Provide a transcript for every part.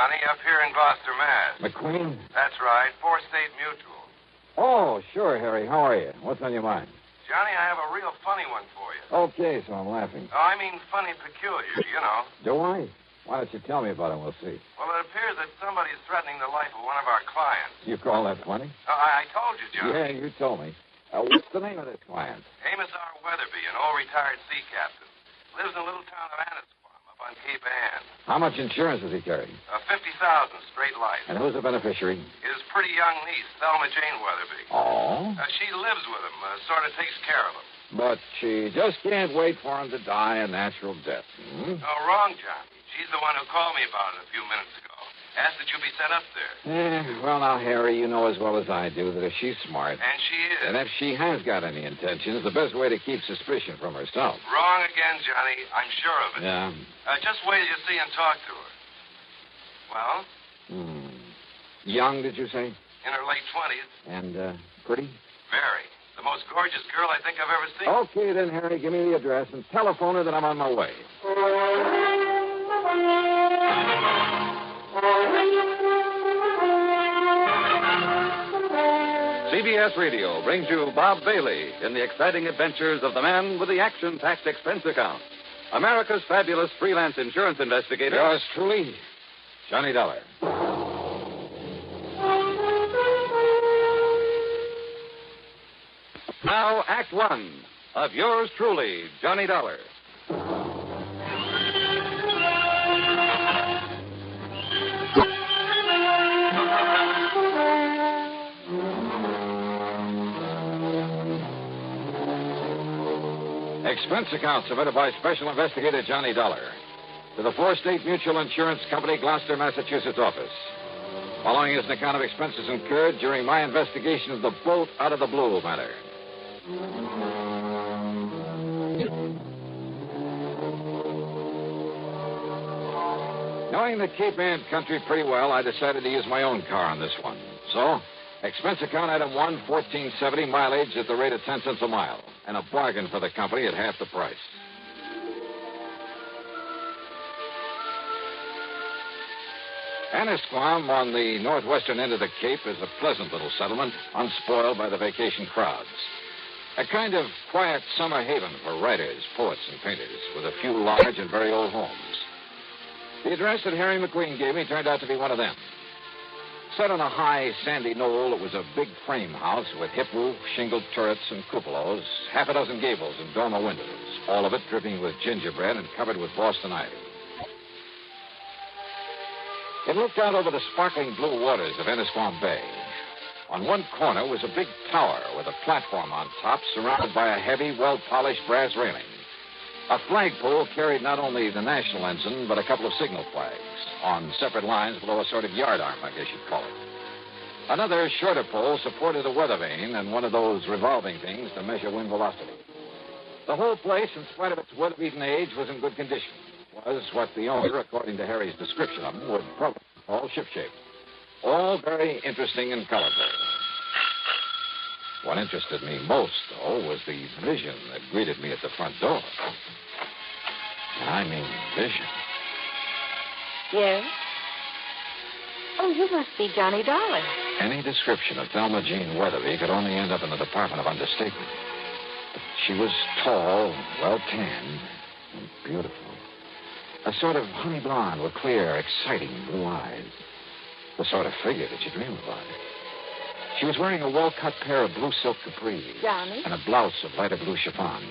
Johnny, up here in Gloucester, Mass. McQueen? That's right, Four State Mutual. Oh, sure, Harry. How are you? What's on your mind? Johnny, I have a real funny one for you. Okay, so I'm laughing. Oh, I mean funny peculiar, you know. Do I? Why don't you tell me about it? We'll see. Well, it appears that somebody's threatening the life of one of our clients. You call that funny? I told you, Johnny. Yeah, you told me. What's the name of this client? Amos R. Weatherby, an old retired sea captain. Lives in a little town of Annisquam up on Cape Ann. How much insurance does he carry? 50,000 straight life. And who's the beneficiary? His pretty young niece, Thelma Jane Weatherby. Oh? She lives with him, sort of takes care of him. But she just can't wait for him to die a natural death. Hmm? Oh, wrong, Johnny. She's the one who called me about it a few minutes ago. Asked that you be sent up there. Well, now, Harry, you know as well as I do that if she's smart... And she is. And if she has got any intentions, the best way to keep suspicion from herself. Wrong again, Johnny. I'm sure of it. Yeah. Just wait till you see and talk to her. Well? Young, did you say? In her late 20s. And pretty? Very. The most gorgeous girl I think I've ever seen. Okay, then, Harry, give me the address and telephone her that I'm on my way. CBS Radio brings you Bob Bailey in the exciting adventures of the man with the action-packed expense account. America's fabulous freelance insurance investigator. Yours truly, Johnny Dollar. Now, Act One of yours truly, Johnny Dollar. Expense account submitted by Special Investigator Johnny Dollar to the Four State Mutual Insurance Company, Gloucester, Massachusetts office. Following is an account of expenses incurred during my investigation of the boat out of the blue matter. Knowing the Cape Ann country pretty well, I decided to use my own car on this one. So, expense account item 1, 1470, mileage at the rate of 10 cents a mile. And a bargain for the company at half the price. Annisquam, on the northwestern end of the Cape, is a pleasant little settlement, unspoiled by the vacation crowds. A kind of quiet summer haven for writers, poets, and painters, with a few large and very old homes. The address that Harry McQueen gave me turned out to be one of them. Set on a high, sandy knoll, it was a big frame house with hip roof, shingled turrets, and cupolas, half a dozen gables and dormer windows, all of it dripping with gingerbread and covered with Boston ivy. It looked out over the sparkling blue waters of Annisquam Bay. On one corner was a big tower with a platform on top surrounded by a heavy, well-polished brass railing. A flagpole carried not only the national ensign, but a couple of signal flags on separate lines below a sort of yardarm, I guess you'd call it. Another shorter pole supported a weather vane and one of those revolving things to measure wind velocity. The whole place, in spite of its weather-beaten age, was in good condition. Was what the owner, according to Harry's description of them, would probably call shipshape. All very interesting and colorful. What interested me most, though, was the vision that greeted me at the front door. I mean, vision. Yes? Oh, you must be Johnny Dollar. Any description of Thelma Jane Weatherby could only end up in the Department of Understatement. She was tall, well-tanned, and beautiful. A sort of honey blonde with clear, exciting blue eyes. The sort of figure that you dream about. She was wearing a well-cut pair of blue silk capris. Johnny? And a blouse of lighter blue chiffon.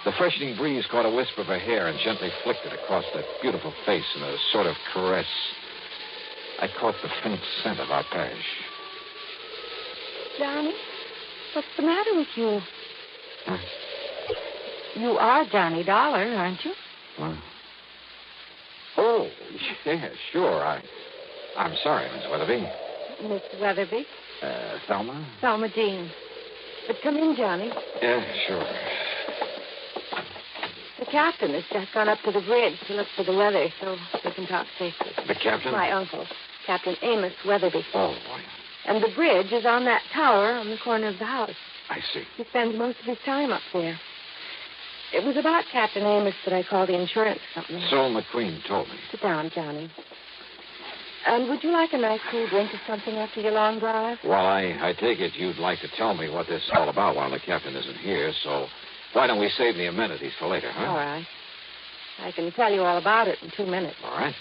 The freshening breeze caught a wisp of her hair and gently flicked it across that beautiful face in a sort of caress. I caught the faint scent of arpege. Johnny, what's the matter with you? Huh? You are Johnny Dollar, aren't you? What? Oh, yeah, sure. I'm sorry, Miss Weatherby. Miss Weatherby? Thelma? Thelma Jean. But come in, Johnny. Yeah, sure. The captain has just gone up to the bridge to look for the weather so we can talk safely. The captain? My uncle, Captain Amos Weatherby. Oh, boy. And the bridge is on that tower on the corner of the house. I see. He spends most of his time up there. It was about Captain Amos that I called the insurance company. So McQueen told me. Sit down, Johnny. And would you like a nice cool drink or something after your long drive? Well, I take it you'd like to tell me what this is all about while the captain isn't here, so why don't we save the amenities for later, huh? All right. I can tell you all about it in 2 minutes. All right.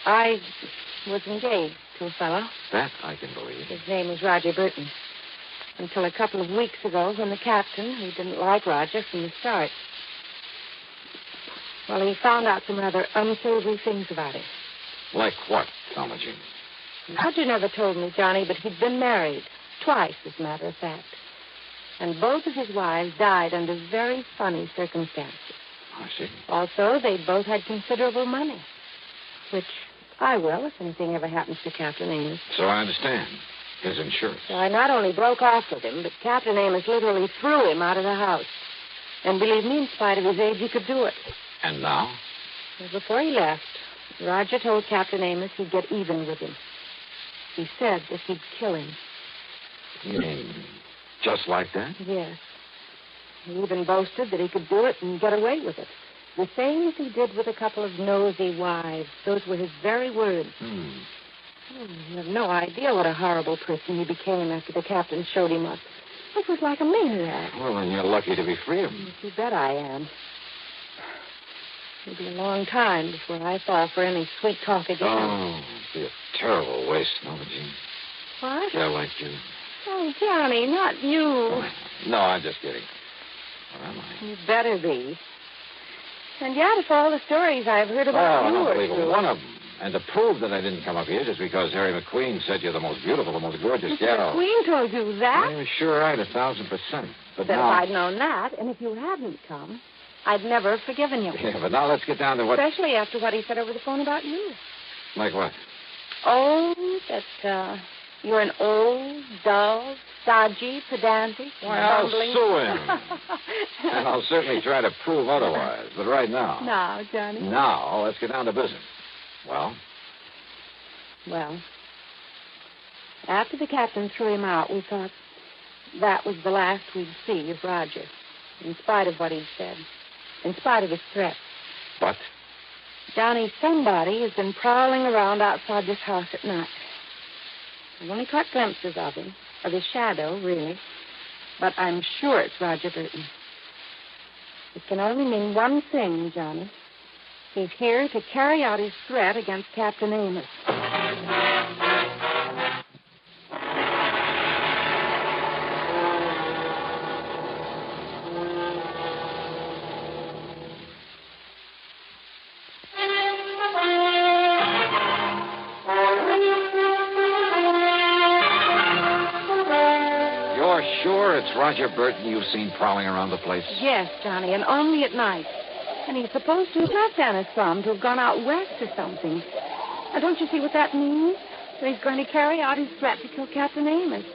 I was engaged to a fellow. That I can believe. His name was Roger Burton. Until a couple of weeks ago when the captain, who didn't like Roger from the start, well, he found out some rather unsavory things about him. Like what, Thelma Jean? Roger never told me, Johnny, but he'd been married. Twice, as a matter of fact. And both of his wives died under very funny circumstances. I see. Also, they both had considerable money, which I will if anything ever happens to Captain Amos. So I understand. His insurance. So I not only broke off with him, but Captain Amos literally threw him out of the house. And believe me, in spite of his age, he could do it. And now? Well, before he left, Roger told Captain Amos he'd get even with him. He said that he'd kill him. You mean just like that? Yes. He even boasted that he could do it and get away with it. The same as he did with a couple of nosy wives. Those were his very words. Oh, you have no idea what a horrible person he became after the captain showed him up. It was like a maniac. Well, then you're lucky to be free of him. You bet I am. It'll be a long time before I fall for any sweet talk again. Oh, it'd be a terrible waste, Thelma Jean. What? Yeah, like you. Oh, Johnny, not you. No, I'm just kidding. Where am I? You better be. And yet, if all the stories I've heard about you I don't are believe true... one of them. And to prove that I didn't come up here just because Harry McQueen said you're the most beautiful, the most gorgeous Mr. gal. McQueen told you that? I'm sure right, 1,000%. But Then now... if I'd known that, and if you hadn't come, I'd never have forgiven you. Yeah, but now let's get down to what... Especially after what he said over the phone about you. Like what? Oh, that you're an old, dull, stodgy, pedantic, Why, I'll bumbling... sue him. And I'll certainly try to prove otherwise. But right now... Now, Johnny. Now, let's get down to business. Well? Well, after the captain threw him out, we thought that was the last we'd see of Roger, in spite of what he'd said, in spite of his threats. But? Johnny, somebody has been prowling around outside this house at night. I've only caught glimpses of him, of his shadow, really, but I'm sure it's Roger Burton. It can only mean one thing, Johnny. He's here to carry out his threat against Captain Amos. You're sure it's Roger Burton you've seen prowling around the place? Yes, Johnny, and only at night. And he's supposed to have left Anna's farm, to have gone out west or something. Now, don't you see what that means? That he's going to carry out his threat to kill Captain Amos.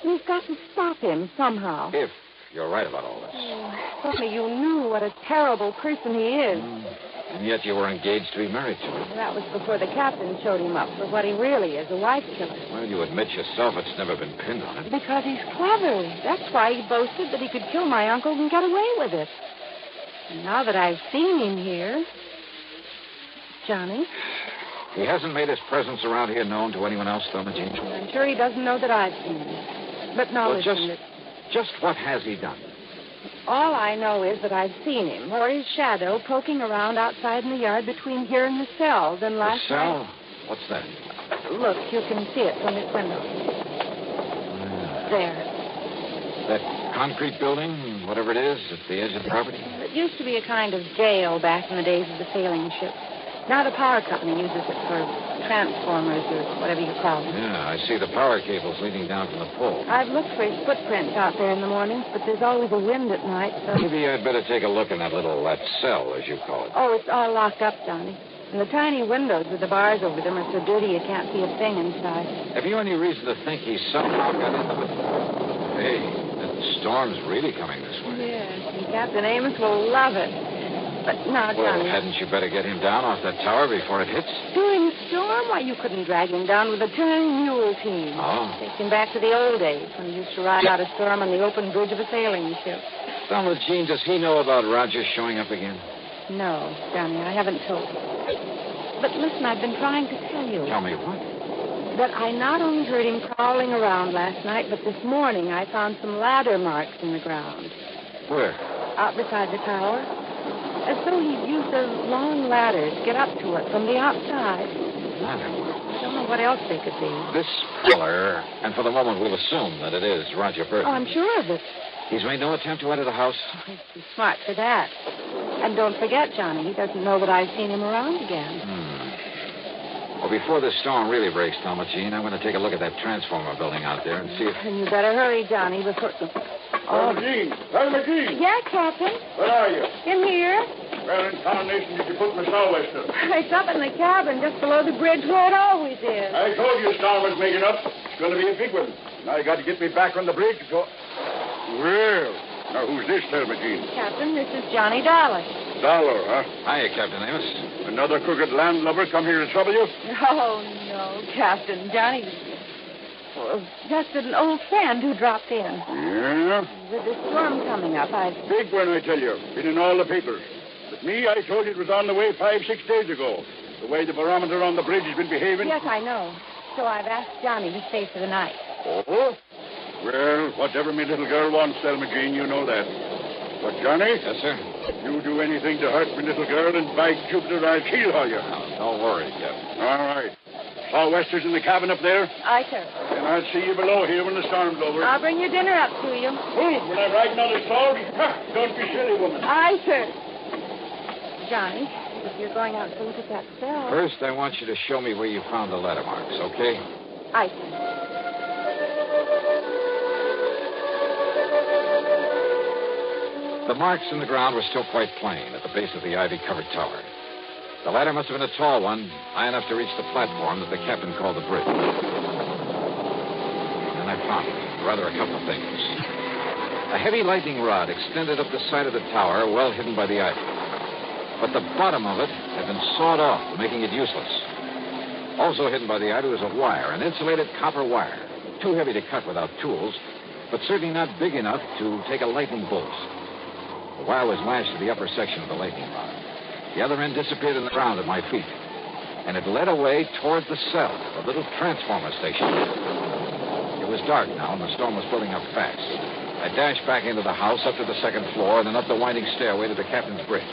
And he's got to stop him somehow. If you're right about all this. Oh, if only you knew what a terrible person he is. And yet you were engaged to be married to him. That was before the captain showed him up for what he really is, a wife killer. Well, you admit yourself it's never been pinned on him. Because he's clever. That's why he boasted that he could kill my uncle and get away with it. And now that I've seen him here... Johnny? He hasn't made his presence around here known to anyone else, Thelma Jean? I'm sure he doesn't know that I've seen him. But now Well, listen... just what has he done? All I know is that I've seen him, or his shadow, poking around outside in the yard between here and the cell. Then last The cell? night... What's that? Look, you can see it from this window. There. That concrete building, whatever it is, at the edge of the property? It used to be a kind of jail back in the days of the sailing ships. Now the power company uses it for transformers or whatever you call them. Yeah, I see the power cables leading down from the pole. I've looked for his footprints out there in the mornings, but there's always a wind at night, so... Maybe I'd better take a look in that cell, as you call it. Oh, it's all locked up, Johnny. And the tiny windows with the bars over them are so dirty you can't see a thing inside. Have you any reason to think he somehow got into it? Hey, that storm's really coming this way. Yes, and Captain Amos will love it. But now, Well, Johnny... hadn't you better get him down off that tower before it hits? During the storm? Why, you couldn't drag him down with a turning mule team. Oh. Take him back to the old days when he used to ride out a storm on the open bridge of a sailing ship. Thelma Jean, does he know about Roger showing up again? No, Johnny, I haven't told him. But listen, I've been trying to tell you. Tell me what? That I not only heard him crawling around last night, but this morning I found some ladder marks in the ground. Where? Out beside the tower. As though he'd used a long ladder to get up to it from the outside. Ladder marks. I don't know what else they could be. This feller, and for the moment we'll assume that it is Roger Burton. Oh, I'm sure of it. He's made no attempt to enter the house? Oh, he's too smart for that. And don't forget, Johnny, he doesn't know that I've seen him around again. Well, before this storm really breaks, Thomasine, I'm going to take a look at that transformer building out there and see if... And you better hurry, Johnny, before... Oh. McGee. Yeah, Captain? Where are you? In here. Where in tarnation did you put my sou'wester? It's up in the cabin just below the bridge where it always is. I told you a storm was making up. It's going to be a big one. Now I got to get me back on the bridge. Well, now who's this, McGee? Captain, this is Johnny Dollar. Dollar, huh? Hiya, Captain Amos. Another crooked landlubber come here to trouble you? Oh, no, Captain. Johnny... Well, just an old friend who dropped in. Yeah? With the storm coming up, Big one, I tell you. Been in all the papers. But me, I told you it was on the way 5-6 days ago. The way the barometer on the bridge has been behaving. Yes, I know. So I've asked Johnny to stay for the night. Oh? Well, whatever me little girl wants, Thelma Jean, you know that. But, Johnny? Yes, sir? You do anything to hurt me little girl, and by Jupiter, I'll kill you. Don't worry, Captain. All right. Sou'westers in the cabin up there? Aye, sir. And I'll see you below here when the storm's over. I'll bring your dinner up to you. When I'm riding on the storm? Don't be silly, woman. Aye, sir. Johnny, if you're going out to look at that cell... First, I want you to show me where you found the ladder marks, okay? Aye, sir. The marks in the ground were still quite plain at the base of the ivy-covered tower. The ladder must have been a tall one, high enough to reach the platform that the captain called the bridge. And I found, rather, a couple of things. A heavy lightning rod extended up the side of the tower, well hidden by the ivy. But the bottom of it had been sawed off, making it useless. Also hidden by the ivy was a wire, an insulated copper wire, too heavy to cut without tools, but certainly not big enough to take a lightning bolt. The wire was lashed to the upper section of the lightning rod. The other end disappeared in the ground at my feet, and it led away toward the cell, the little transformer station. It was dark now, and the storm was building up fast. I dashed back into the house, up to the second floor, and then up the winding stairway to the captain's bridge.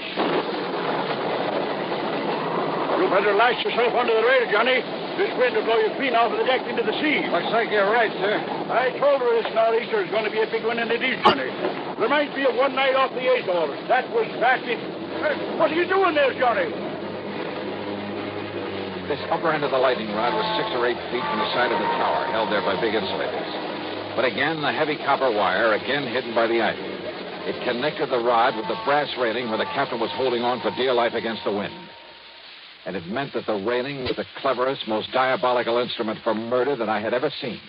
You better lash yourself onto the rail, Johnny. This wind will blow you clean off of the deck into the sea. Looks like you're right, sir. I told her this nor'easter is going to be a big one, and it is, Johnny. Reminds me of one night off the Azores. That was fast. What are you doing there, Johnny? This upper end of the lightning rod was 6 or 8 feet from the side of the tower, held there by big insulators. But again, the heavy copper wire, again hidden by the ivy. It connected the rod with the brass railing where the captain was holding on for dear life against the wind. And it meant that the railing was the cleverest, most diabolical instrument for murder that I had ever seen.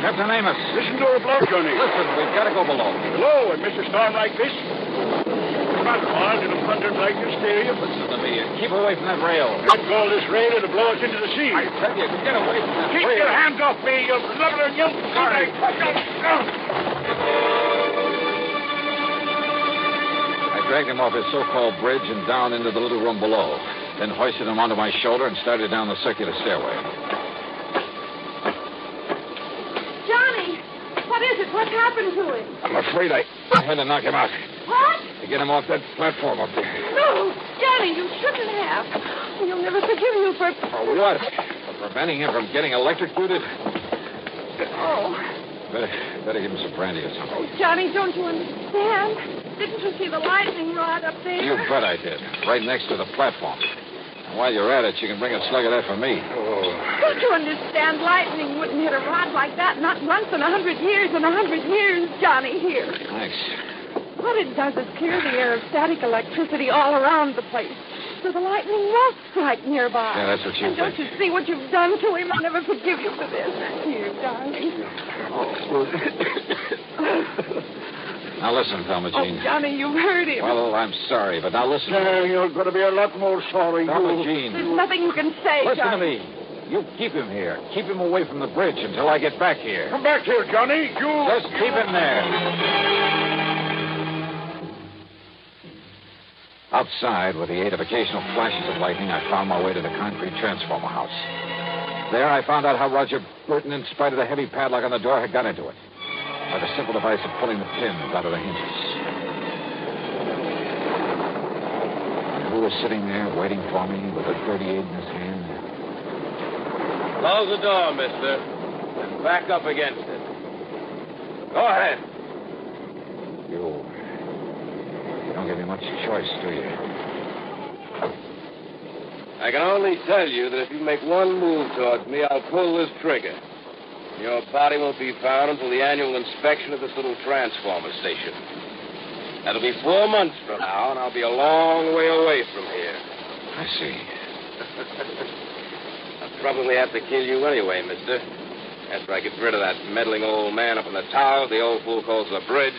Captain Amos. Listen to her blow, Johnny. Listen, we've got to go below. Below, and Mr. Storm like this? Come on, Juan. It'll thunder and lightning scare you. Listen to me. Keep away from that rail. Let go of this rail, it'll blow us into the sea. I tell you, get away from that rail. Keep your hands off me, you blubber, you... Sorry. I dragged him off his so-called bridge and down into the little room below, then hoisted him onto my shoulder and started down the circular stairway. What is it? What's happened to him? I'm afraid I had to knock him out. What? To get him off that platform up there. No, Johnny, you shouldn't have. He'll never forgive you for... For what? For preventing him from getting electrocuted? Oh. Better give him some brandy or something. Oh, Johnny, don't you understand? Didn't you see the lightning rod up there? You bet I did. Right next to the platform. And while you're at it, you can bring a slug of that for me. Don't you understand? Lightning wouldn't hit a rod like that, not once in 100 years. In 100 years, Johnny, here. Thanks. What it does is clear the air of static electricity all around the place, so the lightning won't strike nearby. Yeah, that's what you and think. Don't you see what you've done to him? I'll never forgive you for this. Here, darling. Now listen, Thelma Jean. Oh, Johnny, you've hurt him. Well, I'm sorry, but now listen. You're going to be a lot more sorry. Thelma Jean. There's nothing you can say, Listen Johnny. to me. You keep him here. Keep him away from the bridge until I get back here. Come back here, Johnny. You... Just keep him there. Outside, with the aid of occasional flashes of lightning, I found my way to the concrete transformer house. There, I found out how Roger Burton, in spite of the heavy padlock on the door, had got into it. By the simple device of pulling the pins out of the hinges. And who was sitting there waiting for me with a .38 in his hand? Close the door, mister. And back up against it. Go ahead. You don't give me much choice, do you? I can only tell you that if you make one move towards me, I'll pull this trigger. Your body won't be found until the annual inspection of this little transformer station. That'll be 4 months from now, and I'll be a long way away from here. I see. I'll probably have to kill you anyway, mister. After I get rid of that meddling old man up in the tower the old fool calls the bridge.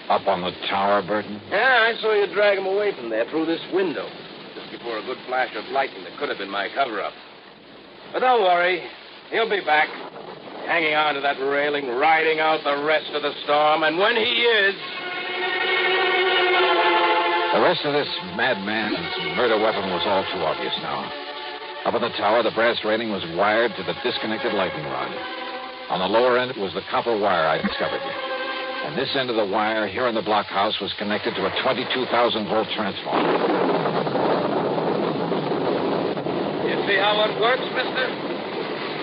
Up on the tower, Burton? Yeah, I saw you drag him away from there through this window. Just before a good flash of lightning that could have been my cover-up. But don't worry. He'll be back. Hanging on to that railing, riding out the rest of the storm. And when he is... The rest of this madman's murder weapon was all too obvious now. Up on the tower, the brass railing was wired to the disconnected lightning rod. On the lower end was the copper wire I discovered. And this end of the wire here in the blockhouse was connected to a 22,000-volt transformer. You see how it works, mister?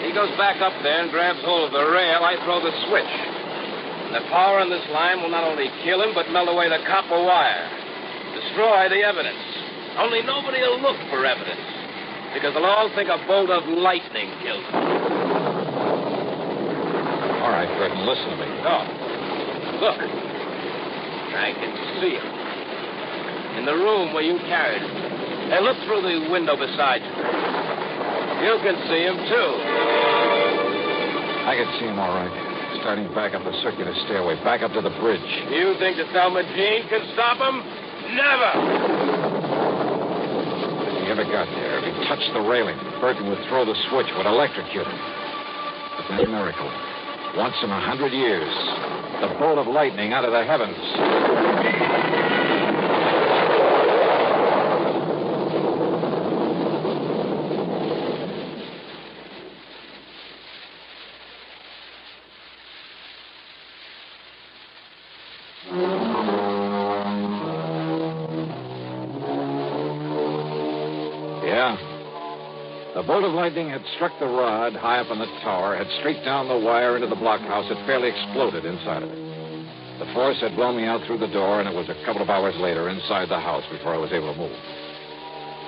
He goes back up there and grabs hold of the rail. I throw the switch. And the power in this line will not only kill him, but melt away the copper wire. Destroy the evidence. Only nobody will look for evidence. Because they'll all think a bolt of lightning killed him. All right, Burton, listen to me. No. Look. I can see him. In the room where you carried him. Hey, look through the window beside you. You can see him, too. I can see him all right. Starting back up the circular stairway, back up to the bridge. You think the Thelma Jean can stop him? Never! If he ever got there, if he touched the railing, Burton would throw the switch, would electrocute him. But then a miracle. Once in 100 years, the bolt of lightning out of the heavens. The bolt of lightning had struck the rod high up on the tower, had streaked down the wire into the blockhouse. It fairly exploded inside of it. The force had blown me out through the door, and it was a couple of hours later inside the house before I was able to move.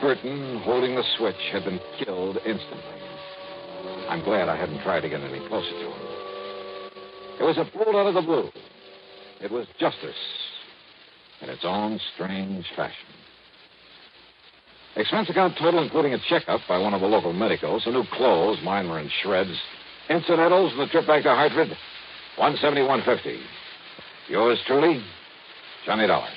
Burton, holding the switch, had been killed instantly. I'm glad I hadn't tried to get any closer to him. It was a bolt out of the blue. It was justice in its own strange fashion. Expense account total, including a checkup by one of the local medicos, some new clothes, mine were in shreds, incidentals, and the trip back to Hartford, $171.50. Yours truly, Johnny Dollar.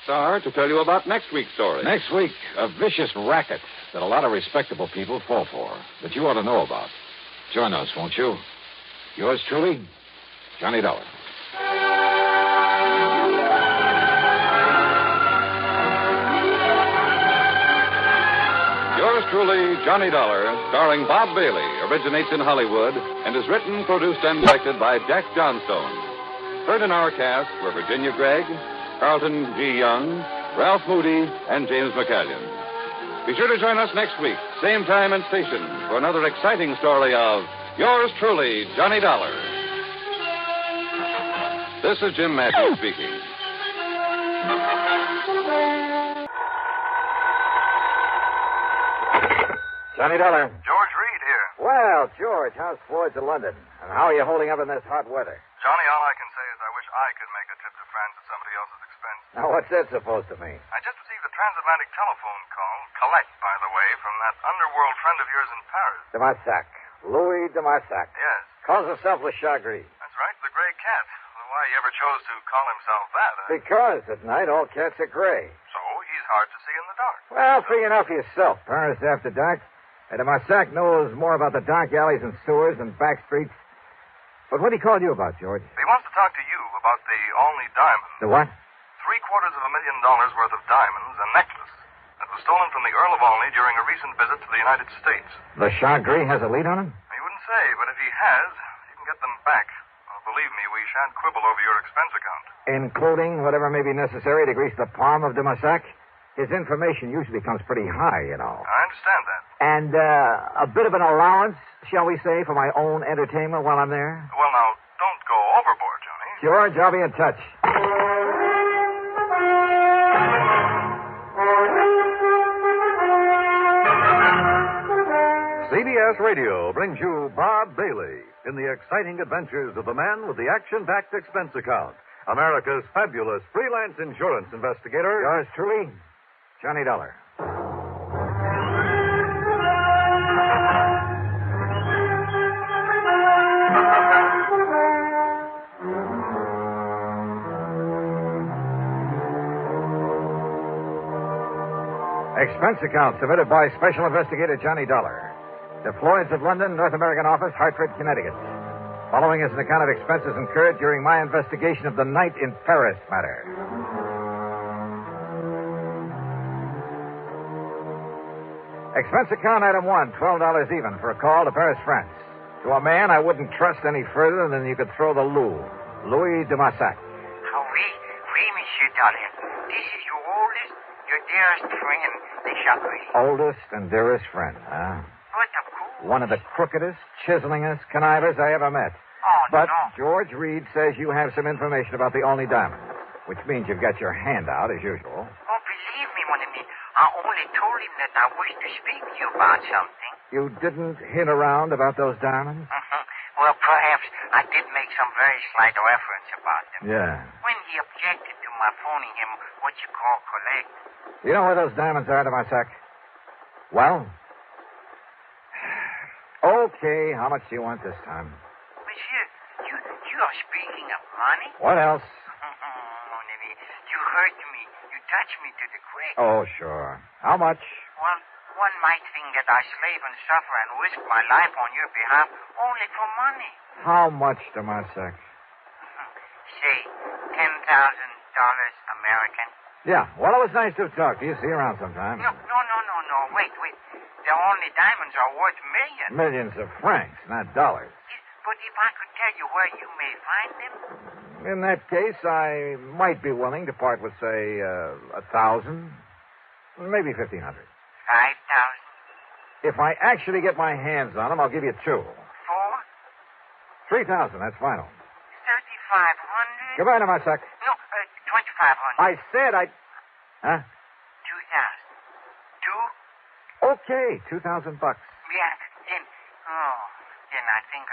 Star, to tell you about next week's story. Next week, a vicious racket that a lot of respectable people fall for, that you ought to know about. Join us, won't you? Yours truly, Johnny Dollar. Yours truly, Johnny Dollar, starring Bob Bailey, originates in Hollywood and is written, produced, and directed by Jack Johnstone. Heard in our cast were Virginia Gregg, Carlton G. Young, Ralph Moody, and James McCallion. Be sure to join us next week, same time and station, for another exciting story of Yours truly, Johnny Dollar. This is Jim Matthews speaking. Johnny Dollar. George Reed here. Well, George, how's Floyd's of London? And how are you holding up in this hot weather? Johnny, all I can say is I wish I could make a trip to France at somebody else's expense. Now, what's that supposed to mean? I just received a transatlantic telephone call, collect, by the way, from that underworld friend of yours in Paris. De Massac. Louis de Marsac. Yes. Calls himself Le Chagris. That's right, the gray cat. Why he ever chose to call himself that, Because at night all cats are gray. So he's hard to see in the dark. Well, free enough for yourself. Paris after dark. And de Marsac knows more about the dark alleys and sewers and back streets. But what did he call you about, George? He wants to talk to you about the only diamond. The what? $750,000 worth of diamonds and necklace that was stolen from the Earl of Olney during a recent visit to the United States. Le Chagris has a lead on him? He wouldn't say, but if he has, he can get them back. Believe me, we shan't quibble over your expense account. Including whatever may be necessary to grease the palm of de Marsac? His information usually comes pretty high, you know. I understand that. And a bit of an allowance, shall we say, for my own entertainment while I'm there? Well, now, don't go overboard, Johnny. George, I'll be in touch. CBS Radio brings you Bob Bailey in the exciting adventures of the man with the action-packed expense account, America's fabulous freelance insurance investigator. Yours truly, Johnny Dollar. Expense account submitted by Special Investigator Johnny Dollar. To Floyd's of London, North American Office, Hartford, Connecticut. Following is an account of expenses incurred during my investigation of the night in Paris matter. Expense account item 1, $12 even for a call to Paris, France. To a man I wouldn't trust any further than you could throw the Louis de Marsac. Oui, Monsieur Dollar. This is your oldest, your dearest friend, Le Chagris. Oldest and dearest friend, huh? But of course. One of the crookedest, chiselingest connivers I ever met. Oh, But no. George Reed says you have some information about the only diamond, which means you've got your hand out, as usual. Oh, believe me, mon ami. I only told him that I wish to speak to you about something. You didn't hint around about those diamonds? Well, perhaps I did make some very slight reference about them. Yeah. When he objected to my phoning him what you call collect. You know where those diamonds are, de Marsac? Well? Okay, how much do you want this time? Monsieur, you are speaking of money? What else? Mon ami, you hurt me. You touched me to the quick. Oh, sure. How much? Well, one might think that I slave and suffer and risk my life on your behalf only for money. How much, de Marsac? Say, $10,000 American. Yeah, well, it was nice to talk to you. See you around sometime. No. Wait. The only diamonds are worth millions. Millions of francs, not dollars. But if I could tell you where you may find them? In that case, I might be willing to part with, say, 1,000, maybe 1,500. 5,000. If I actually get my hands on them, I'll give you 2. 4. 3,000, that's final. 3,500. Goodbye, de Marsac. No, 2,500. I said I... Huh? 2,000. 2? Okay, $2,000. Yeah, then I think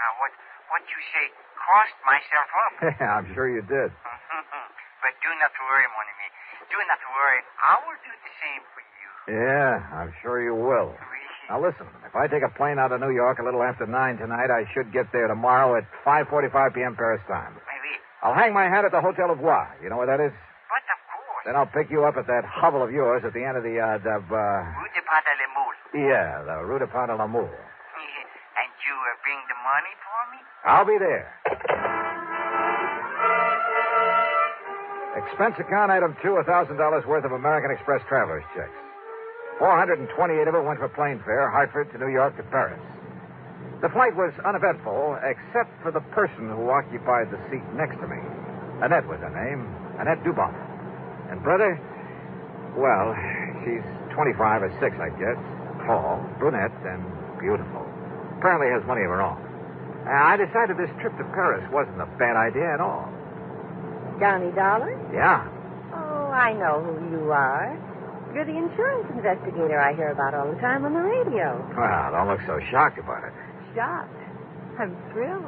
what you say crossed myself up. I'm sure you did. But do not worry, mon ami. Do not worry. I will do the same for you. Yeah, I'm sure you will. Oui. Now, listen, if I take a plane out of New York a little after 9 tonight, I should get there tomorrow at 5:45 p.m. Paris time. Oui. I'll hang my hat at the Hotel of Bois. You know where that is? But of course. Then I'll pick you up at that hovel of yours at the end of the, Rue de Pas de la Moule. Yeah, the Rue de Pas de la Moule. And you bring the money for me? I'll be there. Expense account item 2, $1,000 worth of American Express traveler's checks. 428 of it went for plane fare, Hartford to New York to Paris. The flight was uneventful, except for the person who occupied the seat next to me. Annette was her name, Annette Duboff. And brother, well, she's 25 or 6, I guess. Tall, brunette, and beautiful. Apparently has money of her own. I decided this trip to Paris wasn't a bad idea at all. Johnny Dollar? Yeah. Oh, I know who you are. You're the insurance investigator I hear about all the time on the radio. Well, don't look so shocked about it. Shocked. I'm thrilled.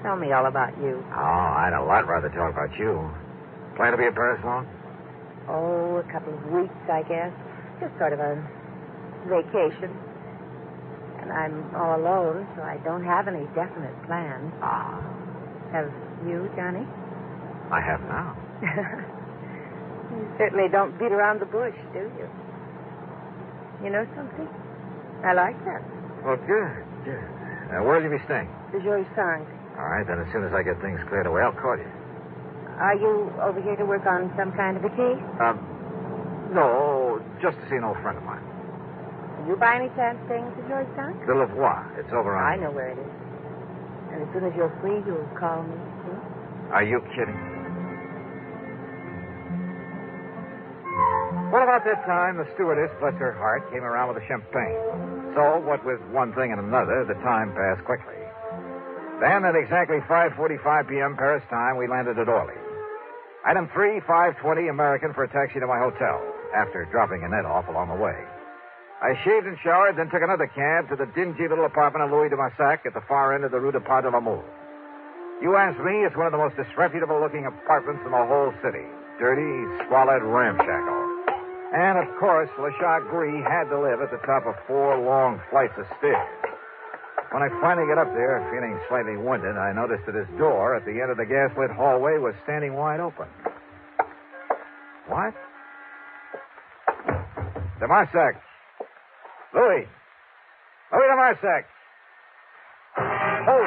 Tell me all about you. Oh, I'd a lot rather talk about you. Plan to be in Paris long? Oh, a couple of weeks, I guess. Just sort of a vacation. And I'm all alone, so I don't have any definite plans. Ah, Have you, Johnny? I have now. You certainly don't beat around the bush, do you? You know something? I like that. Well, good. Where will you be staying? The Joy Sang. All right, then as soon as I get things cleared away, I'll call you. Are you over here to work on some kind of a case? No, just to see an old friend of mine. Are you by any chance staying at the Joy Sang? The Lavoie. It's over on... I know where it is. And as soon as you're free, you'll call me. Are you kidding? Well, about that time, the stewardess, bless her heart, came around with a champagne. So, what with one thing and another, the time passed quickly. Then, at exactly 5:45 p.m. Paris time, we landed at Orly. Item 3, 5:20 American for a taxi to my hotel, after dropping Annette off along the way. I shaved and showered, then took another cab to the dingy little apartment of Louis de Massac at the far end of the Rue de Pas de l'Amour. You ask me, it's one of the most disreputable-looking apartments in the whole city. Dirty, squalid, ramshackle. And, of course, Le Chagris had to live at the top of 4 long flights of stairs. When I finally got up there, feeling slightly winded, I noticed that his door at the end of the gas-lit hallway was standing wide open. What? De Marsac. Louis de Marsac. Hold.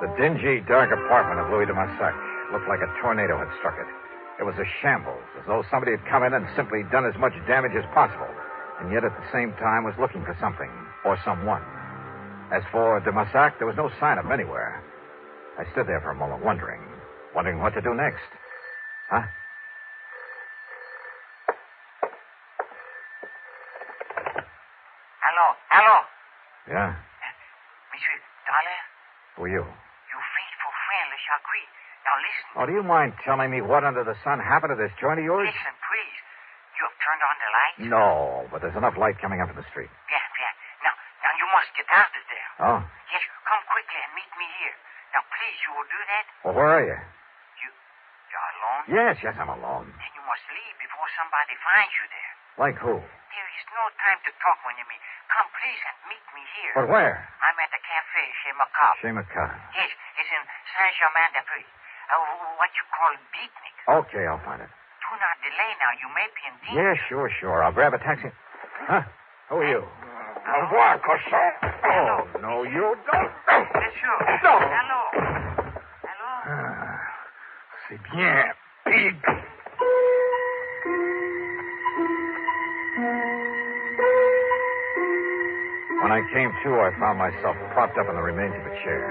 The dingy, dark apartment of Louis de Massac looked like a tornado had struck it. It was a shambles, as though somebody had come in and simply done as much damage as possible, and yet at the same time was looking for something or someone. As for de Massac, there was no sign of him anywhere. I stood there for a moment wondering what to do next. Huh? Hello? Yeah? Monsieur Dollar? Who are you? Your faithful friend, Le Chagris. Now listen. Oh, do you mind telling me what under the sun happened to this joint of yours? Listen, please. You have turned on the lights? No, but there's enough light coming up in the street. Yeah. Now you must get out of there. Oh? Yes, come quickly and meet me here. Now, please, you will do that? Well, where are you? You're alone? Yes, I'm alone. Then you must leave before somebody finds you there. Like who? There is no time to talk when you meet. Come, please, and meet me here. But where? I'm at the cafe chez Macabre. Chez Macabre. Yes, it's in Saint-Germain-des-Prés. What you call beatnik. Okay, I'll find it. Do not delay now. You may be in danger. Yeah, sure. I'll grab a taxi. Huh? Who are you? Au revoir, cochon. Oh, no, you don't. Monsieur. No. Hello. C'est bien, pig. When I came to, I found myself propped up in the remains of a chair.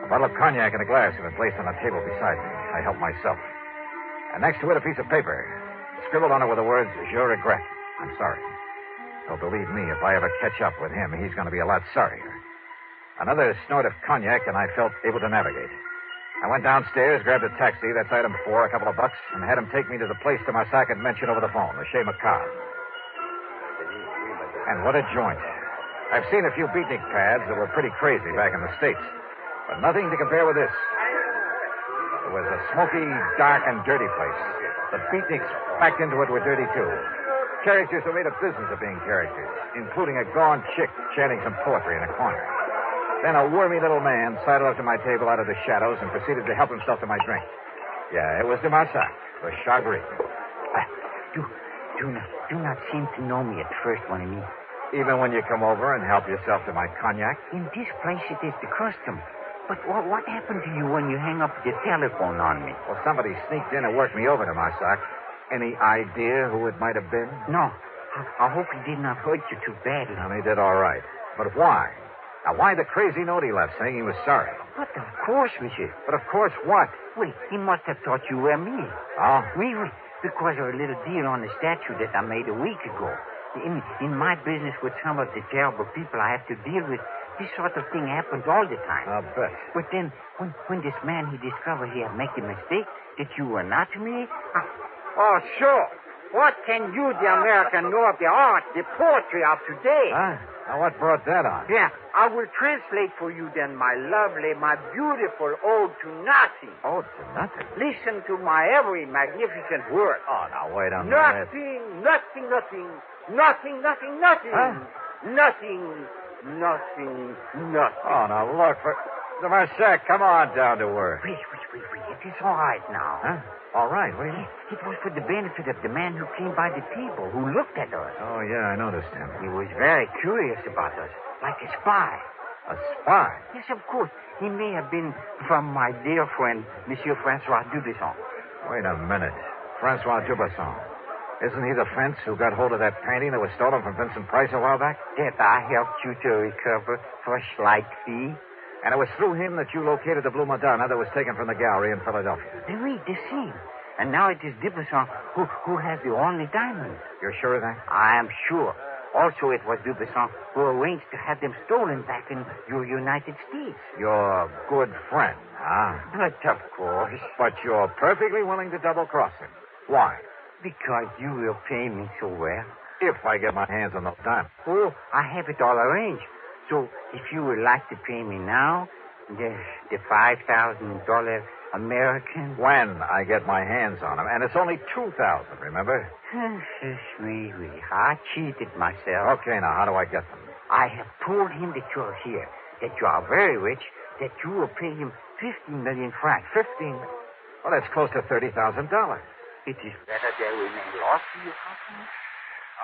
A bottle of cognac and a glass had been placed on a table beside me. I helped myself. And next to it, a piece of paper. Scribbled on it were the words, "Je regrette." I'm sorry. So believe me, if I ever catch up with him, he's going to be a lot sorrier. Another snort of cognac, and I felt able to navigate. I went downstairs, grabbed a taxi, that's item 4, a couple of bucks, and had him take me to the place de Marsac had mentioned over the phone, the Chez Macabre. And what a joint. I've seen a few beatnik pads that were pretty crazy back in the States, but nothing to compare with this. It was a smoky, dark, and dirty place. The beatniks packed into it were dirty, too. Characters who made a business of being characters, including a gaunt chick chanting some poetry in a corner. Then a wormy little man sidled up to my table out of the shadows and proceeded to help himself to my drink. Yeah, it was de Marsac, the Chagris. Do not seem to know me at first, mon ami. Even when you come over and help yourself to my cognac? In this place, it is the custom. But what happened to you when you hang up the telephone on me? Well, somebody sneaked in and worked me over to Marsac. Any idea who it might have been? No. I hope he did not hurt you too badly. No, he did all right. But why? Now, why the crazy note he left saying he was sorry? But of course, monsieur. But of course what? Well, he must have thought you were me. Oh? Oui, because of a little deal on the statue that I made a week ago. In my business with some of the terrible people I have to deal with, this sort of thing happens all the time. I'll bet. But then, when this man, he discovered he had made a mistake, that you were not me... Oh, sure. What can you, the American, know of the art, the poetry of today? Huh? Now, what brought that on? Yeah, I will translate for you then, my lovely, my beautiful ode to nothing. Ode to nothing? Listen to my every magnificent word. Oh, now, wait a minute. Nothing. Huh? Nothing. Oh, now, look, the Marsac, come on down to earth. Wait. It is all right now. Huh? All right, what do you mean? It was for the benefit of the man who came by the table, who looked at us. Oh, yeah, I noticed him. He was very curious about us, like a spy. A spy? Yes, of course. He may have been from my dear friend, Monsieur Francois Dubesson. Wait a minute. Francois Dubesson. Isn't he the fence who got hold of that painting that was stolen from Vincent Price a while back? That I helped you to recover for a slight fee. And it was through him that you located the Blue Madonna that was taken from the gallery in Philadelphia. Oui, the same. And now it is Dubesson who has the only diamonds. You're sure of that? I am sure. Also, it was Dubesson who arranged to have them stolen back in your United States. Your good friend, huh? But of course. But you're perfectly willing to double-cross him. Why? Because you will pay me so well. If I get my hands on those diamonds. Oh, I have it all arranged. So, if you would like to pay me now, the $5,000 American. When I get my hands on them. And it's only $2,000, remember? Oui. I cheated myself. Okay, now, how do I get them? I have told him that you're here, that you are very rich, that you will pay him 15 million francs. 15? Well, that's close to $30,000. It is better they remain lost to your company.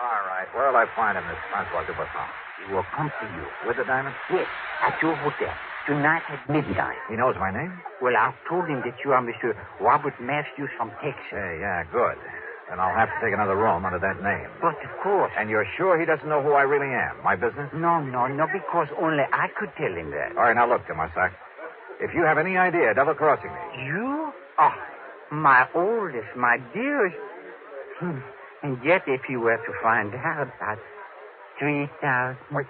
All right. Where'll I find him, this Francois Dubesson? He will come to you. With the diamonds? Yes, at your hotel. Tonight at midnight. He knows my name? Well, I've told him that you are Mr. Robert Matthews from Texas. Yeah, good. Then I'll have to take another room under that name. But of course. And you're sure he doesn't know who I really am? My business? No, because only I could tell him that. All right, now look, Demasak. If you have any idea double-crossing me... You? Oh, my oldest, my dearest. And yet, if you were to find out that 3,000... Wait.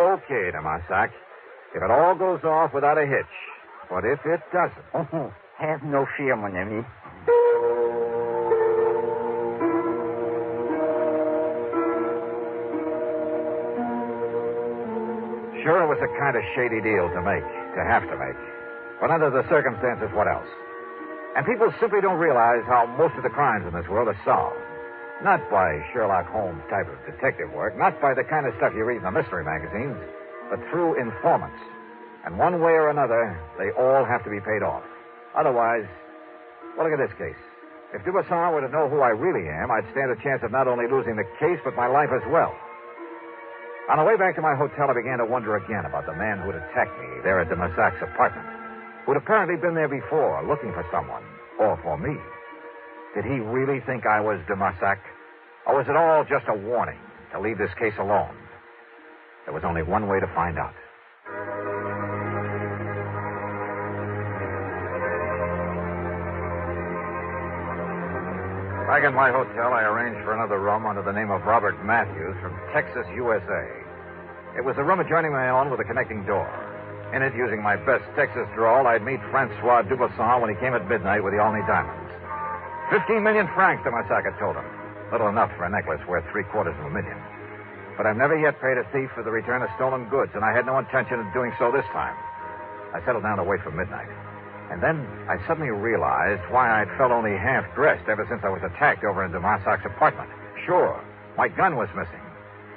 Okay, Demasak. If it all goes off without a hitch. But if it doesn't... Oh, have no fear, mon ami. Sure, it was a kind of shady deal to have to make. But under the circumstances, what else? And people simply don't realize how most of the crimes in this world are solved. Not by Sherlock Holmes type of detective work, not by the kind of stuff you read in the mystery magazines, but through informants. And one way or another, they all have to be paid off. Otherwise, well, look at this case. If Dubesson were to know who I really am, I'd stand a chance of not only losing the case, but my life as well. On the way back to my hotel, I began to wonder again about the man who'd attacked me there at Demasac's apartment, who'd apparently been there before, looking for someone, or for me. Did he really think I was Demasac? Or was it all just a warning to leave this case alone? There was only one way to find out. Back in my hotel, I arranged for another room under the name of Robert Matthews from Texas, USA. It was a room adjoining my own with a connecting door. In it, using my best Texas drawl, I'd meet Francois Dubesson when he came at midnight with the Olney diamonds. 15 million francs, Demasak had told him. Little enough for a necklace worth $750,000. But I've never yet paid a thief for the return of stolen goods, and I had no intention of doing so this time. I settled down to wait for midnight. And then I suddenly realized why I'd felt only half-dressed ever since I was attacked over in Demasac's apartment. Sure, my gun was missing.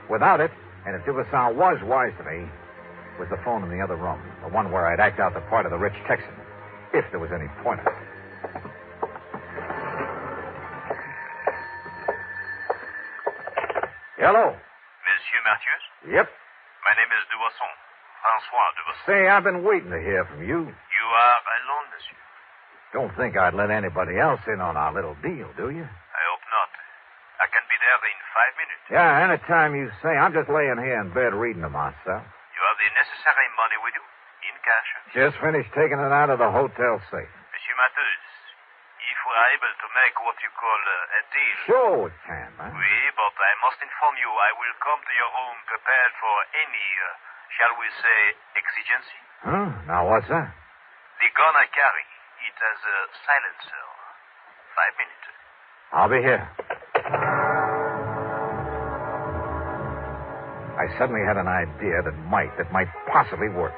Without it, and if Dubesson was wise to me, was the phone in the other room, the one where I'd act out the part of the rich Texan, if there was any point in it. Hello. Monsieur Matthews? Yep. My name is Dubesson. Francois Dubesson. Say, I've been waiting to hear from you. You are alone, monsieur. Don't think I'd let anybody else in on our little deal, do you? I hope not. I can be there in 5 minutes. Yeah, anytime you say. I'm just laying here in bed reading to myself. You have the necessary money with you? In cash? Just finished taking it out of the hotel safe. Monsieur Matthews, if we are able to make what you call a deal... Sure we can, man. Oui, but I must inform you I will come to your room prepared for any, shall we say, exigency. Huh? Now, what's that? The gun I carry, it has a silencer. 5 minutes. I'll be here. I suddenly had an idea that might possibly work.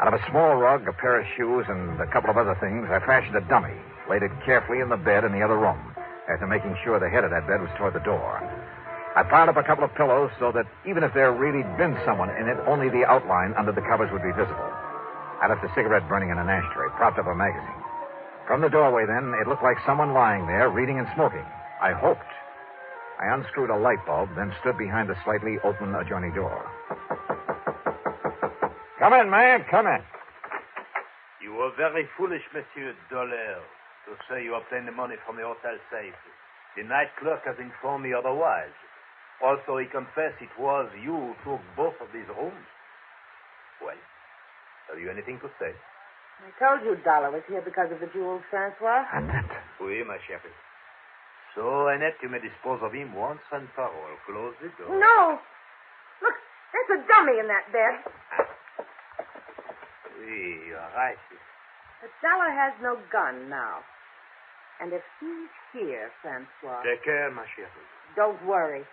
Out of a small rug, a pair of shoes, and a couple of other things, I fashioned a dummy, laid it carefully in the bed in the other room, after making sure the head of that bed was toward the door. I piled up a couple of pillows so that even if there really been someone in it, only the outline under the covers would be visible. I left a cigarette burning in an ashtray, propped up a magazine. From the doorway, then, it looked like someone lying there, reading and smoking. I hoped. I unscrewed a light bulb, then stood behind the slightly open adjoining door. Come in, man. Come in. You were very foolish, Monsieur Dollar, to say you obtained the money from the hotel safe. The night clerk has informed me otherwise. Also, he confessed it was you who took both of these rooms. Well, have you anything to say? I told you Dollar was here because of the jewels, Francois. Annette. Oui, ma chérie. So, Annette, you may dispose of him once and for all. Close the door. No! Look, there's a dummy in that bed. Oui, you're right. But Dollar has no gun now. And if he's here, Francois... Take care, ma chérie. Don't worry.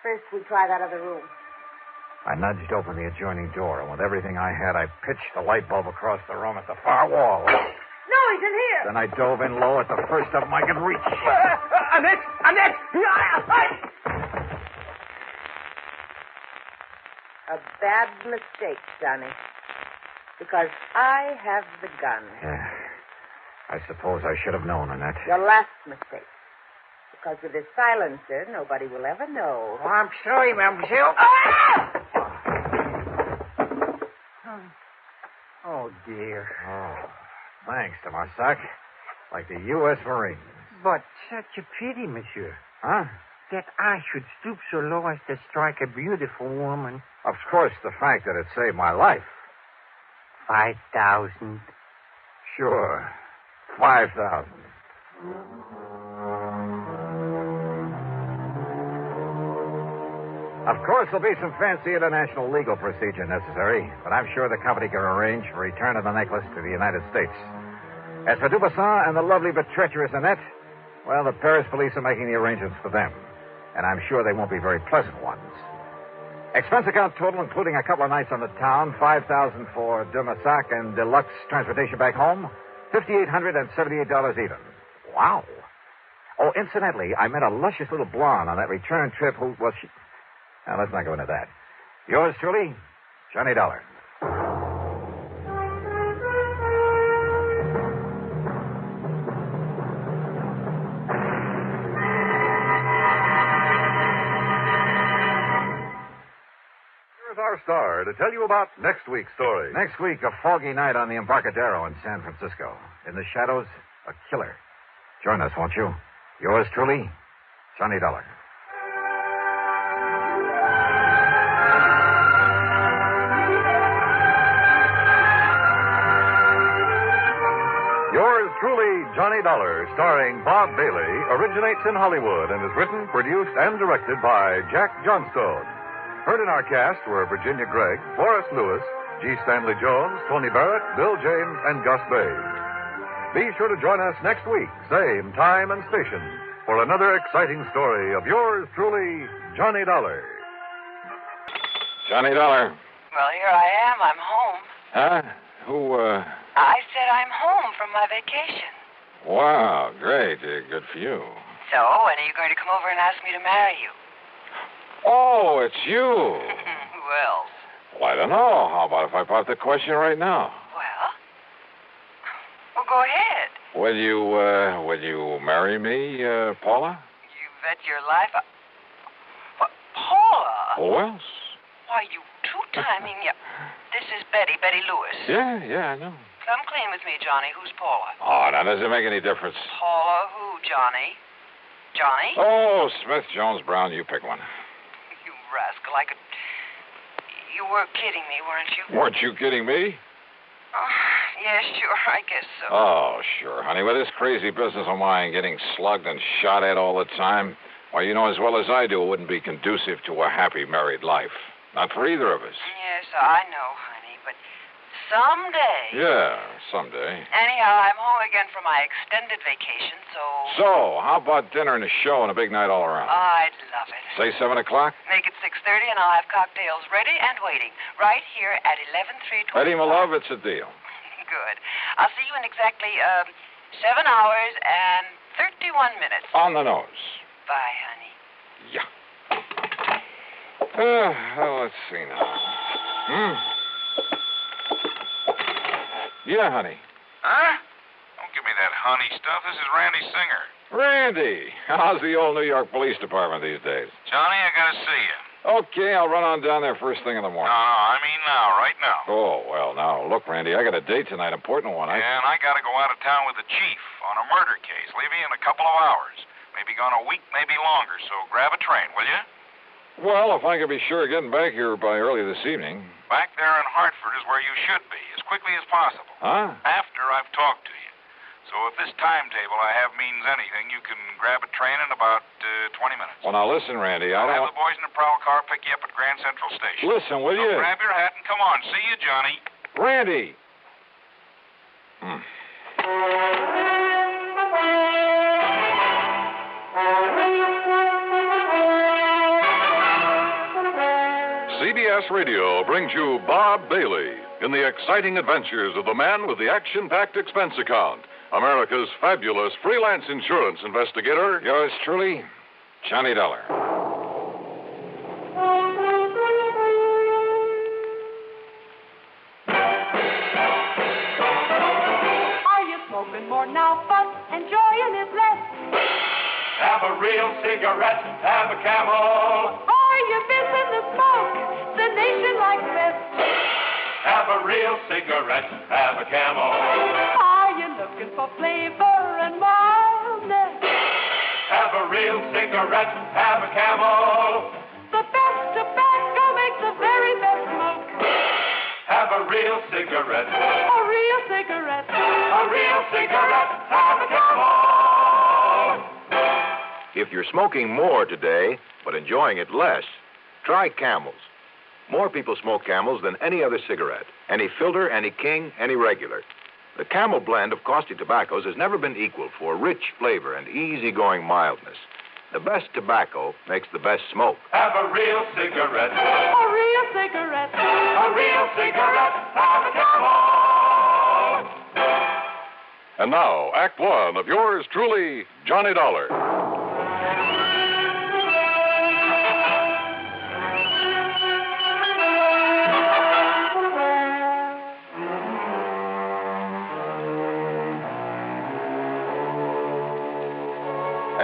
First, we try that other room. I nudged open the adjoining door, and with everything I had, I pitched the light bulb across the room at the far wall. No, he's in here! Then I dove in low at the first of them I could reach. Annette! Annette! A bad mistake, Johnny. Because I have the gun. Yeah. I suppose I should have known, Annette. Your last mistake. Because with this silencer, nobody will ever know. Oh, I'm sorry, mademoiselle. Oh, dear. Oh, thanks, Tomasak. Like the U.S. Marines. But such a pity, monsieur. Huh? That I should stoop so low as to strike a beautiful woman. Of course, the fact that it saved my life. 5,000. Sure. 5,000. Of course, there'll be some fancy international legal procedure necessary, but I'm sure the company can arrange for return of the necklace to the United States. As for Dubuisson and the lovely but treacherous Annette, well, the Paris police are making the arrangements for them, and I'm sure they won't be very pleasant ones. Expense account total, including a couple of nights on the town, $5,000 for Dubuisson and deluxe transportation back home, $5,878 even. Wow. Oh, incidentally, I met a luscious little blonde on that return trip who was... Now, let's not go into that. Yours truly, Johnny Dollar. Here's our star to tell you about next week's story. Next week, a foggy night on the Embarcadero in San Francisco. In the shadows, a killer. Join us, won't you? Yours truly, Johnny Dollar. Yours truly, Johnny Dollar, starring Bob Bailey, originates in Hollywood and is written, produced, and directed by Jack Johnstone. Heard in our cast were Virginia Gregg, Forrest Lewis, G. Stanley Jones, Tony Barrett, Bill James, and Gus Bays. Be sure to join us next week, same time and station, for another exciting story of yours truly, Johnny Dollar. Johnny Dollar. Well, here I am. I'm home. Huh? Who, I said I'm home from my vacation. Wow, great. Good for you. So, when are you going to come over and ask me to marry you? Oh, it's you. Who else? Well, I don't know. How about if I pop the question right now? Well, go ahead. Will you marry me, Paula? You bet your life. What, Paula? Who else? Why, you two-timing. This is Betty Lewis. Yeah, I know. Come clean with me, Johnny. Who's Paula? Oh, now, does it make any difference? Paula who, Johnny? Johnny? Oh, Smith, Jones, Brown, you pick one. You rascal, I could... You were kidding me, weren't you? Weren't you kidding me? Oh, yeah, sure, I guess so. Oh, sure, honey. With this crazy business of mine getting slugged and shot at all the time, why, you know as well as I do it wouldn't be conducive to a happy married life. Not for either of us. Yes, I know, honey, but Someday. Yeah, someday. Anyhow, I'm home again for my extended vacation, so... So, how about dinner and a show and a big night all around? I'd love it. Say 7 o'clock? Make it 6:30, and I'll have cocktails ready and waiting right here at 11325. Eddie, my love, it's a deal. Good. I'll see you in exactly 7 hours and 31 minutes. On the nose. Bye, honey. Yeah. Let's see now. Yeah, honey. Huh? Don't give me that honey stuff. This is Randy Singer. Randy, how's the old New York Police Department these days? Johnny, I gotta see you. Okay, I'll run on down there first thing in the No, morning. I mean now, right now. Oh, well, now, look, Randy, I got a date tonight, important one. And I gotta go out of town with the chief on a murder case, leaving in a couple of hours. Maybe gone a week, maybe longer, so grab a train, will you? Well, if I could be sure of getting back here by early this evening. Back there in Hartford is where you should be, as quickly as possible. Huh? After I've talked to you. So if this timetable I have means anything, you can grab a train in about 20 minutes. Well, now, listen, Randy, I'll have the boys in the prowl car pick you up at Grand Central Station. Listen, will So you? grab your hat and come on. See you, Johnny. Randy! CBS Radio brings you Bob Bailey in the exciting adventures of the man with the action-packed expense account, America's fabulous freelance insurance investigator. Yours truly, Johnny Dollar. Are you smoking more now, but enjoying it less? Have a real cigarette, have a Camel. Are you missing the smoke the nation likes best? Have a real cigarette, have a Camel. Are you looking for flavor and mildness? Have a real cigarette, have a Camel. The best tobacco makes the very best smoke. Have a real cigarette. A real cigarette. A real cigarette, have a Camel. If you're smoking more today, but enjoying it less, try Camels. More people smoke Camels than any other cigarette. Any filter, any king, any regular. The Camel blend of costly tobaccos has never been equal for rich flavor and easygoing mildness. The best tobacco makes the best smoke. Have a real cigarette. A real cigarette. A real cigarette, have a Camel. And now, Act One of yours truly, Johnny Dollar.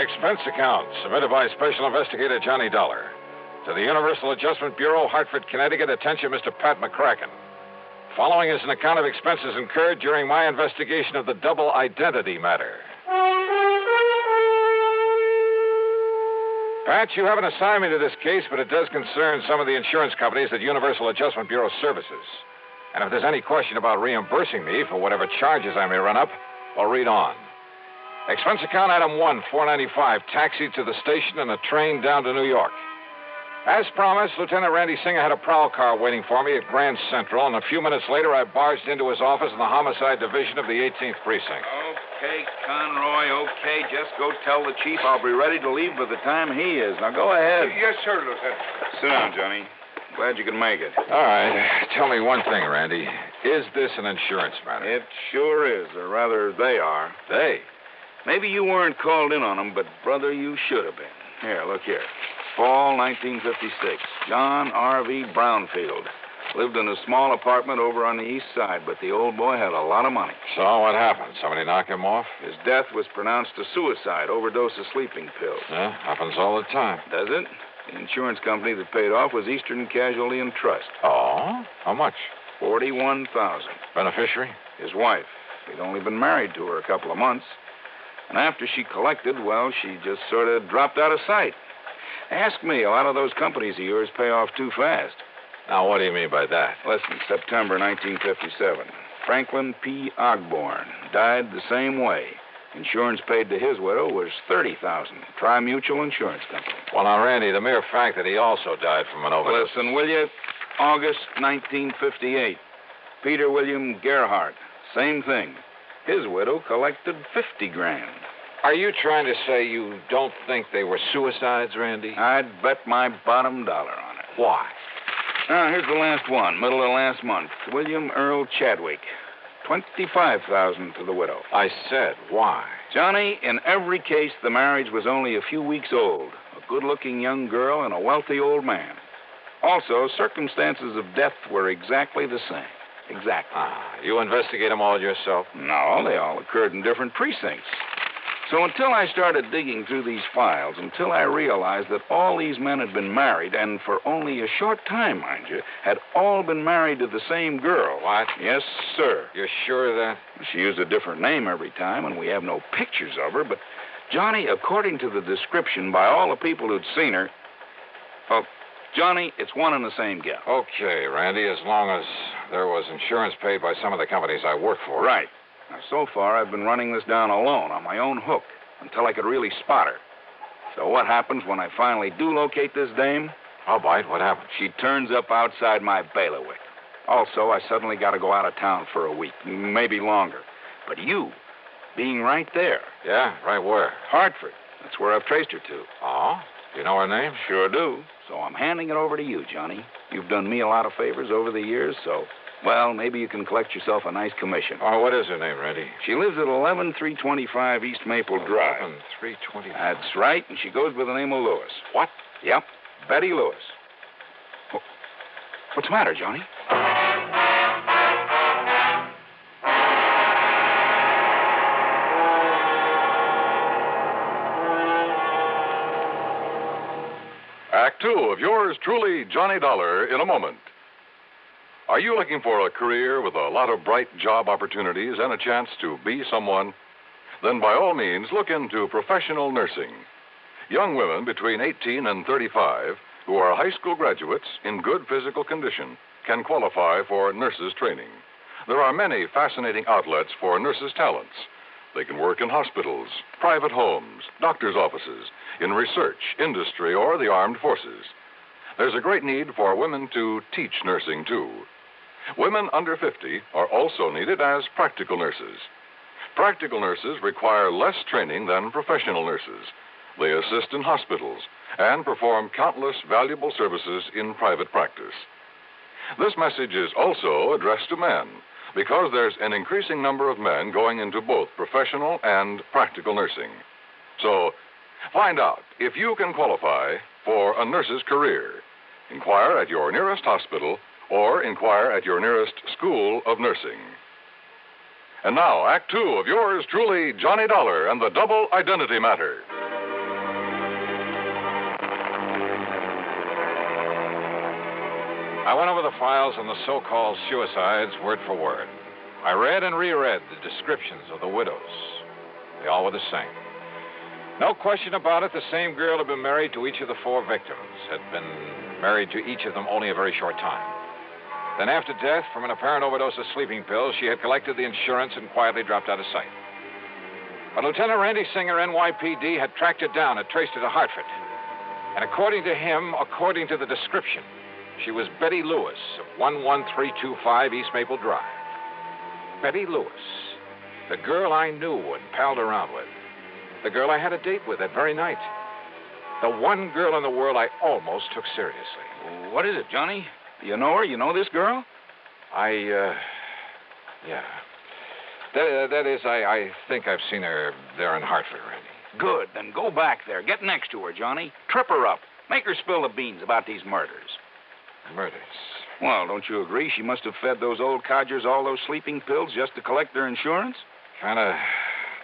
Expense account submitted by Special Investigator Johnny Dollar to the Universal Adjustment Bureau, Hartford, Connecticut. Attention, Mr. Pat McCracken. Following is an account of expenses incurred during my investigation of the double identity matter. Pat, you haven't assigned me to this case, but it does concern some of the insurance companies that Universal Adjustment Bureau services. And if there's any question about reimbursing me for whatever charges I may run up, well, read on. Expense account item 1, $4.95, taxi to the station and a train down to New York. As promised, Lieutenant Randy Singer had a prowl car waiting for me at Grand Central, and a few minutes later I barged into his office in the Homicide Division of the 18th Precinct. Okay, Conroy, okay. Just go tell the chief I'll be ready to leave by the time he is. Now, go ahead. Yes, sir, Lieutenant. Sit down, Johnny. Glad you could make it. All right. Tell me one thing, Randy. Is this an insurance matter? It sure is, or rather, they are. They? Maybe you weren't called in on them, but, brother, you should have been. Here, look here. Fall 1956. John R.V. Brownfield. Lived in a small apartment over on the east side, but the old boy had a lot of money. So what happened? Somebody knock him off? His death was pronounced a suicide, overdose of sleeping pills. Yeah, happens all the time. Does it? The insurance company that paid off was Eastern Casualty and Trust. Oh? How much? $41,000. Beneficiary? His wife. He'd only been married to her a couple of months. And after she collected, well, she just sort of dropped out of sight. Ask me, a lot of those companies of yours pay off too fast. Now, what do you mean by that? Listen, September 1957. Franklin P. Ogborn died the same way. Insurance paid to his widow was $30,000. Tri-Mutual Insurance Company. Well, now, Randy, the mere fact that he also died from an overdose... Listen, will you? August 1958. Peter William Gerhardt, same thing. His widow collected 50 grand. Are you trying to say you don't think they were suicides, Randy? I'd bet my bottom dollar on it. Why? Now, here's the last one, middle of last month. William Earl Chadwick. $25,000 to the widow. I said, why? Johnny, in every case, the marriage was only a few weeks old. A good-looking young girl and a wealthy old man. Also, circumstances of death were exactly the same. Exactly. You investigate them all yourself? No, they all occurred in different precincts. So until I started digging through these files, until I realized that all these men had been married, and for only a short time, mind you, had all been married to the same girl. What? Yes, sir. You're sure of that? She used a different name every time, and we have no pictures of her, but, Johnny, according to the description by all the people who'd seen her, well, Johnny, it's one and the same gal. Okay, Randy, as long as there was insurance paid by some of the companies I work for. Right. Now, so far, I've been running this down alone on my own hook until I could really spot her. So what happens when I finally do locate this dame? I'll bite. What happens? She turns up outside my bailiwick. Also, I suddenly got to go out of town for a week, maybe longer. But you, being right there. Yeah, right where? Hartford. That's where I've traced her to. Oh? You know her name? Sure do. So I'm handing it over to you, Johnny. You've done me a lot of favors over the years, so... Well, maybe you can collect yourself a nice commission. Oh, what is her name, Randy? She lives at 11325 East Maple Drive. 11325. That's right, and she goes by the name of Lewis. What? Yep, Betty Lewis. Oh, what's the matter, Johnny? Act 2 of yours truly, Johnny Dollar, in a moment. Are you looking for a career with a lot of bright job opportunities and a chance to be someone? Then by all means, look into professional nursing. Young women between 18 and 35 who are high school graduates in good physical condition can qualify for nurses training. There are many fascinating outlets for nurses' talents. They can work in hospitals, private homes, doctors' offices, in research, industry, or the armed forces. There's a great need for women to teach nursing, too. Women under 50 are also needed as practical nurses. Practical nurses require less training than professional nurses. They assist in hospitals and perform countless valuable services in private practice. This message is also addressed to men because there's an increasing number of men going into both professional and practical nursing. So, find out if you can qualify for a nurse's career. Inquire at your nearest hospital or inquire at your nearest school of nursing. And now, Act 2 of yours truly, Johnny Dollar and the Double Identity Matter. I went over the files on the so-called suicides word for word. I read and reread the descriptions of the widows. They all were the same. No question about it, the same girl had been married to each of the four victims, had been married to each of them only a very short time. Then after death, from an apparent overdose of sleeping pills, she had collected the insurance and quietly dropped out of sight. But Lieutenant Randy Singer, NYPD, had tracked her down and traced her to Hartford. And according to him, according to the description, she was Betty Lewis of 11325 East Maple Drive. Betty Lewis, the girl I knew and palled around with. The girl I had a date with that very night. The one girl in the world I almost took seriously. What is it, Johnny? Do you know her? You know this girl? Yeah. That is, I think I've seen her there in Hartford, Randy. Good. Then go back there. Get next to her, Johnny. Trip her up. Make her spill the beans about these murders. Murders? Well, don't you agree she must have fed those old codgers all those sleeping pills just to collect their insurance? Kind of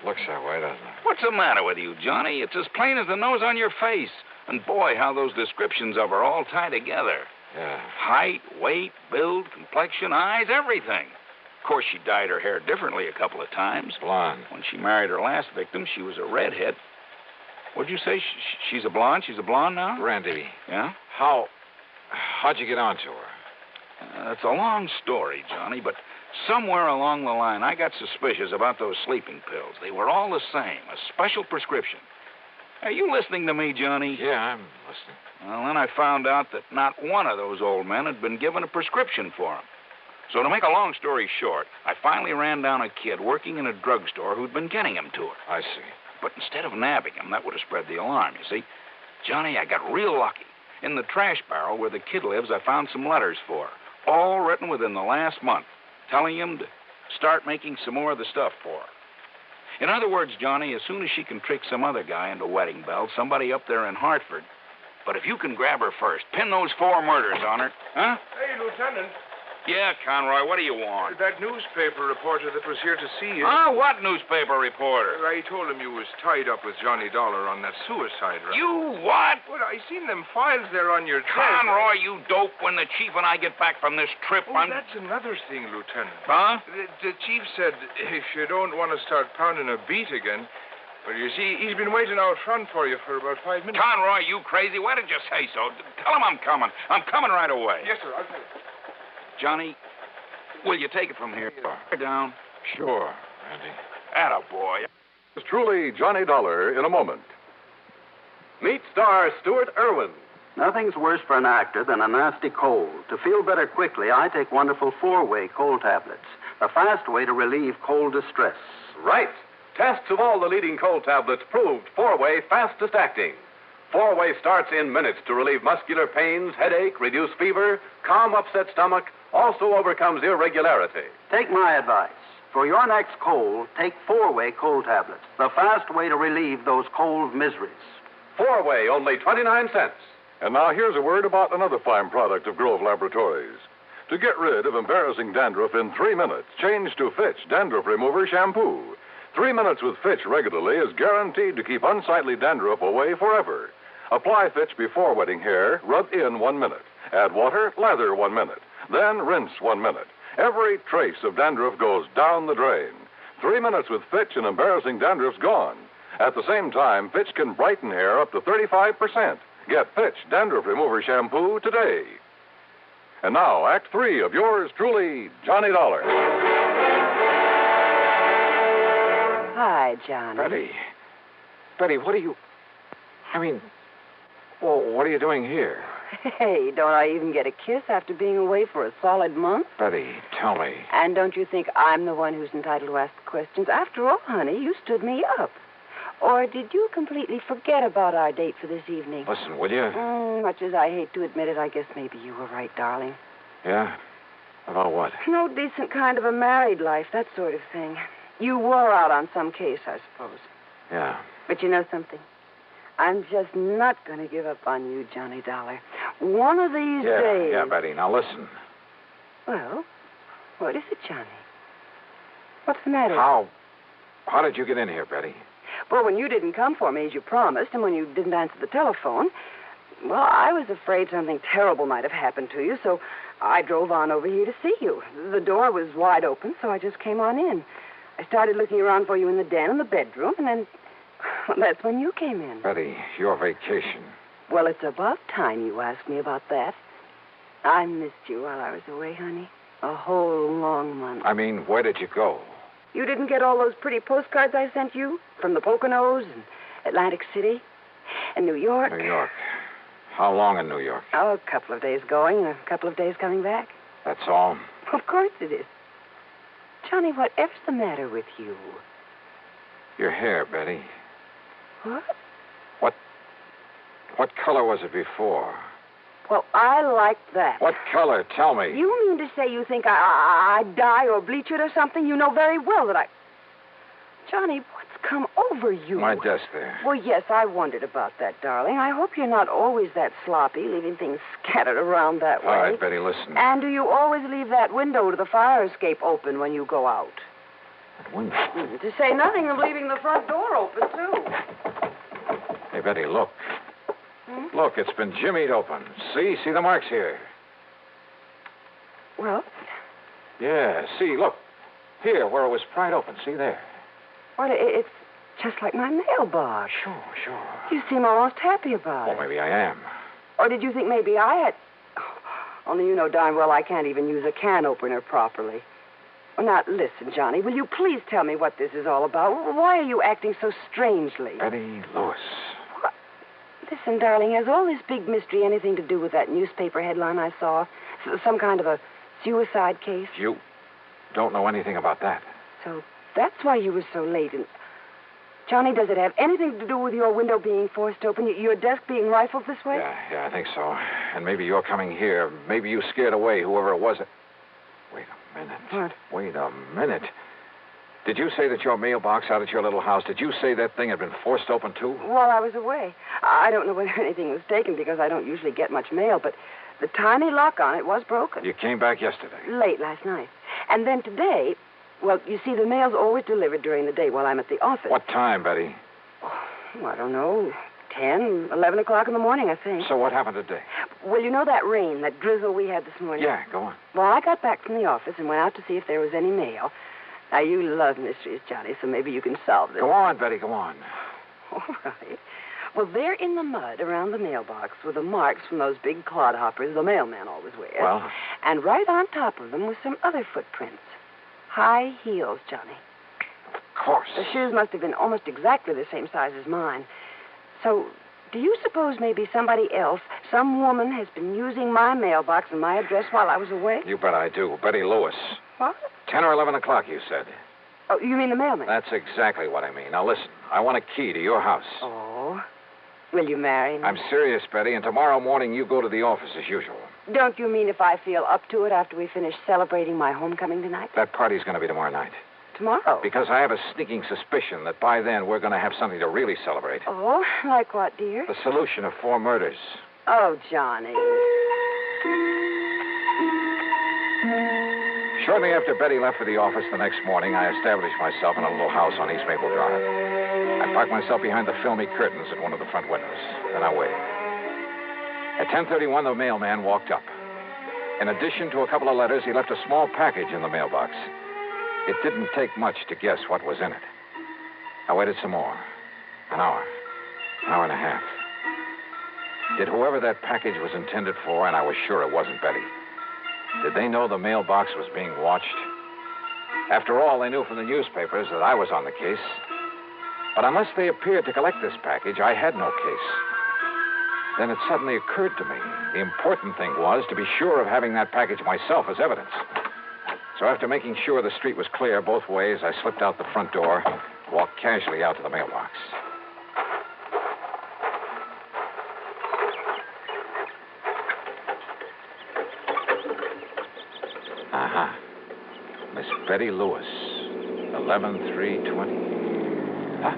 looks that way, doesn't it? What's the matter with you, Johnny? It's as plain as the nose on your face. And boy, how those descriptions of her all tie together. Yeah. Height, weight, build, complexion, eyes, everything. Of course, she dyed her hair differently a couple of times. Blonde. When she married her last victim, she was a redhead. What'd you say? She's a blonde? She's a blonde now? Randy. Yeah? How'd you get onto her? It's a long story, Johnny, but somewhere along the line, I got suspicious about those sleeping pills. They were all the same, a special prescription. Are you listening to me, Johnny? Yeah, I'm listening. Well, then I found out that not one of those old men had been given a prescription for them. So to make a long story short, I finally ran down a kid working in a drugstore who'd been getting him to her. I see. But instead of nabbing him, that would have spread the alarm, you see. Johnny, I got real lucky. In the trash barrel where the kid lives, I found some letters for her, all written within the last month, telling him to start making some more of the stuff for her. In other words, Johnny, as soon as she can trick some other guy into wedding bells, somebody up there in Hartford. But if you can grab her first, pin those 4 murders on her, huh? Hey, Lieutenant. Yeah, Conroy, what do you want? That newspaper reporter that was here to see you. Ah, what newspaper reporter? I told him you was tied up with Johnny Dollar on that suicide run. You what? Well, I seen them files there on your desk. Conroy, you dope, when the chief and I get back from this trip, that's another thing, Lieutenant. Huh? The chief said if you don't want to start pounding a beat again, well, you see, he's been waiting out front for you for about 5 minutes. Conroy, you crazy? Why did you say so? Tell him I'm coming. I'm coming right away. Yes, sir. I'll tell you. Johnny, will you take it from here? Down? Sure, Randy. Attaboy. It's truly Johnny Dollar in a moment. Meet star Stuart Irwin. Nothing's worse for an actor than a nasty cold. To feel better quickly, I take wonderful 4-way cold tablets, the fast way to relieve cold distress. Right. Tests of all the leading cold tablets proved 4-way fastest acting. 4-way starts in minutes to relieve muscular pains, headache, reduce fever, calm upset stomach, also overcomes irregularity. Take my advice. For your next cold, take 4-way cold tablets, the fast way to relieve those cold miseries. 4-way, only 29 cents. And now here's a word about another fine product of Grove Laboratories. To get rid of embarrassing dandruff in 3 minutes, change to Fitch Dandruff Remover Shampoo. 3 minutes with Fitch regularly is guaranteed to keep unsightly dandruff away forever. Apply Fitch before wetting hair, rub in 1 minute. Add water, lather 1 minute. Then rinse 1 minute. Every trace of dandruff goes down the drain. 3 minutes with Fitch and embarrassing dandruff's gone. At the same time, Fitch can brighten hair up to 35%. Get Fitch Dandruff Remover Shampoo today. And now, Act 3 of yours truly, Johnny Dollar. Hi, Johnny. Betty, what are you... what are you doing here? Hey, don't I even get a kiss after being away for a solid month? Betty, tell me. And don't you think I'm the one who's entitled to ask the questions? After all, honey, you stood me up. Or did you completely forget about our date for this evening? Listen, will you? Much as I hate to admit it, I guess maybe you were right, darling. Yeah? About what? No decent kind of a married life, that sort of thing. You wore out on some case, I suppose. Yeah. But you know something? I'm just not going to give up on you, Johnny Dollar. One of these days... Yeah, Betty. Now, listen. Well, what is it, Johnny? What's the matter? How did you get in here, Betty? Well, when you didn't come for me as you promised, and when you didn't answer the telephone, well, I was afraid something terrible might have happened to you, so I drove on over here to see you. The door was wide open, so I just came on in. I started looking around for you in the den and the bedroom, and then... Well, that's when you came in. Betty, your vacation. Well, it's about time you asked me about that. I missed you while I was away, honey. A whole long month. I mean, where did you go? You didn't get all those pretty postcards I sent you? From the Poconos and Atlantic City and New York? New York. How long in New York? Oh, a couple of days going and a couple of days coming back. That's all? Of course it is. Johnny, whatever's the matter with you? Your hair, Betty. What? What color was it before? Well, I like that. What color? Tell me. You mean to say you think I'd dye or bleach it or something? You know very well that I... Johnny, what's come over you? My desk there. Well, yes, I wondered about that, darling. I hope you're not always that sloppy, leaving things scattered around that way. All right, Betty, listen. And do you always leave that window to the fire escape open when you go out? That window? To say nothing of leaving the front door open, too. Hey, Betty, look. Look, it's been jimmied open. See the marks here. Well? Yeah, see, look. Here, where it was pried open. See there. Well, it's just like my mailbox. Sure. You seem almost happy about it. Well, maybe I am. Or did you think maybe I had... Only you know darn well I can't even use a can opener properly. Well, now, listen, Johnny, will you please tell me what this is all about? Why are you acting so strangely? Betty Lewis. What? Listen, darling, has all this big mystery anything to do with that newspaper headline I saw? Some kind of a suicide case. You don't know anything about that. So that's why you were so late. And Johnny, does it have anything to do with your window being forced open, your desk being rifled this way? Yeah, I think so. And maybe you're coming here. Maybe you scared away whoever it was. Wait a minute. What? Wait a minute. Did you say that your mailbox out at your little house, did you say that thing had been forced open, too? While I was away. I don't know whether anything was taken because I don't usually get much mail, but the tiny lock on it was broken. You came back yesterday. Late last night. And then today, well, you see, the mail's always delivered during the day while I'm at the office. What time, Betty? Oh, I don't know. 10, 11 o'clock in the morning, I think. So what happened today? Well, you know that rain, that drizzle we had this morning? Yeah, go on. Well, I got back from the office and went out to see if there was any mail. Now, you love mysteries, Johnny, so maybe you can solve this. Go on, Betty, go on. All right. Well, there in the mud around the mailbox were the marks from those big clodhoppers the mailman always wears. Well? And right on top of them were some other footprints. High heels, Johnny. Of course. The shoes must have been almost exactly the same size as mine. So, do you suppose maybe somebody else, some woman, has been using my mailbox and my address while I was away? You bet I do. Betty Lewis. What? 10 or 11 o'clock, you said. Oh, you mean the mailman? That's exactly what I mean. Now, listen. I want a key to your house. Oh. Will you marry me? I'm serious, Betty, and tomorrow morning you go to the office as usual. Don't you mean if I feel up to it after we finish celebrating my homecoming tonight? That party's going to be tomorrow night. Tomorrow? Because I have a sneaking suspicion that by then we're going to have something to really celebrate. Oh, like what, dear? The solution of 4 murders. Oh, Johnny. Shortly after Betty left for the office the next morning, I established myself in a little house on East Maple Drive. I parked myself behind the filmy curtains at one of the front windows. Then I waited. At 10:31, the mailman walked up. In addition to a couple of letters, he left a small package in the mailbox. It didn't take much to guess what was in it. I waited some more. An hour and a half. Did whoever that package was intended for, and I was sure it wasn't Betty, did they know the mailbox was being watched? After all, they knew from the newspapers that I was on the case. But unless they appeared to collect this package, I had no case. Then it suddenly occurred to me the important thing was to be sure of having that package myself as evidence. So after making sure the street was clear both ways, I slipped out the front door, walked casually out to the mailbox. Aha. Miss Betty Lewis, 11/3/20. Huh?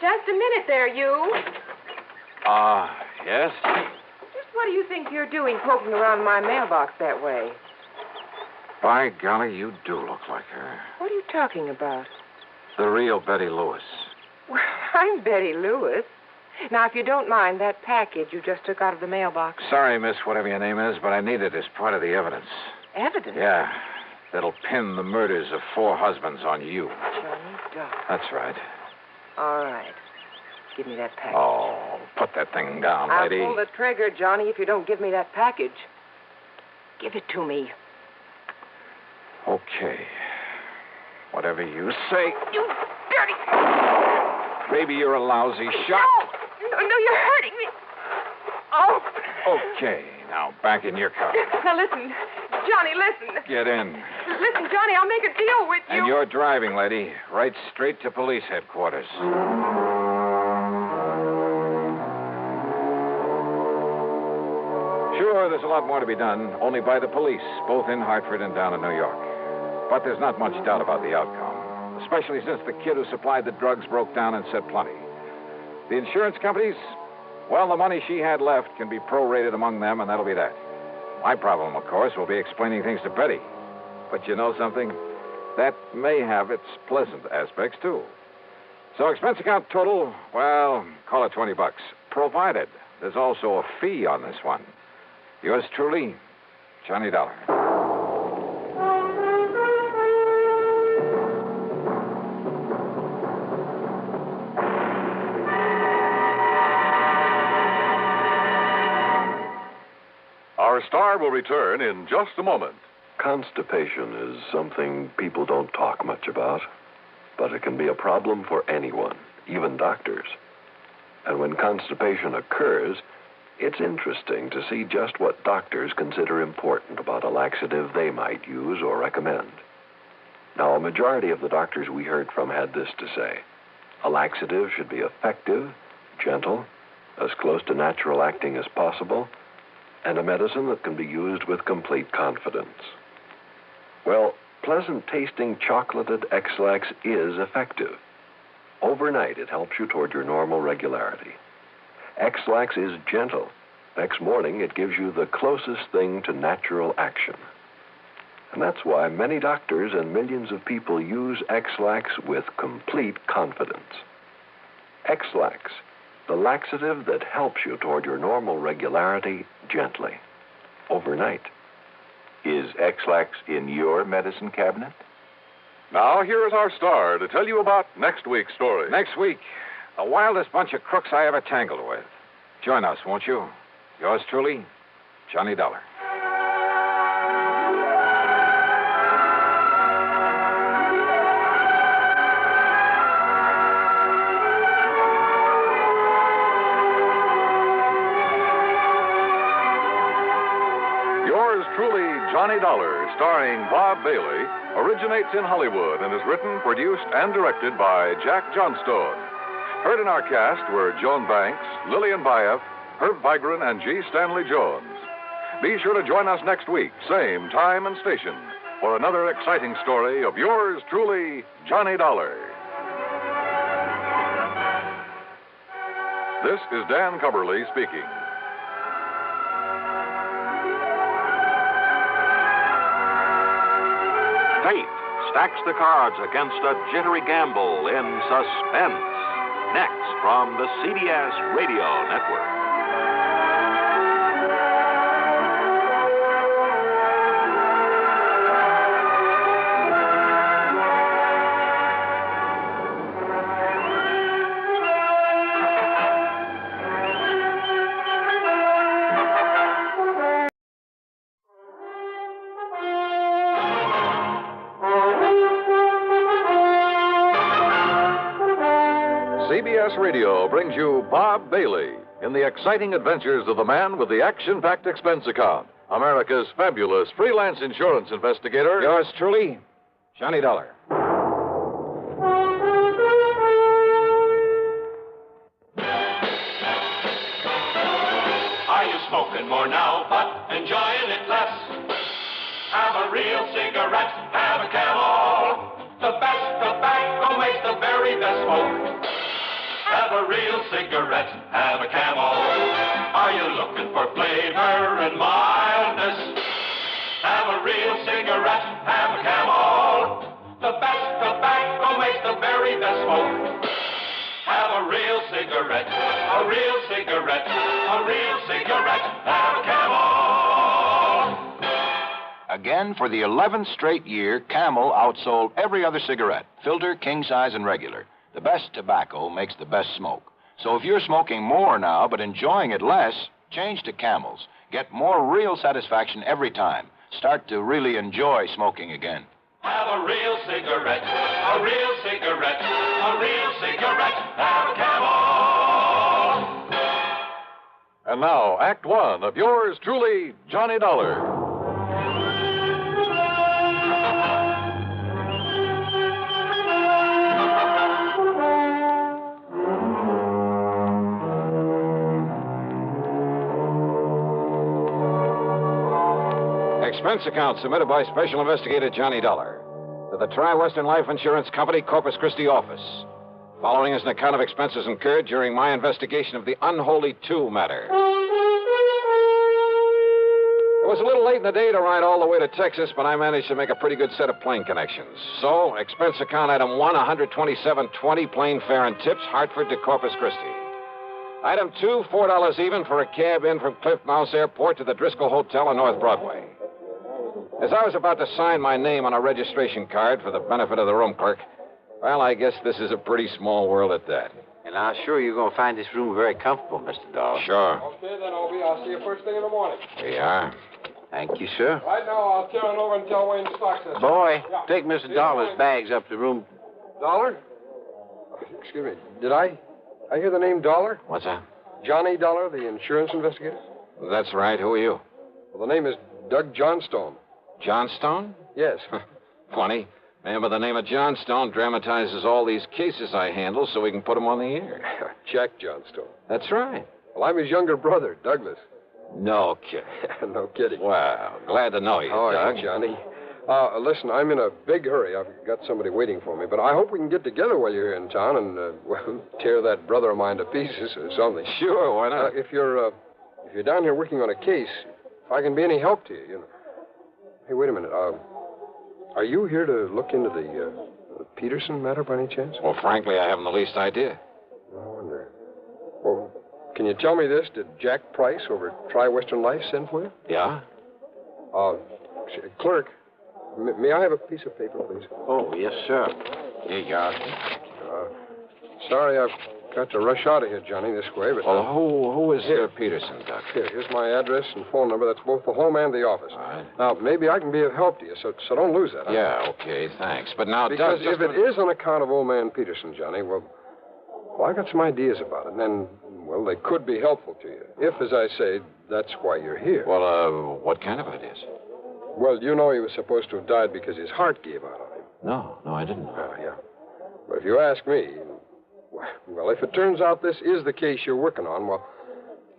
Just a minute there, you. Yes? Just what do you think you're doing poking around my mailbox that way? By golly, you do look like her. What are you talking about? The real Betty Lewis. Well, I'm Betty Lewis. Now, if you don't mind, that package you just took out of the mailbox. Sorry, miss, whatever your name is, but I need it as part of the evidence. Evidence? Yeah. That'll pin the murders of 4 husbands on you. Johnny Dog. That's right. All right. Give me that package. Oh, put that thing down, I'll lady. pull the trigger, Johnny, if you don't give me that package. Give it to me. Okay. Whatever you say. You dirty... Baby, you're a lousy shot. No, you're hurting me. Oh. Okay, now back in your car. Now listen, Johnny, listen. Get in. Listen, Johnny, I'll make a deal with you. And you're driving, lady. Right straight to police headquarters. Sure, there's a lot more to be done, only by the police, both in Hartford and down in New York. But there's not much doubt about the outcome, especially since the kid who supplied the drugs broke down and said plenty. The insurance companies, well, the money she had left can be prorated among them, and that'll be that. My problem, of course, will be explaining things to Betty. But you know something? That may have its pleasant aspects, too. So expense account total, well, call it $20, provided there's also a fee on this one. Yours truly, Johnny Dollar. Our star will return in just a moment. Constipation is something people don't talk much about, but it can be a problem for anyone, even doctors. And when constipation occurs, It's interesting to see just what doctors consider important about a laxative they might use or recommend. Now, a majority of the doctors we heard from had this to say. A laxative should be effective, gentle, as close to natural acting as possible, and a medicine that can be used with complete confidence. Well, pleasant-tasting chocolated X-Lax is effective. Overnight, it helps you toward your normal regularity. X-Lax is gentle. Next morning, it gives you the closest thing to natural action. And that's why many doctors and millions of people use X-Lax with complete confidence. X-Lax, the laxative that helps you toward your normal regularity gently, overnight. Is X-Lax in your medicine cabinet? Now, here is our star to tell you about next week's story. Next week, the wildest bunch of crooks I ever tangled with. Join us, won't you? Yours truly, Johnny Dollar. Yours truly, Johnny Dollar, starring Bob Bailey, originates in Hollywood and is written, produced, and directed by Jack Johnstone. Heard in our cast were Joan Banks, Lillian Bayef, Herb Vigran, and G. Stanley Jones. Be sure to join us next week, same time and station, for another exciting story of yours truly, Johnny Dollar. This is Dan Cubberly speaking. Fate stacks the cards against a jittery gamble in suspense. Next from the CBS Radio Network. CBS Radio brings you Bob Bailey in the exciting adventures of the man with the action-packed expense account, America's fabulous freelance insurance investigator. Yours truly, Johnny Dollar. Are you smoking more now, but enjoying it less? Have a real cigarette, have a Camel. The best tobacco makes the very best smoke. Have a real cigarette, have a Camel. Are you looking for flavor and mildness? Have a real cigarette, have a Camel. The best tobacco makes the very best smoke. Have a real cigarette, a real cigarette, a real cigarette, have a Camel. Again, for the 11th straight year, Camel outsold every other cigarette, filter, king size, and regular. The best tobacco makes the best smoke. So if you're smoking more now but enjoying it less, change to Camels. Get more real satisfaction every time. Start to really enjoy smoking again. Have a real cigarette, a real cigarette, a real cigarette, have a Camel. And now, Act One of yours truly, Johnny Dollar. Expense account submitted by Special Investigator Johnny Dollar to the Tri-Western Life Insurance Company, Corpus Christi office. Following is an account of expenses incurred during my investigation of the Unholy 2 matter. It was a little late in the day to ride all the way to Texas, but I managed to make a pretty good set of plane connections. So, expense account item 1, $127.20, plane fare and tips, Hartford to Corpus Christi. Item 2, $4 even for a cab in from Cliff Mouse Airport to the Driscoll Hotel on North Broadway. As I was about to sign my name on a registration card for the benefit of the room clerk, well, I guess this is a pretty small world at that. And I'm sure you're going to find this room very comfortable, Mr. Dollar. Sure. Okay, then, Obie. I'll see you first thing in the morning. We are. Thank you, sir. Right now, I'll turn over and tell Wayne Stocks this. Boy, Yeah. take Mr. Dollar's bags up to room. Dollar? Excuse me. Did I hear the name Dollar? What's that? Johnny Dollar, the insurance investigator? That's right. Who are you? Well, the name is Doug Johnstone. Johnstone? Yes. Funny. Man by the name of Johnstone dramatizes all these cases I handle so we can put them on the air. Jack Johnstone. That's right. Well, I'm his younger brother, Douglas. No kidding. No kidding. Well, glad to know you, How are Doug. you, Johnny? Listen, I'm in a big hurry. I've got somebody waiting for me, but I hope we can get together while you're here in town and, well, tear that brother of mine to pieces or something. Sure, why not? If you're down here working on a case, if I can be any help to you, you know. Hey, wait a minute. Are you here to look into the Peterson matter by any chance? Well, frankly, I haven't the least idea. I wonder. Well, can you tell me this? Did Jack Price over at Tri-Western Life send for you? Yeah? Clerk, may I have a piece of paper, please? Oh, yes, sir. Here you are. Sorry, I've got to rush out of here, Johnny, this way, but... Well, who is Peterson, Doc? Here's my address and phone number. That's both the home and the office. All right. Now, maybe I can be of help to you, so don't lose that. Huh? Yeah, okay, thanks. But now, because Doug, if it is on account of old man Peterson, Johnny, well, I've got some ideas about it, and, well, they could be helpful to you. If, as I say, that's why you're here. Well, what kind of ideas? Well, you know he was supposed to have died because his heart gave out on him. No, I didn't know. Oh, yeah. But if you ask me, well, if it turns out this is the case you're working on, well,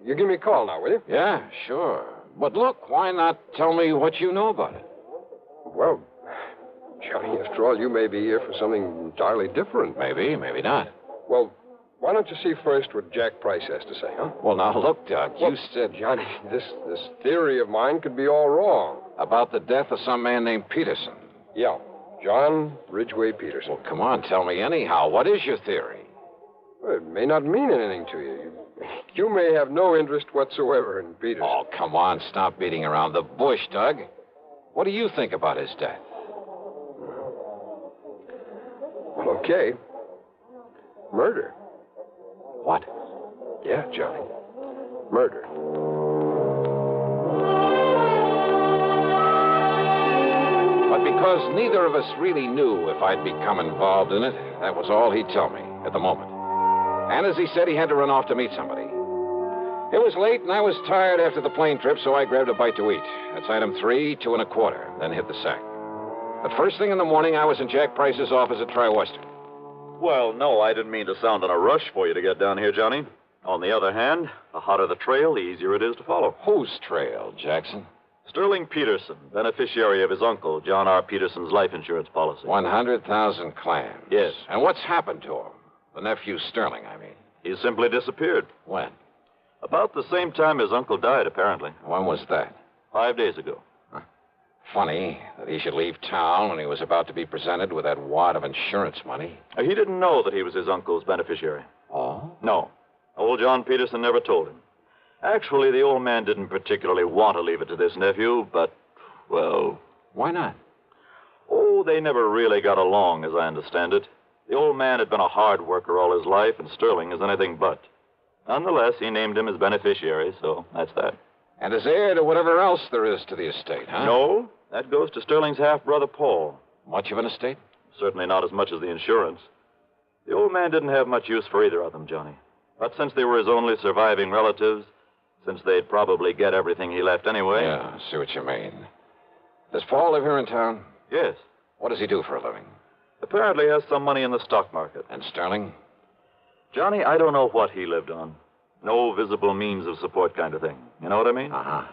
you give me a call now, will you? Yeah, sure. But look, why not tell me what you know about it? Well, Johnny, after all, you may be here for something entirely different. Maybe, maybe not. Well, why don't you see first what Jack Price has to say, huh? Well, now, look, Doc, you said... Johnny, this theory of mine could be all wrong. About the death of some man named Peterson. Yeah, John Ridgway Peterson. Well, come on, tell me anyhow. What is your theory? Well, it may not mean anything to you. You may have no interest whatsoever in Peterson. Oh, come on, stop beating around the bush, Doug. What do you think about his death? Well, okay. Murder. What? Yeah, Johnny. Murder. But because neither of us really knew if I'd become involved in it, that was all he'd tell me at the moment. And as he said, he had to run off to meet somebody. It was late, and I was tired after the plane trip, so I grabbed a bite to eat. That's item 3, 2 1/4, then hit the sack. But first thing in the morning, I was in Jack Price's office at Tri-Western. Well, no, I didn't mean to sound in a rush for you to get down here, Johnny. On the other hand, the hotter the trail, the easier it is to follow. Whose trail, Jackson? Sterling Peterson, beneficiary of his uncle, John R. Peterson's life insurance policy. 100,000 clams. Yes. And what's happened to him? The nephew Sterling, I mean. He simply disappeared. When? About the same time his uncle died, apparently. When was that? 5 days ago. Huh. Funny that he should leave town when he was about to be presented with that wad of insurance money. He didn't know that he was his uncle's beneficiary. Oh? No. Old John Peterson never told him. Actually, the old man didn't particularly want to leave it to this nephew, but, well... Why not? Oh, they never really got along, as I understand it. The old man had been a hard worker all his life, and Sterling is anything but. Nonetheless, he named him his beneficiary, so that's that. And as heir to whatever else there is to the estate, huh? No, that goes to Sterling's half-brother, Paul. Much of an estate? Certainly not as much as the insurance. The old man didn't have much use for either of them, Johnny. But since they were his only surviving relatives, since they'd probably get everything he left anyway... Yeah, I see what you mean. Does Paul live here in town? Yes. What does he do for a living? Apparently has some money in the stock market. And Sterling? Johnny, I don't know what he lived on. No visible means of support kind of thing. You know what I mean? Uh-huh.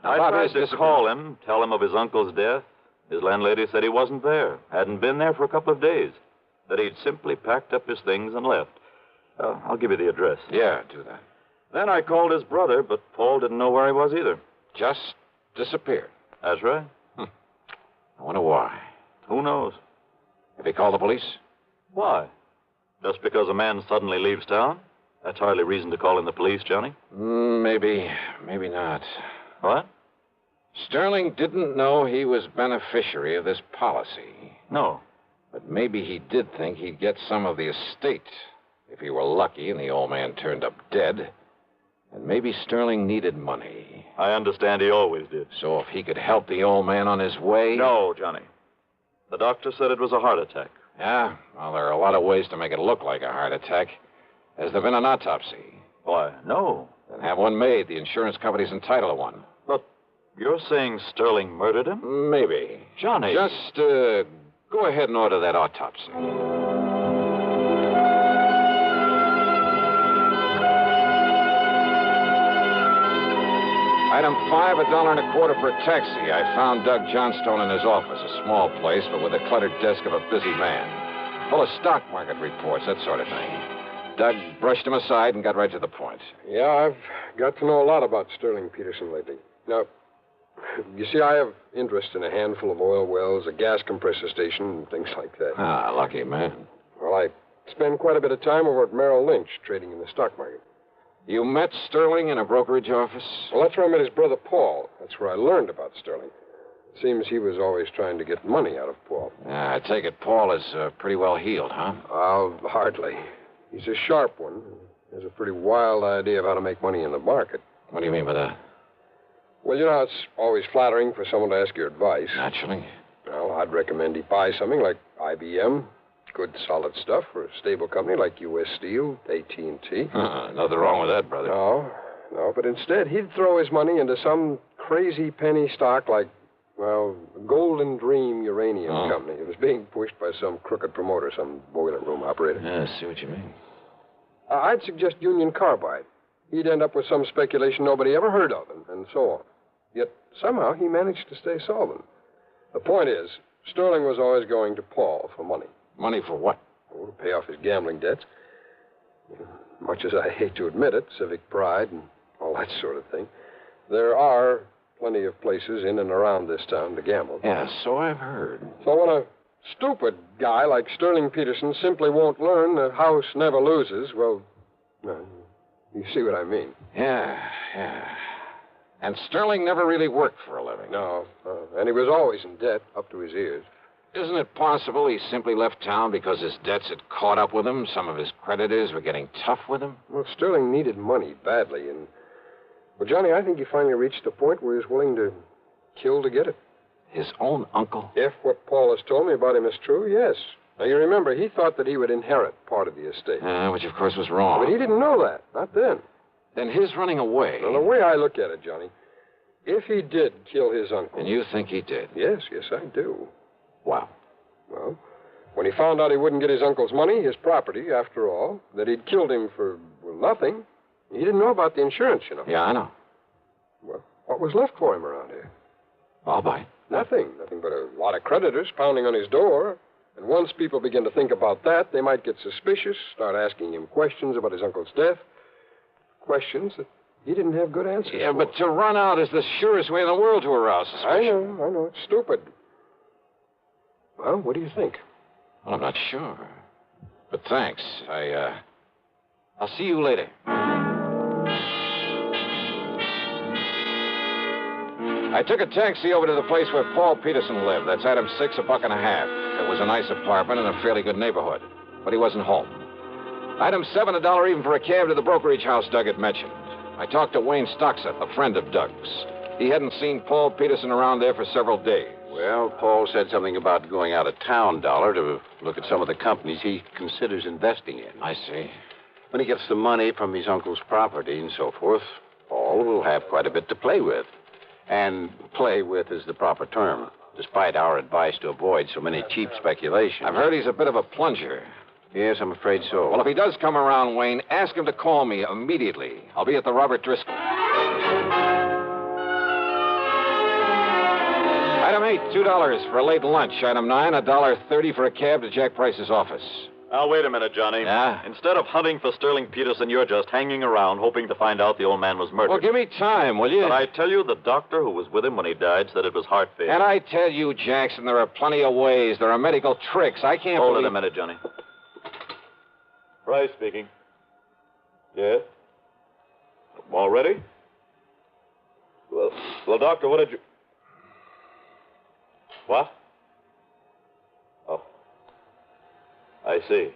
I tried to call him, tell him of his uncle's death. His landlady said he wasn't there, hadn't been there for a couple of days, that he'd simply packed up his things and left. I'll give you the address. Yeah, do that. Then I called his brother, but Paul didn't know where he was either. Just disappeared. That's right. I wonder why. Who knows? Have you called the police? Why? Just because a man suddenly leaves town? That's hardly reason to call in the police, Johnny. Maybe not. What? Sterling didn't know he was beneficiary of this policy. No. But maybe he did think he'd get some of the estate if he were lucky and the old man turned up dead. And maybe Sterling needed money. I understand he always did. So if he could help the old man on his way... No, Johnny. The doctor said it was a heart attack. Yeah? Well, there are a lot of ways to make it look like a heart attack. Has there been an autopsy? Why, no. Then have one made. The insurance company's entitled to one. But you're saying Sterling murdered him? Maybe. Johnny. Just go ahead and order that autopsy. Item 5, $1.25 for a taxi. I found Doug Johnstone in his office, a small place, but with a cluttered desk of a busy man. Full of stock market reports, that sort of thing. Doug brushed him aside and got right to the point. Yeah, I've got to know a lot about Sterling Peterson lately. Now, you see, I have interest in a handful of oil wells, a gas compressor station, and things like that. Ah, lucky man. Well, I spend quite a bit of time over at Merrill Lynch, trading in the stock market. You met Sterling in a brokerage office? Well, that's where I met his brother, Paul. That's where I learned about Sterling. Seems he was always trying to get money out of Paul. I take it Paul is pretty well heeled, huh? Well, hardly. He's a sharp one. He has a pretty wild idea of how to make money in the market. What do you mean by that? Well, you know, it's always flattering for someone to ask your advice. Naturally. Well, I'd recommend he buy something like IBM. Good, solid stuff for a stable company like U.S. Steel, AT&T. Nothing wrong with that, brother. No, but instead he'd throw his money into some crazy penny stock like, well, Golden Dream Uranium Company. It was being pushed by some crooked promoter, some boiler room operator. Yeah, I see what you mean. I'd suggest Union Carbide. He'd end up with some speculation nobody ever heard of, and so on. Yet somehow he managed to stay solvent. The point is, Sterling was always going to Paul for money. Money for what? Oh, to pay off his gambling debts. Much as I hate to admit it, civic pride and all that sort of thing, there are plenty of places in and around this town to gamble. Yeah, so I've heard. So when a stupid guy like Sterling Peterson simply won't learn the house never loses, well, you see what I mean. Yeah. And Sterling never really worked for a living. No. And he was always in debt, up to his ears. Isn't it possible he simply left town because his debts had caught up with him? Some of his creditors were getting tough with him? Well, Sterling needed money badly, and... Well, Johnny, I think he finally reached the point where he was willing to kill to get it. His own uncle? If what Paul has told me about him is true, yes. Now, you remember, he thought that he would inherit part of the estate. Which, of course, was wrong. But he didn't know that. Not then. Then his running away... Well, the way I look at it, Johnny, if he did kill his uncle... And you think he did? Yes, I do. Wow. Well, when he found out he wouldn't get his uncle's money, his property, after all, that he'd killed him for, well, nothing, he didn't know about the insurance, you know. Yeah, I know. Well, what was left for him around here? I'll buy. Nothing but a lot of creditors pounding on his door. And once people begin to think about that, they might get suspicious, start asking him questions about his uncle's death. Questions that he didn't have good answers for. But to run out is the surest way in the world to arouse suspicion. I know. It's stupid. Well, what do you think? Well, I'm not sure. But thanks. I'll see you later. I took a taxi over to the place where Paul Peterson lived. That's item 6, $1.50. It was a nice apartment in a fairly good neighborhood. But he wasn't home. Item 7, $1 even for a cab to the brokerage house Doug had mentioned. I talked to Wayne Stocksett, a friend of Doug's. He hadn't seen Paul Peterson around there for several days. Well, Paul said something about going out of town, Dollar, to look at some of the companies he considers investing in. I see. When he gets the money from his uncle's property and so forth, Paul will have quite a bit to play with. And play with is the proper term, despite our advice to avoid so many cheap speculations. I've heard he's a bit of a plunger. Yes, I'm afraid so. Well, if he does come around, Wayne, ask him to call me immediately. I'll be at the Robert Driscoll. Item 8, $2 for a late lunch. Item 9, $1.30 for a cab to Jack Price's office. Now, wait a minute, Johnny. Yeah? Instead of hunting for Sterling Peterson, you're just hanging around hoping to find out the old man was murdered. Well, give me time, will you? But I tell you, the doctor who was with him when he died said it was heart failure. And I tell you, Jackson, there are plenty of ways. There are medical tricks. I can't Hold believe... it a minute, Johnny. Price speaking. Yes? All ready? Well, Doctor, what did you... What? Oh. I see.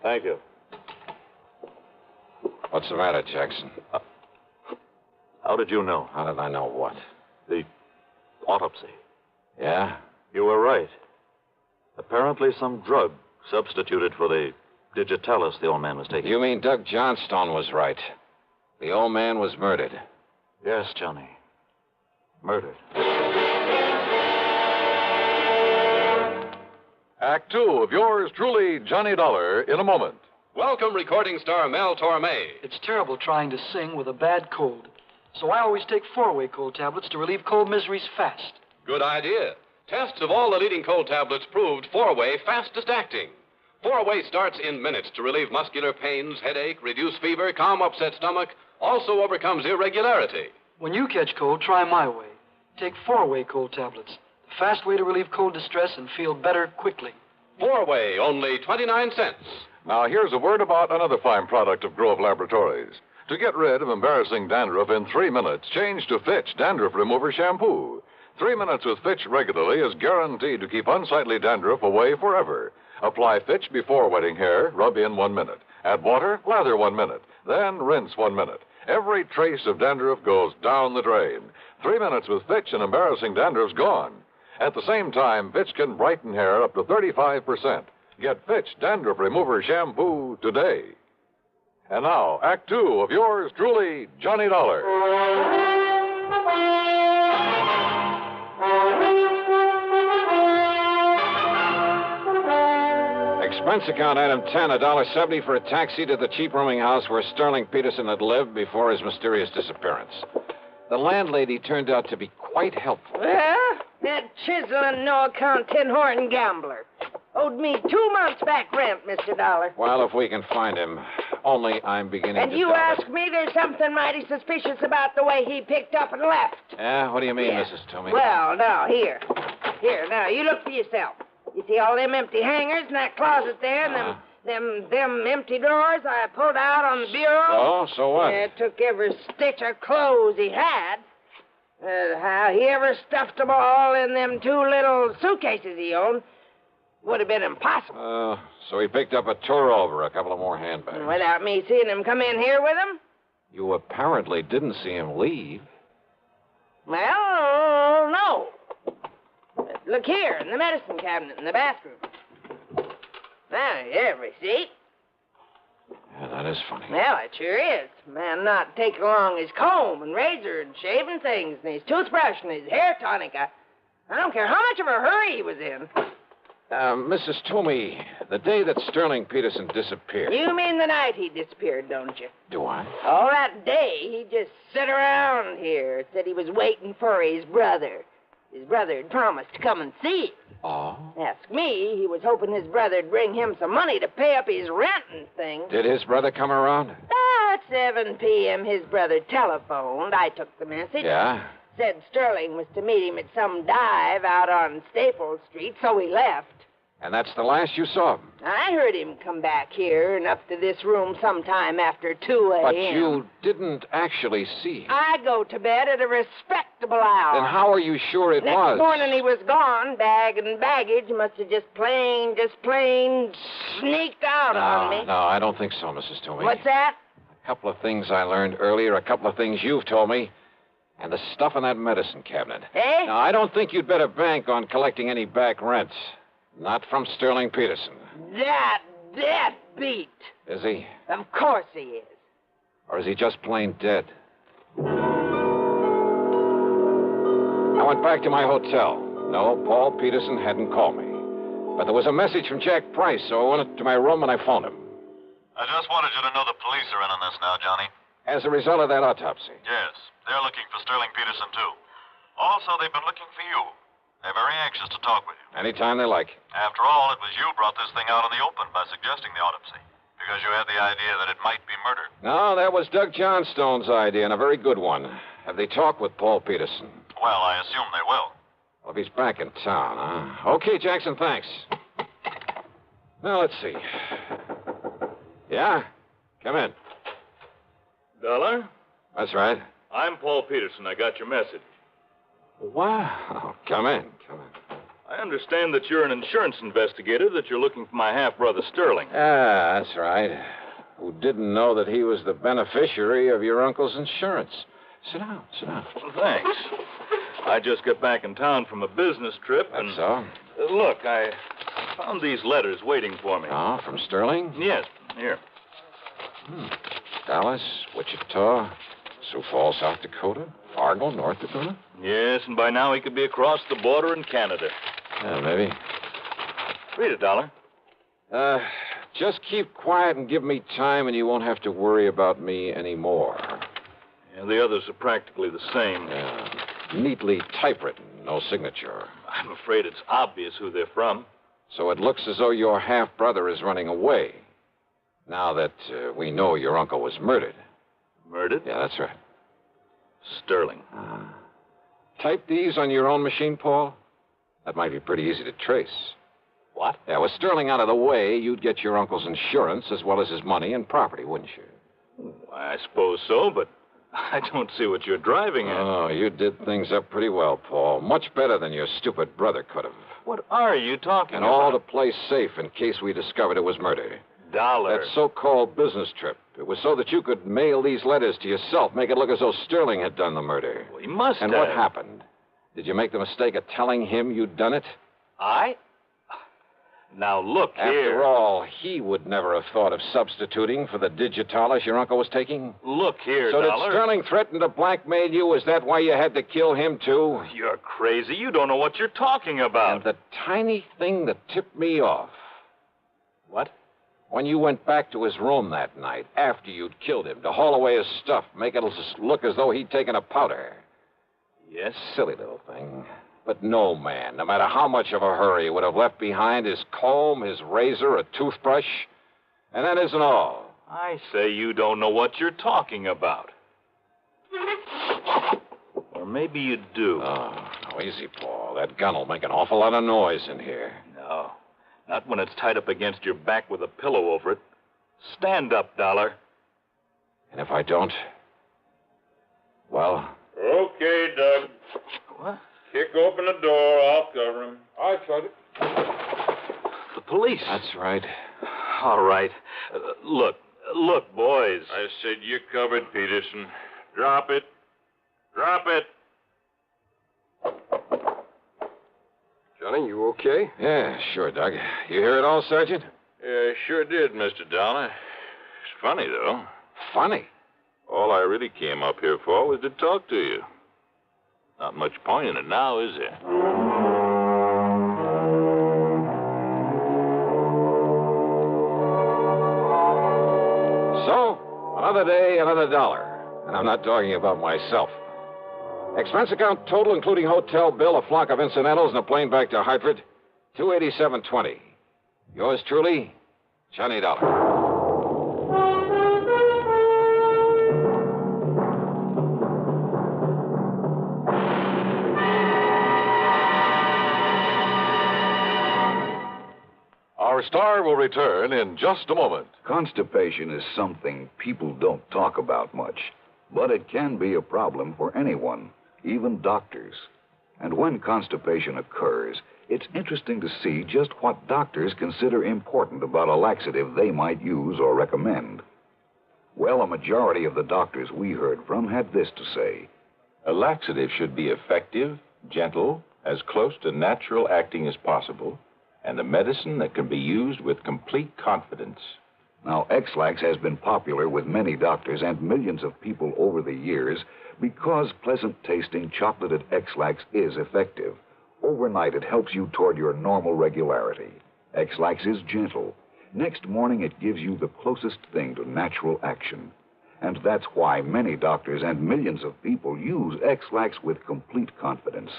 Thank you. What's the matter, Jackson? How did you know? How did I know what? The autopsy. Yeah? You were right. Apparently some drug substituted for the did you tell us the old man was taking? You mean Doug Johnstone was right. The old man was murdered. Yes, Johnny. Murdered. Act two of yours truly, Johnny Dollar, in a moment. Welcome, recording star Mel Torme. It's terrible trying to sing with a bad cold. So I always take 4-way cold tablets to relieve cold miseries fast. Good idea. Tests of all the leading cold tablets proved 4-way fastest acting. 4-way starts in minutes to relieve muscular pains, headache, reduce fever, calm upset stomach, also overcomes irregularity. When you catch cold, try my way. Take 4-way cold tablets. The fast way to relieve cold distress and feel better quickly. 4-way, only 29 cents. Now, here's a word about another fine product of Grove Laboratories. To get rid of embarrassing dandruff in 3 minutes, change to Fitch Dandruff Remover Shampoo. 3 minutes with Fitch regularly is guaranteed to keep unsightly dandruff away forever. Apply Fitch before wetting hair, rub in 1 minute. Add water, lather 1 minute. Then rinse 1 minute. Every trace of dandruff goes down the drain. 3 minutes with Fitch and embarrassing dandruff's gone. At the same time, Fitch can brighten hair up to 35%. Get Fitch Dandruff Remover Shampoo today. And now, Act Two of yours truly, Johnny Dollar. Expense account item 10, $1.70 for a taxi to the cheap rooming house where Sterling Peterson had lived before his mysterious disappearance. The landlady turned out to be quite helpful. Well, that chiseling, no-account, tin-horn gambler owed me 2 months back rent, Mr. Dollar. Well, if we can find him. Only I'm beginning And to you doubt it. ask me there's something mighty suspicious about the way he picked up and left. Yeah, what do you mean, Yeah. Mrs. Toomey? Well, now, here. Here, now, you look for yourself. You see all them empty hangers in that closet there and them empty drawers I pulled out on the bureau? Oh, so what? Yeah, took every stitch of clothes he had. How he ever stuffed them all in them 2 little suitcases he owned would have been impossible. So he picked up a tour over, a couple of more handbags. Without me seeing him come in here with them? You apparently didn't see him leave. Well, no. Look here, in the medicine cabinet in the bathroom. Now, every receipt. Yeah, that is funny. Well, it sure is. Man not taking along his comb and razor and shaving things and his toothbrush and his hair tonic. I don't care how much of a hurry he was in. Mrs. Toomey, the day that Sterling Peterson disappeared. You mean the night he disappeared, don't you? Do I? All that day, he just sit around here, said he was waiting for his brother. His brother had promised to come and see him. Oh? Ask me, he was hoping his brother'd bring him some money to pay up his rent and things. Did his brother come around? At 7 p.m., his brother telephoned. I took the message. Yeah? Said Sterling was to meet him at some dive out on Staples Street, so he left. And that's the last you saw of him? I heard him come back here and up to this room sometime after 2 a.m. But you didn't actually see him. I go to bed at a respectable hour. Then how are you sure it Next was? morning he was gone. Bag and baggage must have just plain sneaked out on me. No, I don't think so, Mrs. Toomey. What's that? A couple of things I learned earlier, a couple of things you've told me, and the stuff in that medicine cabinet. Eh? Now, I don't think you'd better bank on collecting any back rents. Not from Sterling Peterson. That beat. Is he? Of course he is. Or is he just plain dead? I went back to my hotel. No, Paul Peterson hadn't called me. But there was a message from Jack Price, so I went to my room and I phoned him. I just wanted you to know the police are in on this now, Johnny. As a result of that autopsy. Yes, they're looking for Sterling Peterson, too. Also, they've been looking for you. They're very anxious to talk with you. Anytime they like. After all, it was you brought this thing out in the open by suggesting the autopsy. Because you had the idea that it might be murder. No, that was Doug Johnstone's idea, and a very good one. Have they talked with Paul Peterson? Well, I assume they will. Well, if he's back in town, huh? Okay, Jackson, thanks. Now, let's see. Yeah? Come in. Dollar? That's right. I'm Paul Peterson. I got your message. Wow. Come in. I understand that you're an insurance investigator, that you're looking for my half-brother Sterling. Ah, that's right. Who didn't know that he was the beneficiary of your uncle's insurance. Sit down. Thanks. I just got back in town from a business trip, and... So? Look, I Found these letters waiting for me. Oh, from Sterling? Yes, here. Dallas, Wichita, Sioux Falls, South Dakota, Fargo, North Dakota? Yes, and by now he could be across the border in Canada. Yeah, maybe. Read it, Dollar. Just keep quiet and give me time, and you won't have to worry about me anymore. Yeah, the others are practically the same. Yeah. Neatly typewritten, no signature. I'm afraid it's obvious who they're from. So it looks as though your half-brother is running away. Now that we know your uncle was murdered. Murdered? Yeah, that's right. Sterling. Type these on your own machine, Paul? That might be pretty easy to trace. What? Yeah, with Sterling out of the way, you'd get your uncle's insurance as well as his money and property, wouldn't you? I suppose so, but I don't see what you're driving at. Oh, you did things up pretty well, Paul. Much better than your stupid brother could have. What are you talking and about? And all to play safe in case we discovered it was murder. Dollar. That so-called business trip. It was so that you could mail these letters to yourself, make it look as though Sterling had done the murder. Well, he must and have. what happened? Did you make the mistake of telling him you'd done it? I? Now, look here. After all, he would never have thought of substituting for the digitalis your uncle was taking. Look here, So Dollar. did Sterling threaten to blackmail you? Is that why you had to kill him, too? You're crazy. You don't know what you're talking about. And the tiny thing that tipped me off. What? When you went back to his room that night, after you'd killed him, to haul away his stuff, make it look as though he'd taken a powder. Yes? Silly little thing. But no man, no matter how much of a hurry, would have left behind his comb, his razor, a toothbrush. And that isn't all. I say you don't know what you're talking about. Or maybe you do. Oh, no, easy, Paul. That gun will make an awful lot of noise in here. No. Not when it's tied up against your back with a pillow over it. Stand up, Dollar. And if I don't? Well? Okay, Doug. What? Kick open the door. I'll cover him. I shut it. The police. That's right. All right. Look, boys. I said you covered, Peterson. Drop it. Drop it. Johnny, you okay? Yeah, sure, Doug. You hear it all, Sergeant? Yeah, sure did, Mr. Dollar. It's funny, though. Funny? All I really came up here for was to talk to you. Not much point in it now, is there? So, another day, another dollar. And I'm not talking about myself. Expense account total, including hotel bill, a flock of incidentals, and a plane back to Hartford, $287.20. Yours truly, Johnny Dollar. Our star will return in just a moment. Constipation is something people don't talk about much, but it can be a problem for anyone, even doctors. And when constipation occurs, it's interesting to see just what doctors consider important about a laxative they might use or recommend. Well, a majority of the doctors we heard from had this to say. A laxative should be effective, gentle, as close to natural acting as possible, and a medicine that can be used with complete confidence. Now, X-Lax has been popular with many doctors and millions of people over the years because pleasant-tasting chocolated X-Lax is effective. Overnight, it helps you toward your normal regularity. X-Lax is gentle. Next morning, it gives you the closest thing to natural action. And that's why many doctors and millions of people use X-Lax with complete confidence.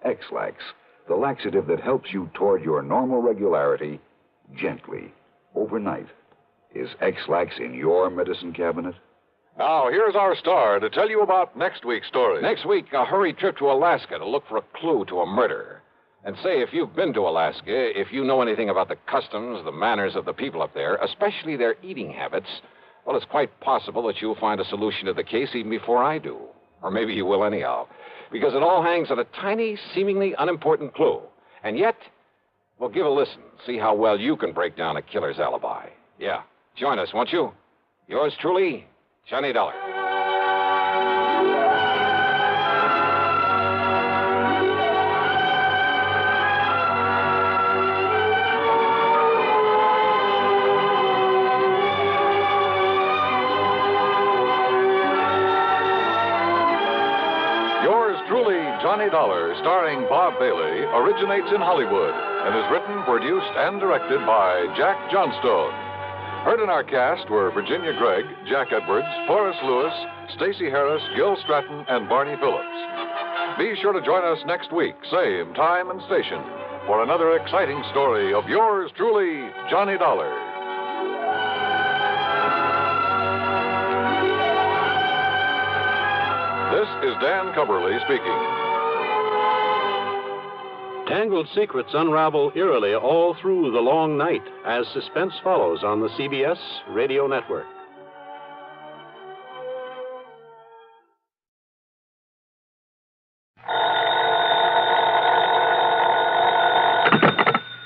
X-Lax, the laxative that helps you toward your normal regularity gently, overnight. Is X-Lax in your medicine cabinet? Now, here's our star to tell you about next week's story. Next week, a hurried trip to Alaska to look for a clue to a murder. And say, if you've been to Alaska, if you know anything about the customs, the manners of the people up there, especially their eating habits, well, it's quite possible that you'll find a solution to the case even before I do. Or maybe you will anyhow. Because it all hangs on a tiny, seemingly unimportant clue. And yet, well, give a listen. See how well you can break down a killer's alibi. Yeah. Join us, won't you? Yours truly, Johnny Dollar. Johnny Dollar, starring Bob Bailey, originates in Hollywood and is written, produced, and directed by Jack Johnstone. Heard in our cast were Virginia Gregg, Jack Edwards, Forrest Lewis, Stacey Harris, Gil Stratton, and Barney Phillips. Be sure to join us next week, same time and station, for another exciting story of yours truly, Johnny Dollar. This is Dan Coverly speaking. Tangled secrets unravel eerily all through the long night as suspense follows on the CBS Radio Network.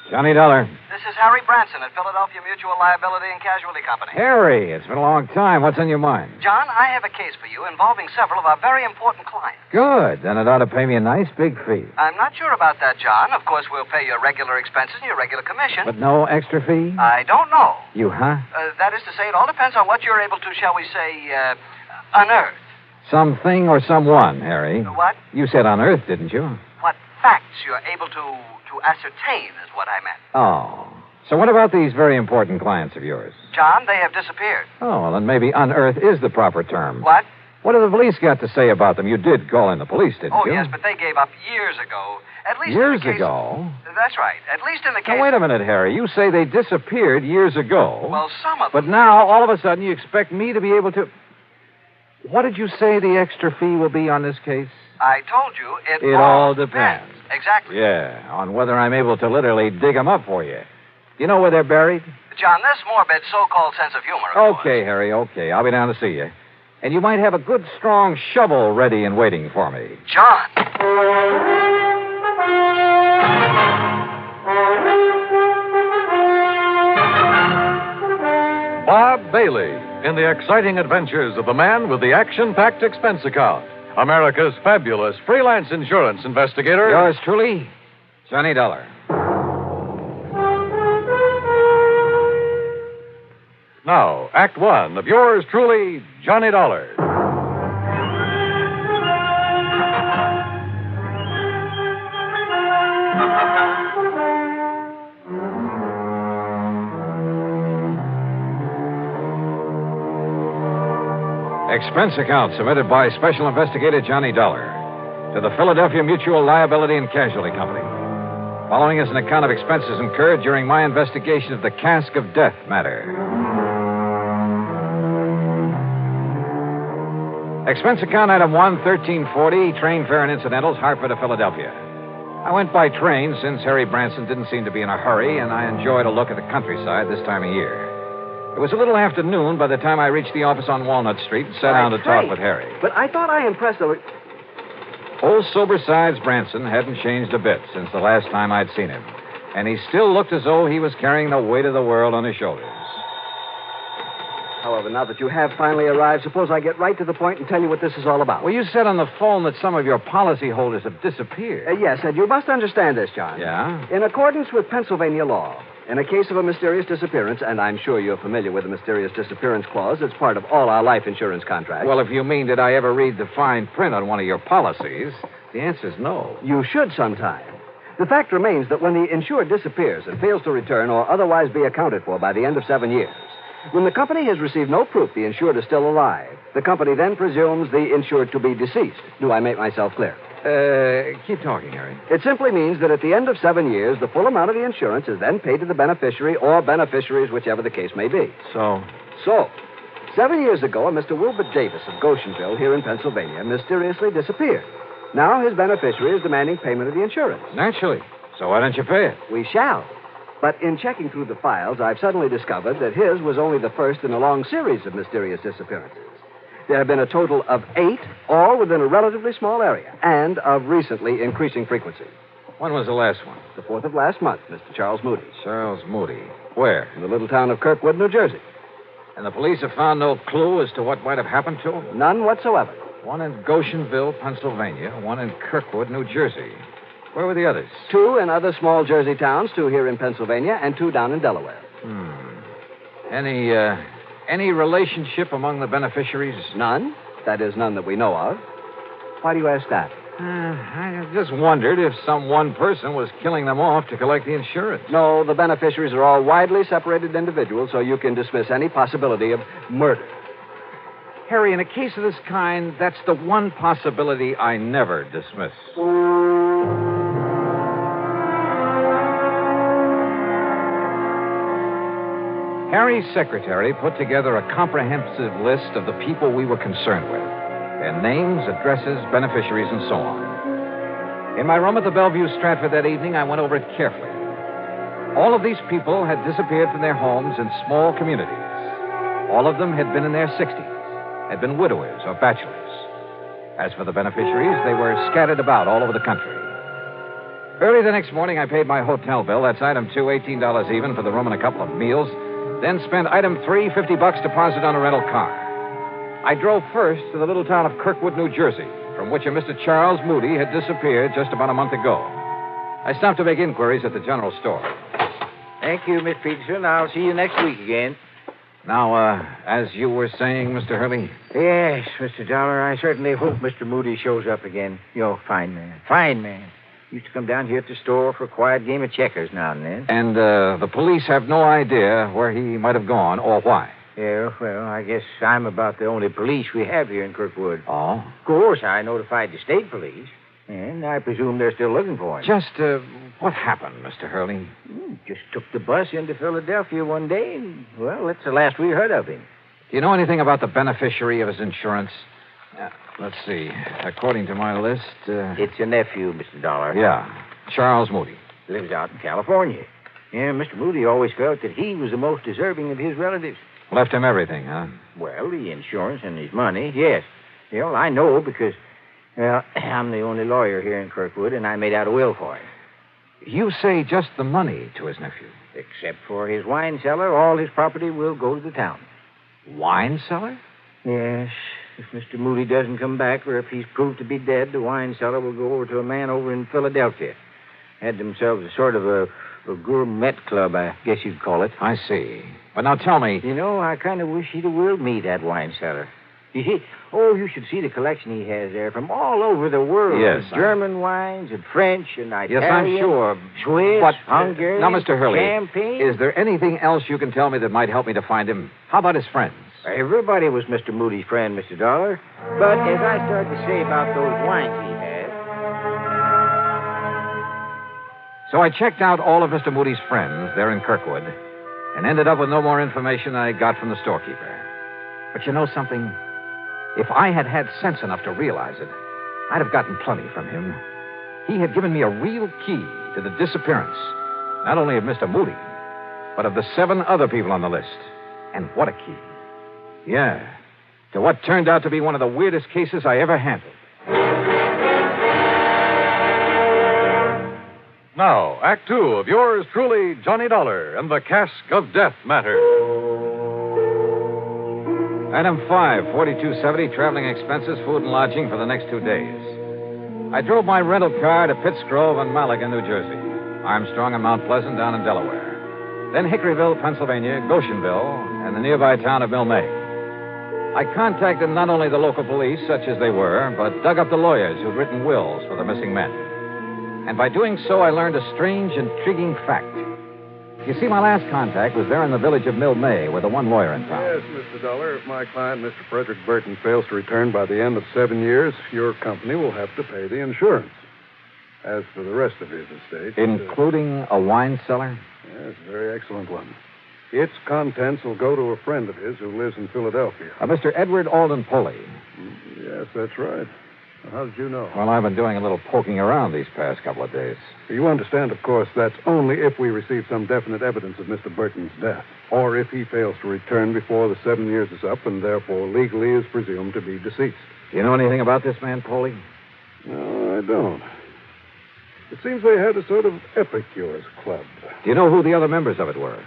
Johnny Dollar. This is Harry Branson at Philadelphia Mutual Liability and Casualty Company. Harry, it's been a long time. What's on your mind? John, I have a case for you involving several of our very important clients. Good. Then it ought to pay me a nice big fee. I'm not sure about that, John. Of course, we'll pay your regular expenses and your regular commission. But no extra fee? I don't know. You, huh? That is to say, it all depends on what you're able to, shall we say, unearth. Something or someone, Harry. What? You said on Earth, didn't you? What facts you're able to ascertain is what I meant. Oh. So what about these very important clients of yours? John, they have disappeared. Oh, well, then maybe unearth is the proper term. What? What have the police got to say about them? You did call in the police, didn't you? Oh, yes, but they gave up years ago. At least years in the case... ago? That's right. At least in the case... Now, wait a minute, Harry. You say they disappeared years ago. Well, some of them... But now, all of a sudden, you expect me to be able to... What did you say the extra fee will be on this case? I told you It all depends. Exactly. Yeah, on whether I'm able to literally dig them up for you. You know where they're buried? John, this morbid so-called sense of humor... Okay, Harry, okay. I'll be down to see you. And you might have a good, strong shovel ready and waiting for me. John! Bob Bailey in the exciting adventures of the man with the action-packed expense account. America's fabulous freelance insurance investigator. Yours truly, Johnny Dollar. Now, Act One of yours truly, Johnny Dollar. Expense account submitted by Special Investigator Johnny Dollar to the Philadelphia Mutual Liability and Casualty Company. Following is an account of expenses incurred during my investigation of the cask of death matter. Expense account item 1, 1340, train fare and incidentals, Hartford to Philadelphia. I went by train since Harry Branson didn't seem to be in a hurry, and I enjoyed a look at the countryside this time of year. It was a little after noon by the time I reached the office on Walnut Street and sat down to talk with Harry. But I thought I impressed the... Old sober-sides Branson hadn't changed a bit since the last time I'd seen him, and he still looked as though he was carrying the weight of the world on his shoulders. However, now that you have finally arrived, suppose I get right to the point and tell you what this is all about. Well, you said on the phone that some of your policyholders have disappeared. Yes, and you must understand this, John. Yeah? In accordance with Pennsylvania law, in a case of a mysterious disappearance, and I'm sure you're familiar with the mysterious disappearance clause, it's part of all our life insurance contracts. Well, if you mean did I ever read the fine print on one of your policies, the answer's no. You should sometime. The fact remains that when the insured disappears and fails to return or otherwise be accounted for by the end of 7 years, when the company has received no proof the insured is still alive, the company then presumes the insured to be deceased. Do I make myself clear? Keep talking, Harry. It simply means that at the end of 7 years, the full amount of the insurance is then paid to the beneficiary or beneficiaries, whichever the case may be. So, 7 years ago, a Mr. Wilbur Davis of Goshenville here in Pennsylvania mysteriously disappeared. Now his beneficiary is demanding payment of the insurance. Naturally. So why don't you pay it? We shall. But in checking through the files, I've suddenly discovered that his was only the first in a long series of mysterious disappearances. There have been a total of 8, all within a relatively small area, and of recently increasing frequency. When was the last one? The 4th of last month, Mr. Charles Moody. Charles Moody. Where? In the little town of Kirkwood, New Jersey. And the police have found no clue as to what might have happened to him? None whatsoever. One in Goshenville, Pennsylvania, one in Kirkwood, New Jersey. Where were the others? 2 in other small Jersey towns, 2 here in Pennsylvania, and 2 down in Delaware. Any relationship among the beneficiaries? None. That is, none that we know of. Why do you ask that? I just wondered if some one person was killing them off to collect the insurance. No, the beneficiaries are all widely separated individuals, so you can dismiss any possibility of murder. Harry, in a case of this kind, that's the one possibility I never dismiss. Harry's secretary put together a comprehensive list of the people we were concerned with. Their names, addresses, beneficiaries, and so on. In my room at the Bellevue Stratford that evening, I went over it carefully. All of these people had disappeared from their homes in small communities. All of them had been in their 60s, had been widowers or bachelors. As for the beneficiaries, they were scattered about all over the country. Early the next morning, I paid my hotel bill. That's item 2, $18 even for the room and a couple of meals. Then spent item 3, $50 deposit on a rental car. I drove first to the little town of Kirkwood, New Jersey, from which a Mr. Charles Moody had disappeared just about a month ago. I stopped to make inquiries at the general store. Thank you, Miss Peterson. I'll see you next week again. Now, as you were saying, Mr. Hurley? Yes, Mr. Dollar, I certainly hope Mr. Moody shows up again. You're a fine man. Fine man. Used to come down here at the store for a quiet game of checkers now and then. And the police have no idea where he might have gone or why? Yeah, well, I guess I'm about the only police we have here in Kirkwood. Oh? Of course, I notified the state police, and I presume they're still looking for him. Just, what happened, Mr. Hurley? Just took the bus into Philadelphia one day, and, well, that's the last we heard of him. Do you know anything about the beneficiary of his insurance? Let's see. According to my list... It's a nephew, Mr. Dollar. Yeah, Charles Moody. Lives out in California. Yeah, Mr. Moody always felt that he was the most deserving of his relatives. Left him everything, huh? Well, the insurance and his money, yes. Well, I know because, well, I'm the only lawyer here in Kirkwood, and I made out a will for him. You say just the money to his nephew? Except for his wine cellar, all his property will go to the town. Wine cellar? Yes. If Mr. Moody doesn't come back, or if he's proved to be dead, the wine cellar will go over to a man over in Philadelphia. Had themselves a sort of a gourmet club, I guess you'd call it. I see. But now tell me... You know, I kind of wish he'd have willed me that wine cellar. You should see the collection he has there from all over the world. Yes. German wines and French and Italian. Yes, I'm sure. Swiss, but, Hungarian, now, Mr. Hurley, champagne. Is there anything else you can tell me that might help me to find him? How about his friends? Everybody was Mr. Moody's friend, Mr. Dollar. But as I started to say about those wines he had... So I checked out all of Mr. Moody's friends there in Kirkwood and ended up with no more information than I got from the storekeeper. But you know something? If I had had sense enough to realize it, I'd have gotten plenty from him. He had given me a real key to the disappearance, not only of Mr. Moody, but of the 7 other people on the list. And what a key. Yeah, to what turned out to be one of the weirdest cases I ever handled. Now, Act 2 of yours truly, Johnny Dollar and the Cask of Death matter. Item 5, $42.70, traveling expenses, food and lodging for the next 2 days. I drove my rental car to Pittsgrove and Malaga, New Jersey. Armstrong and Mount Pleasant down in Delaware. Then Hickoryville, Pennsylvania, Goshenville, and the nearby town of Milne. I contacted not only the local police, such as they were, but dug up the lawyers who'd written wills for the missing men. And by doing so, I learned a strange, intriguing fact. You see, my last contact was there in the village of Milne with the one lawyer in town. Yes, Mr. Dollar. If my client, Mr. Frederick Burton, fails to return by the end of 7 years, your company will have to pay the insurance. As for the rest of his estate... Including a wine cellar? Yes, a very excellent one. Its contents will go to a friend of his who lives in Philadelphia. Mr. Edward Alden Poley. Yes, that's right. How did you know? Well, I've been doing a little poking around these past couple of days. You understand, of course, that's only if we receive some definite evidence of Mr. Burton's death, or if he fails to return before the 7 years is up and therefore legally is presumed to be deceased. Do you know anything about this man, Poley? No, I don't. It seems they had a sort of epicures club. Do you know who the other members of it were?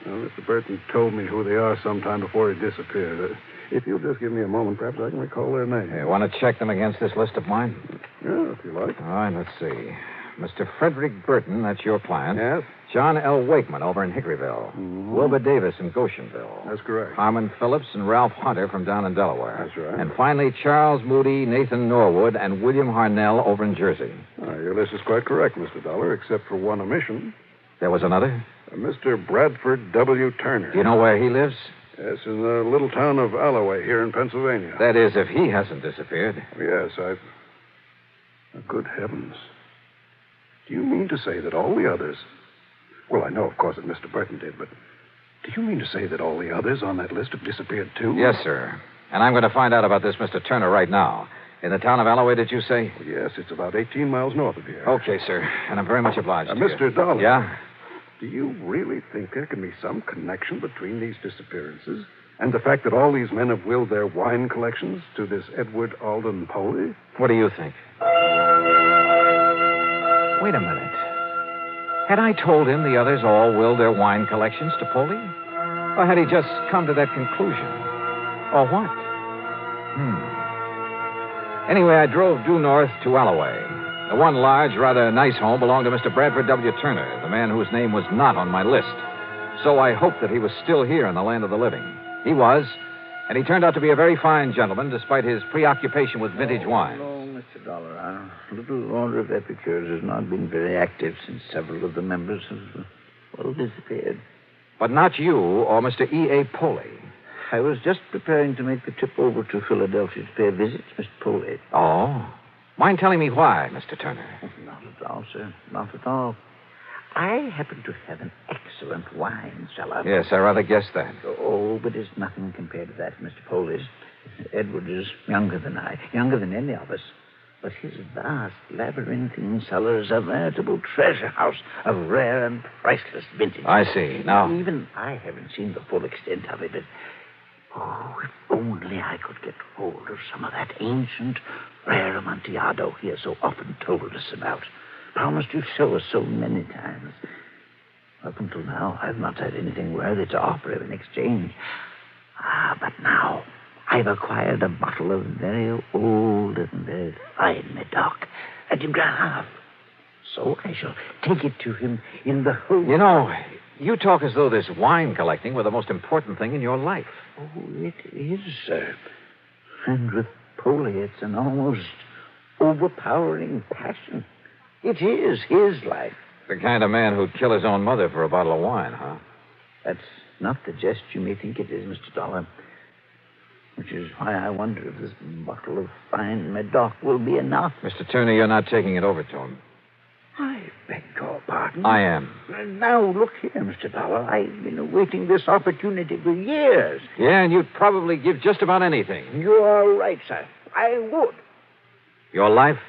Mr. Burton told me who they are sometime before he disappeared. If you'll just give me a moment, perhaps I can recall their names. You want to check them against this list of mine? Yeah, if you like. All right, let's see. Mr. Frederick Burton, that's your client. Yes? John L. Wakeman over in Hickoryville. Mm-hmm. Wilbur Davis in Goshenville. That's correct. Harmon Phillips and Ralph Hunter from down in Delaware. That's right. And finally, Charles Moody, Nathan Norwood, and William Harnell over in Jersey. Your list is quite correct, Mr. Dollar, except for one omission. There was another? Mr. Bradford W. Turner. Do you know where he lives? Yes, in the little town of Alloway here in Pennsylvania. That is, if he hasn't disappeared. Yes, Good heavens. Do you mean to say that all the others... Well, I know, of course, that Mr. Burton did, but do you mean to say that all the others on that list have disappeared, too? Yes, sir. And I'm going to find out about this Mr. Turner right now. In the town of Alloway, did you say? Yes, it's about 18 miles north of here. Okay, sir. And I'm very much obliged to you. Mr. Dollar. Yeah? Do you really think there can be some connection between these disappearances and the fact that all these men have willed their wine collections to this Edward Alden Poley? What do you think? Wait a minute. Had I told him the others all willed their wine collections to Poley? Or had he just come to that conclusion? Or what? Anyway, I drove due north to Alloway. The one large, rather nice home belonged to Mr. Bradford W. Turner, the man whose name was not on my list. So I hoped that he was still here in the land of the living. He was, and he turned out to be a very fine gentleman, despite his preoccupation with vintage wine. No, Mr. Dollar. Our little order of epicures has not been very active since several of the members have, disappeared. But not you or Mr. E.A. Poley. I was just preparing to make the trip over to Philadelphia to pay a visit to Mr. Poley. Oh? Mind telling me why, Mr. Turner? Not at all, sir. Not at all. I happen to have an excellent wine cellar. Yes, I rather guessed that. Oh, but it's nothing compared to that, Mr. Poley's. Edward is younger than I, younger than any of us. But his vast, labyrinthine cellar is a veritable treasure house of rare and priceless vintage. I see. Now... Even I haven't seen the full extent of it, but... Oh, if only I could get hold of some of that ancient, rare Amontillado he has so often told us about. Promised to show us so many times. Up until now, I've not had anything worthy to offer him in exchange. But now... I've acquired a bottle of very old and very fine Medoc, a de Grave. So I shall take it to him in the hope... You know, you talk as though this wine collecting were the most important thing in your life. Oh, it is, sir. And with Poley, it's an almost overpowering passion. It is his life. The kind of man who'd kill his own mother for a bottle of wine, huh? That's not the jest you may think it is, Mr. Dollar. Which is why I wonder if this bottle of fine Medoc will be enough. Mr. Turner, you're not taking it over to him. I beg your pardon. I am. Now, look here, Mr. Dollar. I've been awaiting this opportunity for years. Yeah, and you'd probably give just about anything. You're right, sir. I would. Your life?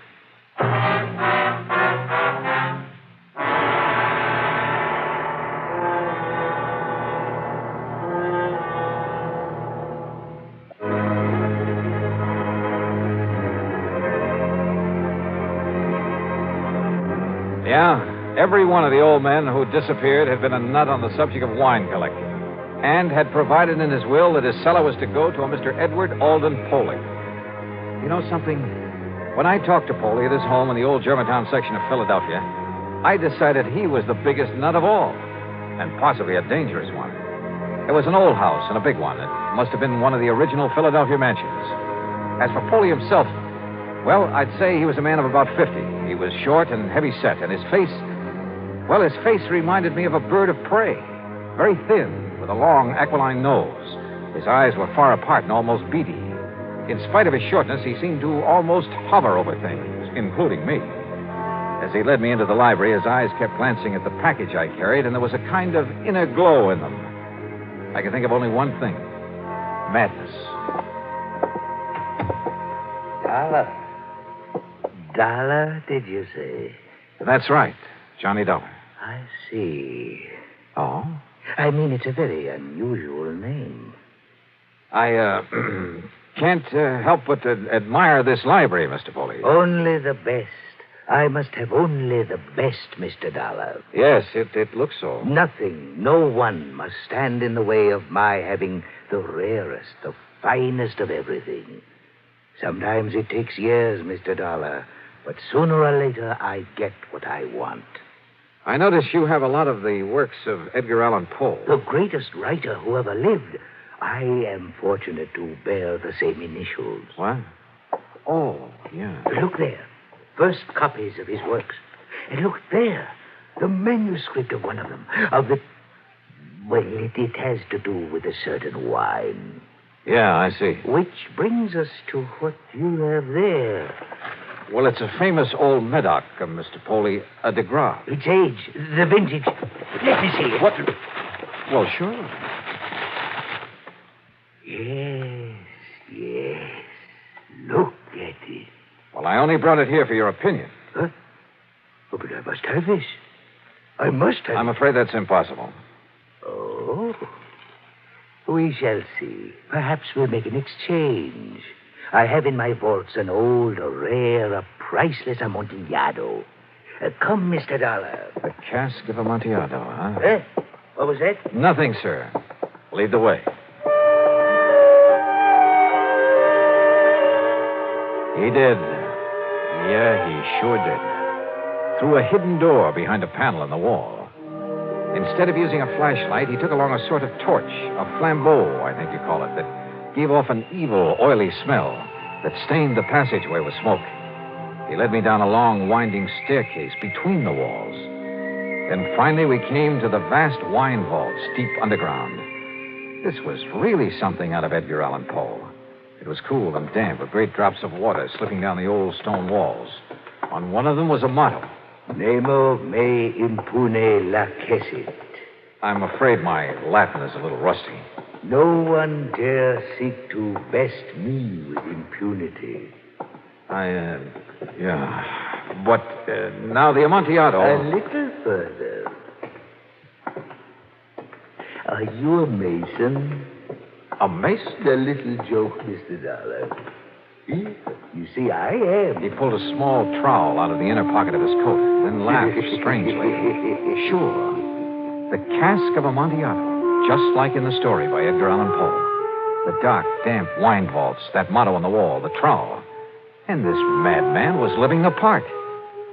Yeah, every one of the old men who disappeared had been a nut on the subject of wine collecting, and had provided in his will that his cellar was to go to a Mr. Edward Alden Poley. You know something? When I talked to Poley at his home in the old Germantown section of Philadelphia, I decided he was the biggest nut of all, and possibly a dangerous one. It was an old house and a big one. It must have been one of the original Philadelphia mansions. As for Poley himself, well, I'd say he was a man of about 50. He was short and heavy-set, and his face reminded me of a bird of prey. Very thin, with a long, aquiline nose. His eyes were far apart and almost beady. In spite of his shortness, he seemed to almost hover over things, including me. As he led me into the library, his eyes kept glancing at the package I carried, and there was a kind of inner glow in them. I could think of only one thing. Madness. Dollar, did you say? That's right. Johnny Dollar. I see. Oh? I mean, it's a very unusual name. I, can't help but admire this library, Mr. Poley. Only the best. I must have only the best, Mr. Dollar. Yes, it looks so. Nothing, no one must stand in the way of my having the rarest, the finest of everything. Sometimes it takes years, Mr. Dollar, But sooner or later, I get what I want. I notice you have a lot of the works of Edgar Allan Poe. The greatest writer who ever lived. I am fortunate to bear the same initials. What? Oh, yeah. Look there. First copies of his works. And look there. The manuscript of one of them. Well, it has to do with a certain wine. Yeah, I see. Which brings us to what you have there. Well, it's a famous old Medoc, Mr. Poley, a de Gras. Its age, the vintage. Let me see it. What? Well, sure. Yes. Look at it. Well, I only brought it here for your opinion. Huh? Oh, but I must have this. I must have I'm afraid that's impossible. Oh. We shall see. Perhaps we'll make an exchange. I have in my vaults an old, a rare, a priceless Amontillado. Come, Mr. Dollar. The cask of Amontillado, huh? What was that? Nothing, sir. Lead the way. He did. Yeah, he sure did. Through a hidden door behind a panel in the wall. Instead of using a flashlight, he took along a sort of torch, a flambeau, I think you call it, that gave off an evil, oily smell that stained the passageway with smoke. He led me down a long, winding staircase between the walls. Then finally we came to the vast wine vaults deep underground. This was really something out of Edgar Allan Poe. It was cool and damp with great drops of water slipping down the old stone walls. On one of them was a motto. Nemo me impune lacessit. I'm afraid my Latin is a little rusty. No one dare seek to best me with impunity. Yeah. But now the Amontillado. A little further. Are you a mason? A mason? A little joke, Mr. Dollar. You see, I am. He pulled a small trowel out of the inner pocket of his coat, then laughed strangely. Sure. The cask of Amontillado, just like in the story by Edgar Allan Poe. The dark, damp wine vaults, that motto on the wall, the trowel. And this madman was living the part.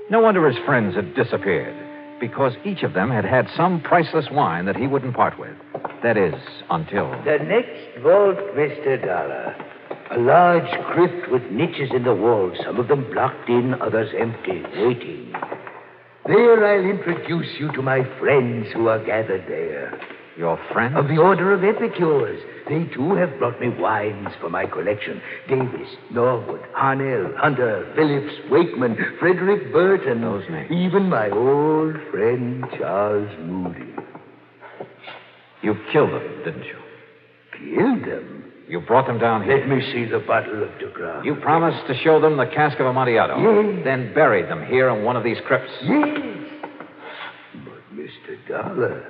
No wonder his friends had disappeared, because each of them had had some priceless wine that he wouldn't part with. That is, until... The next vault, Mr. Dollar. A large crypt with niches in the wall, some of them blocked in, others empty, waiting. There I'll introduce you to my friends who are gathered there. Your friends? Of the Order of Epicures. They, too, have brought me wines for my collection. Davis, Norwood, Harnell, Hunter, Phillips, Wakeman, Frederick Burton. Those names. Even my old friend Charles Moody. You killed them, didn't you? Killed them? You brought them down here. Let me see the bottle of de Gras. You promised to show them the cask of Amontillado. Yes. Then buried them here in one of these crypts. Yes. But, Mr. Dollar,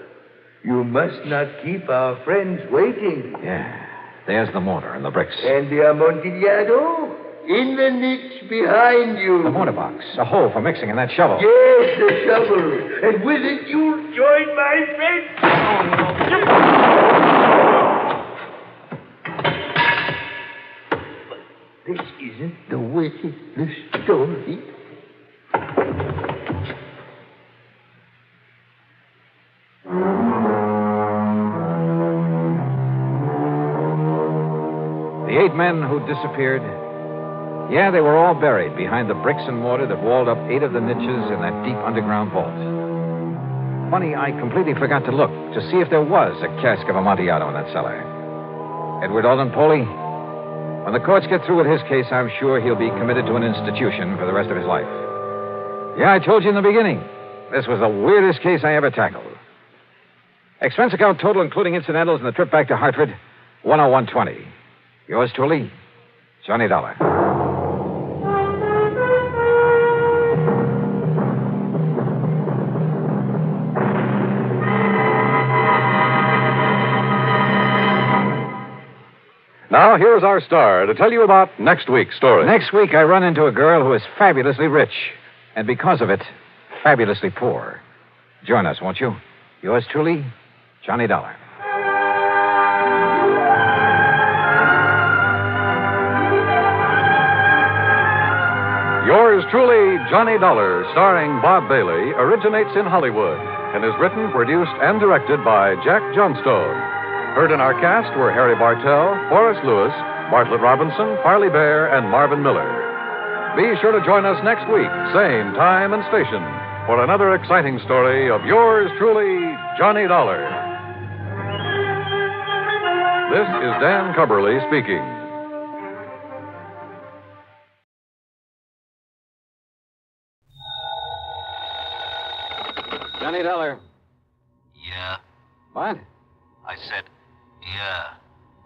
you must not keep our friends waiting. Yeah. There's the mortar and the bricks. And the Amontillado? In the niche behind you. The mortar box. A hole for mixing in that shovel. Yes, the shovel. And with it, you'll join my friends. This isn't the way the story. The 8 men who disappeared, yeah, they were all buried behind the bricks and mortar that walled up 8 of the niches in that deep underground vault. Funny, I completely forgot to look to see if there was a cask of Amontillado in that cellar. Edward Alden Poley, when the courts get through with his case, I'm sure he'll be committed to an institution for the rest of his life. Yeah, I told you in the beginning, this was the weirdest case I ever tackled. Expense account total, including incidentals and the trip back to Hartford, $101.20. Yours truly, Johnny Dollar. Now, here's our star to tell you about next week's story. Next week, I run into a girl who is fabulously rich, and because of it, fabulously poor. Join us, won't you? Yours truly, Johnny Dollar. Yours truly, Johnny Dollar, starring Bob Bailey, originates in Hollywood and is written, produced, and directed by Jack Johnstone. Heard in our cast were Harry Bartell, Forrest Lewis, Bartlett Robinson, Farley Bear, and Marvin Miller. Be sure to join us next week, same time and station, for another exciting story of yours truly, Johnny Dollar. This is Dan Cubberly speaking. Johnny Dollar. Yeah. What? I said, yeah.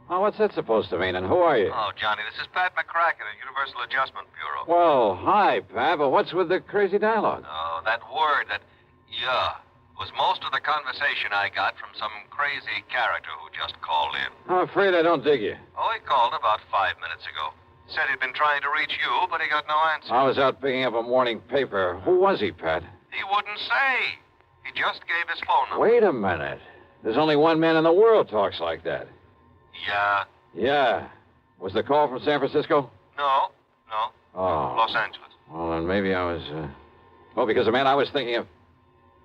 Oh, what's that supposed to mean, and who are you? Oh, Johnny, this is Pat McCracken at Universal Adjustment Bureau. Well, hi, Pat, but what's with the crazy dialogue? Oh, that word, that yeah, was most of the conversation I got from some crazy character who just called in. I'm afraid I don't dig you. Oh, he called about 5 minutes ago. Said he'd been trying to reach you, but he got no answer. I was out picking up a morning paper. Who was he, Pat? He wouldn't say. He just gave his phone number. Wait a minute. There's only one man in the world talks like that. Yeah. Yeah. Was the call from San Francisco? No. Oh. Los Angeles. Well, then maybe I was, Oh, because the man I was thinking of...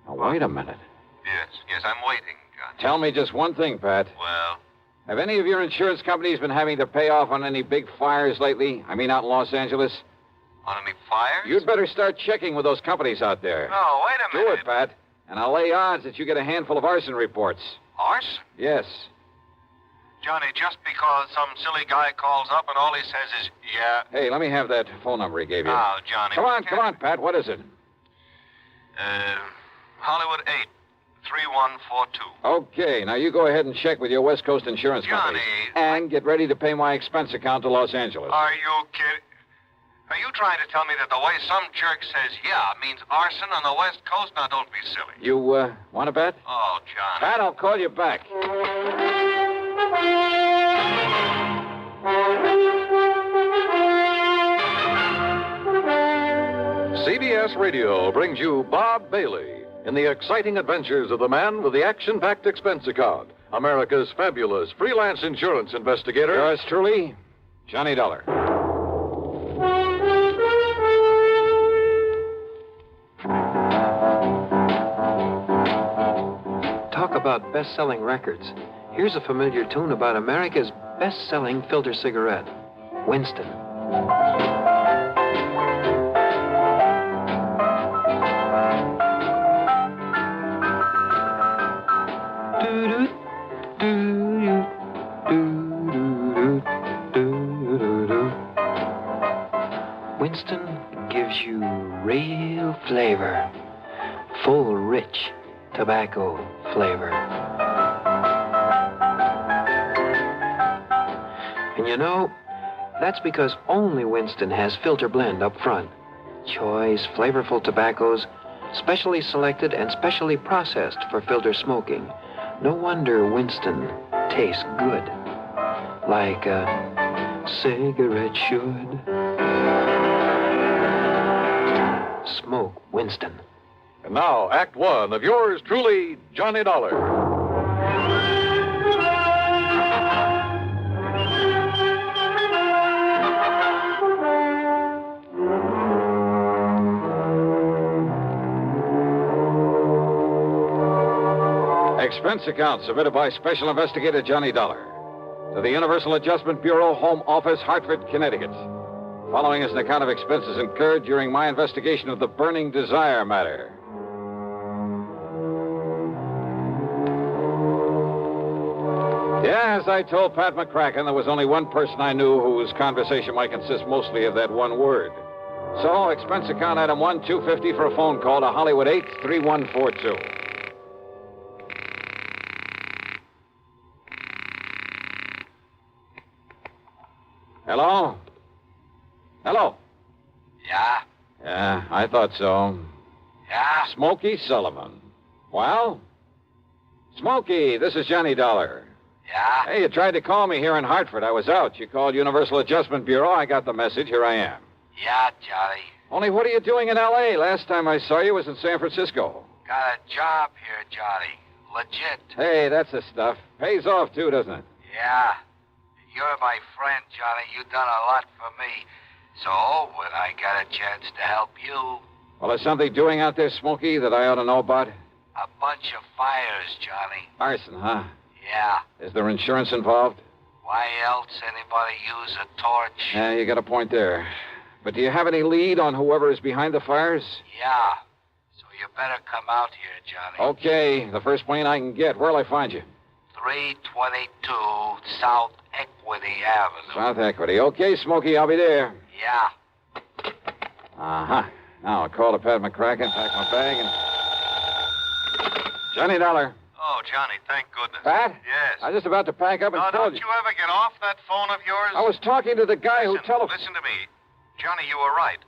Now, wait a minute. Yes, I'm waiting, John. Tell me just one thing, Pat. Well? Have any of your insurance companies been having to pay off on any big fires lately? I mean, out in Los Angeles? On any fires? You'd better start checking with those companies out there. No, wait a minute. Do it, Pat. And I'll lay odds that you get a handful of arson reports. Arson? Yes. Johnny, just because some silly guy calls up and all he says is, yeah. Hey, let me have that phone number he gave you. Now, Johnny. Come on, Pat. What is it? Hollywood 8, 3142. Okay, now you go ahead and check with your West Coast insurance company. And get ready to pay my expense account to Los Angeles. Are you kidding? Are you trying to tell me that the way some jerk says yeah means arson on the West Coast? Now, don't be silly. You, want to bet? Oh, Johnny. Pat, I'll call you back. CBS Radio brings you Bob Bailey in the exciting adventures of the man with the action-packed expense account, America's fabulous freelance insurance investigator. Yours truly, Johnny Dollar. Talk about best-selling records. Here's a familiar tune about America's best-selling filter cigarette, Winston. Winston gives you real flavor, full, rich tobacco flavor. And you know, that's because only Winston has filter blend up front. Choice, flavorful tobaccos, specially selected and specially processed for filter smoking. No wonder Winston tastes good, like a cigarette should. Smoke Winston. And now, Act One of yours truly, Johnny Dollar. Expense account submitted by Special Investigator Johnny Dollar to the Universal Adjustment Bureau, Home Office, Hartford, Connecticut. Following is an account of expenses incurred during my investigation of the Burning Desire matter. Yeah, as I told Pat McCracken, there was only one person I knew whose conversation might consist mostly of that one word. So, expense account item 1, $250 for a phone call to Hollywood 8, 3142. Hello? Hello? Yeah? Yeah, I thought so. Yeah? Smokey Sullivan. Well? Smokey, this is Johnny Dollar. Yeah? Hey, you tried to call me here in Hartford. I was out. You called Universal Adjustment Bureau. I got the message. Here I am. Yeah, Johnny. Only what are you doing in L.A.? Last time I saw you was in San Francisco. Got a job here, Johnny. Legit. Hey, that's the stuff. Pays off, too, doesn't it? Yeah. You're my friend, Johnny. You've done a lot for me. So, when I got a chance to help you, Well, is something doing out there, Smokey, that I ought to know about? a bunch of fires, Johnny. Arson, huh? Yeah. Is there insurance involved? Why else anybody use a torch? Yeah, you got a point there. But do you have any lead on whoever is behind the fires? Yeah. So you better come out here, Johnny. Okay, the first plane I can get. Where'll I find you? 322 South Equity Avenue. South Equity. Okay, Smokey, I'll be there. Yeah. Uh-huh. Now I'll call to Pat McCracken, pack my bag, and... Johnny Dollar. Oh, Johnny, thank goodness. Pat? Yes. I was just about to pack up and Now, call don't you ever get off that phone of yours? I was talking to the guy who Listen to me. Johnny, you were right.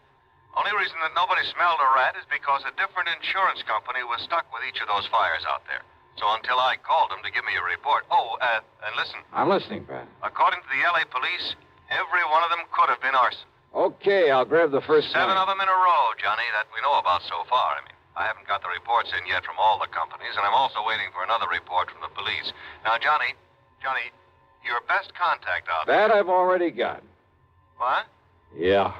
Only reason that nobody smelled a rat is because a different insurance company was stuck with each of those fires out there. So until I called them to give me a report. Oh, and listen. I'm listening, Pat. According to the L.A. police, every one of them could have been arson. Okay, I'll grab the first 7 plane. of them in a row, Johnny, that we know about so far. I haven't got the reports in yet from all the companies, and I'm also waiting for another report from the police. Now, Johnny, your best contact out there. That I've already got. What? Yeah.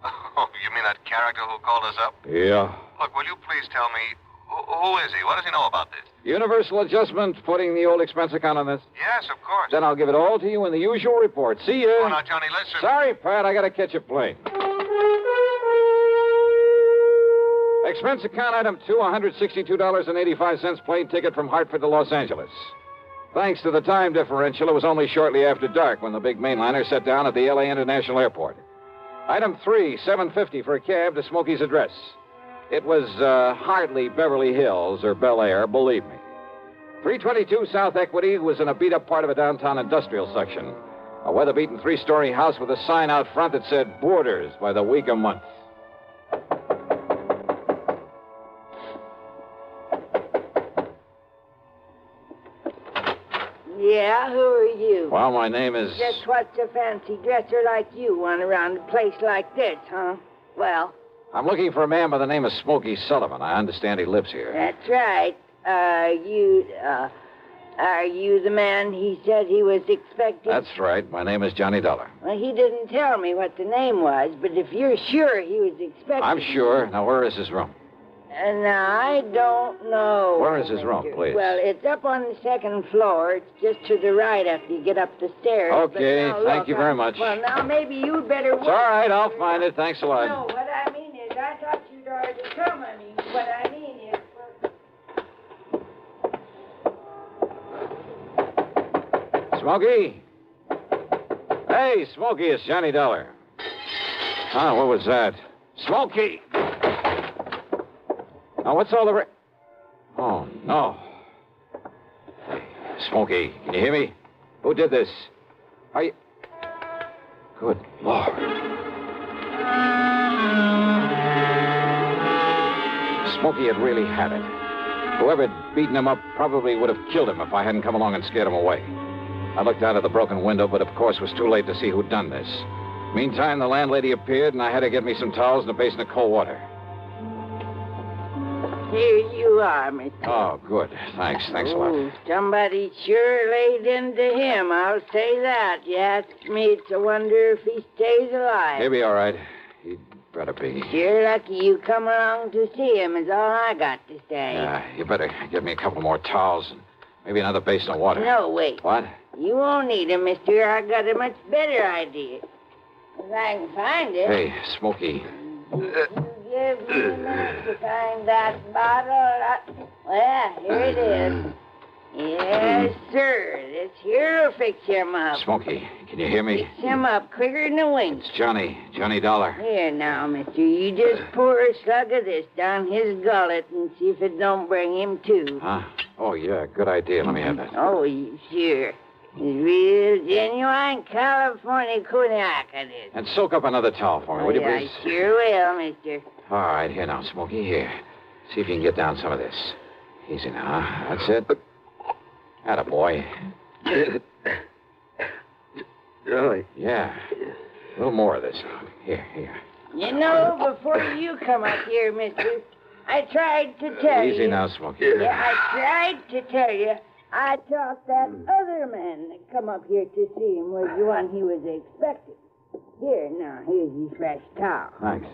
Oh, you mean that character who called us up? Yeah. Look, will you please tell me, who is he? What does he know about this? Universal adjustment, putting the old expense account on this? Yes, of course. Then I'll give it all to you in the usual report. See ya. Oh, now, Johnny, listen. Sorry, Pat, I gotta catch a plane. Expense account item 2, $162.85 plane ticket from Hartford to Los Angeles. Thanks to the time differential, it was only shortly after dark when the big mainliner set down at the L.A. International Airport. Item 3, $7.50 for a cab to Smokey's address. It was hardly Beverly Hills or Bel Air, believe me. 322 South Equity was in a beat-up part of a downtown industrial section. A weather-beaten 3-story house with a sign out front that said Boarders by the week a month. Yeah, who are you? Well, my name is... Just what's a fancy dresser like you want around a place like this, huh? Well... I'm looking for a man by the name of Smokey Sullivan. I understand he lives here. That's right. Are you the man he said he was expecting? That's right. My name is Johnny Dollar. Well, he didn't tell me what the name was, but if you're sure he was expecting... I'm sure. Now, where is his room? And I don't know. Where is his room, please? Well, it's up on the second floor. It's just to the right after you get up the stairs. Okay, thank you very much. Well, now maybe you'd better... It's all right, I'll find it. Thanks a lot. No, what I mean is, I thought you'd already come. I mean, what I mean is... Smokey? Hey, Smokey, it's Johnny Dollar. Oh, what was that? Smokey! Now, what's all the... Oh, no. Hey, Smokey, can you hear me? Who did this? Are you... Good Lord. Smokey had really had it. Whoever had beaten him up probably would have killed him if I hadn't come along and scared him away. I looked out of the broken window, but of course it was too late to see who'd done this. Meantime, the landlady appeared, and I had to get me some towels and a basin of cold water. Here you are, Mr. Oh, good. Thanks a lot. Somebody sure laid into him, I'll say that. You ask me, it's a wonder if he stays alive. He'll be all right. He'd better be. You're lucky you come along to see him, is all I got to say. Yeah, you better get me a couple more towels and maybe another basin of water. No, wait. What? You won't need them, mister. I got a much better idea. If I can find it. Hey, Smokey. Give me a minute to find that bottle. Well, here it is. Yes, sir. This here'll fix him up. Smokey, can you hear me? Fix him up quicker than a wink. It's Johnny Dollar. Here now, mister. You just pour a slug of this down his gullet and see if it don't bring him to. Huh? Oh, yeah, good idea. Let me have that. Oh, sure. It's real genuine California cognac, it is. And soak up another towel for me, will you, please? I sure will, mister. All right, here now, Smokey, here. See if you can get down some of this. Easy now, huh? That's it. Attaboy. Really? Yeah. A little more of this. Here. You know, before you come up here, mister, I tried to tell you. Easy now, Smokey. Yeah, I tried to tell you. I thought that other man that come up here to see him was the one he was expecting. Here, now, here's your fresh towel. Thanks.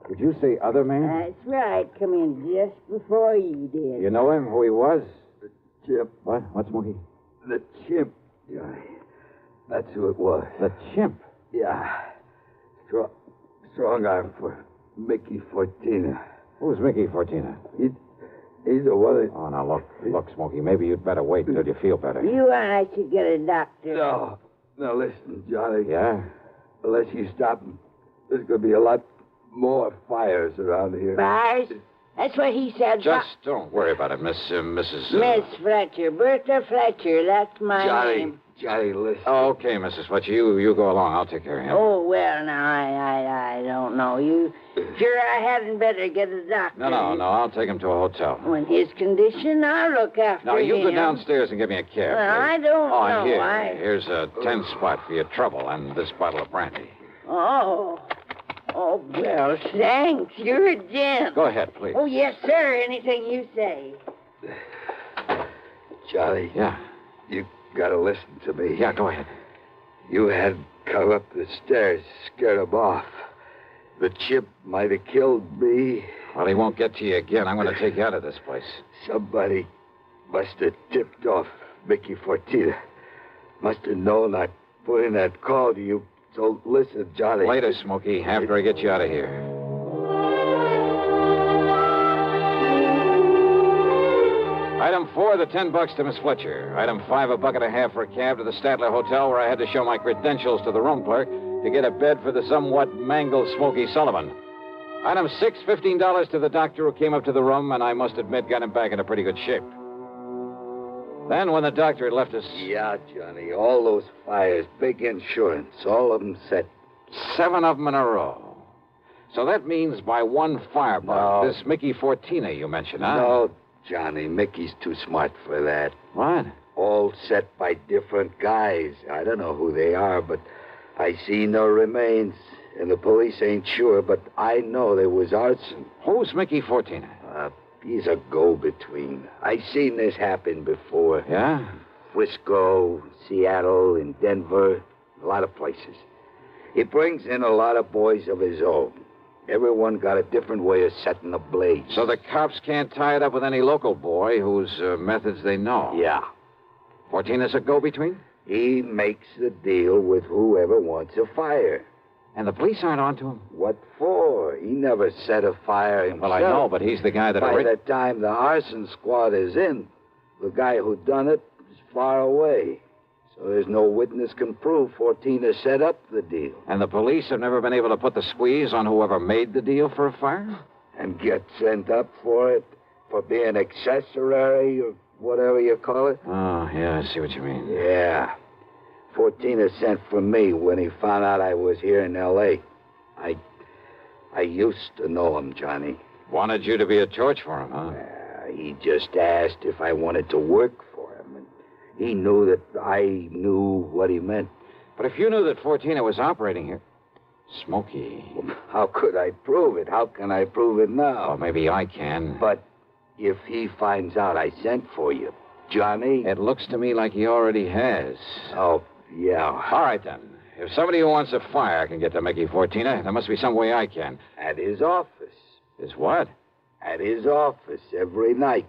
Did you say other man? That's right. Come in just before you did. You know him, who he was? The chimp. What? What's Smokey? The chimp, Johnny. That's who it was. The chimp? Yeah. Strong arm for Mickey Fortina. Who's Mickey Fortina? He's the one that... Oh, now, look, Smokey, maybe you'd better wait until you feel better. You and I should get a doctor. No. Now, listen, Johnny. Yeah? Unless you stop him, there's going to be a lot more fires around here. Fires? That's what he said. Just don't worry about it, Mrs. Miss Fletcher. Bertha Fletcher. That's my name. Johnny, listen. Oh, okay, Mrs. Fletcher. You go along. I'll take care of him. Oh, well, now, I don't know. You sure I hadn't better get a doctor? No. I'll take him to a hotel. In his condition, I'll look after him. Now, you go downstairs and get me a cab. Well, I don't know. Here's a 10 spot for your trouble and this bottle of brandy. Oh, well, thanks. You're a gent. Go ahead, please. Oh, yes, sir. Anything you say. Johnny. Yeah? You gotta listen to me. Yeah, go ahead. You had come up the stairs, scared him off. The chimp might have killed me. Well, he won't get to you again. I'm going to take you out of this place. Somebody must have tipped off Mickey Fortina. Must have known I'd put in that call to you. So listen, Johnny. Later, Smokey, after I get you out of here. Item 4, the $10 to Miss Fletcher. Item 5, $1.50 for a cab to the Statler Hotel, where I had to show my credentials to the room clerk to get a bed for the somewhat mangled Smokey Sullivan. Item 6, $15 to the doctor who came up to the room, and I must admit got him back in a pretty good shape. Then, when the doctor had left us... Yeah, Johnny, all those fires, big insurance, all of them set. 7 of them in a row. So that means by one firebug, this Mickey Fortina you mentioned, huh? No, Johnny, Mickey's too smart for that. What? All set by different guys. I don't know who they are, but I see no remains. And the police ain't sure, but I know there was arson. Who's Mickey Fortina? He's a go-between. I seen this happen before. Yeah? Frisco, Seattle, and Denver, a lot of places. He brings in a lot of boys of his own. Everyone got a different way of setting the blaze. So the cops can't tie it up with any local boy whose methods they know? Yeah. Fortina's a go-between? He makes the deal with whoever wants a fire. And the police aren't onto him? What for? He never set a fire himself. Well, I know, but he's the guy that... By the time the arson squad is in, the guy who done it is far away. So there's no witness can prove Fortina set up the deal. And the police have never been able to put the squeeze on whoever made the deal for a fire? And get sent up for it? For being accessory or whatever you call it? Oh, yeah, I see what you mean. Yeah. Fortina sent for me when he found out I was here in L.A. I used to know him, Johnny. Wanted you to be a torch for him, huh? He just asked if I wanted to work for him, and he knew that I knew what he meant. But if you knew that Fortina was operating here... Smokey... How could I prove it? How can I prove it now? Well, maybe I can. But if he finds out I sent for you, Johnny... It looks to me like he already has. Oh, yeah. All right, then. If somebody who wants a fire can get to Mickey Fortina, there must be some way I can. At his office. His what? At his office every night.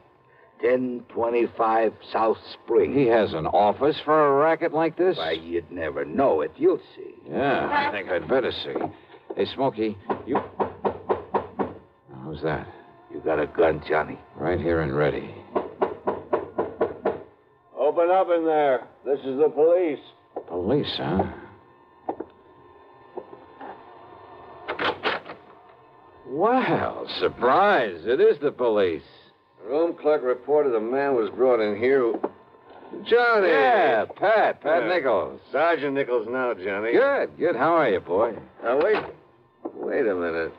1025 South Spring. He has an office for a racket like this? Why, you'd never know it. You'll see. Yeah, I think I'd better see. Hey, Smokey, you... Who's that? You got a gun, Johnny? Right here and ready. Open up in there. This is the police. Police, huh? Well, surprise. It is the police. The room clerk reported a man was brought in here who... Johnny! Yeah, Pat Nichols. Sergeant Nichols now, Johnny. Good. How are you, boy? Now, wait a minute.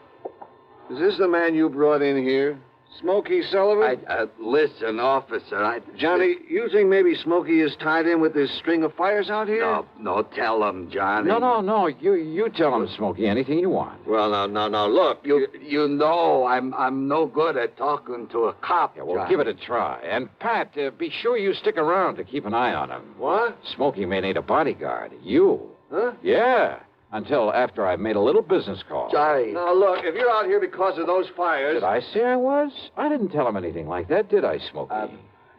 Is this the man you brought in here? Smokey Sullivan? Listen, officer, Johnny, you think maybe Smokey is tied in with this string of fires out here? No, tell him, Johnny. No. You tell him, Smokey, anything you want. Well, now, look. You know I'm no good at talking to a cop, Yeah, well, Johnny. give it a try. And, Pat, be sure you stick around to keep an eye on him. What? Smokey may need a bodyguard. You. Huh? Yeah. Until after I made a little business call. Johnny. Now, look, if you're out here because of those fires... Did I say I was? I didn't tell him anything like that, did I, Smokey?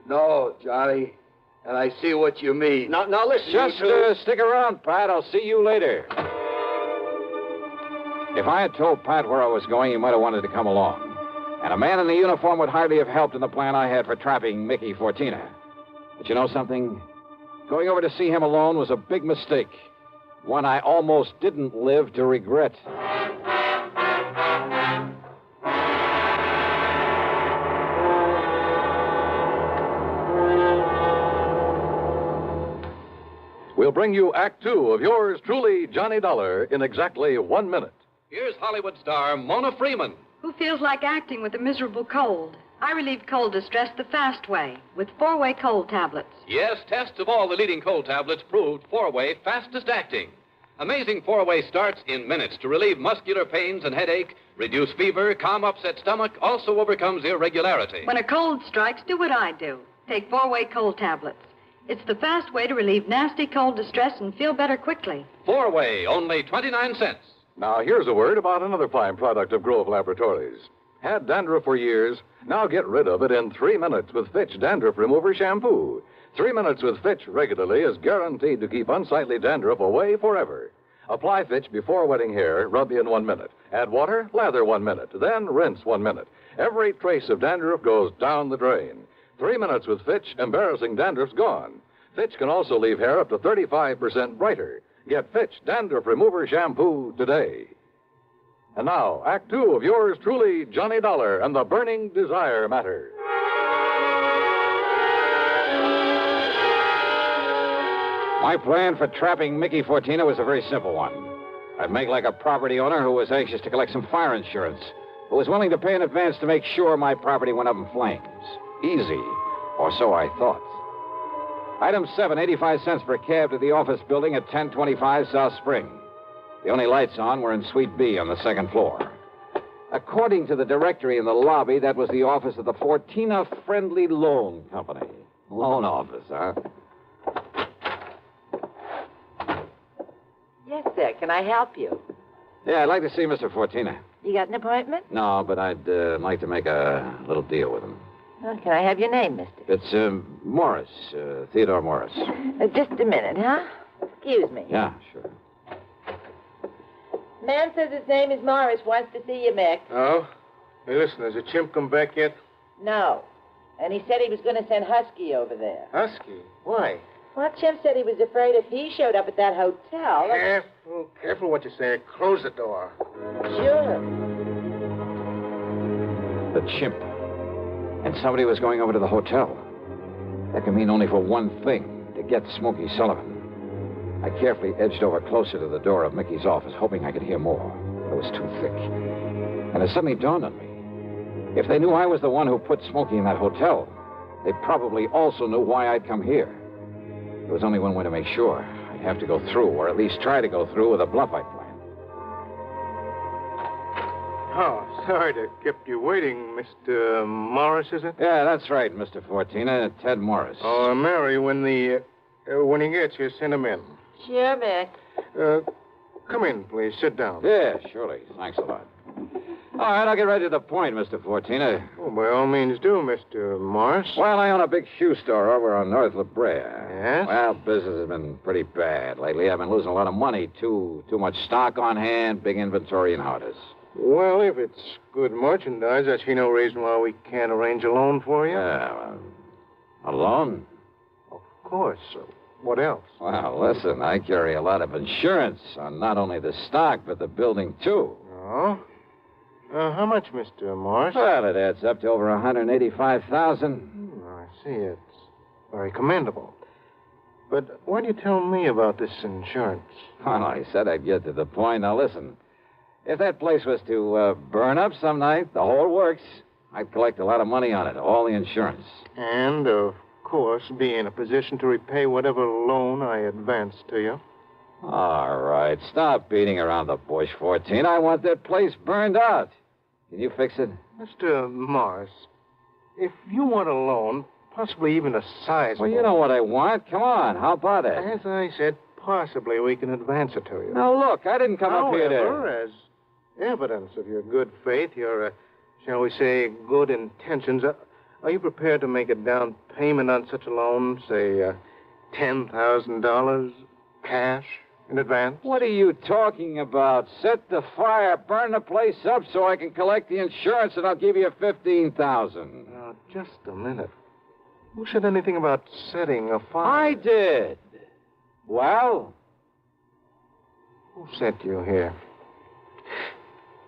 No, Johnny. And I see what you mean. Now listen, Just you two. stick around, Pat. I'll see you later. If I had told Pat where I was going, he might have wanted to come along. And a man in the uniform would hardly have helped in the plan I had for trapping Mickey Fortina. But you know something? Going over to see him alone was a big mistake. One I almost didn't live to regret. We'll bring you Act Two of yours truly, Johnny Dollar, in exactly 1 minute. Here's Hollywood star Mona Freeman. Who feels like acting with a miserable cold? I relieve cold distress the fast way with 4-way cold tablets. Yes, tests of all the leading cold tablets proved 4-way fastest acting. Amazing 4-way starts in minutes to relieve muscular pains and headache, reduce fever, calm upset stomach, also overcomes irregularity. When a cold strikes, do what I do. Take 4-way cold tablets. It's the fast way to relieve nasty cold distress and feel better quickly. 4-way, only 29 cents. Now, here's a word about another fine product of Grove Laboratories. Had dandruff for years? Now get rid of it in 3 minutes with Fitch Dandruff Remover Shampoo. 3 minutes with Fitch regularly is guaranteed to keep unsightly dandruff away forever. Apply Fitch before wetting hair, rub in 1 minute. Add water, lather 1 minute, then rinse 1 minute. Every trace of dandruff goes down the drain. 3 minutes with Fitch, embarrassing dandruff's gone. Fitch can also leave hair up to 35% brighter. Get Fitch Dandruff Remover Shampoo today. And now, Act Two of yours truly, Johnny Dollar and the Burning Desire Matter. My plan for trapping Mickey Fortina was a very simple one. I'd make like a property owner who was anxious to collect some fire insurance, who was willing to pay in advance to make sure my property went up in flames. Easy, or so I thought. Item 7, 85 cents per cab to the office building at 1025 South Spring. The only lights on were in Suite B on the second floor. According to the directory in the lobby, that was the office of the Fortina Friendly Loan Company. Loan office, huh? Yes, sir. Can I help you? Yeah, I'd like to see Mr. Fortina. You got an appointment? No, but I'd like to make a little deal with him. Well, can I have your name, mister? It's Morris, Theodore Morris. Just a minute, huh? Excuse me. Yeah, sure. Man says his name is Morris, wants to see you, Mick. Oh? Hey, listen, has the chimp come back yet? No. And he said he was going to send Husky over there. Husky? Why? Well, Chimp said he was afraid if he showed up at that hotel... Careful what you say. Close the door. Sure. The chimp. And somebody was going over to the hotel. That can mean only for one thing, to get Smokey Sullivan. I carefully edged over closer to the door of Mickey's office, hoping I could hear more. But it was too thick. And it suddenly dawned on me. If they knew I was the one who put Smokey in that hotel, they probably also knew why I'd come here. There was only one way to make sure. I'd have to go through, or at least try to go through with a bluff I'd planned. Oh, sorry to keep you waiting, Mr. Morris, is it? Yeah, that's right, Mr. Fortina. Ted Morris. Oh, Mary, when he gets here, send him in. Sure, Mick. Come in, please. Sit down. Yeah, surely. Thanks a lot. All right, I'll get right to the point, Mr. Fortina. Oh, by all means do, Mr. Morris. Well, I own a big shoe store over on North La Brea. Yes? Well, business has been pretty bad. Lately, I've been losing a lot of money. Too much stock on hand, big inventory and hardest. Well, if it's good merchandise, I see no reason why we can't arrange a loan for you. Yeah, well, a loan? Of course. What else? Well, listen, I carry a lot of insurance on not only the stock, but the building, too. Oh? How much, Mr. Morris? Well, it adds up to over $185,000. I see. It's very commendable. But why do you tell me about this insurance? Well, I said I'd get to the point. Now, listen. If that place was to burn up some night, the whole works, I'd collect a lot of money on it, all the insurance. And, of course, be in a position to repay whatever loan I advance to you. All right, stop beating around the bush, 14. I want that place burned out. Can you fix it? Mr. Morris, if you want a loan, possibly even a sizable... Well, you know what I want. Come on, how about it? As I said, possibly we can advance it to you. Now, look, I didn't come up here to... However, as evidence of your good faith, your, shall we say, good intentions, are you prepared to make a down payment on such a loan, say, $10,000 cash in advance? What are you talking about? Set the fire, burn the place up so I can collect the insurance, and I'll give you $15,000. Now, just a minute. Who said anything about setting a fire? I did. Well? Who sent you here?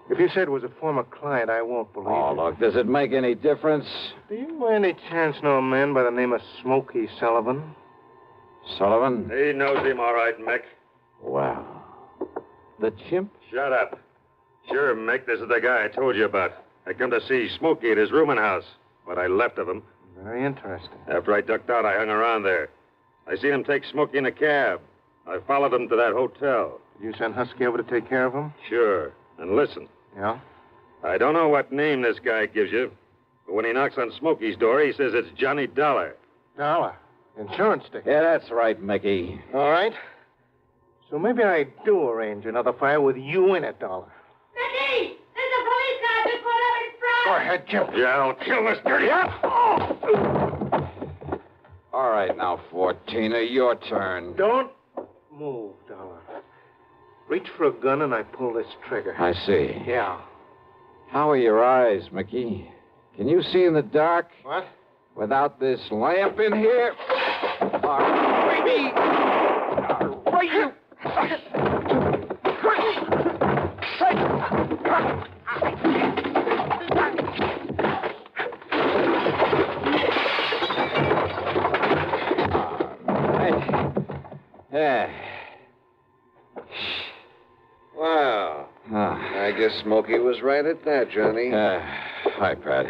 If you said it was a former client, I won't believe Oh, it. look, does it make any difference? Do you by any chance know a man by the name of Smoky Sullivan? Sullivan? He knows him all right, Mick. Well, the chimp? Shut up. Sure, Mick, this is the guy I told you about. I come to see Smokey at his rooming house. What I left of him. Very interesting. After I ducked out, I hung around there. I seen him take Smokey in a cab. I followed him to that hotel. Did you send Husky over to take care of him? Sure. And listen. Yeah? I don't know what name this guy gives you, but when he knocks on Smokey's door, he says it's Johnny Dollar. Dollar? Insurance ticket? Yeah, that's right, Mickey. All right. So maybe I do arrange another fire with you in it, Dollar. Mickey! There's a police car just pulled up in front! Go ahead, Jim. Yeah, don't kill this dirty All right, now, 14er, your turn. Don't move, Dollar. Reach for a gun and I pull this trigger. I see. Yeah. How are your eyes, Mickey? Can you see in the dark? What? Without this lamp in here? All right, you... Yeah. Wow. I guess Smokey was right at that, Johnny. Hi, Pat.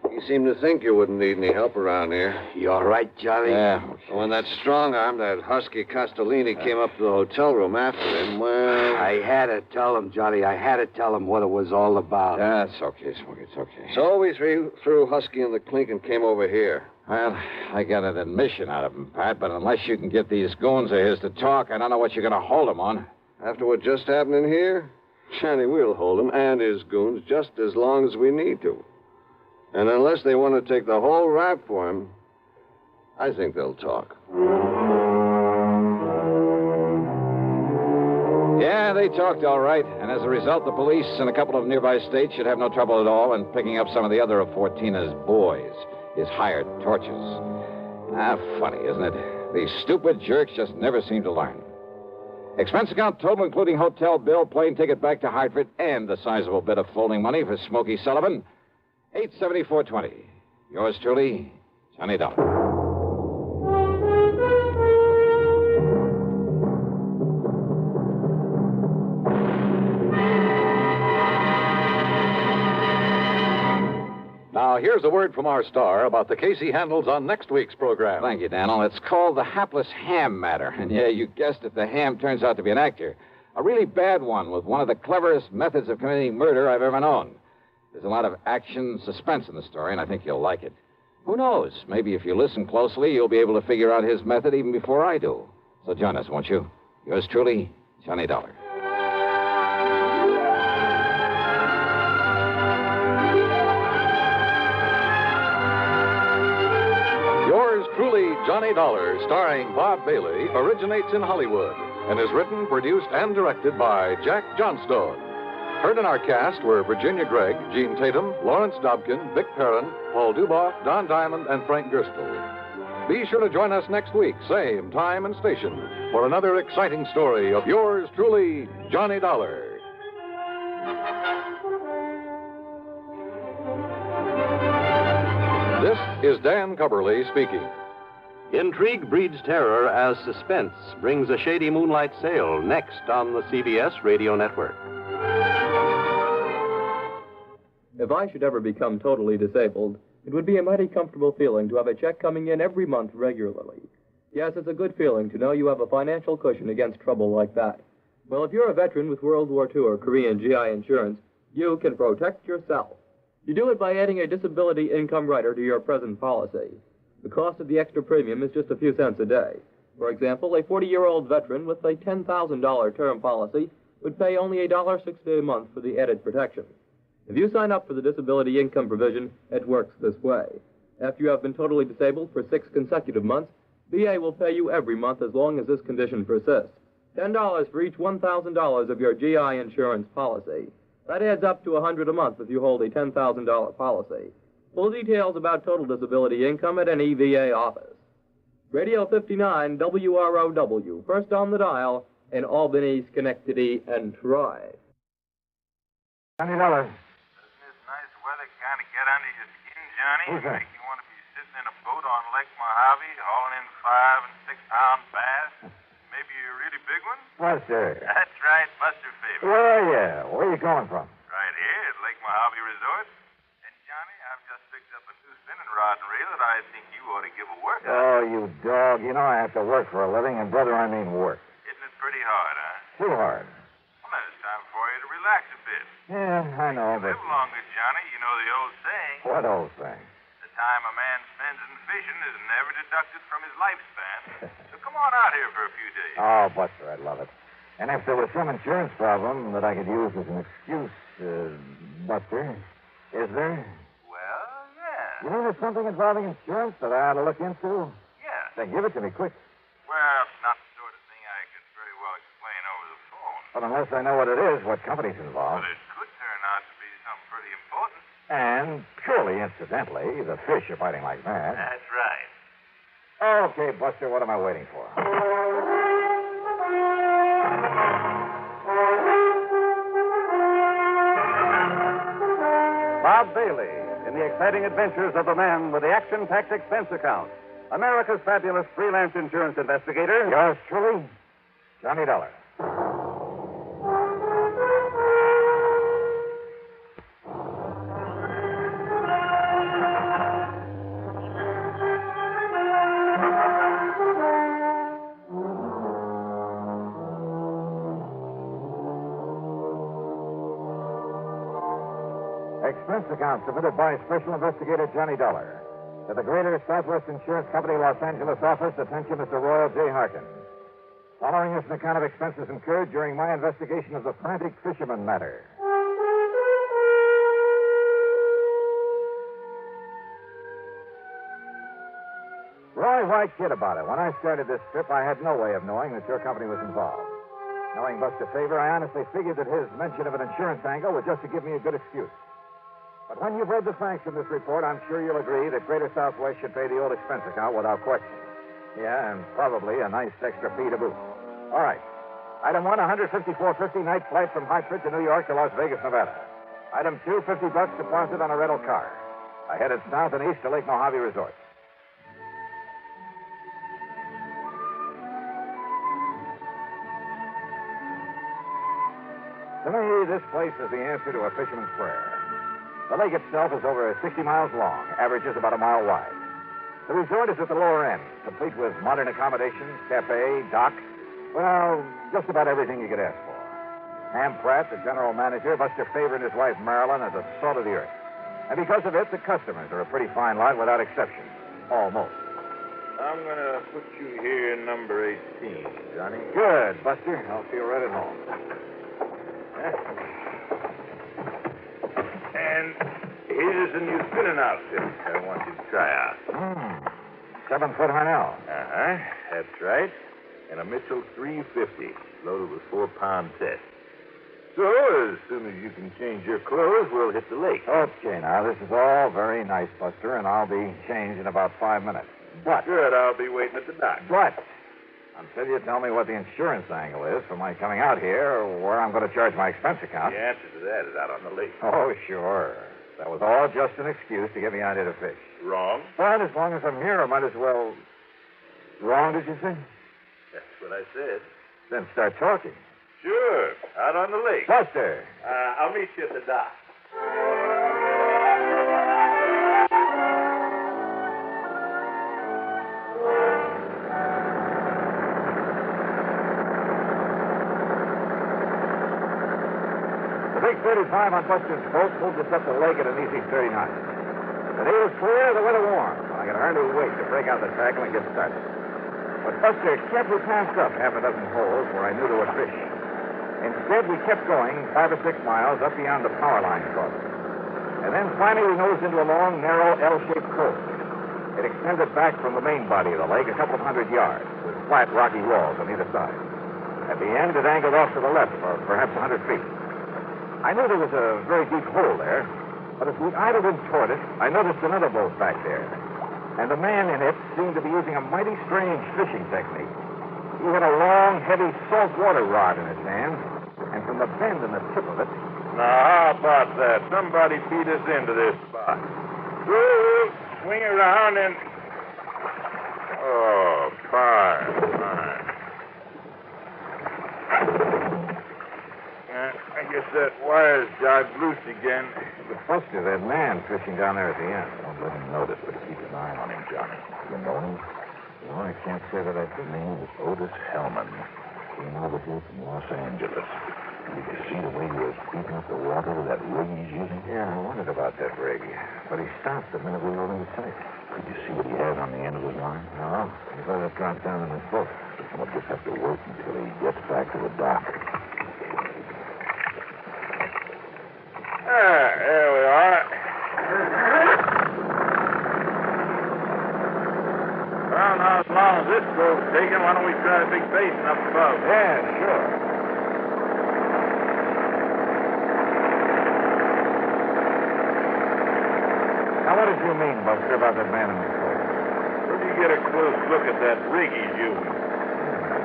You seem to think you wouldn't need any help around here. You all right, Johnny? Yeah. When that strong arm, that husky Castellini, came up to the hotel room after him, well... I had to tell him, Johnny. I had to tell him what it was all about. Yeah, it's okay, Smokey. It's okay. So we threw Husky in the clink and came over here. Well, I got an admission out of him, Pat, but unless you can get these goons of his to talk, I don't know what you're going to hold them on. After what just happened in here, Johnny, we'll hold him and his goons just as long as we need to. And unless they want to take the whole rap for him, I think they'll talk. Yeah, they talked all right. And as a result, the police in a couple of nearby states should have no trouble at all in picking up some of the other of Fortina's boys, his hired torches. Funny, isn't it? These stupid jerks just never seem to learn. Expense account total, including hotel bill, plane ticket back to Hartford, and a sizable bit of folding money for Smoky Sullivan. $874.20. Yours truly, Johnny Dollar. Now, here's a word from our star about the case he handles on next week's program. Thank you, Daniel. It's called the hapless ham matter. And yeah, you guessed it, the ham turns out to be an actor. A really bad one with one of the cleverest methods of committing murder I've ever known. There's a lot of action, suspense in the story, and I think you'll like it. Who knows? Maybe if you listen closely, you'll be able to figure out his method even before I do. So join us, won't you? Yours truly, Johnny Dollar. Yours truly, Johnny Dollar, starring Bob Bailey, originates in Hollywood and is written, produced, and directed by Jack Johnstone. Heard in our cast were Virginia Gregg, Gene Tatum, Lawrence Dobkin, Vic Perrin, Paul Duboff, Don Diamond, and Frank Gerstle. Be sure to join us next week, same time and station, for another exciting story of yours truly, Johnny Dollar. This is Dan Cubberly speaking. Intrigue breeds terror as suspense brings a shady moonlight sail next on the CBS Radio Network. If I should ever become totally disabled, it would be a mighty comfortable feeling to have a check coming in every month regularly. Yes, it's a good feeling to know you have a financial cushion against trouble like that. Well, if you're a veteran with World War II or Korean GI insurance, you can protect yourself. You do it by adding a disability income rider to your present policy. The cost of the extra premium is just a few cents a day. For example, a 40-year-old veteran with a $10,000 term policy would pay only $1.60 a month for the added protection. If you sign up for the disability income provision, it works this way. After you have been totally disabled for 6 consecutive months, VA will pay you every month as long as this condition persists. $10 for each $1,000 of your GI insurance policy. That adds up to $100 a month if you hold a $10,000 policy. Full details about total disability income at any VA office. Radio 59 WROW, first on the dial in Albany, Schenectady, and Troy. $20. Nice weather kind of get under your skin, Johnny. Who's that? Make you want to be sitting in a boat on Lake Mojave, hauling in 5- and 6-pound bass. Maybe a really big one? Buster. That's right, Buster Favorite. Where are you? Where are you going from? Right here at Lake Mojave Resort. And, Johnny, I've just picked up a new spinning rod and reel that I think you ought to give a workout. Oh, you dog. You know I have to work for a living, and, brother, I mean work. Isn't it pretty hard, huh? Too hard. Well, then it's time for you to relax a bit. Yeah, I know, but... Live longer, Johnny. You know the old saying. What old thing? The time a man spends in fishing is never deducted from his lifespan. So come on out here for a few days. Oh, Buster, I'd love it. And if there was some insurance problem that I could use as an excuse, Buster, is there? Well, yeah. You mean there's something involving insurance that I ought to look into? Yeah. Then give it to me, quick. Well, it's not the sort of thing I could very well explain over the phone. But unless I know what it is, what company's involved. But it could turn out to be something pretty important. And purely incidentally, the fish are biting like mad. That's right. Okay, Buster, what am I waiting for? Bob Bailey in the exciting adventures of the man with the action-packed expense account. America's fabulous freelance insurance investigator. Yours truly, Johnny Dollar. Expense account submitted by Special Investigator Johnny Dollar. To the Greater Southwest Insurance Company, Los Angeles office, attention Mr. Royal J. Harkin. Following is an account of expenses incurred during my investigation of the frantic fisherman matter. Roy, why kid about it? When I started this trip, I had no way of knowing that your company was involved. Knowing Buster Favor, I honestly figured that his mention of an insurance angle was just to give me a good excuse. But when you've read the facts in this report, I'm sure you'll agree that Greater Southwest should pay the old expense account without question. Yeah, and probably a nice extra fee to boot. All right. Item 1, $154.50 night flight from Hartford to New York to Las Vegas, Nevada. Item 2, $50 deposit on a rental car. I headed south and east to Lake Mojave Resort. To me, this place is the answer to a fisherman's prayer. The lake itself is over 60 miles long, averages about a mile wide. The resort is at the lower end, complete with modern accommodations, cafe, dock. Well, just about everything you could ask for. Ham Pratt, the general manager, Buster Favor and his wife Marilyn are the salt of the earth. And because of it, the customers are a pretty fine lot without exception. Almost. I'm going to put you here number 18, Johnny. Good, Buster. I'll feel right at home. And here's a new spinning outfit I want you to try out. 7-foot Harnell. Uh-huh. That's right. And a Mitchell 350, loaded with 4-pound test. So, as soon as you can change your clothes, we'll hit the lake. Okay, now, this is all very nice, Buster, and I'll be changed in about 5 minutes. But... Good, I'll be waiting at the dock. But... until you tell me what the insurance angle is for my coming out here, or where I'm going to charge my expense account. The answer to that is out on the lake. Oh, sure. That was all just an excuse to get me out here to fish. Wrong? But as long as I'm here, I might as well... Wrong, did you say? That's what I said. Then start talking. Sure, out on the lake. Buster! I'll meet you at the dock. The big 35 on Buster's boat pulled us up the lake at an easy 30 knots. The day was clear, the weather warm. I could hardly wait to break out the tackle and get started. But Buster, carefully passed up half a dozen holes where I knew there were fish. Instead, we kept going 5 or 6 miles up beyond the power line crossing. And then finally we nosed into a long, narrow, L-shaped cove. It extended back from the main body of the lake a couple of 100 yards, with flat, rocky walls on either side. At the end, it angled off to the left for perhaps 100 feet. I knew there was a very deep hole there, but as we idled in toward it, I noticed another boat back there. And the man in it seemed to be using a mighty strange fishing technique. He had a long, heavy saltwater rod in his hand, and from the bend in the tip of it... Now, how about that? Somebody feed us into this spot. Woo! Swing around and... Oh, fine. I guess that wire's dived loose again. But Buster, that man fishing down there at the end. Don't let him notice, but keep an eye on him, Johnny. You know him? No, I can't say that I do. His name is Otis Hellman. Came over here from Los Angeles. Did you see the way he was beating up the water with that rig he's using? Yeah, I wondered about that rig. But he stopped the minute we were in sight. Could you see what he had on the end of his line? No. He let it drop down in his boat. We'll just have to wait until he gets back to the dock. There we are. Well, now, as long as this boat's taken, why don't we try a big basin up above? Yeah, sure. Now, what did you mean, Buster, about that man in the boat? Where do you get a close look at that rig he's using?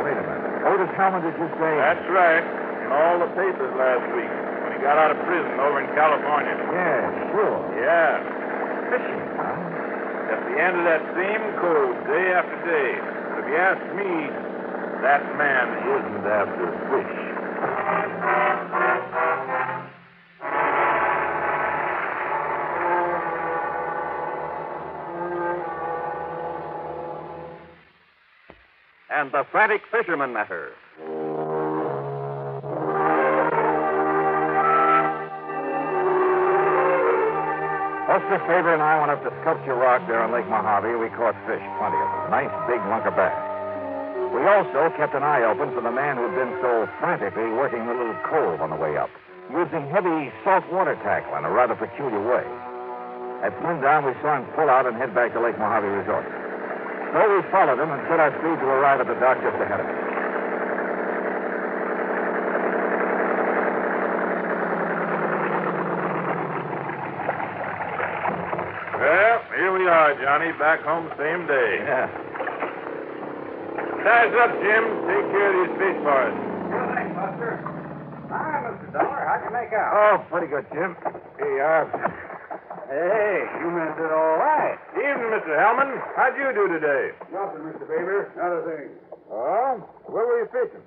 Wait a minute. Otis Hellman, did you say? That's right. In all the papers last week. Got out of prison over in California. Yeah, sure. Yeah. Fishing, huh? At the end of that same cove, day after day. But if you ask me, that man isn't after fish. And the frantic fisherman matter. Buster Faber and I went up to Sculpture Rock there on Lake Mojave. We caught fish, plenty of them. Nice big lunker bass. We also kept an eye open for the man who'd been so frantically working the little cove on the way up, using heavy saltwater tackle in a rather peculiar way. At sundown, we saw him pull out and head back to Lake Mojave Resort. So we followed him and set our speed to arrive at the dock just ahead of us. Well, here we are, Johnny. Back home same day. Yeah. Size up, Jim. Take care of these fish for us. Sure thing, Buster. Hi, Mr. Dollar. How'd you make out? Oh, pretty good, Jim. Here you are. Hey, you men did all right. Evening, Mr. Hellman. How'd you do today? Nothing, Mr. Faber. Not a thing. Oh? Where were you fishing?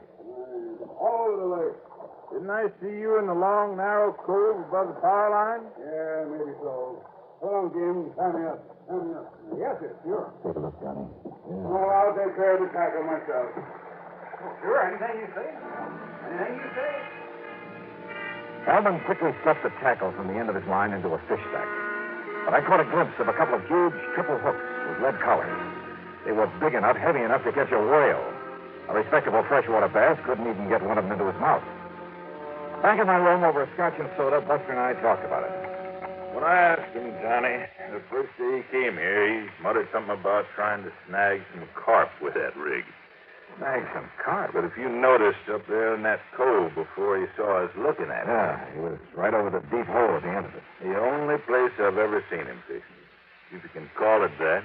All over the lake. Didn't I see you in the long, narrow cove above the power line? Yeah, maybe so. Hold on, Jim. Tie me up. Tie me up. Yes, sir. Sure. Take a look, Johnny. Oh, I'll take care of the tackle myself. Sure, anything you say. Anything you say. Hellman quickly stuffed the tackle from the end of his line into a fish sack. But I caught a glimpse of a couple of huge triple hooks with lead collars. They were big enough, heavy enough to catch a whale. A respectable freshwater bass couldn't even get one of them into his mouth. Back in my room over a scotch and soda, Buster and I talked about it. When I asked him, Johnny, the first day he came here, he muttered something about trying to snag some carp with that rig. Snag some carp? But if you noticed up there in that cove before he saw us looking at it. Yeah, he was right over the deep hole at the end of it. The only place I've ever seen him fishing. If you can call it that.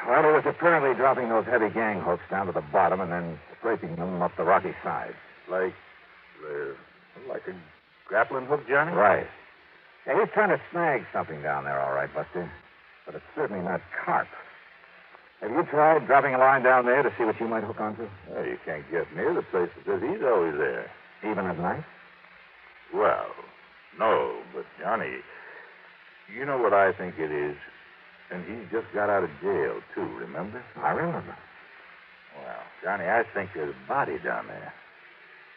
Well, he was apparently dropping those heavy gang hooks down to the bottom and then scraping them up the rocky sides. Like a grappling hook, Johnny? Right. Yeah, he's trying to snag something down there, all right, Buster. But it's certainly not carp. Have you tried dropping a line down there to see what you might hook onto? Well, you can't get near the place because he's always there. Even at night? Well, no, but Johnny, you know what I think it is? And he just got out of jail, too, remember? I remember. Well, Johnny, I think there's a body down there.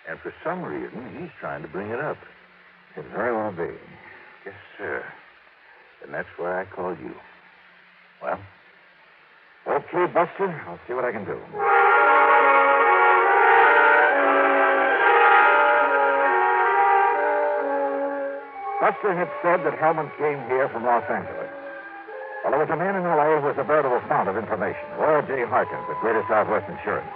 And for some reason, he's trying to bring it up. It very well be. Yes, sir. And that's why I called you. Well, Okay, Buster. I'll see what I can do. Buster had said that Hellman came here from Los Angeles. Well, there was a man in L.A. who was a veritable fount of information. Royal J. Harkins, at Greater Southwest Insurance.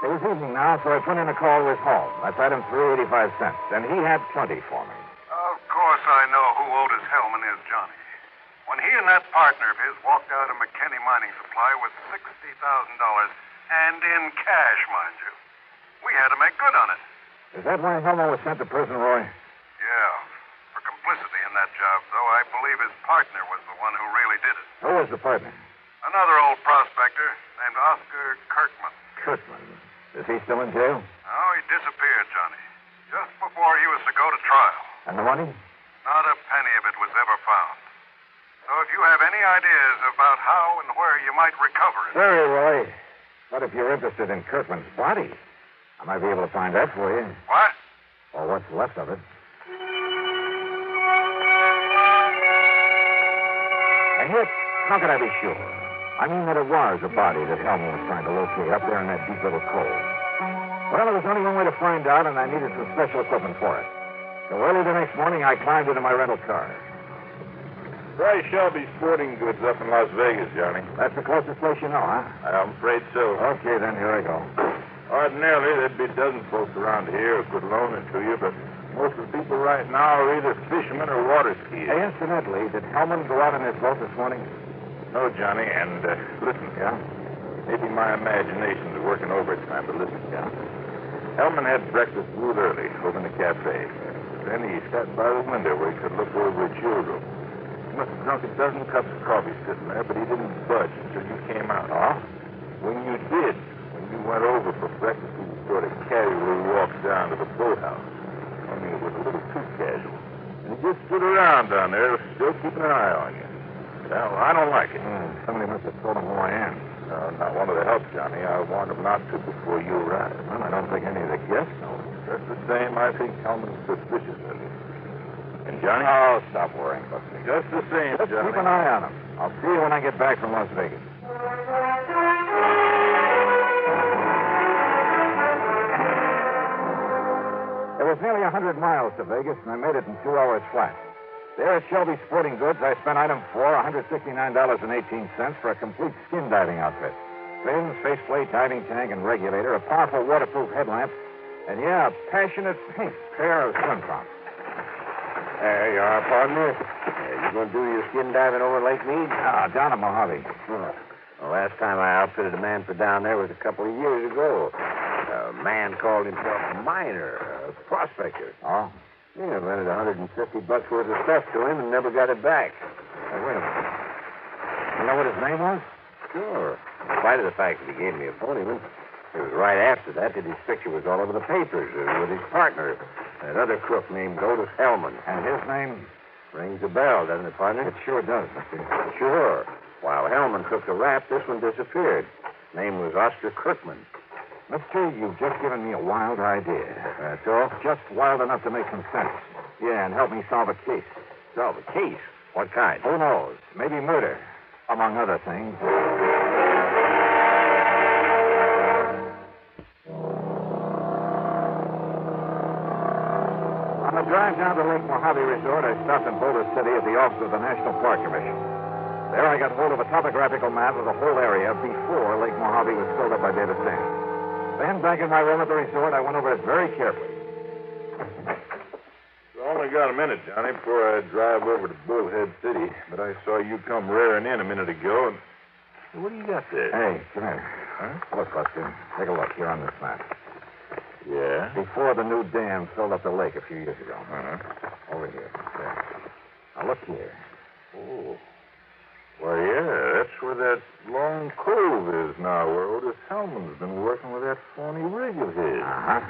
It was evening now, so I put in a call to his home. That's item 385 cents, and he had plenty for me. Of course I know who Otis Hellman is, Johnny. When he and that partner of his walked out of McKinney Mining Supply with $60,000, and in cash, mind you, we had to make good on it. Is that why Hellman was sent to prison, Roy? Yeah. For complicity in that job, though, I believe his partner was the one who really did it. Who was the partner? Another old prospector named Oscar Kirkman. Kirkman. Is he still in jail? No, he disappeared, Johnny. Just before he was to go to trial. And the money? Not a penny of it was ever found. So if you have any ideas about how and where you might recover it... Sorry, Roy. But if you're interested in Kirkman's body, I might be able to find that for you. What? Or what's left of it. And yet, how could I be sure? I mean that it was a body that Hellman was trying to locate up there in that deep little cove. Well, there was only one way to find out, and I needed some special equipment for it. So early the next morning, I climbed into my rental car. Try Shelby Sporting Goods up in Las Vegas, Johnny. That's the closest place you know, huh? I'm afraid so. Okay, then, here I go. Ordinarily, there'd be dozens folks around here who could loan it to you, but most of the people right now are either fishermen or water skiers. Hey, incidentally, did Hellman go out in his boat this morning? No, Johnny, and listen. Yeah? Maybe my imagination is working overtime, but listen. Yeah? Hellman had breakfast real early over in the cafe. Then he sat by the window where he could look over at your room. He must have drunk a dozen cups of coffee sitting there, but he didn't budge until you came out. Oh? When you did, when you went over for breakfast, he sort of casually walked down to the boathouse. I mean, it was a little too casual. And he just stood around down there, still keeping an eye on you. Well, I don't like it. Somebody must have told him who I am. Not one of the help, Johnny. I warned him not to before you arrived. Well, I don't think any of the guests know. Just the same, I think Hellman's suspicious of you. And Johnny? Oh, stop worrying, Buster. Just the same, Just Johnny. keep an eye on him. I'll see you when I get back from Las Vegas. It was nearly 100 miles to Vegas, and I made it in 2 hours flat. There at Shelby Sporting Goods, I spent item 4, $169.18 for a complete skin diving outfit. Fins, faceplate, diving tank, and regulator, a powerful waterproof headlamp, and, yeah, a passionate pink pair of swim trunks. There you are, partner. You going to do your skin diving over Lake Mead? Down at Mojave. Oh. The last time I outfitted a man for down there was a couple of years ago. A man called himself a miner, a prospector. Oh? Yeah, rented $150 worth of stuff to him and never got it back. Hey, wait a minute. You know what his name was? Sure. In spite of the fact that he gave me a phony one, it was right after that his picture was all over the papers with his partner, that other crook named Otis Hellman. And his name? Rings a bell, doesn't it, partner? It sure does. Sure. While Hellman took the rap, this one disappeared. Name was Oscar Kirkman. Mister, you've just given me a wild idea. That's all? Just wild enough to make some sense. Yeah, and help me solve a case. Solve a case? What kind? Who knows? Maybe murder, among other things. On the drive down to Lake Mojave Resort, I stopped in Boulder City at the office of the National Park Commission. There I got hold of a topographical map of the whole area before Lake Mojave was filled up by Davis Dam. Then, back in my room at the resort, I went over it very carefully. I only got a minute, Johnny, before I drive over to Bullhead City. But I saw you come rearing in a minute ago, and... What do you got there? Hey, come here. Huh? Look, Buster. Take a look here on this map. Yeah? Before the new dam filled up the lake a few years ago. Uh-huh. Over here. There. Now, look here. Oh. Why, yeah, that's where that long cove is now, where Otis Hellman's been working with that phony rig of his. Uh-huh.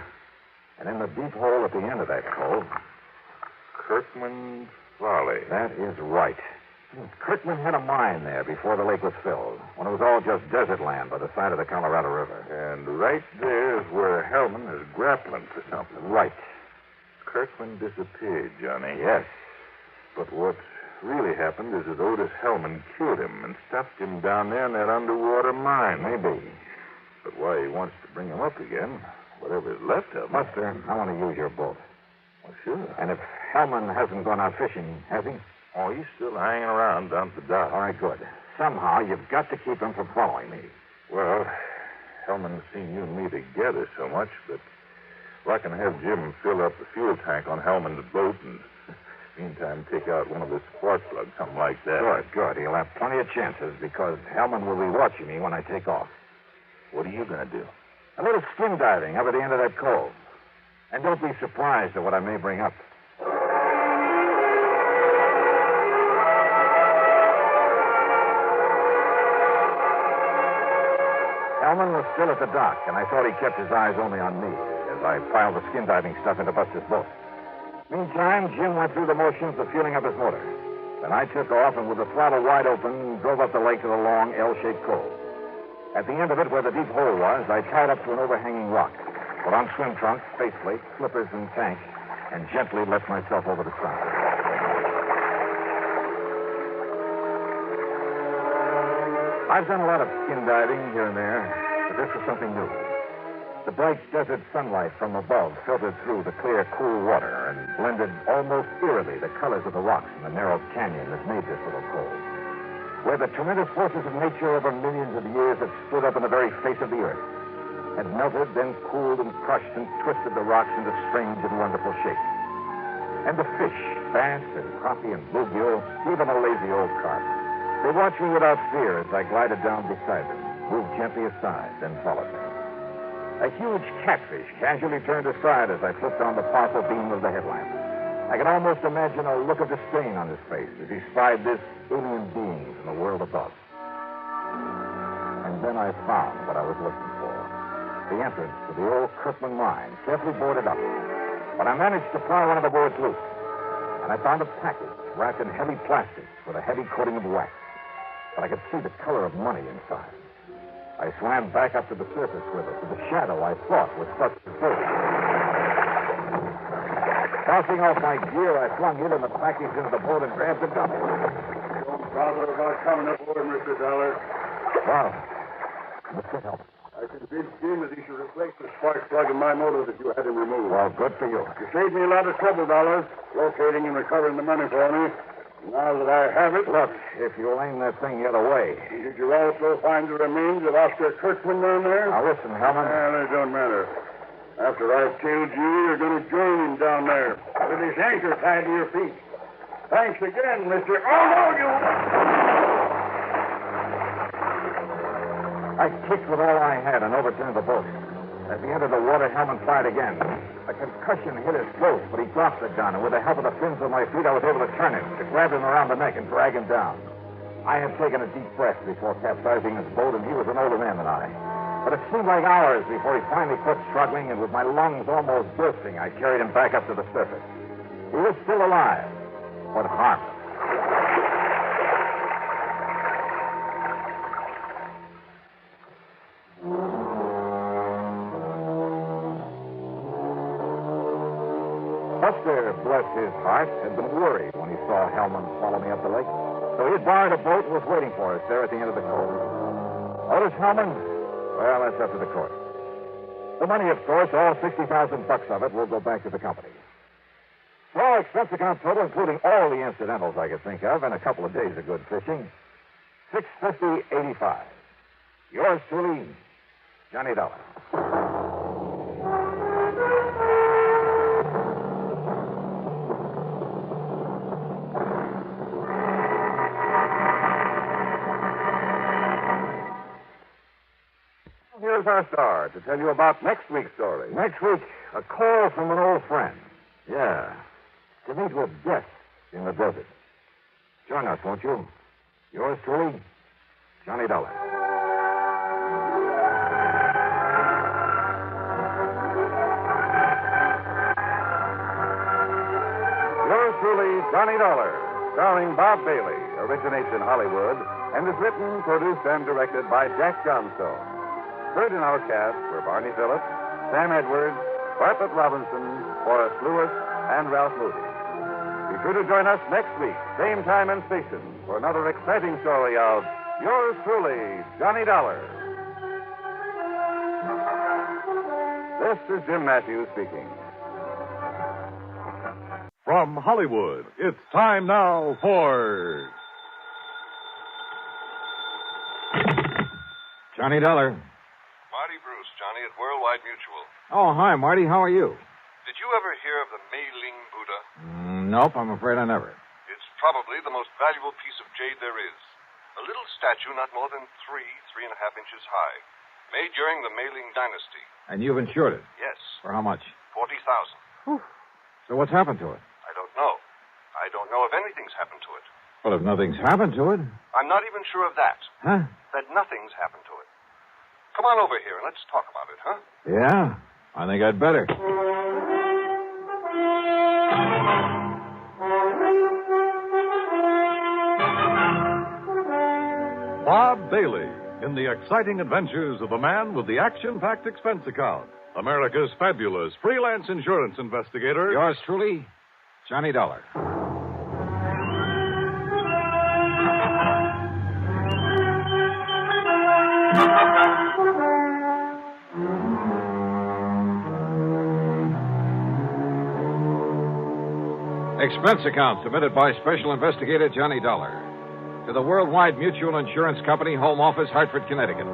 And in the deep hole at the end of that cove... Kirkman Folly. That is right. Kirkman had a mine there before the lake was filled, when it was all just desert land by the side of the Colorado River. And right there is where Hellman is grappling for something. Right. Kirkman disappeared, Johnny. Yes. But what's really happened is that Otis Hellman killed him and stuffed him down there in that underwater mine. Maybe. But why he wants to bring him up again, whatever is left of him. Buster, I want to use your boat. Well, sure. And if Hellman hasn't gone out fishing, has he? Oh, he's still hanging around down at the dock. All right, good. Somehow you've got to keep him from following me. Well, Hellman's seen you and me together so much, but I can have Jim fill up the fuel tank on Hellman's boat and meantime take out one of his spark plugs, something like that. Good. He'll have plenty of chances because Hellman will be watching me when I take off. What are you going to do? A little skin diving up at the end of that cove. And don't be surprised at what I may bring up. Hellman was still at the dock, and I thought he kept his eyes only on me as I piled the skin diving stuff into Buster's boat. Meantime, Jim went through the motions of fueling up his motor. Then I took off and with the throttle wide open, drove up the lake to the long L-shaped cove. At the end of it, where the deep hole was, I tied up to an overhanging rock, put on swim trunks, faceplate, slippers, and tank, and gently let myself over the side. I've done a lot of skin diving here and there, but this was something new. The bright desert sunlight from above filtered through the clear, cool water and blended almost eerily the colors of the rocks in the narrow canyon that made this little cove, where the tremendous forces of nature over millions of years had stood up in the very face of the earth, had melted, then cooled and crushed and twisted the rocks into strange and wonderful shapes. And the fish, bass and crappie and bluegill, even a lazy old carp, they watched me without fear as I glided down beside them, moved gently aside, then followed me. A huge catfish casually turned aside as I flipped on the powerful beam of the headlamp. I could almost imagine a look of disdain on his face as he spied this alien being from the world above. And then I found what I was looking for. The entrance to the old Kirkland mine, carefully boarded up. But I managed to pry one of the boards loose. And I found a package wrapped in heavy plastics with a heavy coating of wax. But I could see the color of money inside. I swam back up to the surface with it, to the shadow I thought was Buster's boat. Tossing off my gear, I flung it and the package into the boat and grabbed the gun. Don't bother about coming aboard, Mr. Dollar. Wow. Mr. Help. I convinced Jim that he should replace the spark plug in my motor that you had him removed. Well, good for you. You saved me a lot of trouble, Dollar, locating and recovering the money for me. Now that I have it... Look, if you'll aim that thing the other way... Did you also find the remains of Oscar Kirkman down there? Now, listen, Hellman. Well, it don't matter. After I've killed you, you're going to join him down there with his anchor tied to your feet. Thanks again, Mr. Oh, no, you... I kicked with all I had and overturned the boat. At the end of the water, Hellman fired again. A concussion hit his throat, but he dropped the gun, and with the help of the fins of my feet, I was able to turn him, to grab him around the neck and drag him down. I had taken a deep breath before capsizing his boat, and he was an older man than I. But it seemed like hours before he finally quit struggling, and with my lungs almost bursting, I carried him back up to the surface. He was still alive, but harmless. Buster, bless his heart, had been worried when he saw Hellman follow me up the lake. So he had borrowed a boat and was waiting for us there at the end of the cove. Otis Hellman? Well, that's up to the court. The money, of course, all $60,000 of it will go back to the company. So, expense account total, including all the incidentals I could think of and a couple of days of good fishing, $650.85. Yours truly, Johnny Dollar. Here's our star to tell you about next week's story. Next week, a call from an old friend. Yeah, to meet with death in the desert. Join us, won't you? Yours truly, Johnny Dollar. Yours truly, Johnny Dollar, starring Bob Bailey, originates in Hollywood and is written, produced, and directed by Jack Johnstone. Heard in our cast were Barney Phillips, Sam Edwards, Bartlett Robinson, Forrest Lewis, and Ralph Moody. Be sure to join us next week, same time and station, for another exciting story of yours truly, Johnny Dollar. This is Jim Matthews speaking. From Hollywood, it's time now for Johnny Dollar. Marty Bruce, Johnny, at Worldwide Mutual. Oh, hi, Marty. How are you? Did you ever hear of the Ming Buddha? Nope, I'm afraid I never. It's probably the most valuable piece of jade there is. A little statue not more than 3.5 inches high. Made during the Ming Dynasty. And you've insured it? Yes. For how much? $40,000. So what's happened to it? I don't know. I don't know if anything's happened to it. Well, if nothing's happened to it. I'm not even sure of that. Huh? That nothing's happened to it. Come on over here and let's talk about it, huh? Yeah, I think I'd better. Bob Bailey in the exciting adventures of the man with the action-packed expense account. America's fabulous freelance insurance investigator. Yours truly, Johnny Dollar. Expense account submitted by Special Investigator Johnny Dollar to the Worldwide Mutual Insurance Company, Home Office, Hartford, Connecticut.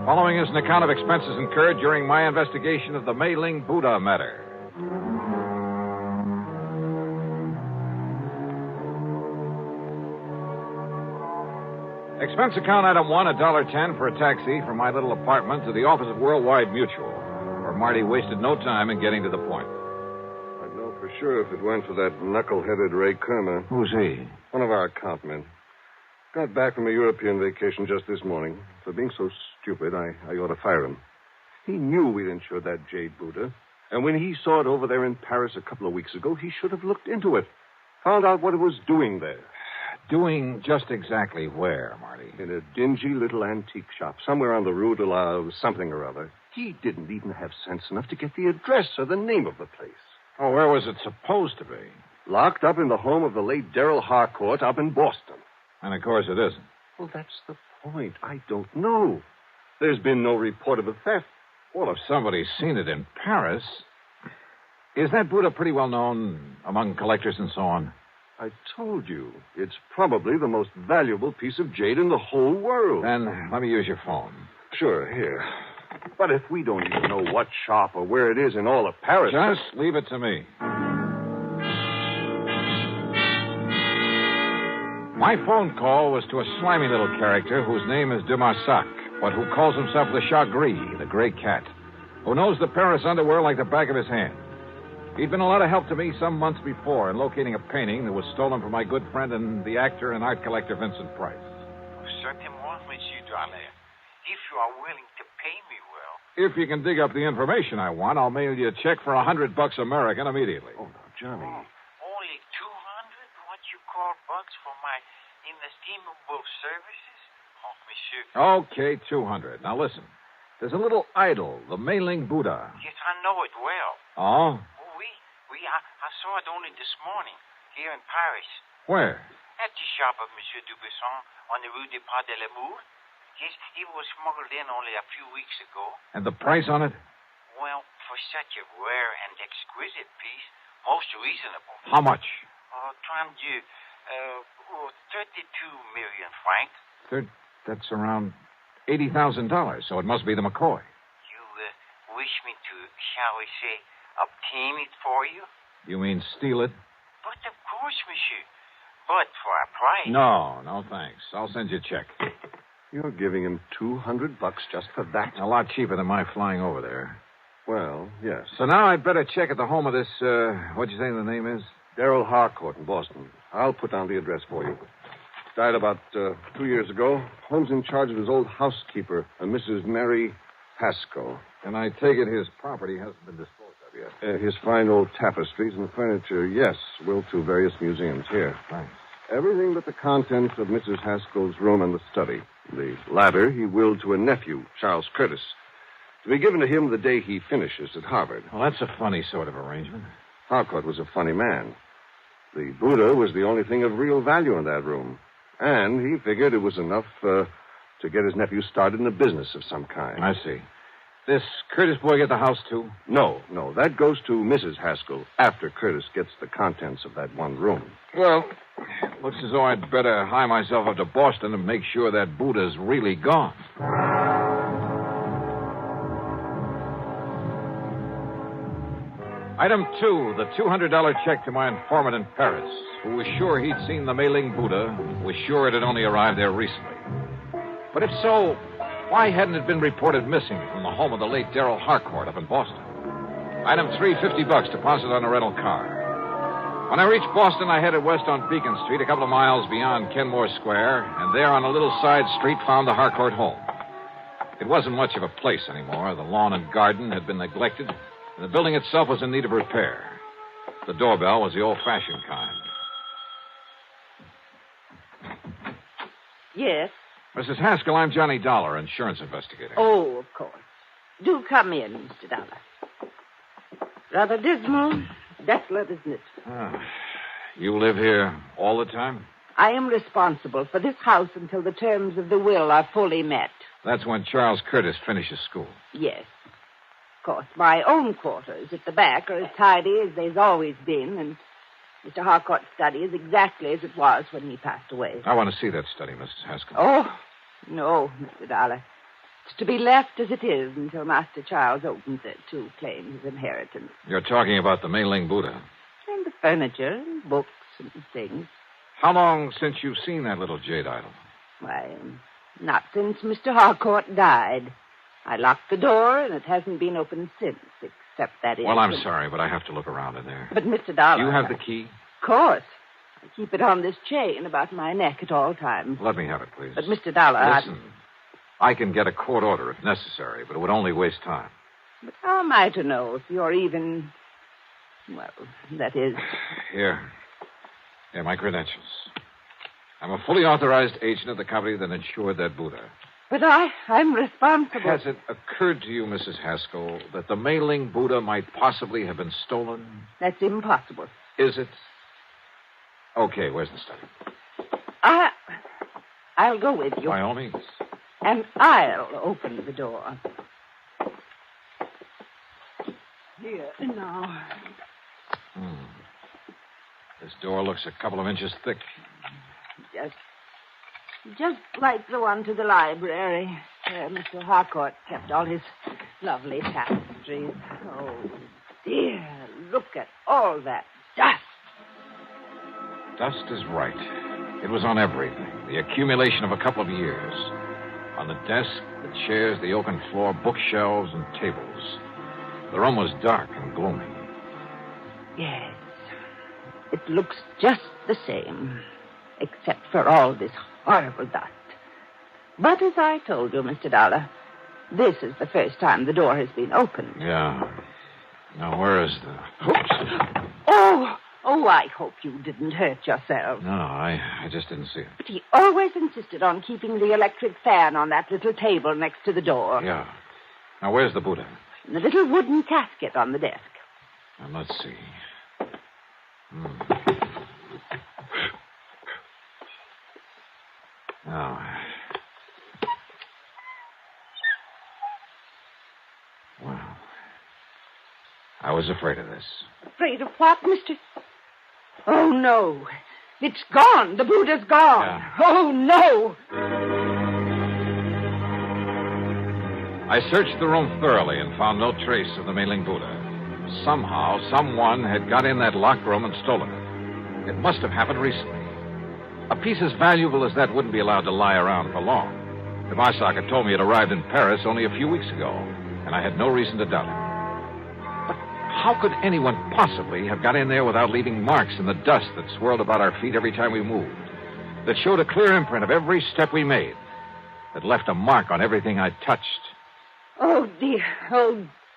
Following is an account of expenses incurred during my investigation of the Ming Buddha matter. Expense account item 1, $1.10 for a taxi from my little apartment to the office of Worldwide Mutual, where Marty wasted no time in getting to the point. I'd know for sure if it went for that knuckle-headed Ray Kermer. Who's he? One of our account men. Got back from a European vacation just this morning. For being so stupid, I ought to fire him. He knew we'd insured that jade Buddha. And when he saw it over there in Paris a couple of weeks ago, he should have looked into it. Found out what it was doing there. Doing just exactly where, Marty? In a dingy little antique shop, somewhere on the Rue de la something or other. He didn't even have sense enough to get the address or the name of the place. Oh, where was it supposed to be? Locked up in the home of the late Darrell Harcourt up in Boston. And of course it isn't. Well, that's the point. I don't know. There's been no report of a theft. Well, if somebody's seen it in Paris... Is that Buddha pretty well known among collectors and so on? I told you. It's probably the most valuable piece of jade in the whole world. Then let me use your phone. Sure, here. But if we don't even know what shop or where it is in all of Paris... Just leave it to me. My phone call was to a slimy little character whose name is de Marsac, but who calls himself the Chat Gris, the gray cat, who knows the Paris underworld like the back of his hand. He'd been a lot of help to me some months before in locating a painting that was stolen from my good friend and the actor and art collector Vincent Price. Certainement, Monsieur Dollar. If you are willing to pay me well. If you can dig up the information I want, I'll mail you a check for $100 American immediately. Oh, no, Johnny. Only 200? What you call bucks for my inestimable services? Oh, Monsieur. Okay, 200. Now listen. There's a little idol, the Ming Buddha. Yes, I know it well. Oh? I saw it only this morning, here in Paris. Where? At the shop of Monsieur Dubuisson on the Rue des Pas de l'Amour. Yes, it was smuggled in only a few weeks ago. And the price on it? Well, for such a rare and exquisite piece, most reasonable. How much? 32 million francs. That's around $80,000, so it must be the McCoy. You wish me to, shall we say, obtain it for you? You mean steal it? But of course, monsieur. But for a price. No, thanks. I'll send you a check. You're giving him $200 just for that? A lot cheaper than my flying over there. Well, yes. So now I'd better check at the home of this, what'd you say the name is? Darrell Harcourt in Boston. I'll put down the address for you. Died about 2 years ago. Home's in charge of his old housekeeper, a Mrs. Mary Pascoe. And I take it his property hasn't been disposed of yet. His fine old tapestries and furniture, yes, will to various museums here. Thanks. Everything but the contents of Mrs. Haskell's room and the study. The latter he willed to a nephew, Charles Curtis, to be given to him the day he finishes at Harvard. Well, that's a funny sort of arrangement. Harcourt was a funny man. The Buddha was the only thing of real value in that room. And he figured it was enough to get his nephew started in a business of some kind. I see. This Curtis boy get the house, too? No. That goes to Mrs. Haskell after Curtis gets the contents of that one room. Well, looks as though I'd better hie myself up to Boston and make sure that Buddha's really gone. Item 2, the $200 check to my informant in Paris, who was sure he'd seen the Mei-Ling Buddha, was sure it had only arrived there recently. But if so, why hadn't it been reported missing from the home of the late Darrell Harcourt up in Boston? Item 3, $50 deposit on a rental car. When I reached Boston, I headed west on Beacon Street, a couple of miles beyond Kenmore Square, and there on a little side street found the Harcourt home. It wasn't much of a place anymore. The lawn and garden had been neglected, and the building itself was in need of repair. The doorbell was the old-fashioned kind. Yes? Mrs. Haskell, I'm Johnny Dollar, insurance investigator. Oh, of course. Do come in, Mr. Dollar. Rather dismal, desolate, isn't it? You live here all the time? I am responsible for this house until the terms of the will are fully met. That's when Charles Curtis finishes school. Yes. Of course, my own quarters at the back are as tidy as they've always been, and Mr. Harcourt's study is exactly as it was when he passed away. I want to see that study, Mrs. Haskell. Oh, no, Mr. Dollar. It's to be left as it is until Master Charles opens it to claim his inheritance. You're talking about the Mei-Ling Buddha. And the furniture and books and things. How long since you've seen that little jade idol? Why, not since Mr. Harcourt died. I locked the door, and it hasn't been opened since, except that Well, I'm sorry, but I have to look around in there. But, Mr. Dollar... You have the key? Of course. I keep it on this chain about my neck at all times. Let me have it, please. But, Mr. Dollar... Listen, I can get a court order if necessary, but it would only waste time. But how am I to know if you're even... Well, that is... Here, my credentials. I'm a fully authorized agent of the company that insured that Buddha. But I'm responsible. Has it occurred to you, Mrs. Haskell, that the Mei-Ling Buddha might possibly have been stolen? That's impossible. Is it? Okay, where's the study? I'll go with you. By all means. And I'll open the door. Here, now. This door looks a couple of inches thick. Just like the one to the library, where Mr. Harcourt kept all his lovely tapestries. Oh, dear, look at all that dust. Dust is right. It was on everything, the accumulation of a couple of years. On the desk, the chairs, the oaken floor, bookshelves, and tables. The room was dark and gloomy. Yes, it looks just the same, except for all this horrible dust. But as I told you, Mr. Dollar, this is the first time the door has been opened. Yeah. Now, where is the... Oops. Oh, I hope you didn't hurt yourself. No, I just didn't see it. But he always insisted on keeping the electric fan on that little table next to the door. Yeah. Now, where's the Buddha? In the little wooden casket on the desk. Now, let's see. Now. Well, I was afraid of this. Afraid of what, Mr.? Oh, no. It's gone. The Buddha's gone. Yeah. Oh, no. I searched the room thoroughly and found no trace of the Mei-Ling Buddha. Somehow, someone had got in that locked room and stolen it. It must have happened recently. A piece as valuable as that wouldn't be allowed to lie around for long. The Marsoc had told me it arrived in Paris only a few weeks ago, and I had no reason to doubt it. But how could anyone possibly have got in there without leaving marks in the dust that swirled about our feet every time we moved, that showed a clear imprint of every step we made, that left a mark on everything I touched? Oh, dear,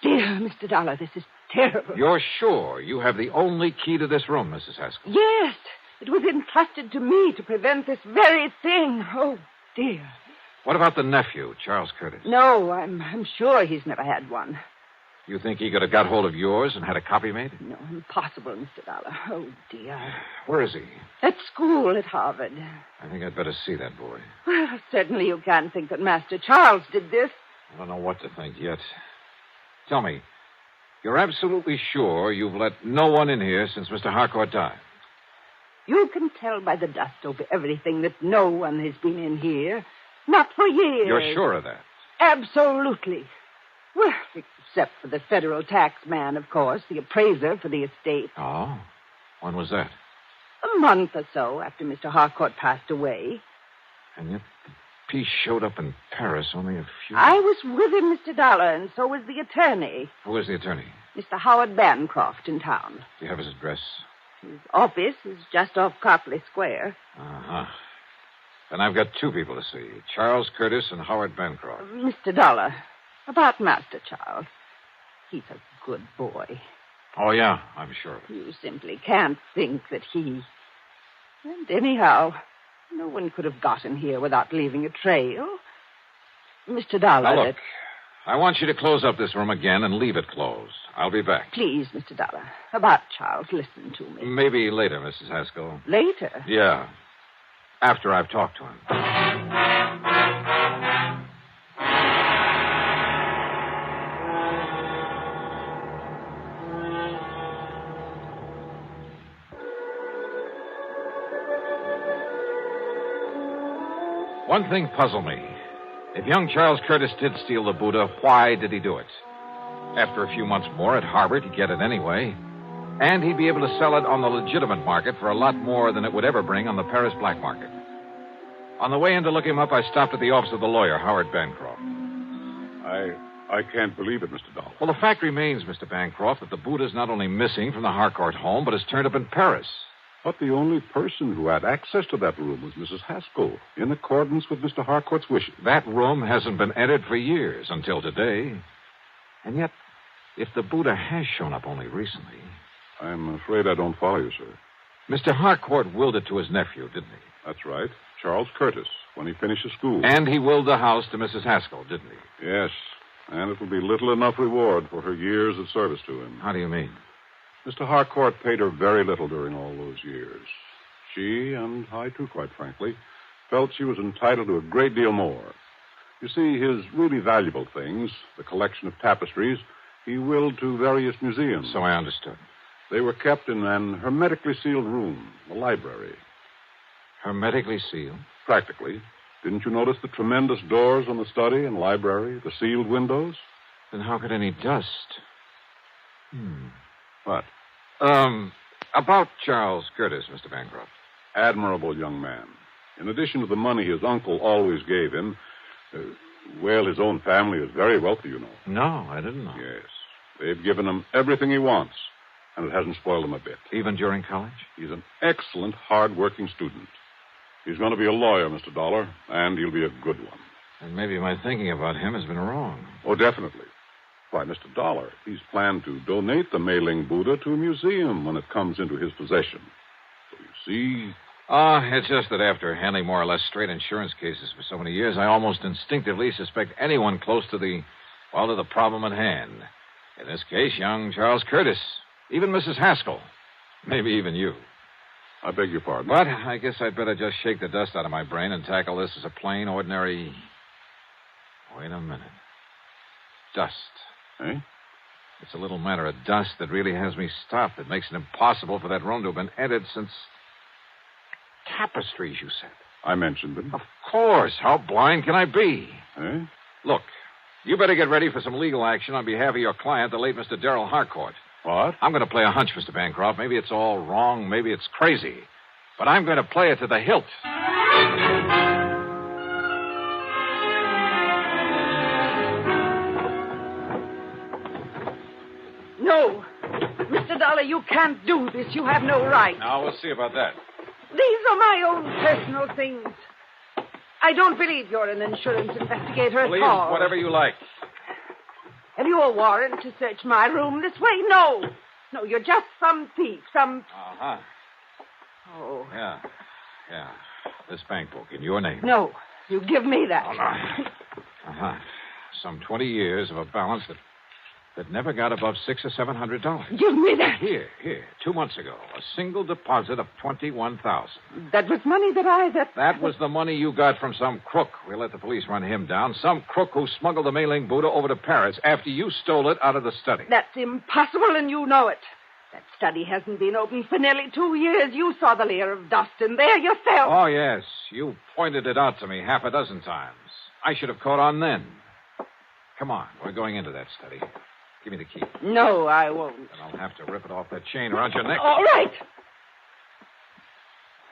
Mr. Dollar, this is terrible. You're sure you have the only key to this room, Mrs. Haskell? Yes, it was entrusted to me to prevent this very thing. Oh, dear. What about the nephew, Charles Curtis? No, I'm sure he's never had one. You think he could have got hold of yours and had a copy made? No, impossible, Mr. Dollar. Oh, dear. Where is he? At school at Harvard. I think I'd better see that boy. Well, certainly you can't think that Master Charles did this. I don't know what to think yet. Tell me, you're absolutely sure you've let no one in here since Mr. Harcourt died? You can tell by the dust over everything that no one has been in here. Not for years. You're sure of that? Absolutely. Well, except for the federal tax man, of course, the appraiser for the estate. Oh? When was that? A month or so after Mr. Harcourt passed away. And yet the piece showed up in Paris only a few... I was with him, Mr. Dollar, and so was the attorney. Who is the attorney? Mr. Howard Bancroft in town. Do you have his address? His office is just off Copley Square. Uh-huh. Then I've got two people to see, Charles Curtis and Howard Bancroft. Mr. Dollar, about Master Charles. He's a good boy. Oh, yeah, I'm sure. You simply can't think that he... And anyhow, no one could have gotten here without leaving a trail. Mr. Dollar... Now, look, I want you to close up this room again and leave it closed. I'll be back. Please, Mr. Dollar. About Charles, listen to me. Maybe later, Mrs. Haskell. Later? Yeah. After I've talked to him. One thing puzzled me. If young Charles Curtis did steal the Buddha, why did he do it? After a few months more at Harvard, he'd get it anyway. And he'd be able to sell it on the legitimate market for a lot more than it would ever bring on the Paris black market. On the way in to look him up, I stopped at the office of the lawyer, Howard Bancroft. I can't believe it, Mr. Dollar. Well, the fact remains, Mr. Bancroft, that the Buddha's not only missing from the Harcourt home, but has turned up in Paris. But the only person who had access to that room was Mrs. Haskell, in accordance with Mr. Harcourt's wishes. That room hasn't been entered for years, until today. And yet, if the Buddha has shown up only recently... I'm afraid I don't follow you, sir. Mr. Harcourt willed it to his nephew, didn't he? That's right. Charles Curtis, when he finishes school. And he willed the house to Mrs. Haskell, didn't he? Yes. And it will be little enough reward for her years of service to him. How do you mean? Mr. Harcourt paid her very little during all those years. She, and I too, quite frankly, felt she was entitled to a great deal more. You see, his really valuable things, the collection of tapestries, he willed to various museums. So I understood. They were kept in an hermetically sealed room, the library. Hermetically sealed? Practically. Didn't you notice the tremendous doors on the study and library, the sealed windows? Then how could any dust... What? About Charles Curtis, Mr. Bancroft. Admirable young man. In addition to the money his uncle always gave him, his own family is very wealthy, you know. No, I didn't know. Yes. They've given him everything he wants, and it hasn't spoiled him a bit. Even during college? He's an excellent, hard-working student. He's going to be a lawyer, Mr. Dollar, and he'll be a good one. And maybe my thinking about him has been wrong. Oh, definitely. Why, Mr. Dollar, he's planned to donate the Ming Buddha to a museum when it comes into his possession. So you see... It's just that after handling more or less straight insurance cases for so many years, I almost instinctively suspect anyone close to the problem at hand. In this case, young Charles Curtis. Even Mrs. Haskell. Maybe even you. I beg your pardon. But I guess I'd better just shake the dust out of my brain and tackle this as a plain, ordinary... Wait a minute. Dust. Eh? It's a little matter of dust that really has me stopped. It makes it impossible for that room to have been entered since... Tapestries, you said. I mentioned them. Of course. How blind can I be? Eh? Look, you better get ready for some legal action on behalf of your client, the late Mr. Darrell Harcourt. What? I'm going to play a hunch, Mr. Bancroft. Maybe it's all wrong. Maybe it's crazy. But I'm going to play it to the hilt. No. Mr. Dollar, you can't do this. You have no right. Now, we'll see about that. These are my own personal things. I don't believe you're an insurance investigator at Please, all. whatever you like. Have you a warrant to search my room this way? No. No, you're just some thief, some... Uh-huh. Oh. Yeah. This bank book in your name. No, you give me that. Uh-huh. Some 20 years of a balance that... that never got above $600 or $700. Give me that. Here. 2 months ago, a single deposit of $21,000. That was money That was the money you got from some crook. We let the police run him down. Some crook who smuggled the Ming Buddha over to Paris after you stole it out of the study. That's impossible, and you know it. That study hasn't been open for nearly 2 years. You saw the layer of dust in there yourself. Oh, yes. You pointed it out to me half a dozen times. I should have caught on then. Come on. We're going into that study. Give me the key. No, I won't. Then I'll have to rip it off that chain around your neck. All right.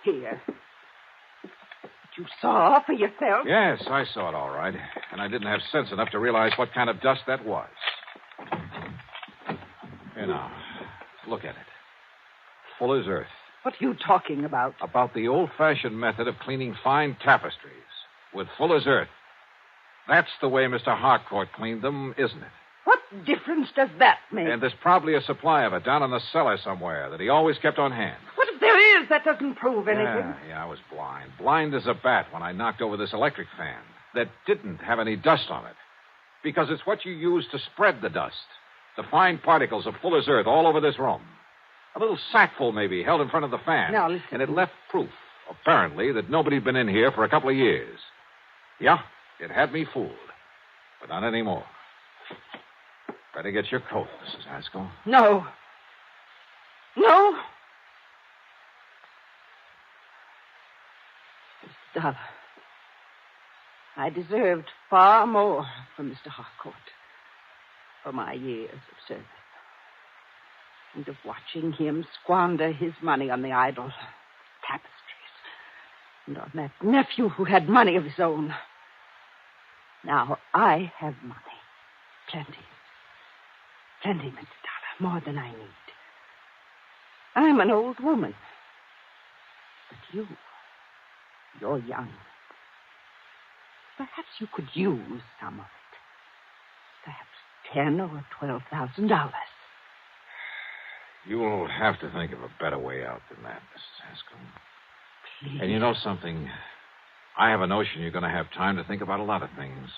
Here. You saw for yourself? Yes, I saw it all right. And I didn't have sense enough to realize what kind of dust that was. Here now. Look at it. Full as earth. What are you talking about? About the old-fashioned method of cleaning fine tapestries with full as earth. That's the way Mr. Harcourt cleaned them, isn't it? What difference does that make? And there's probably a supply of it down in the cellar somewhere that he always kept on hand. What if there is? That doesn't prove anything. Yeah, I was blind. Blind as a bat when I knocked over this electric fan that didn't have any dust on it. Because it's what you use to spread the dust. The fine particles of full as earth all over this room. A little sackful, maybe, held in front of the fan. Now, listen. And it left proof, apparently, that nobody'd been in here for a couple of years. Yeah, it had me fooled. But not anymore. Better get your coat, Mrs. Haskell. No. Mr. Dollar, I deserved far more from Mr. Harcourt for my years of service. And of watching him squander his money on the idle tapestries. And on that nephew who had money of his own. Now I have money. Plenty, Mr. Dollar, more than I need. I'm an old woman. But you're young. Perhaps you could use some of it. Perhaps $10,000 or $12,000. You'll have to think of a better way out than that, Mrs. Haskell. Please. And you know something? I have a notion you're going to have time to think about a lot of things.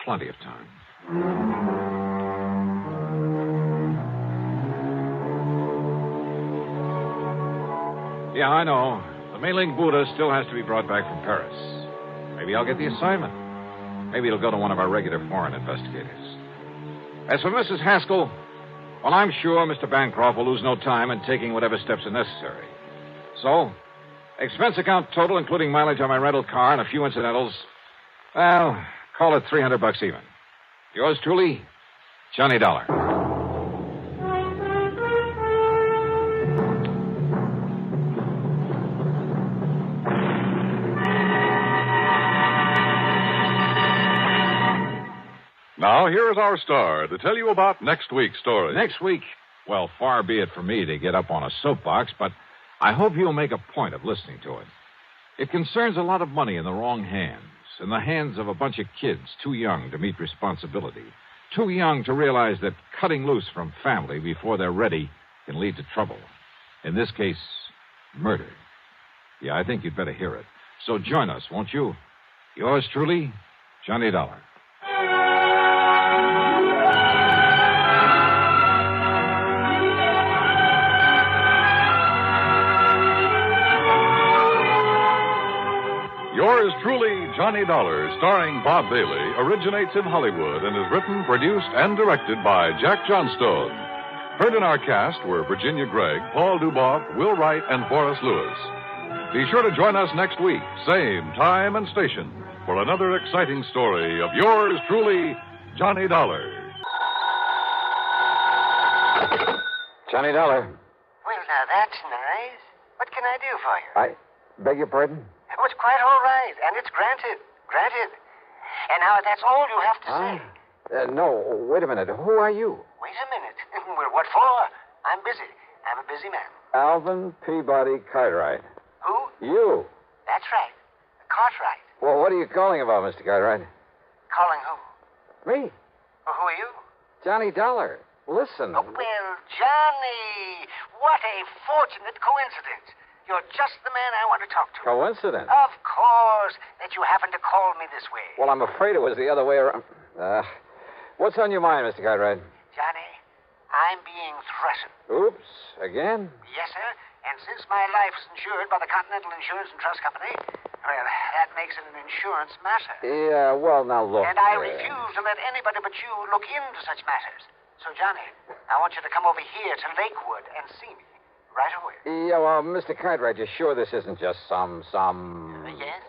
Plenty of time. Yeah, I know. The Ming Buddha still has to be brought back from Paris. Maybe I'll get the assignment. Maybe it'll go to one of our regular foreign investigators. As for Mrs. Haskell, well, I'm sure Mr. Bancroft will lose no time in taking whatever steps are necessary. So, expense account total, including mileage on my rental car and a few incidentals, well, call it $300 even. Yours truly, Johnny Dollar. Now, here is our star to tell you about next week's story. Next week? Well, far be it from me to get up on a soapbox, but I hope you'll make a point of listening to it. It concerns a lot of money in the wrong hands, in the hands of a bunch of kids too young to meet responsibility, too young to realize that cutting loose from family before they're ready can lead to trouble. In this case, murder. Yeah, I think you'd better hear it. So join us, won't you? Yours truly, Johnny Dollar. Yours truly, Johnny Dollar, starring Bob Bailey, originates in Hollywood and is written, produced, and directed by Jack Johnstone. Heard in our cast were Virginia Gregg, Paul Duboff, Will Wright, and Forrest Lewis. Be sure to join us next week, same time and station, for another exciting story of yours truly, Johnny Dollar. Johnny Dollar. Well, now that's nice. What can I do for you? I beg your pardon? Oh, it's quite all right, and it's granted. Granted. And now that's all you have to say. No, wait a minute. Who are you? Wait a minute. Well, what for? I'm busy. I'm a busy man. Alvin Peabody Cartwright. Who? You. That's right. Cartwright. Well, what are you calling about, Mr. Cartwright? Calling who? Me. Well, who are you? Johnny Dollar. Listen. Oh, well, Johnny, what a fortunate coincidence. You're just the man I want to talk to. Coincidence? Of course, that you happen to call me this way. Well, I'm afraid it was the other way around. What's on your mind, Mr. Cartwright? Johnny, I'm being threatened. Oops. Again? Yes, sir. And since my life's insured by the Continental Insurance and Trust Company, well, that makes it an insurance matter. Yeah, well, now look. And I refuse to let anybody but you look into such matters. So, Johnny, I want you to come over here to Lakewood and see me right away. Yeah, well, Mr. Cartwright, you're sure this isn't just some... Yes?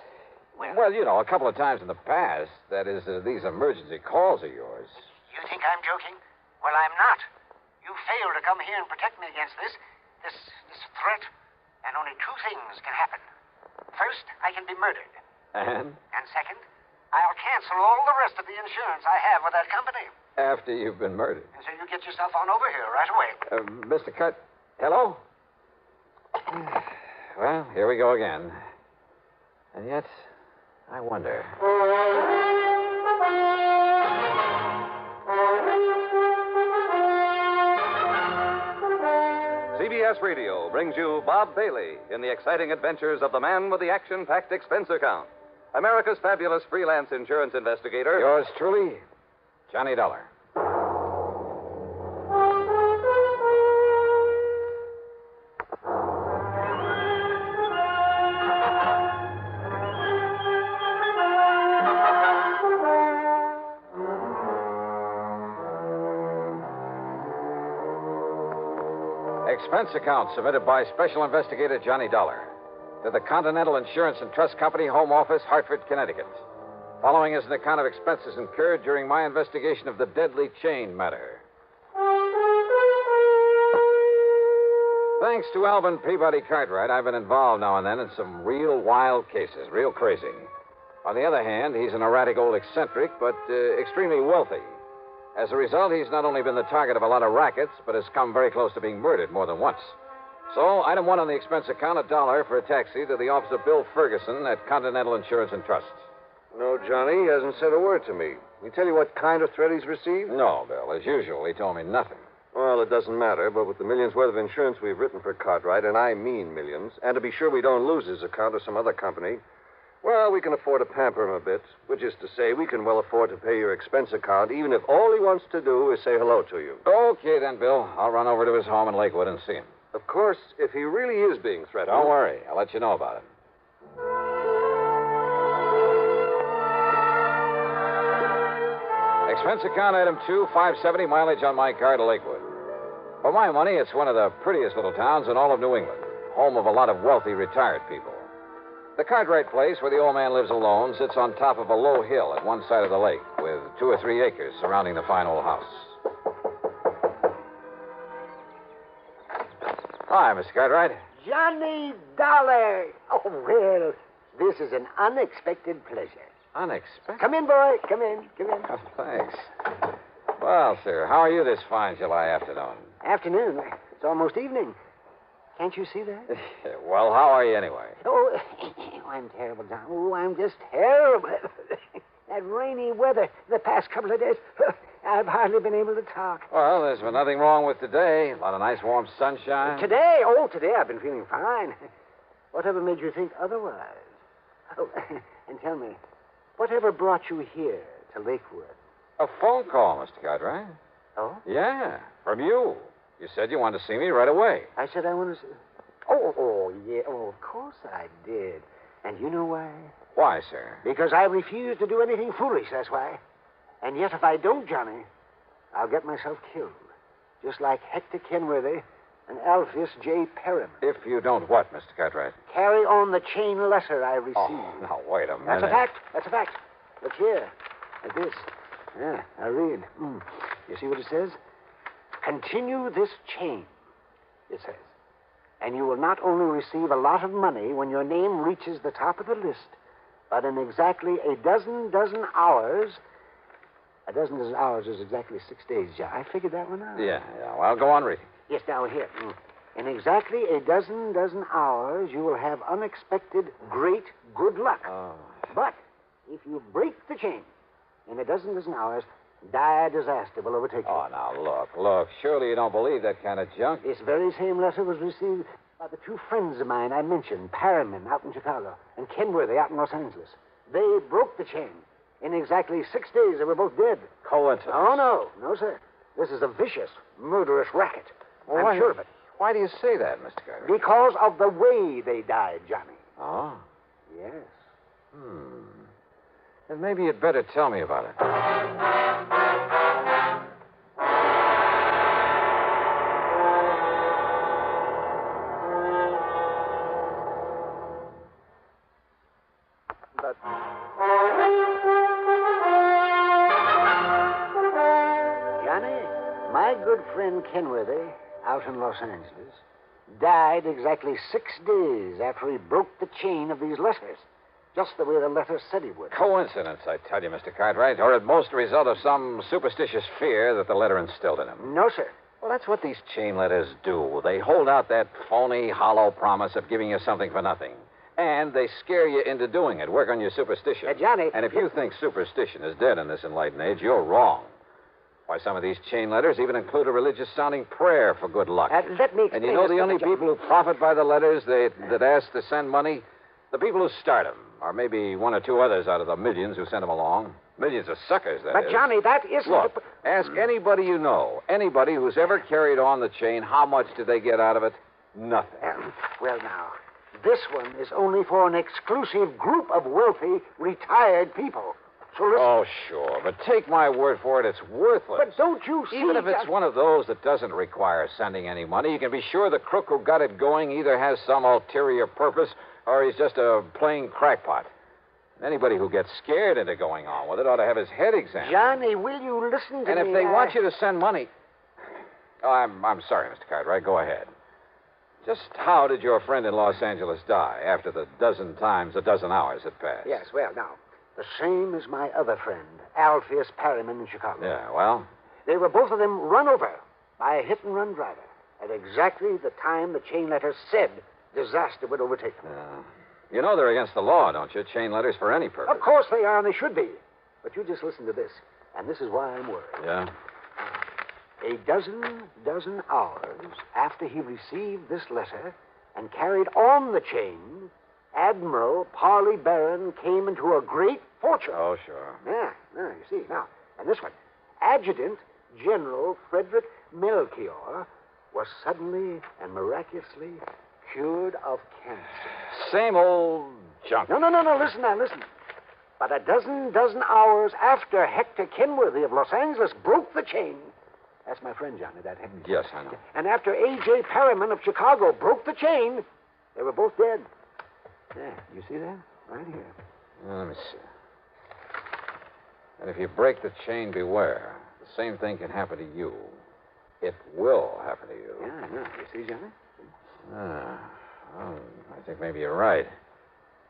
Well, you know, a couple of times in the past, that is, these emergency calls of yours. You think I'm joking? Well, I'm not. You failed to come here and protect me against this threat. And only two things can happen. First, I can be murdered. And? And second, I'll cancel all the rest of the insurance I have with that company. After you've been murdered. And so you get yourself on over here right away. Mr. Hello? Well, here we go again. And yet, I wonder. CBS Radio brings you Bob Bailey in the exciting adventures of the man with the action-packed expense account. America's fabulous freelance insurance investigator. Yours truly, Johnny Dollar. Expense account submitted by Special Investigator Johnny Dollar to the Continental Insurance and Trust Company, Home Office, Hartford, Connecticut. Following is an account of expenses incurred during my investigation of the deadly chain matter. Thanks to Alvin Peabody Cartwright, I've been involved now and then in some real wild cases, real crazy. On the other hand, he's an erratic old eccentric, but extremely wealthy. As a result, he's not only been the target of a lot of rackets, but has come very close to being murdered more than once. So, item one on the expense account, $1 for a taxi to the office of Bill Ferguson at Continental Insurance and Trust. No, Johnny, he hasn't said a word to me. He tell you what kind of threat he's received? No, Bill. As usual, he told me nothing. Well, it doesn't matter, but with the millions worth of insurance we've written for Cartwright, and I mean millions, and to be sure we don't lose his account to some other company, well, we can afford to pamper him a bit, which is to say we can well afford to pay your expense account, even if all he wants to do is say hello to you. Okay, then, Bill. I'll run over to his home in Lakewood and see him. Of course, if he really is being threatened... Don't worry. I'll let you know about it. Expense account item 2, $5.70 mileage on my car to Lakewood. For my money, it's one of the prettiest little towns in all of New England, home of a lot of wealthy retired people. The Cartwright place, where the old man lives alone, sits on top of a low hill at one side of the lake, with 2 or 3 acres surrounding the fine old house. Hi, Mr. Cartwright. Johnny Dollar. Oh, well, this is an unexpected pleasure. Unexpected? Come in, boy. Come in. Oh, thanks. Well, sir, how are you this fine July afternoon? Afternoon. It's almost evening. Can't you see that? Well, how are you anyway? Oh, I'm terrible, John. Oh, I'm just terrible. That rainy weather the past couple of days, I've hardly been able to talk. Well, there's been nothing wrong with today. A lot of nice warm sunshine. Today I've been feeling fine. Whatever made you think otherwise? Oh, and tell me, whatever brought you here to Lakewood? A phone call, Mr. Cartwright. Oh? Yeah, from you. You said you wanted to see me right away. I said I wanted to see... Oh, yeah. Oh, of course I did. And you know why? Why, sir? Because I refuse to do anything foolish, that's why. And yet if I don't, Johnny, I'll get myself killed. Just like Hector Kenworthy and Alpheus J. Perriman. If you don't what, Mr. Cartwright? Carry on the chain letter I received. Oh, now, wait a minute. That's a fact. Look here. Like this. Yeah, I read. You see what it says? Continue this chain, it says. And you will not only receive a lot of money when your name reaches the top of the list, but in exactly a dozen hours. A dozen hours is exactly 6 days, John. I figured that one out. Yeah. Well, go on reading. Yes, now here. In exactly a dozen hours, you will have unexpected great good luck. Oh. But if you break the chain in a dozen hours, dire disaster will overtake you. Oh, now, look. Surely you don't believe that kind of junk. This very same letter was received by the 2 friends of mine I mentioned, Perriman out in Chicago and Kenworthy out in Los Angeles. They broke the chain In exactly 6 days, they were both dead. Coincidence. Oh, no. No, sir. This is a vicious, murderous racket. Well, I'm sure of it. Why do you say that, Mr. Cartwright? Because of the way they died, Johnny. Oh? Yes. Then maybe you'd better tell me about it. But... Johnny, my good friend Kenworthy, out in Los Angeles, died exactly 6 days after he broke the chain of these letters. Just the way the letter said he would. Coincidence, I tell you, Mr. Cartwright, or at most a result of some superstitious fear that the letter instilled in him. No, sir. Well, that's what these chain letters do. They hold out that phony, hollow promise of giving you something for nothing. And they scare you into doing it, work on your superstition. Johnny... And if you think superstition is dead in this enlightened age, you're wrong. Why, some of these chain letters even include a religious-sounding prayer for good luck. Let me explain. And you know the only people who profit by the letters that ask to send money? The people who start them, or maybe one or two others out of the millions who send them along. Millions of suckers, that is. But, Johnny, that isn't... Look, ask anybody you know, anybody who's ever carried on the chain, how much did they get out of it? Nothing. Well, now, this one is only for an exclusive group of wealthy, retired people. So listen... Oh, sure, but take my word for it, it's worthless. But don't you see... Even if it's one of those that doesn't require sending any money, you can be sure the crook who got it going either has some ulterior purpose or he's just a plain crackpot. Anybody who gets scared into going on with it ought to have his head examined. Johnny, will you listen to me? And if they want you to send money... Oh, I'm sorry, Mr. Cartwright. Go ahead. Just how did your friend in Los Angeles die after the dozen times a dozen hours had passed? Yes, well, now, the same as my other friend, Alpheus Perryman in Chicago. Yeah, well? They were both of them run over by a hit-and-run driver at exactly the time the chain letter said disaster would overtake them. You know they're against the law, don't you? Chain letters for any purpose. Of course they are, and they should be. But you just listen to this, and this is why I'm worried. Yeah? A dozen hours after he received this letter and carried on the chain, Admiral Parley Barron came into a great fortune. Oh, sure. Yeah, you see. Now, and this one, Adjutant General Frederick Melchior was suddenly and miraculously cured of cancer. Same old junk. No, listen. But a dozen hours after Hector Kenworthy of Los Angeles broke the chain. That's my friend, Johnny, that Hector. Yes, I know. And after A.J. Perryman of Chicago broke the chain, they were both dead. Yeah, you see that? Right here. Let me see. And if you break the chain, beware. The same thing can happen to you. It will happen to you. Yeah, I know. You see, Johnny? Well, I think maybe you're right.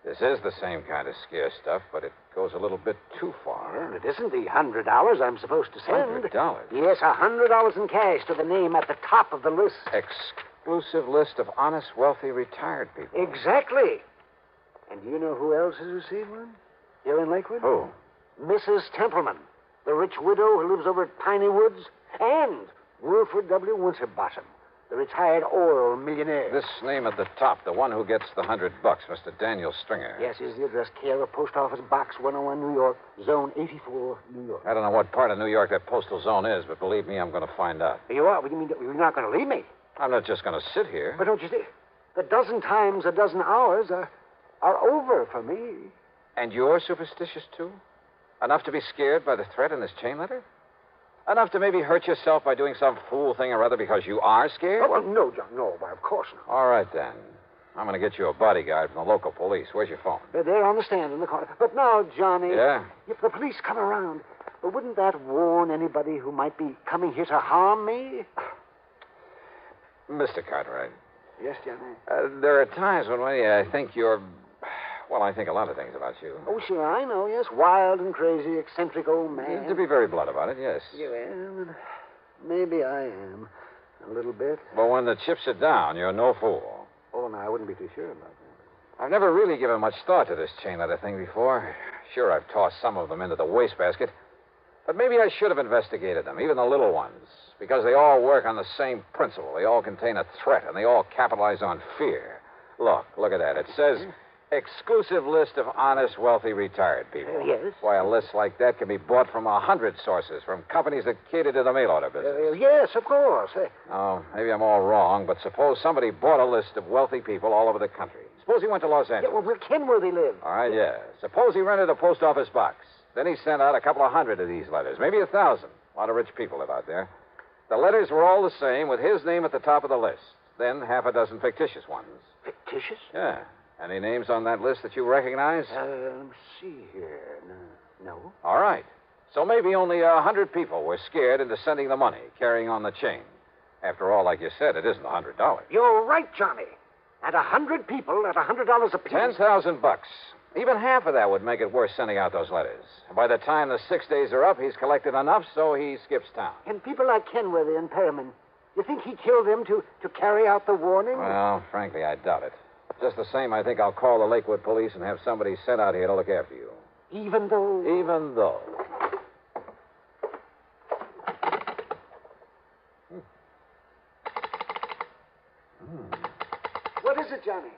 This is the same kind of scare stuff, but it goes a little bit too far. Yeah, and it isn't the $100 I'm supposed to send. $100? Yes, $100 in cash to the name at the top of the list. Exclusive list of honest, wealthy, retired people. Exactly. And do you know who else has received one? Here in Lakewood? Who? Mrs. Templeman, the rich widow who lives over at Piney Woods, and Wilfred W. Winterbottom, the retired oil millionaire. This name at the top, the one who gets the $100, Mr. Daniel Stringer. Yes, here's the address, care of Post Office Box 101, New York, Zone 84, New York. I don't know what part of New York that postal zone is, but believe me, I'm going to find out. You are? What do you mean you're not going to leave me? I'm not just going to sit here. But don't you see? The dozen times a dozen hours are over for me. And you're superstitious, too? Enough to be scared by the threat in this chain letter? Enough to maybe hurt yourself by doing some fool thing or other because you are scared? Oh, well, no, John, no. Why, of course not. All right, then. I'm going to get you a bodyguard from the local police. Where's your phone? They're on the stand in the car. But now, Johnny... Yeah? If the police come around, wouldn't that warn anybody who might be coming here to harm me? Mr. Cartwright. Yes, Johnny? There are times when I think you're... Well, I think a lot of things about you. Oh, sure, I know, yes. Wild and crazy, eccentric old man. To be very blunt about it, yes. You am. Maybe I am. A little bit. But when the chips are down, you're no fool. Oh, no, I wouldn't be too sure about that. I've never really given much thought to this chain letter thing before. Sure, I've tossed some of them into the wastebasket. But maybe I should have investigated them, even the little ones, because they all work on the same principle. They all contain a threat, and they all capitalize on fear. Look at that. It says... Exclusive list of honest, wealthy, retired people. Yes. Why, a list like that can be bought from 100 sources, from companies that cater to the mail order business. Yes, of course. Oh, maybe I'm all wrong, but suppose somebody bought a list of wealthy people all over the country. Suppose he went to Los Angeles. Yeah, well, where Kenworthy live? All right, yeah. Suppose he rented a post office box. Then he sent out a couple of hundred of these letters, maybe 1,000. A lot of rich people live out there. The letters were all the same, with his name at the top of the list. Then half a dozen fictitious ones. Fictitious? Yeah. Any names on that list that you recognize? Let me see here. No. All right. So maybe only 100 people were scared into sending the money, carrying on the chain. After all, like you said, it isn't $100. You're right, Johnny. And 100 people at $100 apiece. $10,000. Even half of that would make it worth sending out those letters. By the time the 6 days are up, he's collected enough, so he skips town. And people like Kenworthy and Perriman, you think he killed them to carry out the warning? Well, frankly, I doubt it. Just the same, I think I'll call the Lakewood police and have somebody sent out here to look after you. Even though? Even though. What is it, Johnny?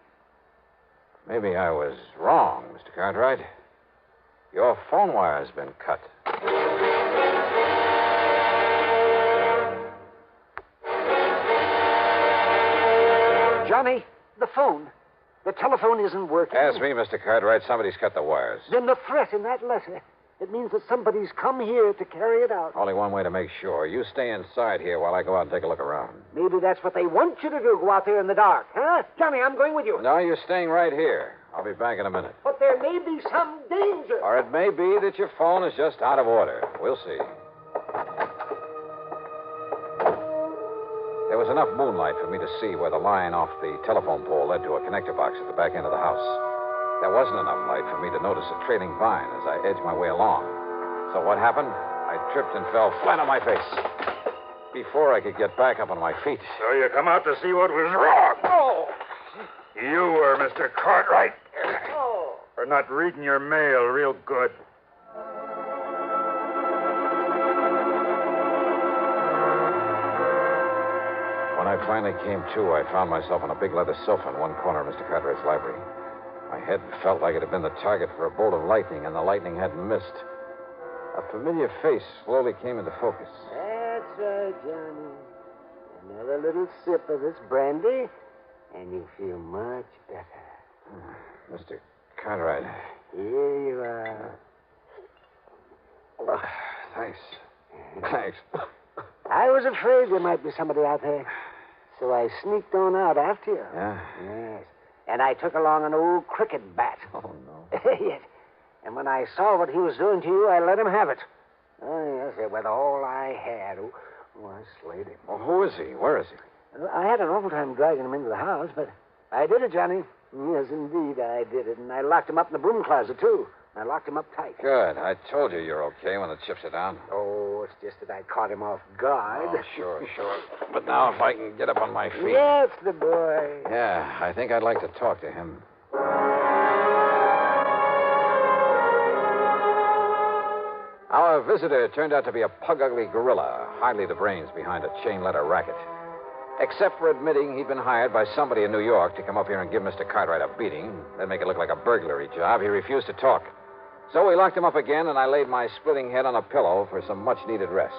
Maybe I was wrong, Mr. Cartwright. Your phone wire's been cut. Johnny, the phone. The telephone isn't working. Ask me, Mr. Cartwright. Somebody's cut the wires. Then the threat in that letter. It means that somebody's come here to carry it out. Only one way to make sure. You stay inside here while I go out and take a look around. Maybe that's what they want you to do, go out there in the dark. Huh? Johnny, I'm going with you. No, you're staying right here. I'll be back in a minute. But there may be some danger. Or it may be that your phone is just out of order. We'll see. There was enough moonlight for me to see where the line off the telephone pole led to a connector box at the back end of the house. There wasn't enough light for me to notice a trailing vine as I edged my way along. So what happened? I tripped and fell flat on my face. Before I could get back up on my feet. So you come out to see what was wrong. Oh! You were Mr. Cartwright. Oh! For not reading your mail real good. When I finally came to, I found myself on a big leather sofa in one corner of Mr. Cartwright's library. My head felt like it had been the target for a bolt of lightning, and the lightning hadn't missed. A familiar face slowly came into focus. That's right, Johnny. Another little sip of this brandy, and you feel much better. Mr. Cartwright. Here you are. Thanks. Thanks. I was afraid there might be somebody out there, so I sneaked on out after you. Yeah? Yes. And I took along an old cricket bat. Oh, no. Yes. And when I saw what he was doing to you, I let him have it. Oh, yes, it was all I had. Oh, I slayed him. Well, who is he? Where is he? I had an awful time dragging him into the house, but I did it, Johnny. Yes, indeed, I did it. And I locked him up in the broom closet, too. I locked him up tight. Good. I told you you're okay when the chips are down. Oh, it's just that I caught him off guard. Oh, sure. But now if I can get up on my feet. Yes, the boy. Yeah, I think I'd like to talk to him. Our visitor turned out to be a pug-ugly gorilla, hardly the brains behind a chain-letter racket. Except for admitting he'd been hired by somebody in New York to come up here and give Mr. Cartwright a beating, then make it look like a burglary job, he refused to talk. So we locked him up again, and I laid my splitting head on a pillow for some much-needed rest.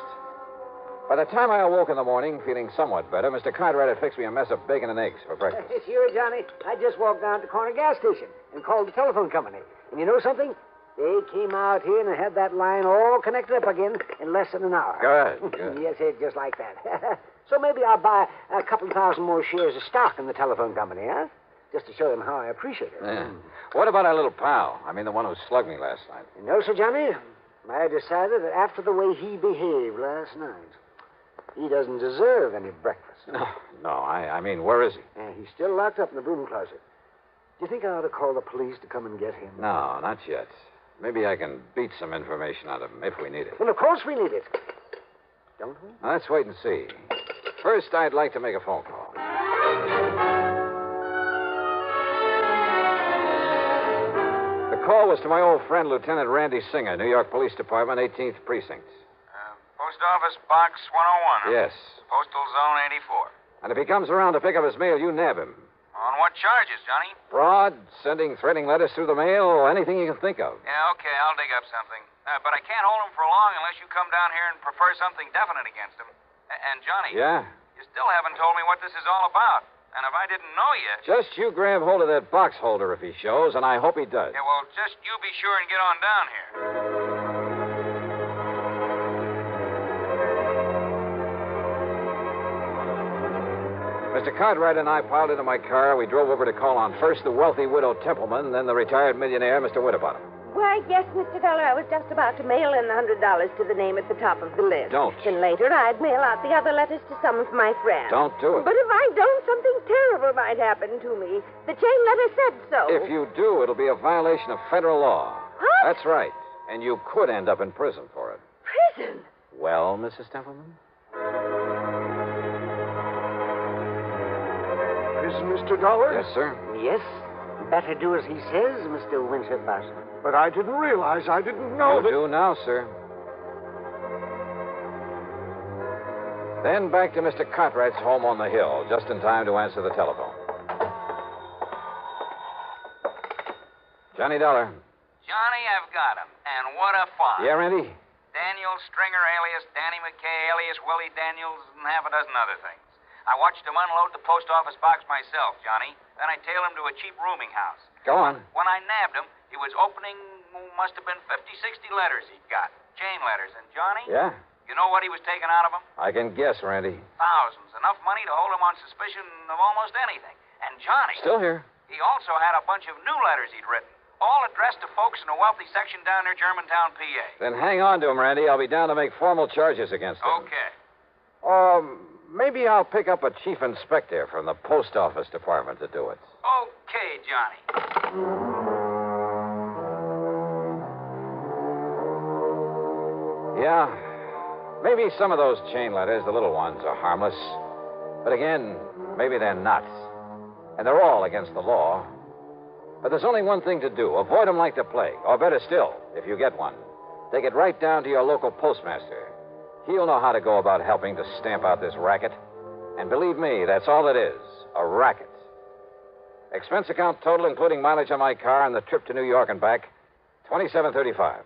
By the time I awoke in the morning, feeling somewhat better, Mr. Cartwright had fixed me a mess of bacon and eggs for breakfast. Sure, Johnny. I just walked down to the corner gas station and called the telephone company. And you know something? They came out here and had that line all connected up again in less than an hour. Good. Yes, just like that. So maybe I'll buy a couple thousand more shares of stock in the telephone company, huh? Just to show them how I appreciate it. Yeah. What about our little pal? I mean, the one who slugged me last night. You know, Sir Johnny, I decided that after the way he behaved last night, he doesn't deserve any breakfast. No, I mean, where is he? He's still locked up in the broom closet. Do you think I ought to call the police to come and get him? No, not yet. Maybe I can beat some information out of him if we need it. Well, of course we need it. Don't we? Now, let's wait and see. First, I'd like to make a phone call. The call was to my old friend, Lieutenant Randy Singer, New York Police Department, 18th Precinct. Post Office Box 101. Yes. Postal Zone 84. And if he comes around to pick up his mail, you nab him. On what charges, Johnny? Fraud, sending threatening letters through the mail, anything you can think of. Yeah, okay, I'll dig up something. But I can't hold him for long unless you come down here and prefer something definite against him. And, Johnny. Yeah? You still haven't told me what this is all about. And if I didn't know you... Just you grab hold of that box holder if he shows, and I hope he does. Yeah, well, just you be sure and get on down here. Mr. Cartwright and I piled into my car. We drove over to call on first the wealthy widow Templeman, then the retired millionaire, Mr. Winterbottom. Why, yes, Mr. Dollar, I was just about to mail in the $100 to the name at the top of the list. Don't. Then later I'd mail out the other letters to some of my friends. Don't do it. But if I don't, something terrible might happen to me. The chain letter said so. If you do, it'll be a violation of federal law. What? That's right. And you could end up in prison for it. Prison? Well, Mrs. Templeman? Prison, Mr. Dollar? Yes, sir. Yes. Better do as he says, Mr. Winterbottom. But I didn't realize. I didn't know You do now, sir. Then back to Mr. Cartwright's home on the hill, just in time to answer the telephone. Johnny Dollar. Johnny, I've got him. And what a find. Yeah, Randy? Daniel Stringer, alias Danny McKay, alias Willie Daniels, and half a dozen other things. I watched him unload the post office box myself, Johnny. Then I tailed him to a cheap rooming house. Go on. When I nabbed him, he was opening, must have been 50, 60 letters he'd got. Chain letters. And Johnny? Yeah? You know what he was taking out of them? I can guess, Randy. Thousands. Enough money to hold him on suspicion of almost anything. And Johnny... Still here. He also had a bunch of new letters he'd written, all addressed to folks in a wealthy section down near Germantown, PA. Then hang on to him, Randy. I'll be down to make formal charges against him. Okay. Maybe I'll pick up a chief inspector from the post office department to do it. Okay, Johnny. Yeah. Maybe some of those chain letters, the little ones, are harmless. But again, maybe they're not. And they're all against the law. But there's only one thing to do. Avoid them like the plague. Or better still, if you get one, take it right down to your local postmaster. He'll know how to go about helping to stamp out this racket. And believe me, that's all it is, a racket. Expense account total, including mileage on my car and the trip to New York and back, $27.35.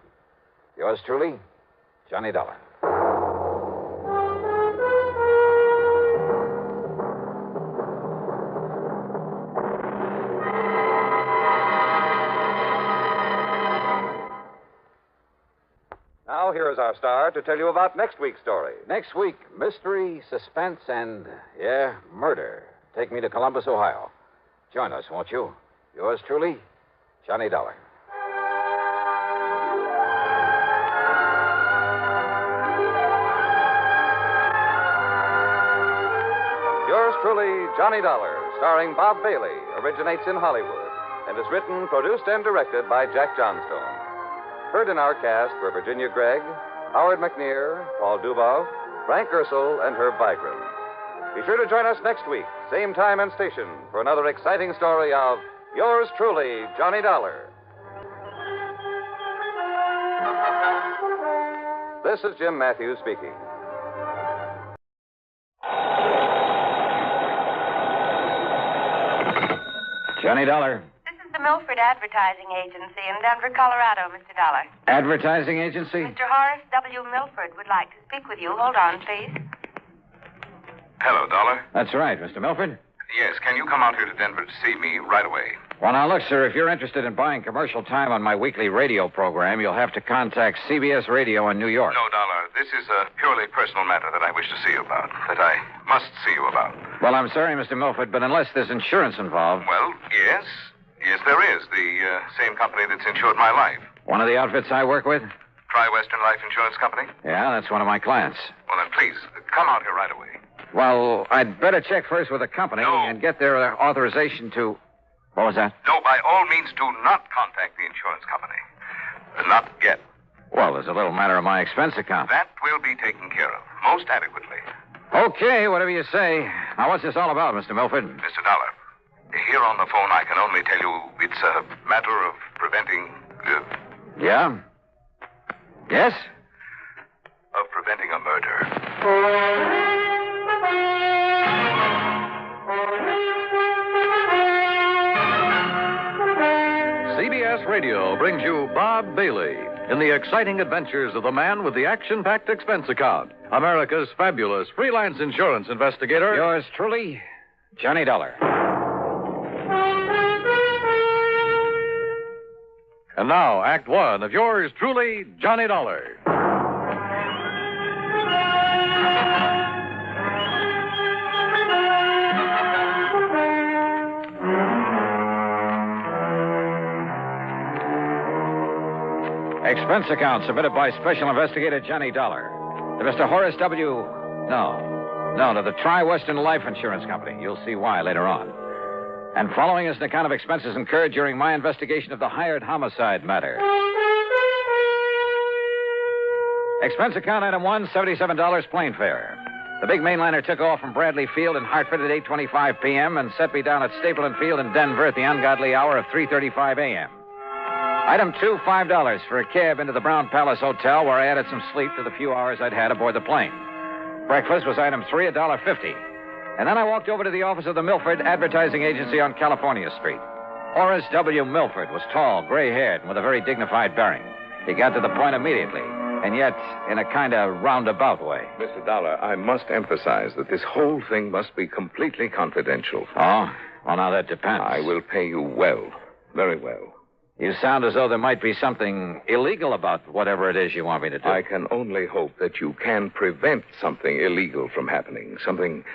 Yours truly, Johnny Dollar. Now, here is our star to tell you about next week's story. Next week, mystery, suspense, and, murder. Take me to Columbus, Ohio. Join us, won't you? Yours truly, Johnny Dollar. Yours truly, Johnny Dollar, starring Bob Bailey, originates in Hollywood and is written, produced, and directed by Jack Johnstone. Heard in our cast were Virginia Gregg, Howard McNear, Paul Dubov, Frank Ursel, and Herb Vigran. Be sure to join us next week, same time and station, for another exciting story of Yours truly, Johnny Dollar. This is Jim Matthews speaking. Johnny Dollar. This is the Milford Advertising Agency in Denver, Colorado, Mr. Dollar. Advertising agency? Mr. Horace W. Milford would like to speak with you. Hold on, please. Hello, Dollar. That's right, Mr. Milford. Yes, can you come out here to Denver to see me right away? Well, now, look, sir, if you're interested in buying commercial time on my weekly radio program, you'll have to contact CBS Radio in New York. No, Dollar. This is a purely personal matter that I wish to see you about, that I must see you about. Well, I'm sorry, Mr. Milford, but unless there's insurance involved... Well, yes. Yes, there is. The same company that's insured my life. One of the outfits I work with? Tri-Western Life Insurance Company? Yeah, that's one of my clients. Well, then, please, come out here right away. Well, I'd better check first with the company and get their authorization to... What was that? No, by all means, do not contact the insurance company. Not yet. Well, there's a little matter of my expense account. That will be taken care of, most adequately. Okay, whatever you say. Now, what's this all about, Mr. Milford? Mr. Dollar, here on the phone, I can only tell you it's a matter of preventing... Yeah? Yes? Of preventing a murder. Radio brings you Bob Bailey in the exciting adventures of the man with the action-packed expense account, America's fabulous freelance insurance investigator. Yours truly, Johnny Dollar. And now, Act One of yours truly, Johnny Dollar. Expense account submitted by Special Investigator Johnny Dollar to Mr. Horace W. No, to the Tri-Western Life Insurance Company. You'll see why later on. And following is an account of expenses incurred during my investigation of the hired homicide matter. Expense account item 1, $77 plane fare. The big mainliner took off from Bradley Field in Hartford at 8:25 p.m. and set me down at Stapleton Field in Denver at the ungodly hour of 3:35 a.m. Item 2, $5 for a cab into the Brown Palace Hotel, where I added some sleep to the few hours I'd had aboard the plane. Breakfast was item 3, $1.50. And then I walked over to the office of the Milford Advertising Agency on California Street. Horace W. Milford was tall, gray-haired, and with a very dignified bearing. He got to the point immediately, and yet in a kind of roundabout way. Mr. Dollar, I must emphasize that this whole thing must be completely confidential. Oh? Well, now that depends. I will pay you well, very well. You sound as though there might be something illegal about whatever it is you want me to do. I can only hope that you can prevent something illegal from happening, something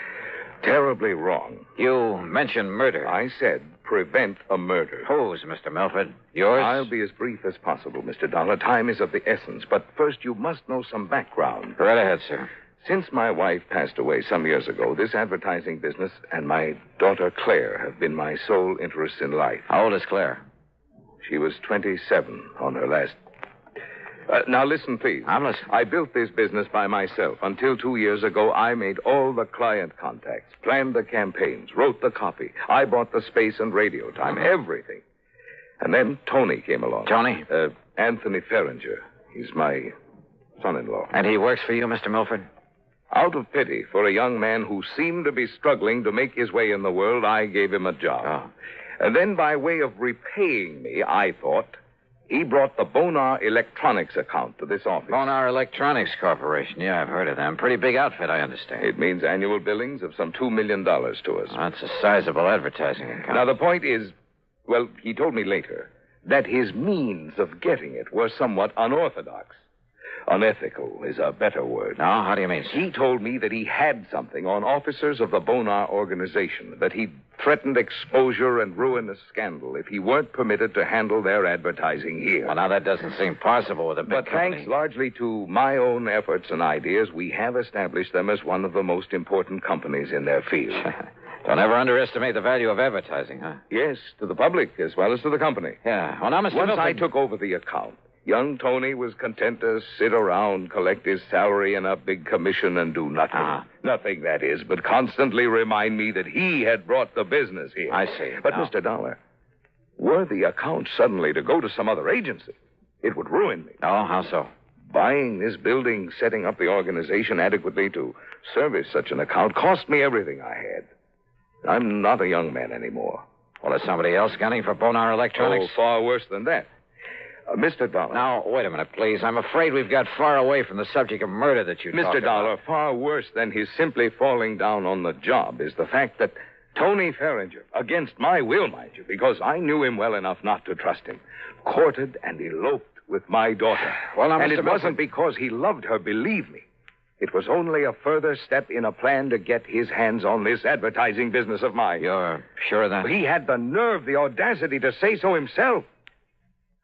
terribly wrong. You mentioned murder. I said prevent a murder. Whose, Mr. Milford? Yours? I'll be as brief as possible, Mr. Dollar. Time is of the essence. But first, you must know some background. Right ahead, sir. Since my wife passed away some years ago, this advertising business and my daughter Claire have been my sole interests in life. How old is Claire? She was 27 on her last... now, listen, please. I'm listening. I built this business by myself. Until 2 years ago, I made all the client contacts, planned the campaigns, wrote the copy. I bought the space and radio time, everything. And then Tony came along. Tony? Anthony Ferringer. He's my son-in-law. And he works for you, Mr. Milford? Out of pity for a young man who seemed to be struggling to make his way in the world, I gave him a job. Oh. And then, by way of repaying me, I thought, he brought the Bonar Electronics account to this office. Bonar Electronics Corporation. Yeah, I've heard of them. Pretty big outfit, I understand. It means annual billings of some $2 million to us. That's a sizable advertising account. Now, the point is, well, he told me later that his means of getting it were somewhat unorthodox. Unethical is a better word. No, how do you mean? He told me that he had something on officers of the Bonar organization, that he'd threatened exposure and ruinous scandal if he weren't permitted to handle their advertising here. Well, now that doesn't seem possible with a big company. Thanks largely to my own efforts and ideas, we have established them as one of the most important companies in their field. Don't ever underestimate the value of advertising, huh? Yes, to the public as well as to the company. Yeah. Well, now, Mr. Once Milford... I took over the account, young Tony was content to sit around, collect his salary and a big commission and do nothing. Nothing, that is, but constantly remind me that he had brought the business here. I see. But, Mr. Dollar, were the account suddenly to go to some other agency, it would ruin me. Oh, how so? Buying this building, setting up the organization adequately to service such an account cost me everything I had. I'm not a young man anymore. Well, is somebody else gunning for Bonar Electronics? Oh, far worse than that. Mr. Dollar. Now, wait a minute, please. I'm afraid we've got far away from the subject of murder that you talked about. Mr. Dollar, far worse than his simply falling down on the job is the fact that Tony Ferringer, against my will, mind you, because I knew him well enough not to trust him, courted and eloped with my daughter. Well, now, and Mr. it wasn't because he loved her, believe me. It was only a further step in a plan to get his hands on this advertising business of mine. You're sure of that? He had the nerve, the audacity to say so himself.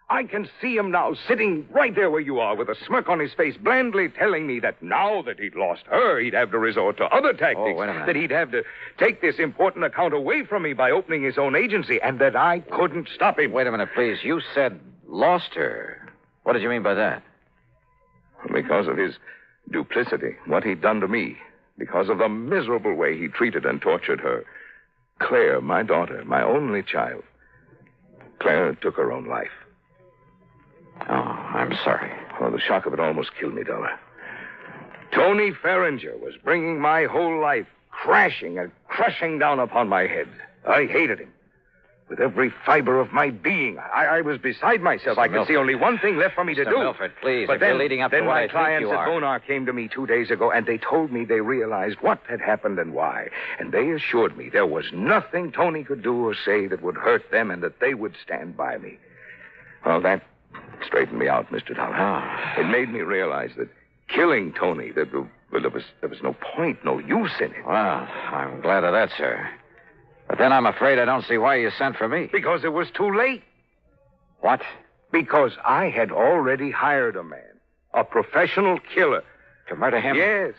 I can see him now, sitting right there where you are, with a smirk on his face, blandly telling me that now that he'd lost her, he'd have to resort to other tactics. Oh, wait a minute. That he'd have to take this important account away from me by opening his own agency, and that I couldn't stop him. Wait a minute, please. You said lost her. What did you mean by that? Because of his duplicity, what he'd done to me. Because of the miserable way he treated and tortured her. Claire, my daughter, my only child. Claire took her own life. Oh, I'm sorry. Oh, the shock of it almost killed me, Dollar. Tony Ferringer was bringing my whole life crashing and crushing down upon my head. I hated him. with every fiber of my being. I was beside myself. I could see only one thing left for me to do. Mr. Milford, please, But if then, you're leading up then to what my I think clients you at are. Bonar came to me 2 days ago, and they told me they realized what had happened and why. And they assured me there was nothing Tony could do or say that would hurt them and that they would stand by me. Well, that straightened me out, Mr. Dollar. It made me realize that killing Tony, there was no point, no use in it. Well, I'm glad of that, sir. But then I'm afraid I don't see why you sent for me. Because it was too late. What? Because I had already hired a man, a professional killer. To murder him? Yes.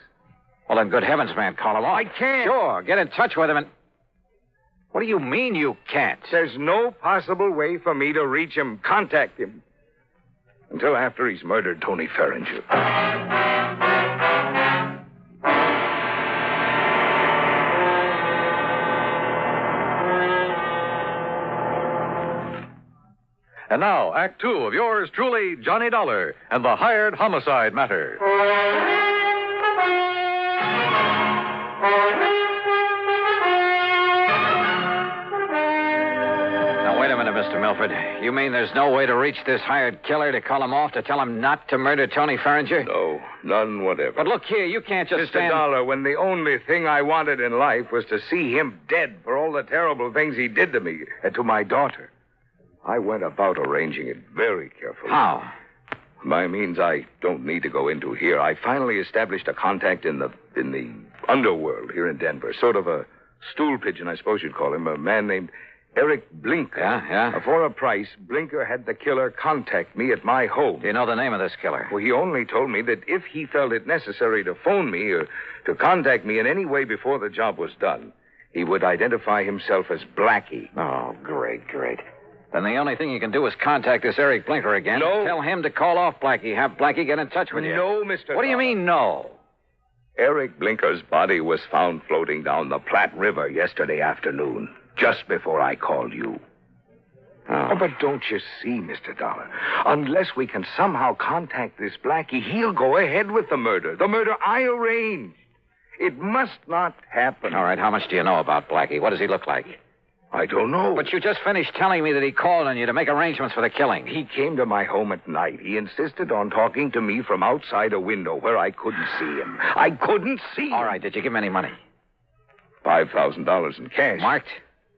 Well, then, good heavens, man, call him off. I can't. Sure, get in touch with him and... What do you mean you can't? There's no possible way for me to reach him, contact him, until after he's murdered Tony Ferringer. And now, Act Two of yours truly, Johnny Dollar, and the hired homicide matter. Now, wait a minute, Mr. Milford. You mean there's no way to reach this hired killer to call him off, to tell him not to murder Tony Ferringer? No, none whatever. But look here, you can't just Mr. stand... Dollar, when the only thing I wanted in life was to see him dead for all the terrible things he did to me and to my daughter, I went about arranging it very carefully. How? By means I don't need to go into here. I finally established a contact in the underworld here in Denver. Sort of a stool pigeon, I suppose you'd call him. A man named Eric Blinker. Yeah. For a price, Blinker had the killer contact me at my home. Do you know the name of this killer? Well, he only told me that if he felt it necessary to phone me or to contact me in any way before the job was done, he would identify himself as Blackie. Oh, great. Then the only thing you can do is contact this Eric Blinker again. No. Tell him to call off Blackie. Have Blackie get in touch with you. No, Mr. What do you mean, no? Eric Blinker's body was found floating down the Platte River yesterday afternoon, just before I called you. Oh, but don't you see, Mr. Dollar? Unless we can somehow contact this Blackie, he'll go ahead with the murder. The murder I arranged. It must not happen. All right, how much do you know about Blackie? What does he look like? I don't know. But you just finished telling me that he called on you to make arrangements for the killing. He came to my home at night. He insisted on talking to me from outside a window where I couldn't see him. I couldn't see him. All right, did you give him any money? $5,000 in cash. Marked?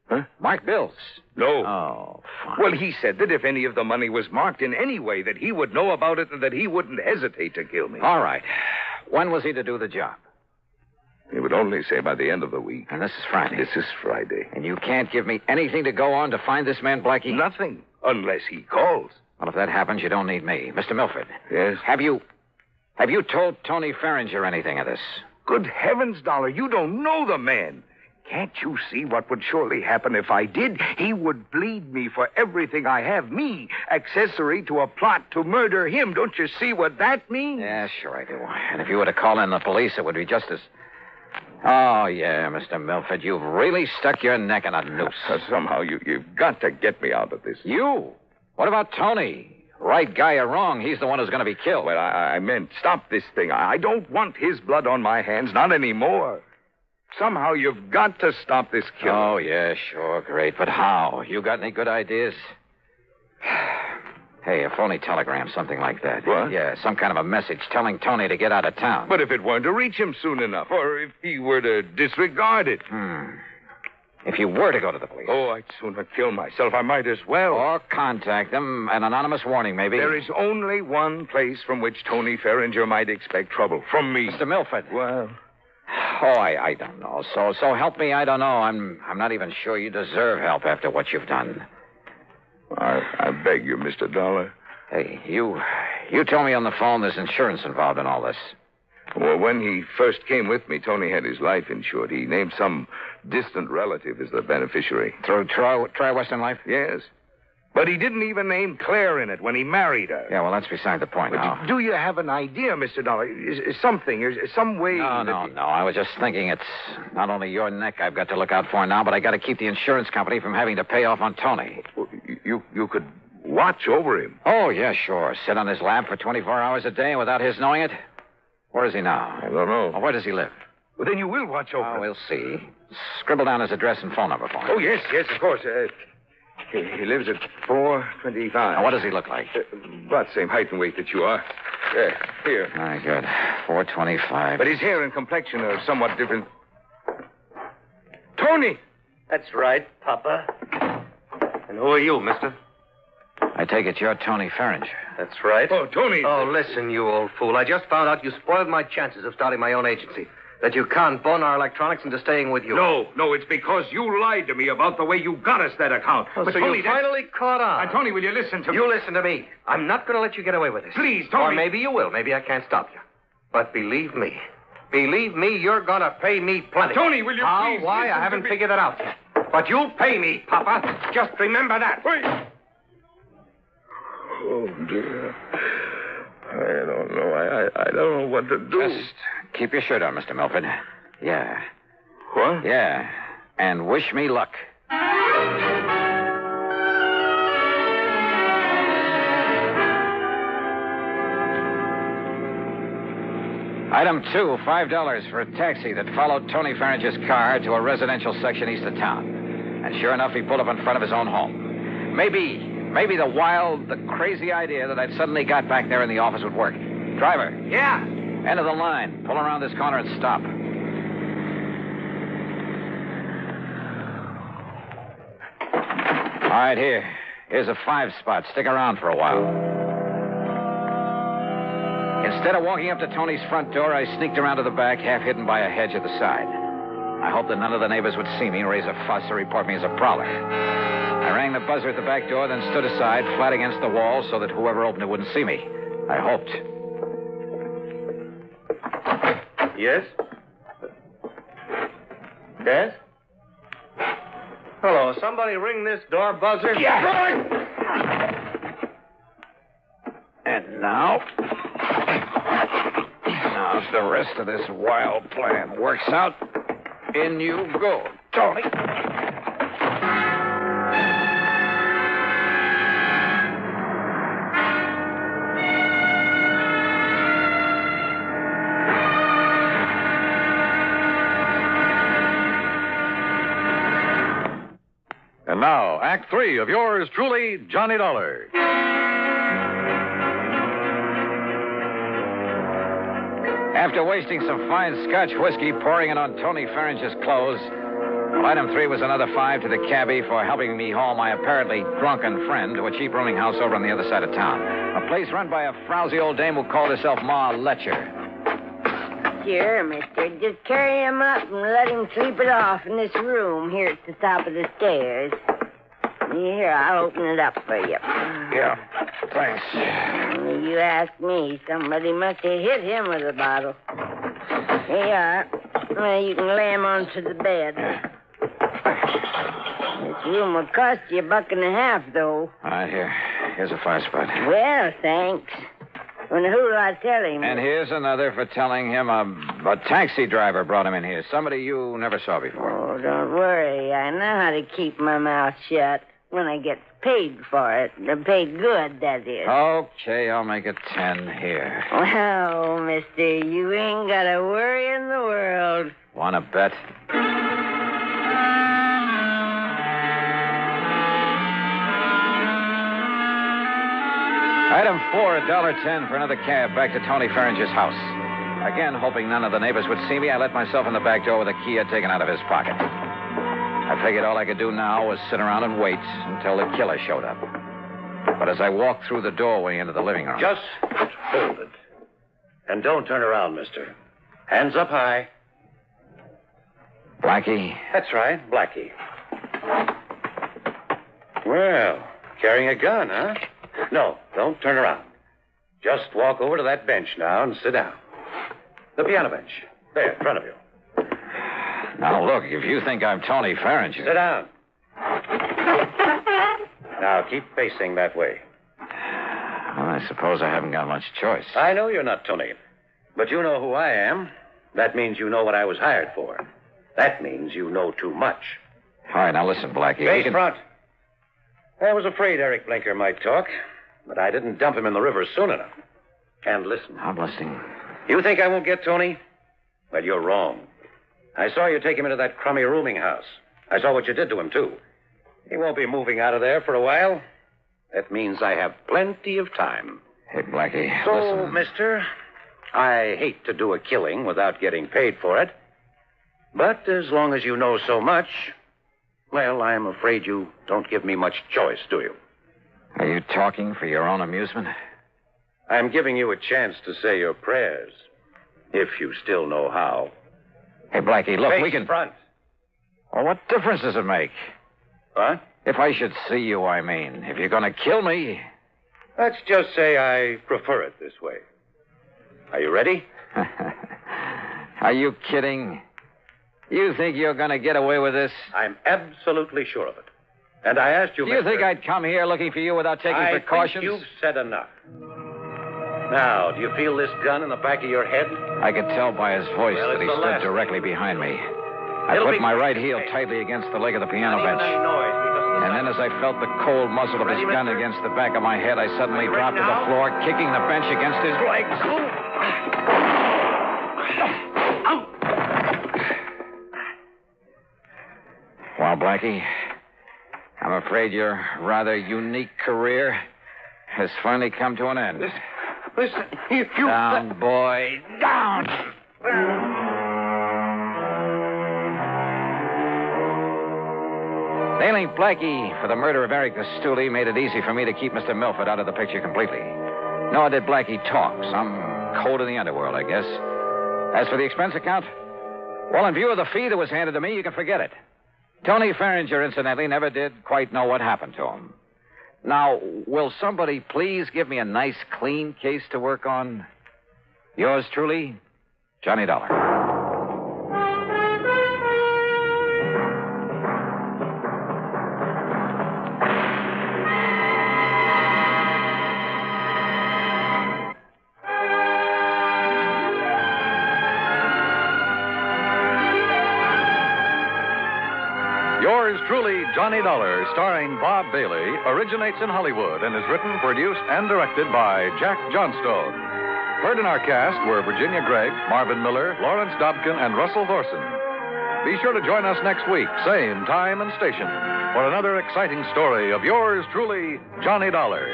Huh? Marked bills? No. Oh, fine. Well, he said that if any of the money was marked in any way, that he would know about it and that he wouldn't hesitate to kill me. All right. When was he to do the job? He would only say by the end of the week. And this is Friday. This is Friday. And you can't give me anything to go on to find this man, Blackie? Nothing, unless he calls. Well, if that happens, you don't need me. Mr. Milford. Yes? Have you told Tony Ferringer anything of this? Good heavens, Dollar, you don't know the man. Can't you see what would surely happen if I did? He would bleed me for everything I have. Me, accessory to a plot to murder him. Don't you see what that means? Yeah, sure I do. And if you were to call in the police, it would be just as... Oh, yeah, Mr. Milford, you've really stuck your neck in a noose. Somehow you've got to get me out of this. You? What about Tony? Right guy or wrong, he's the one who's going to be killed. Well, I meant stop this thing. I don't want his blood on my hands, not anymore. Somehow you've got to stop this killing. Oh, yeah, sure, great. But how? You got any good ideas? Hey, a phony telegram, something like that. What? Yeah, some kind of a message telling Tony to get out of town. But if it weren't to reach him soon enough, or if he were to disregard it. If you were to go to the police. Oh, I'd sooner kill myself. I might as well. Or contact them. An anonymous warning, maybe. There is only one place from which Tony Ferringer might expect trouble. From me. Mr. Milford. Well... Oh, I don't know. So help me, I don't know. I'm not even sure you deserve help after what you've done. I beg you, Mr. Dollar. Hey, you told me on the phone there's insurance involved in all this. Well, when he first came with me, Tony had his life insured. He named some distant relative as the beneficiary. Through Tri-Western Life? Yes. But he didn't even name Claire in it when he married her. Yeah, well, that's beside the point now. Do you have an idea, Mr. Dollar? Is some way... No. I was just thinking it's not only your neck I've got to look out for now, but I got to keep the insurance company from having to pay off on Tony. Well, you could watch over him. Oh, yeah, sure. Sit on his lap for 24 hours a day without his knowing it. Where is he now? I don't know. Well, where does he live? Well, then you will watch over him. We'll see. Scribble down his address and phone number for me. Oh, yes, of course. He lives at 425. Now, what does he look like? About the same height and weight that you are. Here. Very good. 425. But his hair and complexion are somewhat different. Tony! That's right, Papa. And who are you, mister? I take it you're Tony Farringer. That's right. Oh, Tony. Oh, listen, you old fool. I just found out you spoiled my chances of starting my own agency. That you conned Bonar Electronics into staying with you. No, it's because you lied to me about the way you got us that account. Oh, but so Tony, you finally caught on. Tony, will you listen to me? You listen to me. I'm not going to let you get away with this. Please, Tony. Or maybe you will. Maybe I can't stop you. But believe me, you're going to pay me plenty. Tony, will you How? please Why? listen I haven't to me? figured it out yet. But you'll pay me, Papa. Just remember that. Wait. Oh, dear. I don't know. I don't know what to do. Just keep your shirt on, Mr. Milford. Yeah. What? Yeah. And wish me luck. Item 2, $5 for a taxi that followed Tony Farringer's car to a residential section east of town. And sure enough, he pulled up in front of his own home. Maybe the wild, the crazy idea that I'd suddenly got back there in the office would work. Driver. Yeah? End of the line. Pull around this corner and stop. All right, here's a 5-spot. Stick around for a while. Instead of walking up to Tony's front door, I sneaked around to the back, half hidden by a hedge at the side. I hoped that none of the neighbors would see me, raise a fuss, or report me as a prowler. I rang the buzzer at the back door, then stood aside, flat against the wall, so that whoever opened it wouldn't see me. I hoped. Yes? Yes? Hello, somebody ring this door buzzer? Yeah. And now, if the rest of this wild plan works out, in you go, Tony. And now, Act 3 of yours truly, Johnny Dollar. After wasting some fine Scotch whiskey, pouring it on Tony Farringer's clothes, item 3 was another 5 to the cabbie for helping me haul my apparently drunken friend to a cheap rooming house over on the other side of town. A place run by a frowsy old dame who called herself Ma Letcher. Sure, mister. Just carry him up and let him sleep it off in this room here at the top of the stairs. Here, I'll open it up for you. Yeah, thanks. You ask me. Somebody must have hit him with a bottle. Here you are. Well, you can lay him onto the bed. This room will cost you $1.50, though. All right, here's a 5-spot. Well, thanks. Well, who'll I tell him? And here's another for telling him a taxi driver brought him in here. Somebody you never saw before. Oh, don't worry. I know how to keep my mouth shut when I get paid for it. Paid good, that is. Okay, I'll make it 10 here. Well, mister, you ain't got a worry in the world. Want to bet? Item 4, $1.10 for another cab back to Tony Farringer's house. Again, hoping none of the neighbors would see me, I let myself in the back door with a key I'd taken out of his pocket. I figured all I could do now was sit around and wait until the killer showed up. But as I walked through the doorway into the living room... Just hold it. And don't turn around, mister. Hands up high. Blackie? That's right, Blackie. Well, carrying a gun, huh? No, don't turn around. Just walk over to that bench now and sit down. The piano bench. There, in front of you. Now, look, if you think I'm Tony Farringer... Sit down. Now, keep facing that way. Well, I suppose I haven't got much choice. I know you're not Tony, but you know who I am. That means you know what I was hired for. That means you know too much. All right, now listen, Blackie. Face front. I was afraid Eric Blinker might talk, but I didn't dump him in the river soon enough. And listen. I'm listening. You think I won't get Tony? Well, you're wrong. I saw you take him into that crummy rooming house. I saw what you did to him, too. He won't be moving out of there for a while. That means I have plenty of time. Hey, Blackie, So, listen. mister, I hate to do a killing without getting paid for it. But as long as you know so much, well, I'm afraid you don't give me much choice, do you? Are you talking for your own amusement? I'm giving you a chance to say your prayers, if you still know how. Hey, Blackie, look, Face we can... front. Well, what difference does it make? What? If I should see you, I mean. If you're going to kill me... Let's just say I prefer it this way. Are you ready? Are you kidding? You think you're going to get away with this? I'm absolutely sure of it. And I asked you, Do you think I'd come here looking for you without taking precautions? I think you've said enough. Now, do you feel this gun in the back of your head? I could tell by his voice Well, that it's he the stood last directly behind me. I It'll put be my right heel quick. tightly against the leg of the piano Not even bench. any noise because And then as I felt the cold muzzle of his Ready, gun mister? against the back of my head, I suddenly Are you dropped ready to the now? floor, kicking the bench against his legs. Well, Blackie, I'm afraid your rather unique career has finally come to an end. Listen, you... Down, boy, down! Nailing Blackie for the murder of Eric the Stoolie made it easy for me to keep Mr. Milford out of the picture completely. Nor did Blackie talk. Some code in the underworld, I guess. As for the expense account, well, in view of the fee that was handed to me, you can forget it. Tony Farringer, incidentally, never did quite know what happened to him. Now, will somebody please give me a nice, clean case to work on? Yours truly, Johnny Dollar. Yours truly, Johnny Dollar, starring Bob Bailey, originates in Hollywood and is written, produced, and directed by Jack Johnstone. Heard in our cast were Virginia Gregg, Marvin Miller, Lawrence Dobkin, and Russell Thorson. Be sure to join us next week, same time and station, for another exciting story of yours truly, Johnny Dollar.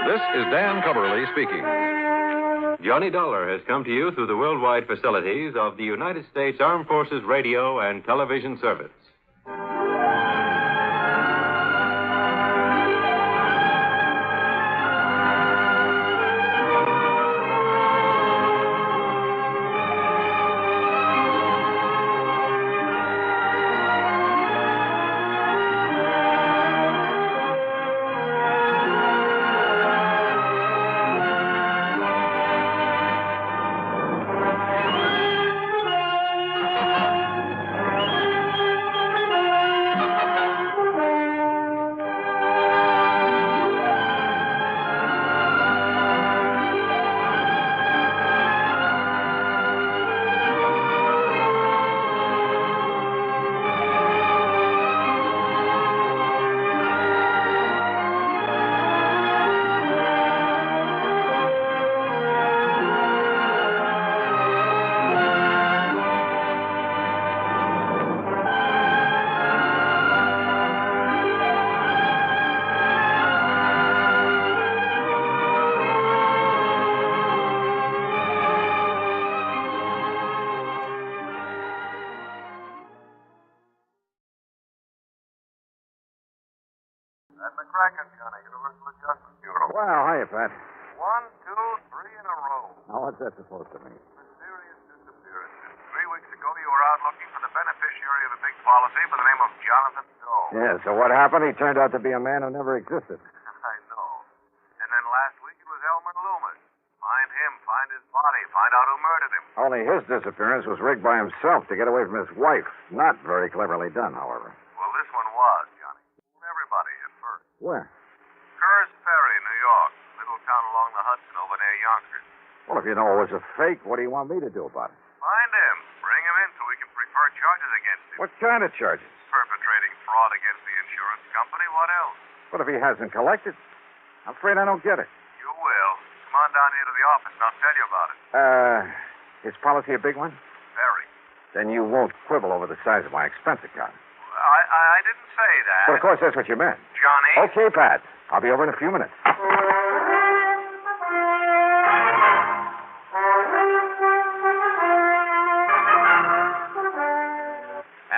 This is Dan Cumberly speaking. Johnny Dollar has come to you through the worldwide facilities of the United States Armed Forces Radio and Television Service. At McCracken County Universal Adjustment Bureau. Well, hiya, Pat. 1, 2, 3 in a row. Now, what's that supposed to mean? Mysterious disappearances. 3 weeks ago, you were out looking for the beneficiary of a big policy by the name of Jonathan Doe. Yeah, so what happened? He turned out to be a man who never existed. I know. And then last week, it was Elmer Loomis. Find him, find his body, find out who murdered him. Only his disappearance was rigged by himself to get away from his wife. Not very cleverly done, however. Well, this one was, Johnny. Everybody at first. Where? Kerr's Ferry, New York. Little town along the Hudson over near Yonkers. Well, if you know it was a fake, what do you want me to do about it? Find him. Bring him in so we can prefer charges against him. What kind of charges? Perpetrating fraud against the insurance company. What else? What if he hasn't collected? I'm afraid I don't get it. You will. Come on down here to the office and I'll tell you about it. Is policy a big one? Very. Then you won't quibble over the size of my expense account. I didn't say that. But of course, that's what you meant. Johnny? Okay, Pat. I'll be over in a few minutes.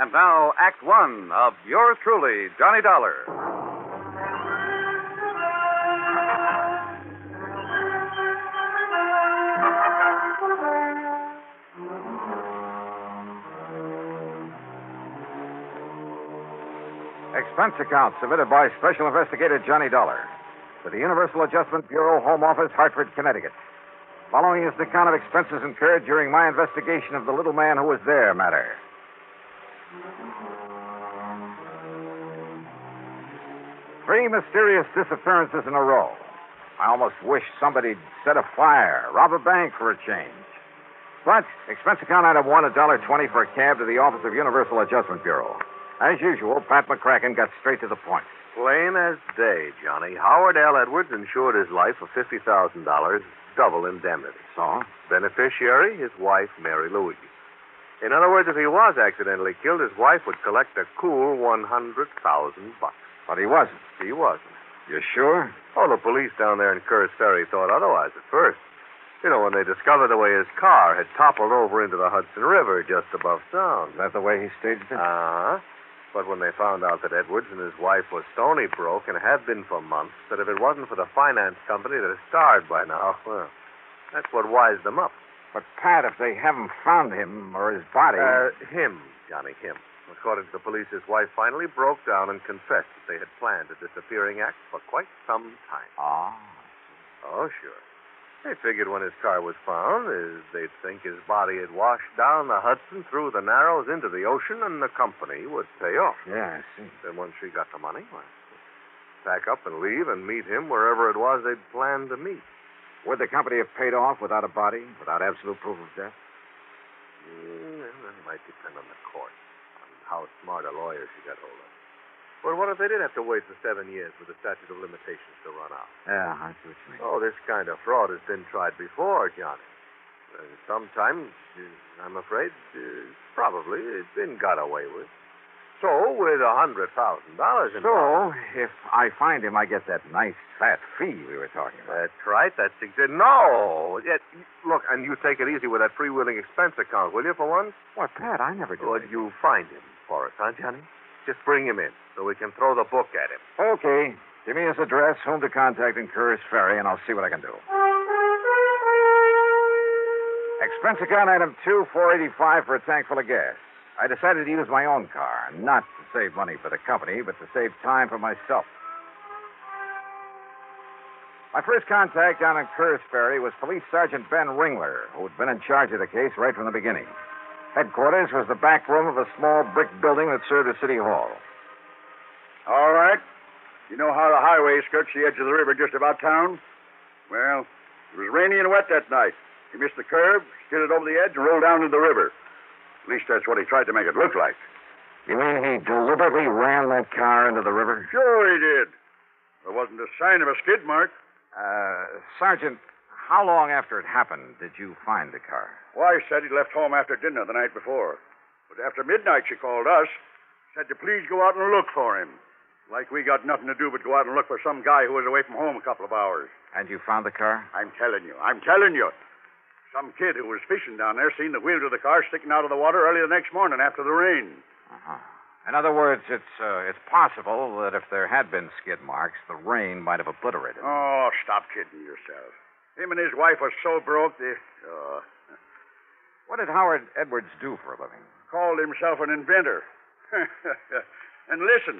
And now, Act One of yours truly, Johnny Dollar. Expense account submitted by Special Investigator Johnny Dollar to the Universal Adjustment Bureau, Home Office, Hartford, Connecticut. Following is an account of expenses incurred during my investigation of the little man who was there matter. Three mysterious disappearances in a row. I almost wish somebody'd set a fire, rob a bank for a change. But expense account item 1, $1.20 for a cab to the office of Universal Adjustment Bureau. As usual, Pat McCracken got straight to the point. Plain as day, Johnny. Howard L. Edwards insured his life for $50,000, double indemnity. So? Beneficiary, his wife, Mary Louise. In other words, if he was accidentally killed, his wife would collect a cool $100,000. But he wasn't. He wasn't. You sure? Oh, the police down there in Kerr's Ferry thought otherwise at first. You know, when they discovered the way his car had toppled over into the Hudson River just above Sound. Is that the way he staged it? Uh-huh. But when they found out that Edwards and his wife were stony broke and had been for months, that if it wasn't for the finance company that had starved by now, well, that's what wised them up. But, Pat, if they haven't found him or his body... Him, Johnny, him. According to the police, his wife finally broke down and confessed that they had planned a disappearing act for quite some time. Ah. Oh, sure. They figured when his car was found, they'd think his body had washed down the Hudson through the Narrows into the ocean, and the company would pay off. Yeah, I see. Then once she got the money, well, pack up and leave and meet him wherever it was they'd planned to meet. Would the company have paid off without a body, without absolute proof of death? That might depend on the court, on how smart a lawyer she got hold of. But what if they did have to wait for 7 years for the statute of limitations to run out? Yeah, I see what you mean. Oh, this kind of fraud has been tried before, Johnny. Sometimes, I'm afraid, probably, it's been got away with. So, with $100,000 in... So, if I find him, I get that nice fat fee we were talking about. That's right. That's exactly... No! Look, and you take it easy with that freewheeling expense account, will you, for once? Why, Pat, I never do. Would you find him for us, huh, Johnny? Just bring him in so we can throw the book at him. Okay. Give me his address, whom to contact in Kerr's Ferry, and I'll see what I can do. Expense account item 2, $4.85 for a tank full of gas. I decided to use my own car, not to save money for the company, but to save time for myself. My first contact down in Kerr's Ferry was Police Sergeant Ben Ringler, who'd been in charge of the case right from the beginning. Headquarters was the back room of a small brick building that served as City Hall. All right. You know how the highway skirts the edge of the river just about town? Well, it was rainy and wet that night. He missed the curb, skidded over the edge, and rolled down into the river. At least that's what he tried to make it look like. You mean he deliberately ran that car into the river? Sure he did. There wasn't a sign of a skid mark. Sergeant, how long after it happened did you find the car? Wife said he'd left home after dinner the night before. But after midnight, she called us. Said to please go out and look for him. Like we got nothing to do but go out and look for some guy who was away from home a couple of hours. And you found the car? I'm telling you. Some kid who was fishing down there seen the wheels of the car sticking out of the water early the next morning after the rain. Uh-huh. In other words, it's possible that if there had been skid marks, the rain might have obliterated them. Oh, stop kidding yourself. Him and his wife was so broke they... What did Howard Edwards do for a living? Called himself an inventor. And listen,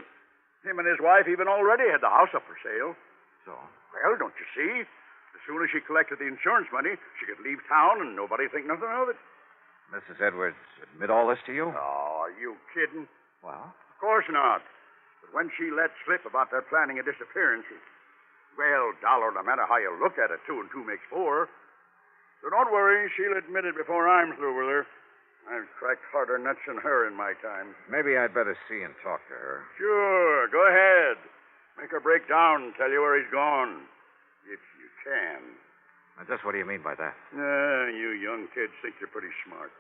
him and his wife even already had the house up for sale. So? Well, don't you see? As soon as she collected the insurance money, she could leave town and nobody think nothing of it. Mrs. Edwards admit all this to you? Oh, are you kidding? Well? Of course not. But when she let slip about their planning a disappearance, well, Dollar, no matter how you look at it, 2 and 2 makes 4. So don't worry, she'll admit it before I'm through with her. I've cracked harder nuts than her in my time. Maybe I'd better see and talk to her. Sure, go ahead. Make her break down and tell you where he's gone. If you can. Now, just what do you mean by that? You young kids think you're pretty smart.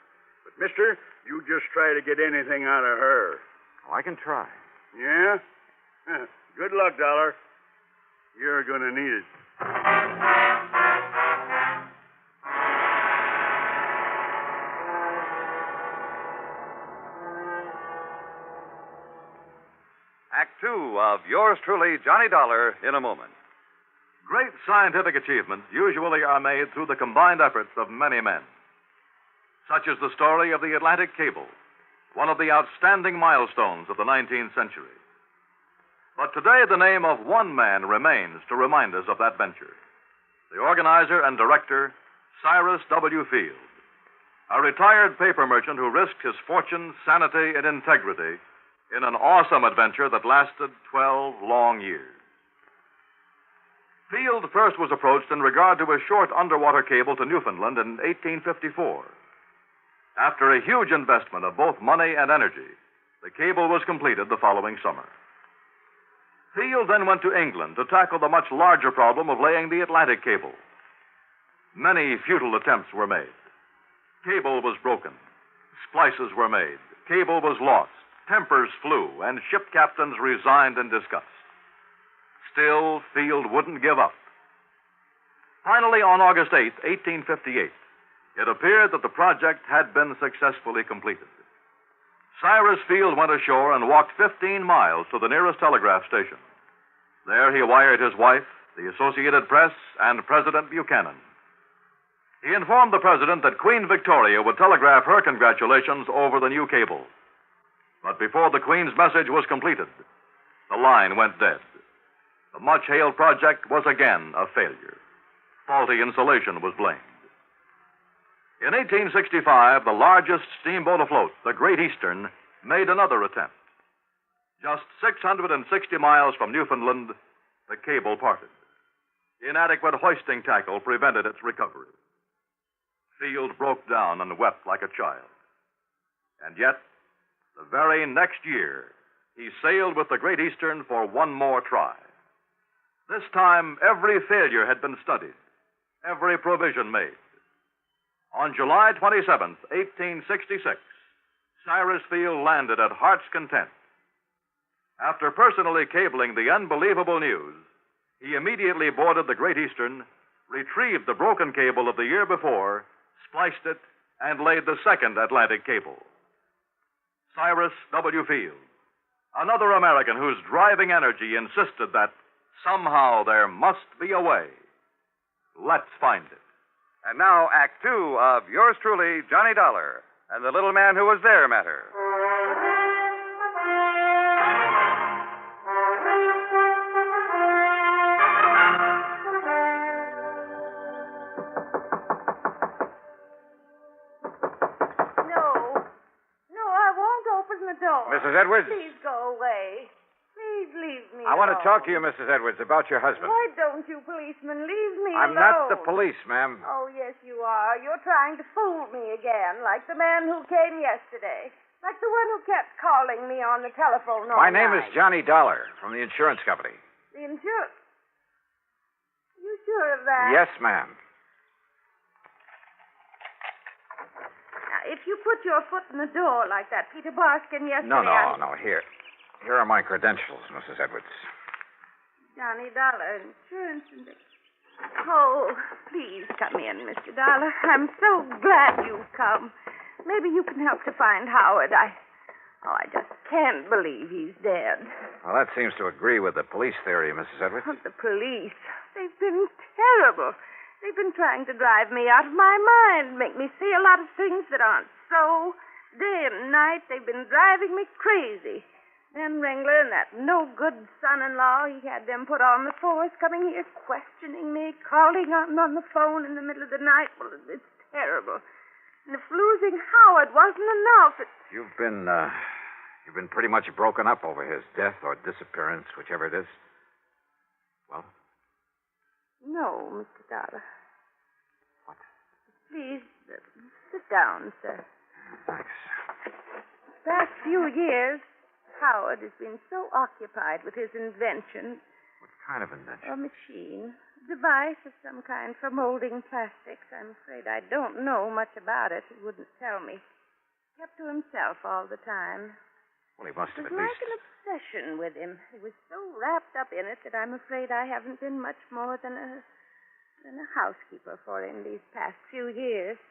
But, mister, you just try to get anything out of her. Oh, I can try. Yeah? Good luck, Dollar. You're going to need it. Act two of yours truly, Johnny Dollar, in a moment. Great scientific achievements usually are made through the combined efforts of many men. Such is the story of the Atlantic Cable, one of the outstanding milestones of the 19th century. But today, the name of one man remains to remind us of that venture. The organizer and director, Cyrus W. Field, a retired paper merchant who risked his fortune, sanity, and integrity in an awesome adventure that lasted 12 long years. Field first was approached in regard to a short underwater cable to Newfoundland in 1854. After a huge investment of both money and energy, the cable was completed the following summer. Field then went to England to tackle the much larger problem of laying the Atlantic cable. Many futile attempts were made. Cable was broken. Splices were made. Cable was lost. Tempers flew, and ship captains resigned in disgust. Still, Field wouldn't give up. Finally, on August 8, 1858, it appeared that the project had been successfully completed. Cyrus Field went ashore and walked 15 miles to the nearest telegraph station. There he wired his wife, the Associated Press, and President Buchanan. He informed the president that Queen Victoria would telegraph her congratulations over the new cable. But before the Queen's message was completed, the line went dead. The much-hailed project was again a failure. Faulty insulation was blamed. In 1865, the largest steamboat afloat, the Great Eastern, made another attempt. Just 660 miles from Newfoundland, the cable parted. Inadequate hoisting tackle prevented its recovery. Field broke down and wept like a child. And yet, the very next year, he sailed with the Great Eastern for one more try. This time, every failure had been studied, every provision made. On July 27th, 1866, Cyrus Field landed at Heart's Content. After personally cabling the unbelievable news, he immediately boarded the Great Eastern, retrieved the broken cable of the year before, spliced it, and laid the second Atlantic cable. Cyrus W. Field, another American whose driving energy insisted that somehow there must be a way. Let's find it. And now, Act two of yours truly, Johnny Dollar, and the little man who was there matter. No, I won't open the door. Mrs. Edwards? Please go away. Please leave me I want to alone. talk to you, Mrs. Edwards, about your husband. Why don't you, policeman, leave me I'm alone? not the police, ma'am. Oh, yes, you are. You're trying to fool me again, like the man who came yesterday. Like the one who kept calling me on the telephone all My name is night. Johnny Dollar from the insurance company. The insurance. You sure of that? Yes, ma'am. Now, if you put your foot in the door like that Peter Barskin yesterday... No. Here are my credentials, Mrs. Edwards. Johnny Dollar, insurance and... Oh, please come in, Mr. Dollar. I'm so glad you've come. Maybe you can help to find Howard. I just can't believe he's dead. Well, that seems to agree with the police theory, Mrs. Edwards. Oh, the police. They've been terrible. They've been trying to drive me out of my mind, make me see a lot of things that aren't so. Day and night, they've been driving me crazy. Then Ringler and that no-good son-in-law, he had them put on the force, coming here questioning me, calling on the phone in the middle of the night. Well, it's terrible. And if losing Howard wasn't enough, You've been pretty much broken up over his death or disappearance, whichever it is. Well? No, Mr. Dollar. What? Please, sit down, sir. Thanks. The past few years, Howard has been so occupied with his invention. What kind of invention? A machine. A device of some kind for molding plastics. I'm afraid I don't know much about it. He wouldn't tell me. Kept to himself all the time. Well, he must It have was at like least. an obsession with him. He was so wrapped up in it that I'm afraid I haven't been much more than a housekeeper for him these past few years.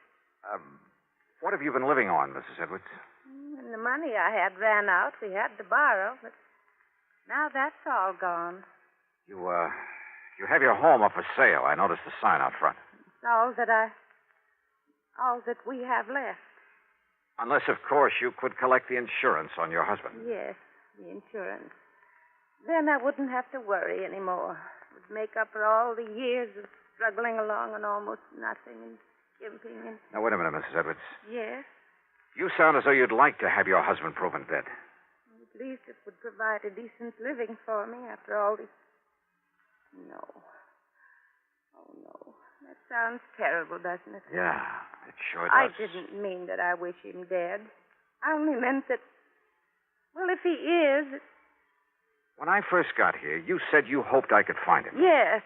What have you been living on, Mrs. Edwards? And the money I had ran out. We had to borrow, but now that's all gone. You have your home up for sale. I noticed the sign out front. It's all that we have left. Unless, of course, you could collect the insurance on your husband. Yes, the insurance. Then I wouldn't have to worry anymore. It would make up for all the years of struggling along on almost nothing and skimping and... Now, wait a minute, Mrs. Edwards. Yes? You sound as though you'd like to have your husband proven dead. At least it would provide a decent living for me after all these... No. Oh, no. That sounds terrible, doesn't it? Yeah, it sure does. I didn't mean that I wish him dead. I only meant that... Well, if he is... When I first got here, you said you hoped I could find him. Yes.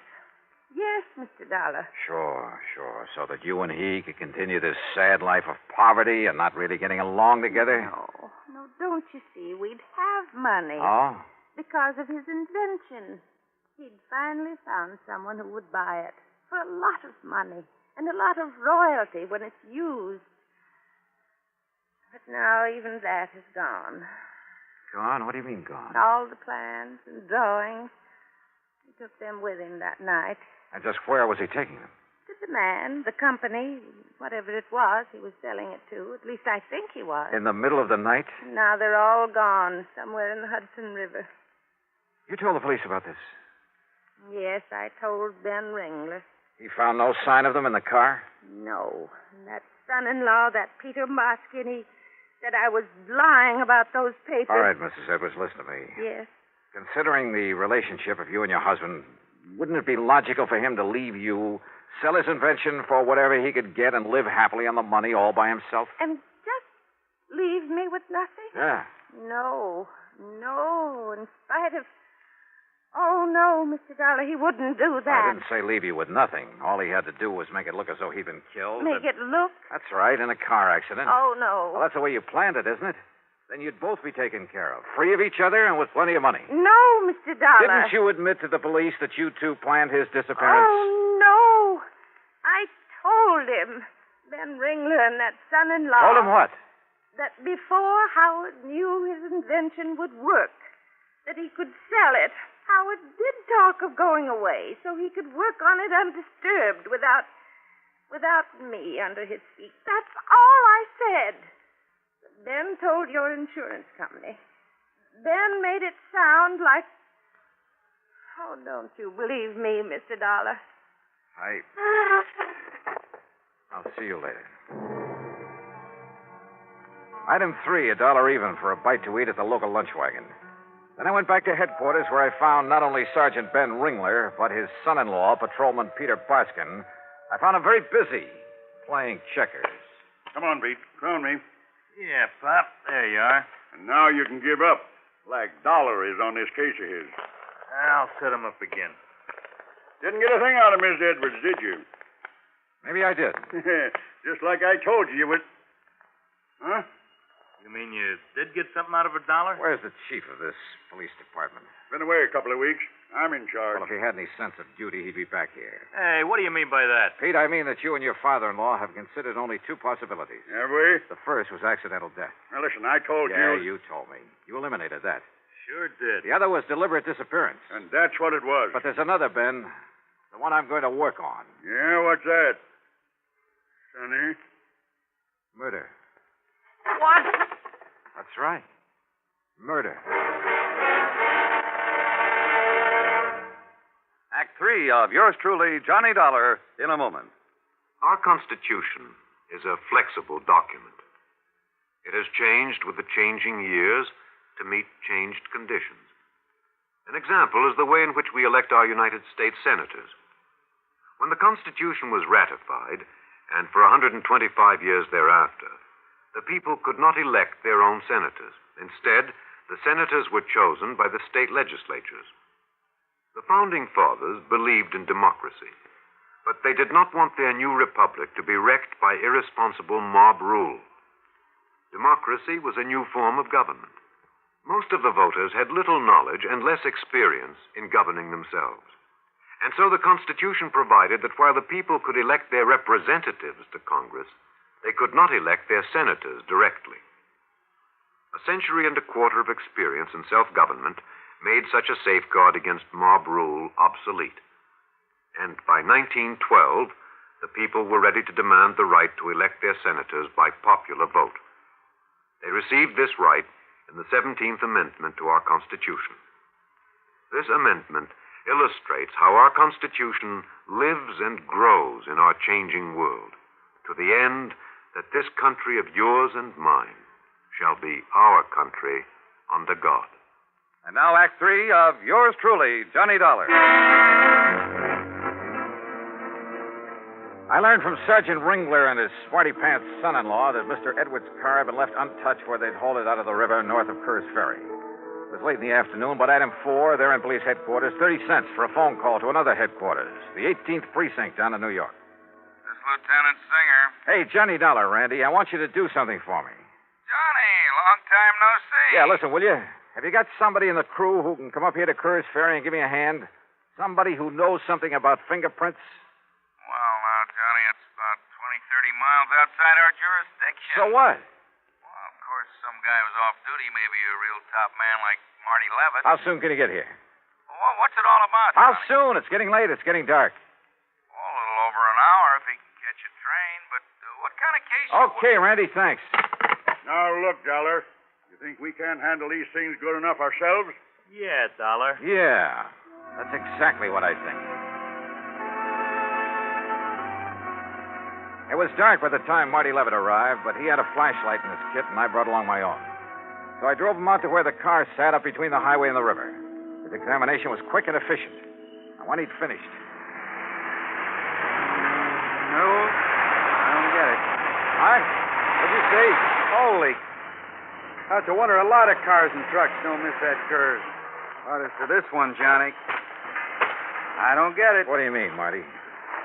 Yes, Mr. Dollar. Sure. So that you and he could continue this sad life of poverty and not really getting along together? No, don't you see? We'd have money. Oh? Because of his invention. He'd finally found someone who would buy it for a lot of money and a lot of royalty when it's used. But now even that is gone. Gone? What do you mean gone? All the plans and drawings. He took them with him that night. And just where was he taking them? To the man, the company, whatever it was he was selling it to. At least I think he was. In the middle of the night? Now they're all gone, somewhere in the Hudson River. You told the police about this? Yes, I told Ben Ringler. He found no sign of them in the car? No. And that son-in-law, that Peter Moskin, he said I was lying about those papers. All right, Mrs. Edwards, listen to me. Yes. Considering the relationship of you and your husband, wouldn't it be logical for him to leave you, sell his invention for whatever he could get, and live happily on the money all by himself? And just leave me with nothing? Yeah. No, in spite of... Oh, no, Mr. Dollar, he wouldn't do that. I didn't say leave you with nothing. All he had to do was make it look as though he'd been killed. Make it look? That's right, in a car accident. Oh, no. Well, that's the way you planned it, isn't it? Then you'd both be taken care of, free of each other and with plenty of money. No, Mr. Dollar. Didn't you admit to the police that you two planned his disappearance? Oh, no. I told him, Ben Ringler and that son-in-law. Told him what? That before Howard knew his invention would work, that he could sell it, Howard did talk of going away so he could work on it undisturbed without me under his feet. That's all I said. Ben told your insurance company. Ben made it sound like... Oh, don't you believe me, Mr. Dollar? I'll see you later. Item 3, $1 even for a bite to eat at the local lunch wagon. Then I went back to headquarters where I found not only Sergeant Ben Ringler, but his son-in-law, Patrolman Peter Baskin. I found him very busy playing checkers. Come on, Pete. Crown me. Yeah, Pop. There you are. And now you can give up, like Dollar is on this case of his. I'll set him up again. Didn't get a thing out of Miss Edwards, did you? Maybe I did. Just like I told you would. Huh? You mean you did get something out of $1? Where's the chief of this police department? Been away a couple of weeks. I'm in charge. Well, if he had any sense of duty, he'd be back here. Hey, what do you mean by that? Pete, I mean that you and your father-in-law have considered only 2 possibilities. Have we? The first was accidental death. Now, listen, I told you... Yeah, you told me. You eliminated that. Sure did. The other was deliberate disappearance. And that's what it was. But there's another, Ben. The one I'm going to work on. Yeah, what's that? Sonny? Murder. What? That's right. Murder. Act 3 of yours truly, Johnny Dollar, in a moment. Our Constitution is a flexible document. It has changed with the changing years to meet changed conditions. An example is the way in which we elect our United States senators. When the Constitution was ratified, and for 125 years thereafter, the people could not elect their own senators. Instead, the senators were chosen by the state legislatures. The Founding Fathers believed in democracy, but they did not want their new republic to be wrecked by irresponsible mob rule. Democracy was a new form of government. Most of the voters had little knowledge and less experience in governing themselves. And so the Constitution provided that while the people could elect their representatives to Congress, they could not elect their senators directly. A century and a quarter of experience in self-government made such a safeguard against mob rule obsolete. And by 1912, the people were ready to demand the right to elect their senators by popular vote. They received this right in the 17th Amendment to our Constitution. This amendment illustrates how our Constitution lives and grows in our changing world, to the end that this country of yours and mine shall be our country under God. And now, Act 3 of yours truly, Johnny Dollar. I learned from Sergeant Ringler and his smarty pants son-in-law that Mr. Edwards' car had been left untouched where they'd hauled it out of the river north of Kerr's Ferry. It was late in the afternoon, but item 4, there in police headquarters, 30 cents for a phone call to another headquarters, the 18th precinct down in New York. This is Lieutenant Singer. Hey, Johnny Dollar, Randy, I want you to do something for me. Johnny, long time no see. Yeah, listen, will you? Have you got somebody in the crew who can come up here to Kerr's Ferry and give me a hand? Somebody who knows something about fingerprints? Well, now, Johnny, it's about 20, 30 miles outside our jurisdiction. So what? Well, of course, some guy who's off duty, maybe a real top man like Marty Levitt. How soon can you get here? Well, what's it all about, How Johnny? soon? It's getting late. It's getting dark. Well, a little over an hour if he can catch a train. But what kind of case... Okay, Randy, thanks. Now, look, Dollar. You think we can't handle these things good enough ourselves? Yeah, Dollar. Yeah, that's exactly what I think. It was dark by the time Marty Levitt arrived, but he had a flashlight in his kit, and I brought along my own. So I drove him out to where the car sat up between the highway and the river. His examination was quick and efficient. And when he'd finished... No, I don't get it. What? What'd you say? Holy. Out to wonder a lot of cars and trucks don't miss that curve. But as to this one, Johnny, I don't get it. What do you mean, Marty?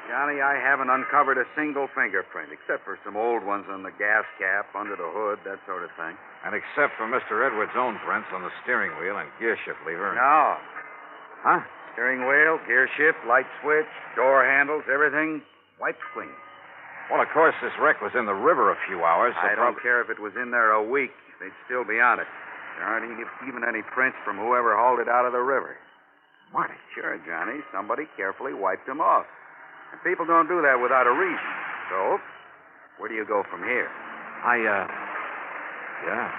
Johnny, I haven't uncovered a single fingerprint, except for some old ones on the gas cap, under the hood, that sort of thing. And except for Mr. Edwards' own prints on the steering wheel and gear shift lever. No. Huh? Steering wheel, gear shift, light switch, door handles, everything wiped clean. Well, of course, this wreck was in the river a few hours, so I don't care if it was in there a week. They'd still be on it. There aren't even any prints from whoever hauled it out of the river. Marty. Sure, Johnny. Somebody carefully wiped them off. And people don't do that without a reason. So, where do you go from here? Yeah.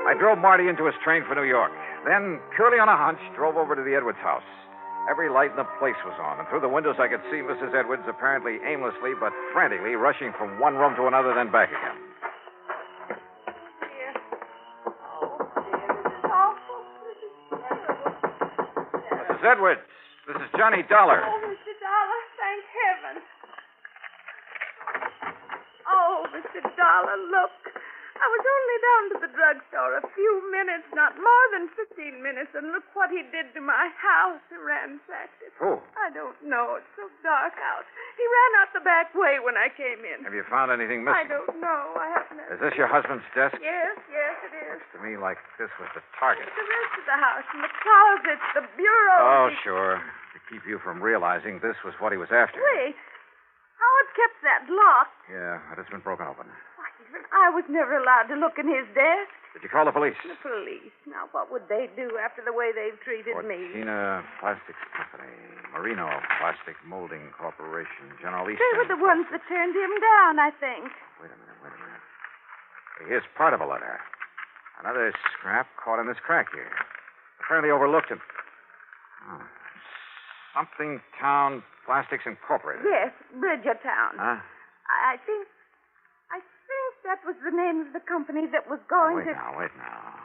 I drove Marty into his train for New York. Then, purely on a hunch, drove over to the Edwards house. Every light in the place was on, and through the windows I could see Mrs. Edwards apparently aimlessly but frantically rushing from one room to another, then back again. Dear. Oh, dear, this is awful. This is terrible. Mrs. Edwards, this is Johnny Dollar. Oh, Mr. Dollar, thank heaven. Oh, Mr. Dollar, look. I was only down to the drugstore a few minutes, not more than 15 minutes, and look what he did to my house. He ransacked it. Who? I don't know. It's so dark out. He ran out the back way when I came in. Have you found anything I missing? don't know. I haven't. Is this your husband's desk? Yes, it is. Looks to me like this was the target. The rest of the house, and the closets, the bureau. Oh, sure. To keep you from realizing this was what he was after. Wait. Howard kept that locked. Yeah, but it's been broken open. Why, even I was never allowed to look in his desk. Did you call the police? The police. Now, what would they do after the way they've treated me? Fortina Plastics Company, Marino Plastic Molding Corporation, General They Easton. were the ones that turned him down, I think. Wait a minute. Here's part of a letter. Another scrap caught in this crack here. Apparently overlooked it. Oh. Something Town Plastics Incorporated. Yes, Bridgertown. Huh? I think that was the name of the company that was going Wait to... now.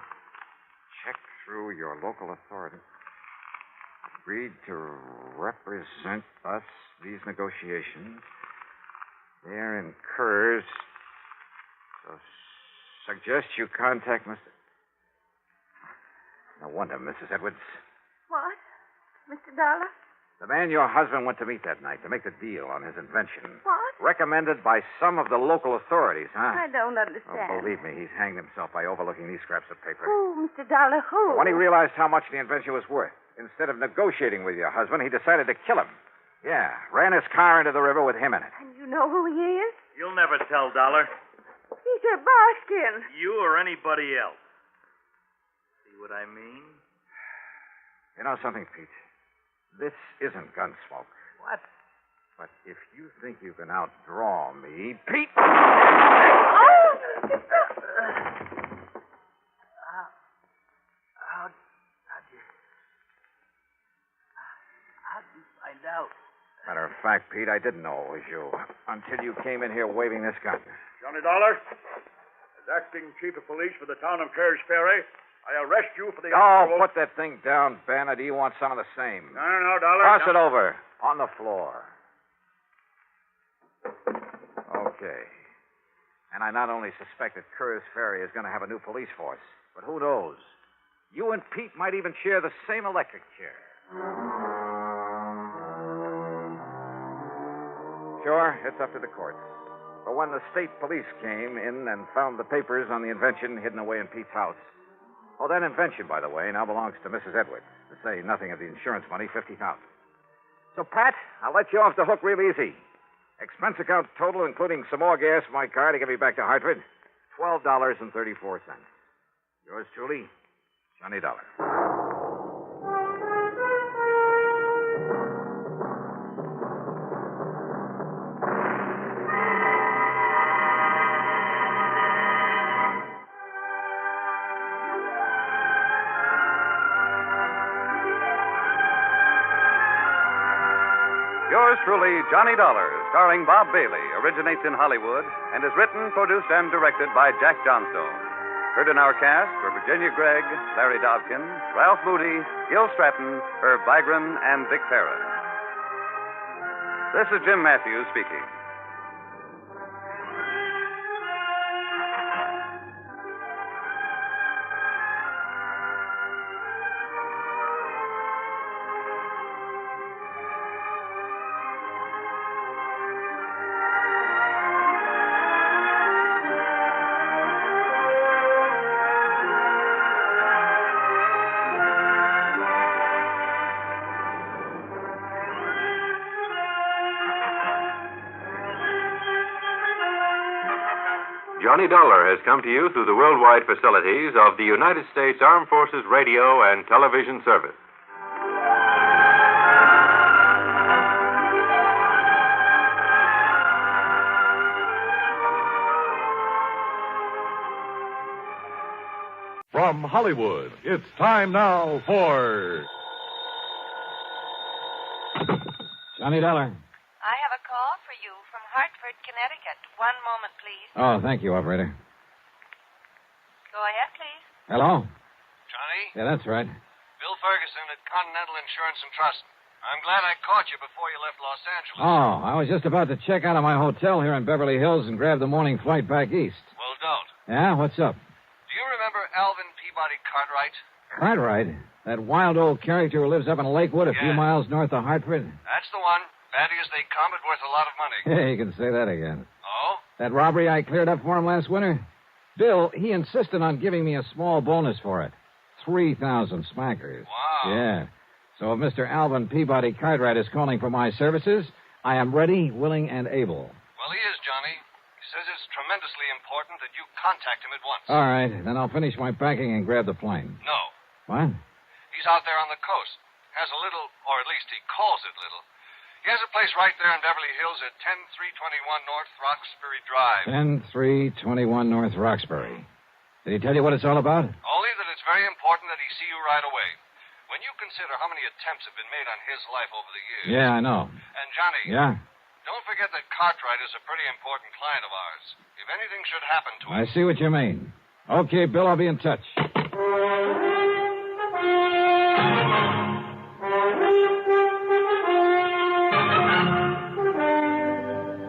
Check through your local authority. Agreed to represent us, these negotiations. They're in Kerr's. So suggest you contact Mr... No wonder, Mrs. Edwards. What? Mr. Dollar? The man your husband went to meet that night to make the deal on his invention. What? Recommended by some of the local authorities, huh? I don't Oh, understand. believe me, he's hanged himself by overlooking these scraps of paper. Who, Mr. Dollar, who? When he realized how much the invention was worth, instead of negotiating with your husband, he decided to kill him. Yeah, ran his car into the river with him in it. And you know who he is? You'll never tell, Dollar. Peter Barskin. You or anybody else. See what I mean? You know something, Pete? This isn't Gunsmoke. What? But if you think you can outdraw me, Pete... How'd you find out? Matter of fact, Pete, I didn't know it was you until you came in here waving this gun. Johnny Dollar, as acting chief of police for the town of Kerr's Ferry, I arrest you for the... Oh, put that thing down, Ben, or do you want some of the same? No, Dollar. Toss it over. On the floor. Okay. And I not only suspect that Kerr's Ferry is going to have a new police force, but who knows? You and Pete might even share the same electric chair. Sure, it's up to the courts. But when the state police came in and found the papers on the invention hidden away in Pete's house. Oh, that invention, by the way, now belongs to Mrs. Edwards. To say nothing of the insurance money, $50,000. So, Pat, I'll let you off the hook real easy. Expense account total, including some more gas for my car to get me back to Hartford, $12.34. Yours truly, Johnny Dollar. Yours truly, Johnny Dollar, starring Bob Bailey, originates in Hollywood and is written, produced, and directed by Jack Johnstone. Heard in our cast were Virginia Gregg, Larry Dobkin, Ralph Moody, Gil Stratton, Herb Vigran, and Vic Farron. This is Jim Matthews speaking. Johnny Dollar has come to you through the worldwide facilities of the United States Armed Forces Radio and Television Service. From Hollywood, it's time now for... Johnny Dollar. I have a call for you from Hartford, Connecticut. One moment, please. Oh, thank you, operator. Go ahead, please. Hello? Johnny? Yeah, that's right. Bill Ferguson at Continental Insurance and Trust. I'm glad I caught you before you left Los Angeles. Oh, I was just about to check out of my hotel here in Beverly Hills and grab the morning flight back east. Well, don't. Yeah? What's up? Do you remember Alvin Peabody Cartwright? Cartwright? That wild old character who lives up in Lakewood a few miles north of Hartford? That's the one. Batty as they come, but worth a lot of money. Hey, you can say that again. Oh? That robbery I cleared up for him last winter? Bill, he insisted on giving me a small bonus for it. 3,000 smackers. Wow. Yeah. So if Mr. Alvin Peabody Cartwright is calling for my services, I am ready, willing, and able. Well, he is, Johnny. He says it's tremendously important that you contact him at once. All right, then I'll finish my packing and grab the plane. No. What? He's out there on the coast. Has a little, or at least he calls it little. He has a place right there in Beverly Hills at 10321 North Roxbury Drive. 10321 North Roxbury. Did he tell you what it's all about? Only that it's very important that he see you right away. When you consider how many attempts have been made on his life over the years. Yeah, I know. And, Johnny. Yeah? Don't forget that Cartwright is a pretty important client of ours. If anything should happen to him... I see what you mean. Okay, Bill, I'll be in touch.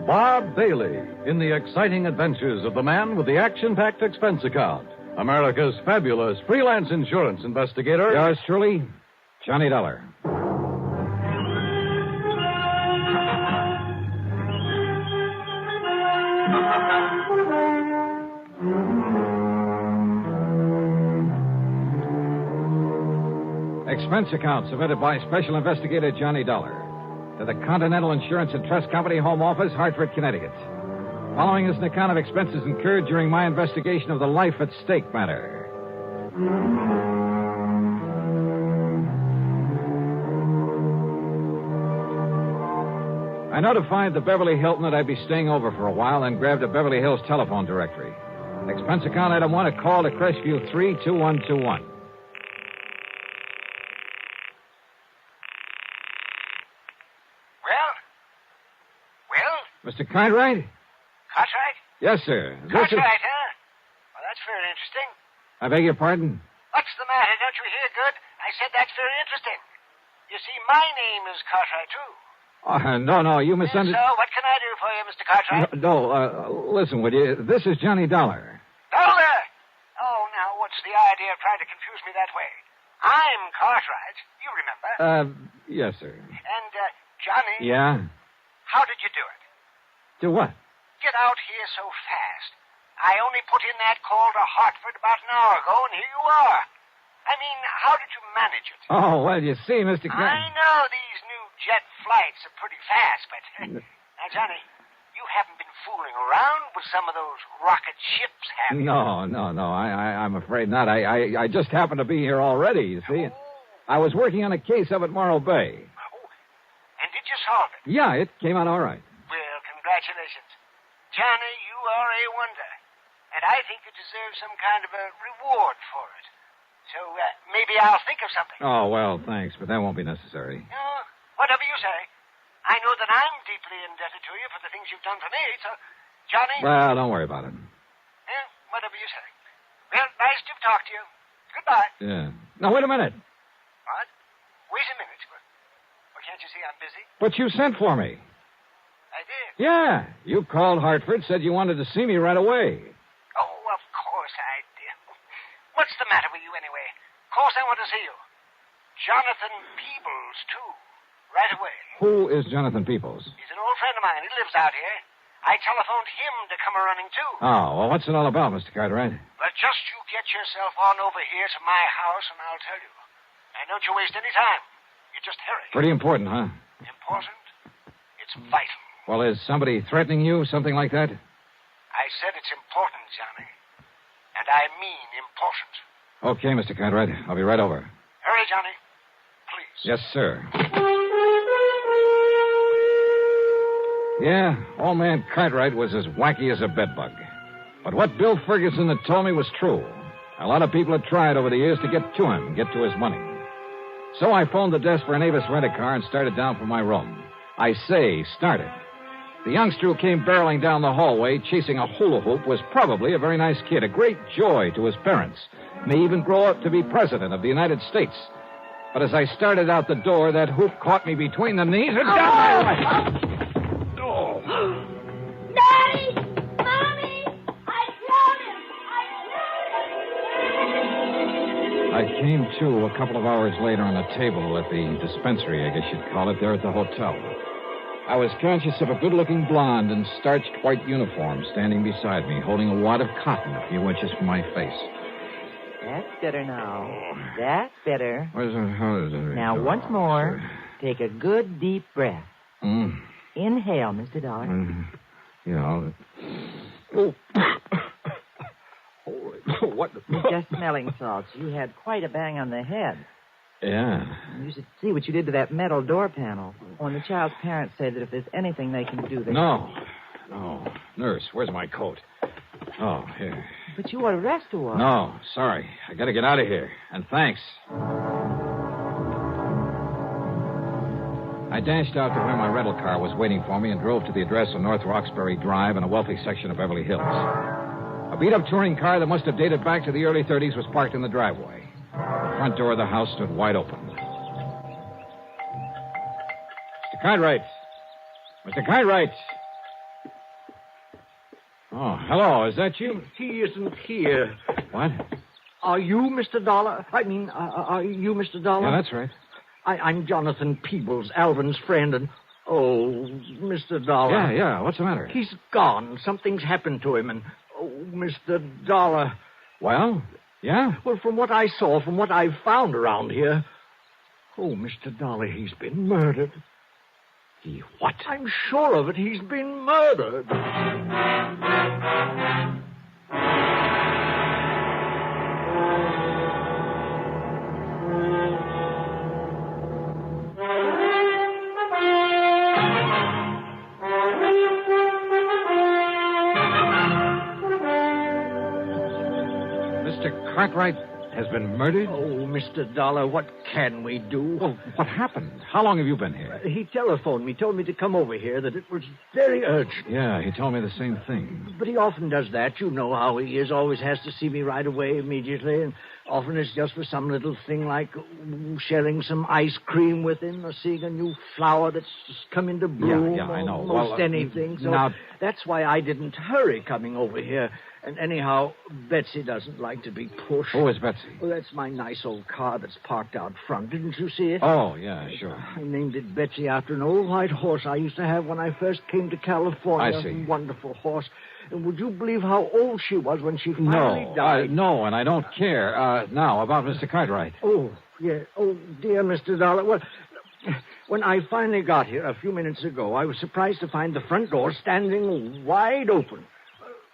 Bob Bailey in the exciting adventures of the man with the action-packed expense account. America's fabulous freelance insurance investigator. Yours truly, Johnny Dollar. expense account submitted by Special Investigator Johnny Dollar to the Continental Insurance and Trust Company, Home Office, Hartford, Connecticut. Following is an account of expenses incurred during my investigation of the life at stake matter. I notified the Beverly Hilton that I'd be staying over for a while and grabbed a Beverly Hills telephone directory. Expense account item 1, a call to Crestview 32121. Well? Mr. Cartwright? Cartwright? Yes, sir. Cartwright, huh? Well, that's very interesting. I beg your pardon? What's the matter? Don't you hear good? I said that's very interesting. You see, my name is Cartwright, too. No, you misunderstood. So, what can I do for you, Mr. Cartwright? Listen, would you? This is Johnny Dollar. Dollar? Oh, now, what's the idea of trying to confuse me that way? I'm Cartwright. You remember? Yes, sir. And, Johnny? Yeah? How did you do it? Do what? Get out here so fast. I only put in that call to Hartford about an hour ago, and here you are. I mean, how did you manage it? Oh, well, you see, Mr. I know these new jet flights are pretty fast, but... Now, Johnny, you haven't been fooling around with some of those rocket ships, have you? No. I'm afraid not. I just happened to be here already, you see. I was working on a case up at Morro Bay. Oh, and did you solve it? Yeah, it came out all right. Well, congratulations. Johnny, you are a wonder. And I think you deserve some kind of a reward for it. So, maybe I'll think of something. Oh, well, thanks, but that won't be necessary. Whatever you say. I know that I'm deeply indebted to you for the things you've done for me, so, Johnny... Well, don't worry about it. Whatever you say. Well, nice to talk to you. Goodbye. Yeah. Now, wait a minute. What? Wait a minute. Well, can't you see I'm busy? But you sent for me. I did? Yeah. You called Hartford, said you wanted to see me right away. Oh, of course I did. What's the matter with you, anyway? Of course I want to see you. Jonathan Peebles, too. Right away. Who is Jonathan Peebles? He's an old friend of mine. He lives out here. I telephoned him to come a-running, too. Oh, well, what's it all about, Mr. Cartwright? Well, just you get yourself on over here to my house, and I'll tell you. And don't you waste any time. You just hurry. Pretty important, huh? Important? It's vital. Well, is somebody threatening you, something like that? I said it's important, Johnny. And I mean important. Okay, Mr. Cartwright. I'll be right over. Hurry, Johnny. Please. Yes, sir. Yeah, old man Cartwright was as wacky as a bedbug. But what Bill Ferguson had told me was true. A lot of people had tried over the years to get to him, get to his money. So I phoned the desk for an Avis rent-a-car and started down from my room. I say started. The youngster who came barreling down the hallway, chasing a hula hoop, was probably a very nice kid, a great joy to his parents. May even grow up to be president of the United States. But as I started out the door, that hoop caught me between the knees and down my right. Oh. Daddy! Mommy! I killed him! I came to a couple of hours later on a table at the dispensary, I guess you'd call it, there at the hotel. I was conscious of a good-looking blonde in starched white uniform standing beside me, holding a wad of cotton a few inches from my face. That's better now. That's better. How is it? Now, once more, take a good, deep breath. Inhale, Mr. Dollar. Yeah. What? You're just smelling salts. You had quite a bang on the head. Yeah. You should see what you did to that metal door panel. When the child's parents say that if there's anything they can do, they... No. Nurse, where's my coat? Oh, here. But you ought to rest a while. No, sorry. I gotta get out of here. And thanks. I dashed out to where my rental car was waiting for me and drove to the address on North Roxbury Drive in a wealthy section of Beverly Hills. A beat-up touring car that must have dated back to the early 30s was parked in the driveway. The front door of the house stood wide open. Mr. Cartwright! Mr. Cartwright! Oh, hello. Is that you? He isn't here. What? Are you Mr. Dollar? Are you Mr. Dollar? Yeah, that's right. I'm Jonathan Peebles, Alvin's friend, and... Oh, Mr. Dollar. Yeah. What's the matter? He's gone. Something's happened to him, and... Oh, Mr. Dollar. Well, yeah? Well, from what I saw, from what I've found around here, Oh, Mr. Dollar, he's been murdered. He what? I'm sure of it. He's been murdered. Mr. Cartwright has been murdered? Oh, Mr. Dollar, what can we do? Well, what happened? How long have you been here? He telephoned me, told me to come over here, that it was very urgent. Yeah, he told me the same thing. But he often does that. You know how he is. Always has to see me right away, immediately. And often it's just for some little thing like sharing some ice cream with him or seeing a new flower that's just come into bloom. Yeah, I know. Most anything. So now... that's why I didn't hurry coming over here. And anyhow, Betsy doesn't like to be pushed. Who is Betsy? Well, that's my nice old car that's parked out front. Didn't you see it? Oh, yeah, sure. I named it Betsy after an old white horse I used to have when I first came to California. I see. A wonderful horse. And would you believe how old she was when she finally died? No, and I don't care. Now, about Mr. Cartwright. Oh, yeah. Oh, dear Mr. Dollar. Well, when I finally got here a few minutes ago, I was surprised to find the front door standing wide open.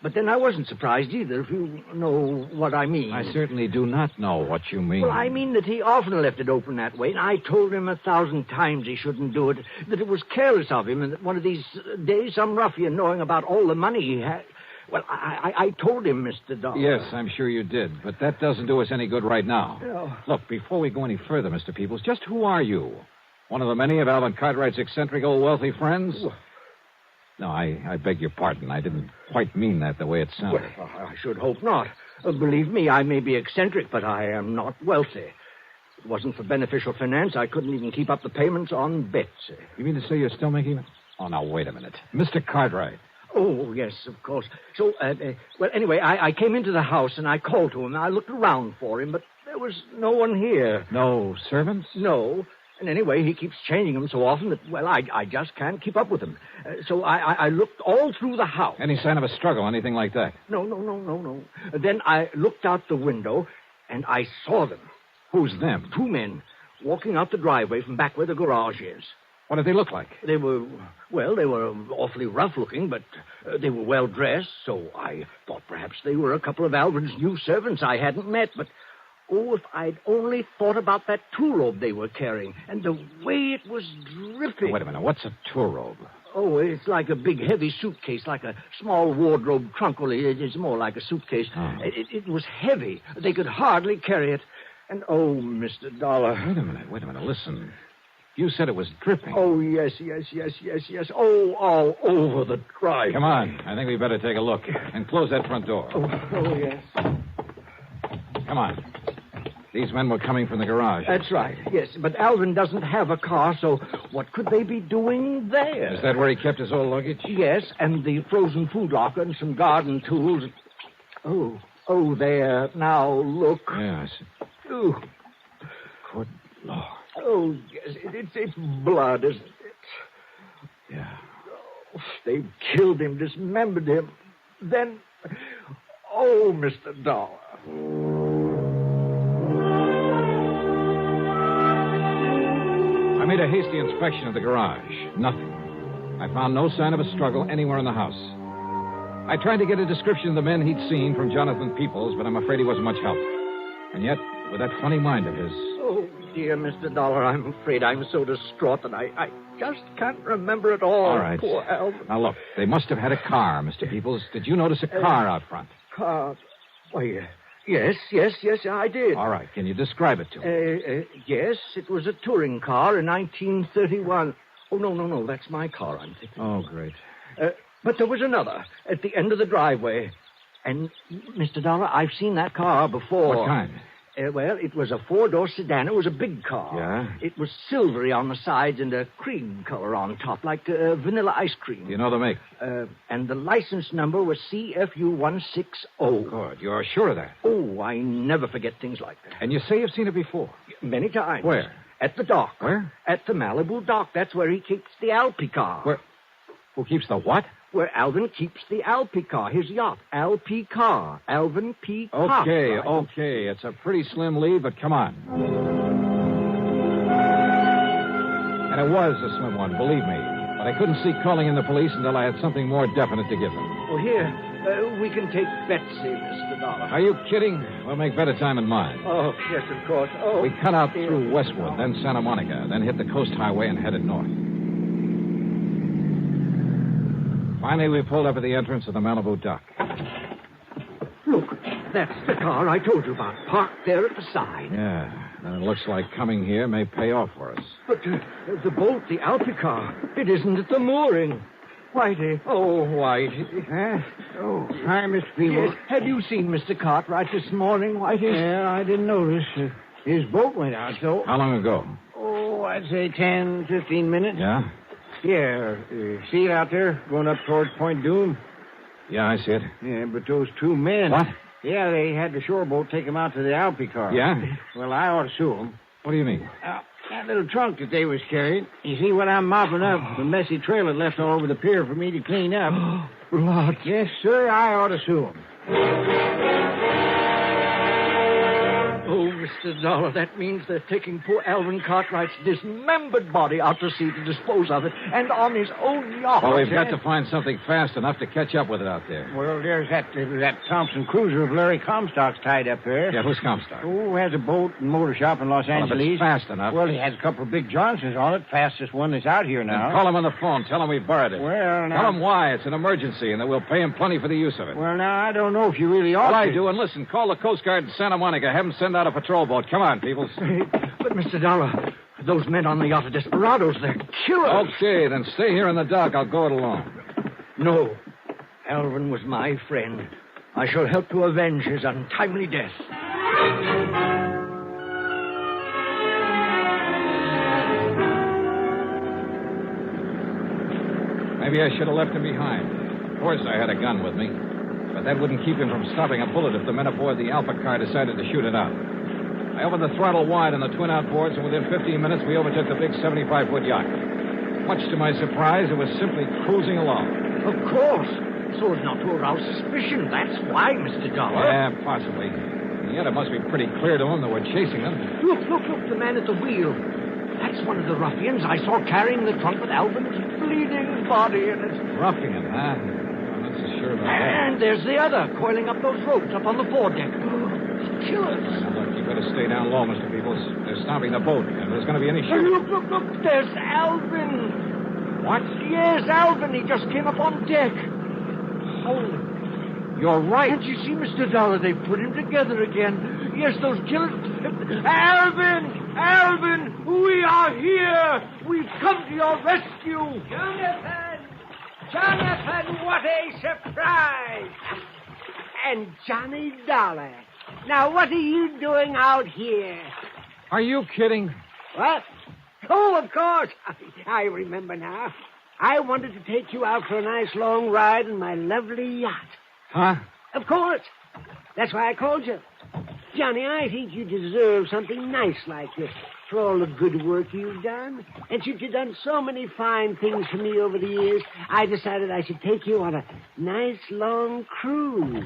But then I wasn't surprised either, if you know what I mean. I certainly do not know what you mean. Well, I mean that he often left it open that way, and I told him 1,000 times he shouldn't do it, that it was careless of him, and that one of these days some ruffian, knowing about all the money he had... Well, I told him, Mr. Dollar. Yes, I'm sure you did, but that doesn't do us any good right now. No. Look, before we go any further, Mr. Peoples, just who are you? One of the many of Alvin Cartwright's eccentric old wealthy friends? No, I beg your pardon. I didn't quite mean that the way it sounded. Well, I should hope not. Believe me, I may be eccentric, but I am not wealthy. If it wasn't for beneficial finance, I couldn't even keep up the payments on Betsy. You mean to say you're still making... Oh, now, wait a minute. Mr. Cartwright. Oh, yes, of course. So, well, anyway, I came into the house and I called to him. I looked around for him, but there was no one here. No servants? No. And anyway, he keeps changing them so often that, well, I just can't keep up with him. So I looked all through the house. Any sign of a struggle, anything like that? No. Then I looked out the window, and I saw them. Who's them? 2 men walking out the driveway from back where the garage is. What did they look like? They were awfully rough-looking, but they were well-dressed, so I thought perhaps they were a couple of Alvin's new servants I hadn't met, but... Oh, if I'd only thought about that tool robe they were carrying, and the way it was dripping. Wait a minute, what's a tool robe? Oh, it's like a big, heavy suitcase, like a small wardrobe trunk, only it's more like a suitcase. Oh. It was heavy. They could hardly carry it. And, oh, Mr. Dollar. Wait a minute, listen. You said it was dripping. Oh, yes. Oh, all over the drive. Come on, I think we better take a look. And close that front door. Oh, yes. Come on. These men were coming from the garage. That's right, yes. But Alvin doesn't have a car, so what could they be doing there? Is that where he kept his old luggage? Yes, and the frozen food locker and some garden tools. Oh, there. Now, look. Yes. Oh. Good Lord. Oh, yes, it's blood, isn't it? Yeah. Oh, they've killed him, dismembered him. Then, oh, Mr. Dollar. I made a hasty inspection of the garage. Nothing. I found no sign of a struggle anywhere in the house. I tried to get a description of the men he'd seen from Jonathan Peoples, but I'm afraid he wasn't much help. And yet, with that funny mind of his... Oh, dear Mr. Dollar, I'm afraid I'm so distraught that I just can't remember it all. All right. Poor Alvin. Now, look, they must have had a car, Mr. Peoples. Did you notice a car out front? Car? Why, yes, I did. All right. Can you describe it to me? Yes, it was a touring car in 1931. Oh, no, that's my car, I'm thinking. Oh, great. But there was another at the end of the driveway. And, Mr. Dollar, I've seen that car before. What kind? Well, it was a 4-door sedan. It was a big car. Yeah? It was silvery on the sides and a cream color on top, like vanilla ice cream. You know the make? And the license number was CFU160. Good. You're sure of that? Oh, I never forget things like that. And you say you've seen it before? Many times. Where? At the dock. Where? At the Malibu dock. That's where he keeps the Alpi car. Where? Who keeps the what? Where Alvin keeps the Alpi car, his yacht. Alpi car. Alvin P. Cox. Okay. It's a pretty slim lead, but come on. And it was a slim one, believe me. But I couldn't see calling in the police until I had something more definite to give them. Oh, here. We can take Betsy, Mr. Dollar. Are you kidding? We'll make better time than mine. Oh, yes, of course. Oh. We cut out through Westwood, then Santa Monica, then hit the coast highway and headed north. Finally, we pulled up at the entrance of the Malibu dock. Look, that's the car I told you about, parked there at the side. Yeah, and it looks like coming here may pay off for us. But the boat, the Alpicar, it isn't at the mooring. Whitey. Oh, Whitey. Oh, hi, Mr. Peebles. Yes. Have you seen Mr. Cartwright this morning, Whitey? Yeah, I didn't notice. His boat went out, so... How long ago? Oh, I'd say 10, 15 minutes. Yeah? Yeah. See it out there, going up towards Point Doom? Yeah, I see it. Yeah, but those two men... What? Yeah, they had the shore boat take them out to the Alpicar. Yeah? Well, I ought to sue them. What do you mean? That little trunk that they was carrying. You see what I'm mopping up? The messy trail it left all over the pier for me to clean up. Blood. Yes, sir, I ought to sue them. Oh, Mr. Dollar, that means they're taking poor Alvin Cartwright's dismembered body out to sea to dispose of it, and on his own yacht. Well, we've got to find something fast enough to catch up with it out there. Well, there's that Thompson cruiser of Larry Comstock's tied up there. Yeah, who's Comstock? Oh, has a boat and motor shop in Los Angeles. If it's fast enough. Well, he has a couple of big Johnsons on it, fastest one that's out here now. Then call him on the phone. Tell him we borrowed it. Well, now... Tell him why. It's an emergency, and that we'll pay him plenty for the use of it. Well, now, I don't know if you really ought Well, to. I do, and listen, call the Coast Guard in Santa Monica. Have them send out a patrol boat. Come on, Peebles. But, Mr. Dollar, those men on the yacht are desperados. They're killers. Okay, then stay here in the dock. I'll go it alone. No. Alvin was my friend. I shall help to avenge his untimely death. Maybe I should have left him behind. Of course, I had a gun with me. But that wouldn't keep him from stopping a bullet if the men aboard the Alpha car decided to shoot it out. I opened the throttle wide on the twin outboards, and within 15 minutes, we overtook the big 75-foot yacht. Much to my surprise, it was simply cruising along. Of course. So as not to arouse suspicion. That's why, Mr. Dollar. Yeah, possibly. Yet it must be pretty clear to them that we're chasing them. Look, the man at the wheel. That's one of the ruffians I saw carrying the trunk with Alvin's bleeding body in it. Ruffian, huh? I'm not so sure about that. And there's the other, coiling up those ropes up on the foredeck. Killers. Now, look, you better stay down low, Mr. Peebles. They're stopping the boat. If there's going to be any shooting... Look, there's Alvin. What? Yes, Alvin. He just came up on deck. Holy... You're right. Can't you see, Mr. Dollar? They put him together again. Yes, those killers... Alvin, we are here. We've come to your rescue. Jonathan, what a surprise. And Johnny Dollar. Now, what are you doing out here? Are you kidding? What? Oh, of course. I remember now. I wanted to take you out for a nice long ride in my lovely yacht. Huh? Of course. That's why I called you. Johnny, I think you deserve something nice like this for all the good work you've done. And since you've done so many fine things for me over the years, I decided I should take you on a nice long cruise.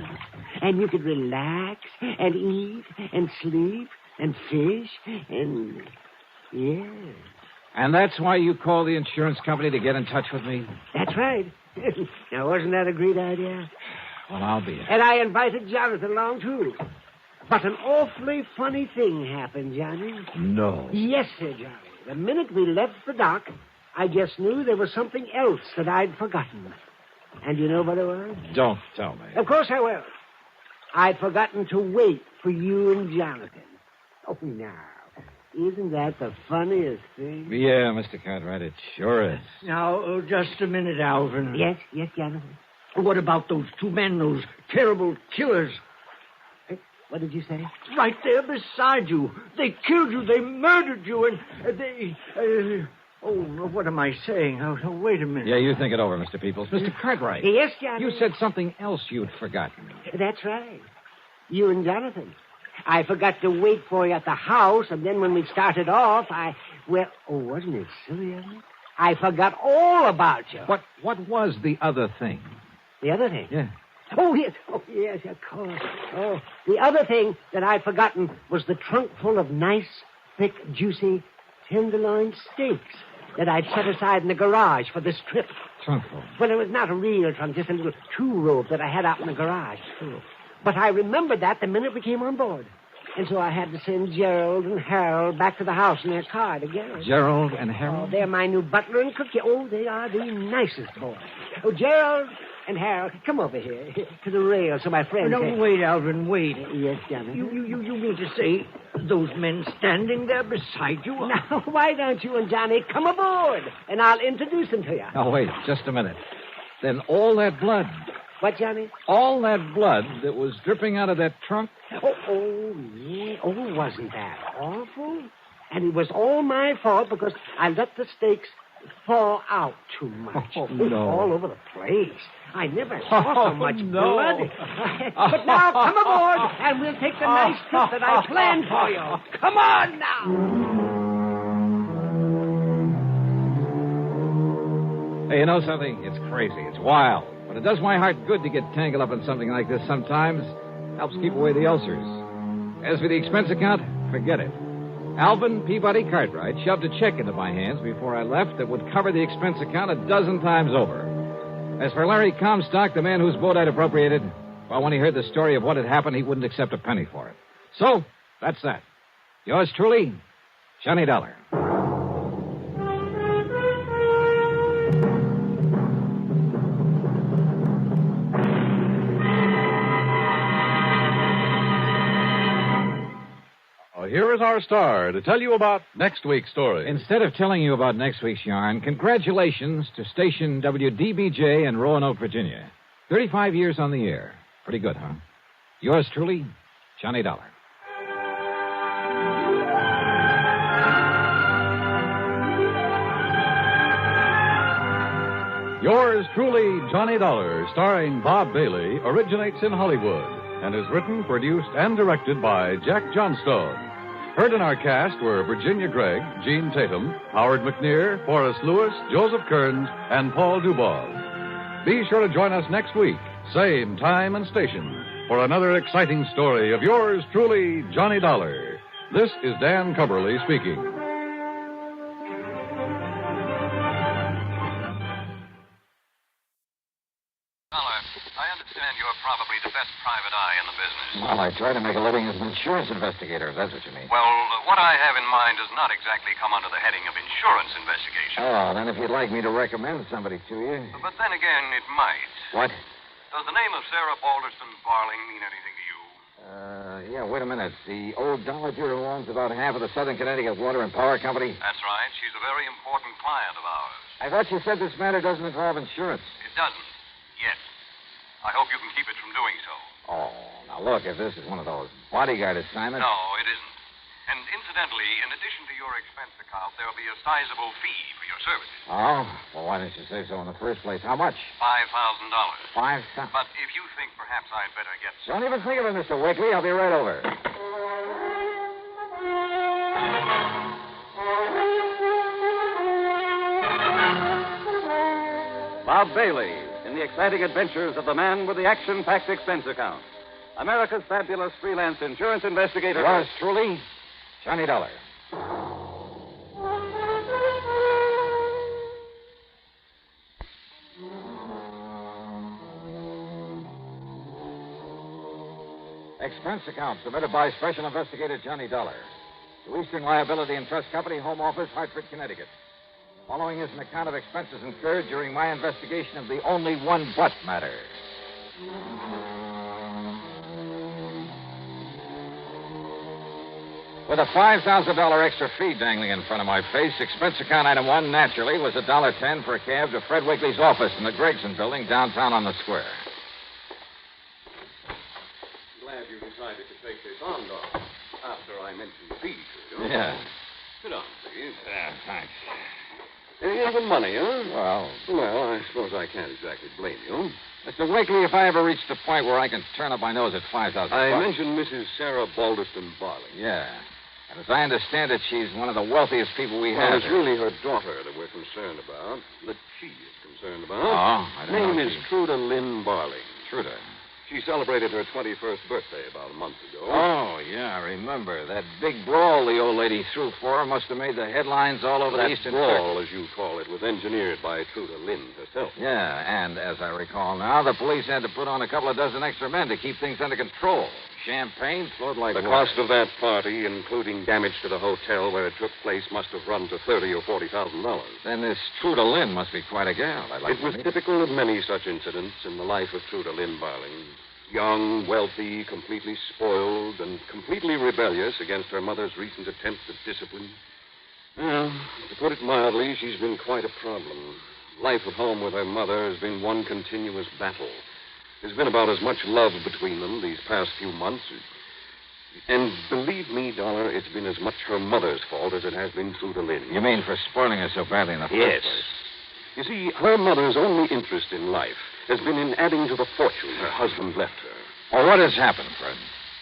And you could relax and eat and sleep and fish and... yeah. And that's why you called the insurance company to get in touch with me? That's right. Now, wasn't that a great idea? Well, I'll be it. And I invited Jonathan along, too. But an awfully funny thing happened, Johnny. No. Yes, sir, Johnny. The minute we left the dock, I just knew there was something else that I'd forgotten. And you know what it was? Don't tell me. Of course I will. I'd forgotten to wait for you and Jonathan. Oh, now, isn't that the funniest thing? Yeah, Mr. Cartwright, it sure is. Now, just a minute, Alvin. Yes, Jonathan. What about those two men, those terrible killers? What did you say? Right there beside you. They killed you. They murdered you. And they... oh, what am I saying? Oh, wait a minute. Yeah, you think it over, Mr. Peoples. Mr. Cartwright. Yes, Johnny. You said something else you'd forgotten. That's right. You and Jonathan. I forgot to wait for you at the house, and then when we started off, wasn't it silly of me? I forgot all about you. What was the other thing? The other thing? Yeah. Oh, yes, of course. Oh, the other thing that I'd forgotten was the trunk full of nice, thick, juicy tenderloin steaks. that I'd set aside in the garage for this trip. Trunk full. Well, it was not a real trunk, just a little two-rope that I had out in the garage. But I remembered that the minute we came on board. And so I had to send Gerald and Harold back to the house in their car to get it. Gerald and Harold? Oh, they're my new butler and cook. Oh, they are the nicest boys. Oh, Gerald and Harold, come over here to the rail so my friends... No, wait, Alvin, wait. Yes, Johnny? You mean to say those men standing there beside you? Now, why don't you and Johnny come aboard, and I'll introduce them to you. Now, wait, just a minute. Then all that blood... What, Johnny? All that blood that was dripping out of that trunk? Oh, yeah. Oh, wasn't that awful? And it was all my fault because I let the steaks fall out too much. Oh, no. All over the place. I never saw so much no. blood. But now, come aboard, and we'll take the nice trip that I planned for you. Come on now. Hey, you know something? It's crazy. It's wild. But it does my heart good to get tangled up in something like this sometimes. Helps keep away the ulcers. As for the expense account, forget it. Alvin Peabody Cartwright shoved a check into my hands before I left that would cover the expense account a dozen times over. As for Larry Comstock, the man whose boat I'd appropriated, well, when he heard the story of what had happened, he wouldn't accept a penny for it. So, that's that. Yours truly, Johnny Dollar. Here is our star to tell you about next week's story. Instead of telling you about next week's yarn, congratulations to station WDBJ in Roanoke, Virginia. 35 years on the air. Pretty good, huh? Yours truly, Johnny Dollar. Yours truly, Johnny Dollar, starring Bob Bailey, originates in Hollywood and is written, produced, and directed by Jack Johnstone. Heard in our cast were Virginia Gregg, Gene Tatum, Howard McNear, Forrest Lewis, Joseph Kearns, and Paul Dubov. Be sure to join us next week, same time and station, for another exciting story of yours truly, Johnny Dollar. This is Dan Cumberly speaking. Dollar, I understand you're probably the best private eye in the business. Well, I try to make a living as an insurance investigator, if that's what you mean. Well, what I have in mind does not exactly come under the heading of insurance investigation. Oh, then if you'd like me to recommend somebody to you. But then again, it might. What? Does the name of Sarah Balderston Barling mean anything to you? Yeah, wait a minute. The old dollar dealer who owns about half of the Southern Connecticut Water and Power Company? That's right. She's a very important client of ours. I thought you said this matter doesn't involve insurance. It doesn't. Yet. I hope you can keep it from doing so. Oh, now look, if this is one of those bodyguard assignments... No, it isn't. And incidentally, in addition to your expense account, there'll be a sizable fee for your services. Oh? Well, why didn't you say so in the first place? How much? $5,000. $5,000? But if you think perhaps I'd better get... Don't even think of it, Mr. Wakely. I'll be right over. Bob Bailey in the exciting adventures of the man with the action-packed expense account. America's fabulous freelance insurance investigator. Yours truly, Johnny Dollar. Expense account submitted by Special Investigator Johnny Dollar to Eastern Liability and Trust Company, Home Office, Hartford, Connecticut. Following is an account of expenses incurred during my investigation of the only one but matter. With a $5,000 extra fee dangling in front of my face, expense account item 1, naturally, was $1.10 for a cab to Fred Wakely's office in the Gregson building downtown on the square. Glad you decided to take this on, Doc, after I mentioned the fee to you. Yeah. Sit down, please. Yeah, thanks. Anything for money, huh? Well, I suppose I can't exactly blame you. Mr. Wakely, if I ever reach the point where I can turn up my nose at $5,000... I mentioned Mrs. Sarah Balderston Barling. Yeah. And as I understand it, she's one of the wealthiest people we have. Well, it's really her daughter that we're concerned about, that she is concerned about. Oh, I don't know. Name is Truda Lynn Barling. Truda. She celebrated her 21st birthday about a month ago. Oh, yeah, I remember. That big brawl the old lady threw for her must have made the headlines all over the That Eastern brawl, as you call it, was engineered by Truda Lynn herself. Yeah, and as I recall now, the police had to put on a couple of dozen extra men to keep things under control. Champagne flowed like The water. cost of that party, including damage to the hotel where it took place, must have run to $30,000 or $40,000. Then this Truda Lynn must be quite a gal. I'd like It was typical of many such incidents in the life of Truda Lynn Barling. Young, wealthy, completely spoiled, and completely rebellious against her mother's recent attempts at discipline. Well, to put it mildly, she's been quite a problem. Life at home with her mother has been one continuous battle. There's been about as much love between them these past few months. And believe me, Dollar, it's been as much her mother's fault as it has been Truda Lynn. You mean for spoiling her so badly in the first Yes. place? You see, her mother's only interest in life has been in adding to the fortune her husband left her. Well, what has happened, Fred?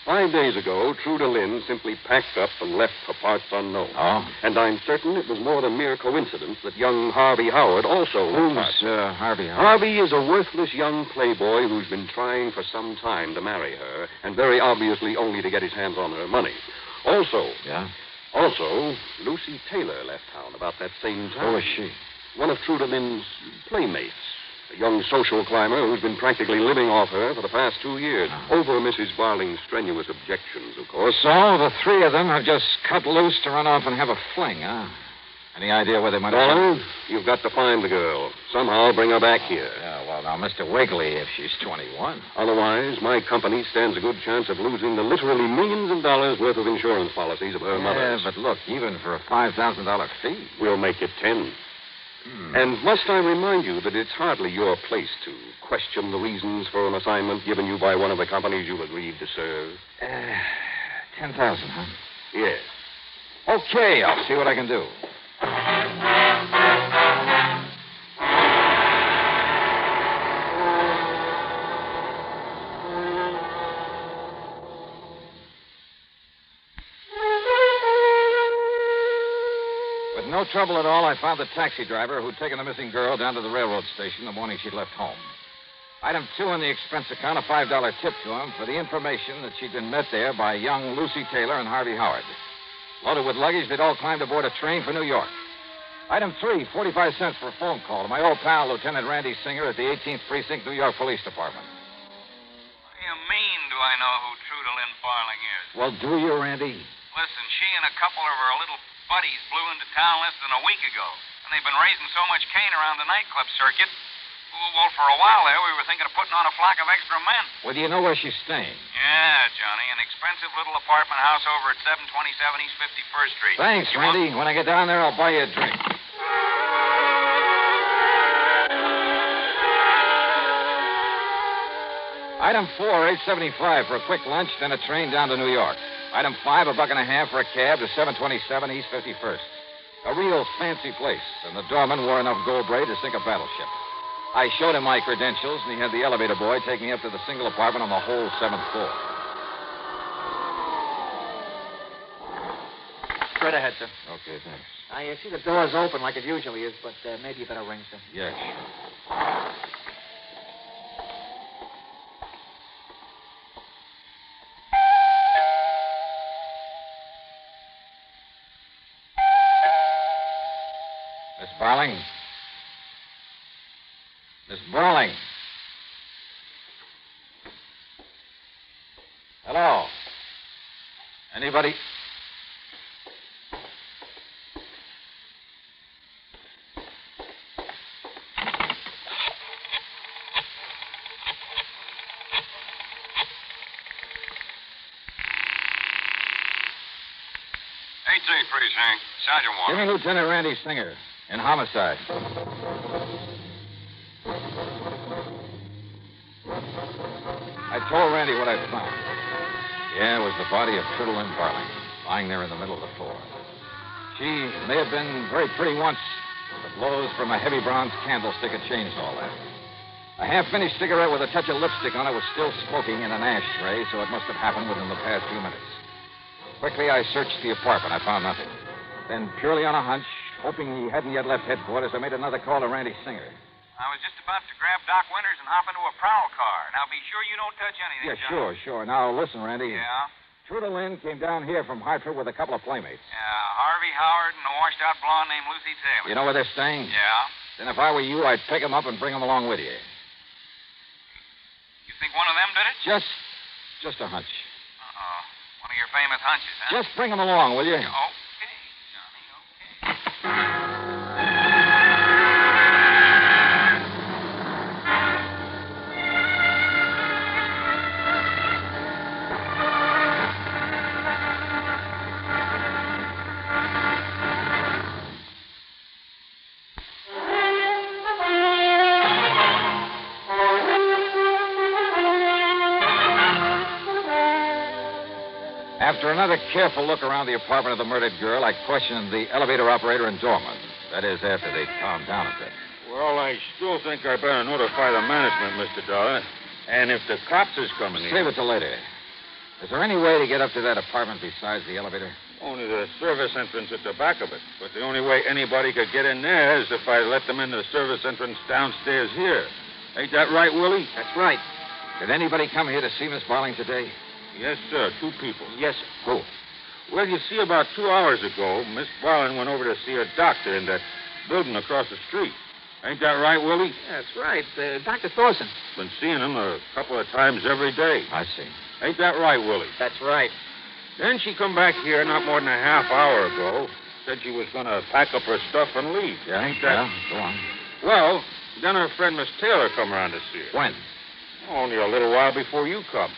5 days ago, Truda Lynn simply packed up and left for parts unknown. Oh? And I'm certain it was more than mere coincidence that young Harvey Howard also left Who's Harvey Howard? Harvey is a worthless young playboy who's been trying for some time to marry her, and very obviously only to get his hands on her money. Also, Lucy Taylor left town about that same time. Who was she? One of Truda Lynn's playmates. A young social climber who's been practically living off her for the past 2 years. Over Mrs. Barling's strenuous objections, of course. So the three of them have just cut loose to run off and have a fling, huh? Any idea where they might have Dollar, gone? you've got to find the girl. Somehow bring her back here. Yeah, well, now, Mr. Wiggly, if she's 21. Otherwise, my company stands a good chance of losing the literally millions of dollars worth of insurance policies of her mother's. Yeah, but look, even for a $5,000 fee. We'll make it 10. And must I remind you that it's hardly your place to question the reasons for an assignment given you by one of the companies you agreed to serve? 10,000, huh? Yes. Okay, I'll see what I can do. With no trouble at all, I found the taxi driver who'd taken the missing girl down to the railroad station the morning she'd left home. Item 2 in the expense account, a $5 tip to him for the information that she'd been met there by young Lucy Taylor and Harvey Howard. Loaded with luggage, they'd all climbed aboard a train for New York. Item 3, 45 cents for a phone call to my old pal, Lieutenant Randy Singer, at the 18th Precinct, New York Police Department. What do you mean, do I know who Truda Lynn Barling is? Well, do you, Randy? Listen, she and a couple of her little buddies blew into town less than a week ago. And they've been raising so much cane around the nightclub circuit. Well, for a while there, we were thinking of putting on a flock of extra men. Well, do you know where she's staying? Yeah, Johnny. An expensive little apartment house over at 727 East 51st Street. Thanks, Randy. When I get down there, I'll buy you a drink. Item 4, $8.75 for a quick lunch, then a train down to New York. Item 5, $1.50 for a cab to 727 East 51st. A real fancy place, and the doorman wore enough gold braid to sink a battleship. I showed him my credentials, and he had the elevator boy take me up to the single apartment on the whole 7th floor. Straight ahead, sir. Okay, thanks. I see the door's open like it usually is, but maybe you better ring, sir. Yeah, sure. Miss Barling? Miss Barling? Hello? Anybody? Precinct. Sergeant Warren. Give me Lieutenant Randy Singer in homicide. I told Randy what I'd found. Yeah, it was the body of Truda Lynn Barling, lying there in the middle of the floor. She may have been very pretty once, but the blows from a heavy bronze candlestick had changed all that. A half-finished cigarette with a touch of lipstick on it was still smoking in an ashtray, so it must have happened within the past few minutes. Quickly, I searched the apartment. I found nothing. Then, purely on a hunch, hoping he hadn't yet left headquarters, I made another call to Randy Singer. I was just about to grab Doc Winters and hop into a prowl car. Now, be sure you don't touch anything, Yeah, Johnny. sure. Now, listen, Randy. Yeah? Truda Lynn came down here from Hartford with a couple of playmates. Yeah, Harvey Howard and a washed-out blonde named Lucy Taylor. You know where they're staying? Yeah? Then if I were you, I'd pick them up and bring them along with you. You think one of them did it? Just a hunch. Uh-oh. One of your famous hunches, huh? Just bring them along, will you? Okay, Johnny, okay. After another careful look around the apartment of the murdered girl, I questioned the elevator operator and doorman. That is, after they calmed down a bit. Well, I still think I better notify the management, Mr. Dollar. And if the cops is coming in... Save it till later. Is there any way to get up to that apartment besides the elevator? Only the service entrance at the back of it. But the only way anybody could get in there is if I let them in the service entrance downstairs here. Ain't that right, Willie? That's right. Did anybody come here to see Miss Barling today? Yes, sir. 2 people. Yes, sir. Who? Well, you see, about 2 hours ago, Miss Barling went over to see a doctor in that building across the street. Ain't that right, Willie? That's right. Dr. Thorson. Been seeing him a couple of times every day. I see. Ain't that right, Willie? That's right. Then she come back here not more than a half hour ago. Said she was going to pack up her stuff and leave. Yeah, Ain't that... Yeah, go on. Well, then her friend Miss Taylor come around to see her. When? Only a little while before you come.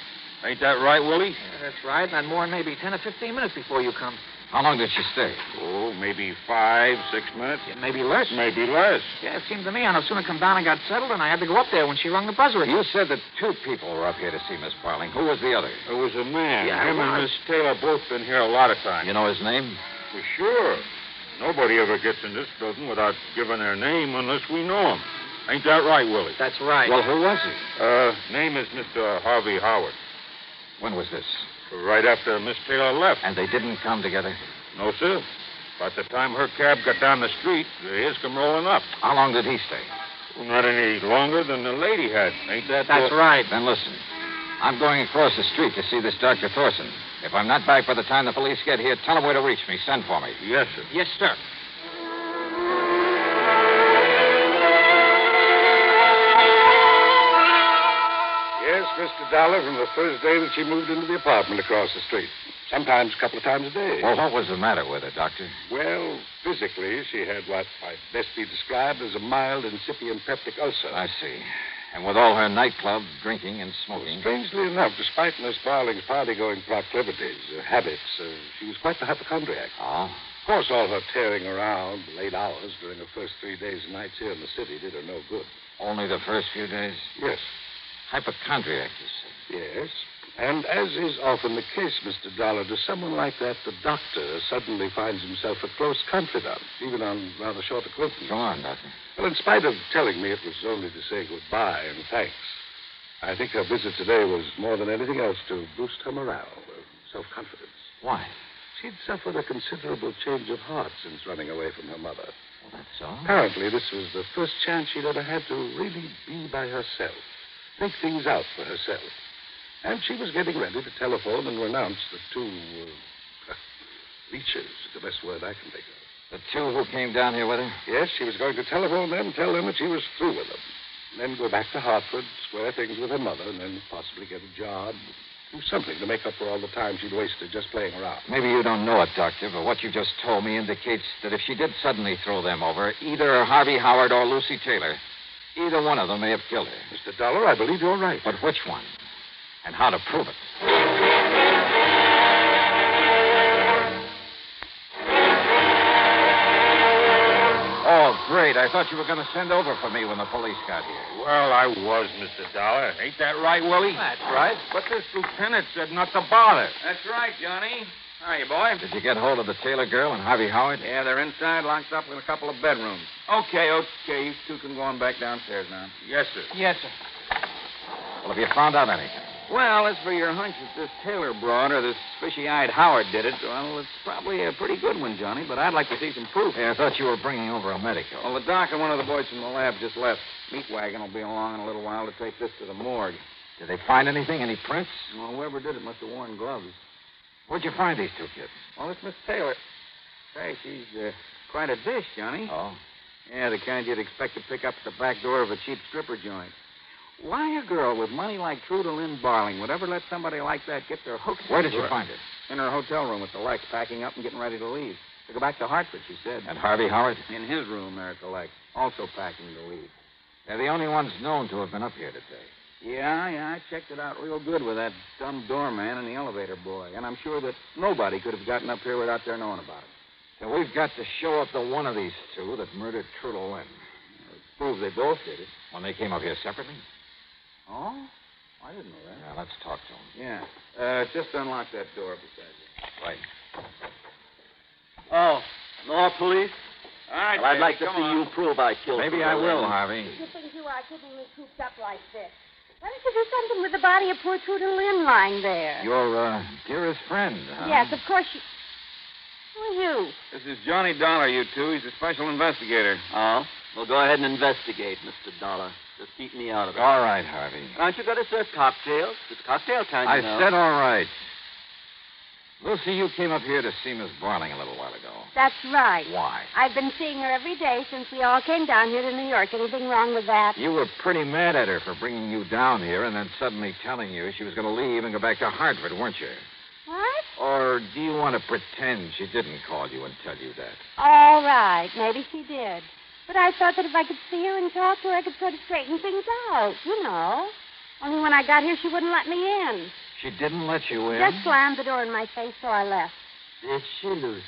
Ain't that right, Willie? Yeah, that's right. Not more than maybe 10 or 15 minutes before you come. How long did she stay? Oh, maybe 5, 6 minutes. Yeah, maybe less. Maybe less. Yeah, it seemed to me I'd no sooner come down and got settled, and I had to go up there when she rung the buzzer. You said that 2 people were up here to see Miss Barling. Who was the other? It was a man. Yeah, Him and Miss Taylor both been here a lot of times. You know his name? For sure. Nobody ever gets in this building without giving their name unless we know him. Ain't that right, Willie? That's right. Well, who was he? Name is Mr. Harvey Howard. When was this? Right after Miss Taylor left. And they didn't come together? No, sir. By the time her cab got down the street, his come rolling up. How long did he stay? Well, not any longer than the lady had. Ain't that... That's right. Then listen. I'm going across the street to see this Dr. Thorson. If I'm not back by the time the police get here, tell them where to reach me. Send for me. Yes, sir. Yes, sir. Yes, Mr. Dollar, from the first day that she moved into the apartment across the street. Sometimes a couple of times a day. Well, what was the matter with her, Doctor? Well, physically, she had what might best be described as a mild incipient peptic ulcer. I see. And with all her nightclub drinking and smoking... Strangely enough, despite Miss Barling's party-going proclivities, habits, she was quite the hypochondriac. Oh? Of course, all her tearing around, late hours during her first 3 days and nights here in the city did her no good. Only the first few days? Yes. Hypochondriac, you said? Yes. And as is often the case, Mr. Dollar, to someone like that, the doctor suddenly finds himself a close confidant, even on rather short acquaintance. Go on, Doctor. Well, in spite of telling me it was only to say goodbye and thanks, I think her visit today was more than anything else to boost her morale, self-confidence. Why? She'd suffered a considerable change of heart since running away from her mother. Well, that's all. Apparently, this was the first chance she'd ever had to really be by herself, think things out for herself. And she was getting ready to telephone and renounce the 2 leeches, is the best word I can think of. The 2 who came down here with her? Yes, she was going to telephone them, tell them that she was through with them. And then go back to Hartford, square things with her mother, and then possibly get a job, do something to make up for all the time she'd wasted just playing around. Maybe you don't know it, Doctor, but what you just told me indicates that if she did suddenly throw them over, either Harvey Howard or Lucy Taylor, either one of them may have killed her. Mr. Dollar, I believe you're right. But which one? And how to prove it. Oh, great. I thought you were going to send over for me when the police got here. Well, I was, Mr. Dollar. Ain't that right, Willie? That's right. But this lieutenant said not to bother. That's right, Johnny. Hiya, boy. Did you get hold of the Taylor girl and Harvey Howard? Yeah, they're inside, locked up in a couple of bedrooms. Okay. You 2 can go on back downstairs now. Yes, sir. Yes, sir. Well, have you found out anything? Well, as for your hunch that this Taylor broad or this fishy-eyed Howard did it, well, it's probably a pretty good one, Johnny, but I'd like to see some proof. Yeah, I thought you were bringing over a medico. Well, the doc and one of the boys from the lab just left. Meat wagon will be along in a little while to take this to the morgue. Did they find anything? Any prints? Well, whoever did it must have worn gloves. Where'd you find these two kids? Well, it's Miss Taylor. Say, she's quite a dish, Johnny. Oh? Yeah, the kind you'd expect to pick up at the back door of a cheap stripper joint. Why a girl with money like Truda Lynn Barling would ever let somebody like that get their hooks? Where did you find her? In her hotel room at the Lex, packing up and getting ready to leave. To go back to Hartford, she said. And Harvey Howard? In his room there at the Lex, also packing to leave. They're the only ones known to have been up here today. Yeah, I checked it out real good with that dumb doorman and the elevator boy. And I'm sure that nobody could have gotten up here without their knowing about it. So we've got to show up to one of these two that murdered Truda Lynn. It proves they both did it. When they came up here separately? Oh? I didn't know that. Now, let's talk to them. Yeah. Just unlock that door beside you. Right. Oh, Noir police? All right, well, I'd like to come see on. you prove I killed Maybe Truda I will, Lynn. Harvey. You think you are keeping me cooped up like this? Why don't you do something with the body of poor Truda Lynn lying there? Your dearest friend, huh? Yes, of course you... Who are you? This is Johnny Dollar, you two. He's a special investigator. Oh? Well, go ahead and investigate, Mr. Dollar. Just keep me out of it. All right, Harvey. Aren't you going to serve cocktails? It's cocktail time, I you know. said all right. Lucy, you came up here to see Miss Barling a little while ago. That's right. Why? I've been seeing her every day since we all came down here to New York. Anything wrong with that? You were pretty mad at her for bringing you down here and then suddenly telling you she was going to leave and go back to Hartford, weren't you? What? Or do you want to pretend she didn't call you and tell you that? All right. Maybe she did. But I thought that if I could see her and talk to her, I could sort of straighten things out, you know. Only when I got here, she wouldn't let me in. She didn't let you in? Just slammed the door in my face, so I left. Did she, Lucy?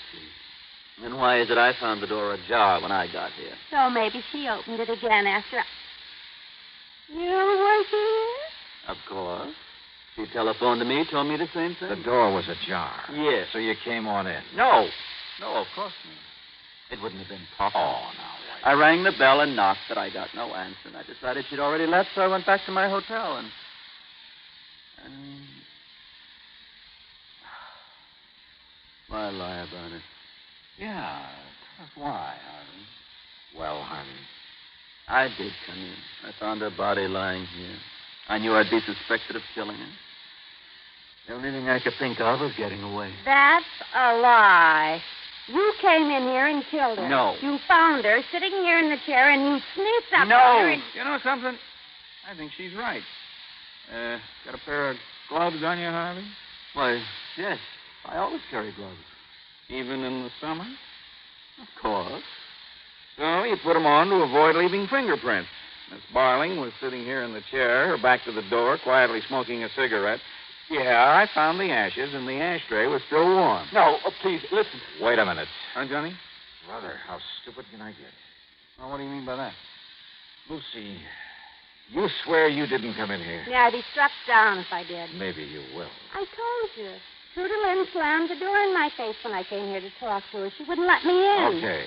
And why is it I found the door ajar when I got here? So maybe she opened it again after You were here? Of course. She telephoned to me, told me the same thing. The door was ajar. Yes. So you came on in? No. No, of course not. It wouldn't have been possible. Oh, no. I rang the bell and knocked, but I got no answer. And I decided she'd already left, so I went back to my hotel and why lie about it? Yeah. Tell us why, Harvey. Well, Harvey. I did come in. I found her body lying here. I knew I'd be suspected of killing her. The only thing I could think of was getting away. That's a lie. You came in here and killed her. No. You found her sitting here in the chair, and you sneaked up No. on her and... You know something? I think she's right. Got a pair of gloves on you, Harvey? Why, yes. I always carry gloves. Even in the summer? Of course. So you put them on to avoid leaving fingerprints. Miss Barling was sitting here in the chair, her back to the door, quietly smoking a cigarette. Yeah, I found the ashes, and the ashtray was still warm. No, please, listen. Wait a minute. Huh, Johnny? Brother, how stupid can I get? Well, what do you mean by that? Lucy, you swear you didn't come in here? Yeah, I'd be struck down if I did. Maybe you will. I told you. Truda Lynn slammed the door in my face when I came here to talk to her. She wouldn't let me in. Okay.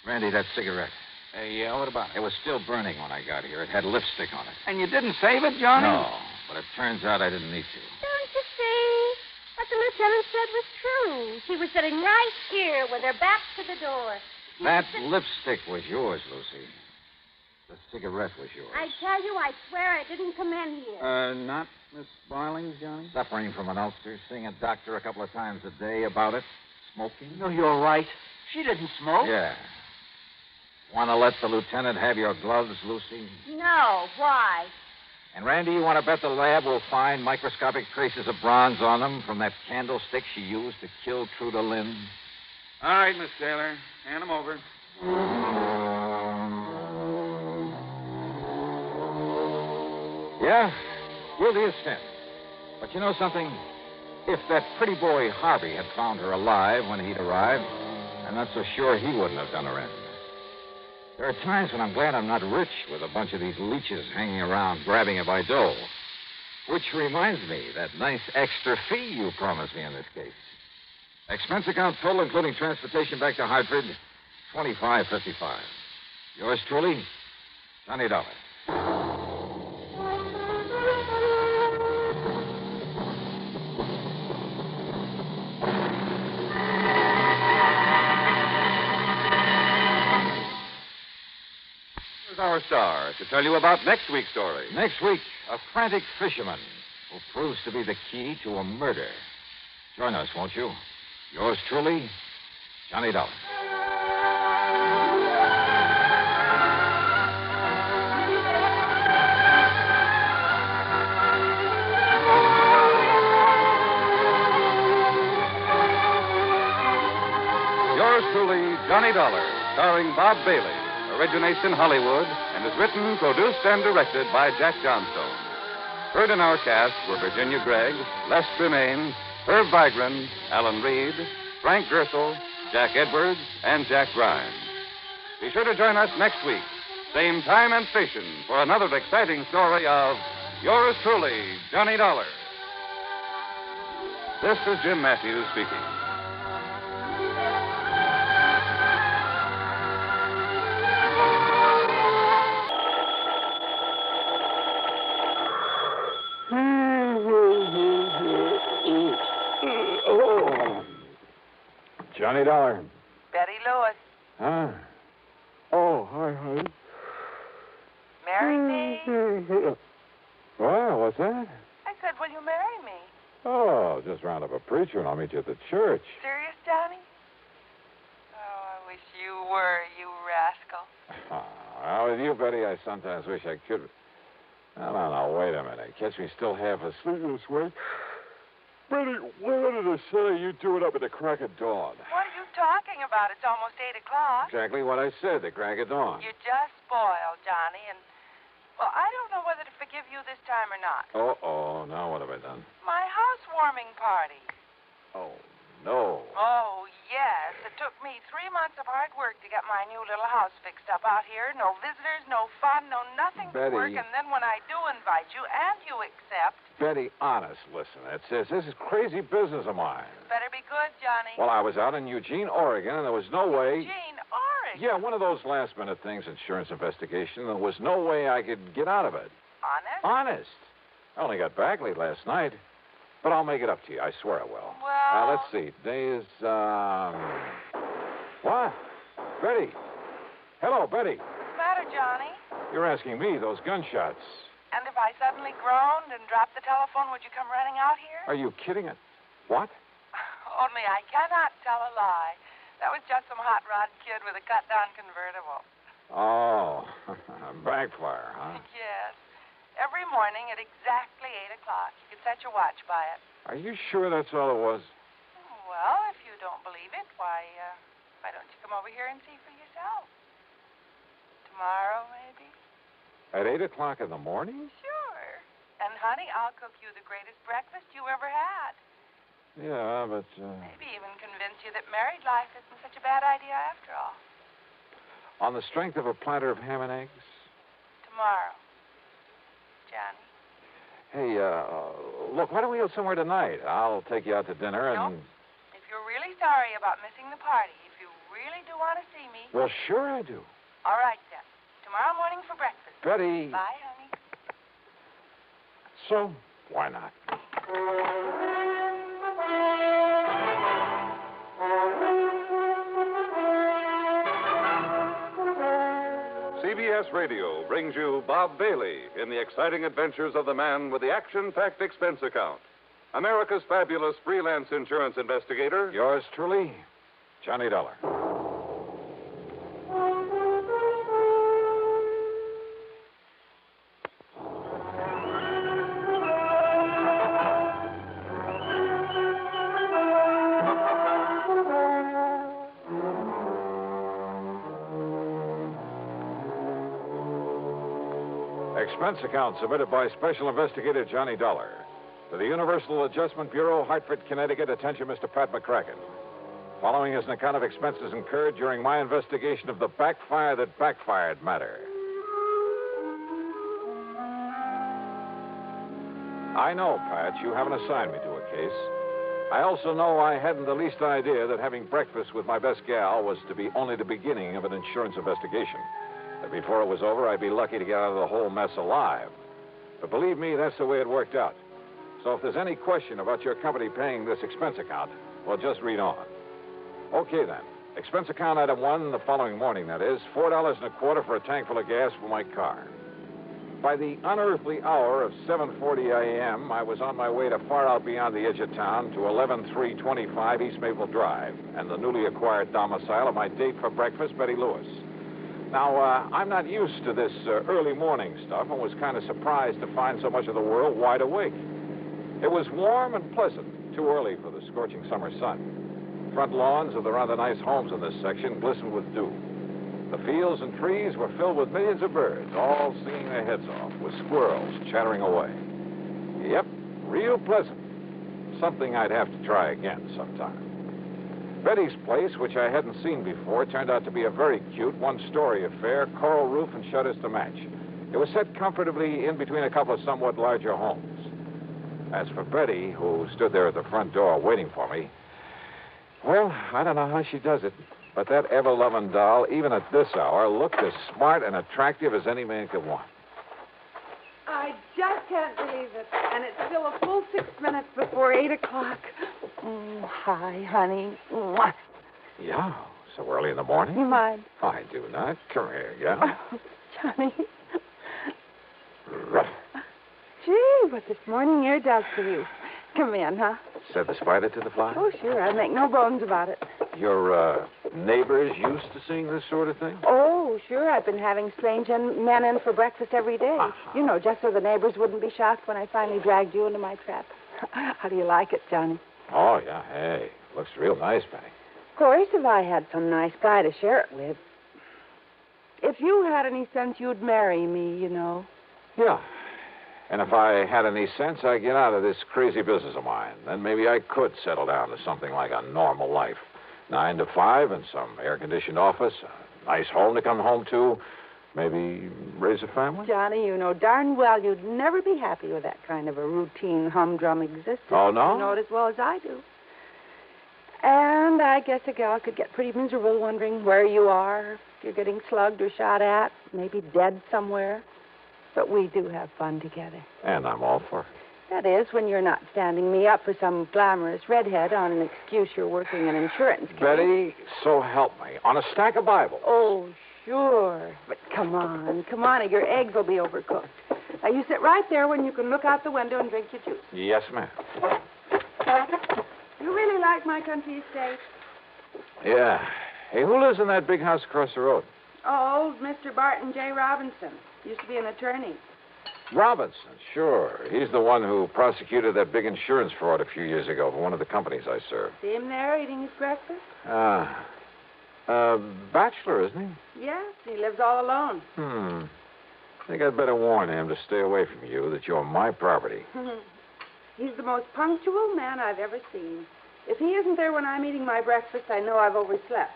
Randy, that cigarette. Yeah, what about it? It was still burning when I got here. It had lipstick on it. And you didn't save it, Johnny? No, but it turns out I didn't need to. Don't you see? What the lieutenant said was true. She was sitting right here with her back to the door. That lipstick was yours, Lucy. The cigarette was yours. I tell you, I swear I didn't come in here. Not Miss Barling's, Johnny? Suffering from an ulcer, seeing a doctor a couple of times a day about it, smoking. No, you're right. She didn't smoke. Yeah. Want to let the lieutenant have your gloves, Lucy? No, why? And, Randy, you want to bet the lab will find microscopic traces of bronze on them from that candlestick she used to kill Truda Lynn? All right, Miss Taylor. Hand them over. Yeah, guilty as sin. But you know something? If that pretty boy Harvey had found her alive when he'd arrived, I'm not so sure he wouldn't have done her in. There are times when I'm glad I'm not rich with a bunch of these leeches hanging around grabbing it by dough. Which reminds me, that nice extra fee you promised me in this case. Expense account total, including transportation back to Hartford, $25.55. Yours truly, Johnny Dollar. star to tell you about next week's story. Next week, a frantic fisherman who proves to be the key to a murder. Join us, won't you? Yours truly, Johnny Dollar. Yours truly, Johnny Dollar, starring Bob Bailey, originates in Hollywood and is written, produced, and directed by Jack Johnstone. Heard in our cast were Virginia Gregg, Les Tremaine, Herb Vigran, Alan Reed, Frank Gersel, Jack Edwards, and Jack Grimes. Be sure to join us next week, same time and station, for another exciting story of Yours truly, Johnny Dollar. This is Jim Matthews speaking. Johnny Dollar. Betty Lewis. Huh? Oh, hi, honey. Marry me? Well, what's that? I said, will you marry me? Oh, just round up a preacher and I'll meet you at the church. Serious, Johnny? Oh, I wish you were, you rascal. Well, with you, Betty, I sometimes wish I could. No, wait a minute. Catch me still half asleep this way. Betty, where did I say you do it up at the crack of dawn? What are you talking about? It's almost 8 o'clock. Exactly what I said, the crack of dawn. You're just spoiled, Johnny, and, well, I don't know whether to forgive you this time or not. Uh-oh, now what have I done? My housewarming party. Oh, no. Oh, yes. It took me 3 months of hard work to get my new little house fixed up out here. No visitors, no fun, no nothing Betty. but work. And then when I do invite you, and you accept... Betty, honest, listen. This is crazy business of mine. Better be good, Johnny. Well, I was out in Eugene, Oregon, and there was no way... Eugene, Oregon? Yeah, one of those last-minute things, insurance investigation. There was no way I could get out of it. Honest? Honest. I only got back late last night. But I'll make it up to you. I swear I will. Well... let's see. Today is, What? Betty. Hello, Betty. What's the matter, Johnny? You're asking me, those gunshots. And if I suddenly groaned and dropped the telephone, would you come running out here? Are you kidding? What? Only I cannot tell a lie. That was just some hot rod kid with a cut-down convertible. Oh, backfire, huh? Yes. Every morning at exactly 8 o'clock. You could set your watch by it. Are you sure that's all it was? Well, if you don't believe it, why don't you come over here and see for yourself? Tomorrow, maybe? At 8 o'clock in the morning? Sure. And, honey, I'll cook you the greatest breakfast you ever had. Yeah, but... Maybe even convince you that married life isn't such a bad idea after all. On the strength of a platter of ham and eggs? Tomorrow. Johnny. Hey, look, why don't we go somewhere tonight? I'll take you out to dinner and... No. If you're really sorry about missing the party, if you really do want to see me... Well, sure I do. All right, then. Tomorrow morning for breakfast. Betty. Bye, honey. So, why not? CBS Radio brings you Bob Bailey in the exciting adventures of the man with the action-packed expense account. America's fabulous freelance insurance investigator. Yours truly, Johnny Dollar. Expense account submitted by Special Investigator Johnny Dollar to the Universal Adjustment Bureau, Hartford, Connecticut. Attention, Mr. Pat McCracken. Following is an account of expenses incurred during my investigation of the backfire that backfired matter. I know, Pat, you haven't assigned me to a case. I also know I hadn't the least idea that having breakfast with my best gal was to be only the beginning of an insurance investigation. That before it was over, I'd be lucky to get out of the whole mess alive. But believe me, that's the way it worked out. So if there's any question about your company paying this expense account, well, just read on. Okay, then. Expense account item 1 the following morning, that is, $4.25 for a tank full of gas for my car. By the unearthly hour of 7:40 a.m., I was on my way to far out beyond the edge of town to 11325 East Maple Drive and the newly acquired domicile of my date for breakfast, Betty Lewis. Now, I'm not used to this early morning stuff and was kind of surprised to find so much of the world wide awake. It was warm and pleasant, too early for the scorching summer sun. Front lawns of the rather nice homes in this section glistened with dew. The fields and trees were filled with millions of birds, all singing their heads off, with squirrels chattering away. Yep, real pleasant. Something I'd have to try again sometime. Betty's place, which I hadn't seen before, turned out to be a very cute one-story affair, coral roof and shutters to match. It was set comfortably in between a couple of somewhat larger homes. As for Betty, who stood there at the front door waiting for me, well, I don't know how she does it, but that ever-loving doll, even at this hour, looked as smart and attractive as any man could want. I just can't believe it. And it's still a full 6 minutes before 8 o'clock. Hi, honey. Mwah. Yeah, so early in the morning? You mind? I do not. Come here, yeah? Oh, Johnny. Gee, what this morning air does for you. Come in, huh? Said the spider to the fly? Oh, sure. I make no bones about it. Your neighbors used to seeing this sort of thing? Oh, sure. I've been having strange men in for breakfast every day. Uh-huh. You know, just so the neighbors wouldn't be shocked when I finally dragged you into my trap. How do you like it, Johnny? Oh, yeah. Hey, looks real nice, Betty. Of course, if I had some nice guy to share it with. If you had any sense, you'd marry me, you know. Yeah. And if I had any sense, I'd get out of this crazy business of mine. Then maybe I could settle down to something like a normal life. 9 to 5 in some air-conditioned office, a nice home to come home to, maybe raise a family. Johnny, you know darn well you'd never be happy with that kind of a routine, humdrum existence. Oh, no? You know it as well as I do. And I guess a gal could get pretty miserable wondering where you are, if you're getting slugged or shot at, maybe dead somewhere. But we do have fun together. And I'm all for it. That is, when you're not standing me up for some glamorous redhead on an excuse you're working an insurance case. Betty, so help me. On a stack of Bibles. Oh, sure. But come on, or your eggs will be overcooked. Now, you sit right there when you can look out the window and drink your juice. Yes, ma'am. You really like my country estate? Yeah. Hey, who lives in that big house across the road? Oh, Mr. Barton J. Robinson. Used to be an attorney. Robinson, sure. He's the one who prosecuted that big insurance fraud a few years ago for one of the companies I served. See him there eating his breakfast? Bachelor, isn't he? Yes, he lives all alone. I think I'd better warn him to stay away from you, that you're my property. He's the most punctual man I've ever seen. If he isn't there when I'm eating my breakfast, I know I've overslept.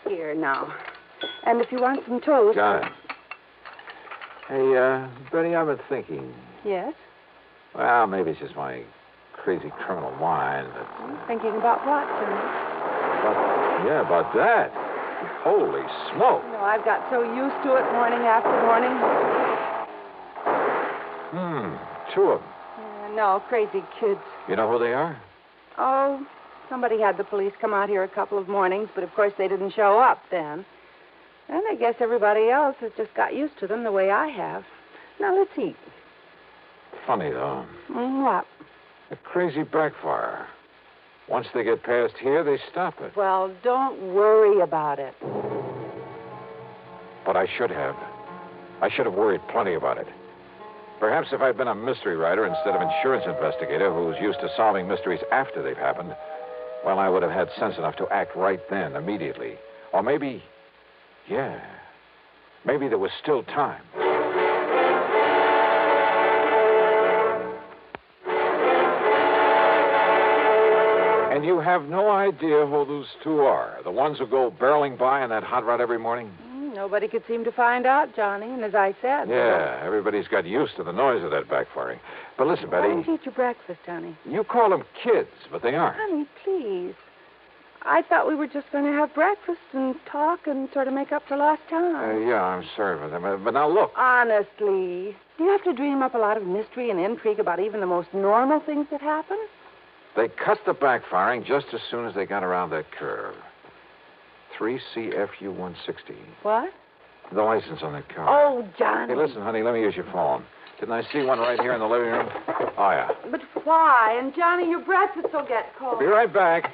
Here, now. And if you want some toast... Got it. Hey, Betty, I've been thinking. Yes? Well, maybe it's just my crazy criminal mind, but... Thinking about what, Johnny? About that. Holy smoke. No, I've got so used to it morning after morning. 2 of them. No, crazy kids. You know who they are? Oh, somebody had the police come out here a couple of mornings, but of course they didn't show up then. And I guess everybody else has just got used to them the way I have. Now, let's eat. Funny, though. What? A crazy backfire. Once they get past here, they stop it. Well, don't worry about it. But I should have. I should have worried plenty about it. Perhaps if I'd been a mystery writer instead of insurance investigator who's used to solving mysteries after they've happened, well, I would have had sense enough to act right then, immediately. Or maybe... Yeah. Maybe there was still time. And you have no idea who those 2 are, the ones who go barreling by in that hot rod every morning? Nobody could seem to find out, Johnny, and as I said... Yeah, everybody's got used to the noise of that backfiring. But listen, Betty... Why don't you eat your breakfast, honey? You call them kids, but they aren't. Honey, please. I thought we were just going to have breakfast and talk and sort of make up for lost time. Yeah, I'm sorry for them. But now look. Honestly, do you have to dream up a lot of mystery and intrigue about even the most normal things that happen? They cut the backfiring just as soon as they got around that curve. 3CFU 160. What? The license on that car. Oh, Johnny. Hey, listen, honey, let me use your phone. Didn't I see one right here in the living room? Oh, yeah. But why? And, Johnny, your breakfast will get cold. Be right back.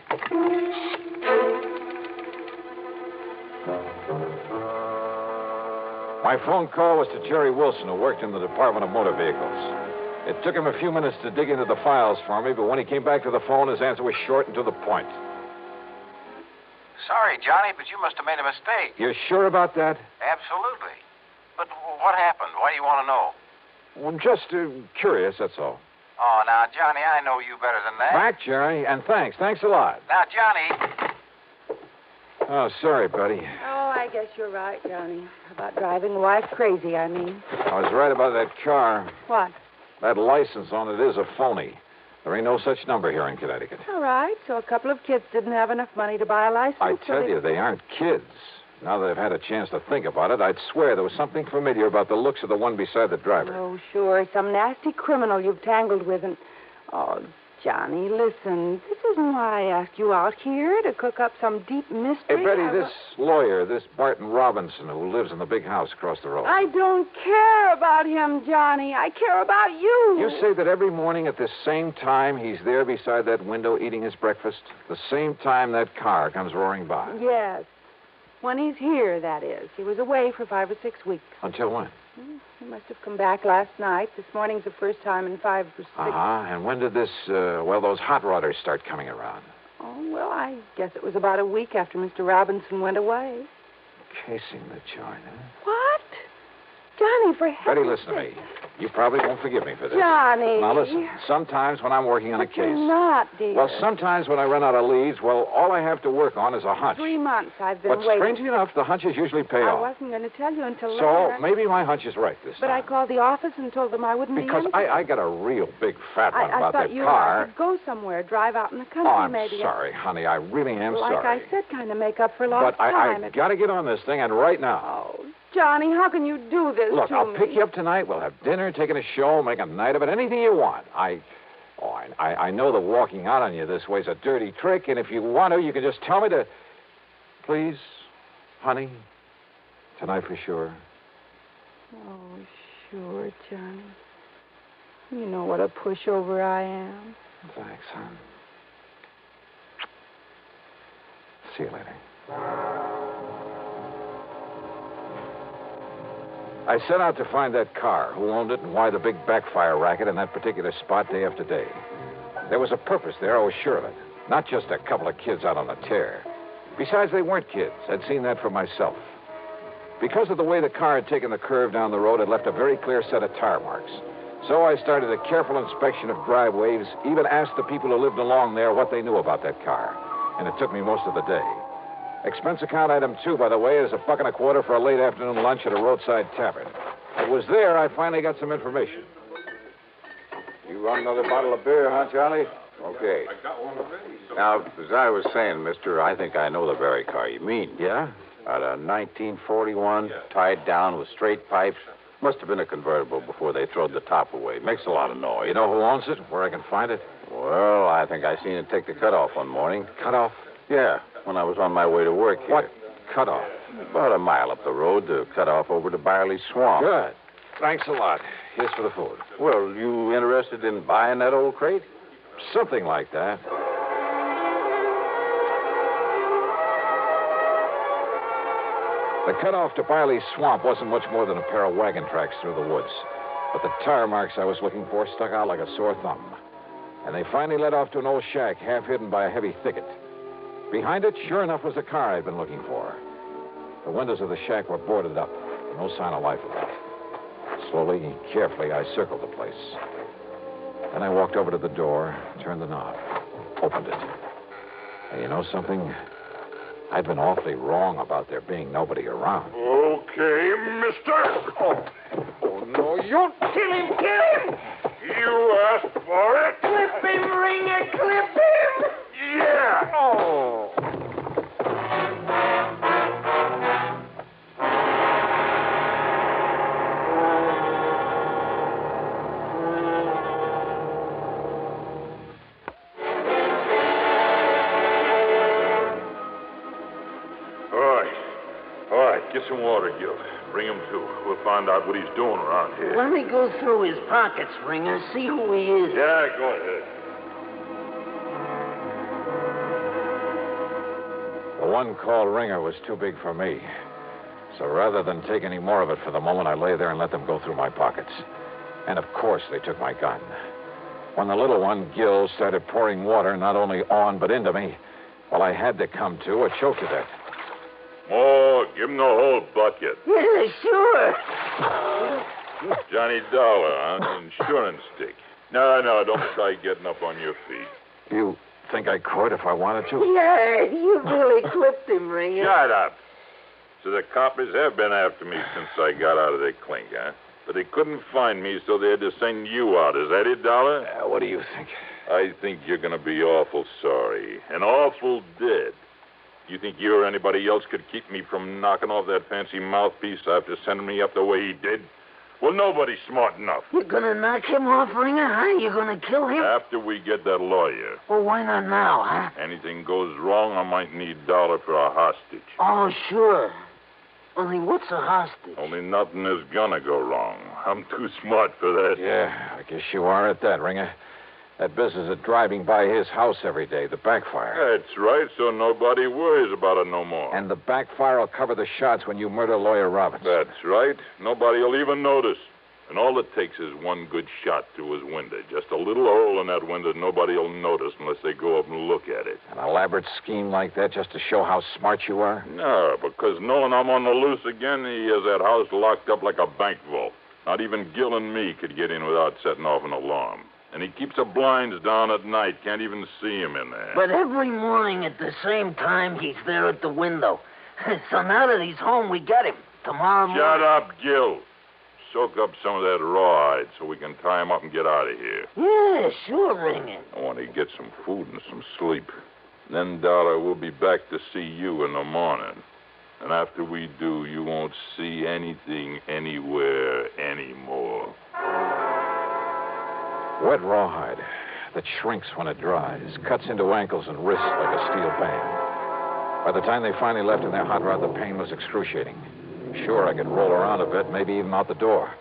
My phone call was to Jerry Wilson, who worked in the Department of Motor Vehicles. It took him a few minutes to dig into the files for me, but when he came back to the phone, his answer was short and to the point. Sorry, Johnny, but you must have made a mistake. You're sure about that? Absolutely. But what happened? Why do you want to know? Well, I'm just curious, that's all. Oh, now, Johnny, I know you better than that. Back, Jerry, and thanks. Thanks a lot. Now, Johnny. Oh, sorry, buddy. Oh, I guess you're right, Johnny. About driving a wife crazy, I mean. I was right about that car. What? That license on it is a phony. There ain't no such number here in Connecticut. All right, so a couple of kids didn't have enough money to buy a license. I tell you, they aren't kids. Now that I've had a chance to think about it, I'd swear there was something familiar about the looks of the one beside the driver. Oh, sure. Some nasty criminal you've tangled with and... Oh, Johnny, listen. This isn't why I asked you out here, to cook up some deep mystery. Hey, Betty, this lawyer, this Barton Robinson, who lives in the big house across the road. I don't care about him, Johnny. I care about you. You say that every morning at the same time he's there beside that window eating his breakfast? The same time that car comes roaring by? Yes. When he's here, that is. He was away for 5 or 6 weeks. Until when? He must have come back last night. This morning's the first time in 5 or 6. And when did those hot rodders start coming around? Oh, well, I guess it was about a week after Mr. Robinson went away. Casing the joint, huh? What? Johnny, for heaven's Betty, listen to me. You probably won't forgive me for this. Johnny. Now, listen. Sometimes when I'm working on a case... You're not, dear. Well, sometimes when I run out of leads, all I have to work on is a hunch. 3 months I've been But waiting. strangely enough, the hunches usually pay I off. wasn't going to tell you until So later. maybe my hunch is right this But time. I called the office and told them I wouldn't Because be in. I got a real big fat one I about thought that you and car. I could go somewhere, drive out in the country, Oh, I'm maybe. sorry, honey. I really am Like sorry. I said, kind of make up for lost But time. I got to get on this thing, and right now. Oh, Johnny, how can you do this Look, to I'll me? pick you up tonight. We'll have dinner, taking a show, make a night of it, anything you want. I know that walking out on you this way is a dirty trick, and if you want to, you can just tell me to... Please, honey, tonight for sure. Oh, sure, Johnny. You know what a pushover I am. Thanks, hon. See you later. I set out to find that car, who owned it, and why the big backfire racket in that particular spot day after day. There was a purpose there, I was sure of it. Not just a couple of kids out on a tear. Besides, they weren't kids. I'd seen that for myself. Because of the way the car had taken the curve down the road, it left a very clear set of tire marks. So I started a careful inspection of driveways, even asked the people who lived along there what they knew about that car. And it took me most of the day. Expense account item 2, by the way, is $1.25 for a late afternoon lunch at a roadside tavern. It was there I finally got some information. You want another bottle of beer, huh, Charlie? Okay. I got one already. Now, as I was saying, mister, I think I know the very car you mean. Yeah? A 1941, tied down with straight pipes. Must have been a convertible before they throwed the top away. Makes a lot of noise. You know who owns it? Where I can find it? Well, I think I seen it take the cutoff one morning. Cutoff? Yeah, when I was on my way to work here. What cutoff? About a mile up the road to cut off over to Byerly Swamp. Good. Thanks a lot. Here's for the food. Well, you interested in buying that old crate? Something like that. The cutoff to Byerly Swamp wasn't much more than a pair of wagon tracks through the woods. But the tire marks I was looking for stuck out like a sore thumb. And they finally led off to an old shack half hidden by a heavy thicket. Behind it, sure enough, was the car I'd been looking for. The windows of the shack were boarded up. No sign of life in it. Slowly and carefully, I circled the place. Then I walked over to the door, turned the knob, opened it. And you know something? I'd been awfully wrong about there being nobody around. Okay, mister. Oh, no, you... Kill him, kill him! You asked for it. Clip him, Ringer, clip him! Yeah. Oh. some water, Gil. Bring him to. We'll find out what he's doing around here. Let me go through his pockets, Ringer, see who he is. Yeah, go ahead. The one called Ringer was too big for me. So rather than take any more of it for the moment, I lay there and let them go through my pockets. And of course, they took my gun. When the little one, Gil, started pouring water not only on but into me, well, I had to come to or choke to death. More. Give him the whole bucket. Yeah, sure. Johnny Dollar, huh? Insurance stick. No, don't try getting up on your feet. You think I could if I wanted to? Yeah, you really clipped him, Ringer. Shut up. So the coppers have been after me since I got out of their clink, huh? But they couldn't find me, so they had to send you out. Is that it, Dollar? What do you think? I think you're going to be awful sorry. And awful dead. You think you or anybody else could keep me from knocking off that fancy mouthpiece after sending me up the way he did? Well, nobody's smart enough. You're gonna knock him off, Ringer, huh? You're gonna kill him? After we get that lawyer. Well, why not now, huh? Anything goes wrong, I might need Dollar for a hostage. Oh, sure. Only what's a hostage? Only nothing is gonna go wrong. I'm too smart for that. Yeah, I guess you are at that, Ringer. That business of driving by his house every day, the backfire. That's right, so nobody worries about it no more. And the backfire will cover the shots when you murder Lawyer Robbins. That's right. Nobody will even notice. And all it takes is one good shot through his window. Just a little hole in that window nobody will notice unless they go up and look at it. An elaborate scheme like that just to show how smart you are? No, because knowing I'm on the loose again, he has that house locked up like a bank vault. Not even Gil and me could get in without setting off an alarm. And he keeps the blinds down at night. Can't even see him in there. But every morning at the same time, he's there at the window. So now that he's home, we get him. Tomorrow morning... Shut up, Gil. Soak up some of that rawhide so we can tie him up and get out of here. Yeah, sure, Ringer. I want to get some food and some sleep. Then, Dollar, we'll be back to see you in the morning. And after we do, you won't see anything anywhere anymore. Wet rawhide that shrinks when it dries, cuts into ankles and wrists like a steel band. By the time they finally left in their hot rod, the pain was excruciating. Sure, I could roll around a bit, maybe even out the door.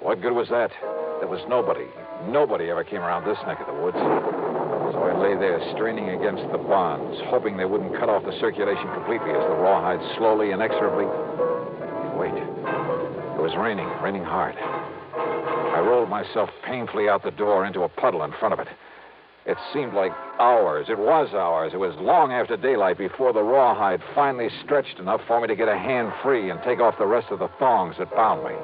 What good was that? There was nobody ever came around this neck of the woods. So I lay there straining against the bonds, hoping they wouldn't cut off the circulation completely as the rawhide slowly, inexorably... Wait. It was raining hard. I rolled myself painfully out the door into a puddle in front of it. It seemed like hours. It was hours. It was long after daylight before the rawhide finally stretched enough for me to get a hand free and take off the rest of the thongs that bound me.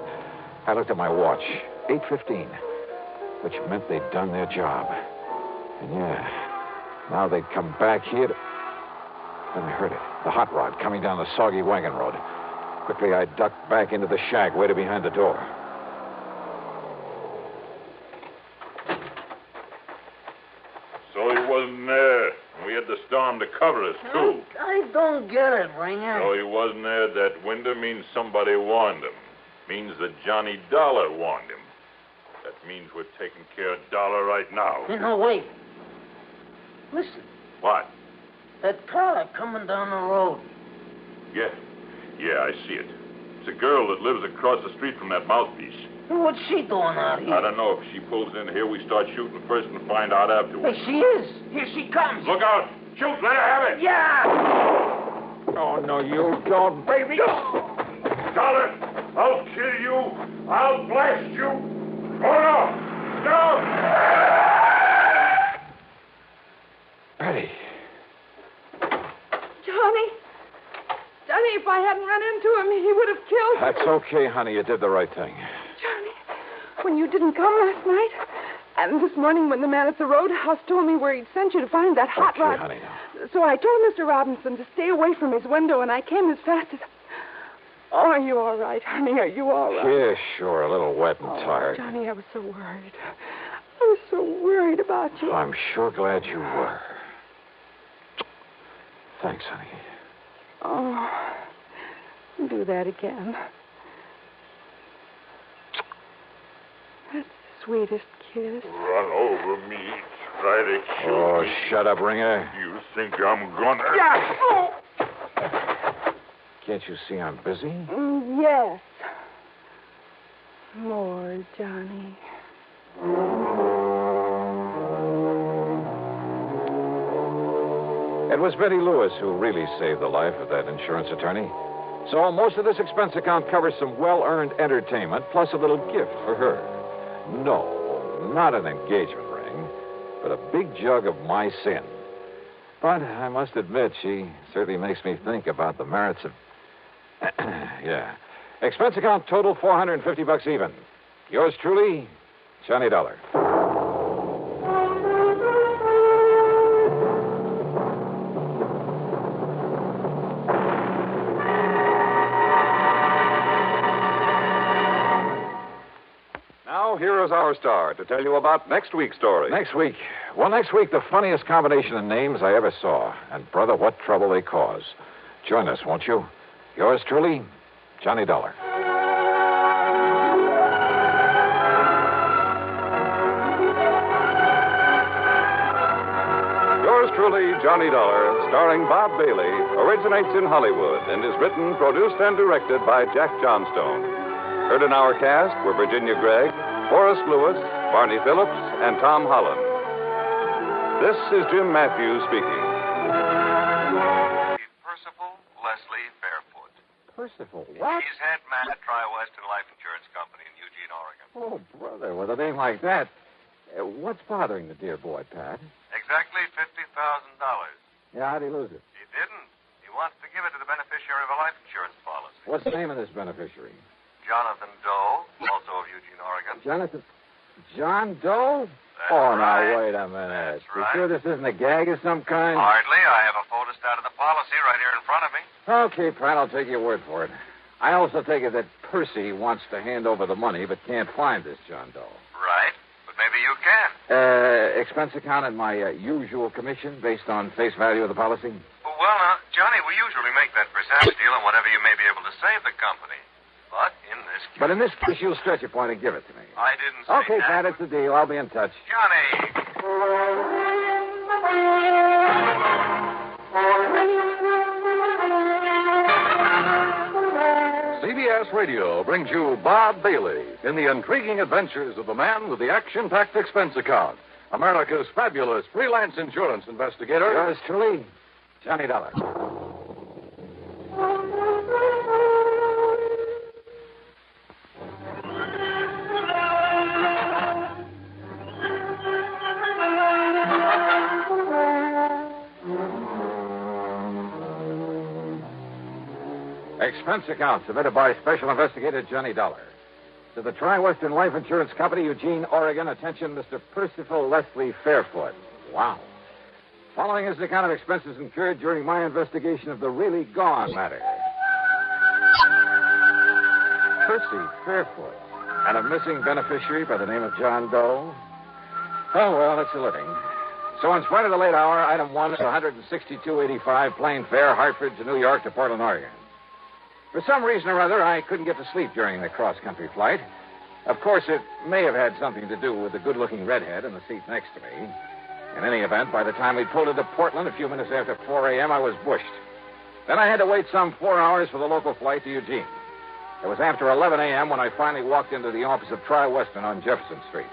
I looked at my watch. 8:15, which meant they'd done their job. And yeah, now they'd come back here to... Then I heard it. The hot rod coming down the soggy wagon road. Quickly, I ducked back into the shack, waited behind the door. So he wasn't there. We had the storm to cover us, too. I don't get it, Ringer. So he wasn't there at that window means somebody warned him. Means that Johnny Dollar warned him. That means we're taking care of Dollar right now. No, wait. Listen. What? That car coming down the road. Yeah, I see it. It's a girl that lives across the street from that mouthpiece. What's she doing out here? I don't know. If she pulls in here, we start shooting first and find out afterwards. Hey, she is. Here she comes. Look out. Shoot. Let her have it. Yeah. Oh, no, you don't, baby. Dollar, I'll kill you. I'll blast you. Oh, no. No. Betty. Johnny, if I hadn't run into him, he would have killed me. That's okay, honey. You did the right thing. Johnny, when you didn't come last night, and this morning when the man at the roadhouse told me where he'd sent you to find that hot rod. Honey, now. So I told Mr. Robinson to stay away from his window, and I came as fast as... Oh, are you all right, honey? Are you all right? Yeah, sure. A little wet and tired. Johnny, I was so worried. I was so worried about you. I'm sure glad you were. Thanks, honey. Oh, do that again. That's the sweetest kiss. Run over me. Try to shoot Oh, me. shut up, Ringer. You think I'm gonna... Yeah. Oh. Can't you see I'm busy? Yes. More, Johnny. It was Betty Lewis who really saved the life of that insurance attorney. So most of this expense account covers some well-earned entertainment, plus a little gift for her. No, not an engagement ring, but a big jug of my sin. But I must admit, she certainly makes me think about the merits of... yeah. Expense account total $450 even. Yours truly, Johnny Dollar. Now, here is our star to tell you about next week's story. Next week? Well, next week, the funniest combination of names I ever saw. And, brother, what trouble they cause. Join us, won't you? Yours truly, Johnny Dollar. Yours truly, Johnny Dollar, starring Bob Bailey, originates in Hollywood and is written, produced, and directed by Jack Johnstone. Heard in our cast were Virginia Gregg, Forrest Lewis, Barney Phillips, and Tom Holland. This is Jim Matthews speaking. Percival Leslie Fairfoot. Percival, what? He's head man at Tri-Western Life Insurance Company in Eugene, Oregon. Oh, brother, with a name like that, what's bothering the dear boy, Pat? Exactly $50,000. Yeah, how'd he lose it? He didn't. He wants to give it to the beneficiary of a life insurance policy. What's the name of this beneficiary? Jonathan Doe, also of Eugene, Oregon. John Doe? That's now, right. wait a minute. That's You right. sure this isn't a gag of some kind? Hardly. I have a photostat of the policy right here in front of me. Okay, Pat, I'll take your word for it. I also take it that Percy wants to hand over the money but can't find this John Doe. Right. But maybe you can. Expense account at my usual commission based on face value of the policy? Well, now, Johnny, we usually make that percentage deal on whatever you may be able to save the company. But in this case... You'll stretch your point and give it to me. I didn't say Okay, that. Pat, it's the deal. I'll be in touch. Johnny! CBS Radio brings you Bob Bailey in the intriguing adventures of the man with the action-packed expense account, America's fabulous freelance insurance investigator. Yours truly, Johnny Dollar. Expense account submitted by Special Investigator Johnny Dollar. To the Tri-Western Life Insurance Company, Eugene, Oregon. Attention, Mr. Percival Leslie Fairfoot. Wow. Following is an account of expenses incurred during my investigation of the really gone matter. Percy Fairfoot. And a missing beneficiary by the name of John Doe. Oh, well, it's a living. So in spite of the late hour, item 1 is $162.85 plane fare, Hartford to New York to Portland, Oregon. For some reason or other, I couldn't get to sleep during the cross-country flight. Of course, it may have had something to do with the good-looking redhead in the seat next to me. In any event, by the time we pulled into Portland a few minutes after 4 a.m., I was bushed. Then I had to wait some 4 hours for the local flight to Eugene. It was after 11 a.m. when I finally walked into the office of Tri-Western on Jefferson Street.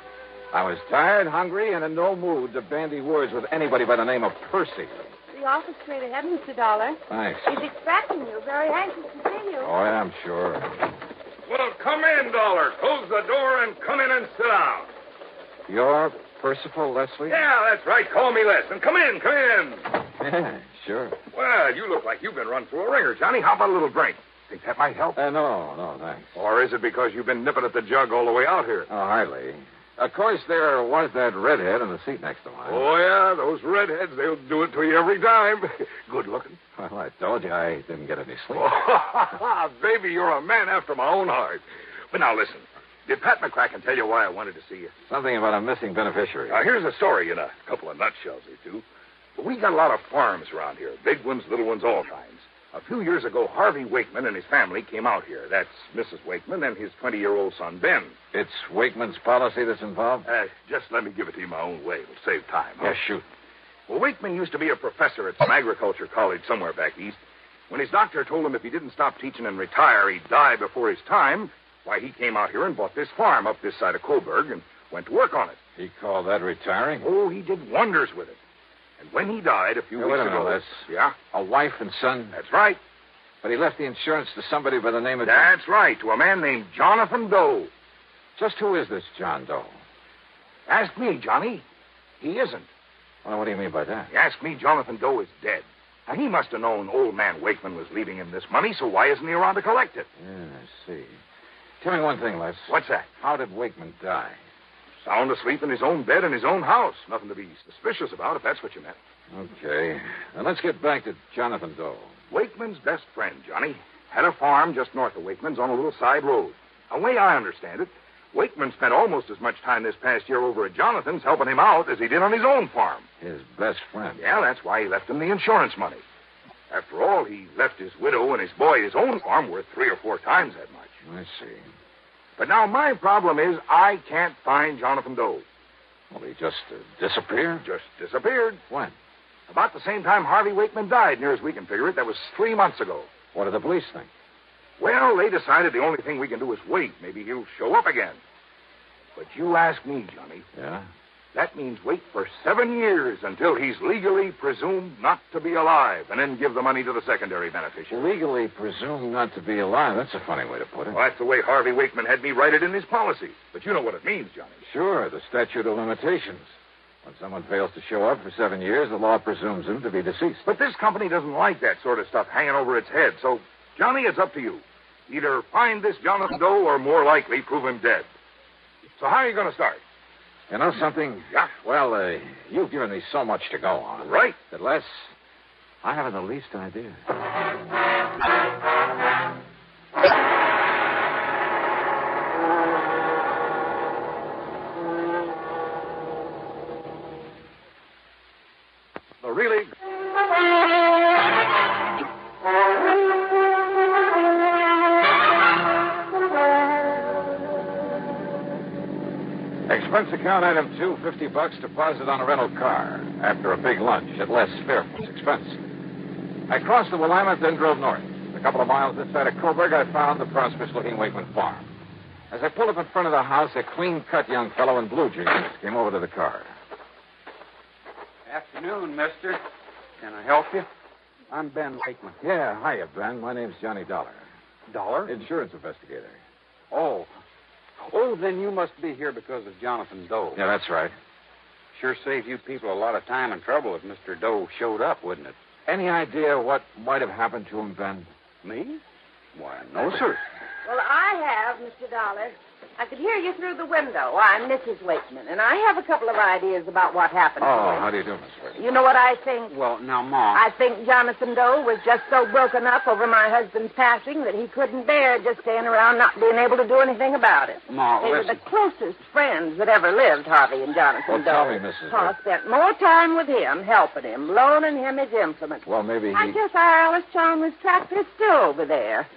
I was tired, hungry, and in no mood to bandy words with anybody by the name of Percy. The office straight ahead, Mr. Dollar. Thanks. He's expecting you. Very anxious to see you. Oh, yeah, I'm sure. Well, come in, Dollar. Close the door and come in and sit down. You're Percival Leslie? Yeah, that's right. Call me Les. And come in, come in. Yeah, sure. Well, you look like you've been run through a ringer, Johnny. How about a little drink? Think that might help? No, thanks. Or is it because you've been nipping at the jug all the way out here? Oh, hardly. Of course, there was that redhead in the seat next to mine. Oh, yeah, those redheads, they'll do it to you every time. Good looking. Well, I told you I didn't get any sleep. Oh, baby, you're a man after my own heart. But now, listen. Did Pat McCracken tell you why I wanted to see you? Something about a missing beneficiary. Now, here's a story in a couple of nutshells or two. We got a lot of farms around here. Big ones, little ones, all kinds. A few years ago, Harvey Wakeman and his family came out here. That's Mrs. Wakeman and his 20-year-old son, Ben. It's Wakeman's policy that's involved? Just let me give it to you my own way. It'll save time. Huh? Yeah, shoot. Well, Wakeman used to be a professor at some agriculture college somewhere back east. When his doctor told him if he didn't stop teaching and retire, he'd die before his time, why, he came out here and bought this farm up this side of Coburg and went to work on it. He called that retiring? Oh, he did wonders with it. And when he died a few weeks ago... Wait a minute, Yeah? a wife and son? That's right. But he left the insurance to somebody by the name of... That's right, to a man named Jonathan Doe. Just who is this John Doe? Ask me, Johnny. He isn't. Well, what do you mean by that? You ask me, Jonathan Doe is dead. Now, he must have known old man Wakeman was leaving him this money, so why isn't he around to collect it? Yeah, I see. Tell me one thing, Les. What's that? How did Wakeman die? Sound asleep in his own bed in his own house. Nothing to be suspicious about, if that's what you meant. Okay. Now, let's get back to Jonathan Doe. Wakeman's best friend, Johnny. Had a farm just north of Wakeman's on a little side road. The way I understand it, Wakeman spent almost as much time this past year over at Jonathan's helping him out as he did on his own farm. His best friend? Yeah, that's why he left him the insurance money. After all, he left his widow and his boy his own farm worth 3 or 4 times that much. I see. But now my problem is I can't find Jonathan Doe. Well, he just disappeared? Just disappeared. When? About the same time Harvey Wakeman died, near as we can figure it. That was 3 months ago. What did the police think? Well, they decided the only thing we can do is wait. Maybe he'll show up again. But you ask me, Johnny. Yeah? That means wait for 7 years until he's legally presumed not to be alive, and then give the money to the secondary beneficiary. Legally presumed not to be alive? That's a funny way to put it. Well, that's the way Harvey Wakeman had me write it in his policy. But you know what it means, Johnny. Sure, the statute of limitations. When someone fails to show up for 7 years, the law presumes him to be deceased. But this company doesn't like that sort of stuff hanging over its head. So, Johnny, it's up to you. Either find this Jonathan Doe or, more likely, prove him dead. So how are you going to start? You know something? Yeah. Well, you've given me so much to go on. Right. That, Les, I haven't the least idea. The really... Expense account item 2, $50, deposit on a rental car after a big lunch at Les Fairfield's expense. I crossed the Willamette, then drove north. A couple of miles this side of Coburg, I found the prosperous-looking Wakeman farm. As I pulled up in front of the house, a clean-cut young fellow in blue jeans came over to the car. Afternoon, mister. Can I help you? I'm Ben Wakeman. Yeah, hiya, Ben. My name's Johnny Dollar. Dollar? Insurance investigator. Oh, then you must be here because of Jonathan Doe. Yeah, that's right. Sure saved you people a lot of time and trouble if Mr. Doe showed up, wouldn't it? Any idea what might have happened to him, Ben? Me? Why, no, sir. Well, I have, Mr. Dollar. I could hear you through the window. I'm Mrs. Wakeman, and I have a couple of ideas about what happened to him. How do you do, Miss Wakeman? You know what I think? Well, now, Ma. I think Jonathan Doe was just so broken up over my husband's passing that he couldn't bear just staying around not being able to do anything about it. Ma, they listen. were the closest friends that ever lived, Harvey and Jonathan Doe. Tell me, Mrs. Pa spent more time with him, helping him, loaning him his implements. Well, maybe I guess our Alice Chalmers tractor is still over there.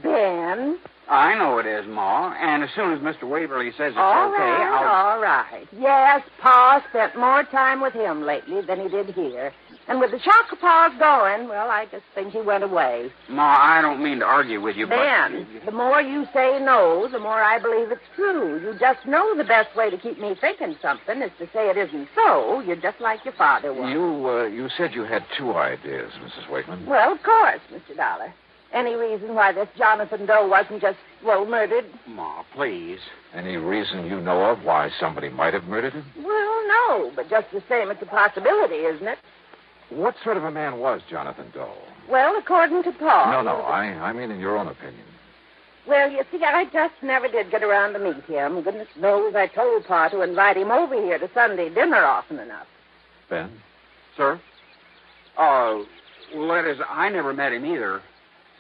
Ben? I know it is, Ma. And as soon as Mr. Waverly says it's All okay, right, all right. Yes, Pa spent more time with him lately than he did here. And with the shock of Pa's going, well, I just think he went away. Ma, I don't mean to argue with you, Ben, the more you say no, the more I believe it's true. You just know the best way to keep me thinking something is to say it isn't so. You're just like your father was. You said you had 2 ideas, Mrs. Wakeman. Well, of course, Mr. Dollar. Any reason why this Jonathan Doe wasn't just, murdered? Ma, please. Any reason you know of why somebody might have murdered him? Well, no, but just the same, it's a possibility, isn't it? What sort of a man was Jonathan Doe? Well, according to Pa. No, I mean in your own opinion. Well, you see, I just never did get around to meet him. Goodness knows I told Pa to invite him over here to Sunday dinner often enough. Ben? Sir? Well, that is, I never met him either.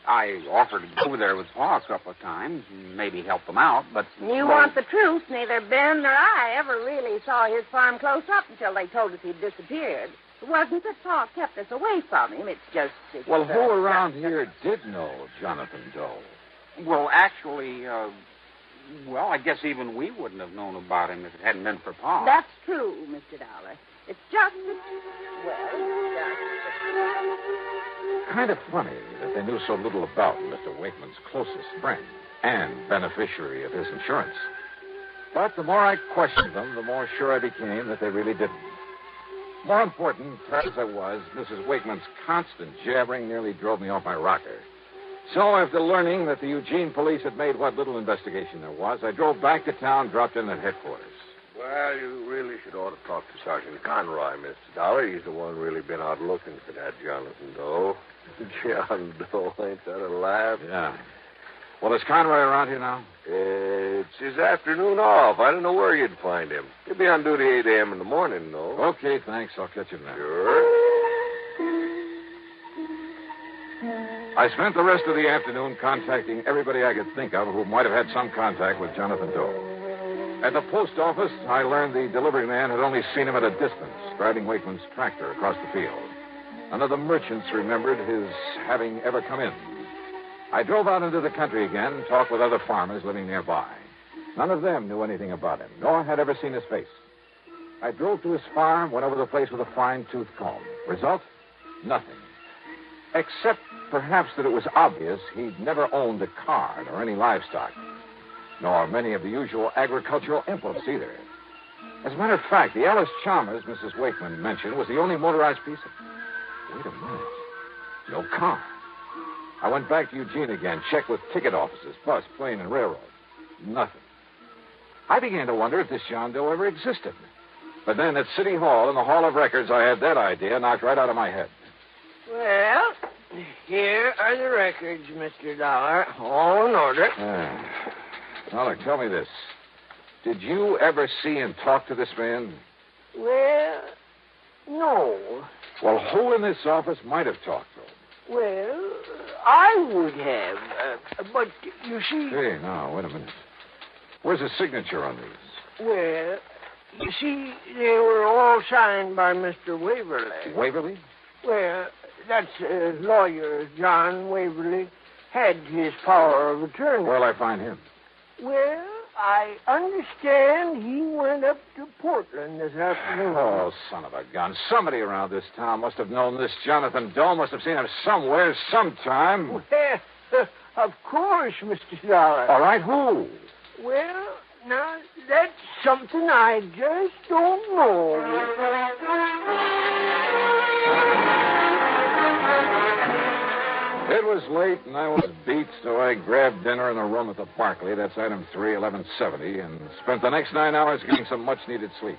I offered to go over there with Pa a couple of times and maybe help him out, but... You want the truth. Neither Ben nor I ever really saw his farm close up until they told us he'd disappeared. It wasn't that Pa kept us away from him. It's just... Well, who around here did know Jonathan Doe? Well, actually, Well, I guess even we wouldn't have known about him if it hadn't been for Pa. That's true, Mr. Dollar. It's just that, Kind of funny that they knew so little about Mr. Wakeman's closest friend and beneficiary of his insurance. But the more I questioned them, the more sure I became that they really didn't. More important, tired as I was, Mrs. Wakeman's constant jabbering nearly drove me off my rocker. So after learning that the Eugene police had made what little investigation there was, I drove back to town, dropped in at headquarters. Well, you really should ought to talk to Sergeant Conroy, Mr. Dollar. He's the one really been out looking for that Jonathan Doe. John Doe, ain't that a laugh? Yeah. Well, is Conroy around here now? It's his afternoon off. I don't know where you'd find him. He'll be on duty 8 a.m. in the morning, though. Okay, thanks. I'll catch him then. Sure. I spent the rest of the afternoon contacting everybody I could think of who might have had some contact with Jonathan Doe. At the post office, I learned the delivery man had only seen him at a distance, driving Wakeman's tractor across the field. None of the merchants remembered his having ever come in. I drove out into the country again, talked with other farmers living nearby. None of them knew anything about him, nor had ever seen his face. I drove to his farm, went over the place with a fine-tooth comb. Result? Nothing. Except, perhaps, that it was obvious he'd never owned a cart or any livestock, nor many of the usual agricultural implements either. As a matter of fact, the Alice Chalmers Mrs. Wakeman mentioned was the only motorized piece of... Wait a minute. No car. I went back to Eugene again, checked with ticket offices, bus, plane, and railroad. Nothing. I began to wonder if this John Doe ever existed. But then at City Hall, in the Hall of Records, I had that idea knocked right out of my head. Well, here are the records, Mr. Dollar. All in order. Now, look, tell me this. Did you ever see and talk to this man? Well, no. Well, who in this office might have talked to him? Well, I would have. But, you see... Hey, now, wait a minute. Where's the signature on these? Well, you see, they were all signed by Mr. Waverly. Waverly? Well, that's lawyer John Waverly had his power of attorney. Where'll I find him? Well, I understand he went up to Portland this afternoon. Oh, son of a gun. Somebody around this town must have known this Jonathan Doe, must have seen him somewhere, sometime. Well, of course, Mr. Dollar. All right, who? Well, now, that's something I just don't know. It was late, and I was beat, so I grabbed dinner in a room at the Barclay. That's item 3, 1170, and spent the next 9 hours getting some much-needed sleep.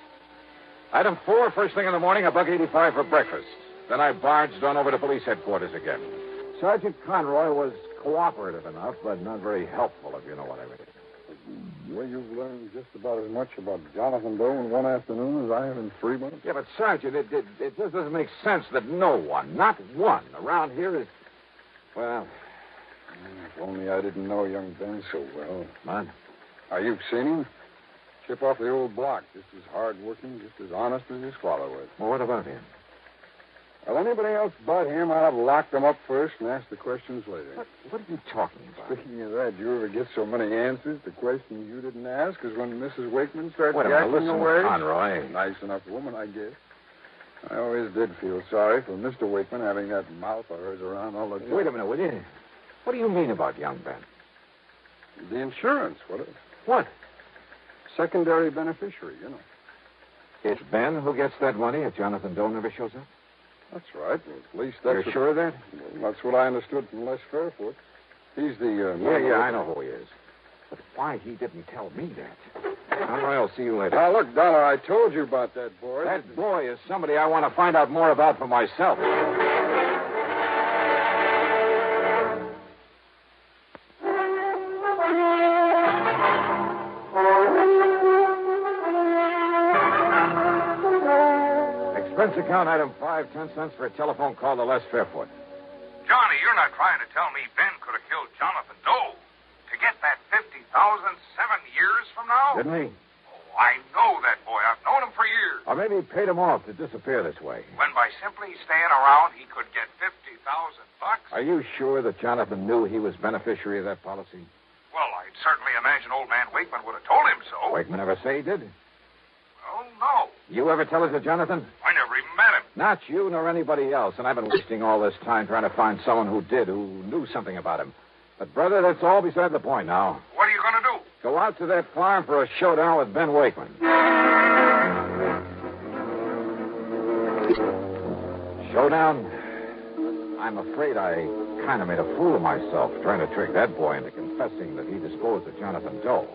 Item 4, first thing in the morning, $1.85 for breakfast. Then I barged on over to police headquarters again. Sergeant Conroy was cooperative enough, but not very helpful, if you know what I mean. Well, you've learned just about as much about Jonathan Doe in one afternoon as I have in 3 months. Yeah, but, Sergeant, it just doesn't make sense that no one, not one, around here is... Well... If only I didn't know young Ben so well. Man? You've seen him? Chip off the old block. Just as hard-working, just as honest as his father was. Well, what about him? Well, anybody else but him, I'd have locked him up first and asked the questions later. What are you talking about? Speaking of that, you ever get so many answers to questions you didn't ask as when Mrs. Wakeman started listen, away? Conroy. Nice enough woman, I guess. I always did feel sorry for Mr. Wakeman having that mouth of hers around all the time. Wait a minute, will you? What do you mean about young Ben? The insurance, What? Secondary beneficiary, you know. It's Ben who gets that money if Jonathan Doe never shows up? That's right. Well, at least that's... You're sure of that? Well, that's what I understood from Les Fairfoot. He's the... Yeah, I know who he is. But why he didn't tell me that? Conroy, I'll see you later. Now, look, Dollar, I told you about that boy. That boy is somebody I want to find out more about for myself. Expense account item 5, 10 cents for a telephone call to Les Fairfoot. Johnny, you're not trying to tell me Ben could have killed Jonathan Doe to get that $50,000 7 years from now? Didn't he? Oh, I know that boy. I've known him for years. Or maybe he paid him off to disappear this way. When by simply staying around, he could get $50,000. Are you sure that Jonathan knew he was beneficiary of that policy? Well, I certainly imagine old man Wakeman would have told him so. Wakeman never say he did? Well, no. You ever tell it to Jonathan? I never even met him. Not you nor anybody else, and I've been wasting all this time trying to find someone who did, who knew something about him. But, brother, that's all beside the point now. What are you going to do? Go out to that farm for a showdown with Ben Wakeman. Showdown? I'm afraid I kind of made a fool of myself trying to trick that boy into confessing that he disposed of Jonathan Doe.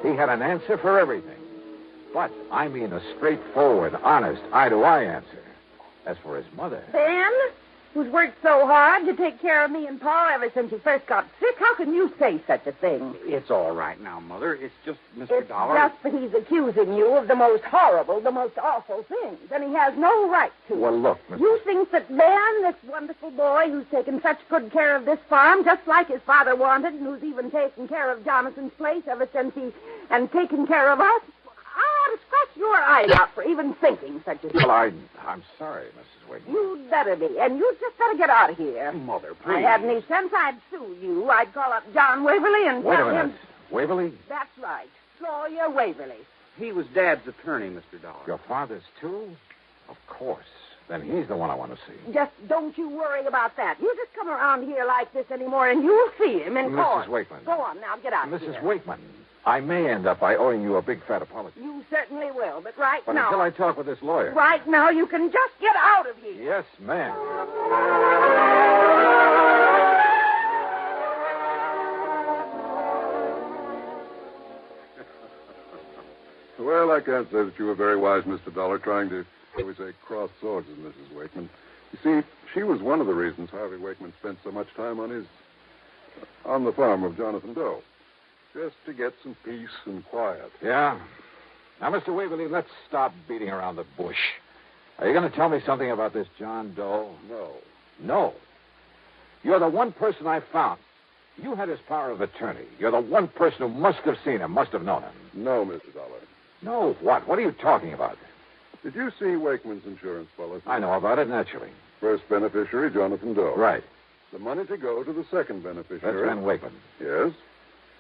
He had an answer for everything. But I mean a straightforward, honest, eye-to-eye answer. As for his mother... Ben, who's worked so hard to take care of me and Paul ever since you first got sick, how can you say such a thing? It's all right now, Mother. It's just Mr. Dollar. Just that he's accusing you of the most horrible, the most awful things, and he has no right to. Well, look, Mr. You think that Ben, this wonderful boy who's taken such good care of this farm, just like his father wanted, and who's even taken care of Jonathan's place ever since and taken care of us, I ought to scratch your eyes out for even thinking such a thing. Well, I'm sorry, Mrs. Wakeman. You'd better be, and you'd just better get out of here. Mother, If please. I had any sense, I'd sue you. I'd call up John Waverly and Wait a tell minute. him... Waverly? That's right. Lawyer Waverly. He was Dad's attorney, Mr. Dollar. Your father's, too? Of course. Then he's the one I want to see. Just don't you worry about that. You just come around here like this anymore, and you'll see him in court. Mrs. Wakeman. Go on now, get out of here. Mrs. Wakeman, I may end up by owing you a big fat apology. You certainly will, but right But now... until I talk with this lawyer... Right now, you can just get out of here. Yes, ma'am. Well, I can't say that you were very wise, Mr. Dollar, trying to, shall we say, cross swords with Mrs. Wakeman. You see, she was one of the reasons Harvey Wakeman spent so much time on the farm of Jonathan Doe. Just to get some peace and quiet. Yeah? Now, Mr. Waverly, let's stop beating around the bush. Are you going to tell me something about this John Doe? No. No. You're the one person I found. You had his power of attorney. You're the one person who must have seen him, must have known him. No, Mr. Dollar. No, what? What are you talking about? Did you see Wakeman's insurance policy? I know about it, naturally. First beneficiary, Jonathan Doe. Right. The money to go to the second beneficiary. That's Ben Wakeman. Yes.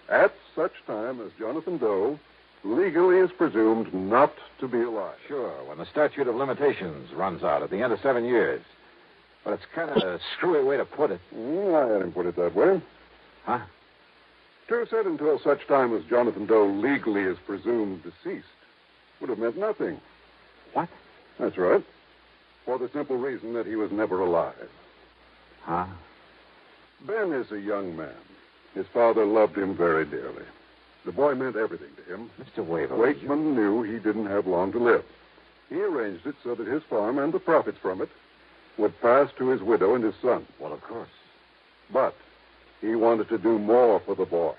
At such time as Jonathan Doe legally is presumed not to be alive. Sure, when the statute of limitations runs out at the end of 7 years. But it's kind of a screwy way to put it. I had him put it that way. Huh? To have said until such time as Jonathan Doe legally is presumed deceased would have meant nothing. What? That's right. For the simple reason that he was never alive. Huh? Ben is a young man. His father loved him very dearly. The boy meant everything to him. Mr. Waverly. Wakeman knew he didn't have long to live. He arranged it so that his farm and the profits from it would pass to his widow and his son. Well, of course. But he wanted to do more for the boy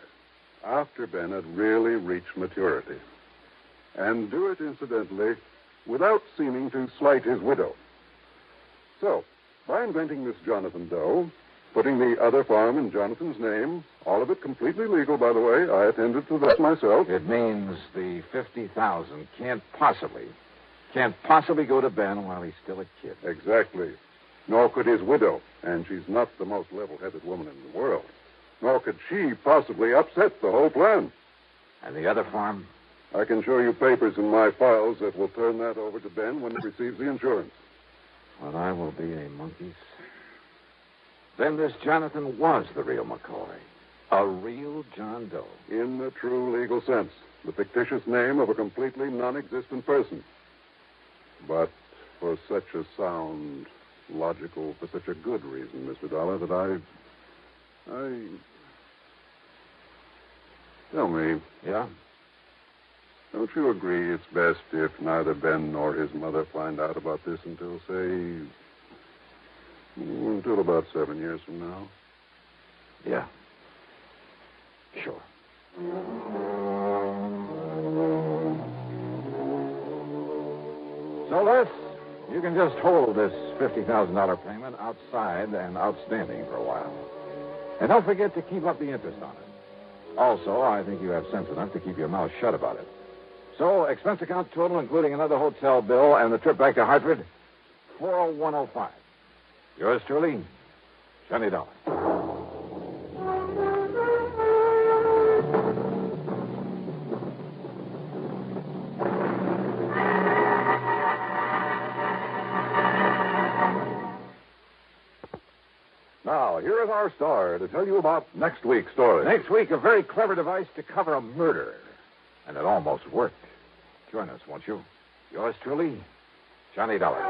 after Ben had really reached maturity. And do it, incidentally, without seeming to slight his widow. So, by inventing this Jonathan Doe, putting the other farm in Jonathan's name, all of it completely legal, by the way. I attended to that myself. It means the $50,000 can't possibly go to Ben while he's still a kid. Exactly. Nor could his widow, and she's not the most level-headed woman in the world. Nor could she possibly upset the whole plan. And the other farm? I can show you papers in my files that will turn that over to Ben when he receives the insurance. Well, I will be a monkey's. Then this Jonathan was the real McCoy. A real John Doe. In the true legal sense. The fictitious name of a completely non-existent person. But for such a sound, logical, for such a good reason, Mr. Dollar, that I... Tell me. Yeah? Don't you agree it's best if neither Ben nor his mother find out about this until, say... until about 7 years from now? Yeah. Sure. So, Les, you can just hold this $50,000 payment outside and outstanding for a while. And don't forget to keep up the interest on it. Also, I think you have sense enough to keep your mouth shut about it. So, expense account total, including another hotel bill and the trip back to Hartford, $401.05. Yours truly, Johnny Dollar. here is our star to tell you about next week's story. Next week, a very clever device to cover a murder. And it almost worked. Join us, won't you? Yours truly, Johnny Dollar.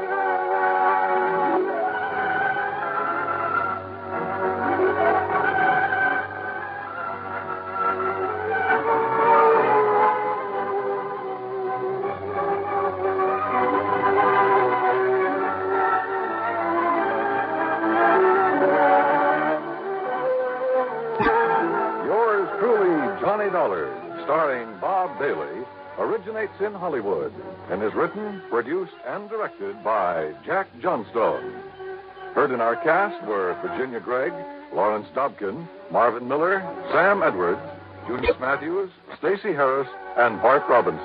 Yours truly, Johnny Dollar, starring Bob Bailey, originates in Hollywood and is written, produced, and directed by Jack Johnstone. Heard in our cast were Virginia Gregg, Lawrence Dobkin, Marvin Miller, Sam Edwards, Junius Matthews, Stacey Harris, and Bart Robinson.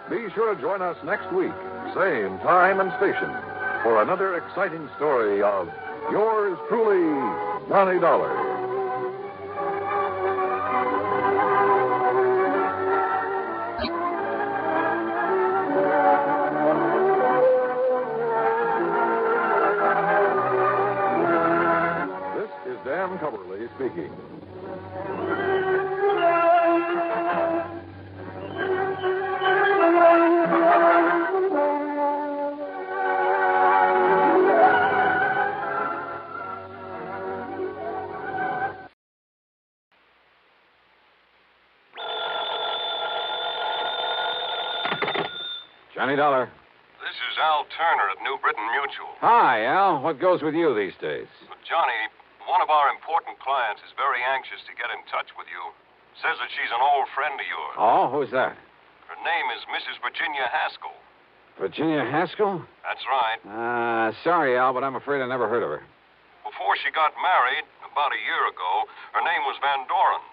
Be sure to join us next week, same time and station, for another exciting story of yours truly, Johnny Dollar. Dan Coverly speaking. Johnny Dollar. This is Al Turner at New Britain Mutual. Hi, Al. What goes with you these days? Johnny, one of our important clients is very anxious to get in touch with you. Says that she's an old friend of yours. Oh, who's that? Her name is Mrs. Virginia Haskell. Virginia Haskell? That's right. Sorry, Al, but I'm afraid I never heard of her. Before she got married, about a year ago, her name was Van Doren.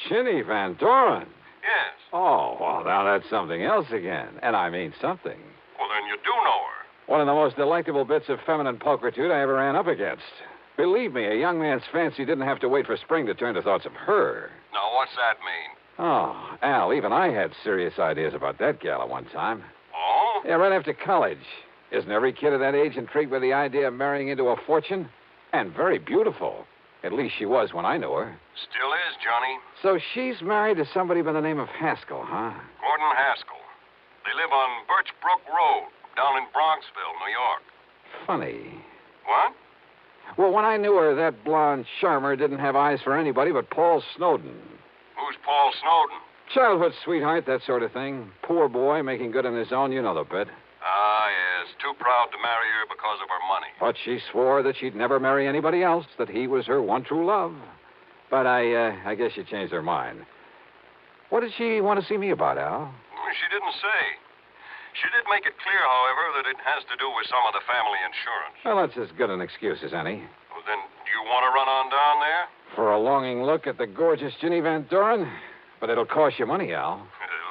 Chinny Van Doren? Yes. Oh, well, now that's something else again. And I mean something. Well, then you do know her. One of the most delectable bits of feminine pulchritude I ever ran up against. Believe me, a young man's fancy didn't have to wait for spring to turn to thoughts of her. Now, what's that mean? Oh, Al, even I had serious ideas about that gal at one time. Oh? Yeah, right after college. Isn't every kid of that age intrigued by the idea of marrying into a fortune? And very beautiful. At least she was when I knew her. Still is, Johnny. So she's married to somebody by the name of Haskell, huh? Gordon Haskell. They live on Birch Brook Road, down in Bronxville, New York. Funny. What? Well, when I knew her, that blonde charmer didn't have eyes for anybody but Paul Snowden. Who's Paul Snowden? Childhood sweetheart, that sort of thing. Poor boy, making good on his own, you know the bit. Ah, yes. Too proud to marry her because of her money. But she swore that she'd never marry anybody else, that he was her one true love. But I guess she changed her mind. What did she want to see me about, Al? She didn't say. She did make it clear, however, that it has to do with some of the family insurance. Well, that's as good an excuse as any. Well, then, do you want to run on down there? For a longing look at the gorgeous Ginny Van Doren? But it'll cost you money, Al.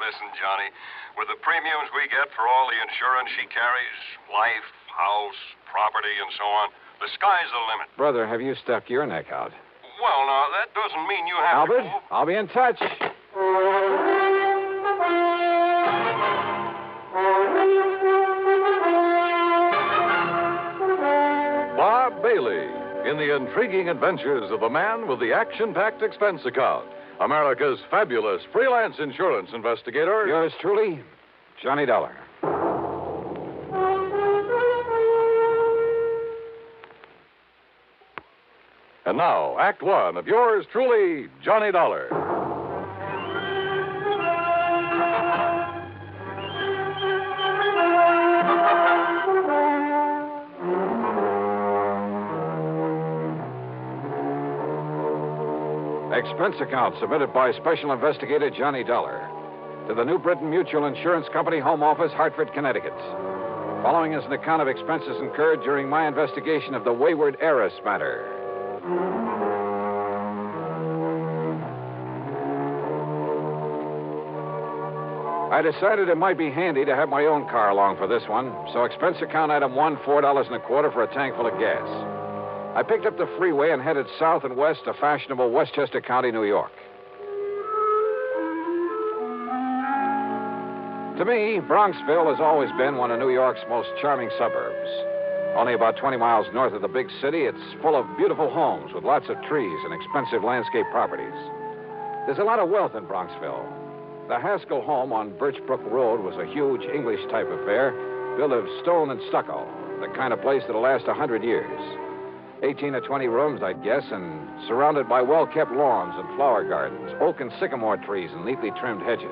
Listen, Johnny, with the premiums we get for all the insurance she carries, life, house, property, and so on, the sky's the limit. Brother, have you stuck your neck out? Well, now, that doesn't mean you have Albert, to... I'll be in touch. Bob Bailey in the intriguing adventures of the man with the action-packed expense account. America's fabulous freelance insurance investigator. Yours truly, Johnny Dollar. And now, Act One of yours truly, Johnny Dollar. Expense account submitted by Special Investigator Johnny Dollar to the New Britain Mutual Insurance Company, Home Office, Hartford, Connecticut. Following is an account of expenses incurred during my investigation of the wayward heiress matter. I decided it might be handy to have my own car along for this one, so expense account item 1, $4.25 for a tank full of gas. I picked up the freeway and headed south and west to fashionable Westchester County, New York. To me, Bronxville has always been one of New York's most charming suburbs. Only about 20 miles north of the big city, it's full of beautiful homes with lots of trees and expensive landscape properties. There's a lot of wealth in Bronxville. The Haskell home on Birchbrook Road was a huge English-type affair, built of stone and stucco, the kind of place that'll last 100 years. 18 or 20 rooms, I'd guess, and surrounded by well-kept lawns and flower gardens, oak and sycamore trees and neatly trimmed hedges.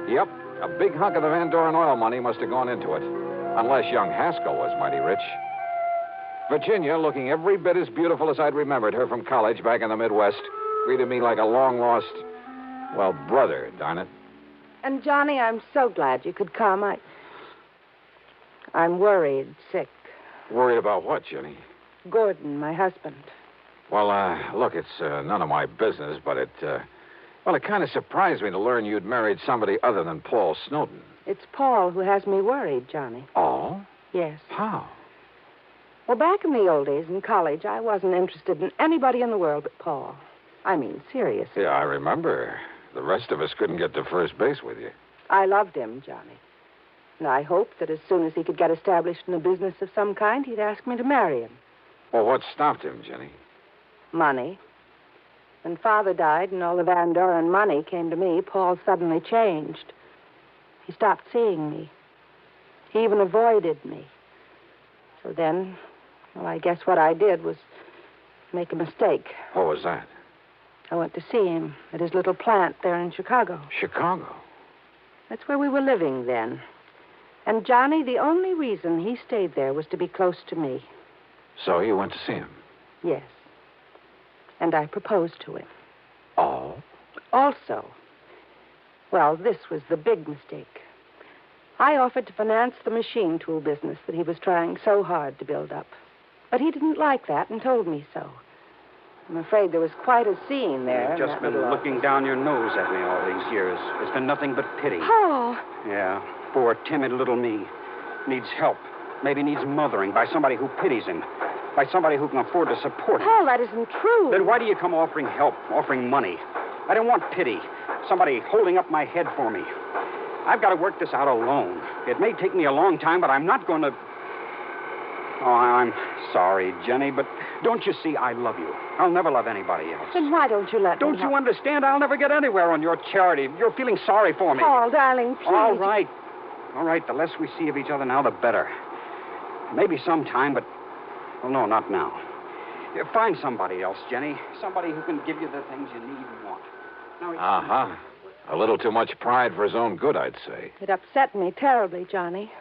Yep, a big hunk of the Van Doren oil money must have gone into it, unless young Haskell was mighty rich. Virginia, looking every bit as beautiful as I'd remembered her from college back in the Midwest, greeted me like a long-lost, well, brother, darn it. And, Johnny, I'm so glad you could come. I'm worried, sick. Worried about what, Jenny? Gordon, my husband. Well, look, it's none of my business, but it kind of surprised me to learn you'd married somebody other than Paul Snowden. It's Paul who has me worried, Johnny. Oh? Yes. How? Well, back in the old days in college, I wasn't interested in anybody in the world but Paul. I mean, seriously. Yeah, I remember. The rest of us couldn't get to first base with you. I loved him, Johnny. And I hoped that as soon as he could get established in a business of some kind, he'd ask me to marry him. Well, what stopped him, Jenny? Money. When Father died and all the Van Doren money came to me, Paul suddenly changed. He stopped seeing me. He even avoided me. So then, well, I guess what I did was make a mistake. What was that? I went to see him at his little plant there in Chicago. Chicago? That's where we were living then. And, Johnny, the only reason he stayed there was to be close to me. So you went to see him? Yes. And I proposed to him. Oh? Also, well, this was the big mistake. I offered to finance the machine tool business that he was trying so hard to build up. But he didn't like that and told me so. I'm afraid there was quite a scene there. You've just been looking down your nose at me all these years. It's been nothing but pity. Paul! Yeah, poor, timid little me. Needs help. Maybe needs mothering by somebody who pities him. By somebody who can afford to support him. Paul, that isn't true. Then why do you come offering help, offering money? I don't want pity. Somebody holding up my head for me. I've got to work this out alone. It may take me a long time, but I'm not going to... Oh, I'm sorry, Jenny, but don't you see I love you? I'll never love anybody else. Then why don't you let me Don't you understand? I'll never get anywhere on your charity. You're feeling sorry for me. Paul, darling, please. All right. All right, the less we see of each other now, the better. Maybe sometime, but... Well, no, not now. Find somebody else, Jenny. Somebody who can give you the things you need and want. Uh-huh. A little too much pride for his own good, I'd say. It upset me terribly, Johnny.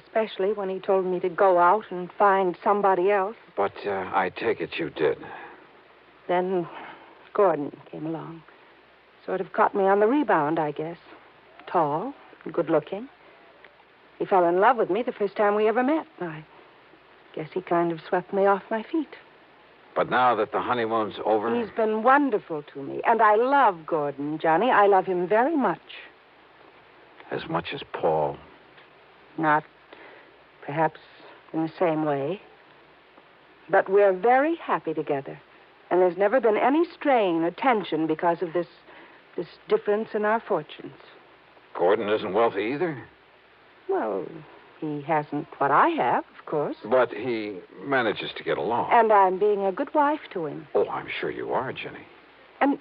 Especially when he told me to go out and find somebody else. But I take it you did. Then Gordon came along. Sort of caught me on the rebound, I guess. Tall, good-looking. He fell in love with me the first time we ever met. I guess he kind of swept me off my feet. But now that the honeymoon's over... He's been wonderful to me. And I love Gordon, Johnny. I love him very much. As much as Paul? Not perhaps in the same way. But we're very happy together. And there's never been any strain or tension because of this difference in our fortunes. Gordon isn't wealthy either? Well, he hasn't what I have, of course. But he manages to get along. And I'm being a good wife to him. Oh, I'm sure you are, Jenny. And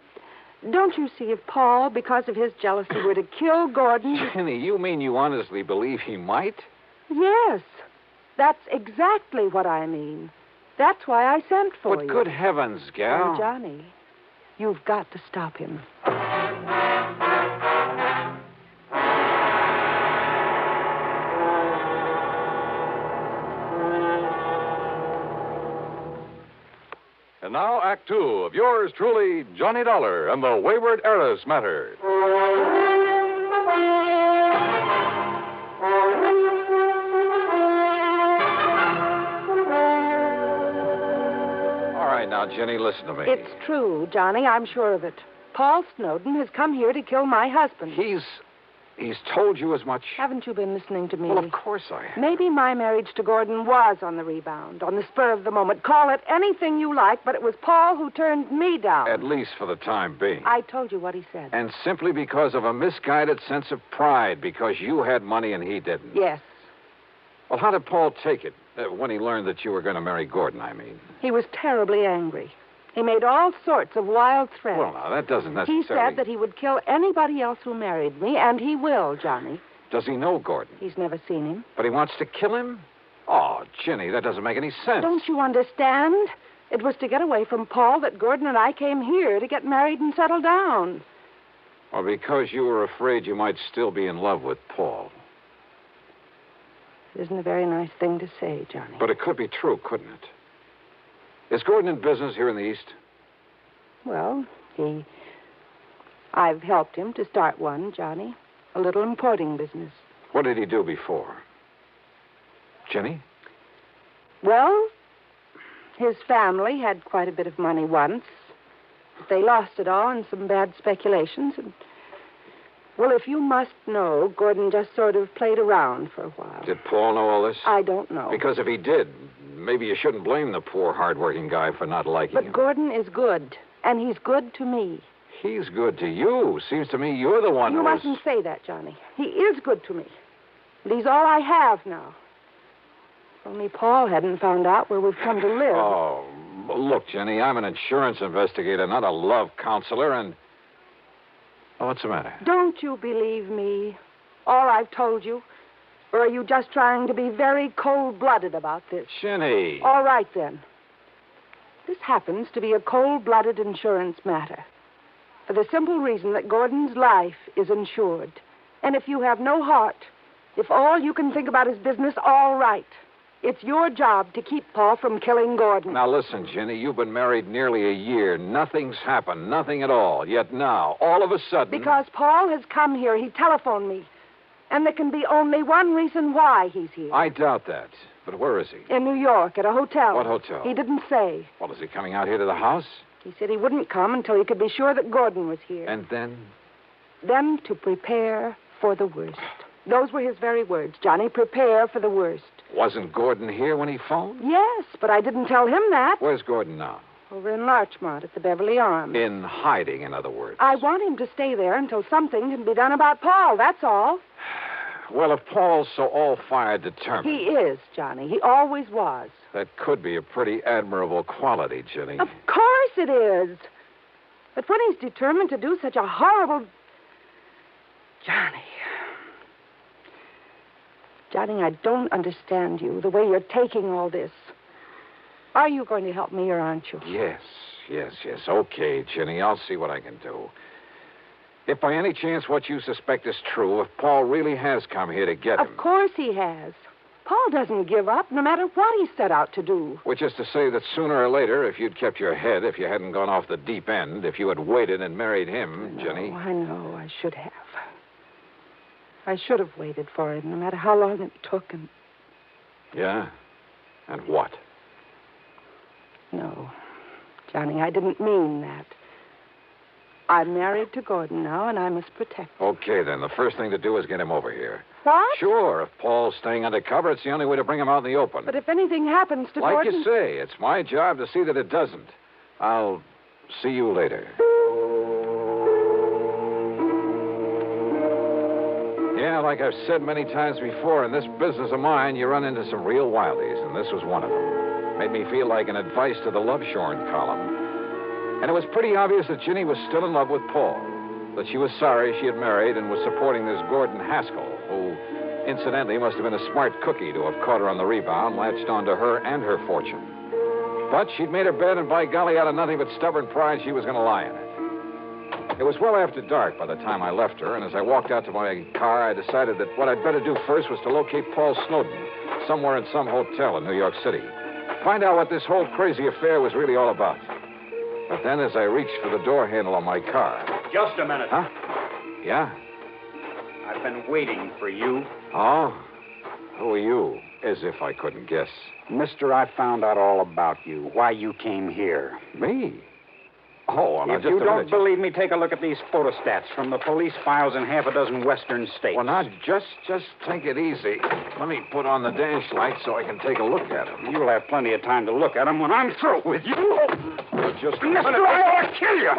don't you see, if Paul, because of his jealousy, were to kill Gordon... Jenny, you mean you honestly believe he might? Yes. That's exactly what I mean. That's why I sent for you. But good heavens, gal. Oh, Johnny, you've got to stop him. And now, Act Two of yours truly, Johnny Dollar and the Wayward Heiress Matter. All right, now, Jenny, listen to me. It's true, Johnny. I'm sure of it. Paul Snowden has come here to kill my husband. He's told you as much? Haven't you been listening to me? Well, of course I have. Maybe my marriage to Gordon was on the rebound, on the spur of the moment. Call it anything you like, but it was Paul who turned me down. At least for the time being. I told you what he said. And simply because of a misguided sense of pride, because you had money and he didn't. Yes. Well, how did Paul take it when he learned that you were going to marry Gordon, I mean? He was terribly angry. He made all sorts of wild threats. Well, now, that doesn't necessarily... He said that he would kill anybody else who married me, and he will, Johnny. Does he know Gordon? He's never seen him. But he wants to kill him? Oh, Ginny, that doesn't make any sense. Don't you understand? It was to get away from Paul that Gordon and I came here to get married and settle down. Well, because you were afraid you might still be in love with Paul. It isn't a very nice thing to say, Johnny. But it could be true, couldn't it? Is Gordon in business here in the East? Well, I've helped him to start one, Johnny. A little importing business. What did he do before? Ginny? Well, his family had quite a bit of money once. But they lost it all in some bad speculations. And, well, if you must know, Gordon just sort of played around for a while. Did Paul know all this? I don't know. Because if he did, maybe you shouldn't blame the poor, hard-working guy for not liking him. But Gordon is good, and he's good to me. He's good to you. Seems to me you're the one You who mustn't say that, Johnny. He is good to me. And he's all I have now. If only Paul hadn't found out where we've come to live. Oh, look, Jenny, I'm an insurance investigator, not a love counselor, and... Oh, what's the matter? Don't you believe me? All I've told you? Or are you just trying to be very cold-blooded about this? Jenny! All right, then. This happens to be a cold-blooded insurance matter. For the simple reason that Gordon's life is insured. And if you have no heart, if all you can think about is business, all right. It's your job to keep Paul from killing Gordon. Now, listen, Jenny, you've been married nearly a year. Nothing's happened, nothing at all. Yet now, all of a sudden... Because Paul has come here. He telephoned me. And there can be only one reason why he's here. I doubt that. But where is he? In New York, at a hotel. What hotel? He didn't say. Well, is he coming out here to the house? He said he wouldn't come until he could be sure that Gordon was here. And then? Then to prepare for the worst. Those were his very words, Johnny. Prepare for the worst. Wasn't Gordon here when he phoned? Yes, but I didn't tell him that. Where's Gordon now? Over in Larchmont at the Beverly Arms. In hiding, in other words. I want him to stay there until something can be done about Paul, that's all. Well, if Paul's so all-fired determined... He is, Johnny. He always was. That could be a pretty admirable quality, Jenny. Of course it is. But when he's determined to do such a horrible... Johnny, I don't understand you, the way you're taking all this. Are you going to help me or aren't you? Yes. Okay, Jenny, I'll see what I can do. If by any chance what you suspect is true, if Paul really has come here to get him... Of course he has. Paul doesn't give up, no matter what he set out to do. Which is to say that sooner or later, if you'd kept your head, if you hadn't gone off the deep end, if you had waited and married him, Jenny... I know, I should have. I should have waited for him, no matter how long it took. And... Yeah? And what? No, Johnny, I didn't mean that. I'm married to Gordon now, and I must protect him. Okay, then. The first thing to do is get him over here. What? Sure. If Paul's staying undercover, it's the only way to bring him out in the open. But if anything happens to Like Gordon... you say, it's my job to see that it doesn't. I'll see you later. Yeah, like I've said many times before, in this business of mine, you run into some real wildies, and this was one of them. Made me feel like an advice to the love shorn column. And it was pretty obvious that Ginny was still in love with Paul, that she was sorry she had married and was supporting this Gordon Haskell, who, incidentally, must have been a smart cookie to have caught her on the rebound, latched onto her and her fortune. But she'd made her bed, and by golly, out of nothing but stubborn pride, she was going to lie in it. It was well after dark by the time I left her, and as I walked out to my car, I decided that what I'd better do first was to locate Paul Snowden, somewhere in some hotel in New York City. Find out what this whole crazy affair was really all about. But then, as I reached for the door handle on my car... Just a minute. Huh? Yeah? I've been waiting for you. Oh? Who are you? As if I couldn't guess. Mister, I found out all about you, why you came here. Me? Oh, well, now, if just you a don't minute. believe me, take a look at these photostats from the police files in half a dozen western states. Well, now, just take it easy. Let me put on the dash light so I can take a look at them. You'll have plenty of time to look at them when I'm through with you. Well, just a Mister, minute. I ought to kill you.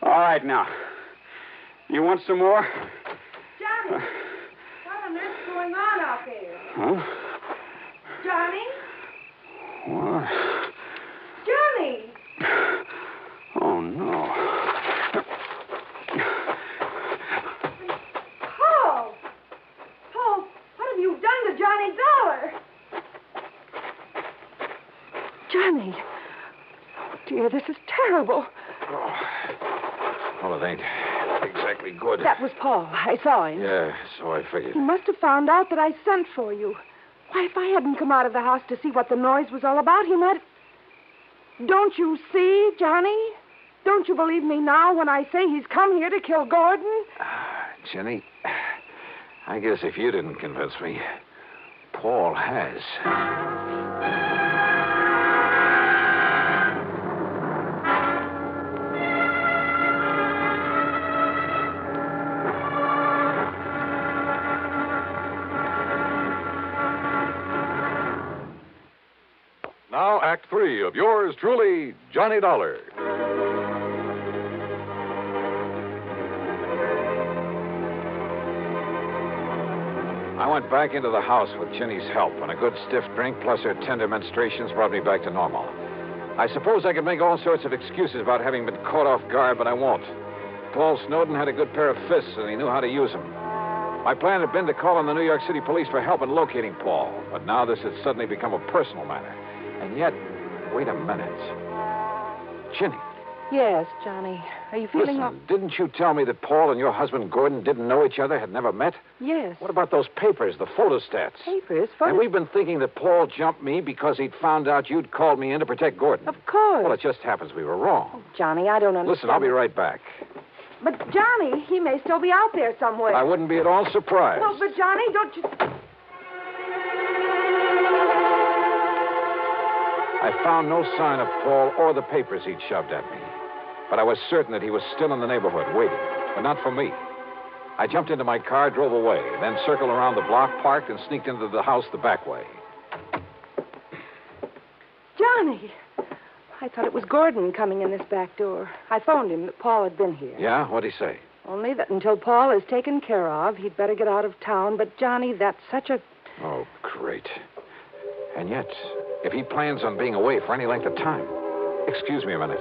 All right, now. You want some more? Johnny, what on earth's going on out there? Huh? Johnny? What? Johnny! Oh, no. Paul! Paul, what have you done to Johnny Dollar? Johnny. Oh, dear, this is terrible. Well, it ain't exactly good. That was Paul. I saw him. Yeah, so I figured. He must have found out that I sent for you. Why, if I hadn't come out of the house to see what the noise was all about, he might... Don't you see, Johnny? Don't you believe me now when I say he's come here to kill Gordon? Jenny, I guess if you didn't convince me, Paul has. Now, Act 3 of yours truly, Johnny Dollar. I went back into the house with Ginny's help, and a good stiff drink plus her tender menstruations brought me back to normal. I suppose I could make all sorts of excuses about having been caught off guard, but I won't. Paul Snowden had a good pair of fists, and he knew how to use them. My plan had been to call on the New York City police for help in locating Paul, but now this had suddenly become a personal matter. And yet, wait a minute. Ginny. Yes, Johnny. Are you feeling... Listen, didn't you tell me that Paul and your husband Gordon didn't know each other, had never met? Yes. What about those papers, the photostats? Papers? And we've been thinking that Paul jumped me because he'd found out you'd called me in to protect Gordon. Of course. Well, it just happens we were wrong. Oh, Johnny, I don't understand. Listen, I'll be right back. But, Johnny, he may still be out there somewhere. I wouldn't be at all surprised. Well, but, Johnny, don't you... I found no sign of Paul or the papers he'd shoved at me. But I was certain that he was still in the neighborhood, waiting. But not for me. I jumped into my car, drove away, then circled around the block, parked, and sneaked into the house the back way. Johnny! I thought it was Gordon coming in this back door. I phoned him that Paul had been here. Yeah? What'd he say? Only that until Paul is taken care of, he'd better get out of town. But, Johnny, that's such a... Oh, great. And yet, if he plans on being away for any length of time... Excuse me a minute.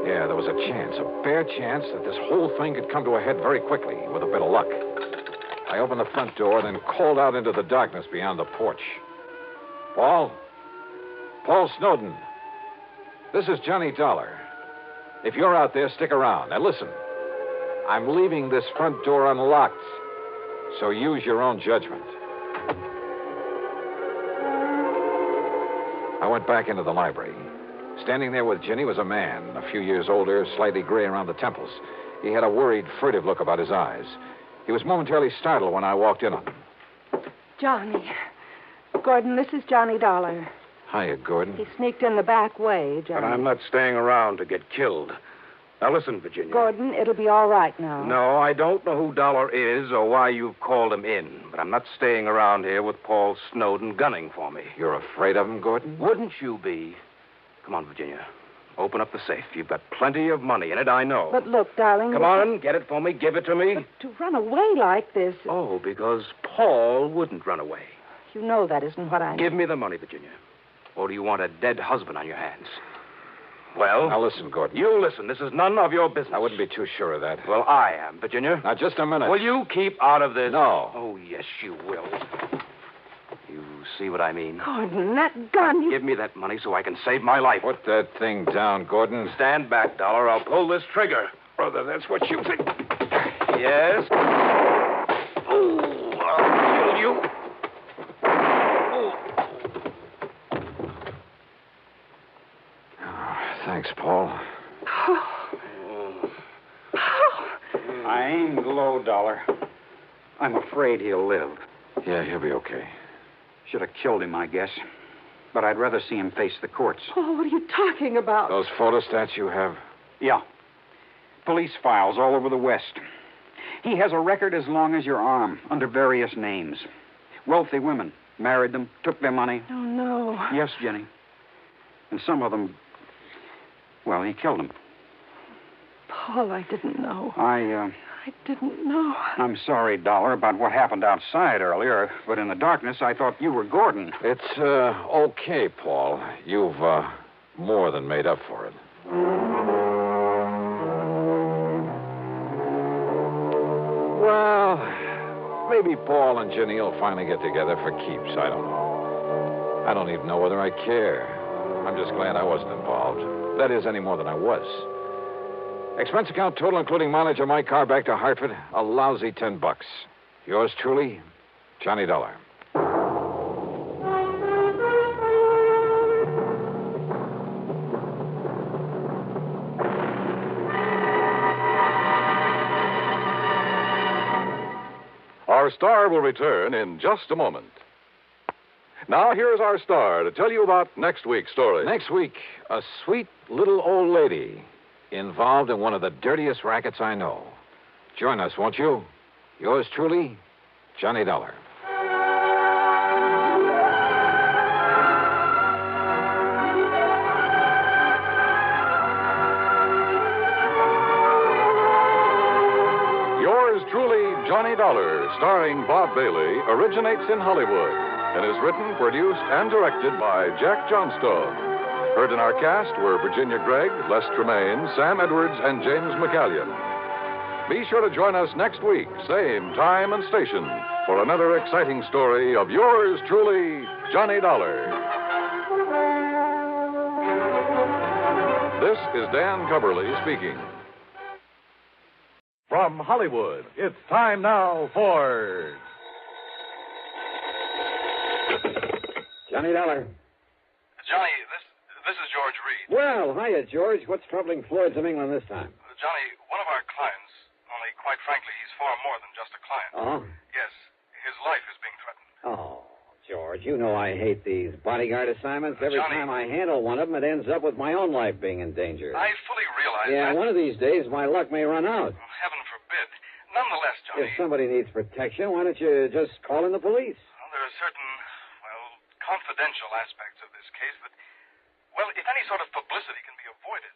Yeah, there was a chance, a bare chance, that this whole thing could come to a head very quickly, with a bit of luck. I opened the front door, then called out into the darkness beyond the porch. Paul? Paul Snowden. This is Johnny Dollar. If you're out there, stick around. Now, listen. I'm leaving this front door unlocked, so use your own judgment. I went back into the library. Standing there with Ginny was a man, a few years older, slightly gray around the temples. He had a worried, furtive look about his eyes. He was momentarily startled when I walked in on him. Johnny. Gordon, this is Johnny Dollar. Hiya, Gordon. He sneaked in the back way, Johnny. But I'm not staying around to get killed. Now, listen, Virginia. Gordon, it'll be all right now. No, I don't know who Dollar is or why you've called him in, but I'm not staying around here with Paul Snowden gunning for me. You're afraid of him, Gordon? Wouldn't you be? Come on, Virginia. Open up the safe. You've got plenty of money in it, I know. But look, darling... Come on, get it for me. Give it to me. But to run away like this... Oh, because Paul wouldn't run away. You know that isn't what I... Give me the money, Virginia. Or do you want a dead husband on your hands? Well... Now, listen, Gordon. You listen. This is none of your business. I wouldn't be too sure of that. Well, I am, Virginia. Now, just a minute. Will you keep out of this? No. Oh, yes, you will. You see what I mean? Gordon, that gun... Give me that money so I can save my life. Put that thing down, Gordon. Stand back, Dollar. I'll pull this trigger. Brother, that's what you think. Yes? Oh, I'll kill you. Thanks, Paul. I ain't low, Dollar. I'm afraid he'll live. Yeah, he'll be okay. Should have killed him, I guess. But I'd rather see him face the courts. Oh, what are you talking about? Those photostats you have? Yeah. Police files all over the West. He has a record as long as your arm, under various names. Wealthy women. Married them, took their money. Oh, no. Yes, Jenny. And some of them... Well, he killed them. Paul, I didn't know. I didn't know. I'm sorry, Dollar, about what happened outside earlier, but in the darkness, I thought you were Gordon. It's, okay, Paul. You've, more than made up for it. Well, maybe Paul and Ginny will finally get together for keeps. I don't know. I don't even know whether I care. I'm just glad I wasn't involved. That is, any more than I was. Expense account total, including mileage on my car back to Hartford, a lousy $10. Yours truly, Johnny Dollar. Our star will return in just a moment. Now, here's our star to tell you about next week's story. Next week, a sweet little old lady involved in one of the dirtiest rackets I know. Join us, won't you? Yours truly, Johnny Dollar. Yours truly, Johnny Dollar, starring Bob Bailey, originates in Hollywood and is written, produced, and directed by Jack Johnstone. Heard in our cast were Virginia Gregg, Les Tremaine, Sam Edwards, and James McCallion. Be sure to join us next week, same time and station, for another exciting story of yours truly, Johnny Dollar. This is Dan Coverly speaking. From Hollywood, it's time now for... Johnny Dollar. Johnny, this is George Reed. Well, hiya, George. What's troubling Floyd's of England this time? Johnny, one of our clients, only quite frankly, he's far more than just a client. Oh? Yes, his life is being threatened. Oh, George, you know I hate these bodyguard assignments. Every Johnny, time I handle one of them, it ends up with my own life being in danger. I fully realize Yeah, that. one of these days, my luck may run out. Oh, heaven forbid. Nonetheless, Johnny, If somebody needs protection, why don't you just call in the police? well, there are certain, confidential aspects of this case that, if any sort of publicity can be avoided.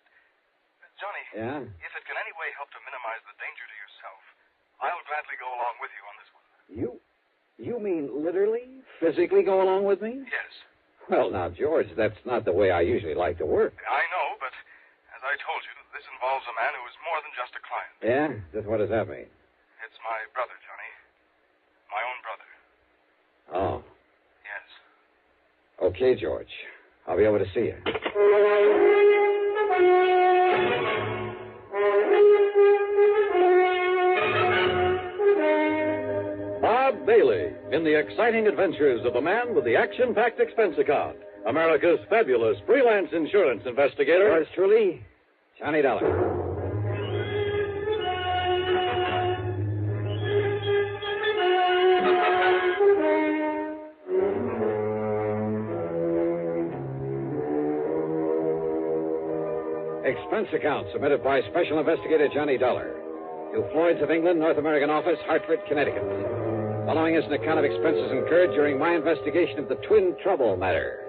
Johnny, Yeah? if it can any way help to minimize the danger to yourself, I'll gladly go along with you on this one. You mean literally, physically go along with me? Yes. Well, now, George, that's not the way I usually like to work. I know, but as I told you, this involves a man who is more than just a client. Yeah? Just what does that mean? It's my brother, Johnny. My own brother. Oh. Yes. Okay, George. I'll be over to see you. Bob Bailey in the exciting adventures of the man with the action-packed expense account. America's fabulous freelance insurance investigator. Yours truly, Johnny Dollar. Expense account submitted by Special Investigator Johnny Dollar to Floyd's of England, North American Office, Hartford, Connecticut. Following is an account of expenses incurred during my investigation of the Twin Trouble matter.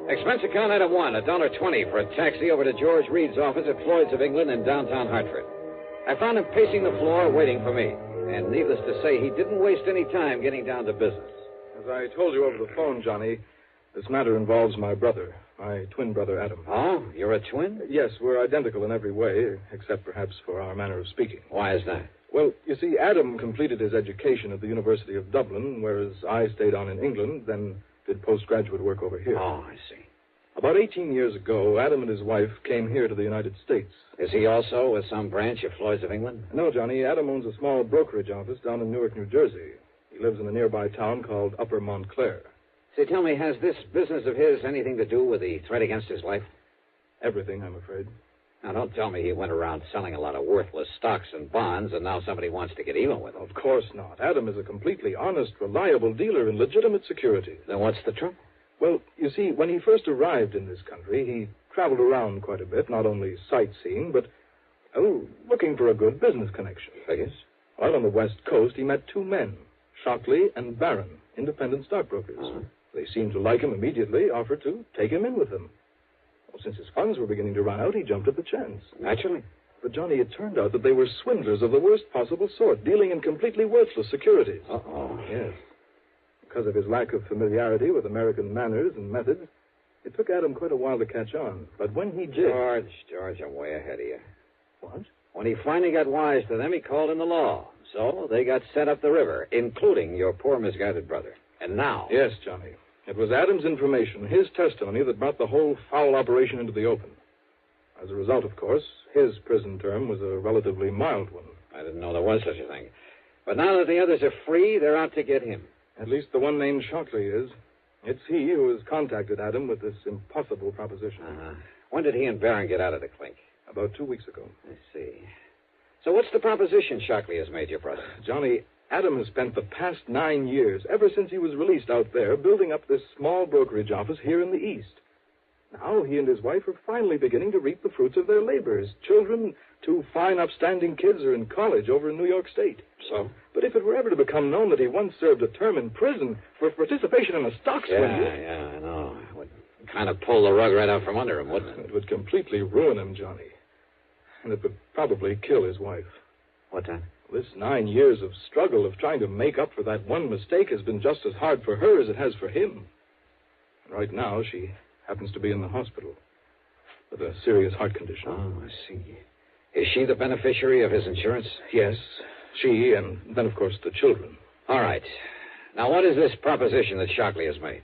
Expense account item 1, $1.20 for a taxi over to George Reed's office at Floyd's of England in downtown Hartford. I found him pacing the floor waiting for me, and needless to say, he didn't waste any time getting down to business. As I told you over the phone, Johnny, this matter involves my brother, my twin brother, Adam. Oh, you're a twin? Yes, we're identical in every way, except perhaps for our manner of speaking. Why is that? Well, you see, Adam completed his education at the University of Dublin, whereas I stayed on in England, then did postgraduate work over here. Oh, I see. About 18 years ago, Adam and his wife came here to the United States. Is he also with some branch of Floyd's of England? No, Johnny. Adam owns a small brokerage office down in Newark, New Jersey. He lives in a nearby town called Upper Montclair. Say, tell me, has this business of his anything to do with the threat against his life? Everything, I'm afraid. Now, don't tell me he went around selling a lot of worthless stocks and bonds, and now somebody wants to get even with him. Of course not. Adam is a completely honest, reliable dealer in legitimate securities. Then what's the trouble? Well, you see, when he first arrived in this country, he traveled around quite a bit, not only sightseeing, but, looking for a good business connection. Figures? While on the West Coast, he met two men, Shockley and Barron, independent stockbrokers. Uh-huh. They seemed to like him immediately, offered to take him in with them. Well, since his funds were beginning to run out, he jumped at the chance. Naturally. But, Johnny, it turned out that they were swindlers of the worst possible sort, dealing in completely worthless securities. Uh-oh. Yes. Because of his lack of familiarity with American manners and methods, it took Adam quite a while to catch on. But when he did... George, I'm way ahead of you. What? When he finally got wise to them, he called in the law. So they got sent up the river, including your poor misguided brother. And now... Yes, Johnny. It was Adam's information, his testimony, that brought the whole foul operation into the open. As a result, of course, his prison term was a relatively mild one. I didn't know there was such a thing. But now that the others are free, they're out to get him. At least the one named Shockley is. It's he who has contacted Adam with this impossible proposition. Uh-huh. When did he and Barron get out of the clink? About 2 weeks ago. I see. So what's the proposition Shockley has made your brother? Johnny, Adam has spent the past 9 years, ever since he was released out there, building up this small brokerage office here in the East. Now he and his wife are finally beginning to reap the fruits of their labors. Children, 2 fine, upstanding kids, are in college over in New York State. So? But if it were ever to become known that he once served a term in prison for participation in a stock swindle... Yeah, I know. It would kind of pull the rug right out from under him, wouldn't it? It would completely ruin him, Johnny. And it would probably kill his wife. What then? This 9 years of struggle, of trying to make up for that one mistake, has been just as hard for her as it has for him. Right now, she happens to be in the hospital with a serious heart condition. Oh, I see. Is she the beneficiary of his insurance? Yes, she, and then, of course, the children. All right. Now, what is this proposition that Shockley has made?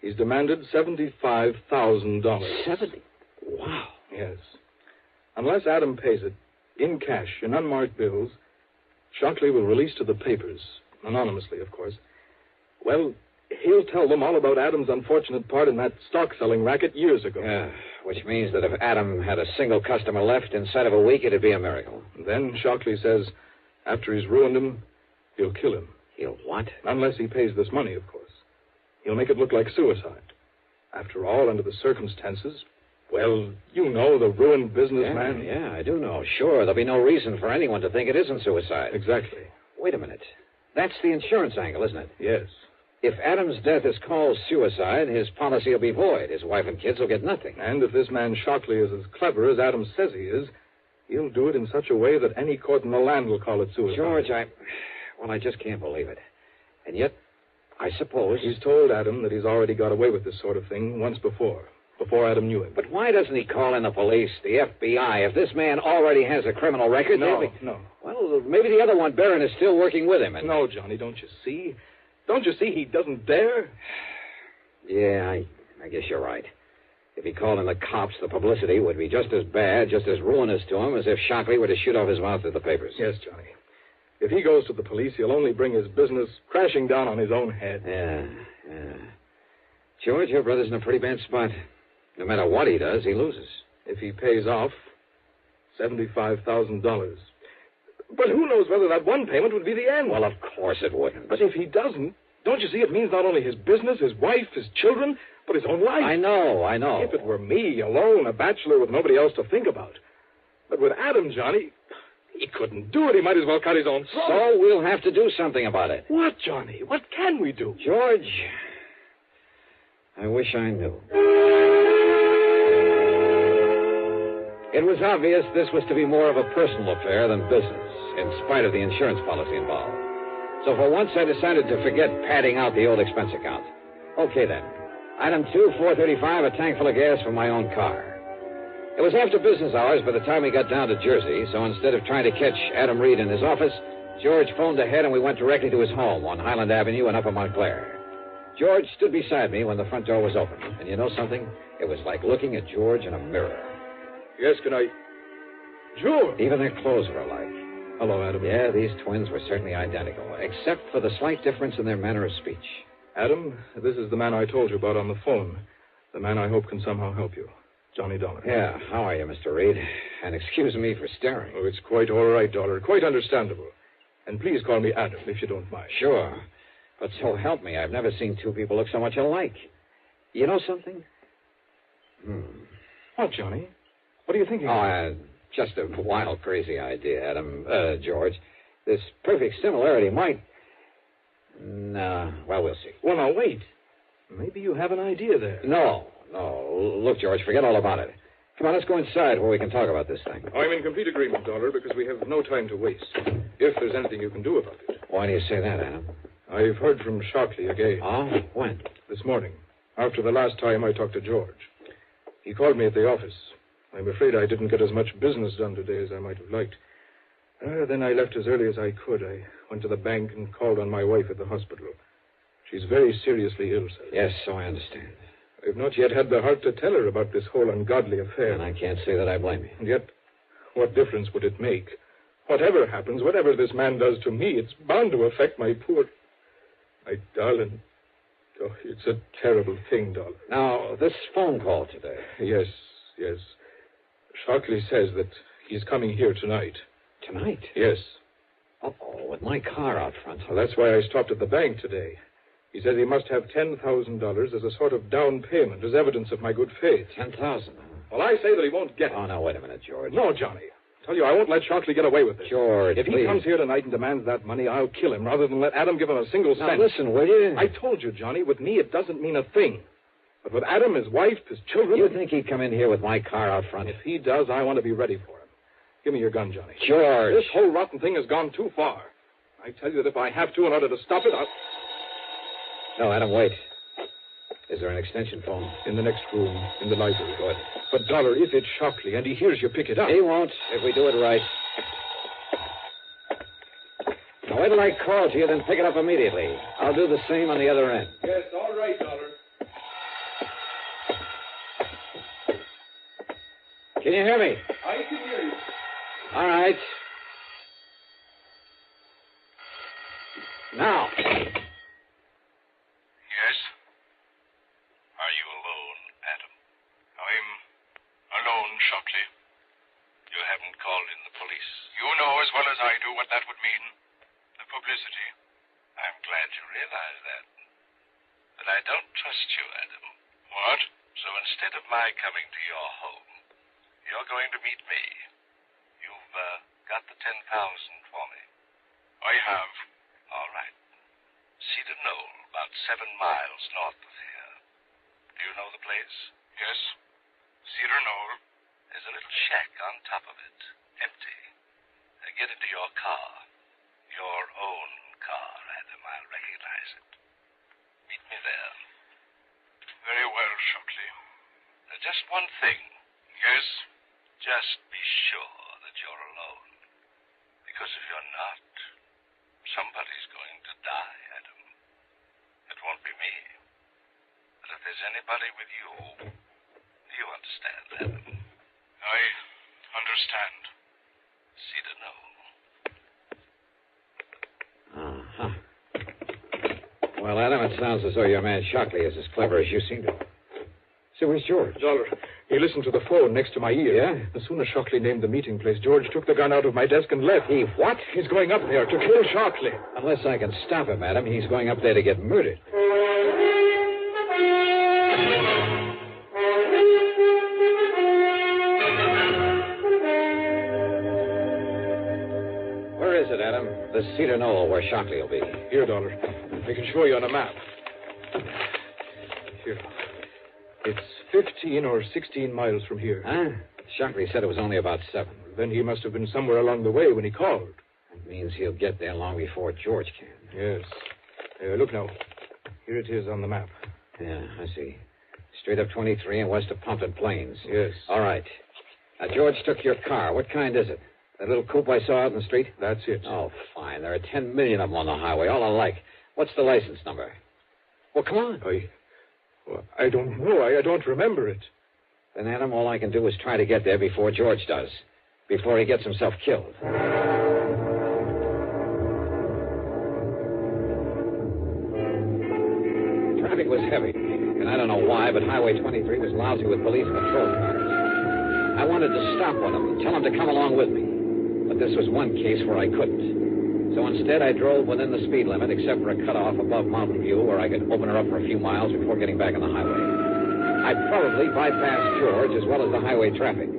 He's demanded $75,000. 70? Wow. Yes. Unless Adam pays it, in cash, in unmarked bills, Shockley will release to the papers, anonymously, of course. Well, he'll tell them all about Adam's unfortunate part in that stock-selling racket years ago. Yeah, which means that if Adam had a single customer left inside of a week, it'd be a miracle. Then Shockley says, after he's ruined him, he'll kill him. He'll what? Unless he pays this money, of course. He'll make it look like suicide. After all, under the circumstances, well, you know, the ruined businessman. Yeah, I do know. Sure, there'll be no reason for anyone to think it isn't suicide. Exactly. Wait a minute. That's the insurance angle, isn't it? Yes. If Adam's death is called suicide, his policy will be void. His wife and kids will get nothing. And if this man Shockley is as clever as Adam says he is, he'll do it in such a way that any court in the land will call it suicide. George, I just can't believe it. And yet, I suppose... He's told Adam that he's already got away with this sort of thing once before Adam knew him. But why doesn't he call in the police, the FBI? If this man already has a criminal record... No. Well, maybe the other one, Barron, is still working with him. No, Johnny, don't you see? Don't you see he doesn't dare? Yeah, I guess you're right. If he called in the cops, the publicity would be just as bad, just as ruinous to him as if Shockley were to shoot off his mouth to the papers. Yes, Johnny. If he goes to the police, he'll only bring his business crashing down on his own head. Yeah. George, your brother's in a pretty bad spot. No matter what he does, he loses. If he pays off, $75,000. But who knows whether that one payment would be the end? Well, of course it wouldn't. But if he doesn't, don't you see it means not only his business, his wife, his children, but his own life? I know. If it were me, alone, a bachelor with nobody else to think about. But with Adam, Johnny, he couldn't do it. He might as well cut his own throat. So we'll have to do something about it. What, Johnny? What can we do? George, I wish I knew. It was obvious this was to be more of a personal affair than business, in spite of the insurance policy involved. So for once, I decided to forget padding out the old expense account. Okay, then. Item 2, $4.35, a tank full of gas for my own car. It was after business hours by the time we got down to Jersey, so instead of trying to catch Adam Reed in his office, George phoned ahead and we went directly to his home on Highland Avenue in Upper Montclair. George stood beside me when the front door was open. And you know something? It was like looking at George in a mirror. Yes, can I... George! Even their clothes were alike. Hello, Adam. Yeah, these twins were certainly identical, except for the slight difference in their manner of speech. Adam, this is the man I told you about on the phone. The man I hope can somehow help you. Johnny Dollar. Yeah, how are you, Mr. Reed? And excuse me for staring. Oh, it's quite all right, Dollar. Quite understandable. And please call me Adam, if you don't mind. Sure. But so help me, I've never seen two people look so much alike. You know something? What, Johnny? What are you thinking? Just a wild, crazy idea, Adam. George. This perfect similarity might... No, well, we'll see. Well, now, wait. Maybe you have an idea there. No. Look, George, forget all about it. Come on, let's go inside where we can talk about this thing. I'm in complete agreement, Dollar, because we have no time to waste. If there's anything you can do about it. Why do you say that, Adam? I've heard from Shockley again. Oh? When? This morning, after the last time I talked to George. He called me at the office. I'm afraid I didn't get as much business done today as I might have liked. Then I left as early as I could. I went to the bank and called on my wife at the hospital. She's very seriously ill, sir. Yes, so I understand. I've not yet had the heart to tell her about this whole ungodly affair. And I can't say that I blame you. And yet, what difference would it make? Whatever happens, whatever this man does to me, it's bound to affect my darling. Oh, it's a terrible thing, Dollar. Now, this phone call today. Yes. Shockley says that he's coming here tonight. Tonight? Yes. Uh-oh, with my car out front. Well, that's why I stopped at the bank today. He says he must have $10,000 as a sort of down payment, as evidence of my good faith. $10,000? Well, I say that he won't get it. Oh, now, wait a minute, George. No, Johnny. I tell you, I won't let Shockley get away with this. George, if please. he comes here tonight and demands that money, I'll kill him rather than let Adam give him a single cent. Now, listen, will you? I told you, Johnny, with me it doesn't mean a thing. But with Adam, his wife, his children... You think he'd come in here with my car out front? If he does, I want to be ready for him. Give me your gun, Johnny. George. This whole rotten thing has gone too far. I tell you that if I have to in order to stop it, I'll... No, Adam, wait. Is there an extension phone? In the next room, in the library. Go ahead. But, Dollar, if it's Shockley and he hears you pick it up... He won't, if we do it right. Now, wait till I call to you, then pick it up immediately. I'll do the same on the other end. Yes, all right, Dollar. Can you hear me? I can hear you. All right. Now. Yes? Are you alone, Adam? I'm alone, Shockley. You haven't called in the police. You know as well as I do what that would mean. The publicity. I'm glad you realize that. But I don't trust you, Adam. What? So instead of my coming to your home, you're going to meet me. You've got the $10,000 for me. I have. All right. Cedar Knoll, about 7 miles north of here. Do you know the place? Yes. Cedar Knoll. There's a little shack on top of it, empty. Get into your car. Your own car, Adam. I'll recognize it. Meet me there. Very well, Shockley. Just one thing. Yes? Just be sure that you're alone. Because if you're not, somebody's going to die, Adam. It won't be me. But if there's anybody with you, you understand, Adam. I understand. Cedar Knoll. Uh-huh. Well, Adam, it sounds as though your man Shockley is as clever as you seem to. So where's George? Dollar, he listened to the phone next to my ear. Yeah? As soon as Shockley named the meeting place, George took the gun out of my desk and left. He what? He's going up there to kill Shockley. Unless I can stop him, Adam, he's going up there to get murdered. Where is it, Adam? The Cedar Knoll, where Shockley will be. Here, Dollar. I can show you on a map. Here. It's 15 or 16 miles from here. Huh? Shockley said it was only about 7. Then he must have been somewhere along the way when he called. That means he'll get there long before George can. Yes. Look now. Here it is on the map. Yeah, I see. Straight up 23 and west of Pumpkin Plains. Yes. All right. Now, George took your car. What kind is it? That little coupe I saw out in the street? That's it. Oh, fine. There are 10 million of them on the highway, all alike. What's the license number? Well, come on. I don't know. I don't remember it. Then, Adam, all I can do is try to get there before George does. Before he gets himself killed. Traffic was heavy. And I don't know why, but Highway 23 was lousy with police patrol cars. I wanted to stop one of them, tell him to come along with me. But this was one case where I couldn't. So instead, I drove within the speed limit, except for a cutoff above Mountain View where I could open her up for a few miles before getting back on the highway. I'd probably bypass George as well as the highway traffic.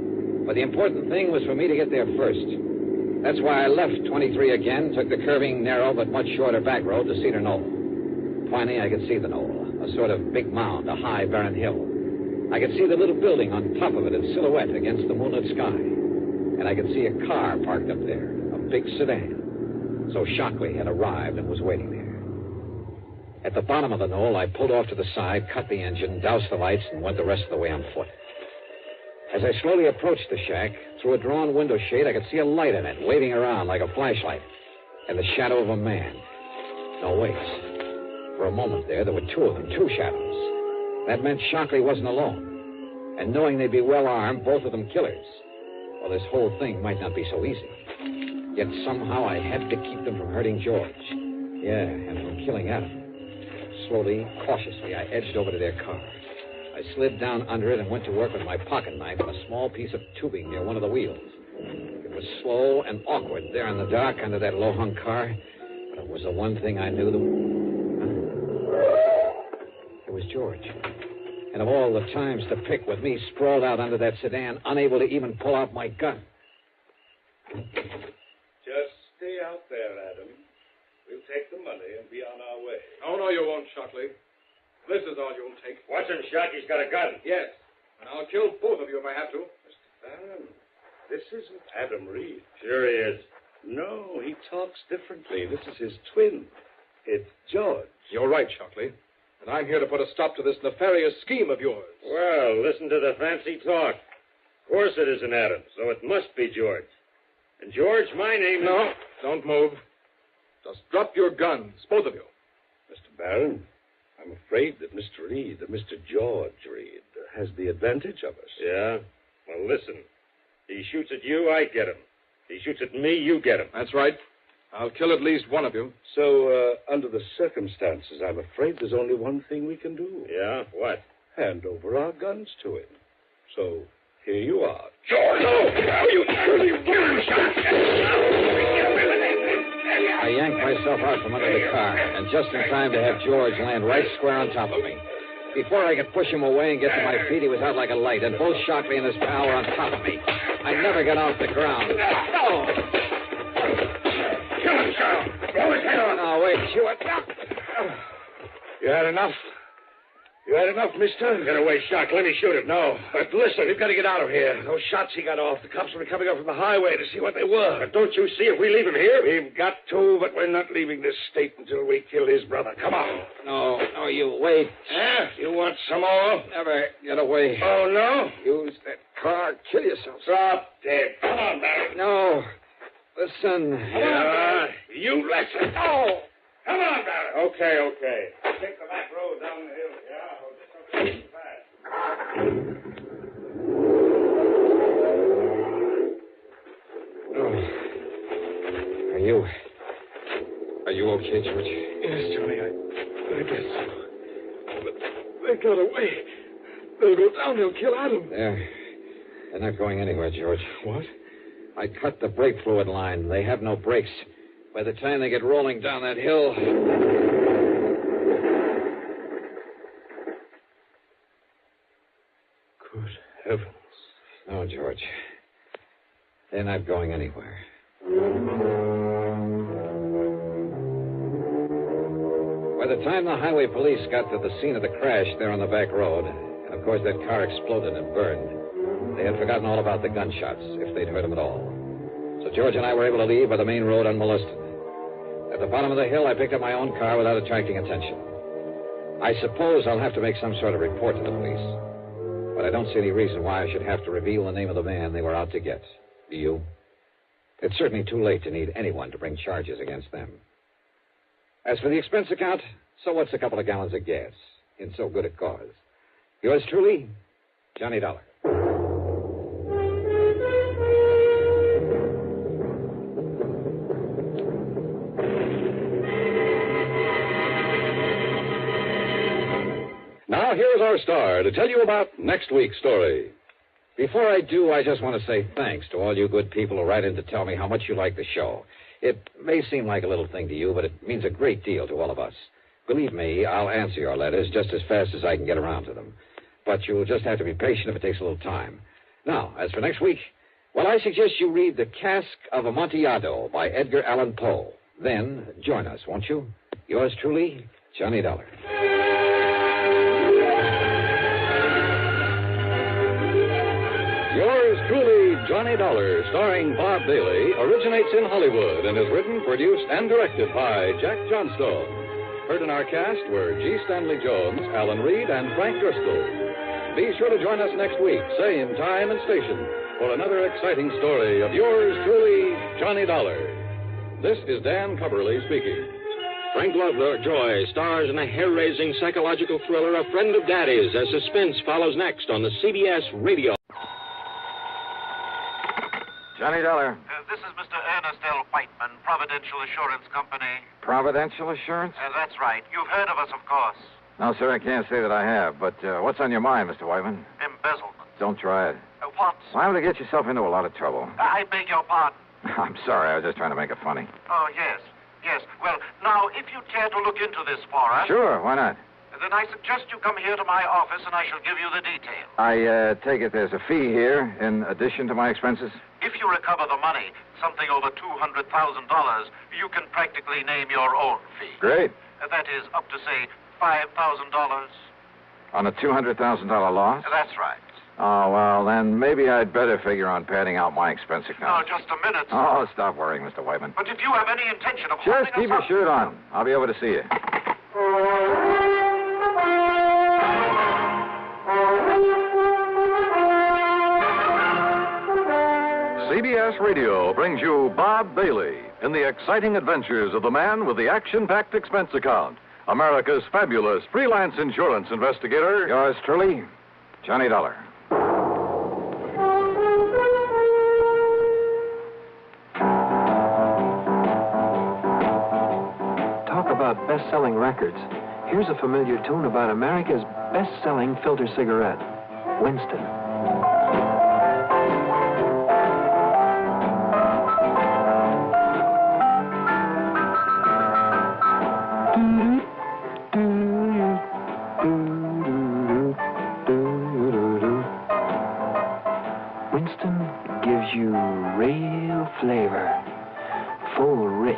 But the important thing was for me to get there first. That's why I left 23 again, took the curving, narrow, but much shorter back road to Cedar Knoll. Finally, I could see the knoll. A a sort of big mound, a high, barren hill. I could see the little building on top of it in silhouette against the moonlit sky. And I could see a car parked up there, a big sedan. So Shockley had arrived and was waiting there. At the bottom of the knoll, I pulled off to the side, cut the engine, doused the lights, and went the rest of the way on foot. As I slowly approached the shack, through a drawn window shade, I could see a light in it, waving around like a flashlight, and the shadow of a man. No, wait. For a moment there were two of them, two shadows. That meant Shockley wasn't alone. And knowing they'd be well armed, both of them killers. Well, this whole thing might not be so easy. Yet somehow I had to keep them from hurting George. Yeah, and from killing Adam. Slowly, cautiously, I edged over to their car. I slid down under it and went to work with my pocket knife on a small piece of tubing near one of the wheels. It was slow and awkward there in the dark under that low-hung car, but it was the one thing I knew It was George. And of all the times to pick with me sprawled out under that sedan, unable to even pull out my gun. Just stay out there, Adam. We'll take the money and be on our way. Oh, no, you won't, Shockley. This is all you'll take. Watch him, Shock. He's got a gun. Yes. And I'll kill both of you if I have to. Mr. Barron, this isn't Adam Reed. Sure he is. No, he talks differently. This is his twin. It's George. You're right, Shockley. And I'm here to put a stop to this nefarious scheme of yours. Well, listen to the fancy talk. Of course it isn't Adam, so it must be George. And George, my name is... No, don't move. Just drop your guns, both of you. Mr. Barron, I'm afraid that Mr. Reed, Mr. George Reed, has the advantage of us. Yeah? Well, listen. He shoots at you, I get him. He shoots at me, you get him. That's right. I'll kill at least one of you. So, under the circumstances, I'm afraid there's only one thing we can do. Yeah? What? Hand over our guns to him. So, here you are. George! No! You I yanked myself out from under the car, and just in time to have George land right square on top of me. Before I could push him away and get to my feet, he was out like a light, and both Shockley and his pal were on top of me. I never got off the ground. No! Kill him, Charles. Blow his head off. No, wait, Hewitt. You had enough? You had enough, mister? Get away, Shock. Let me shoot him. No. But listen, we've got to get out of here. Those shots he got off, the cops will be coming up from the highway to see what they were. But don't you see if we leave him here? We've got to, but we're not leaving this state until we kill his brother. Come on. No, you wait. You want some more? Never get away. Oh, no? Use that car. Kill yourself. Drop dead. Come on, Barry. No. Listen. Yeah, you listen. Oh! Come on, Barry. Okay. Take the back road down the hill. Yeah, just don't go too fast. Are you okay, George? Yes, Johnny, I guess so. But they got away. They'll go down. They'll kill Adam. They're not going anywhere, George. What? I cut the brake fluid line. They have no brakes. By the time they get rolling down that hill... Good heavens. No, George. They're not going anywhere. By the time the highway police got to the scene of the crash there on the back road, and of course that car exploded and burned, they had forgotten all about the gunshots, if they'd heard them at all. So George and I were able to leave by the main road unmolested. At the bottom of the hill, I picked up my own car without attracting attention. I suppose I'll have to make some sort of report to the police. But I don't see any reason why I should have to reveal the name of the man they were out to get. Do you? It's certainly too late to need anyone to bring charges against them. As for the expense account, so what's a couple of gallons of gas in so good a cause? Yours truly, Johnny Dollar. Now, here's our star to tell you about next week's story. Before I do, I just want to say thanks to all you good people who write in to tell me how much you like the show. It may seem like a little thing to you, but it means a great deal to all of us. Believe me, I'll answer your letters just as fast as I can get around to them. But you'll just have to be patient if it takes a little time. Now, as for next week, well, I suggest you read The Cask of Amontillado by Edgar Allan Poe. Then join us, won't you? Yours truly, Johnny Dollar. Johnny Dollar, starring Bob Bailey, originates in Hollywood and is written, produced, and directed by Jack Johnstone. Heard in our cast were G. Stanley Jones, Alan Reed, and Frank Driscoll. Be sure to join us next week, same time and station, for another exciting story of yours truly, Johnny Dollar. This is Dan Coverly speaking. Frank Lovejoy stars in a hair-raising psychological thriller, A Friend of Daddy's, as suspense follows next on the CBS Radio. Johnny Dollar. This is Mr. Ernest L. Whiteman, Providential Assurance Company. Providential Assurance? That's right. You've heard of us, of course. No, sir, I can't say that I have. But what's on your mind, Mr. Whiteman? Embezzlement. Don't try it. What? Why would you get yourself into a lot of trouble? I beg your pardon. I'm sorry. I was just trying to make it funny. Oh, yes. Yes. Well, now, if you care to look into this for us... Sure, why not? Then I suggest you come here to my office and I shall give you the details. I take it there's a fee here in addition to my expenses? If you recover the money, something over $200,000, you can practically name your own fee. Great. That is up to, say, $5,000. On a $200,000 loss? That's right. Oh, well, then maybe I'd better figure on padding out my expense account. No, just a minute. Oh, stop worrying, Mr. Whiteman. But if you have any intention of Just keep your shirt on. I'll be over to see you. CBS Radio brings you Bob Bailey in the exciting adventures of the man with the action-packed expense account, America's fabulous freelance insurance investigator. Yours truly, Johnny Dollar. Talk about best-selling records. Here's a familiar tune about America's best-selling filter cigarette, Winston. Winston gives you real flavor, full, rich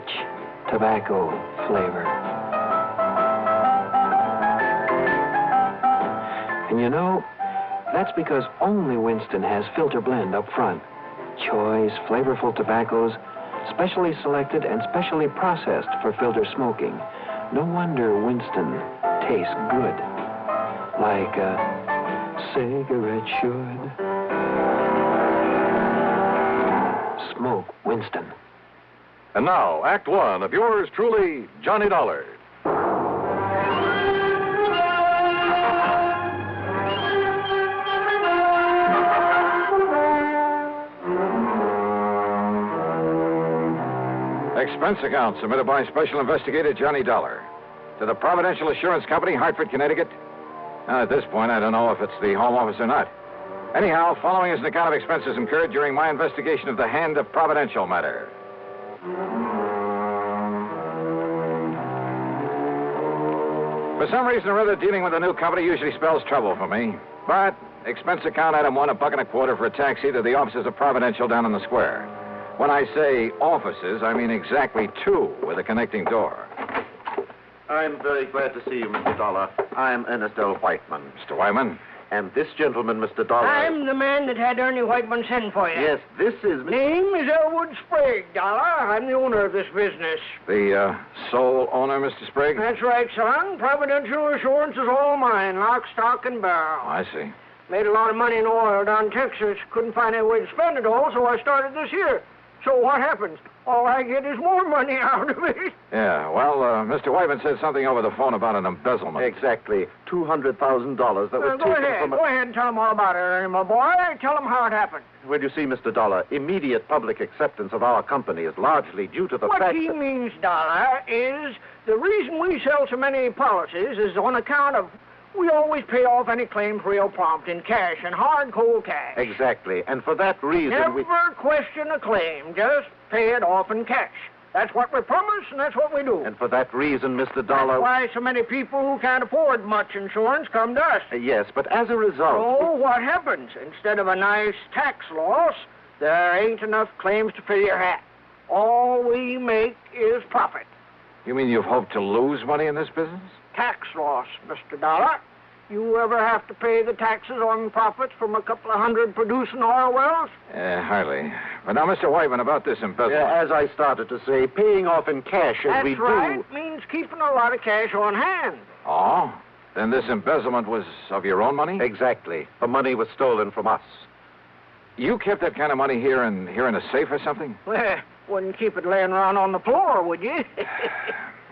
tobacco flavor. And you know, that's because only Winston has filter blend up front. Choice, flavorful tobaccos, specially selected and specially processed for filter smoking. No wonder Winston tastes good, like a cigarette should. Smoke Winston. And now, Act One of yours truly, Johnny Dollar. Expense account submitted by Special Investigator Johnny Dollar to the Providential Assurance Company, Hartford, Connecticut. Now, at this point, I don't know if it's the Home Office or not. Anyhow, following is an account of expenses incurred during my investigation of the Hand of Providential matter. For some reason or other, dealing with a new company usually spells trouble for me. But expense account item one, $1.25 for a taxi to the offices of Providential down in the square. When I say offices, I mean exactly two with a connecting door. I'm very glad to see you, Mr. Dollar. I'm Ernest L. Whiteman. Mr. Whiteman? And this gentleman, Mr. Dollar... I'm the man that had Ernie Whiteman send for you. Yes, this is... Name is Elwood Sprague, Dollar. I'm the owner of this business. The sole owner, Mr. Sprague? That's right, son. Providential Assurance is all mine, lock, stock, and barrel. I see. Made a lot of money in oil down in Texas. Couldn't find any way to spend it all, so I started this here. So what happens? All I get is more money out of it. Yeah, well, Mr. Whiteman said something over the phone about an embezzlement. Exactly. $200,000 that was Go ahead and tell them all about it, Ernie, my boy. Tell them how it happened. Well, you see, Mr. Dollar, immediate public acceptance of our company is largely due to the fact What he means, Dollar, is the reason we sell so many policies is on account of we always pay off any claims real prompt in cash and hard, cold cash. Exactly. And for that reason Never question a claim. Just pay it off in cash. That's what we promise, and that's what we do. And for that reason, Mr. Dollar... That's why so many people who can't afford much insurance come to us. Yes, but as a result... So what happens? Instead of a nice tax loss, there ain't enough claims to fill your hat. All we make is profit. You mean you've hoped to lose money in this business? Tax loss, Mr. Dollar. You ever have to pay the taxes on profits from a couple of hundred producing oil wells? Hardly. But now, Mr. Whiteman, about this embezzlement. As I started to say, paying off in cash as we That's right. do. Means keeping a lot of cash on hand. Oh? Then this embezzlement was of your own money? Exactly. The money was stolen from us. You kept that kind of money here in a safe or something? Well, wouldn't keep it laying around on the floor, would you?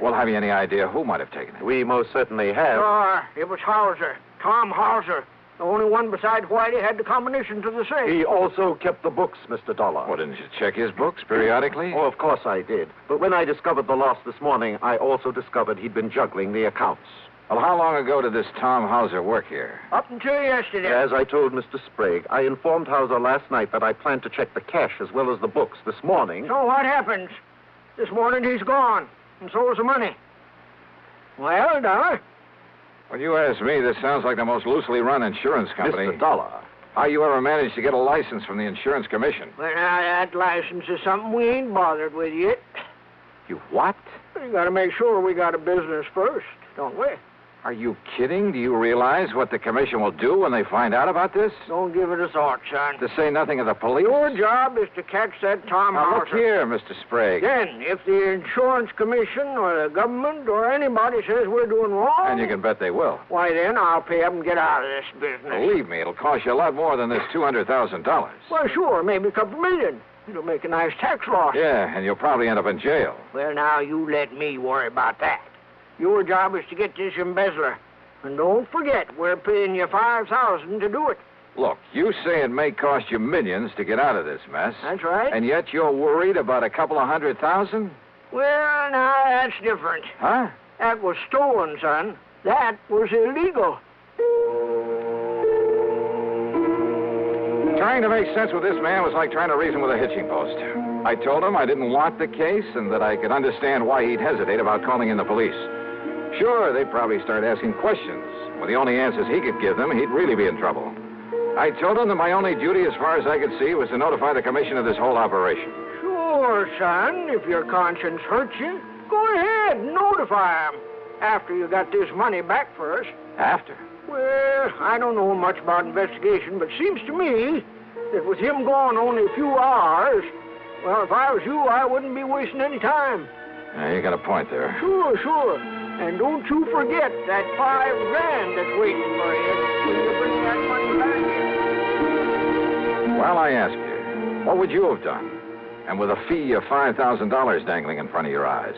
Well, have you any idea who might have taken it? We most certainly have. It was Hauser. Tom Hauser. The only one besides Whitey had the combination to the safe. He also kept the books, Mr. Dollar. Well, didn't you check his books periodically? Oh, of course I did. But when I discovered the loss this morning, I also discovered he'd been juggling the accounts. Well, how long ago did this Tom Hauser work here? Up until yesterday. As I told Mr. Sprague, I informed Hauser last night that I planned to check the cash as well as the books this morning. So what happens? This morning he's gone, and so is the money. Well, Dollar? When you ask me, this sounds like the most loosely run insurance company. Mr. Dollar. How you ever managed to get a license from the insurance commission? Well, now, that license is something we ain't bothered with yet. You what? We gotta make sure we got a business first, don't we? Are you kidding? Do you realize what the commission will do when they find out about this? Don't give it a thought, son. To say nothing of the police? Your job is to catch that Tom Now, Hauser. look here, Mr. Sprague. Then, if the insurance commission or the government or anybody says we're doing wrong... And you can bet they will. Why, then I'll pay up and get out of this business. Believe me, it'll cost you a lot more than this $200,000. Well, sure, maybe a couple million. It'll make a nice tax loss. Yeah, and you'll probably end up in jail. Well, now, you let me worry about that. Your job is to get this embezzler. And don't forget, we're paying you $5,000 to do it. Look, you say it may cost you millions to get out of this mess. That's right. And yet you're worried about a couple of $100,000? Well, now, that's different. Huh? That was stolen, son. That was illegal. Trying to make sense with this man was like trying to reason with a hitching post. I told him I didn't want the case and that I could understand why he'd hesitate about calling in the police. Sure, they'd probably start asking questions. With the only answers he could give them, he'd really be in trouble. I told him that my only duty, as far as I could see, was to notify the commission of this whole operation. Sure, son. If your conscience hurts you, go ahead and notify him. After you got this money back first. After? Well, I don't know much about investigation, but seems to me that with him gone only a few hours, well, if I was you, I wouldn't be wasting any time. You got a point there. Sure. And don't you forget that $5,000 that's waiting for you when you bring that money back. Well, I ask you, what would you have done? And with a fee of $5,000 dangling in front of your eyes?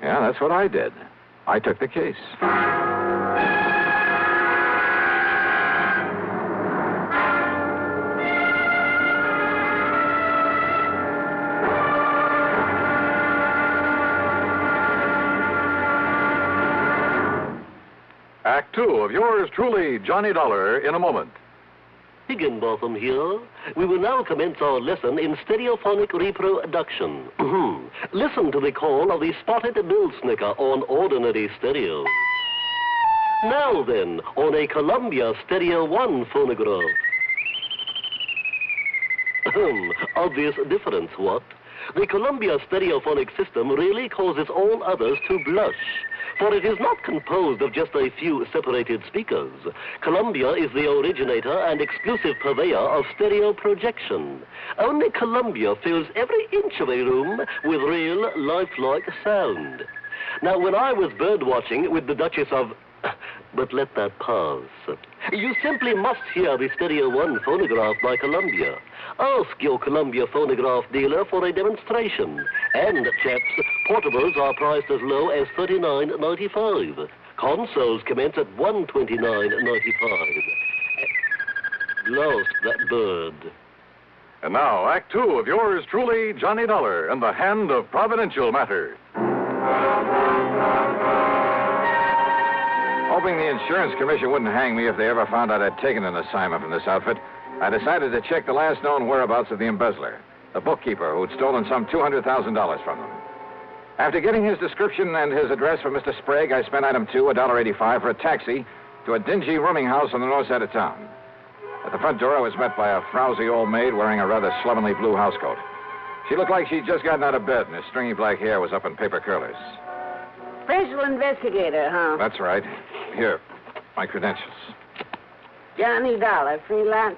Yeah, that's what I did. I took the case. Act two of yours truly, Johnny Dollar, in a moment. Higginbotham here. We will now commence our lesson in stereophonic reproduction. Listen to the call of the spotted bill snicker on ordinary stereo. Now then, on a Columbia Stereo 1 phonograph. Obvious difference, what? The Columbia stereophonic system really causes all others to blush, for it is not composed of just a few separated speakers. Columbia is the originator and exclusive purveyor of stereo projection. Only Columbia fills every inch of a room with real, lifelike sound. Now, when I was bird-watching with the Duchess of... But let that pass. You simply must hear the Stereo 1 phonograph by Columbia. Ask your Columbia phonograph dealer for a demonstration. And, chaps, portables are priced as low as $39.95. Consoles commence at $129.95. Lost that bird. And now, Act two of yours truly, Johnny Dollar, and the hand of providential matter. Hoping the insurance commission wouldn't hang me if they ever found out I'd taken an assignment from this outfit, I decided to check the last known whereabouts of the embezzler, the bookkeeper who'd stolen some $200,000 from them. After getting his description and his address from Mr. Sprague, I spent item 2, $1.85, for a taxi to a dingy rooming house on the north side of town. At the front door, I was met by a frowsy old maid wearing a rather slovenly blue housecoat. She looked like she'd just gotten out of bed, and her stringy black hair was up in paper curlers. Special investigator, huh? That's right. Here. My credentials. Johnny Dollar, freelance.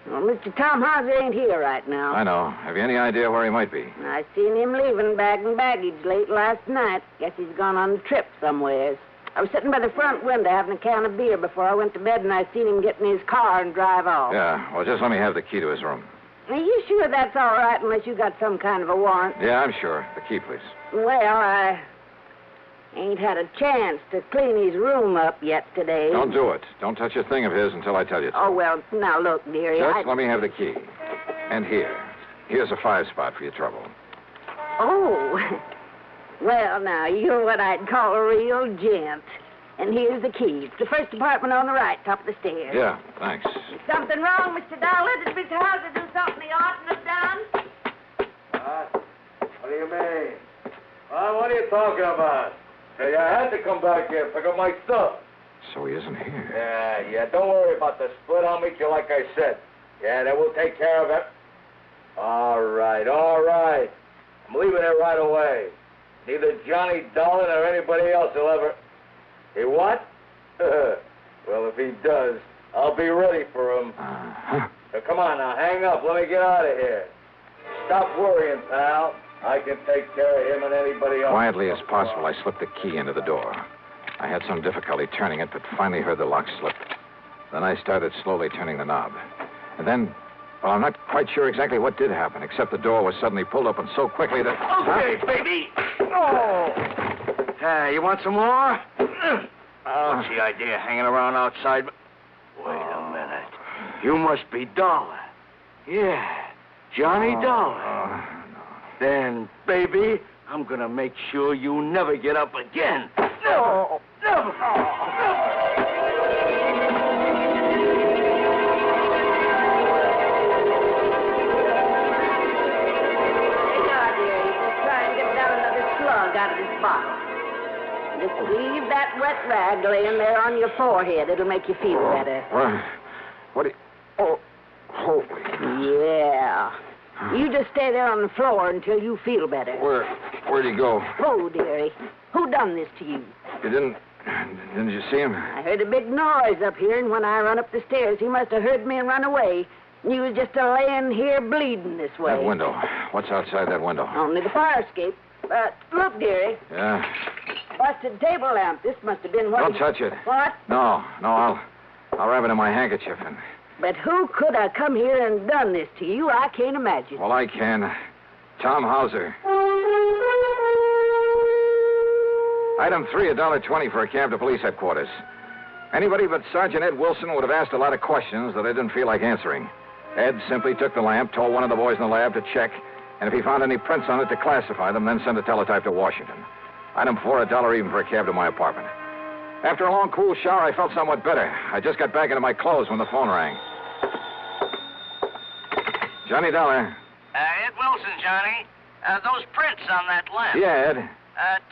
Well, Mr. Tom Hauser ain't here right now. I know. Have you any idea where he might be? I seen him leaving bag and baggage late last night. Guess he's gone on a trip somewheres. I was sitting by the front window having a can of beer before I went to bed, and I seen him get in his car and drive off. Yeah, well, just let me have the key to his room. Are you sure that's all right unless you got some kind of a warrant? Yeah, I'm sure. The key, please. Well, I ain't had a chance to clean his room up yet today. Don't do it. Don't touch a thing of his until I tell you to. Oh, well, now look, dearie. Just let me have the key. And here's a 5-spot for your trouble. Oh. Well, now, you're what I'd call a real gent. And here's the key. It's the first apartment on the right, top of the stairs. Yeah, thanks. Is something wrong, Mr. Dollar? Did Mr. Hauser do something he oughtn't have done? What do you mean? What are you talking about? Hey, I had to come back here and pick up my stuff. So he isn't here. Yeah, don't worry about the split. I'll meet you like I said. Yeah, then we'll take care of it. All right. I'm leaving it right away. Neither Johnny Dolan or anybody else will ever... Hey, what? Well, if he does, I'll be ready for him. So come on now, hang up. Let me get out of here. Stop worrying, pal. I can take care of him and anybody else. Quietly as possible, I slipped the key into the door. I had some difficulty turning it, but finally heard the lock slip. Then I started slowly turning the knob. And then, well, I'm not quite sure exactly what did happen, except the door was suddenly pulled open so quickly that... Okay, baby. Oh. You want some more? What's the idea hanging around outside? Wait a minute. You must be Dollar. Yeah, Johnny Dollar. Then, baby, I'm going to make sure you never get up again. Never. Out of this bottle. Just leave that wet rag laying there on your forehead. It'll make you feel better. What do you... Oh, holy... Yeah. You just stay there on the floor until you feel better. Where'd he go? Oh, dearie. Who done this to you? You didn't you see him? I heard a big noise up here, and when I run up the stairs, he must have heard me and run away. And you was just laying here bleeding this way. That window. What's outside that window? Only the fire escape. But look, dearie. Yeah? Busted table lamp. This must have been what... Don't touch it. What? No, I'll wrap it in my handkerchief and... But who could have come here and done this to you? I can't imagine. Well, I can. Tom Hauser. Item 3, $1.20 for a cab to police headquarters. Anybody but Sergeant Ed Wilson would have asked a lot of questions that I didn't feel like answering. Ed simply took the lamp, told one of the boys in the lab to check, and if he found any prints on it, to classify them, then send a teletype to Washington. Item 4, $1 even for a cab to my apartment. After a long, cool shower, I felt somewhat better. I just got back into my clothes when the phone rang. Johnny Dollar. Ed Wilson, Johnny. Those prints on that lamp. Yeah, Ed.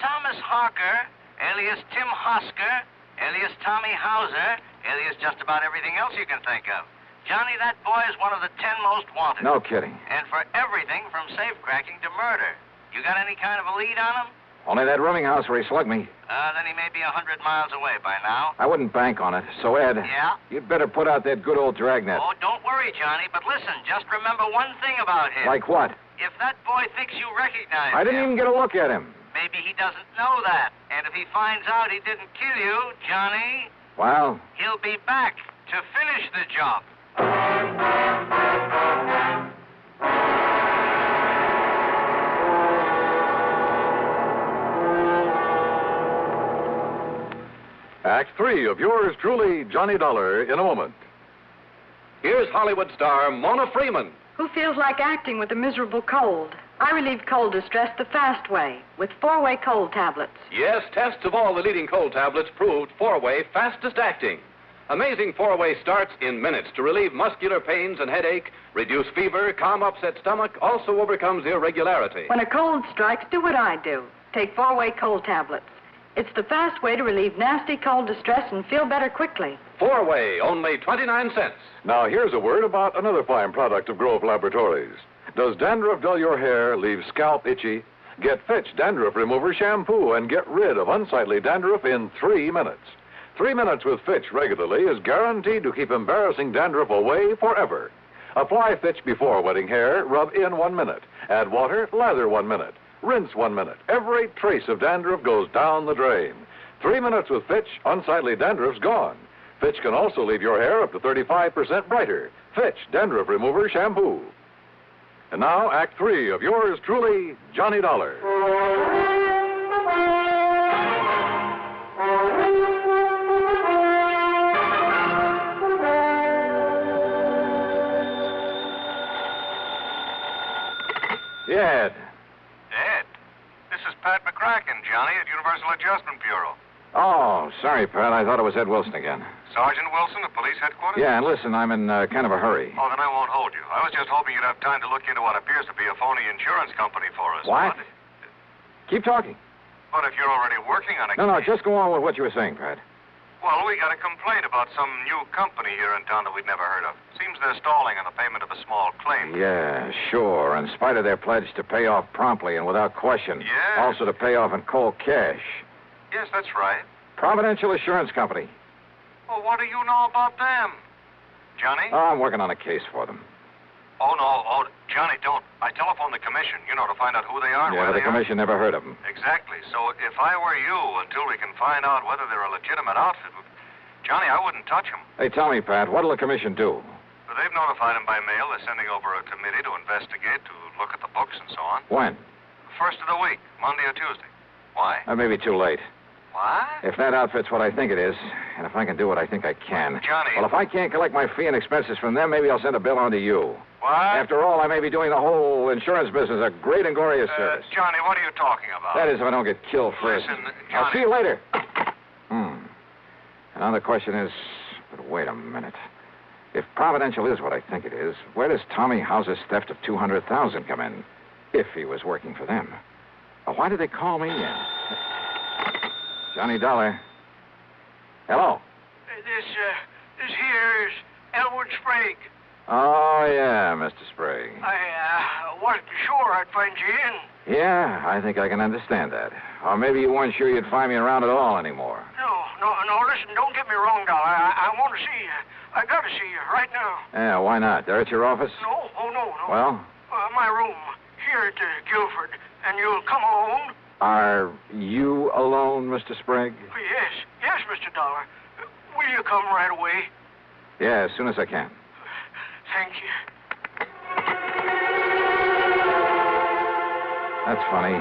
Thomas Harker, alias Tim Hosker, alias Tommy Hauser, alias just about everything else you can think of. Johnny, that boy is one of the 10 most wanted. No kidding. And for everything from safe-cracking to murder. You got any kind of a lead on him? Only that rooming house where he slugged me. Then he may be 100 miles away by now. I wouldn't bank on it. So, Ed. Yeah? You'd better put out that good old dragnet. Oh, don't worry, Johnny. But listen, just remember one thing about him. Like what? If that boy thinks you recognize I didn't even get a look at him. Maybe he doesn't know that. And if he finds out he didn't kill you, Johnny... Well? He'll be back to finish the job. Act 3 of yours truly, Johnny Dollar, in a moment. Here's Hollywood star Mona Freeman. Who feels like acting with a miserable cold? I relieve cold distress the fast way with 4-way cold tablets. Yes, tests of all the leading cold tablets proved 4-way fastest acting. Amazing 4-way starts in minutes to relieve muscular pains and headache, reduce fever, calm upset stomach, also overcomes irregularity. When a cold strikes, do what I do. Take 4-way cold tablets. It's the fast way to relieve nasty cold distress and feel better quickly. 4-way, only 29 cents. Now, here's a word about another fine product of Grove Laboratories. Does dandruff dull your hair, leave scalp itchy? Get Fitch Dandruff Remover Shampoo and get rid of unsightly dandruff in 3 minutes. 3 minutes with Fitch regularly is guaranteed to keep embarrassing dandruff away forever. Apply Fitch before wetting hair, rub in 1 minute. Add water, lather 1 minute. Rinse 1 minute. Every trace of dandruff goes down the drain. 3 minutes with Fitch, unsightly dandruff's gone. Fitch can also leave your hair up to 35% brighter. Fitch Dandruff Remover Shampoo. And now, Act 3 of yours truly, Johnny Dollar. Yeah, Ed. Ed, this is Pat McCracken, Johnny, at Universal Adjustment Bureau. Oh, sorry, Pat. I thought it was Ed Wilson again. Sergeant Wilson of police headquarters? Yeah, and listen, I'm in kind of a hurry. Oh, then I won't hold you. I was just hoping you'd have time to look into what appears to be a phony insurance company for us. What? Keep talking. But if you're already working on it... No, just go on with what you were saying, Pat. Well, we got a complaint about some new company here in town that we'd never heard of. Seems they're stalling on the payment of a small claim. Yeah, sure. In spite of their pledge to pay off promptly and without question. Yeah. Also to pay off in cold cash. Yes, that's right. Providential Assurance Company. Well, what do you know about them? Johnny? Oh, I'm working on a case for them. Oh, no. Oh, Johnny, don't. I telephoned the commission, to find out who they are and Yeah, where but the they are. commission never heard of them. Exactly. So if I were you, until we can find out whether they're a legitimate outfit, Johnny, I wouldn't touch them. Hey, tell me, Pat, what'll the commission do? But they've notified them by mail. They're sending over a committee to investigate, to look at the books and so on. When? First of the week, Monday or Tuesday. Why? Maybe too late. What? If that outfit's what I think it is, and if I can do what I think I can. Johnny. Well, if I can't collect my fee and expenses from them, maybe I'll send a bill on to you. What? After all, I may be doing the whole insurance business a great and glorious service. Johnny, what are you talking about? That is, if I don't get killed first. Listen, Johnny. I'll see you later. And now the question is, but wait a minute. If Providential is what I think it is, where does Tommy House's theft of $200,000 come in? If he was working for them. Well, why did they call me in? Johnny Dollar. Hello. This here is Elwood Sprague. Oh, yeah, Mr. Sprague. I wasn't sure I'd find you in. Yeah, I think I can understand that. Or maybe you weren't sure you'd find me around at all anymore. No, listen, don't get me wrong, Dollar. I want to see you. I got to see you right now. Yeah, why not? They're at your office? No. Well? My room, here at Guilford. And you'll come alone? Are you alone, Mr. Sprague? Yes, Mr. Dollar. Will you come right away? Yeah, as soon as I can. Thank you. That's funny.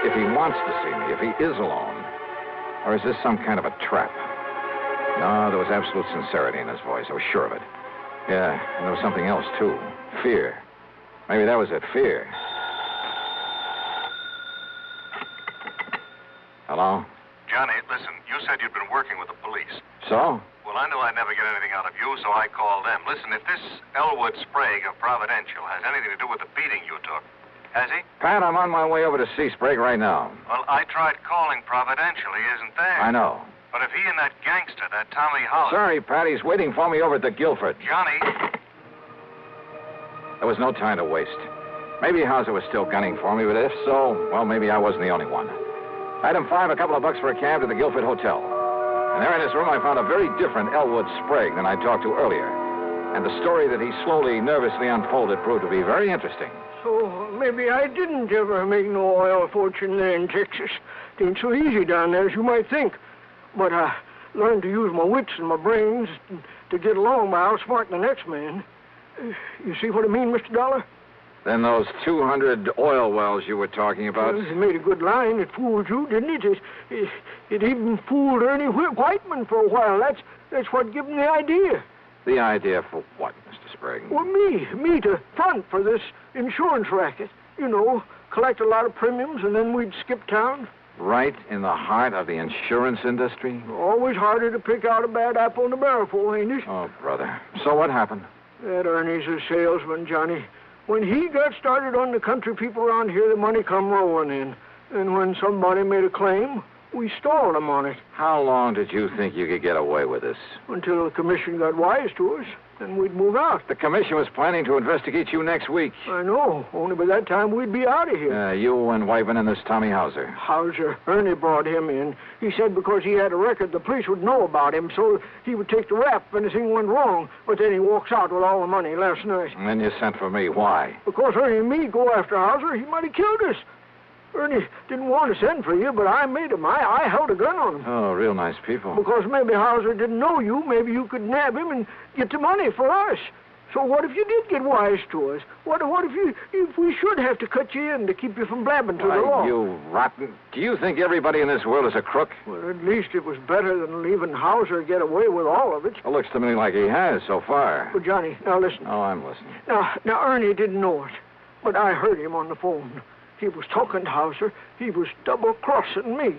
If he wants to see me, if he is alone. Or is this some kind of a trap? No, there was absolute sincerity in his voice. I was sure of it. Yeah, and there was something else, too. Fear. Maybe that was it, fear. Hello? Johnny, listen, you said you'd been working with the police. So? Well, I knew I'd never get anything out of you, so I called them. Listen, if this Elwood Sprague of Providential has anything to do with the beating you took, has he? Pat, I'm on my way over to see Sprague right now. Well, I tried calling Providential. He isn't there. I know. But if he and that gangster, that Tommy House... Sorry, Pat, he's waiting for me over at the Guilford. Johnny... There was no time to waste. Maybe Hauser was still gunning for me, but if so, well, maybe I wasn't the only one. Item 5, a couple of bucks for a cab to the Guilford Hotel. And there in his room, I found a very different Elwood Sprague than I talked to earlier. And the story that he slowly, nervously unfolded proved to be very interesting. So maybe I didn't ever make no oil fortune there in Texas. It ain't so easy down there as you might think. But I learned to use my wits and my brains to get along by outsmarting the next man. You see what I mean, Mr. Dollar? Then those 200 oil wells you were talking about... Well, it made a good line. It fooled you, didn't it? It even fooled Ernie Whiteman for a while. That's what gave him the idea. The idea for what, Mr. Sprague? Well, me to front for this insurance racket. You know, collect a lot of premiums and then we'd skip town. Right in the heart of the insurance industry? Always harder to pick out a bad apple in the barrel for, ain't it? Oh, brother. So what happened? That Ernie's a salesman, Johnny. When he got started on the country people around here, the money come rolling in. And when somebody made a claim, We stalled him on it. How long did you think you could get away with this? Until the commission got wise to us, and we'd move out. The commission was planning to investigate you next week. I know. Only by that time we'd be out of here. You and Wyvern and this Tommy Hauser. Hauser. Ernie brought him in. He said because he had a record, the police would know about him, so he would take the rap if anything went wrong. But then he walks out with all the money last night. And then you sent for me. Why? Because Ernie and me go after Hauser, he might have killed us. Ernie didn't want to send for you, but I made him. I held a gun on him. Oh, real nice people. Because maybe Hauser didn't know you. Maybe you could nab him and get the money for us. So what if you did get wise to us? What if we should have to cut you in to keep you from blabbing to the law? You rotten. Do you think everybody in this world is a crook? Well, at least it was better than leaving Hauser get away with all of it. It looks to me like he has so far. But, Johnny, now listen. Oh, I'm listening. Now, Ernie didn't know it, but I heard him on the phone. He was talking to Hauser. He was double-crossing me.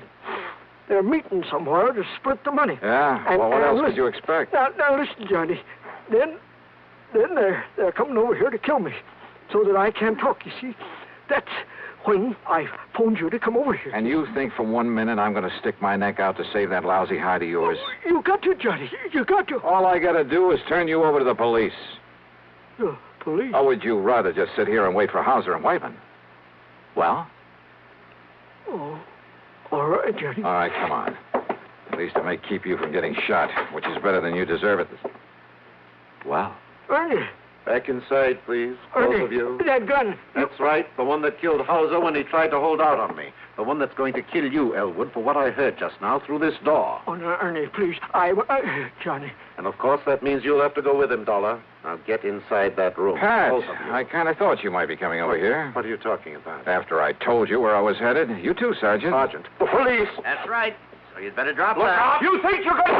They're meeting somewhere to split the money. Yeah? Well, what else could you expect? Now, listen, Johnny. Then they're coming over here to kill me so that I can't talk, you see. That's when I phoned you to come over here. And you think for 1 minute I'm going to stick my neck out to save that lousy hide of yours? You got to, Johnny. You got to. All I got to do is turn you over to the police. The police? Or would you rather just sit here and wait for Hauser and Wyvern? Well? Oh, all right, Johnny. All right, come on. At least it may keep you from getting shot, which is better than you deserve it. Well? Ernie. Back inside, please. Ernie, both of you. That gun. That's right. The one that killed Hauser when he tried to hold out on me. The one that's going to kill you, Elwood, for what I heard just now through this door. Oh, no, Ernie, please. Johnny. And, of course, that means you'll have to go with him, Dollar. Now, get inside that room. Pat, Both of you. I kind of thought you might be coming over here. What are you talking about? After I told you where I was headed. You too, Sergeant. Sergeant. The police. That's right. So you'd better drop Look that. out! You think you're going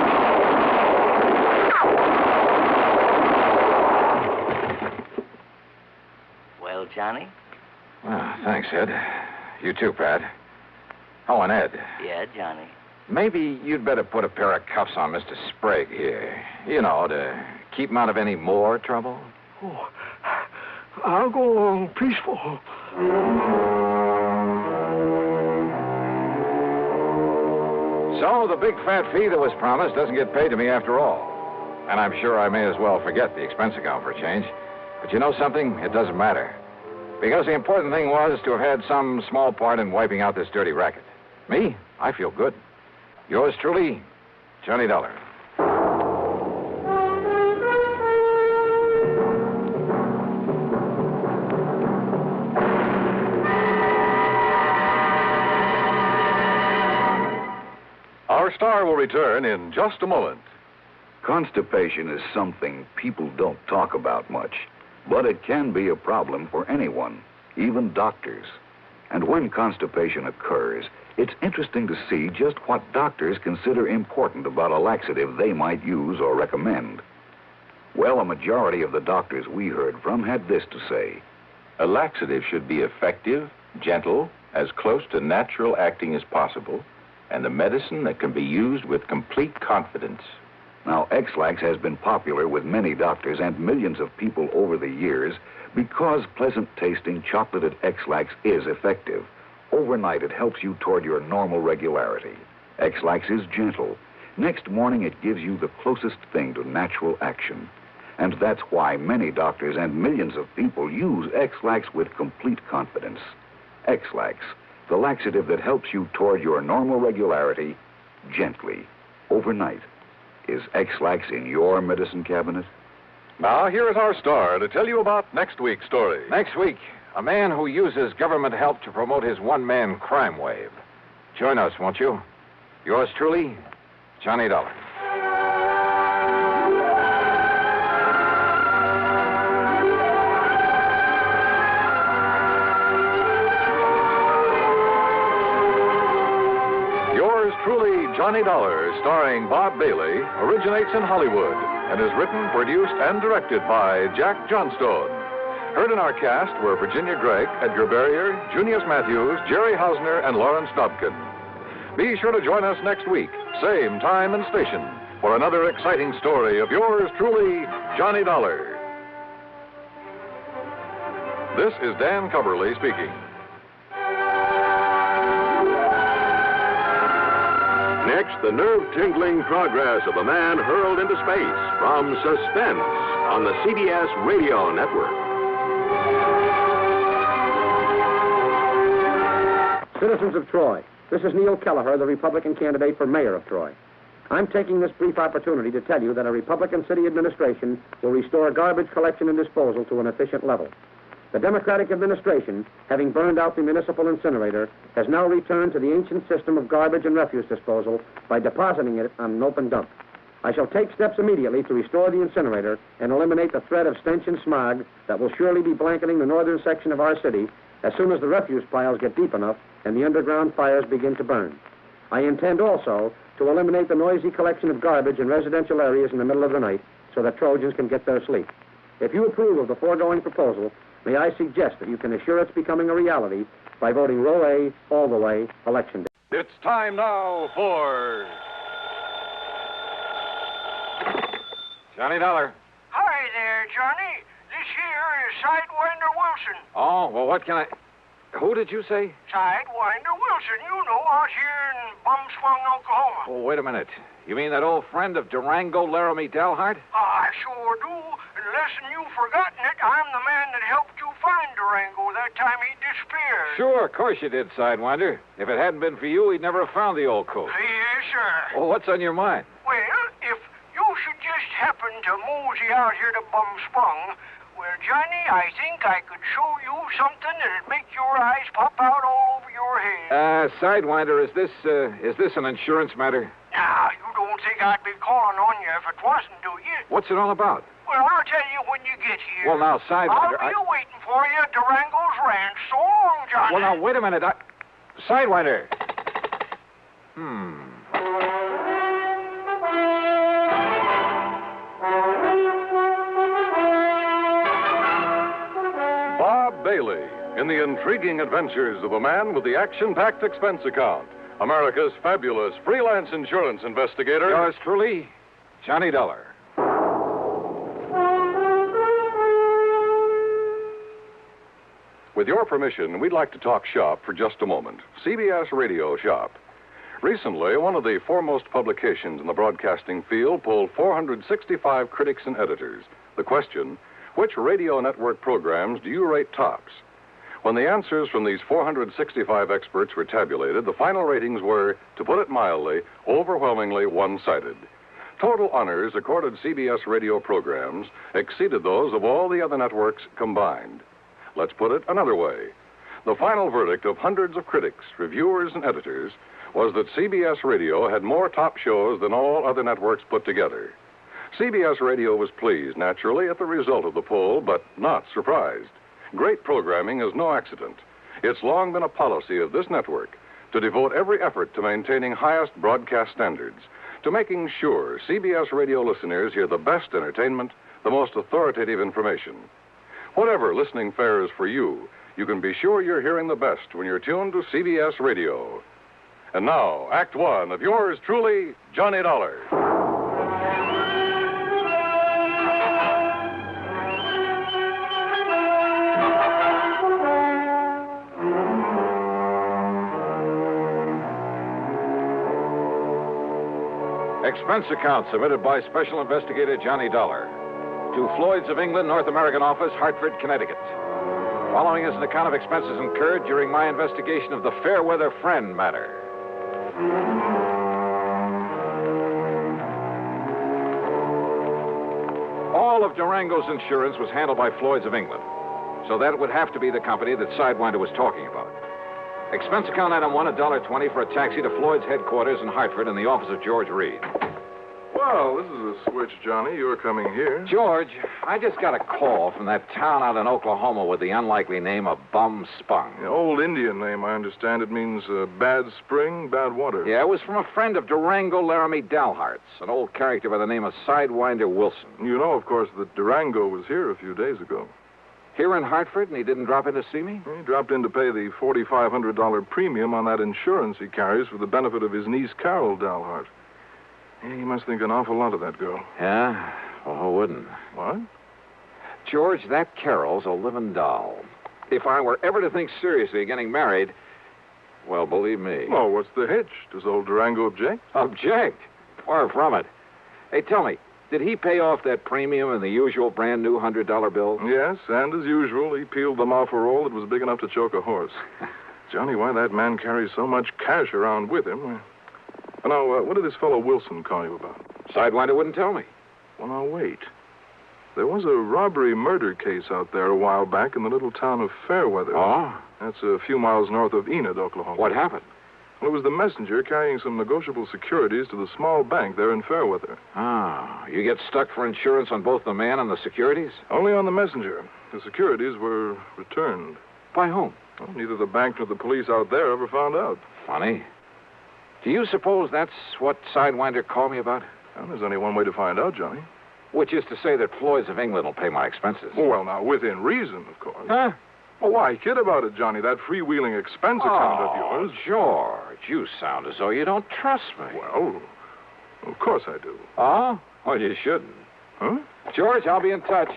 Well, Johnny? Well, thanks, Ed. You too, Pat. Oh, and Ed. Yeah, Johnny. Maybe you'd better put a pair of cuffs on Mr. Sprague here. You know, to keep him out of any more trouble. Oh, I'll go along peaceful. So the big fat fee that was promised doesn't get paid to me after all. And I'm sure I may as well forget the expense account for a change. But you know something? It doesn't matter. Because the important thing was to have had some small part in wiping out this dirty racket. Me? I feel good. Yours truly, Johnny Dollar. Our star will return in just a moment. Constipation is something people don't talk about much, but it can be a problem for anyone, even doctors. And when constipation occurs, it's interesting to see just what doctors consider important about a laxative they might use or recommend. Well, a majority of the doctors we heard from had this to say. A laxative should be effective, gentle, as close to natural acting as possible, and a medicine that can be used with complete confidence. Now, X-Lax has been popular with many doctors and millions of people over the years because pleasant-tasting chocolated X-Lax is effective. Overnight, it helps you toward your normal regularity. X-Lax is gentle. Next morning, it gives you the closest thing to natural action. And that's why many doctors and millions of people use X-Lax with complete confidence. X-Lax, the laxative that helps you toward your normal regularity gently, overnight. Is X-Lax in your medicine cabinet? Now, here is our star to tell you about next week's story. Next week, a man who uses government help to promote his one-man crime wave. Join us, won't you? Yours truly, Johnny Dollar. Yours truly, Johnny Dollar, starring Bob Bailey, originates in Hollywood and is written, produced, and directed by Jack Johnstone. Heard in our cast were Virginia Gregg, Edgar Barrier, Junius Matthews, Jerry Hausner, and Lawrence Dobkin. Be sure to join us next week, same time and station, for another exciting story of yours truly, Johnny Dollar. This is Dan Coverly speaking. Next, the nerve-tingling progress of a man hurled into space from Suspense on the CBS Radio Network. Citizens of Troy, this is Neil Kelleher, the Republican candidate for mayor of Troy. I'm taking this brief opportunity to tell you that a Republican city administration will restore garbage collection and disposal to an efficient level. The Democratic administration, having burned out the municipal incinerator, has now returned to the ancient system of garbage and refuse disposal by depositing it on an open dump. I shall take steps immediately to restore the incinerator and eliminate the threat of stench and smog that will surely be blanketing the northern section of our city as soon as the refuse piles get deep enough and the underground fires begin to burn. I intend also to eliminate the noisy collection of garbage in residential areas in the middle of the night so that Trojans can get their sleep. If you approve of the foregoing proposal, may I suggest that you can assure its becoming a reality by voting row A all the way election day. It's time now for Johnny Dollar. Hi there, Johnny. This here is Sidewinder Wilson. Oh, well, what can I... Who did you say? Sidewinder Wilson, you know, out here in Bumswung, Oklahoma. Oh, wait a minute. You mean that old friend of Durango, Laramie Dalhart? I sure do. Unless you've forgotten it, I'm the man that helped you find Durango that time he disappeared. Sure, of course you did, Sidewinder. If it hadn't been for you, he'd never have found the old coat. Yes, sir. Oh, what's on your mind? Well, if you should just happen to mosey out here to Bumspung, well, Johnny, I think I could show you something that'd make your eyes pop out all over your head. Sidewinder, is this an insurance matter? Now, you don't think I'd be calling on you if it wasn't, do you? What's it all about? Well, I'll tell you when you get here. Well, now, Sidewinder, I'll be waiting for you at Durango's Ranch. So long, Johnny. Well, now, wait a minute. Sidewinder. Bob Bailey in the intriguing adventures of a man with the action-packed expense account. America's fabulous freelance insurance investigator. Yours truly, Johnny Dollar. With your permission, we'd like to talk shop for just a moment. CBS Radio Shop. Recently, one of the foremost publications in the broadcasting field polled 465 critics and editors. The question, which radio network programs do you rate tops? When the answers from these 465 experts were tabulated, the final ratings were, to put it mildly, overwhelmingly one-sided. Total honors accorded CBS radio programs exceeded those of all the other networks combined. Let's put it another way. The final verdict of hundreds of critics, reviewers, and editors was that CBS Radio had more top shows than all other networks put together. CBS Radio was pleased, naturally, at the result of the poll, but not surprised. Great programming is no accident. It's long been a policy of this network to devote every effort to maintaining highest broadcast standards, to making sure CBS Radio listeners hear the best entertainment, the most authoritative information. Whatever listening fare is for you, you can be sure you're hearing the best when you're tuned to CBS Radio. And now, Act One of yours truly, Johnny Dollar. Expense account submitted by Special Investigator Johnny Dollar to Floyd's of England, North American Office, Hartford, Connecticut. Following is an account of expenses incurred during my investigation of the Fairweather Friend matter. All of Durango's insurance was handled by Floyd's of England, so that would have to be the company that Sidewinder was talking about. Expense account item 1, $1.20 for a taxi to Floyd's headquarters in Hartford in the office of George Reed. Well, this is a switch, Johnny. You're coming here. George, I just got a call from that town out in Oklahoma with the unlikely name of Bumspung. The old Indian name, I understand. It means bad spring, bad water. Yeah, it was from a friend of Durango, Laramie Dalhart's, an old character by the name of Sidewinder Wilson. You know, of course, that Durango was here a few days ago. Here in Hartford, and he didn't drop in to see me? He dropped in to pay the $4,500 premium on that insurance he carries for the benefit of his niece, Carol Dalhart. He must think an awful lot of that girl. Yeah? Well, who wouldn't? What? George, that Carol's a living doll. If I were ever to think seriously of getting married... Well, believe me. Oh, what's the hitch? Does old Durango object? Object? Far from it. Hey, tell me, did he pay off that premium in the usual brand new $100 bill? Yes, and as usual, he peeled them off a roll that was big enough to choke a horse. Johnny, why that man carries so much cash around with him? Now, what did this fellow Wilson call you about? Sidewinder wouldn't tell me. Well, now, wait. There was a robbery-murder case out there a while back in the little town of Fairweather. Oh? That's a few miles north of Enid, Oklahoma. What happened? Well, it was the messenger carrying some negotiable securities to the small bank there in Fairweather. Ah, you get stuck for insurance on both the man and the securities? Only on the messenger. The securities were returned. By whom? Well, neither the bank nor the police out there ever found out. Funny. Do you suppose that's what Sidewinder called me about? Well, there's only one way to find out, Johnny. Which is to say that Floyd's of England will pay my expenses. Well, now, within reason, of course. Huh? Well, why kid about it, Johnny? That freewheeling expense account of yours. George, you sound as though you don't trust me. Well, of course I do. Oh? Well, you shouldn't. Huh? George, I'll be in touch.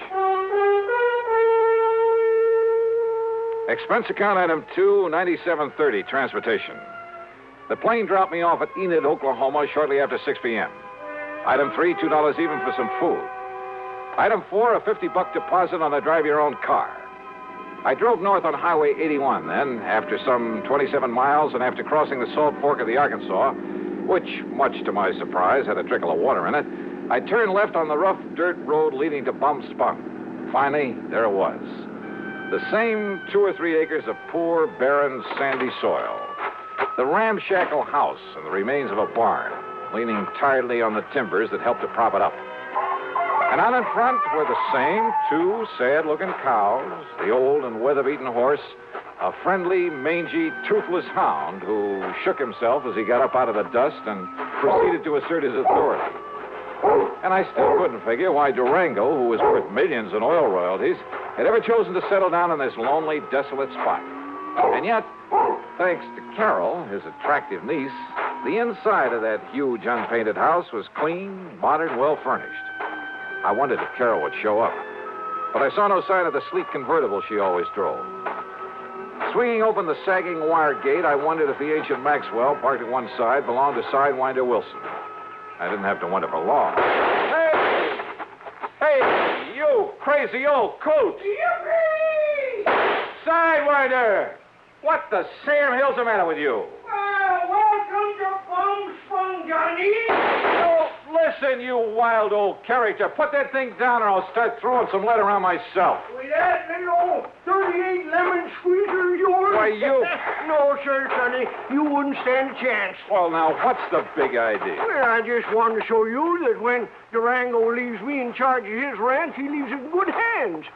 Expense account item 2, 9730, transportation. The plane dropped me off at Enid, Oklahoma, shortly after 6 p.m. Item 3, $2 even for some food. Item 4, a $50 deposit on a drive-your-own car. I drove north on Highway 81 then, after some 27 miles and after crossing the Salt Fork of the Arkansas, which, much to my surprise, had a trickle of water in it, I turned left on the rough dirt road leading to Bum Spunk. Finally, there it was. The same 2 or 3 acres of poor, barren, sandy soil. The ramshackle house and the remains of a barn, leaning tiredly on the timbers that helped to prop it up. And out in front were the same 2 sad-looking cows, the old and weather-beaten horse, a friendly, mangy, toothless hound who shook himself as he got up out of the dust and proceeded to assert his authority. And I still couldn't figure why Durango, who was worth millions in oil royalties, had ever chosen to settle down in this lonely, desolate spot. And yet, thanks to Carol, his attractive niece, the inside of that huge, unpainted house was clean, modern, well-furnished. I wondered if Carol would show up, but I saw no sign of the sleek convertible she always drove. Swinging open the sagging wire gate, I wondered if the ancient Maxwell, parked at one side, belonged to Sidewinder Wilson. I didn't have to wonder for long. Hey! Hey, you crazy old coot! Sidewinder! What the Sam Hill's the matter with you? Welcome to Bum Spunk, Johnny. Oh, listen, you wild old character. Put that thing down or I'll start throwing some lead around myself. With that little 38 lemon squeezer of yours? Why, you... No, sir, Sonny. You wouldn't stand a chance. Well, now, what's the big idea? Well, I just wanted to show you that when Durango leaves me in charge of his ranch, he leaves it in good hands.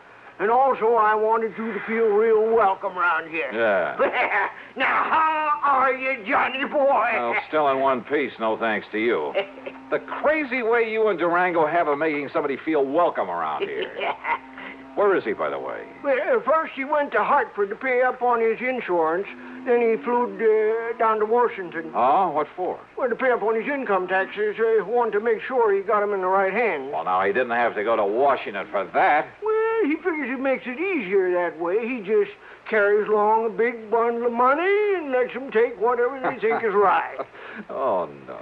And also, I wanted you to feel real welcome around here. Yeah. Now, how are you, Johnny boy? Well, still in one piece, no thanks to you. The crazy way you and Durango have of making somebody feel welcome around here. Where is he, by the way? Well, first he went to Hartford to pay up on his insurance. Then he flew down to Washington. Oh, what for? Well, to pay up on his income taxes. Wanted to make sure he got them in the right hands. Well, now, he didn't have to go to Washington for that. Well, he figures it makes it easier that way. He just carries along a big bundle of money and lets them take whatever they think is right. Oh, no.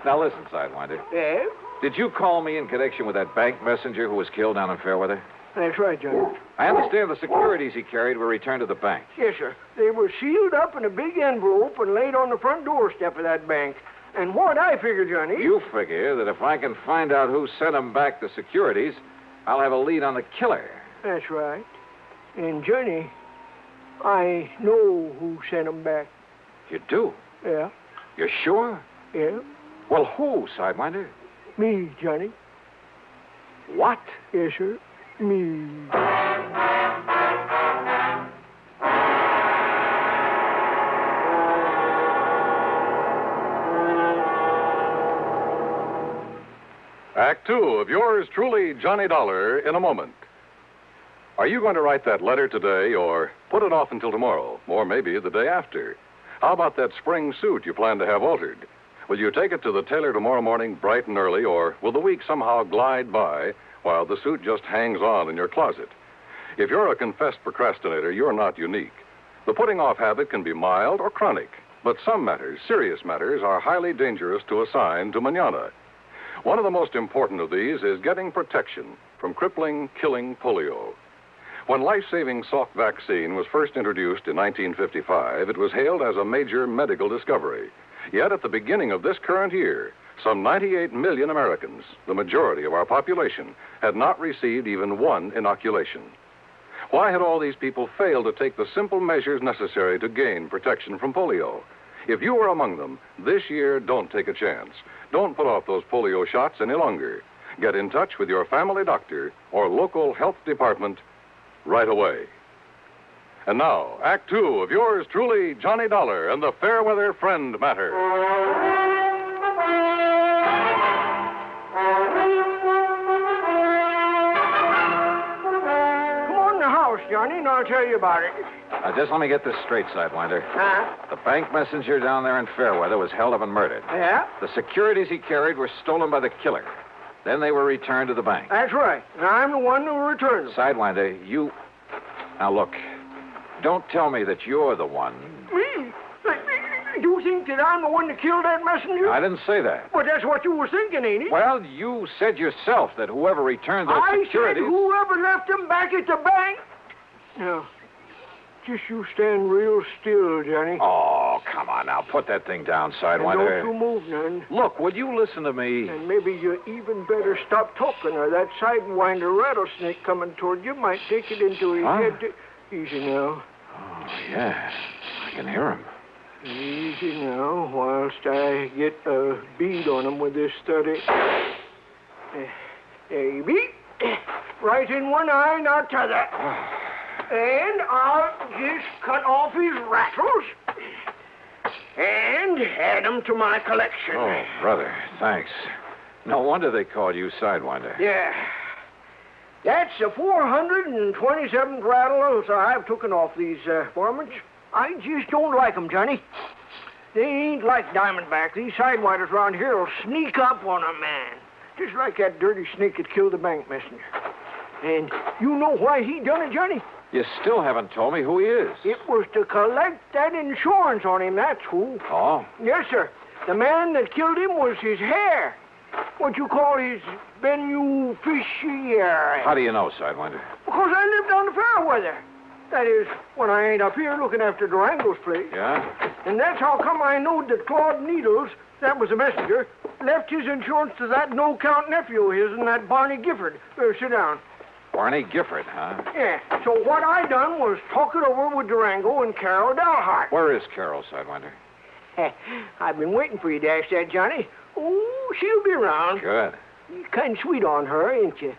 Now, listen, Sidewinder. Yeah? Did you call me in connection with that bank messenger who was killed down in Fairweather? That's right, Johnny. I understand the securities he carried were returned to the bank. Yes, sir. They were sealed up in a big envelope and laid on the front doorstep of that bank. And what I figure, Johnny... You figure that if I can find out who sent them back the securities, I'll have a lead on the killer. That's right. And, Johnny, I know who sent them back. You do? Yeah. You're sure? Yeah. Well, who, Sidewinder? Me, Johnny. What? Yes, sir. Me. Act 2 of yours truly, Johnny Dollar, in a moment. Are you going to write that letter today or put it off until tomorrow, or maybe the day after? How about that spring suit you plan to have altered? Will you take it to the tailor tomorrow morning bright and early, or will the week somehow glide by while the suit just hangs on in your closet? If you're a confessed procrastinator, you're not unique. The putting off habit can be mild or chronic. But some matters, serious matters, are highly dangerous to assign to manana. One of the most important of these is getting protection from crippling, killing polio. When life-saving Salk vaccine was first introduced in 1955, it was hailed as a major medical discovery. Yet at the beginning of this current year, some 98 million Americans, the majority of our population, had not received even one inoculation. Why had all these people failed to take the simple measures necessary to gain protection from polio? If you are among them, this year, don't take a chance. Don't put off those polio shots any longer. Get in touch with your family doctor or local health department right away. And now, Act Two of yours truly, Johnny Dollar and the Fairweather Friend Matter. Come on in the house, Johnny, and I'll tell you about it. Just let me get this straight, Sidewinder. Huh? The bank messenger down there in Fairweather was held up and murdered. Yeah? The securities he carried were stolen by the killer. Then they were returned to the bank. That's right. And I'm the one who returned them. Sidewinder, you... Now, look. Don't tell me that you're the one. Me? You think that I'm the one that killed that messenger? I didn't say that. But that's what you were thinking, ain't it? Well, you said yourself that whoever returned those securities... I said whoever left them back at the bank. Now, just you stand real still, Johnny. Oh, come on now. Put that thing down, Sidewinder. And don't you move none. Look, would you listen to me? And maybe you even better stop talking, or that Sidewinder rattlesnake coming toward you might take it into his head to... Easy now. Oh, yeah. I can hear him. Easy now, whilst I get a bead on him with this study. A bead. Right in one eye, not t'other. And I'll just cut off his rattles and add them to my collection. Oh, brother, thanks. No wonder they called you Sidewinder. Yeah. That's the 427th rattle I've taken off these varmints. I just don't like them, Johnny. They ain't like Diamondback. These sidewinders around here will sneak up on a man, just like that dirty snake that killed the bank messenger. And you know why he done it, Johnny? You still haven't told me who he is. It was to collect that insurance on him, that's who. Oh? Yes, sir. The man that killed him was his hair. What you call his beneficiary. How do you know, Sidewinder? Because I live down the Fairweather. That is, when I ain't up here looking after Durango's place. Yeah? And that's how come I knowed that Claude Needles, that was the messenger, left his insurance to that no-count nephew of his and that Barney Gifford. Sit down. Barney Gifford, huh? Yeah. So what I done was talk it over with Durango and Carol Dalhart. Where is Carol, Sidewinder? I've been waiting for you to ask that, Johnny. Oh, she'll be around. Good. You're kind of sweet on her, ain't you?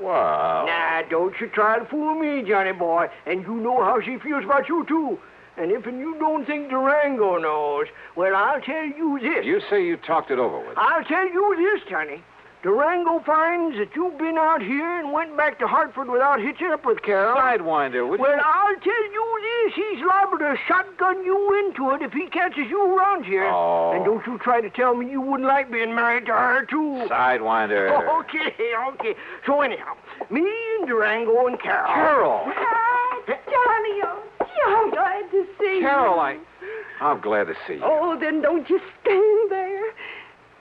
Wow. Nah, don't you try to fool me, Johnny boy. And you know how she feels about you, too. And if you don't think Durango knows, well, I'll tell you this. You say you talked it over with. I'll tell you this, Johnny. Durango finds that you've been out here and went back to Hartford without hitching up with Carol. Sidewinder, would well, you... I'll tell you this. He's liable to shotgun you into it if he catches you around here. Oh. And don't you try to tell me you wouldn't like being married to her, too. Sidewinder. Okay. So anyhow, me and Durango and Carol. Carol! Johnny, I'm glad to see you. Carol, I'm glad to see you. Oh, then don't you stand there.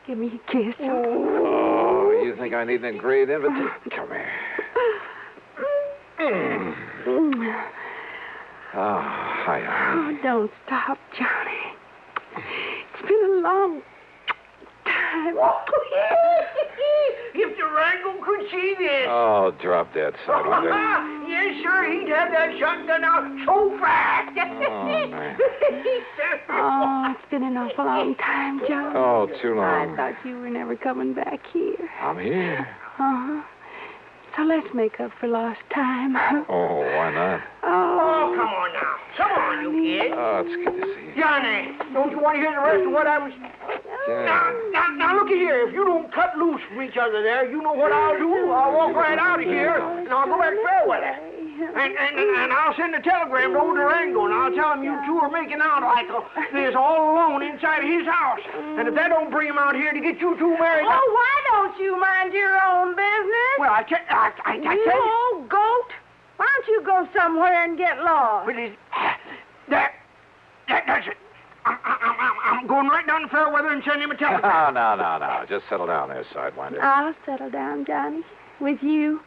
Give me a kiss. Oh, you think I need an engraved invitation? Come here. Oh, hi. Oh, don't stop, Johnny. It's been a long time. If Durango could see this. Oh, drop that, Sidewinder. Yes, sir. He'd have that shotgun out so fast. Oh, man. Oh, it's been an awful long time, Johnny. Oh, too long. I thought you were never coming back here. I'm here. Uh-huh. So let's make up for lost time. Oh, why not? Oh, come on now. Come on, you kid. Oh, it's good to see you. Johnny, don't you want to hear the rest of what I was... Now, looky here. If you don't cut loose from each other there, you know what I'll do. I'll walk right out of here, and I'll go back to Fairweather. And I'll send a telegram to old Durango, and I'll tell him you two are making out like this all alone inside of his house. And if that don't bring him out here to get you two married... Oh, why don't you mind your own business? Well, I tell you you... old goat. Why don't you go somewhere and get lost? But that's it. I'm going right down to Fairweather and send him a telegram. No. Just settle down there, Sidewinder. I'll settle down, Johnny, with you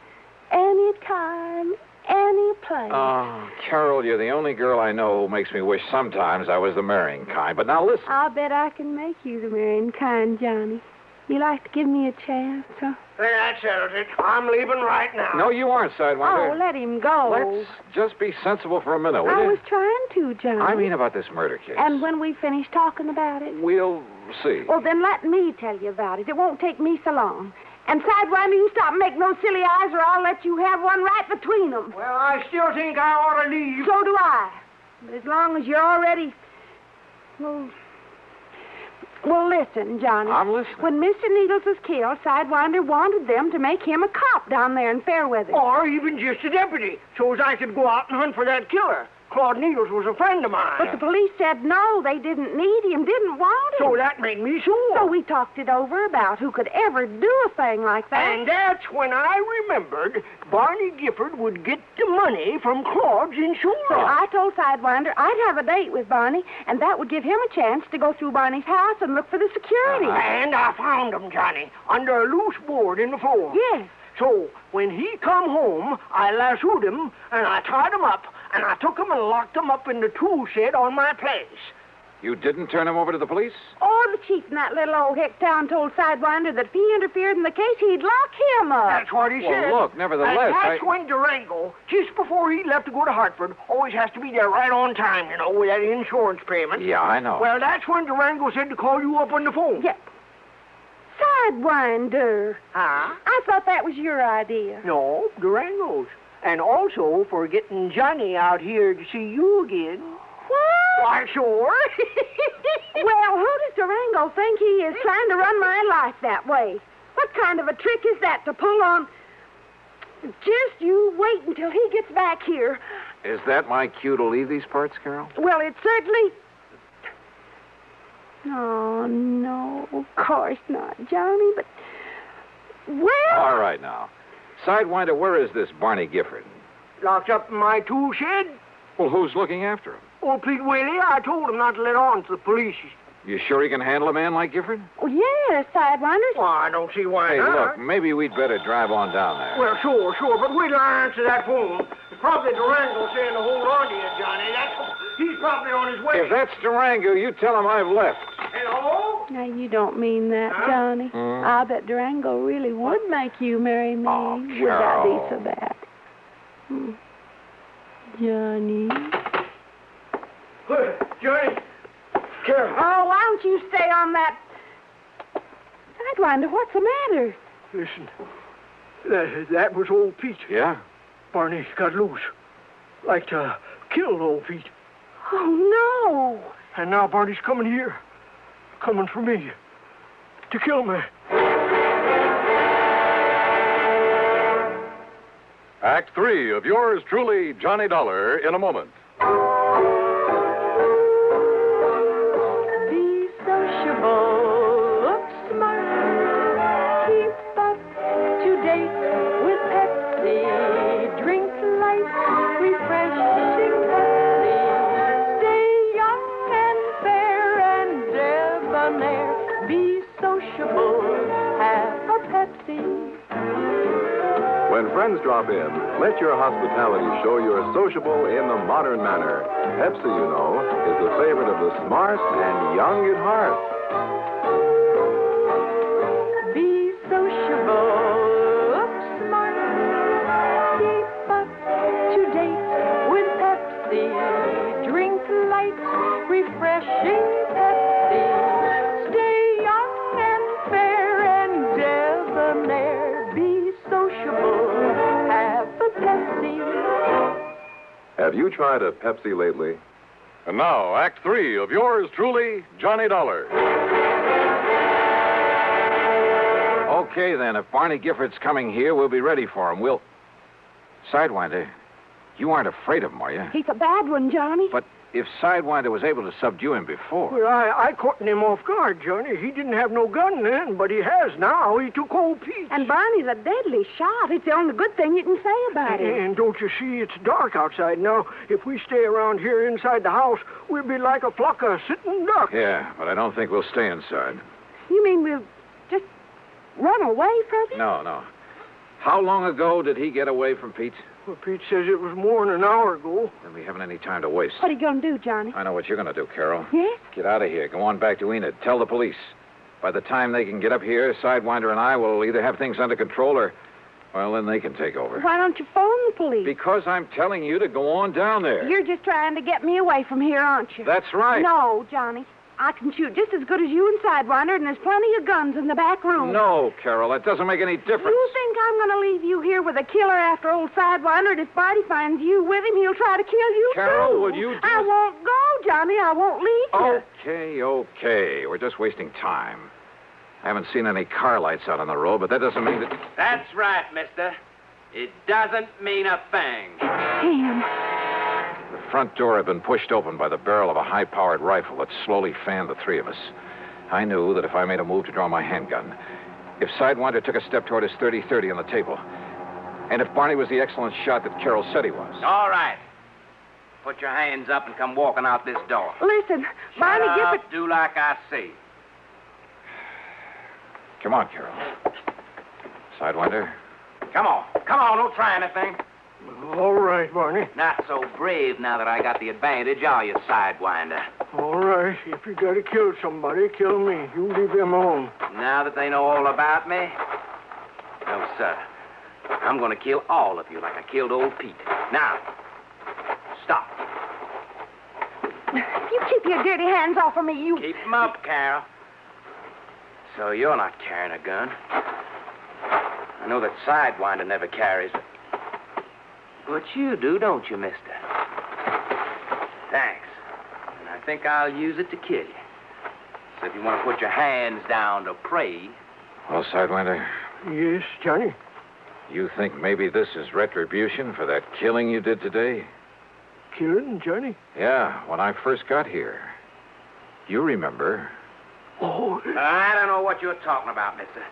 anytime, any place. Oh, Carol, you're the only girl I know who makes me wish sometimes I was the marrying kind. But now listen. I'll bet I can make you the marrying kind, Johnny. You like to give me a chance, huh? Well, that settles it. I'm leaving right now. No, you aren't, Sidewinder. Oh, let him go. Let's just be sensible for a minute, will I you? was trying to, Johnny. I mean about this murder case. And when we finish talking about it? We'll see. Well, then let me tell you about it. It won't take me so long. And Sidewinder, you stop making those silly eyes or I'll let you have one right between them. Well, I still think I ought to leave. So do I. But as long as you're already... Well, listen, Johnny. I'm listening. When Mr. Needles was killed, Sidewinder wanted them to make him a cop down there in Fairweather. Or even just a deputy, so as I could go out and hunt for that killer. Claude Needles was a friend of mine. But the police said no, they didn't need him, didn't want him. So that made me sore. So we talked it over about who could ever do a thing like that. And that's when I remembered Barney Gifford would get the money from Claude's insurance. So I told Sidewinder I'd have a date with Barney, and that would give him a chance to go through Barney's house and look for the security. And I found him, Johnny, under a loose board in the floor. Yes. So when he come home, I lassoed him, and I tied him up, and I took him and locked him up in the tool shed on my place. You didn't turn him over to the police? Oh, the chief in that little old hick town told Sidewinder that if he interfered in the case, he'd lock him up. That's what he said. Well, look, nevertheless, And that's when Durango, just before he left to go to Hartford, always has to be there right on time, you know, with that insurance payment. Yeah, I know. Well, that's when Durango said to call you up on the phone. Yeah. Sidewinder. Huh? I thought that was your idea. No, Durango's. And also for getting Johnny out here to see you again. What? Why, sure. Well, who does Durango think he is trying to run my life that way? What kind of a trick is that to pull on? Just you wait until he gets back here. Is that my cue to leave these parts, Carol? Well, it certainly... Oh, no, of course not, Johnny, but... Well... All right, now. Sidewinder, where is this Barney Gifford? Locked up in my tool shed. Well, who's looking after him? Oh, Pete Whaley, I told him not to let on to the police. You sure he can handle a man like Gifford? Oh, yes, Sidewinder. Well, I don't see why Hey, not. look, maybe we'd better drive on down there. Well, sure, but wait till I answer that phone. It's probably Durango saying to hold on to you, Johnny. He's probably on his way. If that's Durango, you tell him I've left. Hello? Now, you don't mean that, Johnny. I bet Durango really would make you marry me. Would that be so bad? Johnny. Johnny. Carol. Oh, why don't you stay on that... Sidewinder, what's the matter? Listen, that was old Pete. Yeah? Barney got loose. Like to kill old Pete. Oh, no. And now Barney's coming here. Coming for me. To kill me. Act 3 of yours truly, Johnny Dollar, in a moment. Be sociable, look smart, keep up to date with Pepsi, drink light, refreshing Pepsi, stay young and fair and debonair, be sociable, have a Pepsi. When friends drop in, let your hospitality show you're sociable in the modern manner. Pepsi, you know, is the favorite of the smart and young at heart. Be sociable, look smart, keep up to date with Pepsi, drink light, refreshing Pepsi, stay young and fair and debonair, be sociable, have a Pepsi. Have you tried a Pepsi lately? And now, Act 3 of yours truly, Johnny Dollar. Okay, then. If Barney Gifford's coming here, we'll be ready for him. Sidewinder, you aren't afraid of him, are you? He's a bad one, Johnny. But if Sidewinder was able to subdue him before. Well, I caught him off guard, Johnny. He didn't have no gun then, but he has now. He took old Pete. And Barney's a deadly shot. It's the only good thing you can say about him. And don't you see, it's dark outside now. If we stay around here inside the house, we'll be like a flock of sitting ducks. Yeah, but I don't think we'll stay inside. You mean we'll just run away from him? No. How long ago did he get away from Pete? Well, Pete says it was more than an hour ago. Then we haven't any time to waste. What are you going to do, Johnny? I know what you're going to do, Carol. Yes? Get out of here. Go on back to Enid. Tell the police. By the time they can get up here, Sidewinder and I will either have things under control or, well, then they can take over. Why don't you phone the police? Because I'm telling you to go on down there. You're just trying to get me away from here, aren't you? That's right. No, Johnny. I can shoot just as good as you and Sidewinder, and there's plenty of guns in the back room. No, Carol, that doesn't make any difference. You think I'm going to leave you here with a killer after old Sidewinder, and if Barney finds you with him, he'll try to kill you, Carol, too. will you just... I won't go, Johnny. I won't leave you. Okay. We're just wasting time. I haven't seen any car lights out on the road, but that doesn't mean that... That's right, mister. It doesn't mean a thing. Damn. The front door had been pushed open by the barrel of a high-powered rifle that slowly fanned the three of us. I knew that if I made a move to draw my handgun, if Sidewinder took a step toward his .30-30 on the table, and if Barney was the excellent shot that Carol said he was. All right. Put your hands up and come walking out this door. Listen, Barney, Shut give up, it... do like I say. Come on, Carol. Sidewinder. Come on, don't try anything. All right, Barney. Not so brave now that I got the advantage, are you, Sidewinder? All right, if you gotta kill somebody, kill me. You leave them alone. Now that they know all about me? No, sir. I'm gonna kill all of you like I killed old Pete. Now, stop. You keep your dirty hands off of me, you... Keep them up, Carol. So you're not carrying a gun. I know that Sidewinder never carries it. But you do, don't you, mister? Thanks. And I think I'll use it to kill you. So if you want to put your hands down to pray... Well, Sidewinder. Yes, Johnny? You think maybe this is retribution for that killing you did today? Killing, Johnny? Yeah, when I first got here. You remember. Oh. I don't know what you're talking about, mister.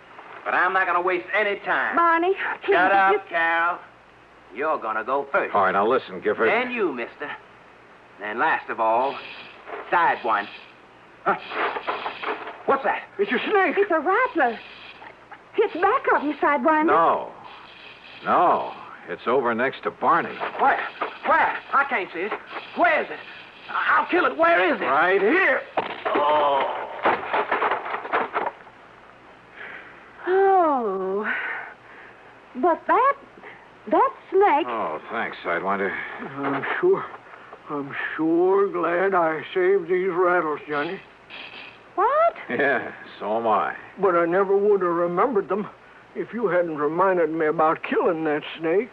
But I'm not going to waste any time. Barney, please... Shut up, Carol. You're going to go first. All right, now listen, Gifford. Then you, mister. And last of all, Sidewinder. Huh? What's that? It's a snake. It's a rattler. It's back of you, Sidewinder. No. It's over next to Barney. Where? I can't see it. Where is it? I'll kill it. Where is it? Right here. Oh. But that snake... Oh, thanks, Sidewinder. I'm sure glad I saved these rattles, Johnny. What? Yeah, so am I. But I never would have remembered them if you hadn't reminded me about killing that snake.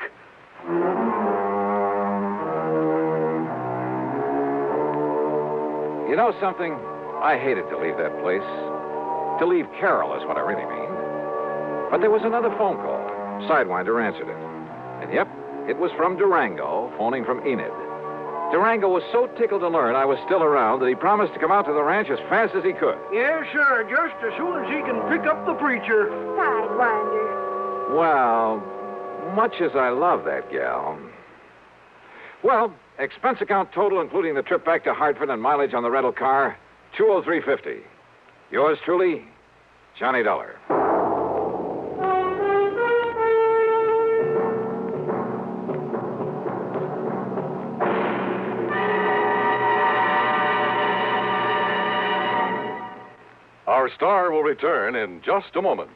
You know something? I hated to leave that place. To leave Carol is what I really mean. But there was another phone call. Sidewinder answered it. And yep, it was from Durango, phoning from Enid. Durango was so tickled to learn I was still around that he promised to come out to the ranch as fast as he could. Yes, sir, just as soon as he can pick up the preacher. Sidewinder. Well, much as I love that gal. Well, expense account total, including the trip back to Hartford and mileage on the rental car, $203.50. Yours truly, Johnny Dollar. Our star will return in just a moment.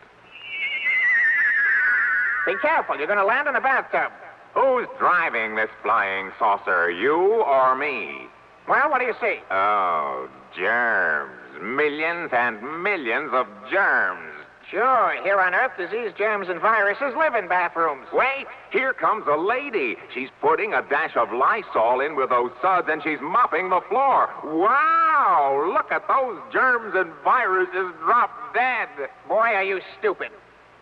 Be careful, you're going to land in a bathtub. Who's driving this flying saucer, you or me? Well, what do you see? Oh, germs. Millions and millions of germs. Sure, here on Earth, disease, germs, and viruses live in bathrooms. Wait, here comes a lady. She's putting a dash of Lysol in with those suds, and she's mopping the floor. Wow, look at those germs and viruses drop dead. Boy, are you stupid.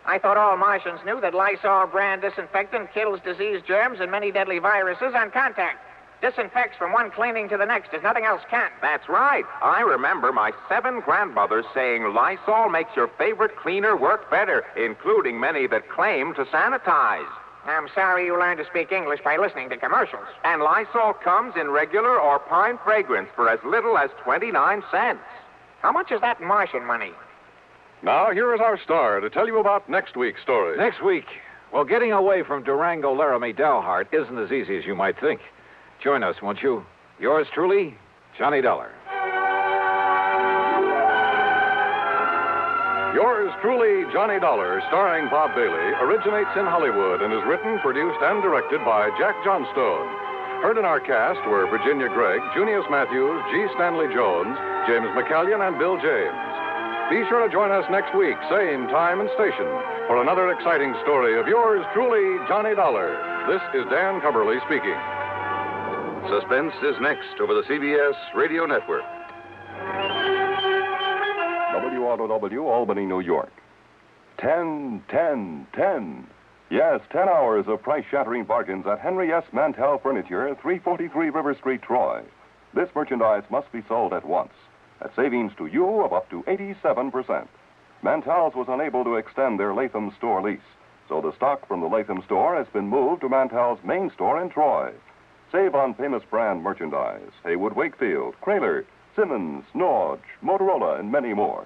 I thought all Martians knew that Lysol brand disinfectant kills disease, germs, and many deadly viruses on contact. Disinfects from one cleaning to the next as nothing else can. That's right. I remember my 7 grandmothers saying Lysol makes your favorite cleaner work better, including many that claim to sanitize. I'm sorry you learned to speak English by listening to commercials. And Lysol comes in regular or pine fragrance for as little as 29 cents. How much is that in Martian money? Now, here is our star to tell you about next week's story. Next week, well, getting away from Durango Laramie Dalhart isn't as easy as you might think. Join us, won't you? Yours truly, Johnny Dollar. Yours truly, Johnny Dollar, starring Bob Bailey, originates in Hollywood and is written, produced, and directed by Jack Johnstone. Heard in our cast were Virginia Gregg, Junius Matthews, G. Stanley Jones, James McCallion, and Bill James. Be sure to join us next week, same time and station, for another exciting story of yours truly, Johnny Dollar. This is Dan Cumberly speaking. Suspense is next over the CBS Radio Network. WROW, Albany, New York. 10, 10, 10. Yes, 10 hours of price-shattering bargains at Henry S. Mantell Furniture, 343 River Street, Troy. This merchandise must be sold at once, at savings to you of up to 87%. Mantell's was unable to extend their Latham store lease, so the stock from the Latham store has been moved to Mantell's main store in Troy. Save on famous brand merchandise, Haywood Wakefield, Kraler, Simmons, Norge, Motorola, and many more.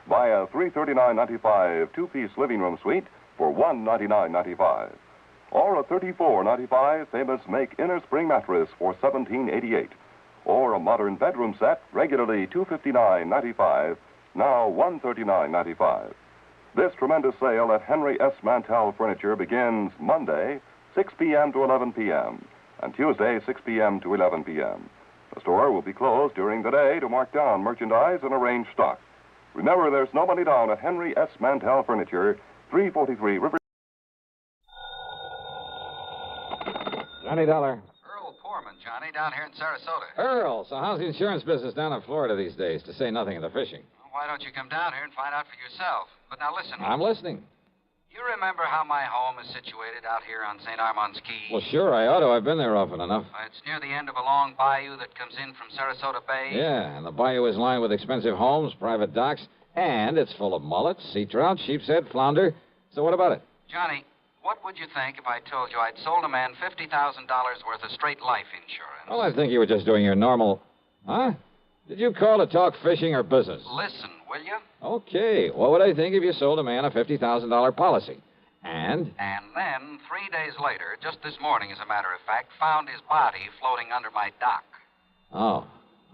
Buy a $339.95 two-piece living room suite for $199.95. Or a $34.95 famous Make Inner Spring mattress for $17.88. Or a modern bedroom set, regularly $259.95, now $139.95. This tremendous sale at Henry S. Mantell Furniture begins Monday, 6 p.m. to 11 p.m., and Tuesday, 6 p.m. to 11 p.m. The store will be closed during the day to mark down merchandise and arrange stock. Remember, there's no money down at Henry S. Mantell Furniture, 343 River. Johnny Dollar. Earl Poorman, Johnny, down here in Sarasota. Earl, so how's the insurance business down in Florida these days, to say nothing of the fishing? Well, why don't you come down here and find out for yourself? But now listen. I'm listening. You remember how my home is situated out here on St. Armand's Key? Well, sure, I ought to. I've been there often enough. It's near the end of a long bayou that comes in from Sarasota Bay. Yeah, and the bayou is lined with expensive homes, private docks, and it's full of mullets, sea trout, sheepshead, flounder. So what about it? Johnny, what would you think if I told you I'd sold a man $50,000 worth of straight life insurance? Well, I think you were just doing your normal... Huh? Did you call to talk fishing or business? Listen, will you? Okay. What would I think if you sold a man a $50,000 policy? And? And then, 3 days later, just this morning, as a matter of fact, found his body floating under my dock. Oh.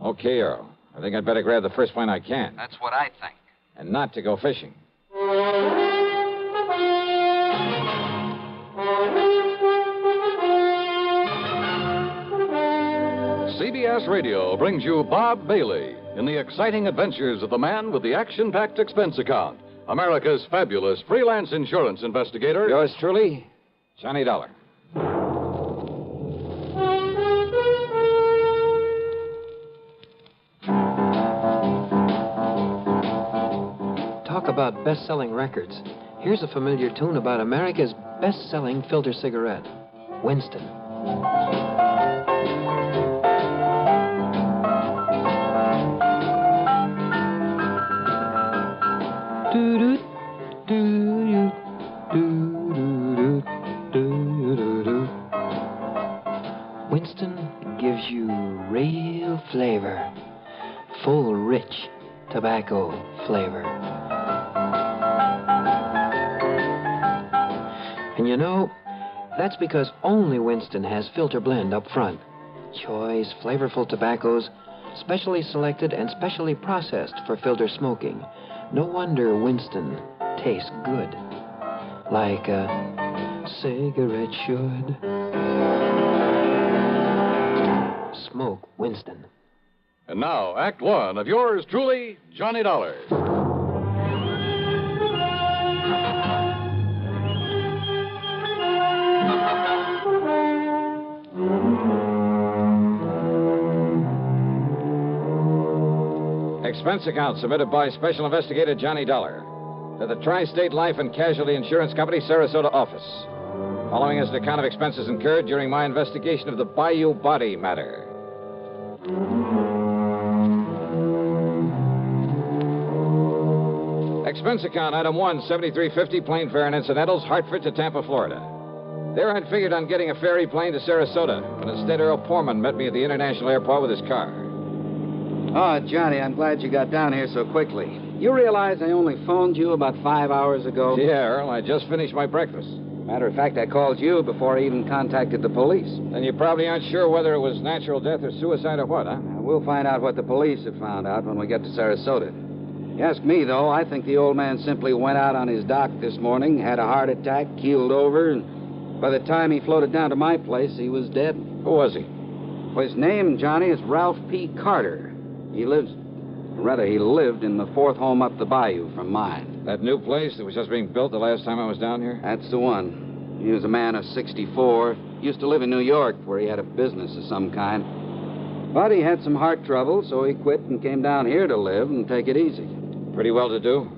Okay, Earl. I think I'd better grab the first plane I can. That's what I think. And not to go fishing. CBS Radio brings you Bob Bailey in the exciting adventures of the man with the action-packed expense account, America's fabulous freelance insurance investigator. Yours truly, Johnny Dollar. Talk about best-selling records. Here's a familiar tune about America's best-selling filter cigarette, Winston. Winston gives you real flavor, full, rich tobacco flavor. And you know, that's because only Winston has filter blend up front. Choice, flavorful tobaccos, specially selected and specially processed for filter smoking. No wonder Winston tastes good, like a cigarette should. Smoke Winston. And now, Act One of yours truly, Johnny Dollar. Expense account submitted by Special Investigator Johnny Dollar to the Tri-State Life and Casualty Insurance Company, Sarasota office. Following is an account of expenses incurred during my investigation of the Bayou body matter. Expense account, item 1, $73.50, plane fare and incidentals, Hartford to Tampa, Florida. There I'd figured on getting a ferry plane to Sarasota, but instead Earl Poorman met me at the international airport with his car. Oh, Johnny, I'm glad you got down here so quickly. You realize I only phoned you about 5 hours ago? Yeah, Earl, I just finished my breakfast. Matter of fact, I called you before I even contacted the police. Then you probably aren't sure whether it was natural death or suicide or what, huh? We'll find out what the police have found out when we get to Sarasota. You ask me, though, I think the old man simply went out on his dock this morning, had a heart attack, keeled over, and by the time he floated down to my place, he was dead. Who was he? Well, his name, Johnny, is Ralph P. Carter. He lived in the fourth home up the bayou from mine. That new place that was just being built the last time I was down here? That's the one. He was a man of 64. Used to live in New York, where he had a business of some kind. But he had some heart trouble, so he quit and came down here to live and take it easy. Pretty well to do?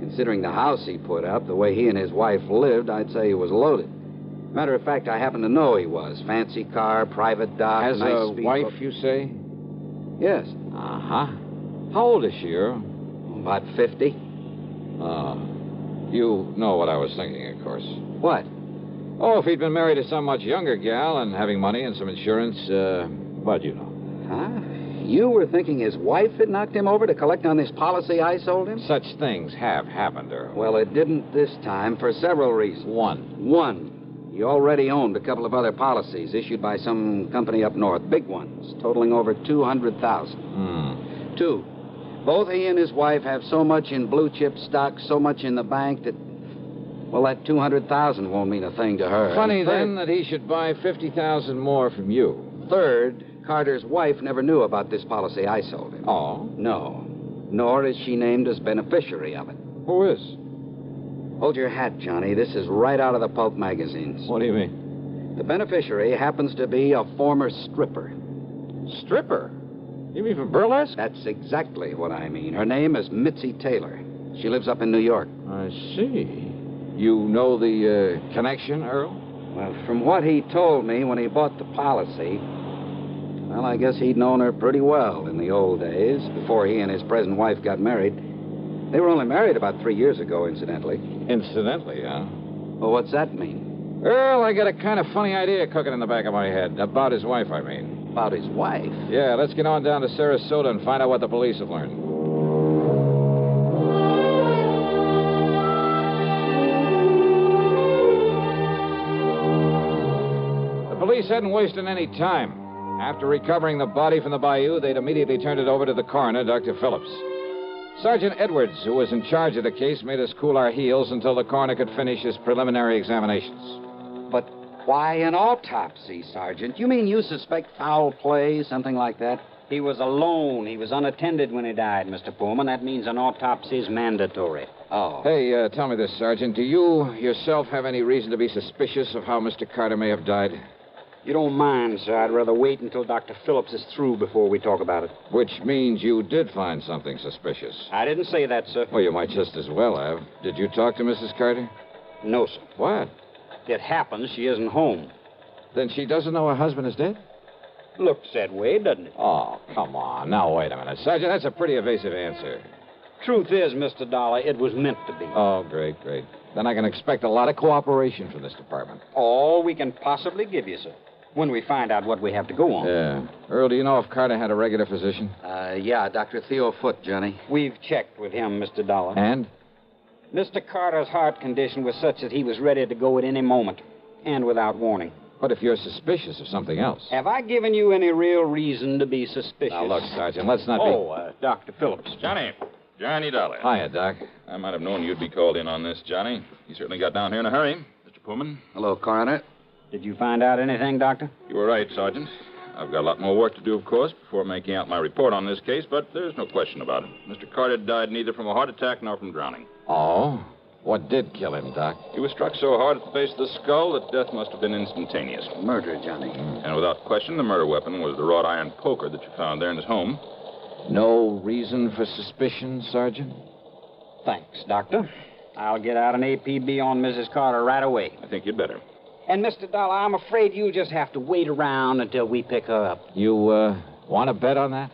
Considering the house he put up, the way he and his wife lived, I'd say he was loaded. Matter of fact, I happen to know he was. Fancy car, private dock, Has nice a wife, you say? Yes. Uh-huh. How old is she, Earl? About 50. You know what I was thinking, of course. What? Oh, if he'd been married to some much younger gal and having money and some insurance, but you know. Huh? You were thinking his wife had knocked him over to collect on this policy I sold him? Such things have happened, Earl. Well, it didn't this time for several reasons. One. He already owned a couple of other policies issued by some company up north, big ones, totaling over $200,000. 2. Both he and his wife have so much in blue chip stock, so much in the bank that, well, that $200,000 won't mean a thing to her. Funny, then, that he should buy $50,000 more from you. Third, Carter's wife never knew about this policy I sold him. Oh? No. Nor is she named as beneficiary of it. Who is? Hold your hat, Johnny. This is right out of the pulp magazines. What do you mean? The beneficiary happens to be a former stripper. Stripper? You mean from burlesque? That's exactly what I mean. Her name is Mitzi Taylor. She lives up in New York. I see. You know the connection, Earl? Well, from what he told me when he bought the policy, well, I guess he'd known her pretty well in the old days, before he and his present wife got married. They were only married about 3 years ago, incidentally. Incidentally, huh? Well, what's that mean? Earl, I got a kind of funny idea cooking in the back of my head. About his wife, I mean. About his wife? Yeah, let's get on down to Sarasota and find out what the police have learned. The police hadn't wasted any time. After recovering the body from the bayou, they'd immediately turned it over to the coroner, Dr. Phillips. Sergeant Edwards, who was in charge of the case, made us cool our heels until the coroner could finish his preliminary examinations. But why an autopsy, Sergeant? You mean you suspect foul play, something like that? He was alone. He was unattended when he died, Mr. Pullman. That means an autopsy is mandatory. Oh. Hey, tell me this, Sergeant. Do you yourself have any reason to be suspicious of how Mr. Carter may have died? You don't mind, sir. I'd rather wait until Dr. Phillips is through before we talk about it. Which means you did find something suspicious. I didn't say that, sir. Well, you might just as well have. Did you talk to Mrs. Carter? No, sir. What? It happens she isn't home. Then she doesn't know her husband is dead? Looks that way, doesn't it? Oh, come on. Now, wait a minute. Sergeant, that's a pretty evasive answer. Truth is, Mr. Dollar, it was meant to be. Oh, great. Then I can expect a lot of cooperation from this department. All we can possibly give you, sir. When we find out what we have to go on. Yeah. Earl, do you know if Carter had a regular physician? Yeah, Dr. Theo Foote, Johnny. We've checked with him, Mr. Dollar. And? Mr. Carter's heart condition was such that he was ready to go at any moment, and without warning. But if you're suspicious of something else... Have I given you any real reason to be suspicious? Now, look, Sergeant, let's not be... Dr. Phillips. Johnny Dollar. Hiya, Doc. I might have known you'd be called in on this, Johnny. You certainly got down here in a hurry. Mr. Pullman. Hello, Coroner. Did you find out anything, Doctor? You were right, Sergeant. I've got a lot more work to do, of course, before making out my report on this case, but there's no question about it. Mr. Carter died neither from a heart attack nor from drowning. Oh? What did kill him, Doc? He was struck so hard at the base of the skull that death must have been instantaneous. Murder, Johnny. And without question, the murder weapon was the wrought iron poker that you found there in his home. No reason for suspicion, Sergeant? Thanks, Doctor. I'll get out an APB on Mrs. Carter right away. I think you'd better. And, Mr. Dollar, I'm afraid you'll just have to wait around until we pick her up. You, want to bet on that?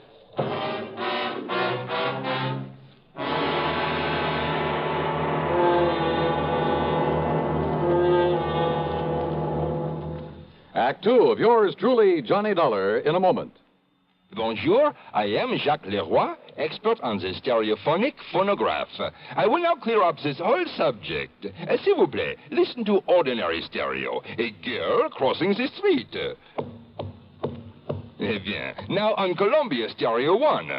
Act two of yours truly, Johnny Dollar, in a moment. Bonjour, I am Jacques Leroy, expert on the stereophonic phonograph. I will now clear up this whole subject. S'il vous plaît, listen to ordinary stereo. A girl crossing the street. Eh bien, now on Columbia Stereo 1.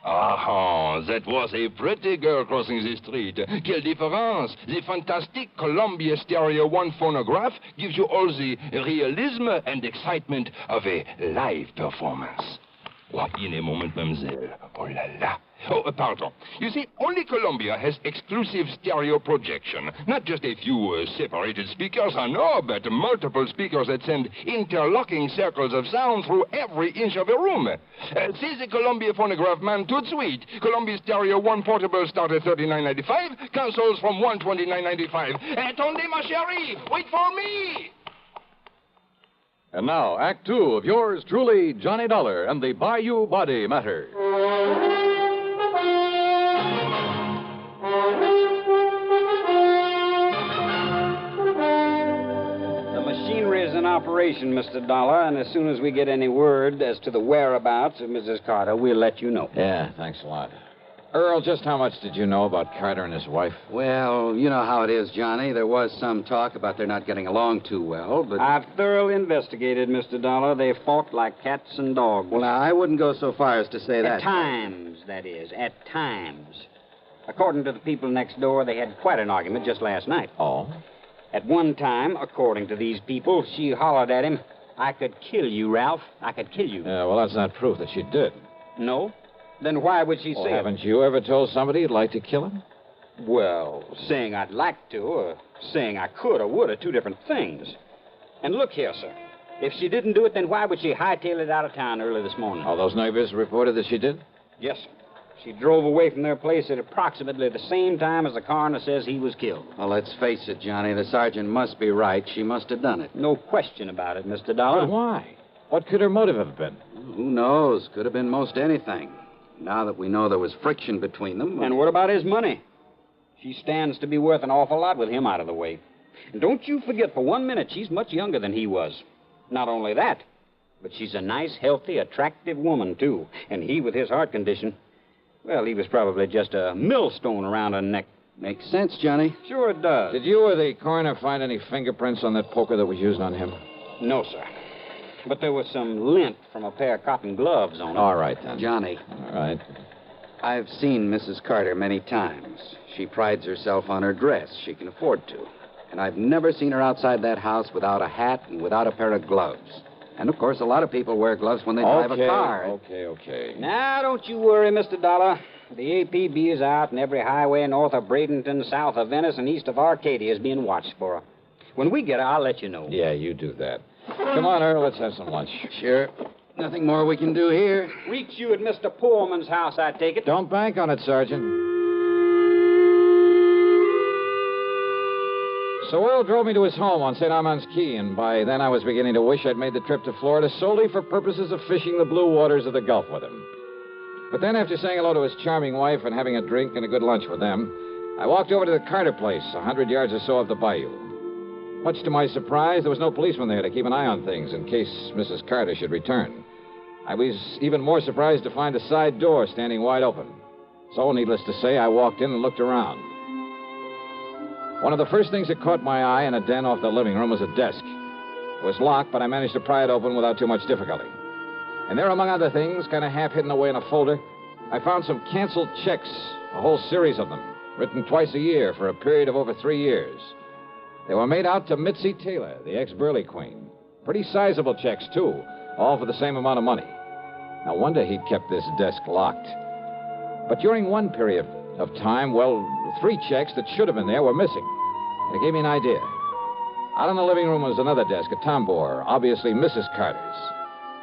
Ah, that was a pretty girl crossing the street. Quelle différence! The fantastic Columbia Stereo 1 phonograph gives you all the realism and excitement of a live performance. Oh, in a moment, mademoiselle. Oh la la. Oh, pardon. You see, only Columbia has exclusive stereo projection. Not just a few separated speakers, no, but multiple speakers that send interlocking circles of sound through every inch of a room. See the Columbia phonograph, man, tout de suite. Columbia Stereo 1 portable start at $39.95. Consoles from $129.95. Attendez, ma chérie! Wait for me! And now, Act two of yours truly, Johnny Dollar and the Bayou Body Matter. The machinery is in operation, Mr. Dollar, and as soon as we get any word as to the whereabouts of Mrs. Carter, we'll let you know. Yeah, thanks a lot. Earl, just how much did you know about Carter and his wife? Well, you know how it is, Johnny. There was some talk about their not getting along too well, but... I've thoroughly investigated, Mr. Dollar. They fought like cats and dogs. Well, now, I wouldn't go so far as to say that. At times, that is. At times. According to the people next door, they had quite an argument just last night. Oh? At one time, according to these people, she hollered at him, "I could kill you, Ralph. I could kill you." Yeah, well, that's not proof that she did. No? Then why would she Well, say it? haven't you ever told somebody you'd like to kill him? Well, saying I'd like to, or saying I could or would are two different things. And look here, sir. If she didn't do it, then why would she hightail it out of town early this morning? Oh, those neighbors reported that she did? Yes, sir. She drove away from their place at approximately the same time as the coroner says he was killed. Well, let's face it, Johnny. The sergeant must be right. She must have done it. No question about it, Mr. Dollar. But why? What could her motive have been? Who knows? Could have been most anything. Now that we know there was friction between them... And what about his money? She stands to be worth an awful lot with him out of the way. And don't you forget for 1 minute she's much younger than he was. Not only that, but she's a nice, healthy, attractive woman, too. And he, with his heart condition, well, he was probably just a millstone around her neck. Makes sense, Johnny. Sure it does. Did you or the coroner find any fingerprints on that poker that was used on him? No, sir. But there was some lint from a pair of cotton gloves on it. All right, then. Johnny. All right. I've seen Mrs. Carter many times. She prides herself on her dress. She can afford to. And I've never seen her outside that house without a hat and without a pair of gloves. And, of course, a lot of people wear gloves when they drive a car. Okay. Now, don't you worry, Mr. Dollar. The APB is out, and every highway north of Bradenton, south of Venice, and east of Arcadia is being watched for her. When we get her, I'll let you know. Yeah, you do that. Come on, Earl, let's have some lunch. Sure. Nothing more we can do here. Reach you at Mr. Pullman's house, I take it. Don't bank on it, Sergeant. So Earl drove me to his home on St. Armand's Key, and by then I was beginning to wish I'd made the trip to Florida solely for purposes of fishing the blue waters of the Gulf with him. But then, after saying hello to his charming wife and having a drink and a good lunch with them, I walked over to the Carter place, 100 yards or so up the bayou. Much to my surprise, there was no policeman there to keep an eye on things in case Mrs. Carter should return. I was even more surprised to find the side door standing wide open. So, needless to say, I walked in and looked around. One of the first things that caught my eye in a den off the living room was a desk. It was locked, but I managed to pry it open without too much difficulty. And there, among other things, kind of half hidden away in a folder, I found some canceled checks, a whole series of them, written twice a year for a period of over 3 years. They were made out to Mitzi Taylor, the ex-Burley Queen. Pretty sizable checks, too, all for the same amount of money. No wonder he'd kept this desk locked. But during one period of time, well, 3 checks that should have been there were missing. And it gave me an idea. Out in the living room was another desk, a tambour, obviously Mrs. Carter's.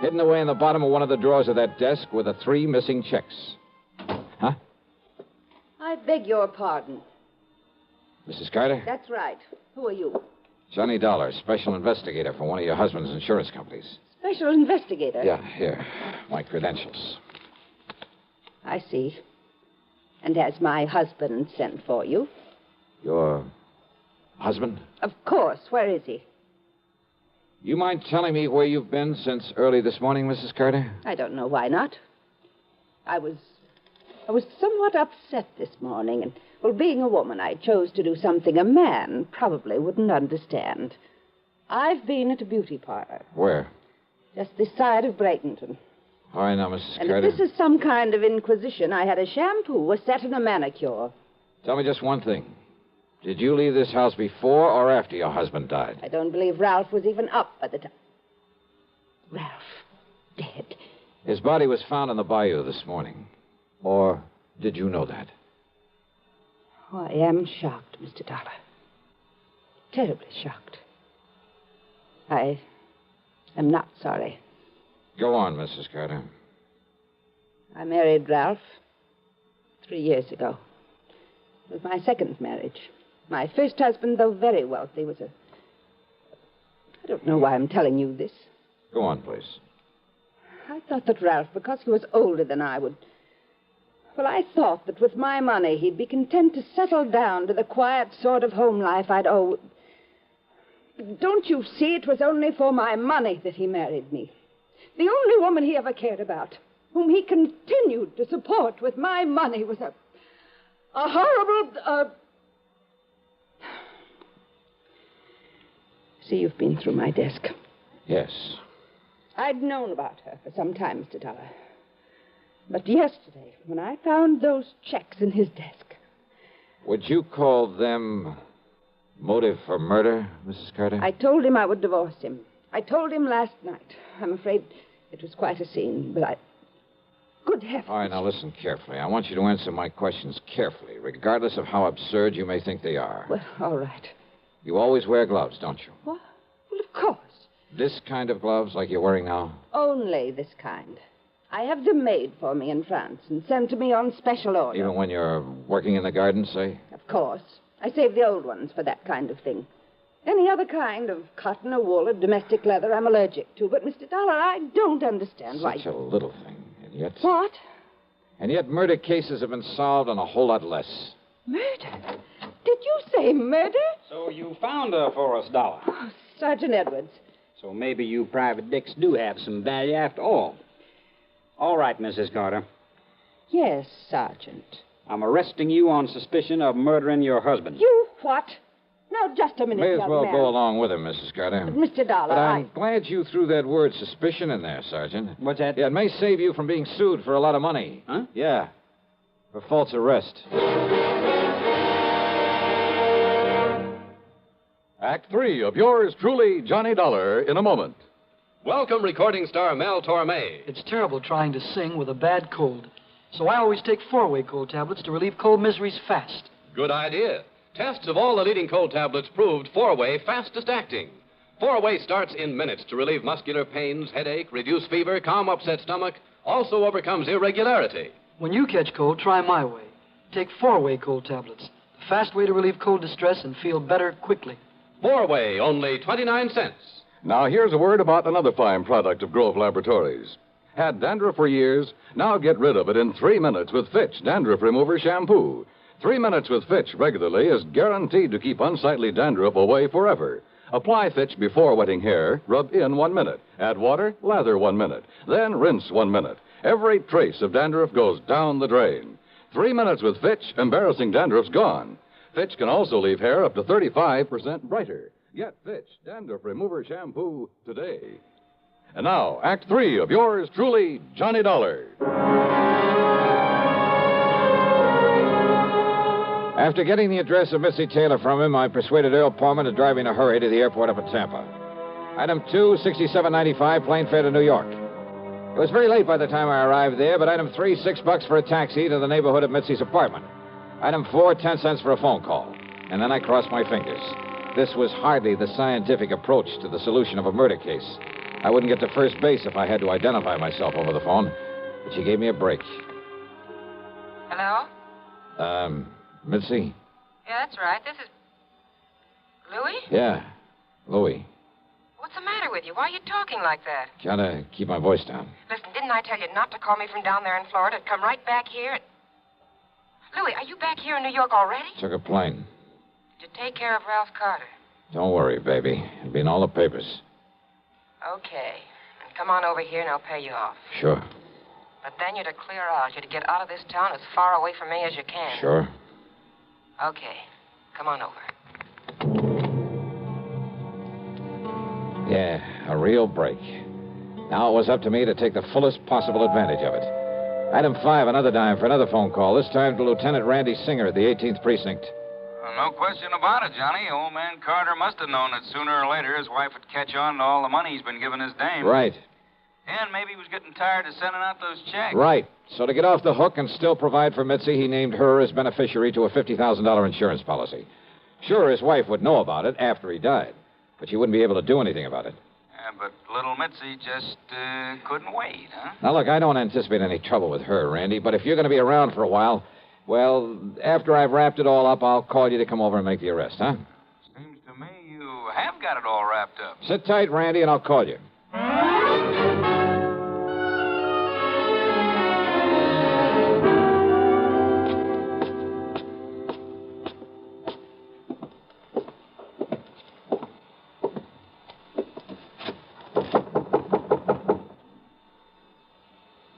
Hidden away in the bottom of one of the drawers of that desk were the 3 missing checks. beg your pardon. Mrs. Carter? That's right. Who are you? Johnny Dollar, special investigator for one of your husband's insurance companies. Special investigator? Yeah, here. My credentials. I see. And has my husband sent for you? Your husband? Of course. Where is he? You mind telling me where you've been since early this morning, Mrs. Carter? I don't know why not. I was somewhat upset this morning, and, well, being a woman, I chose to do something a man probably wouldn't understand. I've been at a beauty parlor. Where? Just this side of Bradenton. All right, now, Mrs. And Carter. if this is some kind of inquisition, I had a shampoo, a set, and a manicure. Tell me just one thing. Did you leave this house before or after your husband died? I don't believe Ralph was even up by the time. Ralph, dead. His body was found in the bayou this morning. Or did you know that? Oh, I am shocked, Mr. Dollar. Terribly shocked. I am not sorry. Go on, Mrs. Carter. I married Ralph 3 years ago. It was my second marriage. My first husband, though very wealthy, was I don't know why I'm telling you this. Go on, please. I thought that Ralph, because he was older than I would... Well, I thought that with my money he'd be content to settle down to the quiet sort of home life I'd owe... Don't you see? It was only for my money that he married me. The only woman he ever cared about, whom he continued to support with my money, was a horrible... See, you've been through my desk. Yes. I'd known about her for some time, Mr. Dollar. But yesterday, when I found those checks in his desk... Would you call them motive for murder, Mrs. Carter? I told him I would divorce him. I told him last night. I'm afraid it was quite a scene, but Good heavens. All right, now listen carefully. I want you to answer my questions carefully, regardless of how absurd you may think they are. Well, all right. You always wear gloves, don't you? What? Well, of course. This kind of gloves, like you're wearing now? Only this kind. I have them made for me in France and sent to me on special order. Even when you're working in the garden, say? Of course. I save the old ones for that kind of thing. Any other kind of cotton or wool or domestic leather I'm allergic to. But, Mr. Dollar, I don't understand why... Such a little thing, and yet... What? And yet murder cases have been solved on a whole lot less. Murder? Did you say murder? So you found her for us, Dollar. Oh, Sergeant Edwards. So maybe you private dicks do have some value after all. All right, Mrs. Carter. Yes, Sergeant. I'm arresting you on suspicion of murdering your husband. You what? Now, just a minute, May as young well man. go along with him, Mrs. Carter. But, Mr. Dollar, But I'm glad you threw that word suspicion in there, Sergeant. What's that? Yeah, it may save you from being sued for a lot of money. Huh? Yeah. For false arrest. Act 3 of yours truly, Johnny Dollar, in a moment. Welcome, recording star Mel Torme. It's terrible trying to sing with a bad cold. So I always take 4-way cold tablets to relieve cold miseries fast. Good idea. Tests of all the leading cold tablets proved 4-way fastest acting. 4-way starts in minutes to relieve muscular pains, headache, reduce fever, calm upset stomach, also overcomes irregularity. When you catch cold, try my way. Take 4-way cold tablets. The fast way to relieve cold distress and feel better quickly. 4-way, only 29 cents. Now, here's a word about another fine product of Grove Laboratories. Had dandruff for years? Now get rid of it in 3 minutes with Fitch Dandruff Remover Shampoo. 3 minutes with Fitch regularly is guaranteed to keep unsightly dandruff away forever. Apply Fitch before wetting hair, rub in 1 minute. Add water, lather 1 minute. Then rinse 1 minute. Every trace of dandruff goes down the drain. 3 minutes with Fitch, embarrassing dandruff's gone. Fitch can also leave hair up to 35% brighter. Get Fitch Dandruff Remover Shampoo today. And now, Act 3 of yours truly, Johnny Dollar. After getting the address of Missy Taylor from him, I persuaded Earl Palmer to drive in a hurry to the airport up at Tampa. Item 2, $67.95, plane fare to New York. It was very late by the time I arrived there, but item 3, $6 for a taxi to the neighborhood of Mitzi's apartment. Item 4, 10 cents for a phone call. And then I crossed my fingers. This was hardly the scientific approach to the solution of a murder case. I wouldn't get to first base if I had to identify myself over the phone, but she gave me a break. Hello? Mitzi? Yeah, that's right. This is... Louis? Yeah, Louis. What's the matter with you? Why are you talking like that? Gotta keep my voice down. Listen, didn't I tell you not to call me from down there in Florida? Come right back here. Louis, are you back here in New York already? Took a plane. Did you take care of Ralph Carter? Don't worry, baby. It'll be in all the papers. Okay. And come on over here and I'll pay you off. Sure. But then you're to clear out. You're to get out of this town as far away from me as you can. Sure. Okay. Come on over. Yeah, a real break. Now it was up to me to take the fullest possible advantage of it. Item 5, another dime for another phone call, this time to Lieutenant Randy Singer at the 18th Precinct. No question about it, Johnny. Old man Carter must have known that sooner or later his wife would catch on to all the money he's been giving his dame. Right. And maybe he was getting tired of sending out those checks. Right. So to get off the hook and still provide for Mitzi, he named her as beneficiary to a $50,000 insurance policy. Sure, his wife would know about it after he died, but she wouldn't be able to do anything about it. Yeah, but little Mitzi just couldn't wait, huh? Now, look, I don't anticipate any trouble with her, Randy, but if you're going to be around for a while, well, after I've wrapped it all up, I'll call you to come over and make the arrest, huh? Seems to me you have got it all wrapped up. Sit tight, Randy, and I'll call you.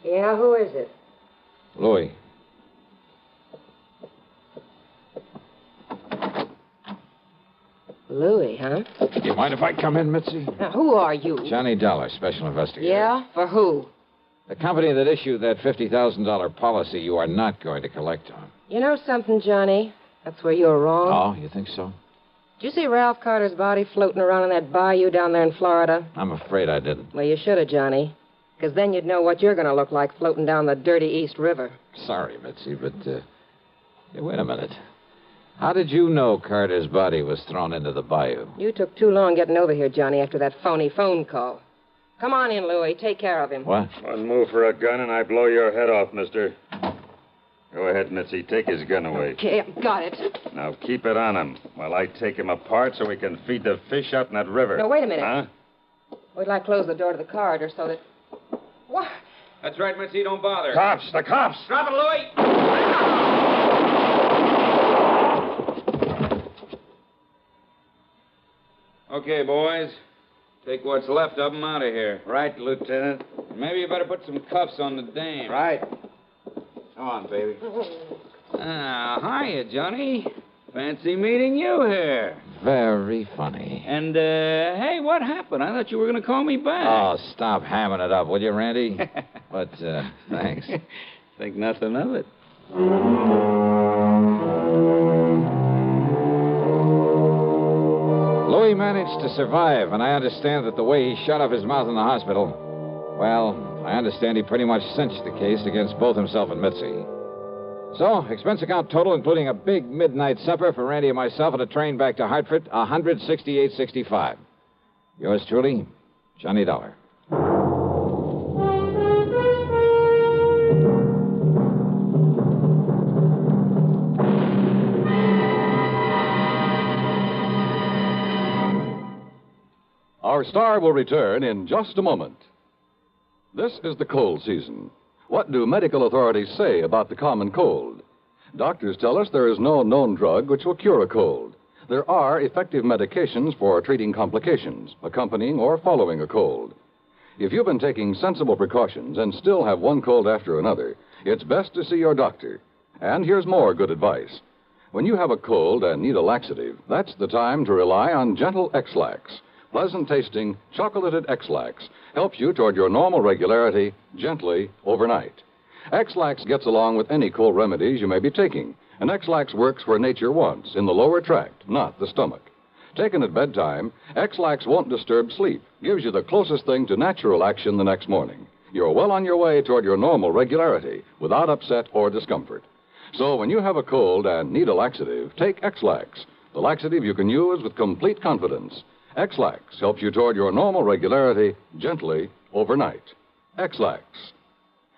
Yeah, who is it? Louis. Louis, huh? Do you mind if I come in, Mitzi? Now, who are you? Johnny Dollar, special investigator. Yeah? For who? The company that issued that $50,000 policy you are not going to collect on. You know something, Johnny? That's where you're wrong. Oh, you think so? Did you see Ralph Carter's body floating around in that bayou down there in Florida? I'm afraid I didn't. Well, you should have, Johnny. Because then you'd know what you're going to look like floating down the dirty East River. Sorry, Mitzi, but, hey, wait a minute. How did you know Carter's body was thrown into the bayou? You took too long getting over here, Johnny, after that phony phone call. Come on in, Louis. Take care of him. What? One move for a gun and I blow your head off, mister. Go ahead, Mitzi. Take his gun away. Okay, got it. Now keep it on him while I take him apart so we can feed the fish out in that river. No, wait a minute. Huh? Wait till I close the door to the corridor so that... What? That's right, Mitzi. Don't bother. Cops! The cops! Drop it, Louis! Okay, boys. Take what's left of them out of here. Right, Lieutenant. Maybe you better put some cuffs on the dame. Right. Come on, baby. Hiya, Johnny. Fancy meeting you here. Very funny. And, hey, what happened? I thought you were going to call me back. Oh, stop hamming it up, will you, Randy? But, thanks. Think nothing of it. Louis managed to survive, and I understand that the way he shut up his mouth in the hospital, well, I understand he pretty much cinched the case against both himself and Mitzi. So, expense account total, including a big midnight supper for Randy and myself and a train back to Hartford, $168.65. Yours truly, Johnny Dollar. Our star will return in just a moment. This is the cold season. What do medical authorities say about the common cold? Doctors tell us there is no known drug which will cure a cold. There are effective medications for treating complications, accompanying or following a cold. If you've been taking sensible precautions and still have one cold after another, it's best to see your doctor. And here's more good advice. When you have a cold and need a laxative, that's the time to rely on gentle X-Lax. Pleasant-tasting, chocolated X-Lax helps you toward your normal regularity gently overnight. X-Lax gets along with any cold remedies you may be taking, and X-Lax works where nature wants, in the lower tract, not the stomach. Taken at bedtime, X-Lax won't disturb sleep, gives you the closest thing to natural action the next morning. You're well on your way toward your normal regularity, without upset or discomfort. So when you have a cold and need a laxative, take X-Lax, the laxative you can use with complete confidence. X-Lax helps you toward your normal regularity gently overnight. X-Lax.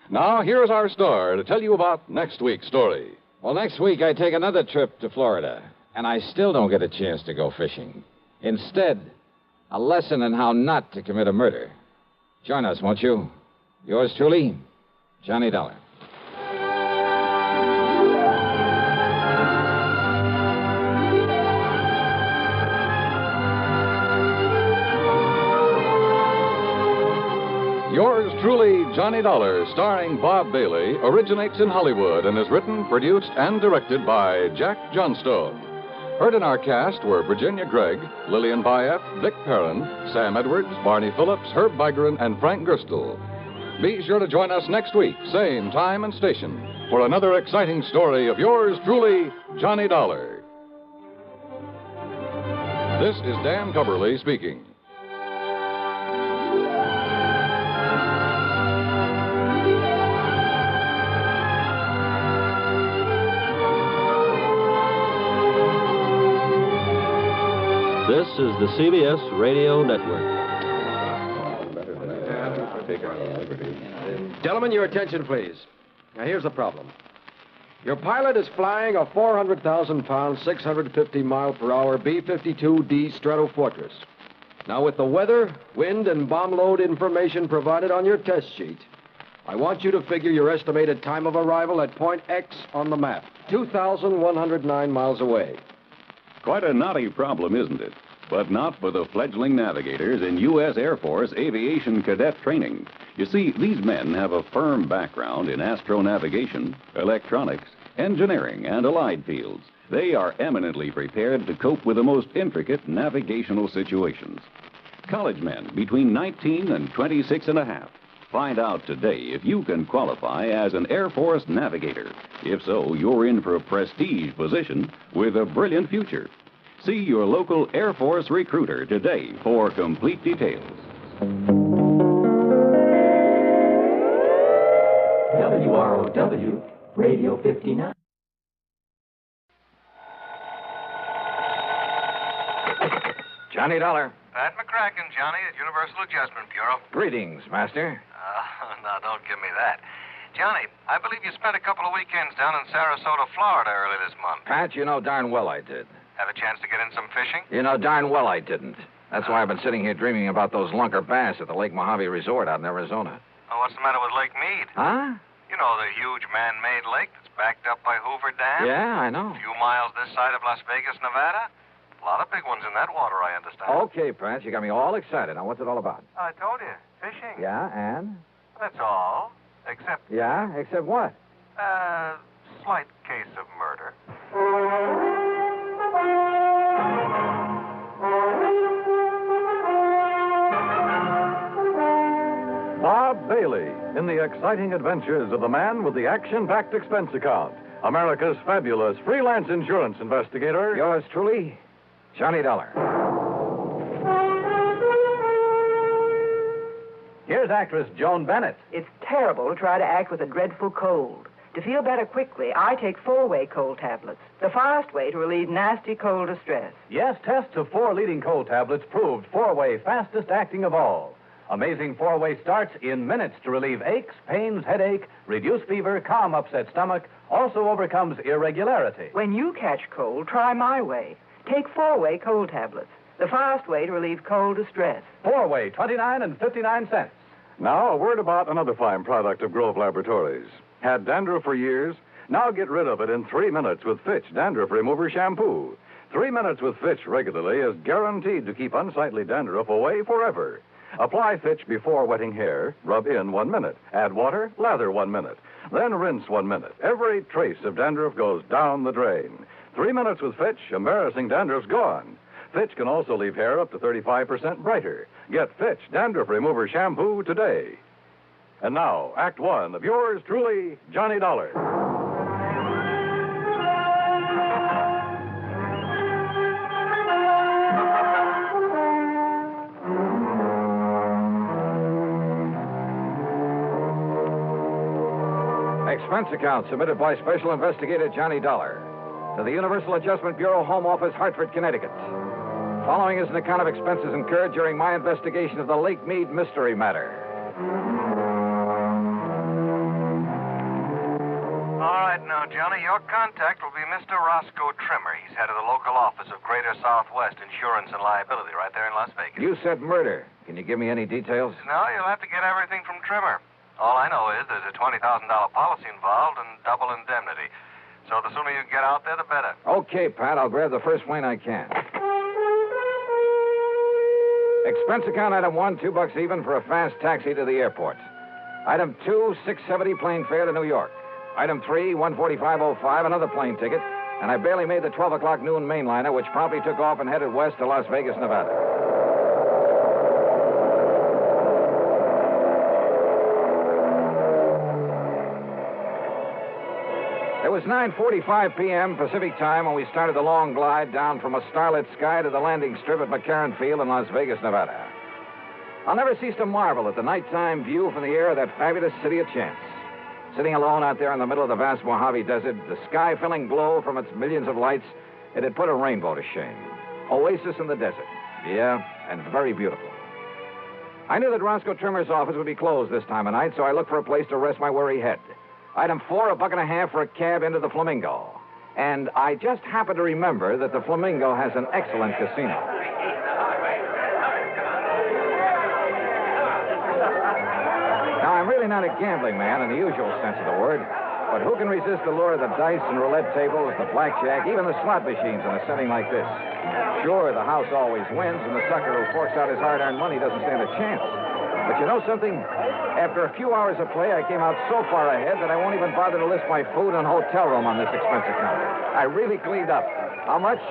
Now, here's our star to tell you about next week's story Well, next week I take another trip to Florida, and I still don't get a chance to go fishing. Instead, a lesson in how not to commit a murder. Join us, won't you? Yours truly, Johnny Dollar. Yours truly, Johnny Dollar, starring Bob Bailey, originates in Hollywood and is written, produced, and directed by Jack Johnstone. Heard in our cast were Virginia Gregg, Lillian Bayef, Vic Perrin, Sam Edwards, Barney Phillips, Herb Vigran, and Frank Gerstle. Be sure to join us next week, same time and station, for another exciting story of yours truly, Johnny Dollar. This is Dan Cubberly speaking. This is the CBS Radio Network. Gentlemen, your attention, please. Now, here's the problem. Your pilot is flying a 400,000-pound, 650-mile-per-hour B-52D Stratofortress. Now, with the weather, wind, and bomb load information provided on your test sheet, I want you to figure your estimated time of arrival at point X on the map, 2,109 miles away. Quite a knotty problem, isn't it? But not for the fledgling navigators in U.S. Air Force aviation cadet training. You see, these men have a firm background in astronavigation, electronics, engineering, and allied fields. They are eminently prepared to cope with the most intricate navigational situations. College men between 19 and 26 and a half. Find out today if you can qualify as an Air Force navigator. If so, you're in for a prestige position with a brilliant future. See your local Air Force recruiter today for complete details. WROW, Radio 59. Johnny Dollar. Pat McCracken, Johnny, at Universal Adjustment Bureau. Greetings, Master. Now, don't give me that. Johnny, I believe you spent a couple of weekends down in Sarasota, Florida early this month. Pat, you know darn well I did. Have a chance to get in some fishing? You know darn well I didn't. That's why I've been sitting here dreaming about those lunker bass at the Lake Mojave Resort out in Arizona. Oh, what's the matter with Lake Mead? Huh? You know, the huge man-made lake that's backed up by Hoover Dam? Yeah, I know. A few miles this side of Las Vegas, Nevada? A lot of big ones in that water, I understand. Okay, Pat, you got me all excited. Now, what's it all about? I told you, fishing. Yeah, and? That's all. Except... Yeah, except what? Slight case of murder. Bob Bailey in the exciting adventures of the man with the action-packed expense account. America's fabulous freelance insurance investigator. Yours truly, Johnny Dollar. Here's actress Joan Bennett. It's terrible to try to act with a dreadful cold. To feel better quickly, I take 4-way cold tablets, the fast way to relieve nasty cold distress. Yes, tests of 4 leading cold tablets proved 4-way fastest acting of all. Amazing 4-way starts in minutes to relieve aches, pains, headache, reduce fever, calm upset stomach, also overcomes irregularity. When you catch cold, try my way. Take 4-way cold tablets, the fast way to relieve cold distress. 4-way, 29 and 59 cents. Now, a word about another fine product of Grove Laboratories. Had dandruff for years? Now get rid of it in 3 minutes with Fitch Dandruff Remover Shampoo. 3 minutes with Fitch regularly is guaranteed to keep unsightly dandruff away forever. Apply Fitch before wetting hair, rub in 1 minute. Add water, lather 1 minute. Then rinse 1 minute. Every trace of dandruff goes down the drain. 3 minutes with Fitch, embarrassing dandruff's gone. Fitch can also leave hair up to 35% brighter. Get Fitch Dandruff Remover Shampoo today. And now, Act One of yours truly, Johnny Dollar. Expense account submitted by Special Investigator Johnny Dollar to the Universal Adjustment Bureau, Home Office, Hartford, Connecticut. Following is an account of expenses incurred during my investigation of the Lake Mead mystery matter. All right, now, Johnny, your contact will be Mr. Roscoe Trimmer. He's head of the local office of Greater Southwest Insurance and Liability right there in Las Vegas. You said murder. Can you give me any details? No, you'll have to get everything from Trimmer. All I know is there's a $20,000 policy involved and double indemnity. So the sooner you get out there, the better. Okay, Pat. I'll grab the first plane I can. Expense account item 1, $2 even for a fast taxi to the airport. Item 2, $6.70 plane fare to New York. Item 3, $145.05, another plane ticket. And I barely made the 12 o'clock noon mainliner, which promptly took off and headed west to Las Vegas, Nevada. It was 9:45 p.m. Pacific time when we started the long glide down from a starlit sky to the landing strip at McCarran Field in Las Vegas, Nevada. I'll never cease to marvel at the nighttime view from the air of that fabulous city of chance. Sitting alone out there in the middle of the vast Mojave Desert, the sky-filling glow from its millions of lights, it had put a rainbow to shame. Oasis in the desert. Yeah, and very beautiful. I knew that Roscoe Trimmer's office would be closed this time of night, so I looked for a place to rest my weary head. Item 4, $1.50 for a cab into the Flamingo. And I just happened to remember that the Flamingo has an excellent casino. Now, I'm really not a gambling man in the usual sense of the word, but who can resist the lure of the dice and roulette tables, the blackjack, even the slot machines in a setting like this? Sure, the house always wins, and the sucker who forks out his hard-earned money doesn't stand a chance. But you know something? After a few hours of play, I came out so far ahead that I won't even bother to list my food and hotel room on this expense account. I really cleaned up. How much?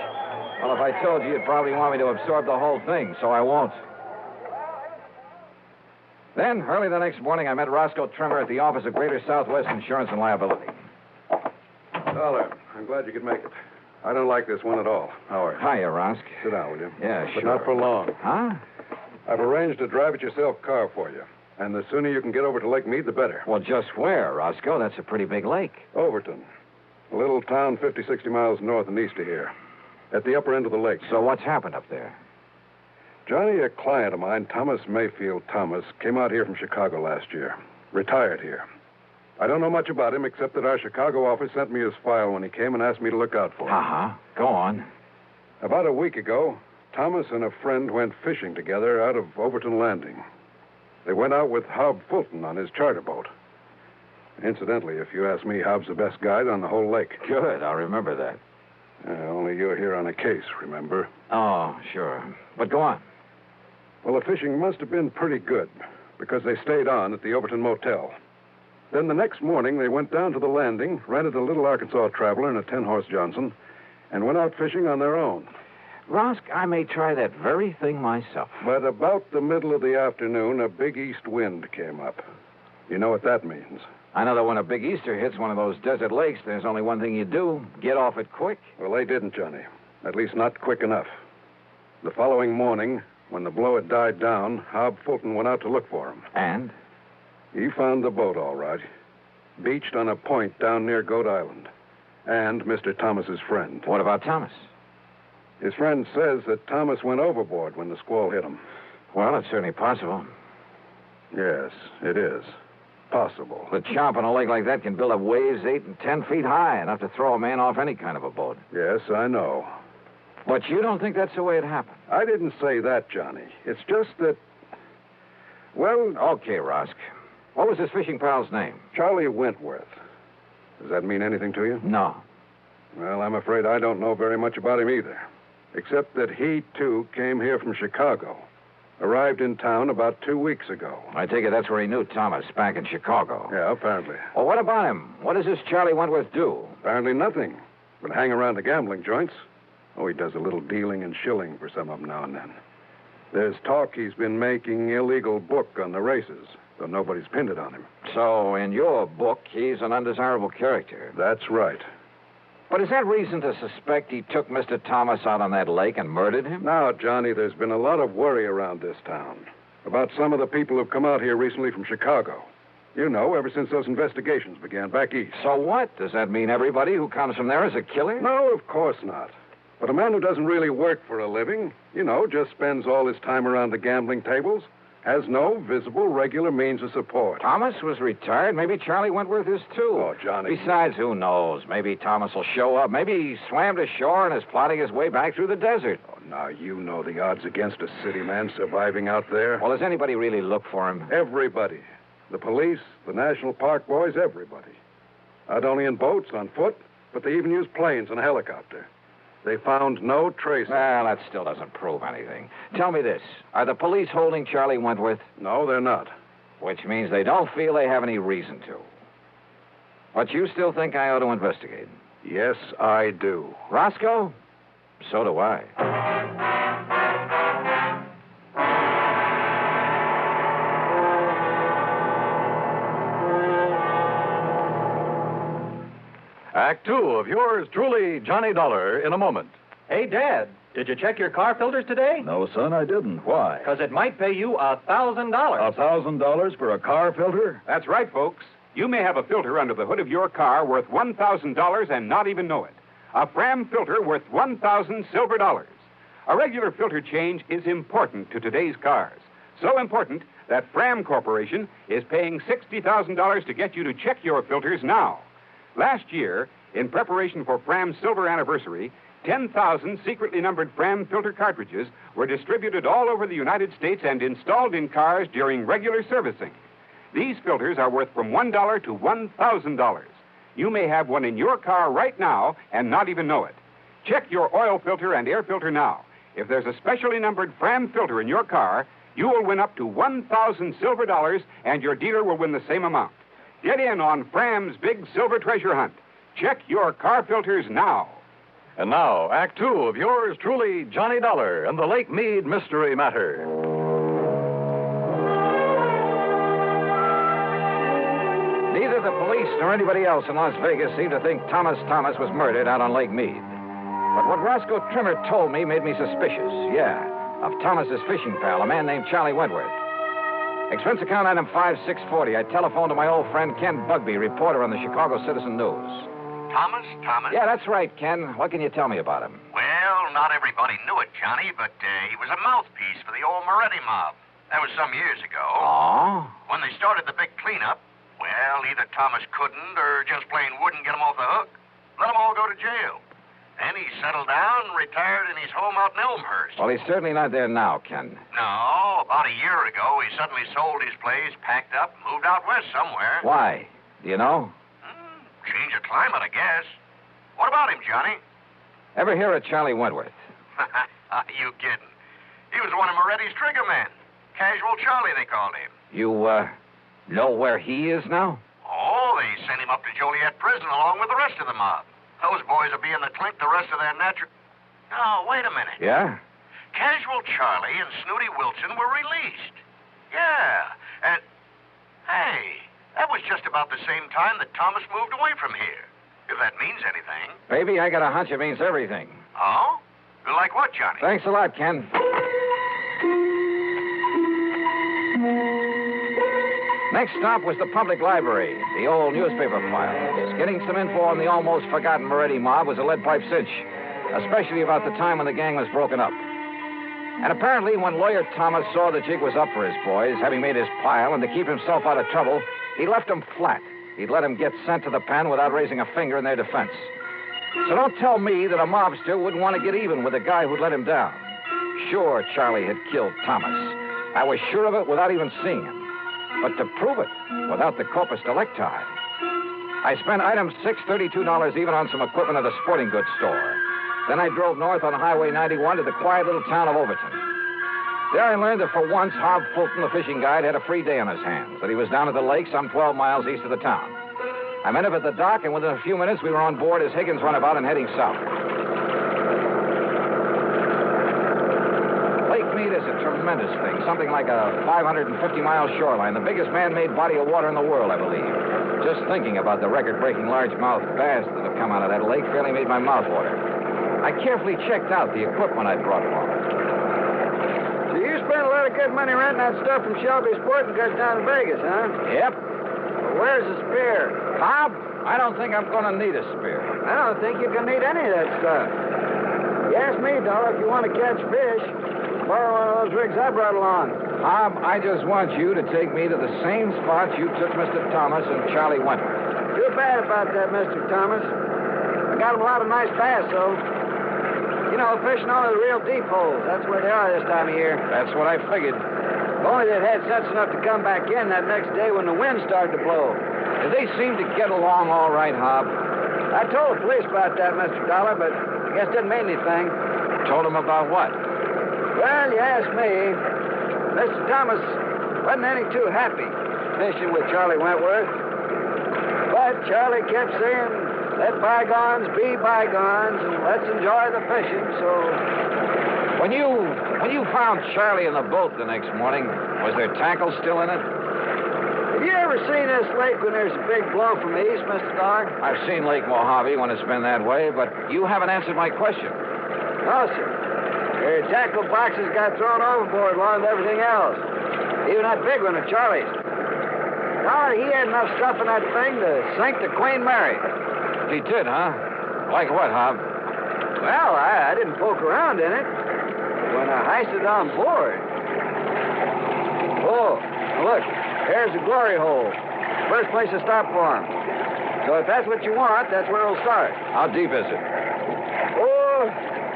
Well, if I told you, you'd probably want me to absorb the whole thing, so I won't. Then, early the next morning, I met Roscoe Trimmer at the office of Greater Southwest Insurance and Liability. Dollar, I'm glad you could make it. I don't like this one at all. Howard. Hiya, Rosk. Sit down, will you? Yeah, But sure. not for long. Huh? I've arranged a drive-it-yourself car for you. And the sooner you can get over to Lake Mead, the better. Well, just where, Roscoe? That's a pretty big lake. Overton. A little town 50, 60 miles north and east of here. At the upper end of the lake. So what's happened up there? Johnny, a client of mine, Thomas Mayfield Thomas, came out here from Chicago last year. Retired here. I don't know much about him except that our Chicago office sent me his file when he came and asked me to look out for him. Uh-huh. Go on. About a week ago, Thomas and a friend went fishing together out of Overton Landing. They went out with Hob Fulton on his charter boat. Incidentally, if you ask me, Hob's the best guide on the whole lake. Good, I'll remember that. Only you're here on a case, remember? Oh, sure. But go on. Well, the fishing must have been pretty good, because they stayed on at the Overton Motel. Then the next morning, they went down to the landing, rented a little Arkansas Traveler and a 10-horse Johnson, and went out fishing on their own. Rosk, I may try that very thing myself. But about the middle of the afternoon, a big east wind came up. You know what that means? I know that when a big Easter hits one of those desert lakes, there's only one thing you do. Get off it quick. Well, they didn't, Johnny. At least not quick enough. The following morning, when the blow had died down, Hob Fulton went out to look for him. And? He found the boat, all right. Beached on a point down near Goat Island. And Mr. Thomas's friend. What about Thomas? His friend says that Thomas went overboard when the squall hit him. Well, it's certainly possible. Yes, it is. Possible. The chomp on a lake like that can build up waves 8 and 10 feet high, enough to throw a man off any kind of a boat. Yes, I know. But you don't think that's the way it happened? I didn't say that, Johnny. It's just that... Well... Okay, Rosk. What was his fishing pal's name? Charlie Wentworth. Does that mean anything to you? No. Well, I'm afraid I don't know very much about him either. Except that he, too, came here from Chicago. Arrived in town about 2 weeks ago. I take it that's where he knew Thomas, back in Chicago. Yeah, apparently. Well, what about him? What does this Charlie Wentworth do? Apparently nothing. But hang around the gambling joints. Oh, he does a little dealing and shilling for some of them now and then. There's talk he's been making illegal book on the races, though nobody's pinned it on him. So, in your book, he's an undesirable character. That's right. But is that reason to suspect he took Mr. Thomas out on that lake and murdered him? Now, Johnny, there's been a lot of worry around this town about some of the people who've come out here recently from Chicago. You know, ever since those investigations began back east. So what? Does that mean everybody who comes from there is a killer? No, of course not. But a man who doesn't really work for a living, you know, just spends all his time around the gambling tables, Has no visible regular means of support. Thomas was retired. Maybe Charlie Wentworth is, too. Oh, Johnny. Besides, who knows? Maybe Thomas will show up. Maybe he swam to shore and is plotting his way back through the desert. Oh, now, you know the odds against a city man surviving out there. Well, does anybody really look for him? Everybody. The police, the National Park boys, everybody. Not only in boats, on foot, but they even use planes and a helicopter. They found no trace. Well, that still doesn't prove anything. Tell me this. Are the police holding Charlie Wentworth? No, they're not. Which means they don't feel they have any reason to. But you still think I ought to investigate? Yes, I do. Roscoe? So do I. Act two of yours truly, Johnny Dollar, in a moment. Hey, Dad, did you check your car filters today? No, son, I didn't. Why? Because it might pay you $1,000. $1,000 for a car filter? That's right, folks. You may have a filter under the hood of your car worth $1,000 and not even know it. A Fram filter worth 1,000 silver dollars. A regular filter change is important to today's cars. So important that Fram Corporation is paying $60,000 to get you to check your filters now. Last year, in preparation for Fram's silver anniversary, 10,000 secretly numbered Fram filter cartridges were distributed all over the United States and installed in cars during regular servicing. These filters are worth from $1 to $1,000. You may have one in your car right now and not even know it. Check your oil filter and air filter now. If there's a specially numbered Fram filter in your car, you will win up to 1,000 silver dollars, and your dealer will win the same amount. Get in on Fram's big silver treasure hunt. Check your car filters now. And now, Act two of yours truly, Johnny Dollar and the Lake Mead Mystery Matter. Neither the police nor anybody else in Las Vegas seemed to think Thomas was murdered out on Lake Mead. But what Roscoe Trimmer told me made me suspicious, of Thomas's fishing pal, a man named Charlie Wentworth. Expense account item 5640. I telephoned to my old friend Ken Bugby, reporter on the Chicago Citizen News. Thomas? Yeah, that's right, Ken. What can you tell me about him? Well, not everybody knew it, Johnny, but he was a mouthpiece for the old Moretti mob. That was some years ago. Oh? When they started the big cleanup, well, either Thomas couldn't or just plain wouldn't get them off the hook. Let them all go to jail. Then he settled down and retired in his home out in Elmhurst. Well, he's certainly not there now, Ken. No, about a year ago, he suddenly sold his place, packed up, and moved out west somewhere. Why? Do you know? Change of climate, I guess. What about him, Johnny? Ever hear of Charlie Wentworth? You kidding. He was one of Moretti's trigger men. Casual Charlie, they called him. You, know where he is now? Oh, they sent him up to Joliet prison along with the rest of the mob. Those boys will be in the clink the rest of their natural... Oh, wait a minute. Yeah? Casual Charlie and Snooty Wilson were released. Yeah, and... Hey, that was just about the same time that Thomas moved away from here. If that means anything. Baby, I got a hunch it means everything. Oh? Like what, Johnny? Thanks a lot, Ken. Next stop was the public library, the old newspaper files. Getting some info on the almost forgotten Moretti mob was a lead pipe cinch, especially about the time when the gang was broken up. And apparently, when lawyer Thomas saw the jig was up for his boys, having made his pile, and to keep himself out of trouble, he left them flat. He'd let them get sent to the pen without raising a finger in their defense. So don't tell me that a mobster wouldn't want to get even with the guy who'd let him down. Sure, Charlie had killed Thomas. I was sure of it without even seeing him. But to prove it, without the corpus delicti, I spent item $632 even on some equipment at a sporting goods store. Then I drove north on Highway 91 to the quiet little town of Overton. There I learned that for once, Hob Fulton, the fishing guide, had a free day on his hands, that he was down at the lake some 12 miles east of the town. I met him at the dock, and within a few minutes, we were on board as Higgins runabout and heading south. Lake Mead is a tremendous thing, something like a 550-mile shoreline, the biggest man-made body of water in the world, I believe. Just thinking about the record-breaking largemouth bass that have come out of that lake fairly made my mouth water. I carefully checked out the equipment I'd brought along. So you spent a lot of good money renting that stuff from Shelby's Sporting Goods down in Vegas, huh? Yep. Well, where's the spear? Bob, I don't think I'm going to need a spear. I don't think you're going to need any of that stuff. You ask me, though, if you want to catch fish, borrow one of those rigs I brought along. I just want you to take me to the same spot you took Mr. Thomas and Charlie Wentworth. Too bad about that, Mr. Thomas. I got him a lot of nice bass, though. You know, fishing only the real deep holes. That's where they are this time of year. That's what I figured. If only they'd had sense enough to come back in that next day when the wind started to blow. Did they seem to get along all right, Hob? I told the police about that, Mr. Dollar, but I guess it didn't mean anything. Told them about what? Well, you ask me. Mr. Thomas wasn't any too happy fishing with Charlie Wentworth. But Charlie kept saying, let bygones be bygones, and let's enjoy the fishing, so... When you found Charlie in the boat the next morning, was there tackle still in it? Have you ever seen this lake when there's a big blow from the east, Mr. Dollar? I've seen Lake Mojave when it's been that way, but you haven't answered my question. No, sir. Their tackle boxes got thrown overboard along with everything else. Even that big one of Charlie's. Dollar, he had enough stuff in that thing to sink the Queen Mary. He did, huh? Like what, Hob? Well, I didn't poke around in it. When I heisted on board. Oh, look, there's the glory hole. First place to stop for him. So if that's what you want, that's where we'll start. How deep is it? Oh,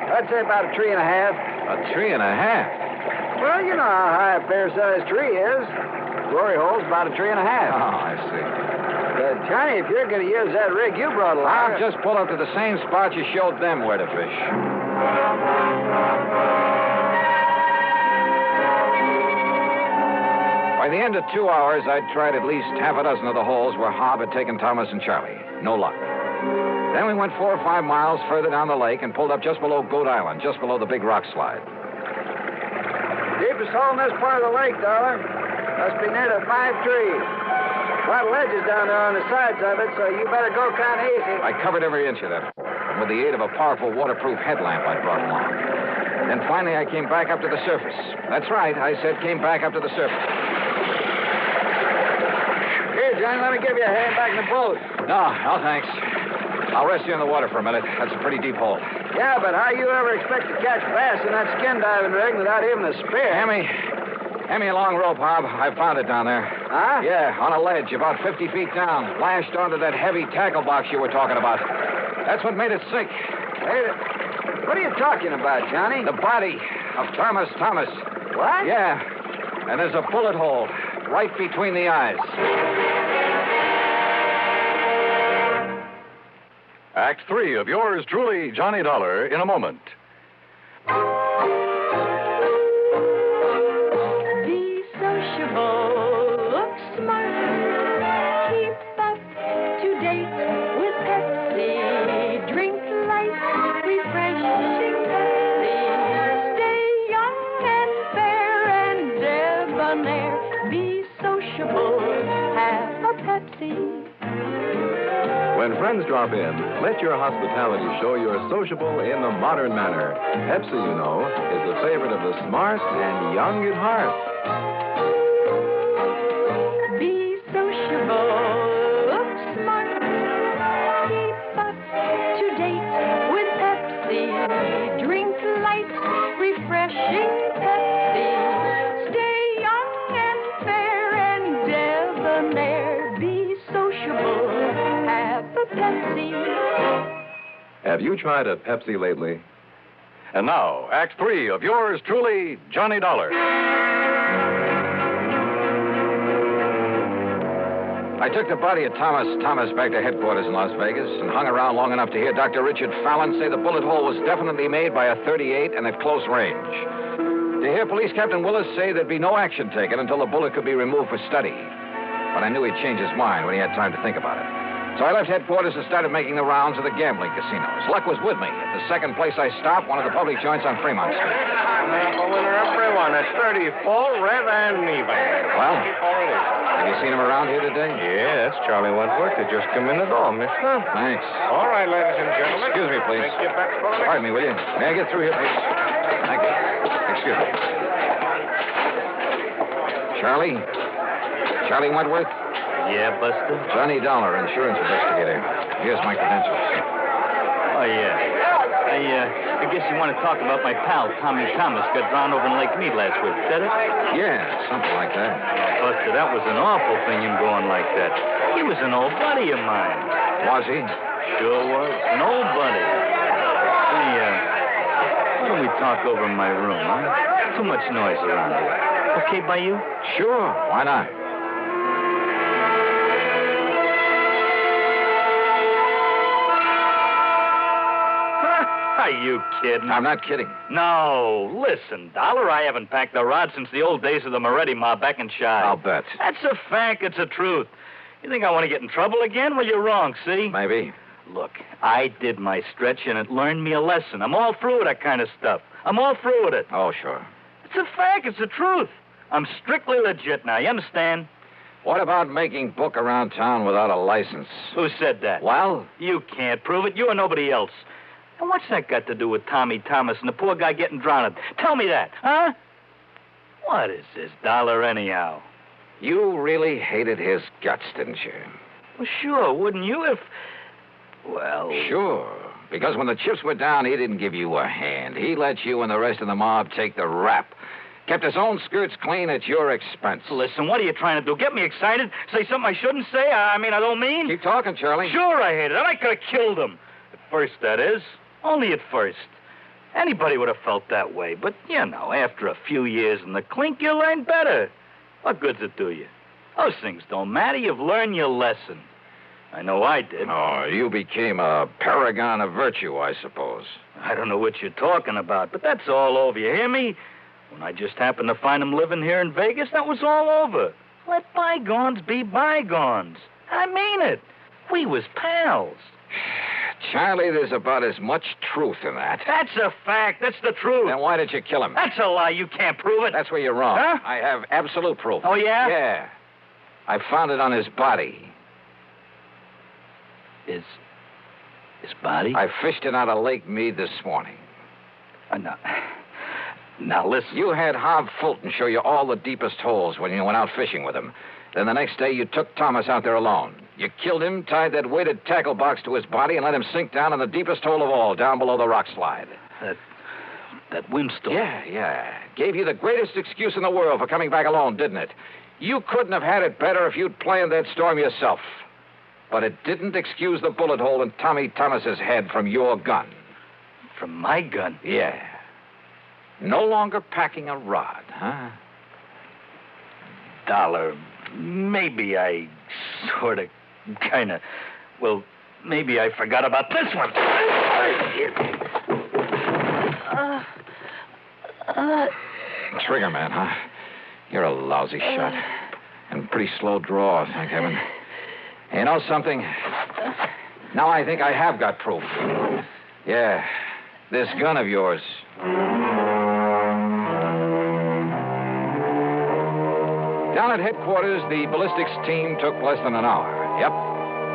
I'd say about a 3.5. A 3.5? Well, you know how high a fair-sized tree is. Glory hole's about a 3.5. Oh, I see. But, Johnny, if you're going to use that rig you brought along... I'll just pull up to the same spot you showed them where to fish. By the end of 2 hours, I'd tried at least half a dozen of the holes where Hob had taken Thomas and Charlie. No luck. Then we went 4 or 5 miles further down the lake and pulled up just below Goat Island, just below the big rock slide. Deepest hole in this part of the lake, Dollar. Must be near the 5 trees. A lot of ledges down there on the sides of it, so you better go kind of easy. I covered every inch of that hole, and with the aid of a powerful waterproof headlamp I brought along. Then finally I came back up to the surface. That's right, I said came back up to the surface. Here, Johnny, let me give you a hand back in the boat. No, thanks. I'll rest you in the water for a minute. That's a pretty deep hole. Yeah, but how you ever expect to catch bass in that skin diving rig without even a spear? Hand me a long rope, Hob. I found it down there. Huh? Yeah, on a ledge about 50 feet down, lashed onto that heavy tackle box you were talking about. That's what made it sink. Hey, what are you talking about, Johnny? The body of Thomas. What? Yeah, and there's a bullet hole right between the eyes. Act 3 of yours truly, Johnny Dollar, in a moment. Be sociable, look smart, keep up to date with Pepsi, drink light, refreshing Pepsi, stay young and fair and debonair, be sociable, have a Pepsi. When friends drop in, let your hospitality show you're sociable in the modern manner. Pepsi, you know, is the favorite of the smart and young at heart. Be sociable, look smart, keep up to date with Pepsi, drink light, refreshing Pepsi, stay young and fair and debonair, be sociable, have a Pepsi. Have you tried a Pepsi lately? And now, Act 3 of yours truly, Johnny Dollar. I took the body of Thomas back to headquarters in Las Vegas and hung around long enough to hear Dr. Richard Fallon say the bullet hole was definitely made by a .38 and at close range. To hear Police Captain Willis say there'd be no action taken until the bullet could be removed for study. But I knew he'd change his mind when he had time to think about it. So I left headquarters and started making the rounds of the gambling casinos. Luck was with me. At the second place I stopped, one of the public joints on Fremont Street. The winner of everyone. It's 34, red and even. Well, have you seen him around here today? Yes, Charlie Wentworth. They just come in the door, mister. Thanks. All right, ladies and gentlemen. Excuse me, please. Take you back for the Pardon me, will you? May I get through here, please? Thank you. Excuse me. Charlie Wentworth? Yeah, Buster? Johnny Dollar, insurance investigator. Here's my credentials. Oh, yeah. Now, I guess you want to talk about my pal, Tommy Thomas, got drowned over in Lake Mead last week. Is that it? Yeah, something like that. Buster, that was an awful thing, him going like that. He was an old buddy of mine. Was he? Sure was. An old buddy. Hey, why don't we talk over in my room, huh? Too much noise around here. Okay by you? Sure, why not? Are you kidding? I'm not kidding. No. Listen, Dollar, I haven't packed a rod since the old days of the Moretti mob back in Chi. I'll bet. That's a fact. It's a truth. You think I want to get in trouble again? Well, you're wrong, see? Maybe. Look, I did my stretch, and it learned me a lesson. I'm all through with that kind of stuff. I'm all through with it. Oh, sure. It's a fact. It's the truth. I'm strictly legit now. You understand? What about making book around town without a license? Who said that? Well? You can't prove it. You or nobody else. And what's that got to do with Tommy Thomas and the poor guy getting drowned? Tell me that, huh? What is this, Dollar, anyhow? You really hated his guts, didn't you? Well, sure, wouldn't you if... Well... Sure. Because when the chips were down, he didn't give you a hand. He let you and the rest of the mob take the rap. Kept his own skirts clean at your expense. Listen, what are you trying to do? Get me excited? Say something I shouldn't say? I don't mean... Keep talking, Charlie. Sure I hated it. I could have killed him. At first, that is. Only at first. Anybody would have felt that way. But, after a few years in the clink, you learn better. What good's it do you? Those things don't matter. You've learned your lesson. I know I did. Oh, you became a paragon of virtue, I suppose. I don't know what you're talking about, but that's all over. You hear me? When I just happened to find him living here in Vegas, that was all over. Let bygones be bygones. I mean it. We was pals. Charlie, there's about as much truth in that. That's a fact. That's the truth. Then why did you kill him? That's a lie. You can't prove it. That's where you're wrong. Huh? I have absolute proof. Oh, yeah? Yeah. I found it on his body. His body? I fished it out of Lake Mead this morning. Now, listen. You had Hob Fulton show you all the deepest holes when you went out fishing with him. Then the next day, you took Thomas out there alone. You killed him, tied that weighted tackle box to his body, and let him sink down in the deepest hole of all, down below the rock slide. That windstorm? Yeah. Gave you the greatest excuse in the world for coming back alone, didn't it? You couldn't have had it better if you'd planned that storm yourself. But it didn't excuse the bullet hole in Tommy Thomas's head from your gun. From my gun? Yeah. No longer packing a rod, huh? Dollar, maybe I sort of, kind of... Well, maybe I forgot about this one. Trigger man, huh? You're a lousy shot. And pretty slow draw, thank heaven. You know something? Now I think I have got proof. Yeah, this gun of yours. Down at headquarters, the ballistics team took less than an hour. Yep.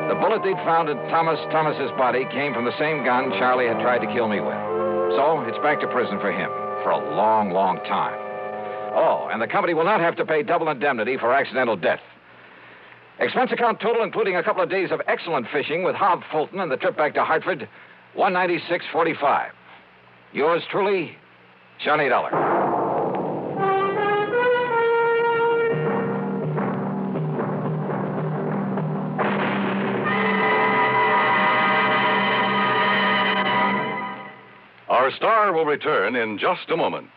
The bullet they'd found in Thomas's body came from the same gun Charlie had tried to kill me with. So it's back to prison for him for a long, long time. Oh, and the company will not have to pay double indemnity for accidental death. Expense account total, including a couple of days of excellent fishing with Hob Fulton and the trip back to Hartford, $196.45. Yours truly, Johnny Dollar. Our star will return in just a moment.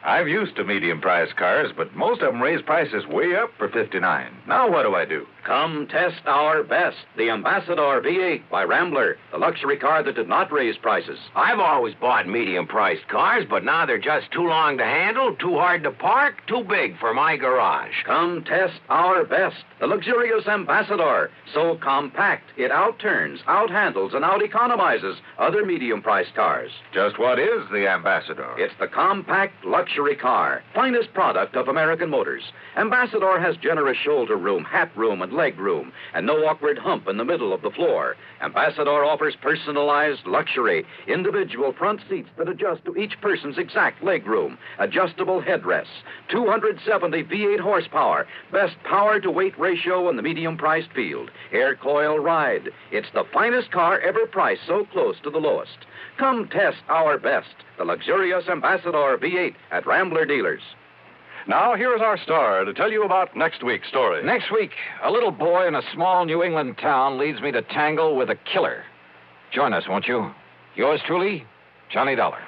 I'm used to medium-priced cars, but most of them raise prices way up for $59. Now what do I do? Come test our best, the Ambassador V8 by Rambler, the luxury car that did not raise prices. I've always bought medium-priced cars, but now they're just too long to handle, too hard to park, too big for my garage. Come test our best, the luxurious Ambassador. So compact, it outturns, outhandles, and out-economizes other medium-priced cars. Just what is the Ambassador? It's the compact luxury car, finest product of American Motors. Ambassador has generous shoulder room, hat room, and leg room and no awkward hump in the middle of the floor. Ambassador offers personalized luxury, individual front seats that adjust to each person's exact leg room, adjustable headrests, 270 V8 horsepower, best power-to-weight ratio in the medium-priced field, air coil ride. It's the finest car ever priced so close to the lowest. Come test our best, the luxurious Ambassador V8 at Rambler dealers. Now, here's our star to tell you about next week's story. Next week, a little boy in a small New England town leads me to tangle with a killer. Join us, won't you? Yours truly, Johnny Dollar.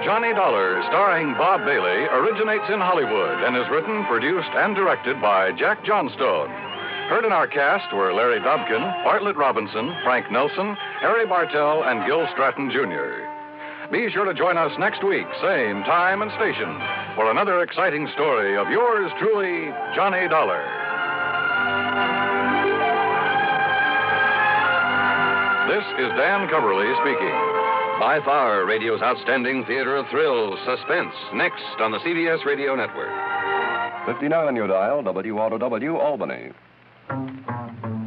Johnny Dollar, starring Bob Bailey, originates in Hollywood and is written, produced, and directed by Jack Johnstone. Heard in our cast were Larry Dobkin, Bartlett Robinson, Frank Nelson, Harry Bartell, and Gil Stratton, Jr. Be sure to join us next week, same time and station, for another exciting story of yours truly, Johnny Dollar. This is Dan Coverly speaking. By far, radio's outstanding theater of thrills, Suspense, next on the CBS Radio Network. 59 you dial, WROW Albany.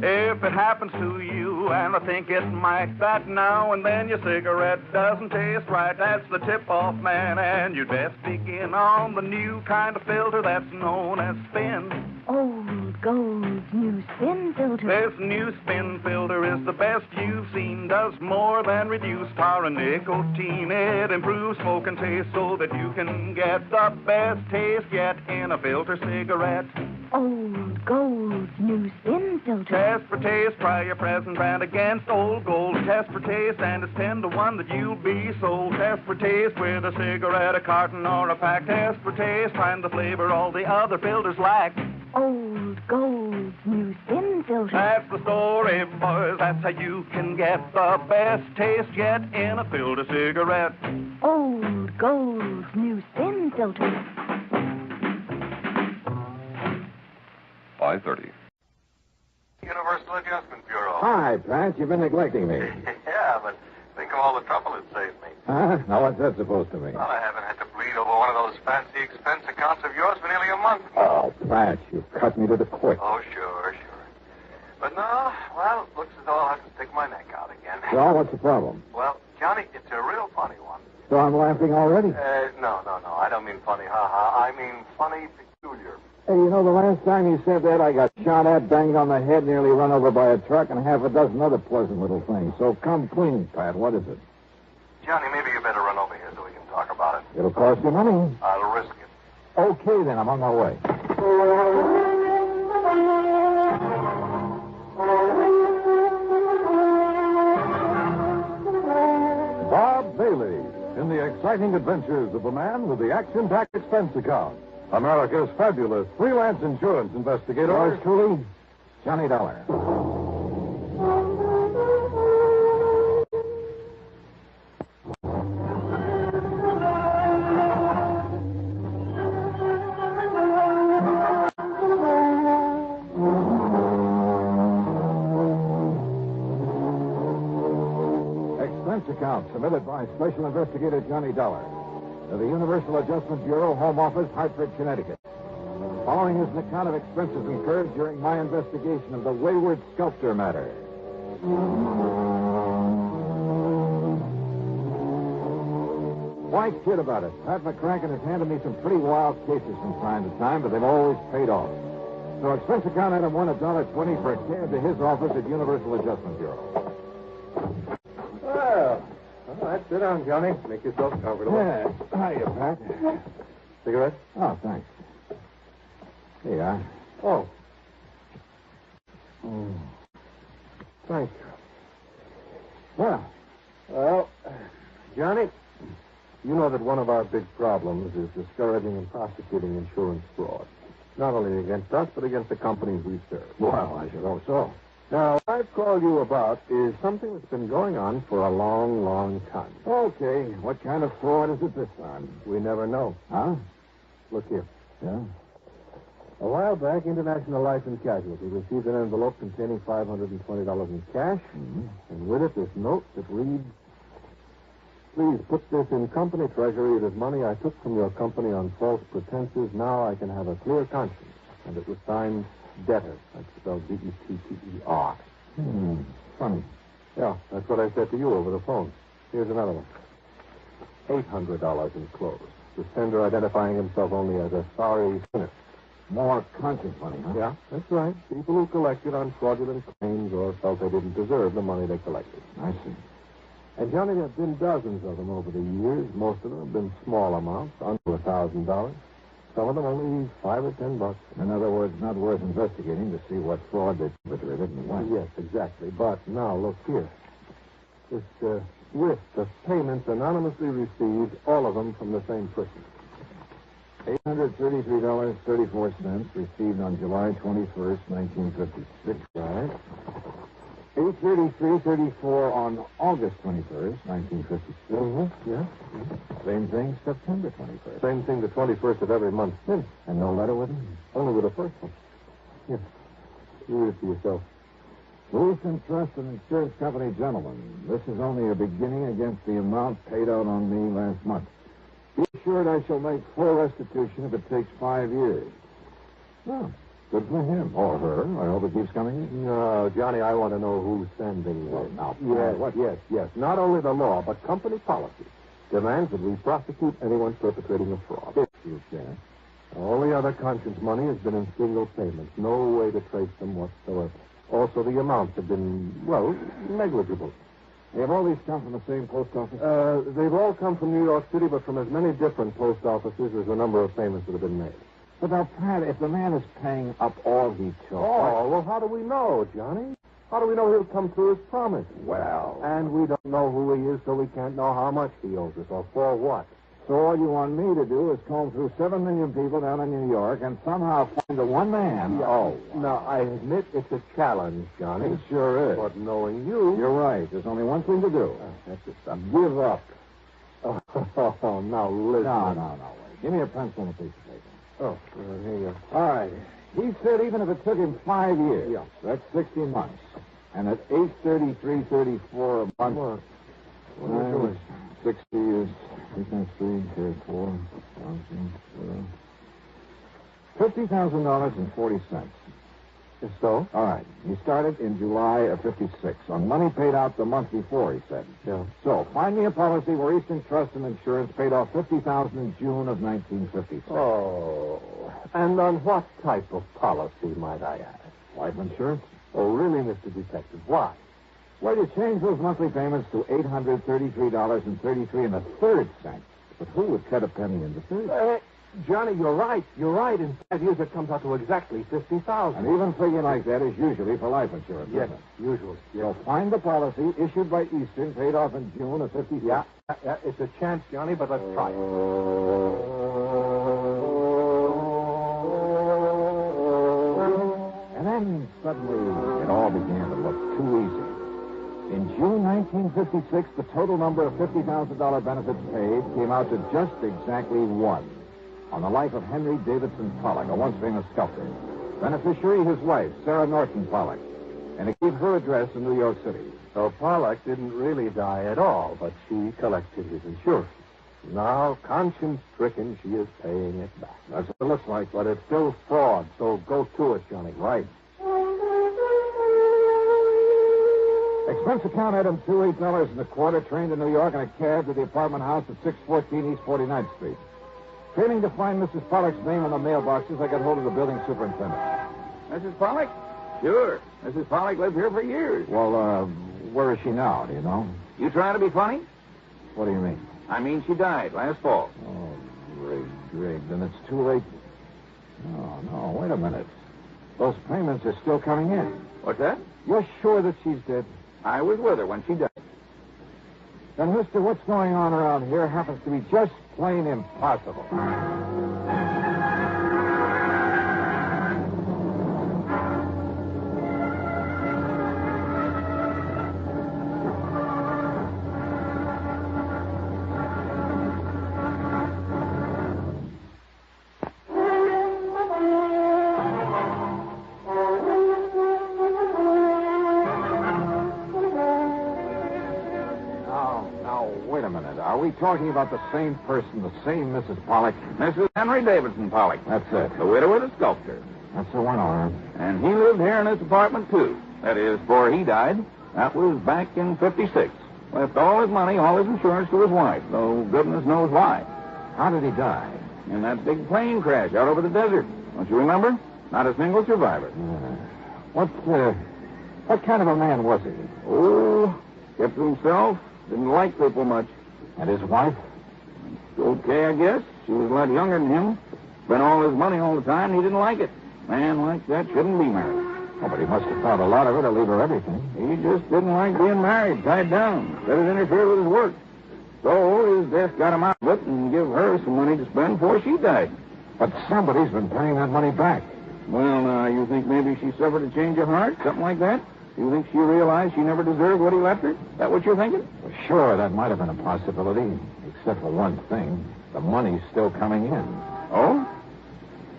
If it happens to you, and I think it might, that now and then your cigarette doesn't taste right, that's the tip-off, man, and you'd best begin on the new kind of filter that's known as spin. Old Gold's new spin filter. This new spin filter is the best you've seen, does more than reduce tar and nicotine. It improves smoke and taste so that you can get the best taste yet in a filter cigarette. Old Gold's new spin filter. Test for taste, try your present brand against Old Gold. Test for taste, and it's 10 to 1 that you'll be sold. Test for taste with a cigarette, a carton, or a pack. Test for taste, find the flavor all the other filters lack. Old Gold's new spin filter. That's the story, boys. That's how you can get the best taste yet in a filter cigarette. Old Gold's new spin filter. 5:30. Universal Adjustment Bureau. Hi, Pat. You've been neglecting me. Yeah, but think of all the trouble it saved me. Huh? Now, what's that supposed to mean? Well, I haven't had to bleed over one of those fancy expense accounts of yours for nearly a month. Oh, Pat, you cut me to the quick. Oh, sure. But no, well, looks as though I'll have to stick my neck out again. So, what's the problem? Well, Johnny, it's a real funny one. So I'm laughing already? No. I don't mean funny, ha-ha. I mean funny, peculiar. Hey, you know, the last time you said that, I got shot at, banged on the head, nearly run over by a truck, and half a dozen other pleasant little things. So come clean, Pat. What is it? Johnny, maybe you better run over here so we can talk about it. It'll cost you money. I'll risk it. Okay, then. I'm on my way. Bob Bailey in the exciting adventures of a man with the action-packed expense account. America's fabulous freelance insurance investigator. Yours truly, Johnny Dollar. Expense account submitted by Special Investigator Johnny Dollar to the Universal Adjustment Bureau, Home Office, Hartford, Connecticut. Following is an account of expenses incurred during my investigation of the Wayward Sculptor matter. Why kid about it? Pat McCracken has handed me some pretty wild cases from time to time, but they've always paid off. So expense account item $1.20 for a cab to his office at Universal Adjustment Bureau. Well, all right, sit down, Johnny. Make yourself comfortable. Yeah. Hiya, Pat. Cigarette? Oh, thanks. Here you are. Oh. Thank you. Well, Johnny, you know that one of our big problems is discouraging and prosecuting insurance fraud. Not only against us, but against the companies we serve. Well, I should hope so. Now, what I've called you about is something that's been going on for a long, long time. Okay. What kind of fraud is it this time? We never know. Huh? Look here. Yeah? A while back, International Life and Casualty received an envelope containing $520 in cash, and with it this note that reads, "Please put this in company treasury. It is money I took from your company on false pretenses. Now I can have a clear conscience." And it was signed Debtor. That's spelled D-E-T-T-E-R. Funny. Yeah, that's what I said to you over the phone. Here's another one. $800 enclosed. The sender identifying himself only as a sorry sinner. More conscience money, huh? Yeah, that's right. People who collected on fraudulent claims or felt they didn't deserve the money they collected. I see. And, Johnny, there have been dozens of them over the years. Most of them have been small amounts, under $1,000. Some of them only $5 or $10. In other words, not worth investigating to see what fraud they perpetrated and when. Yes, exactly. But now, look here. This list of payments anonymously received, all of them from the same person. $833.34 received on July 21st, 1956. Right. $833.34 on August 21st, 1956. Yeah. Same thing, September 21st. Same thing, the 21st of every month since. And no letter with him? Only with the first one. Here. You read it to yourself. Wilson Trust and Insurance Company, gentlemen. This is only a beginning against the amount paid out on me last month. Be assured I shall make full restitution if it takes 5 years. Oh, good for him. Or her. I hope it keeps coming in. No, Johnny, I want to know who's sending this. Now, Yes. Not only the law, but company policy demands that we prosecute anyone perpetrating a fraud. If you can. All the other conscience money has been in single payments. No way to trace them whatsoever. Also, the amounts have been, well, negligible. Have all these come from the same post office? They've all come from New York City, but from as many different post offices as the number of payments that have been made. But now, Pat, if the man is paying up all he took... Oh, well, how do we know, Johnny? How do we know he'll come through his promise? Well... And we don't know who he is, so we can't know how much he owes us or for what. So all you want me to do is comb through 7 million people down in New York and somehow find the one man... Yeah. Oh. Now, I admit it's a challenge, Johnny. It sure is. But knowing you... You're right. There's only one thing to do. That's just a... Give up. Oh, now listen. No. Wait. Give me a pencil and a piece of paper. Oh, here you go. All right. He said even if it took him 5 years, Yeah. that's 60 months. And at $833.34 a month... What are you doing? 60 is... 3.3, $50,000.40. So? All right. He started in July of 56 on money paid out the month before, he said. Yeah. So, find me a policy where Eastern Trust and Insurance paid off $50,000 in June of 1956. Oh. And on what type of policy, might I ask? Life insurance? Oh, really, Mr. Detective? Why? Well, you change those monthly payments to $833.33. But who would cut a penny into 30? Johnny, you're right. In 5 years, it comes out to exactly $50,000. And even figure like that is usually for life insurance. Yes, isn't it? usually. So find the policy issued by Eastern, paid off in June of 56. Yeah, it's a chance, Johnny, but let's try it. And then suddenly it all began to look too easy. In June 1956, the total number of $50,000 benefits paid came out to just exactly one. On the life of Henry Davidson Pollock, a once famous sculptor. Beneficiary, his wife, Sarah Norton Pollock. And it gave her address in New York City. So Pollock didn't really die at all, but she collected his insurance. Now, conscience-stricken, she is paying it back. That's what it looks like. But it's still fraud, so go to it, Johnny. Right. Expense account item $2.08 train to New York in a cab to the apartment house at 614 East 49th Street. Failing to find Mrs. Pollock's name on the mailboxes, I got hold of the building superintendent. Mrs. Pollock? Sure. Mrs. Pollock lived here for years. Well, where is she now? Do you know? You trying to be funny? What do you mean? I mean, she died last fall. Oh, Greg. Then it's too late. No, wait a minute. Those payments are still coming in. What's that? You're sure that she's dead? I was with her when she died. Then, mister, what's going on around here happens to be just plain impossible. Now, wait a minute. Are we talking about the same person, the same Mrs. Pollock? Mrs. Henry Davidson Pollock. That's it. The widow of the sculptor. That's the one, all right. And he lived here in this apartment, too. That is, before he died. That was back in 56. Left all his money, all his insurance to his wife, though goodness knows why. How did he die? In that big plane crash out over the desert. Don't you remember? Not a single survivor. What kind of a man was he? Oh, kept to himself. Didn't like people much. And his wife? Okay, I guess. She was a lot younger than him. Spent all his money all the time, and he didn't like it. Man like that shouldn't be married. Oh, but he must have thought a lot of her to leave her everything. He just didn't like being married, tied down. Let it interfere with his work. So his death got him out of it and give her some money to spend before she died. But somebody's been paying that money back. Well, now, you think maybe she suffered a change of heart? Something like that? You think she realized she never deserved what he left her? That what you're thinking? Well, sure, that might have been a possibility. Except for one thing. The money's still coming in. Oh?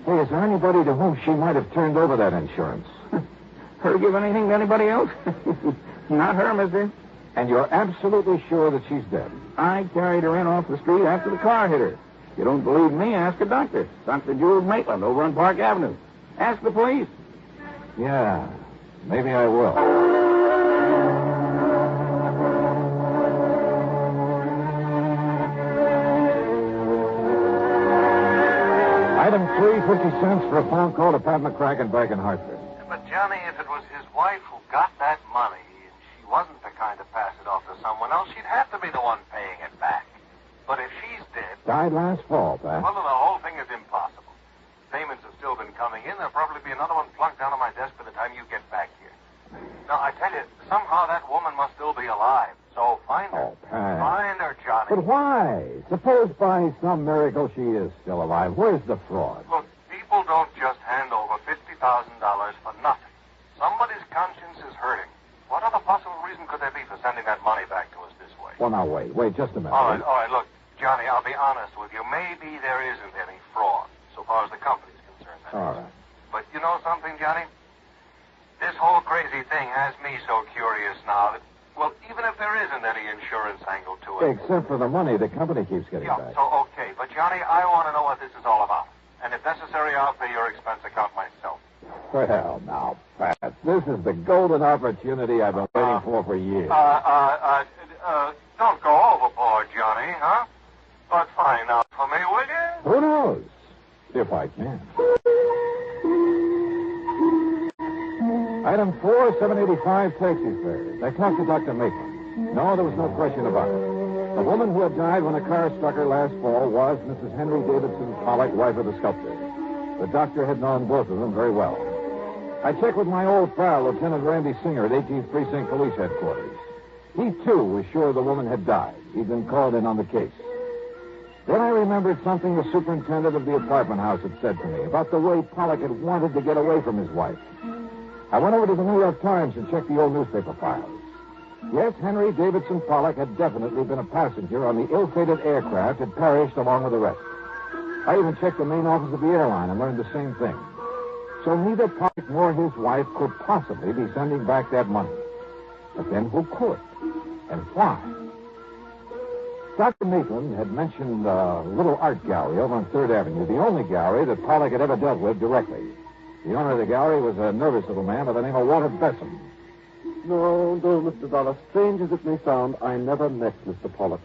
Hey, is there anybody to whom she might have turned over that insurance? Her give anything to anybody else? Not her, mister. And you're absolutely sure that she's dead? I carried her in off the street after the car hit her. If you don't believe me, ask a doctor. Dr. Jules Maitland over on Park Avenue. Ask the police. Yeah, maybe I will. Item 3, 50 cents for a phone call to Pat McCracken back in Hartford. But, Johnny, if it was his wife who got that money and she wasn't the kind to pass it off to someone else, she'd have to be the one paying it back. But if she's dead... Died last fall, Pat. Well, then the whole thing is impossible. Payments have still been coming in. There'll probably be another one plunked down on my desk by the time you get back here. Now, I tell you, somehow that woman must still be alive. So find her. Oh, Pat. Find her, Johnny. But why? Suppose by some miracle she is still alive. Where's the fraud? Look, people don't just hand over $50,000 for nothing. Somebody's conscience is hurting. What other possible reason could there be for sending that money back to us this way? Well, now, wait just a minute. All right, look, Johnny, I'll be honest with you. Maybe there isn't any fraud, so far as the company's concerned. All right. But you know something, Johnny? This whole crazy thing has me so curious now that, well, even if there isn't any insurance angle to it... Except for the money the company keeps getting back. So, okay. But, Johnny, I want to know what this is all about. And if necessary, I'll pay your expense account myself. Well, now, Pat, this is the golden opportunity I've been waiting for years. Don't go overboard, Johnny, huh? But find out for me, will you? Who knows? If I can. Item 4, 785 taxi fare. I talked to Dr. Maitland. No, there was no question about it. The woman who had died when a car struck her last fall was Mrs. Henry Davidson Pollock, wife of the sculptor. The doctor had known both of them very well. I checked with my old pal, Lieutenant Randy Singer at 18th Precinct Police Headquarters. He, too, was sure the woman had died. He'd been called in on the case. Then I remembered something the superintendent of the apartment house had said to me about the way Pollock had wanted to get away from his wife. I went over to the New York Times and checked the old newspaper files. Yes, Henry Davidson Pollock had definitely been a passenger on the ill-fated aircraft had perished along with the rest. I even checked the main office of the airline and learned the same thing. So neither Pollock nor his wife could possibly be sending back that money. But then who could? And why? Dr. Maitland had mentioned a little art gallery over on 3rd Avenue, the only gallery that Pollock had ever dealt with directly. The owner of the gallery was a nervous little man by the name of Walter Besson. No, Mr. Dollar. Strange as it may sound, I never met Mr. Pollock.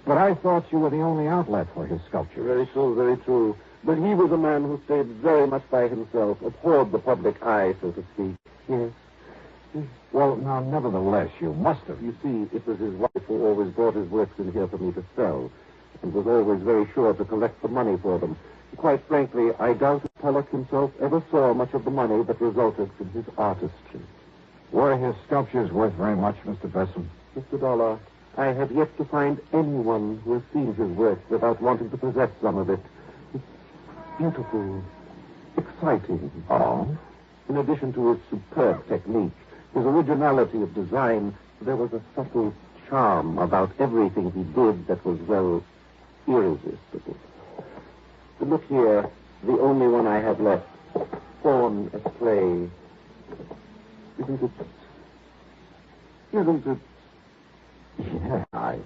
But I thought you were the only outlet for his sculpture. Very true, very true. But he was a man who stayed very much by himself, abhorred the public eye, so to speak. Yes. Well, now, nevertheless, you must have. You see, it was his wife who always brought his works in here for me to sell, and was always very sure to collect the money for them. Quite frankly, I doubt if Pollock himself ever saw much of the money that resulted from his artistry. Were his sculptures worth very much, Mr. Besson? Mr. Dollar, I have yet to find anyone who has seen his work without wanting to possess some of it. It's beautiful, exciting. Oh? In addition to his superb technique, his originality of design, there was a subtle charm about everything he did that was, well, irresistible. But look here, the only one I have left, Fawn at Play. Isn't it Yeah, I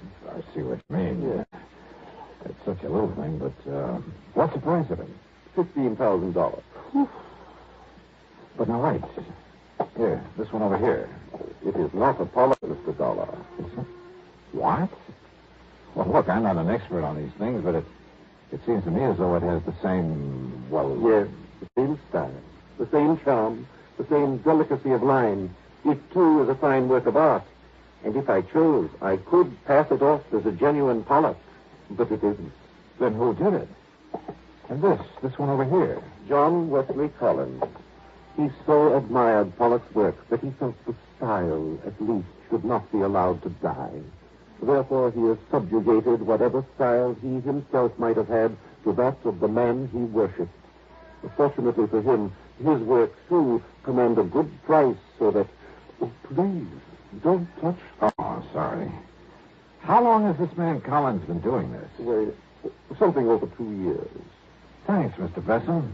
see what you mean. Yeah. It's such a little thing, but what's the price of it? $15,000. But now, wait. Here, this one over here. It is not a Pollock, Mr. Dollar. What? Well, look, I'm not an expert on these things, but it seems to me as though it has the same, well... Yes, the same style, the same charm, the same delicacy of line. It, too, is a fine work of art. And if I chose, I could pass it off as a genuine Pollock. But it isn't. Then who did it? And this one over here. John Wesley Collins. He so admired Pollock's work that he felt the style, at least, should not be allowed to die. Therefore, he has subjugated whatever style he himself might have had to that of the man he worshipped. Fortunately for him, his works, too, command a good price, so that... Oh, please, don't touch... Oh, sorry. How long has this man Collins been doing this? Well, something over 2 years. Thanks, Mr. Besson.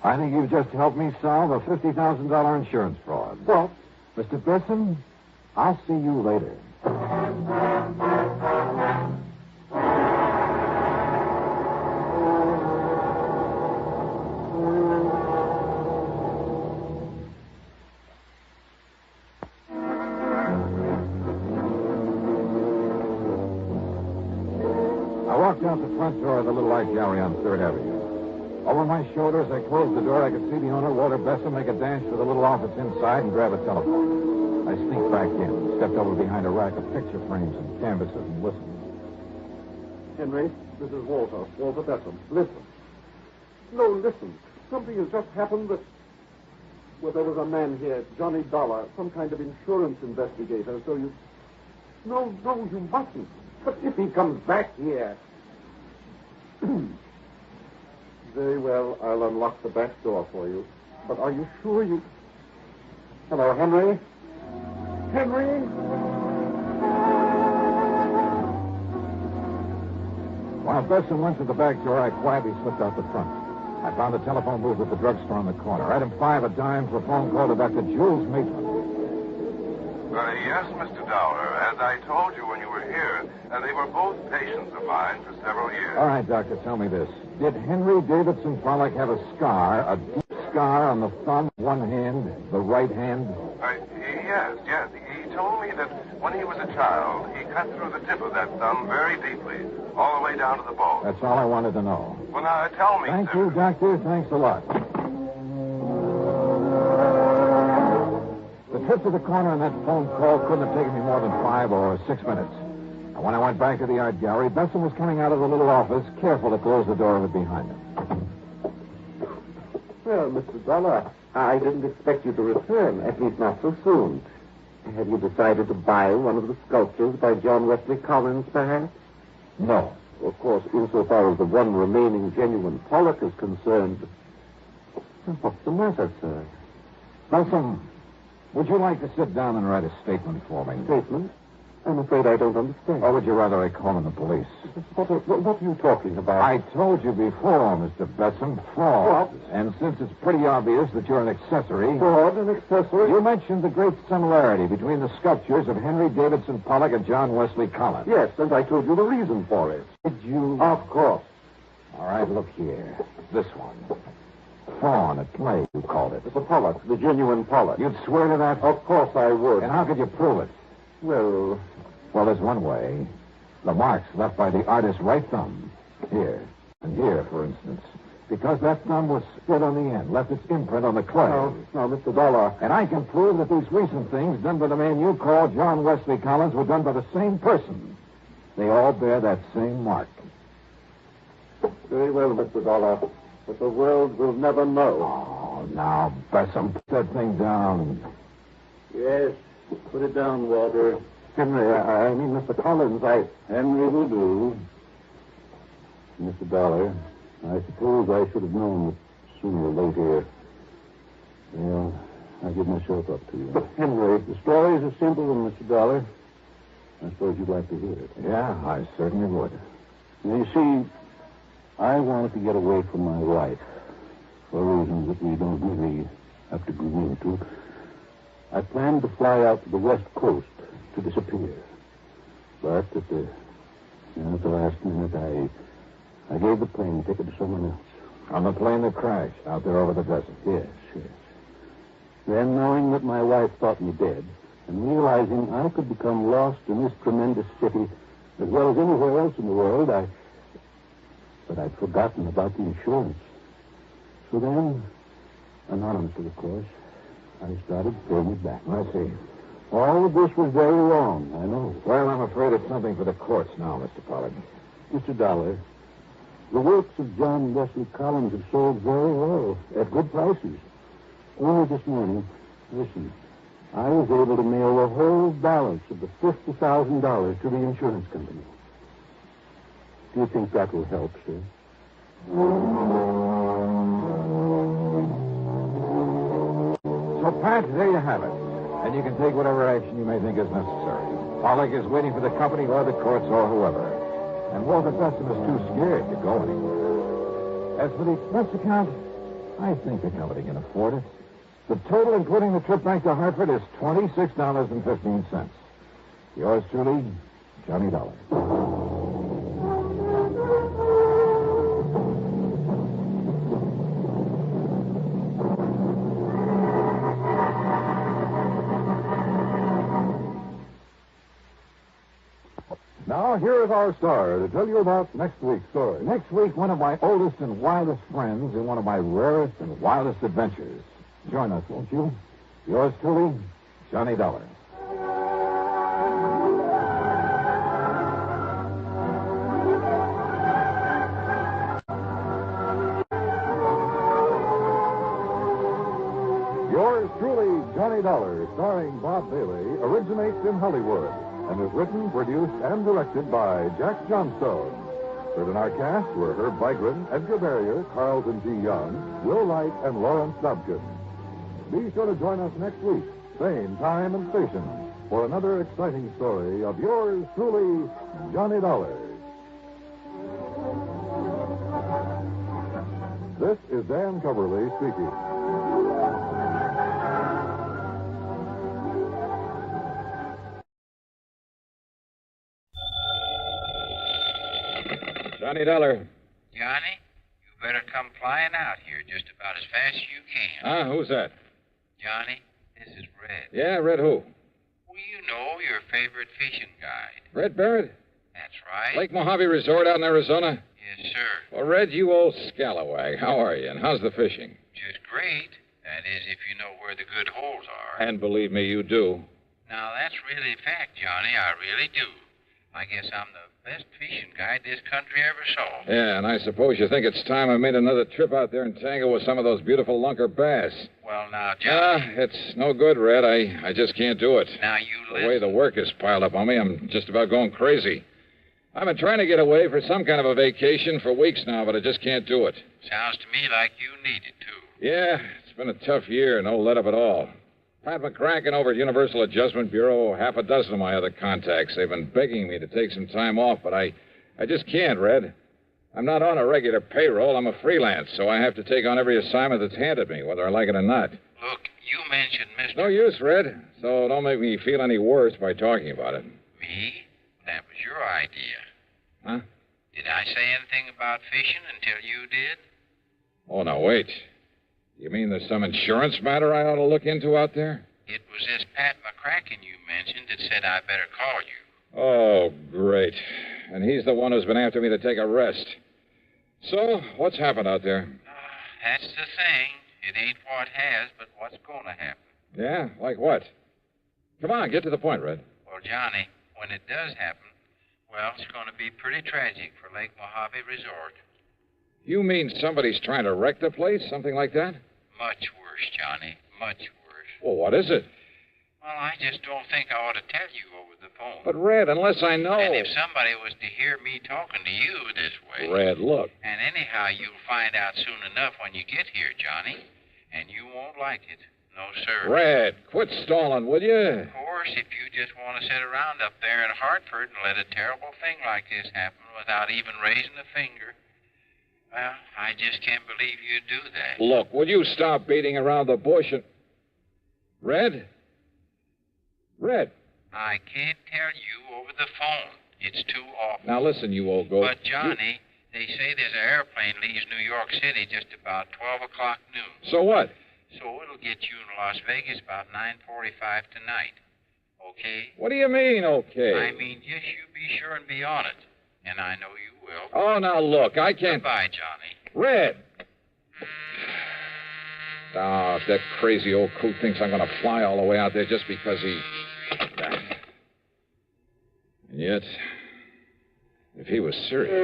I think you've just helped me solve a $50,000 insurance fraud. What? Mr. Besson, I'll see you later. I walked out the front door of the little art gallery on 3rd Avenue. Over my shoulder, as I closed the door, I could see the owner, Walter Besson, make a dash for the little office inside and grab a telephone. I sneaked back in, stepped over behind a rack of picture frames and canvases, and listened. Henry, this is Walter Besson. Listen. No, listen. Something has just happened that... Well, there was a man here, Johnny Dollar, some kind of insurance investigator, so you... No, you mustn't. But if he comes back here... Very well, I'll unlock the back door for you. But are you sure you... Hello, Henry? Henry? While Besson went to the back door, I quietly slipped out the front. I found a telephone booth at the drugstore on the corner. Item 5, a dime for a phone call to Dr. Jules Maitland. Yes, Mr. Dollar. As I told you when you were here, they were both patients of mine for several years. All right, Doctor, tell me this. Did Henry Davidson Pollock have a scar, a deep scar on the thumb, one hand, the right hand? Yes. He told me that when he was a child, he cut through the tip of that thumb very deeply, all the way down to the bone. That's all I wanted to know. Well, now, tell me, Thank sir. you, Doctor. Thanks a lot. The trip to the corner and that phone call couldn't have taken me more than 5 or 6 minutes. And when I went back to the art gallery, Besson was coming out of the little office, careful to close the door of it behind him. Well, Mr. Dollar, I didn't expect you to return, at least not so soon. Have you decided to buy one of the sculptures by John Wesley Collins, perhaps? No. Of course, insofar as the one remaining genuine Pollock is concerned. What's the matter, sir? Besson, would you like to sit down and write a statement for me? Statement? I'm afraid I don't understand. Or would you rather I call in the police? What are you talking about? I told you before, Mr. Besson, fraud. What? And since it's pretty obvious that you're an accessory... Fraud, an accessory? You mentioned the great similarity between the sculptures of Henry Davidson Pollock and John Wesley Collins. Yes, and I told you the reason for it. Did you? Of course. All right, look here. This one. Fawn at play, you called it. It's a Pollock, the genuine Pollock. You'd swear to that? Of course I would. And how could you prove it? Well, there's one way. The marks left by the artist's right thumb. Here. And here, for instance. Because that thumb was split on the end, left its imprint on the clay. Now, Mr. Dollar. And I can prove that these recent things done by the man you call John Wesley Collins were done by the same person. They all bear that same mark. Very well, Mr. Dollar. But the world will never know. Oh, now, Besson, put that thing down. Yes, put it down, Walter. Henry, I mean, Mr. Collins, Henry will do. Mr. Dollar, I suppose I should have known that sooner or later. Well, I give myself up to you. But, Henry, the story is a simple one, Mr. Dollar. I suppose you'd like to hear it. Yeah, I certainly would. Now, you see, I wanted to get away from my wife for reasons that we don't really have to go into. I planned to fly out to the West Coast to disappear. But at the last minute, I gave the plane ticket to someone else. On the plane that crashed out there over the desert? Yes. Then, knowing that my wife thought me dead, and realizing I could become lost in this tremendous city as well as anywhere else in the world, But I'd forgotten about the insurance. So then, anonymously, of course, I started paying it back. I see. All of this was very wrong, I know. Well, I'm afraid it's something for the courts now, Mr. Pollard. Mr. Dollar, the works of John Wesley Collins have sold very well, at good prices. Only this morning, listen, I was able to mail the whole balance of the $50,000 to the insurance company. Do you think that will help, sir? So, Pat, there you have it. And you can take whatever action you may think is necessary. Pollock is waiting for the company or the courts or whoever. And Walter Preston is too scared to go anywhere. As for the expense account, I think the company can afford it. The total, including the trip back to Hartford, is $26.15. Yours truly, Johnny Dollar. Now, here is our star to tell you about next week's story. Next week, one of my oldest and wildest friends in one of my rarest and wildest adventures. Join us, won't you? Yours truly, Johnny Dollar. Yours truly, Johnny Dollar, starring Bob Bailey, originates in Hollywood and is written, produced, and directed by Jack Johnstone. Heard in our cast were Herb Vigran, Edgar Barrier, Carlton G. Young, Will Wright, and Lawrence Dobkin. Be sure to join us next week, same time and station, for another exciting story of yours truly, Johnny Dollar. This is Dan Coverly speaking. Johnny Dollar. Johnny, you better come flying out here just about as fast as you can. Who's that? Johnny, this is Red. Yeah, Red who? Well, you know, your favorite fishing guide. Red Barrett? That's right. Lake Mojave Resort out in Arizona? Yes, sir. Well, Red, you old scalawag, how are you, and how's the fishing? Just great. That is, if you know where the good holes are. And believe me, you do. Now, that's really a fact, Johnny. I really do. I guess I'm the best fishing guide this country ever saw. Yeah, and I suppose you think it's time I made another trip out there and tangle with some of those beautiful lunker bass. Well, now, Johnny... It's no good, Red. I just can't do it. Now, you listen. The way the work is piled up on me, I'm just about going crazy. I've been trying to get away for some kind of a vacation for weeks now, but I just can't do it. Sounds to me like you need it, too. Yeah, it's been a tough year, no let up at all. Pat McCracken over at Universal Adjustment Bureau, half a dozen of my other contacts. They've been begging me to take some time off, but I just can't, Red. I'm not on a regular payroll. I'm a freelance, so I have to take on every assignment that's handed me, whether I like it or not. Look, you mentioned Mr. No use, Red, so don't make me feel any worse by talking about it. Me? That was your idea. Huh? Did I say anything about fishing until you did? Oh, now, wait. You mean there's some insurance matter I ought to look into out there? It was this Pat McCracken you mentioned that said I better call you. Oh, great. And he's the one who's been after me to take a rest. So, what's happened out there? That's the thing. It ain't what has, but what's going to happen. Yeah? Like what? Come on, get to the point, Red. Well, Johnny, when it does happen, well, it's going to be pretty tragic for Lake Mojave Resort. You mean somebody's trying to wreck the place? Something like that? Much worse, Johnny. Much worse. Well, what is it? Well, I just don't think I ought to tell you over the phone. But, Red, unless I know... And if somebody was to hear me talking to you this way... Red, look. And anyhow, you'll find out soon enough when you get here, Johnny. And you won't like it. No, sir. Red, quit stalling, will you? Of course, if you just want to sit around up there in Hartford and let a terrible thing like this happen without even raising a finger... Well, I just can't believe you'd do that. Look, will you stop beating around the bush and... Red? Red? I can't tell you over the phone. It's too awful. Now listen, you old goat. But, Johnny, they say there's an airplane leaves New York City just about 12 o'clock noon. So what? So it'll get you in Las Vegas about 9:45 tonight. Okay? What do you mean, okay? I mean, just you be sure and be on it. And I know you will. Oh, now look, I can't... Goodbye, Johnny. Red! Oh, if that crazy old coot thinks I'm going to fly all the way out there just because he... And yet, if he was serious...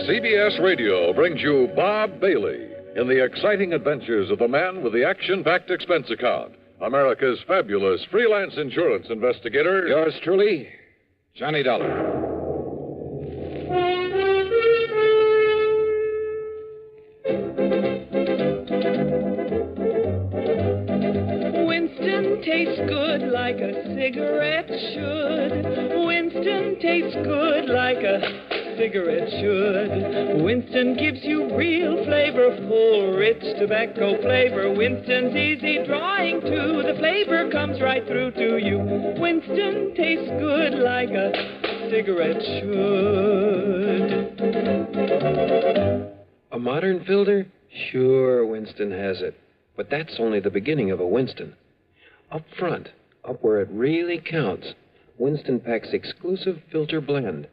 CBS Radio brings you Bob Bailey in the exciting adventures of the man with the action-packed expense account, America's fabulous freelance insurance investigator. Yours truly, Johnny Dollar. Winston tastes good like a cigarette should. Winston tastes good like a cigarette should. Winston gives you real flavor, full, rich tobacco flavor. Winston's easy drawing too. The flavor comes right through to you. Winston tastes good like a cigarette should. A modern filter? Sure, Winston has it. But that's only the beginning of a Winston. Up front, up where it really counts, Winston packs exclusive filter blend.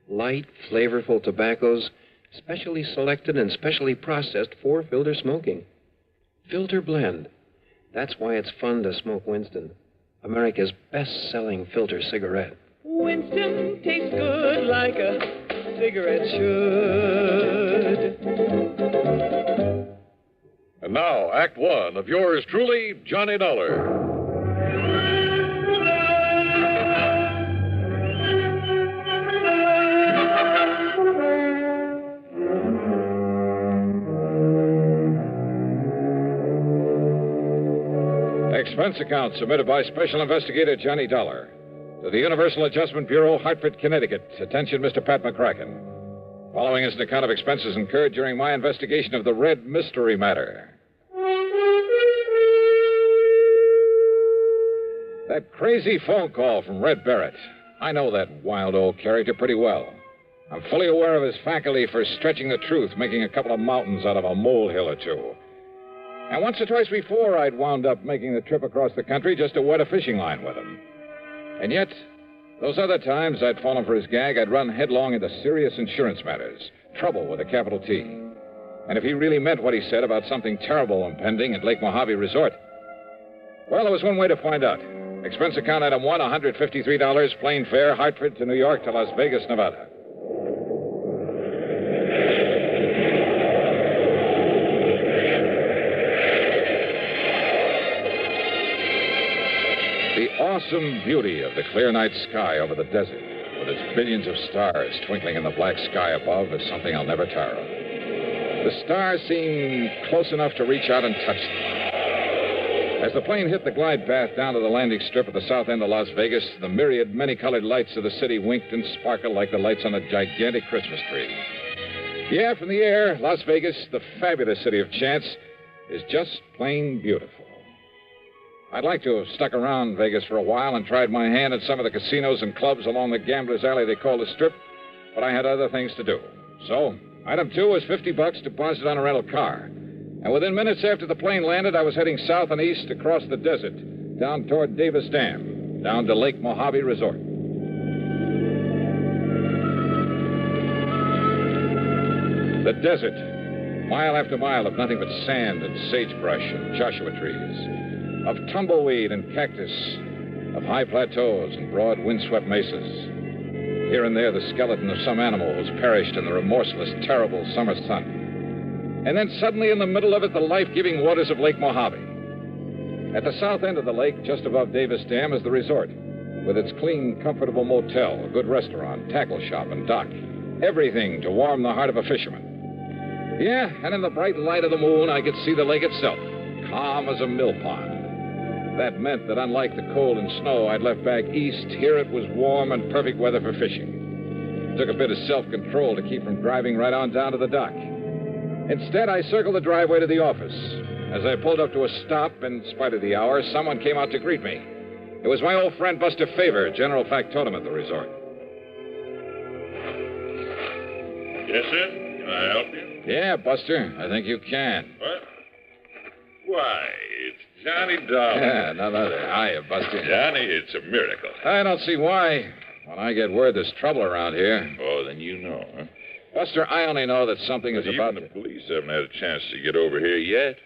Light, flavorful tobaccos, specially selected and specially processed for filter smoking. Filter blend. That's why it's fun to smoke Winston, America's best-selling filter cigarette. Winston tastes good like a cigarette should. And now, Act One of yours truly, Johnny Dollar. Expense account submitted by Special Investigator Johnny Dollar to the Universal Adjustment Bureau, Hartford, Connecticut. Attention, Mr. Pat McCracken. Following is an account of expenses incurred during my investigation of the Red Mystery Matter. That crazy phone call from Red Barrett. I know that wild old character pretty well. I'm fully aware of his faculty for stretching the truth, making a couple of mountains out of a molehill or two. And once or twice before, I'd wound up making the trip across the country just to wet a fishing line with him. And yet, those other times I'd fallen for his gag, I'd run headlong into serious insurance matters. Trouble with a capital T. And if he really meant what he said about something terrible impending at Lake Mojave Resort, well, there was one way to find out. Expense account item 1, $153, plane fare, Hartford to New York to Las Vegas, Nevada. The awesome beauty of the clear night sky over the desert, with its billions of stars twinkling in the black sky above, is something I'll never tire of. The stars seem close enough to reach out and touch them. As the plane hit the glide path down to the landing strip at the south end of Las Vegas, the myriad many-colored lights of the city winked and sparkled like the lights on a gigantic Christmas tree. Yeah, from the air, Las Vegas, the fabulous city of chance, is just plain beautiful. I'd like to have stuck around Vegas for a while and tried my hand at some of the casinos and clubs along the gambler's alley they call the Strip, but I had other things to do. So, item 2 was $50 deposited on a rental car. And within minutes after the plane landed, I was heading south and east across the desert, down toward Davis Dam, down to Lake Mojave Resort. The desert, mile after mile of nothing but sand and sagebrush and Joshua trees, of tumbleweed and cactus, of high plateaus and broad windswept mesas. Here and there, the skeleton of some animal was perished in the remorseless, terrible summer sun. And then suddenly in the middle of it, the life-giving waters of Lake Mojave. At the south end of the lake, just above Davis Dam, is the resort, with its clean, comfortable motel, a good restaurant, tackle shop, and dock. Everything to warm the heart of a fisherman. Yeah, and in the bright light of the moon, I could see the lake itself, calm as a mill pond. That meant that unlike the cold and snow I'd left back east, here it was warm and perfect weather for fishing. It took a bit of self-control to keep from driving right on down to the dock. Instead, I circled the driveway to the office. As I pulled up to a stop, in spite of the hour, someone came out to greet me. It was my old friend Buster Favor, general factotum at the resort. Yes, sir? Can I help you? Yeah, Buster, I think you can. What? Why, it's Johnny Dollar. Yeah, none other. Hiya, Buster. Johnny, it's a miracle. I don't see why. When I get word there's trouble around here. Oh, then you know, huh? Buster, I only know that something is about to... Even the police haven't had a chance to get over here yet.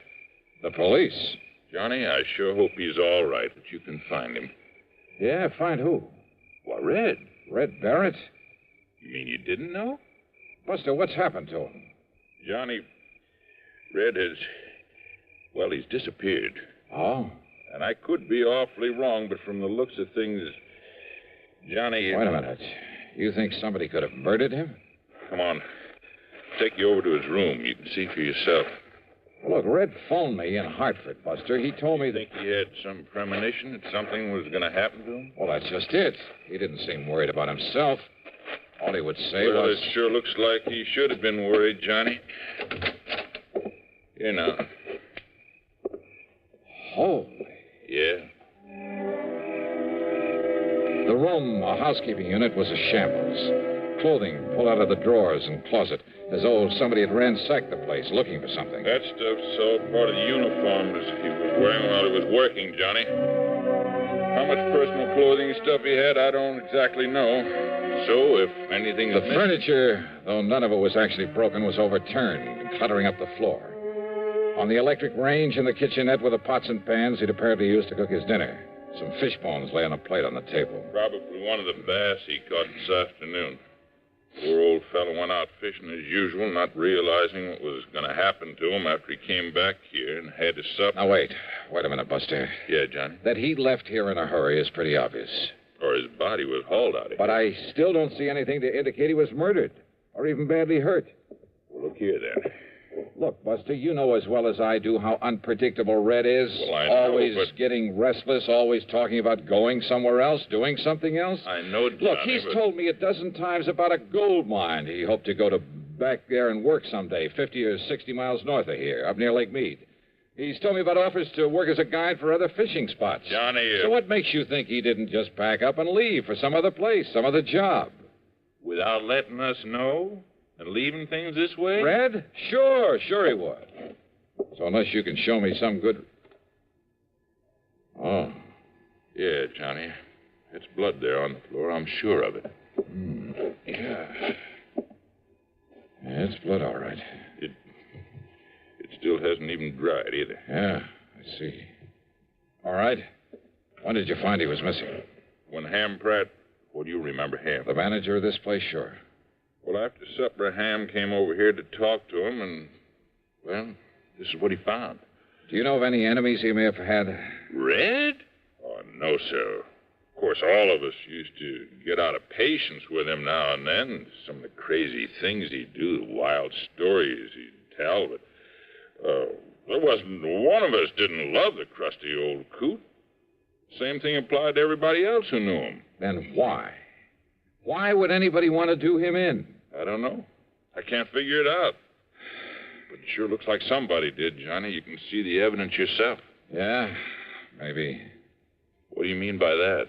The police? Johnny, I sure hope he's all right, that you can find him. Yeah, find who? Why, Red. Red Barrett? You mean you didn't know? Buster, what's happened to him? Johnny, Red has... Well, he's disappeared. Oh? And I could be awfully wrong, but from the looks of things, Johnny... Wait a minute. You think somebody could have murdered him? Come on. Take you over to his room. You can see for yourself. Look, Red phoned me in Hartford, Buster. He told me that... Think he had some premonition that something was going to happen to him? Well, that's just it. He didn't seem worried about himself. All he would say well, was... it sure looks like he should have been worried, Johnny. Here now. Holy. Yeah. The room, a housekeeping unit, was a shambles. Clothing pulled out of the drawers and closet, as though somebody had ransacked the place looking for something. That stuff's all part of the uniforms he was wearing while he was working, Johnny. How much personal clothing stuff he had, I don't exactly know. So, if anything... The furniture, though none of it was actually broken, was overturned and cluttering up the floor. On the electric range in the kitchenette were the pots and pans he'd apparently used to cook his dinner. Some fish bones lay on a plate on the table. Probably one of the bass he caught this afternoon. Poor old fellow went out fishing as usual, not realizing what was going to happen to him after he came back here and had his supper. Now, wait a minute, Buster. Yeah, Johnny? That he left here in a hurry is pretty obvious. Or his body was hauled out of here. But I still don't see anything to indicate he was murdered or even badly hurt. Well, look here, then. Look, Buster, you know as well as I do how unpredictable Red is. Well, I know, always but... getting restless, always talking about going somewhere else, doing something else. I know, Johnny, Look, he's told me a dozen times about a gold mine he hoped to go to back there and work someday, 50 or 60 miles north of here, up near Lake Mead. He's told me about offers to work as a guide for other fishing spots. Johnny... So what makes you think he didn't just pack up and leave for some other place, some other job? Without letting us know? And leaving things this way? Red? Sure he would. So unless you can show me some good... Oh. Yeah, Johnny. It's blood there on the floor. I'm sure of it. Yeah, it's blood, all right. It still hasn't even dried either. Yeah, I see. All right. When did you find he was missing? When Ham Pratt... What do you remember Ham? The manager of this place, sure. Well, after supper, Ham came over here to talk to him, and, well, this is what he found. Do you know of any enemies he may have had? Red? Oh, no, sir. Of course, all of us used to get out of patience with him now and then. Some of the crazy things he'd do, the wild stories he'd tell, but there wasn't one of us didn't love the crusty old coot. Same thing applied to everybody else who knew him. Then why? Why would anybody want to do him in? I don't know. I can't figure it out. But it sure looks like somebody did, Johnny. You can see the evidence yourself. Yeah, maybe. What do you mean by that?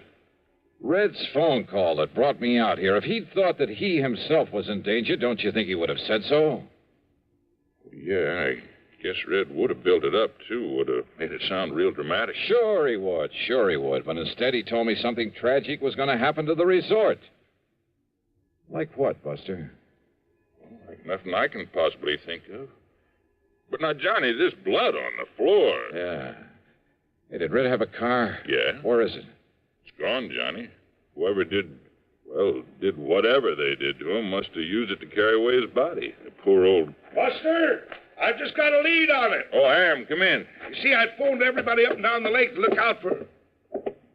Red's phone call that brought me out here. If he'd thought that he himself was in danger, don't you think he would have said so? Yeah, I guess Red would have built it up, too. Would have made it sound real dramatic. Sure he would. But instead he told me something tragic was going to happen to the resort. Like what, Buster? Like nothing I can possibly think of. But now, Johnny, this blood on the floor. Yeah. Hey, did Red have a car? Yeah. Where is it? It's gone, Johnny. Whoever did whatever they did to him must have used it to carry away his body. The poor old... Buster! I've just got a lead on it. Oh, Ham, come in. You see, I phoned everybody up and down the lake to look out for...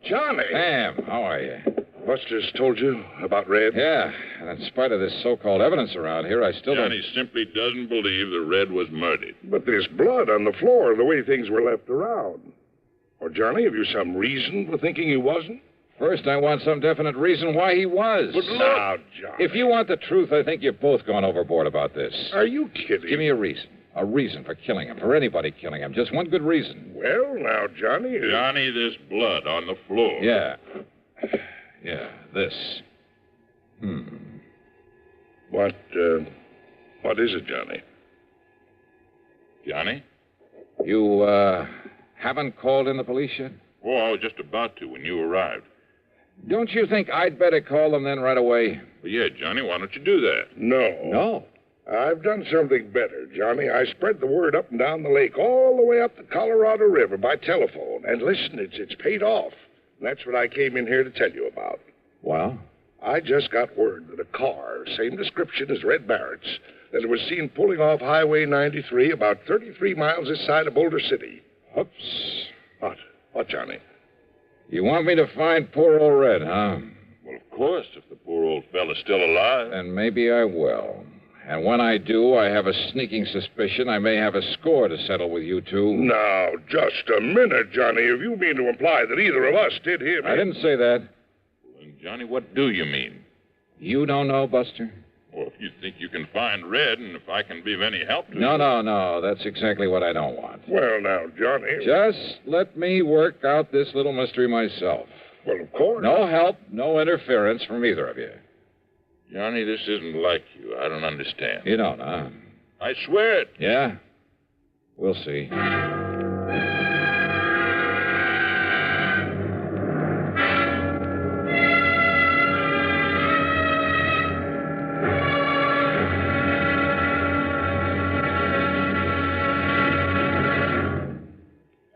Johnny! Ham, how are you? Buster's told you about Red? Yeah, and in spite of this so-called evidence around here, I still Johnny simply doesn't believe that Red was murdered. But there's blood on the floor, the way things were left around. Or, Johnny, have you some reason for thinking he wasn't? First, I want some definite reason why he was. But look... Now, Johnny... If you want the truth, I think you've both gone overboard about this. Are you kidding? Give me a reason. A reason for killing him, for anybody killing him. Just one good reason. Well, now, Johnny... Johnny, there's blood on the floor. Yeah. Yeah, this. What is it, Johnny? Johnny? You, haven't called in the police yet? Oh, I was just about to when you arrived. Don't you think I'd better call them then right away? Well, yeah, Johnny, why don't you do that? No. I've done something better, Johnny. I spread the word up and down the lake, all the way up the Colorado River by telephone. And listen, it's paid off. And that's what I came in here to tell you about. Well? I just got word that a car, same description as Red Barrett's, that it was seen pulling off Highway 93 about 33 miles this side of Boulder City. Oops. What, Johnny? You want me to find poor old Red, huh? Well, of course, if the poor old fella's still alive. Then maybe I will. And when I do, I have a sneaking suspicion I may have a score to settle with you two. Now, just a minute, Johnny. If you mean to imply that either of us did him... I didn't say that. Well, Johnny, what do you mean? You don't know, Buster? Well, if you think you can find Red and if I can be of any help to you... No. That's exactly what I don't want. Well, now, Johnny... Just let me work out this little mystery myself. Well, of course. No help, no interference from either of you. Johnny, this isn't like you. I don't understand. You don't, huh? I swear it. Yeah? We'll see.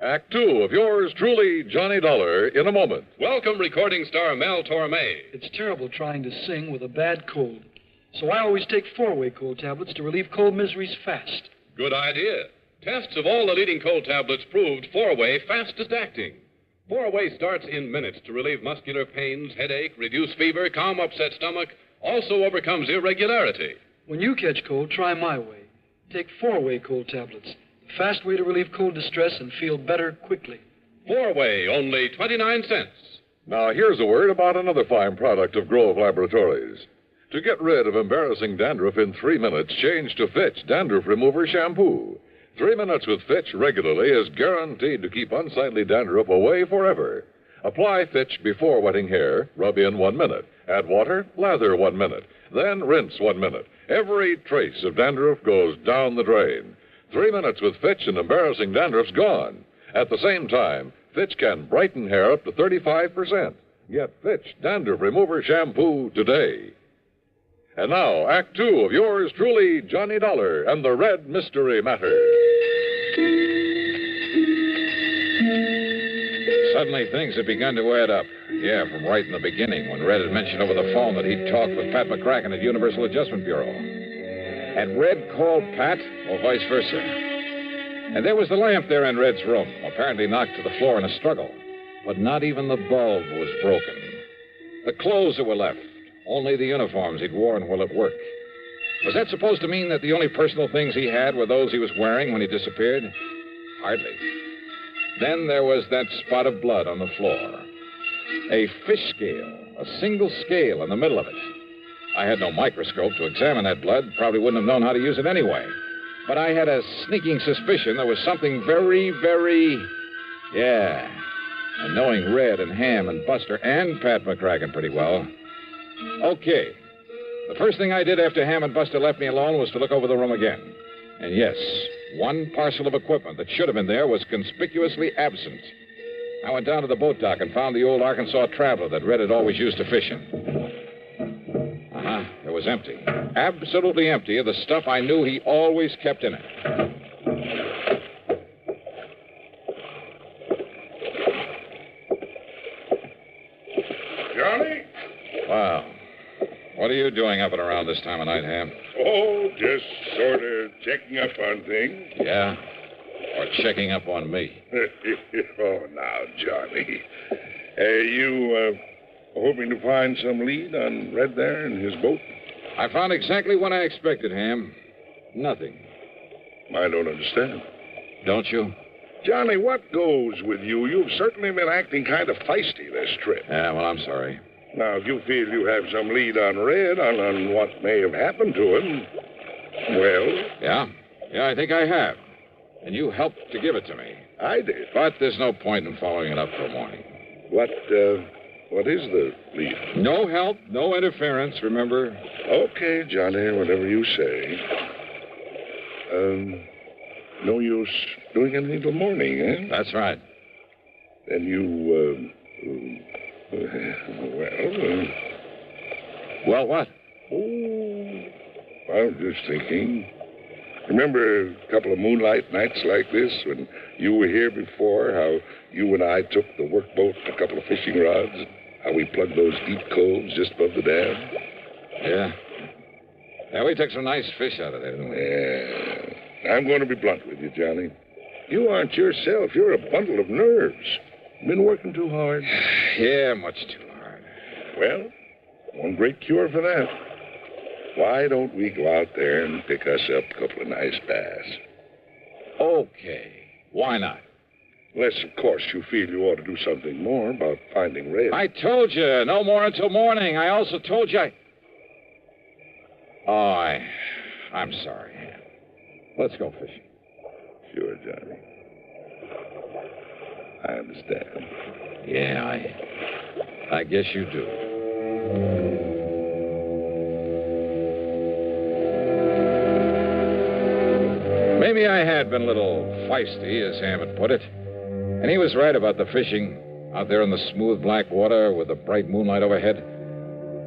Act two of yours truly, Johnny Dollar, in a moment. Welcome, recording star Mel Torme. It's terrible trying to sing with a bad cold. So I always take 4-way cold tablets to relieve cold miseries fast. Good idea. Tests of all the leading cold tablets proved 4-way fastest acting. 4-way starts in minutes to relieve muscular pains, headache, reduce fever, calm upset stomach, also overcomes irregularity. When you catch cold, try my way. Take 4-way cold tablets. Fast way to relieve cold distress and feel better quickly. 4-way, only 29 cents. Now, here's a word about another fine product of Grove Laboratories. To get rid of embarrassing dandruff in 3 minutes, change to Fitch Dandruff Remover Shampoo. 3 minutes with Fitch regularly is guaranteed to keep unsightly dandruff away forever. Apply Fitch before wetting hair, rub in 1 minute. Add water, lather 1 minute. Then rinse 1 minute. Every trace of dandruff goes down the drain. 3 minutes with Fitch and embarrassing dandruff's gone. At the same time, Fitch can brighten hair up to 35%. Get Fitch Dandruff Remover Shampoo today. And now, Act Two of yours truly, Johnny Dollar and the Red Mystery Matter. Suddenly, things had begun to add up. Yeah, from right in the beginning, when Red had mentioned over the phone that he'd talked with Pat McCracken at Universal Adjustment Bureau. Had Red called Pat, or vice versa? And there was the lamp there in Red's room, apparently knocked to the floor in a struggle. But not even the bulb was broken. The clothes that were left, only the uniforms he'd worn while at work. Was that supposed to mean that the only personal things he had were those he was wearing when he disappeared? Hardly. Then there was that spot of blood on the floor. A fish scale, a single scale in the middle of it. I had no microscope to examine that blood, probably wouldn't have known how to use it anyway. But I had a sneaking suspicion there was something very... Yeah. And knowing Red and Ham and Buster and Pat McCracken pretty well. Okay. The first thing I did after Ham and Buster left me alone was to look over the room again. And yes, one parcel of equipment that should have been there was conspicuously absent. I went down to the boat dock and found the old Arkansas Traveler that Red had always used to fish in. It was empty. Absolutely empty of the stuff I knew he always kept in it. Johnny? Wow. What are you doing up and around this time of night, Ham? Oh, just sort of checking up on things. Yeah? Or checking up on me? Oh, now, Johnny. You hoping to find some lead on Red there and his boat? I found exactly what I expected, Ham. Nothing. I don't understand. Don't you? Johnny, what goes with you? You've certainly been acting kind of feisty this trip. Yeah, well, I'm sorry. Now, if you feel you have some lead on Red, on what may have happened to him, well... Yeah? Yeah, I think I have. And you helped to give it to me. I did. But there's no point in following it up till morning. What is the lead? No help, no interference, remember? Okay, Johnny, whatever you say. No use doing anything till morning, eh? That's right. Then you, Well, what? Oh, I'm just thinking. Remember a couple of moonlight nights like this when you were here before, how you and I took the workboat and a couple of fishing rods, how we plugged those deep coves just above the dam? Yeah. Yeah, we took some nice fish out of there, didn't we? Yeah. I'm going to be blunt with you, Johnny. You aren't yourself. You're a bundle of nerves. Been working too hard? Yeah, much too hard. Well, one great cure for that. Why don't we go out there and pick us up a couple of nice bass? Okay. Why not? Unless, of course, you feel you ought to do something more about finding Red. I told you, no more until morning. I also told you I'm sorry. Let's go fishing. Sure, Johnny. I understand. Yeah, I guess you do. Maybe I had been a little feisty, as Ham had put it. And he was right about the fishing out there in the smooth black water with the bright moonlight overhead.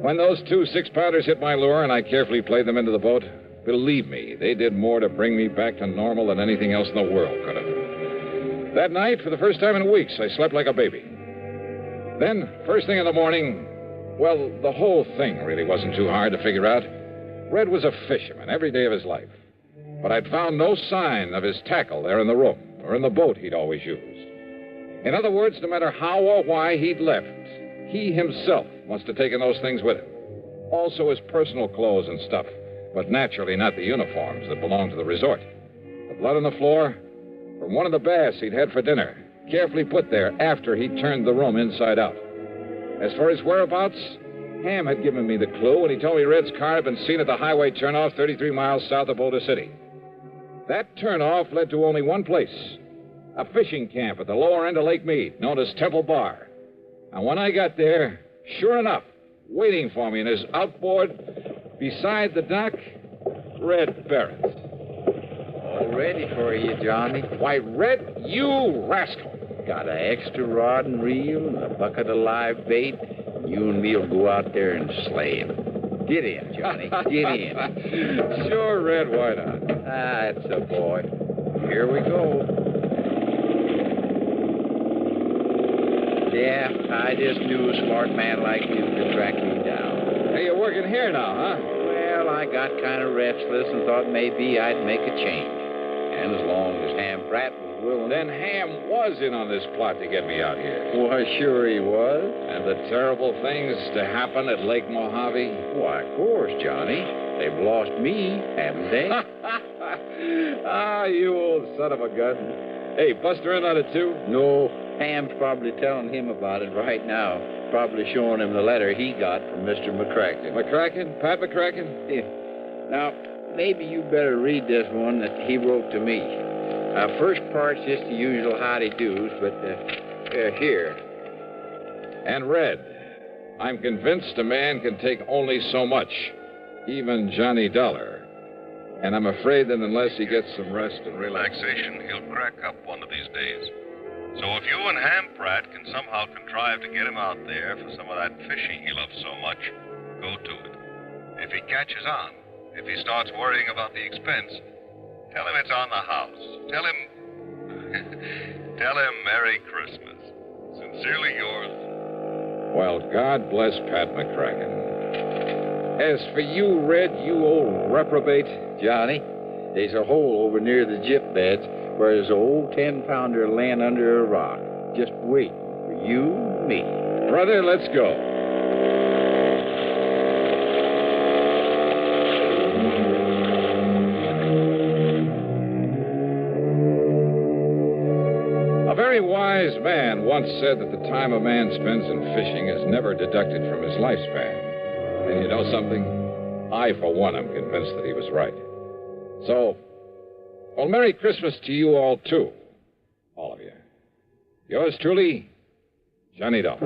When those 2 6-pounders hit my lure and I carefully played them into the boat, believe me, they did more to bring me back to normal than anything else in the world could have. That night, for the first time in weeks, I slept like a baby. Then, first thing in the morning, well, the whole thing really wasn't too hard to figure out. Red was a fisherman every day of his life. But I'd found no sign of his tackle there in the room or in the boat he'd always used. In other words, no matter how or why he'd left, he himself must have taken those things with him. Also his personal clothes and stuff, but naturally not the uniforms that belonged to the resort. The blood on the floor from one of the bass he'd had for dinner, carefully put there after he'd turned the room inside out. As for his whereabouts, Ham had given me the clue when he told me Red's car had been seen at the highway turnoff 33 miles south of Boulder City. That turnoff led to only one place, a fishing camp at the lower end of Lake Mead, known as Temple Bar. And when I got there, sure enough, waiting for me in his outboard beside the dock, Red Barrett. All ready for you, Johnny. Why, Red, you rascal. Got an extra rod and reel and a bucket of live bait. You and me'll go out there and slay him. Get in, Johnny. Get in. Sure, Red, why not? That's a boy. Here we go. Yeah, I just knew a smart man like you could track me down. Hey, you're working here now, huh? Well, I got kind of restless and thought maybe I'd make a change. And as long as Ham Pratt was willing... Then Ham was in on this plot to get me out here. Why, sure he was. And the terrible things to happen at Lake Mojave? Why, of course, Johnny. They've lost me, haven't they? You old son of a gun. Hey, Buster in on it, too? No, Ham's probably telling him about it right now. Probably showing him the letter he got from Mr. McCracken. McCracken? Pat McCracken? Yeah. Now, maybe you better read this one that he wrote to me. First part's just the usual howdy-do's, but here. And Red, I'm convinced a man can take only so much, even Johnny Dollar. And I'm afraid that unless he gets some rest and relaxation, he'll crack up one of these days. So if you and Ham Pratt can somehow contrive to get him out there for some of that fishing he loves so much, go to it. If he catches on, if he starts worrying about the expense, tell him it's on the house. Tell him Merry Christmas. Sincerely yours. Well, God bless Pat McCracken. As for you, Red, you old reprobate... Johnny, there's a hole over near the gyp beds where there's an old 10-pounder laying under a rock, just waiting for you and me. Brother, let's go. A very wise man once said that the time a man spends in fishing is never deducted from his lifespan. And you know something? I, for one, am convinced that he was right. So, Well, Merry Christmas to you all, too. All of you. Yours truly, Johnny Dollar.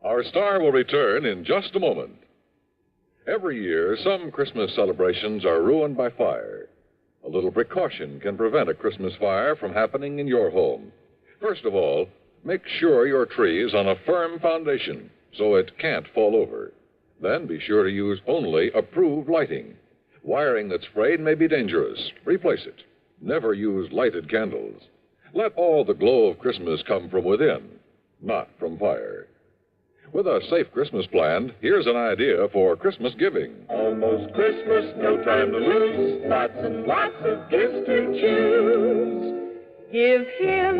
Our star will return in just a moment. Every year, some Christmas celebrations are ruined by fire. A little precaution can prevent a Christmas fire from happening in your home. First of all, make sure your tree is on a firm foundation so it can't fall over. Then be sure to use only approved lighting. Wiring that's frayed may be dangerous. Replace it. Never use lighted candles. Let all the glow of Christmas come from within, not from fire. With a safe Christmas plan, here's an idea for Christmas giving. Almost Christmas, no time to lose. Lots and lots of gifts to choose. Give him,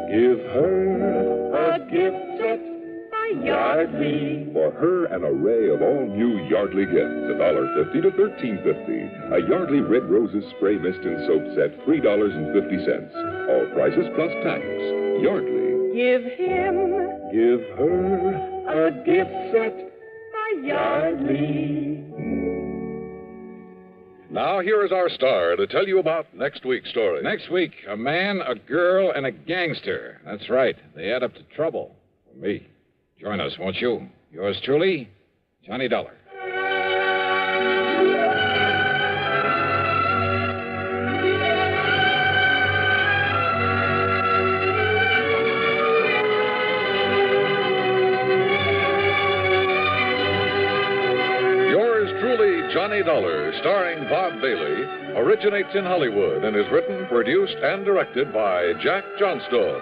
Give her a gift set by Yardley. For her an array of all new Yardley gifts, $1.50 to $13.50. A Yardley Red Roses spray mist and soap set, $3.50. All prices plus tax. Yardley. Give him, Give her a gift set by Yardley. Now, here is our star to tell you about next week's story. Next week, a man, a girl, and a gangster. That's right. They add up to trouble. For me. Join us, won't you? Yours truly, Johnny Dollar. Johnny Dollar, starring Bob Bailey, originates in Hollywood and is written, produced, and directed by Jack Johnstone.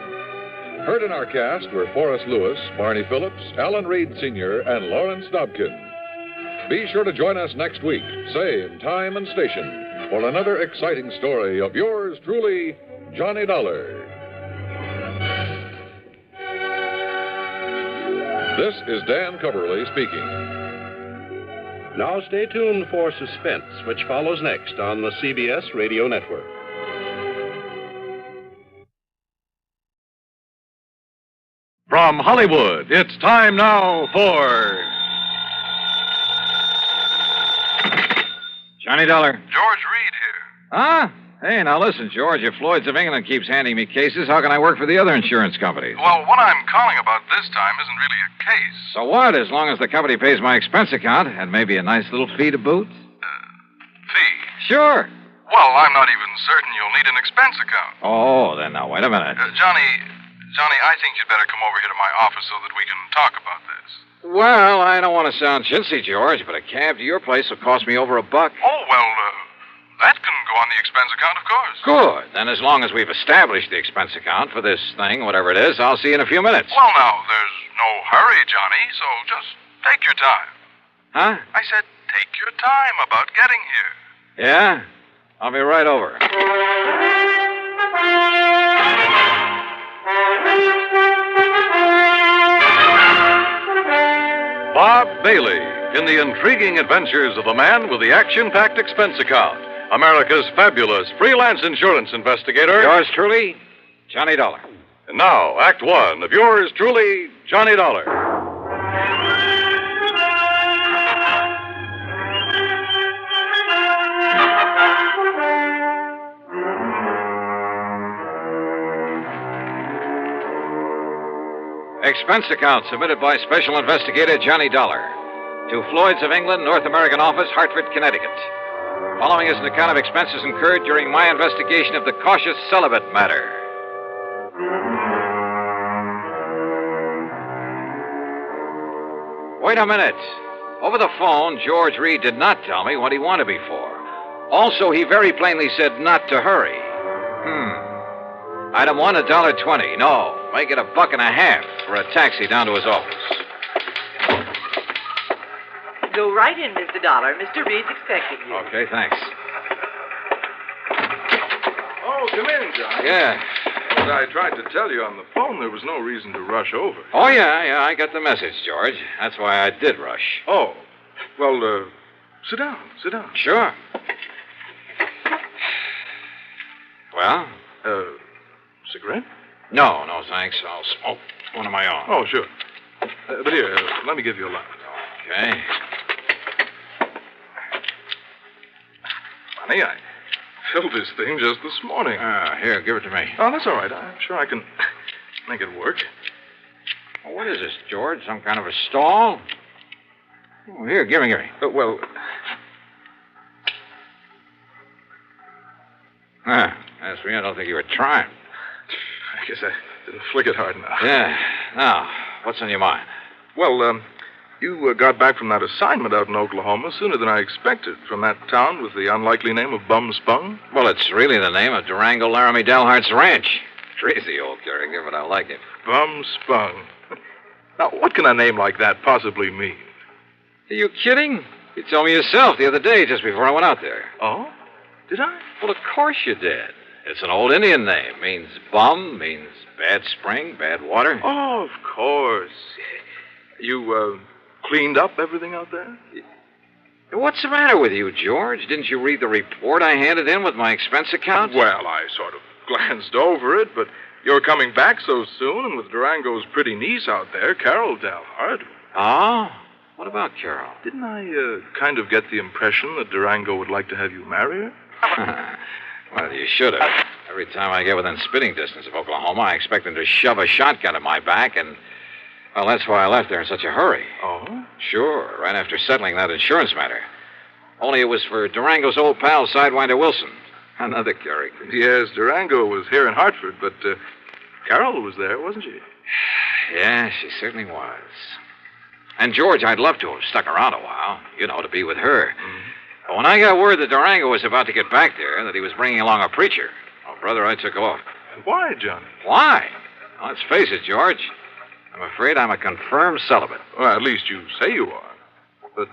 Heard in our cast were Forrest Lewis, Barney Phillips, Alan Reed Sr., and Lawrence Dobkin. Be sure to join us next week, same time and station, for another exciting story of yours truly, Johnny Dollar. This is Dan Coverly speaking. Now stay tuned for Suspense, which follows next on the CBS Radio Network. From Hollywood, it's time now for Johnny Dollar. George Reed here. Huh? Hey, now listen, George. If Floyd's of England keeps handing me cases, how can I work for the other insurance companies? Well, what I'm calling about this time isn't really a case. So what, as long as the company pays my expense account and maybe a nice little fee to boot? Fee? Sure. Well, I'm not even certain you'll need an expense account. Oh, then now, wait a minute. Johnny, I think you'd better come over here to my office so that we can talk about this. Well, I don't want to sound chintzy, George, but a cab to your place will cost me over $1. Oh, well, that can go on the expense account, of course. Good. Then as long as we've established the expense account for this thing, whatever it is, I'll see you in a few minutes. Well, now, there's no hurry, Johnny, so just take your time. Huh? I said take your time about getting here. Yeah? I'll be right over. Bob Bailey in the intriguing adventures of the man with the action-packed expense account. America's fabulous freelance insurance investigator. Yours truly, Johnny Dollar. And now, Act One of yours truly, Johnny Dollar. Expense account submitted by Special Investigator Johnny Dollar to Floyd's of England, North American Office, Hartford, Connecticut. Following is an account of expenses incurred during my investigation of the cautious celibate matter. Wait a minute. Over the phone, George Reed did not tell me what he wanted me for. Also, he very plainly said not to hurry. Item one, $1.20. No, make it $1.50 for a taxi down to his office. Go right in, Mr. Dollar. Mr. Reed's expecting you. Okay, thanks. Oh, come in, Johnny. Yeah. As I tried to tell you on the phone, there was no reason to rush over. Oh, yeah, I got the message, George. That's why I did rush. Oh. Well, sit down. Sure. Well? Cigarette? No, thanks. I'll smoke one of my own. Oh, sure. But here, let me give you a light. Okay. Funny, I filled this thing just this morning. Here, give it to me. Oh, that's all right. I'm sure I can make it work. Well, what is this, George? Some kind of a stall? Oh, here, give me. Well... As for me, I don't think you were trying. I guess I didn't flick it hard enough. Yeah. Now, what's on your mind? Well, you got back from that assignment out in Oklahoma sooner than I expected, from that town with the unlikely name of Bum Spung. Well, it's really the name of Durango Laramie Delhart's ranch. Crazy old character, but I like it. Bum Spung. Now, what can a name like that possibly mean? Are you kidding? You told me yourself the other day, just before I went out there. Oh? Did I? Well, of course you did. It's an old Indian name. Means bum, means bad spring, bad water. Oh, of course. You, cleaned up everything out there? What's the matter with you, George? Didn't you read the report I handed in with my expense account? Well, I sort of glanced over it, but you're coming back so soon, and with Durango's pretty niece out there, Carol Delhart. Oh? What about Carol? Didn't I, kind of get the impression that Durango would like to have you marry her? Well, you should have. Every time I get within spitting distance of Oklahoma, I expect them to shove a shotgun at my back, and, well, that's why I left there in such a hurry. Oh? Sure, right after settling that insurance matter. Only it was for Durango's old pal, Sidewinder Wilson. Another character. Yes, Durango was here in Hartford, but Carol was there, wasn't she? Yeah, she certainly was. And, George, I'd love to have stuck around a while, to be with her. Mm-hmm. But when I got word that Durango was about to get back there, that he was bringing along a preacher, well, brother, I took off. Why, Johnny? Why? Well, let's face it, George. I'm afraid I'm a confirmed celibate. Well, at least you say you are. But,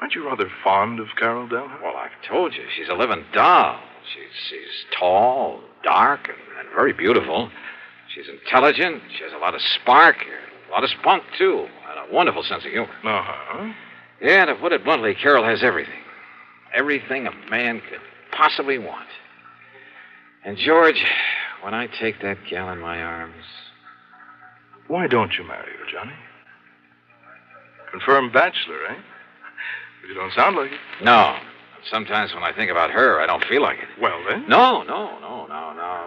aren't you rather fond of Carol Delhart? Well, I've told you, she's a living doll. She's tall, dark, and very beautiful. She's intelligent. She has a lot of spark, a lot of spunk, too, and a wonderful sense of humor. Uh-huh. Yeah, to put it bluntly, Carol has everything. Everything a man could possibly want. And, George, when I take that gal in my arms... Why don't you marry her, Johnny? Confirmed bachelor, eh? You don't sound like it. No. Sometimes when I think about her, I don't feel like it. Well, then? No.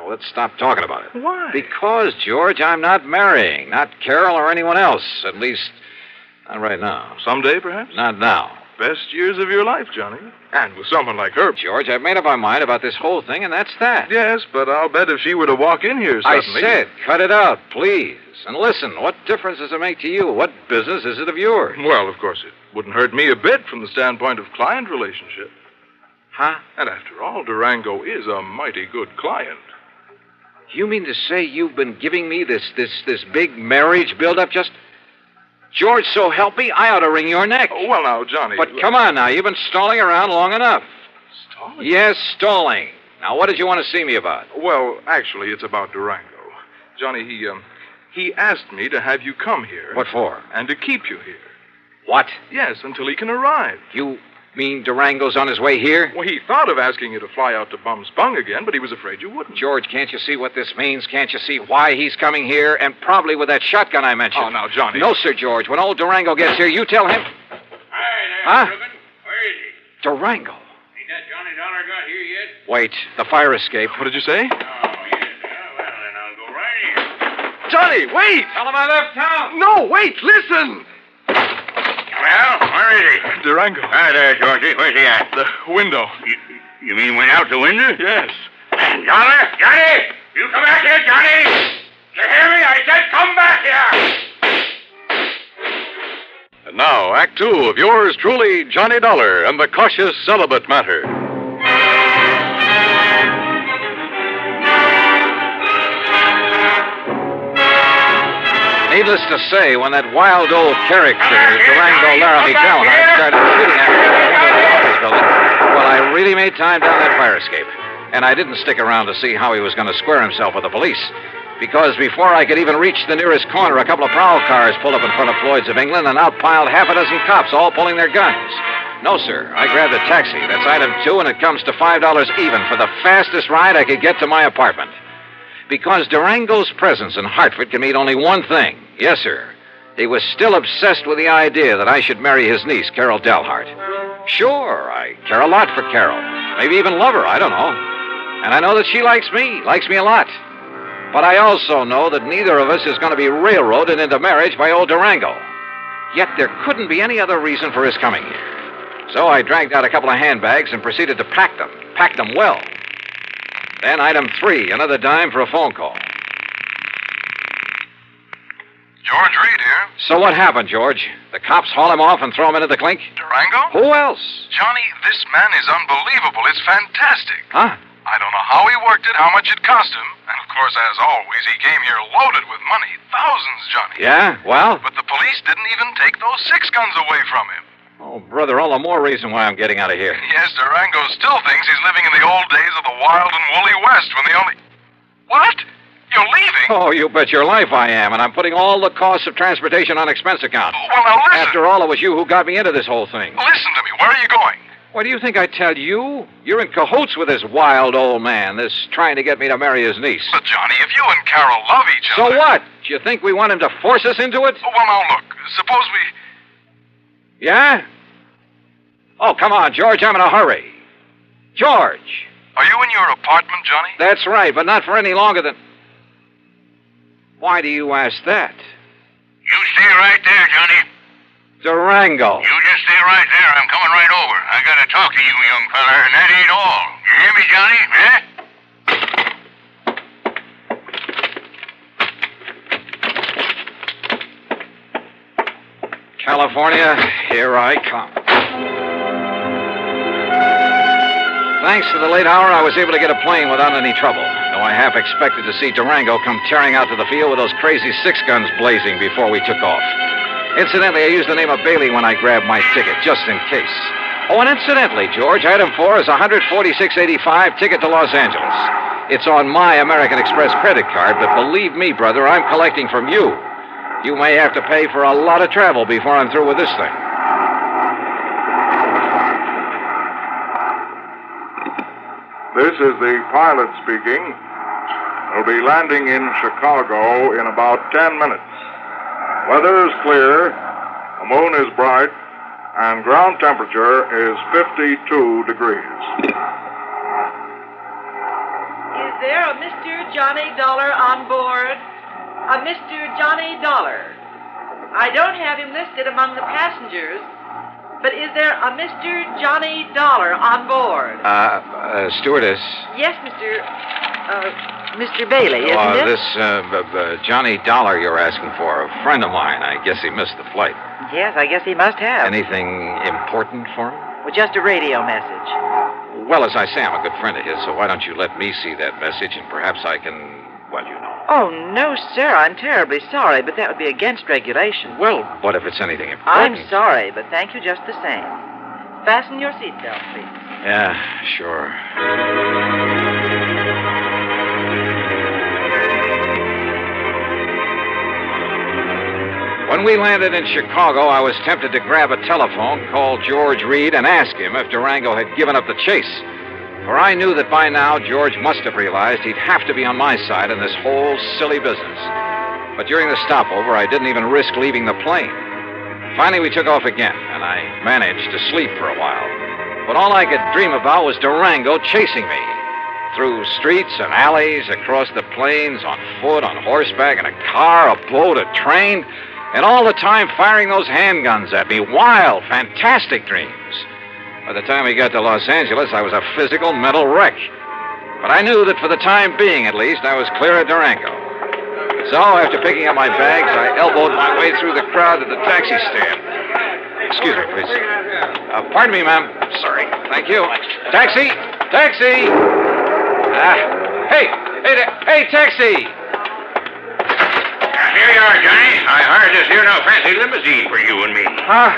Let's stop talking about it. Why? Because, George, I'm not marrying. Not Carol or anyone else. At least, not right now. Someday, perhaps? Not now. Best years of your life, Johnny. And with someone like her. George, I've made up my mind about this whole thing, and that's that. Yes, but I'll bet if she were to walk in here suddenly... I said, cut it out, please. And listen, what difference does it make to you? What business is it of yours? Well, of course, it wouldn't hurt me a bit from the standpoint of client relationship. Huh? And after all, Durango is a mighty good client. You mean to say you've been giving me this big marriage build-up just... George, so help me, I ought to wring your neck. Oh, well, now, Johnny... But come on now, you've been stalling around long enough. Stalling? Yes, stalling. Now, what did you want to see me about? Well, actually, it's about Durango. Johnny, he asked me to have you come here. What for? And to keep you here. What? Yes, until he can arrive. You mean Durango's on his way here? Well, he thought of asking you to fly out to Bum Spung again, but he was afraid you wouldn't. George, can't you see what this means? Can't you see why he's coming here? And probably with that shotgun I mentioned. Oh, now, Johnny. No, sir, George. When old Durango gets here, you tell him... Hi there, Huh? Reuben. Where is he? Durango. Ain't that Johnny Dollar got here yet? Wait, the fire escape. What did you say? Oh, yes. Well, then I'll go right in. Johnny, wait! Tell him I left town. No, wait, listen! Well, where is he? Durango. Hi there, Georgie. Where's he at? The window. You mean went out the window? Yes. Dollar! Johnny! You come back here, Johnny! You hear me? I said come back here! And now, Act Two of yours truly, Johnny Dollar and the Cautious Celibate Matter. Needless to say, when that wild old character, Durango Laramie Delhart, started shooting at me in the window of the office building, well, I really made time down that fire escape. And I didn't stick around to see how he was going to square himself with the police. Because before I could even reach the nearest corner, a couple of prowl cars pulled up in front of Floyd's of England and out piled half a dozen cops, all pulling their guns. No, sir. I grabbed a taxi. That's item 2, and it comes to $5 even for the fastest ride I could get to my apartment. Because Durango's presence in Hartford can mean only one thing. Yes, sir. He was still obsessed with the idea that I should marry his niece, Carol Delhart. Sure, I care a lot for Carol. Maybe even love her, I don't know. And I know that she likes me a lot. But I also know that neither of us is going to be railroaded into marriage by old Durango. Yet there couldn't be any other reason for his coming here. So I dragged out a couple of handbags and proceeded to pack them well. Then item 3, another dime for a phone call. George Reed here. So what happened, George? The cops haul him off and throw him into the clink? Durango? Who else? Johnny, this man is unbelievable. It's fantastic. Huh? I don't know how he worked it, how much it cost him. And, of course, as always, he came here loaded with money. Thousands, Johnny. Yeah? Well? But the police didn't even take those 6 guns away from him. Oh, brother, all the more reason why I'm getting out of here. Yes, Durango still thinks he's living in the old days of the wild and woolly West when the only... What? You're leaving? Oh, you bet your life I am, and I'm putting all the costs of transportation on expense account. Well, now listen. After all, it was you who got me into this whole thing. Listen to me. Where are you going? What do you think I tell you? You're in cahoots with this wild old man, this trying to get me to marry his niece. But, Johnny, if you and Carol love each other... So what? Do you think we want him to force us into it? Well, now, look. Suppose we... Yeah? Oh, come on, George. I'm in a hurry. George! Are you in your apartment, Johnny? That's right, but not for any longer than... Why do you ask that? You stay right there, Johnny. Durango. You just stay right there. I'm coming right over. I gotta talk to you, young fella, and that ain't all. You hear me, Johnny? California, here I come. Thanks to the late hour, I was able to get a plane without any trouble, though I half expected to see Durango come tearing out to the field with those crazy 6 guns blazing before we took off. Incidentally, I used the name of Bailey when I grabbed my ticket, just in case. Oh, and incidentally, George, item 4 is a $146.85 ticket to Los Angeles. It's on my American Express credit card, but believe me, brother, I'm collecting from you. You may have to pay for a lot of travel before I'm through with this thing. This is the pilot speaking. We'll be landing in Chicago in about 10 minutes. Weather is clear, the moon is bright, and ground temperature is 52 degrees. Is there a Mr. Johnny Dollar on board? A Mr. Johnny Dollar. I don't have him listed among the passengers, but is there a Mr. Johnny Dollar on board? Stewardess. Yes, Mr. Bailey, isn't it? This Johnny Dollar you're asking for, a friend of mine. I guess he missed the flight. Yes, I guess he must have. Anything important for him? Well, just a radio message. Well, as I say, I'm a good friend of his, so why don't you let me see that message, and perhaps I can, well, you know. Oh, no, sir. I'm terribly sorry, but that would be against regulation. Well, what if it's anything important? I'm sorry, but thank you just the same. Fasten your seatbelt, please. Yeah, sure. When we landed in Chicago, I was tempted to grab a telephone, call George Reed, and ask him if Durango had given up the chase. For I knew that by now George must have realized he'd have to be on my side in this whole silly business. But during the stopover, I didn't even risk leaving the plane. Finally, we took off again, and I managed to sleep for a while. But all I could dream about was Durango chasing me. Through streets and alleys, across the plains, on foot, on horseback, in a car, a boat, a train, and all the time firing those handguns at me. Wild, fantastic dreams. By the time we got to Los Angeles, I was a physical, mental wreck. But I knew that for the time being, at least, I was clear of Durango. So, after picking up my bags, I elbowed my way through the crowd to the taxi stand. Excuse me, please. Pardon me, ma'am. Sorry. Thank you. Taxi! Taxi! Hey, taxi! Here you are, Johnny. I hired this here now fancy limousine for you and me. Huh?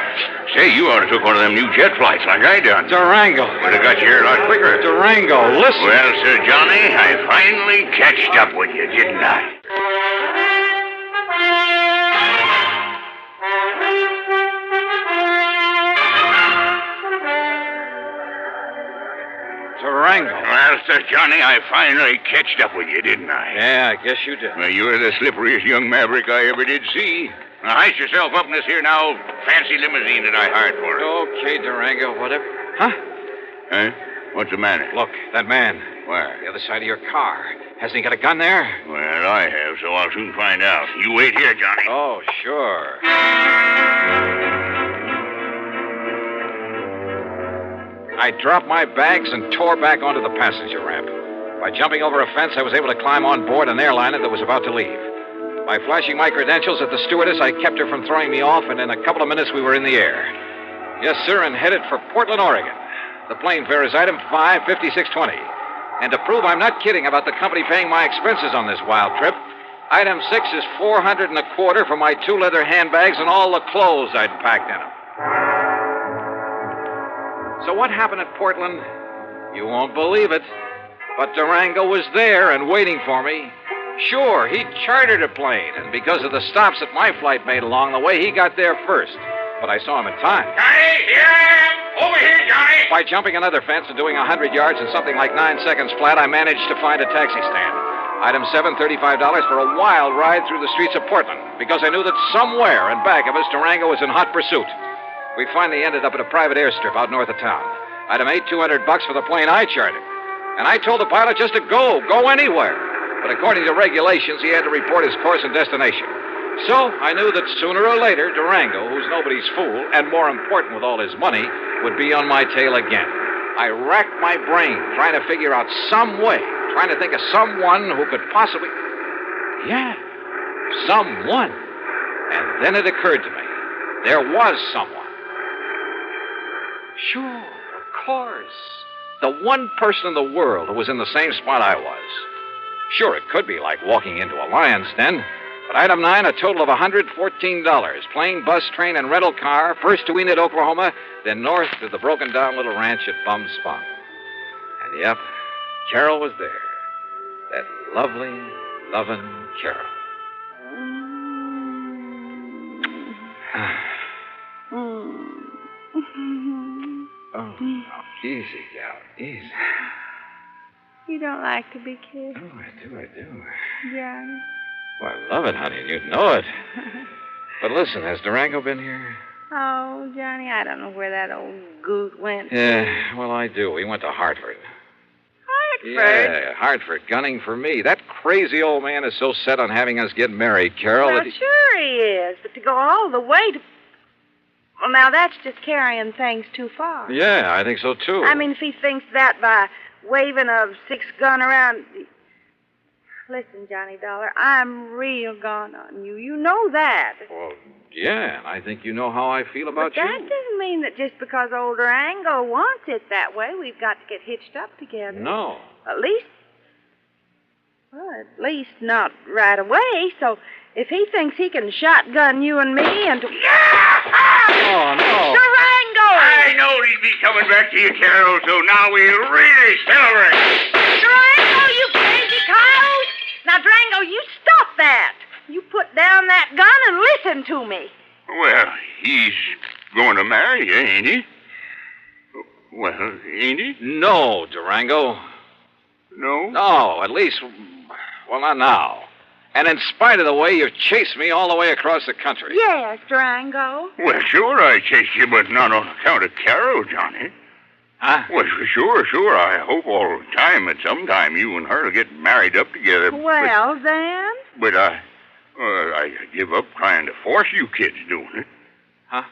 Say, you ought to took one of them new jet flights like I done. Durango. Would have got you here a lot quicker. Durango, listen. Well, Sir Johnny, I finally catched up with you, didn't I? Durango. Well, Sir Johnny, I finally catched up with you, didn't I? Yeah, I guess you did. Well, you're the slipperiest young maverick I ever did see. Now, heist yourself up in this here now fancy limousine that I hired for it. Okay, Durango, whatever. Huh? Huh? What's the matter? Look, that man. Where? The other side of your car. Hasn't he got a gun there? Well, I have, so I'll soon find out. You wait here, Johnny. Oh, sure. I dropped my bags and tore back onto the passenger ramp. By jumping over a fence, I was able to climb on board an airliner that was about to leave. By flashing my credentials at the stewardess, I kept her from throwing me off, and in a couple of minutes we were in the air. Yes, sir, and headed for Portland, Oregon. The plane fare is item 55620. And to prove I'm not kidding about the company paying my expenses on this wild trip, item 6 is $425 for my 2 leather handbags and all the clothes I'd packed in them. So what happened at Portland? You won't believe it. But Durango was there and waiting for me. Sure, he chartered a plane, and because of the stops that my flight made along the way, he got there first. But I saw him in time. Johnny, here I am! Over here, Johnny! By jumping another fence and doing 100 yards in something like 9 seconds flat, I managed to find a taxi stand. Item 7, $35 for a wild ride through the streets of Portland, because I knew that somewhere in back of us, Durango was in hot pursuit. We finally ended up at a private airstrip out north of town. Item 8, $200 for the plane I chartered. And I told the pilot just to go anywhere. But according to regulations, he had to report his course and destination. So I knew that sooner or later, Durango, who's nobody's fool, and more important with all his money, would be on my tail again. I racked my brain trying to figure out some way, trying to think of someone who could possibly... Yeah, someone. And then it occurred to me. There was someone. Sure, of course. The one person in the world who was in the same spot I was. Sure, it could be like walking into a lion's den. But item 9, a total of $114. Plane, bus, train, and rental car. First to Enid, Oklahoma, then north to the broken-down little ranch at Bum Spung. And yep, Carol was there. That lovely, loving Carol. Oh, easy, gal, easy. You don't like to be kissed. Oh, I do. Johnny. Well, I love it, honey, and you'd know it. But listen, has Durango been here? Oh, Johnny, I don't know where that old goot went. Yeah, well, I do. He went to Hartford. Hartford? Yeah, Hartford, gunning for me. That crazy old man is so set on having us get married, Carol. Well, sure he is, but to go all the way to... Well, now, that's just carrying things too far. Yeah, I think so, too. I mean, if he thinks that by waving a 6-gun around... Listen, Johnny Dollar, I'm real gone on you. You know that. Well, yeah, and I think you know how I feel about but that doesn't mean that just because old Durango wants it that way, we've got to get hitched up together. No. At least not right away. So if he thinks he can shotgun you and me and... Oh, no. Durango! I knowed he'd be coming back to you, Carol, so now we really celebrate. Durango, you crazy coyote! Now, Durango, you stop that. You put down that gun and listen to me. Well, he's going to marry you, ain't he? Well, ain't he? No, Durango. No? No, at least... Well, not now. And in spite of the way you've chased me all the way across the country. Yes, Durango. Well, sure I chased you, but not on account of Carol, Johnny. Huh? Well, sure. I hope all the time that sometime you and her will get married up together. Well, then? But I give up trying to force you kids doing it. Huh?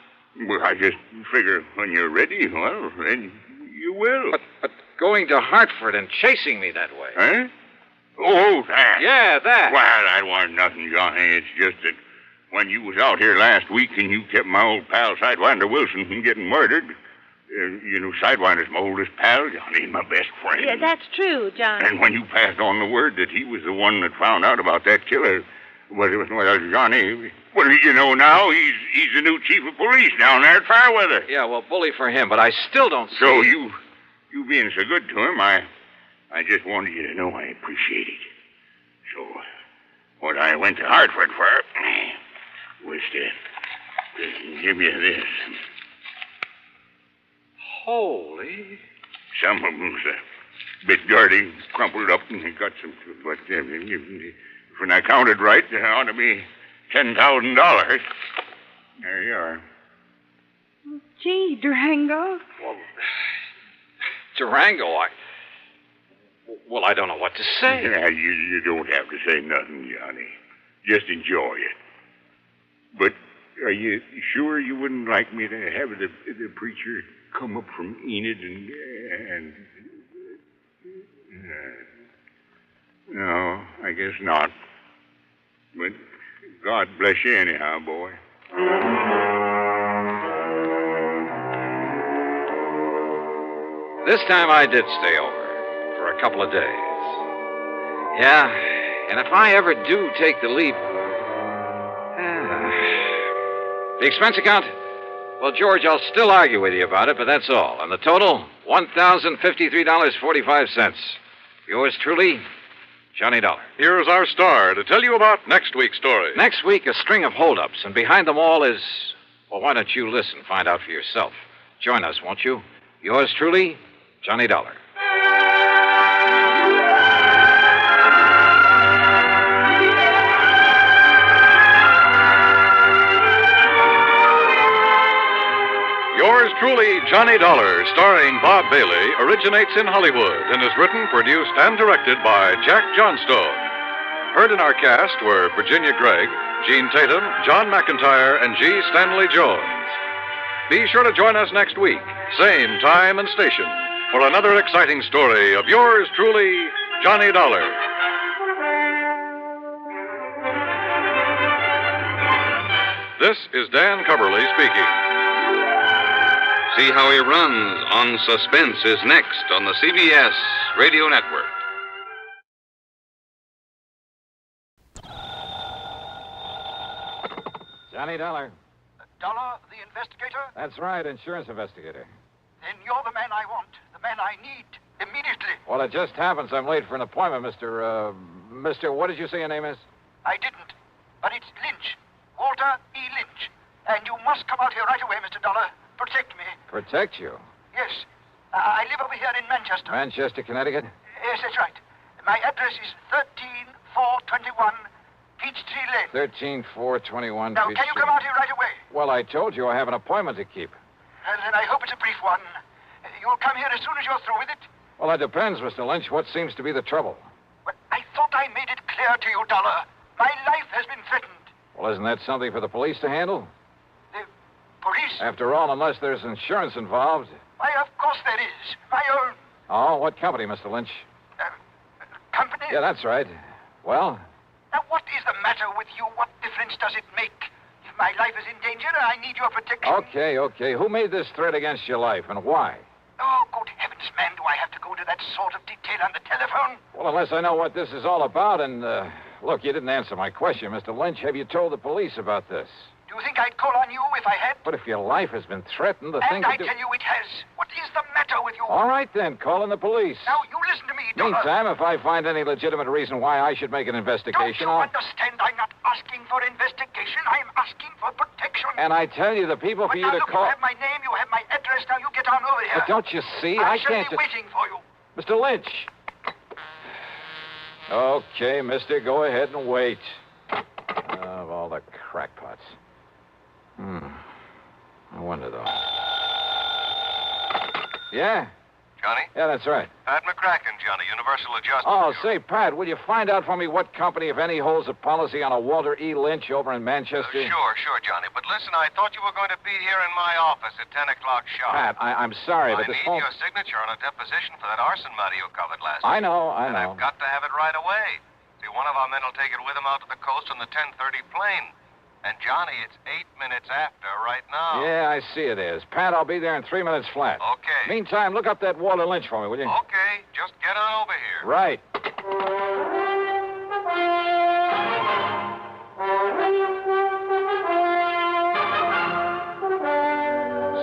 Well, I just figure when you're ready, well, then you will. But going to Hartford and chasing me that way. Huh? Oh, that. Yeah, that. Well, that wasn't nothing, Johnny. It's just that when you was out here last week and you kept my old pal Sidewinder Wilson from getting murdered... you know, Sidewinder's my oldest pal, Johnny, my best friend. Yeah, that's true, Johnny. And when you passed on the word that he was the one that found out about that killer, well, Johnny, what do you know now? He's the new chief of police down there at Fairweather. Yeah, well, bully for him, but I still don't see... So you being so good to him, I just wanted you to know I appreciate it. So, what I went to Hartford for was to give you this. Holy. Some of them's bit dirty, crumpled up, and got some. But when I counted right, there ought to be $10,000. There you are. Gee, Durango. Durango, I don't know what to say. Yeah, you don't have to say nothing, Johnny. Just enjoy it. But are you sure you wouldn't like me to have the preacher come up from Enid and no, I guess not. But God bless you anyhow, boy. This time I did stay over for a couple of days. Yeah, and if I ever do take the leap... The expense account? Well, George, I'll still argue with you about it, but that's all. And the total, $1,053.45. Yours truly, Johnny Dollar. Here's our star to tell you about next week's story. Next week, a string of holdups, and behind them all is... Well, why don't you listen, find out for yourself. Join us, won't you? Yours truly, Johnny Dollar. Yours truly, Johnny Dollar, starring Bob Bailey, originates in Hollywood and is written, produced, and directed by Jack Johnstone. Heard in our cast were Virginia Gregg, Gene Tatum, John McIntyre, and G. Stanley Jones. Be sure to join us next week, same time and station, for another exciting story of yours truly, Johnny Dollar. This is Dan Cubberly speaking. See How He Runs on Suspense is next on the CBS Radio Network. Johnny Dollar. Dollar, the investigator? That's right, insurance investigator. Then you're the man I want, the man I need, immediately. Well, it just happens I'm late for an appointment, Mr. What did you say your name is? I didn't, but it's Lynch, Walter E. Lynch. And you must come out here right away, Mr. Dollar. Protect me. Protect you? Yes. I live over here in Manchester. Manchester, Connecticut? Yes, that's right. My address is 13421 Peachtree Lane. 13421 Now, can you come out here right away? Well, I told you I have an appointment to keep. Well, then I hope it's a brief one. You'll come here as soon as you're through with it? Well, that depends, Mr. Lynch. What seems to be the trouble? Well, I thought I made it clear to you, Dollar. My life has been threatened. Well, isn't that something for the police to handle? The police? After all, unless there's insurance involved. Why, of course there is. My own. Oh, what company, Mr. Lynch? Company? Yeah, that's right. Well? Now, what is the matter with you? What difference does it make? If my life is in danger, I need your protection. Okay. Who made this threat against your life, and why? Oh, good heavens, man, do I have to go to that sort of detail on the telephone? Well, unless I know what this is all about, and, look, you didn't answer my question, Mr. Lynch. Have you told the police about this? Do you think I'd call on you if I had? But if your life has been threatened, the thing And I to do... tell you it has. What is the matter with you? All right, then. Call in the police. Now, you listen to me, Dollar. Meantime, if I find any legitimate reason why I should make an investigation, Don't you understand? I'm not asking for investigation. I'm asking for protection. And I tell you, the people for But you now, to look, call... you have my name, you have my address. Now, you get on over here. But don't you see? I shall can't be just... waiting for you. Mr. Lynch. Okay, mister, go ahead and wait. Of all the crackpots. I wonder, though. Yeah? Johnny? Yeah, that's right. Pat McCracken, Johnny, Universal Adjustment. Oh, say, Pat, will you find out for me what company, if any, holds a policy on a Walter E. Lynch over in Manchester? Sure, Johnny. But listen, I thought you were going to be here in my office at 10 o'clock sharp. Pat, I'm sorry, but this I phone... need your signature on a deposition for that arson matter you covered last I week. know. And I've got to have it right away. See, one of our men will take it with him out to the coast on the 10:30 plane. And, Johnny, it's 8 minutes after right now. Yeah, I see it is. Pat, I'll be there in 3 minutes flat. Okay. Meantime, look up that Walter Lynch for me, will you? Okay, just get on over here. Right.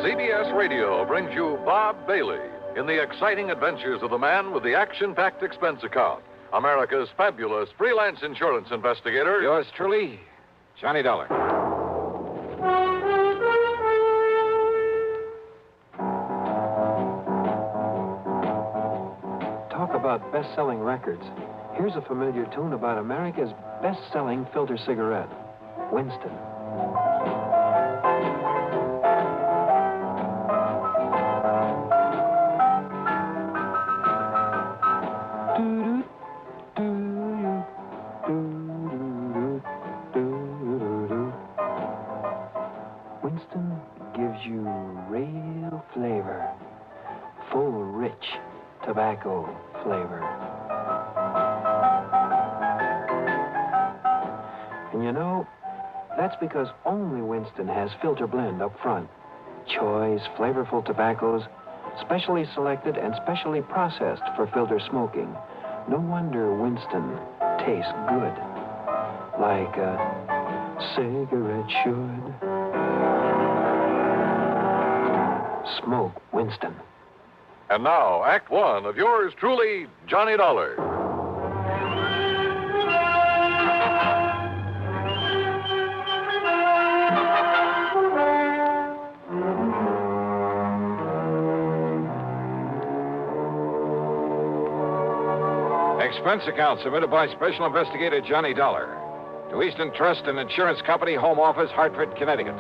CBS Radio brings you Bob Bailey in the exciting adventures of the man with the action-packed expense account, America's fabulous freelance insurance investigator. Yours truly, Johnny Dollar. Talk about best-selling records, here's a familiar tune about America's best-selling filter cigarette, Winston. Winston gives you real flavor, full, rich tobacco flavor. And you know, that's because only Winston has filter blend up front. Choice, flavorful tobaccos, specially selected and specially processed for filter smoking. No wonder Winston tastes good, like a cigarette should. Smoke Winston. And now, Act One of yours truly, Johnny Dollar. Expense account submitted by Special Investigator Johnny Dollar to Eastern Trust and Insurance Company, Home Office, Hartford, Connecticut.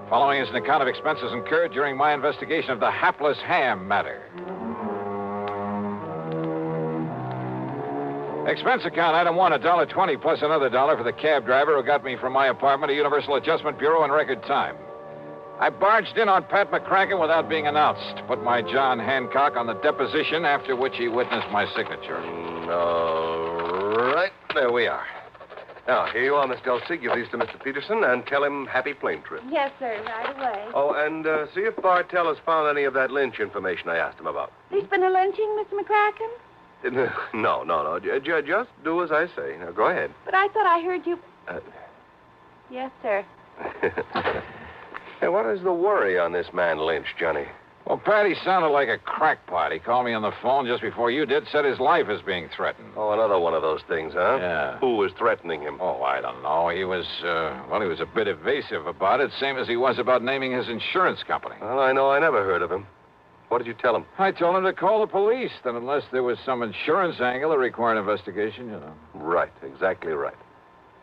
Following is an account of expenses incurred during my investigation of the hapless ham matter. Expense account item one, $1.20 plus another $1 for the cab driver who got me from my apartment to Universal Adjustment Bureau in record time. I barged in on Pat McCracken without being announced. Put my John Hancock on the deposition, after which he witnessed my signature. All right, there we are. Now, here you are, Miss Dulcie. Give these to Mr. Peterson and tell him happy plane trip. Yes, sir, right away. Oh, and see if Bartell has found any of that lynch information I asked him about. There's been a lynching, Mr. McCracken? No. Just do as I say. Now, go ahead. But I thought I heard you... Yes, sir. Hey, what is the worry on this man Lynch, Johnny? Well, Patty sounded like a crackpot. He called me on the phone just before you did, said his life is being threatened. Oh, another one of those things, huh? Yeah. Who was threatening him? Oh, I don't know. He was a bit evasive about it, same as he was about naming his insurance company. Well, I know I never heard of him. What did you tell him? I told him to call the police, that unless there was some insurance angle that required investigation, you know. Right, exactly right.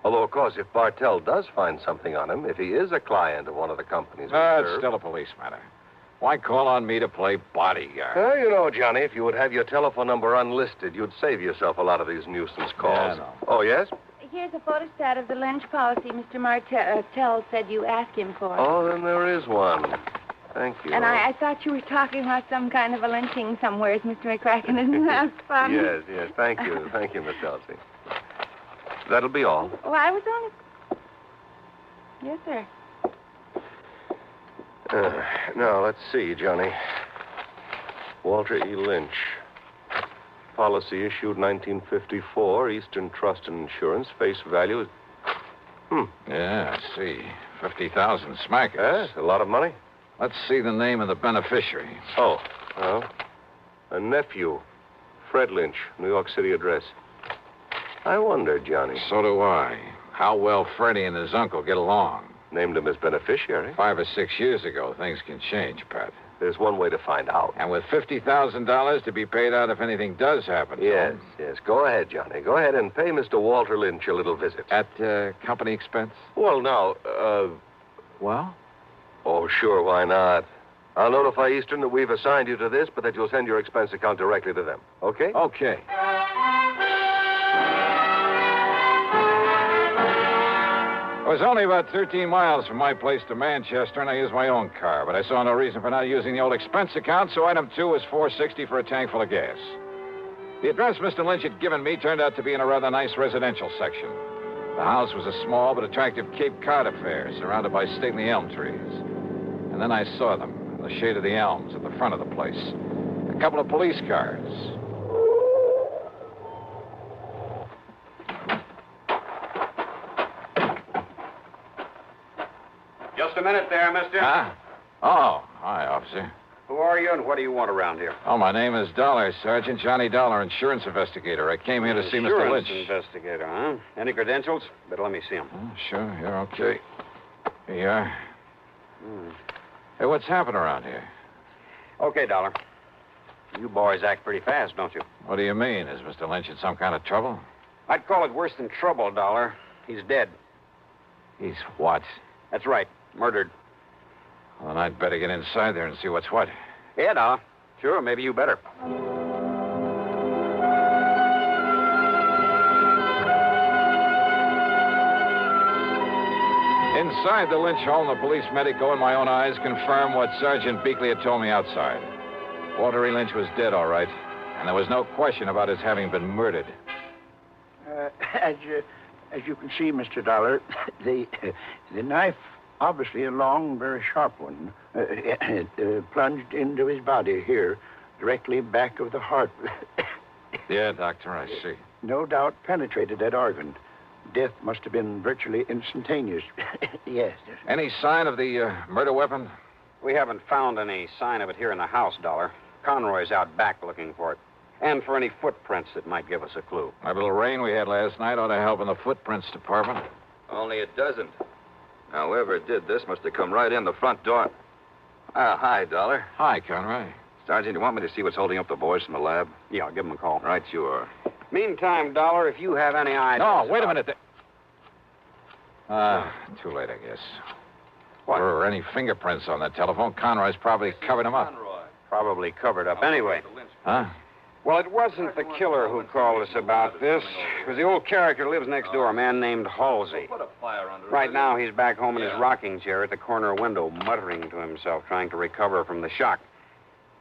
Although, of course, if Bartell does find something on him, if he is a client of one of the companies... It's still a police matter. Why call on me to play bodyguard? Well, you know, Johnny, if you would have your telephone number unlisted, you'd save yourself a lot of these nuisance calls. Yeah, I know. Oh, yes? Here's a photostat of the lynch policy Mr. Martell said you asked him for. Oh, then there is one. Thank you. And I thought you were talking about some kind of a lynching somewhere, Mr. McCracken. Isn't that fun? Yes. Thank you. Thank you, Miss Dulcie. That'll be all. Well, I was only... Yes, sir. Now, let's see, Johnny. Walter E. Lynch. Policy issued 1954, Eastern Trust and Insurance. Face value is... Yeah, I see. 50,000 smackers. Yes, a lot of money. Let's see the name of the beneficiary. Oh, well, a nephew, Fred Lynch, New York City address. I wonder, Johnny. So do I. How well Freddie and his uncle get along. Named him as beneficiary. 5 or 6 years ago, things can change, Pat. There's one way to find out. And with $50,000 to be paid out if anything does happen. Yes. Go ahead, Johnny. Go ahead and pay Mr. Walter Lynch a little visit. At company expense? Well, now, Well? Oh, sure, why not? I'll notify Eastern that we've assigned you to this, but that you'll send your expense account directly to them. Okay? Okay. It was only about 13 miles from my place to Manchester, and I used my own car, but I saw no reason for not using the old expense account, so item 2 was $4.60 for a tank full of gas. The address Mr. Lynch had given me turned out to be in a rather nice residential section. The house was a small but attractive Cape Cod affair, surrounded by stately elm trees. And then I saw them, in the shade of the elms at the front of the place. A couple of police cars. Just a minute there, mister. Huh? Oh, hi, officer. Who are you and what do you want around here? Oh, my name is Dollar, Sergeant Johnny Dollar, insurance investigator. I came here to see Mr. Lynch. Investigator, huh? Any credentials? Better let me see them. Oh, sure, you're okay. Here you are. Hey, what's happened around here? Okay, Dollar. You boys act pretty fast, don't you? What do you mean? Is Mr. Lynch in some kind of trouble? I'd call it worse than trouble, Dollar. He's dead. He's what? That's right. Murdered. Well, then I'd better get inside there and see what's what. Yeah, Dollar. Sure, maybe you better. Inside the Lynch home, the police medico and my own eyes confirmed what Sergeant Beakley had told me outside. Walter E. Lynch was dead, all right, and there was no question about his having been murdered. As you can see, Mr. Dollar, the knife, obviously a long, very sharp one, plunged into his body here, directly back of the heart. Yeah, Doctor, I see. No doubt penetrated that organ. Death must have been virtually instantaneous. Yes. Any sign of the murder weapon? We haven't found any sign of it here in the house, Dollar. Conroy's out back looking for it. And for any footprints that might give us a clue. That little rain we had last night ought to help in the footprints department. Only it doesn't. Now, whoever did this must have come right in the front door. Hi, Dollar. Hi, Conroy. Sergeant, you want me to see what's holding up the boys from the lab? Yeah, I'll give them a call. Right, you are. Meantime, Dollar, if you have any ideas... No, wait a minute. Too late, I guess. What? Or any fingerprints on that telephone. Conroy's probably covered them up. Probably covered up. Anyway. Huh? Well, it wasn't the killer who called us about this. It was the old character who lives next door, a man named Halsey. Right now, he's back home in his rocking chair at the corner window, muttering to himself, trying to recover from the shock.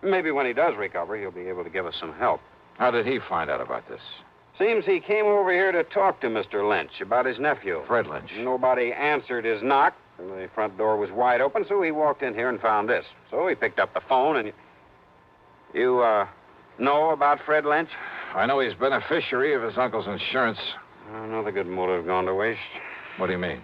Maybe when he does recover, he'll be able to give us some help. How did he find out about this? Seems he came over here to talk to Mr. Lynch about his nephew. Fred Lynch. Nobody answered his knock. The front door was wide open, so he walked in here and found this. So he picked up the phone and... You, know about Fred Lynch? I know he's beneficiary of his uncle's insurance. Another good motive gone to waste. What do you mean?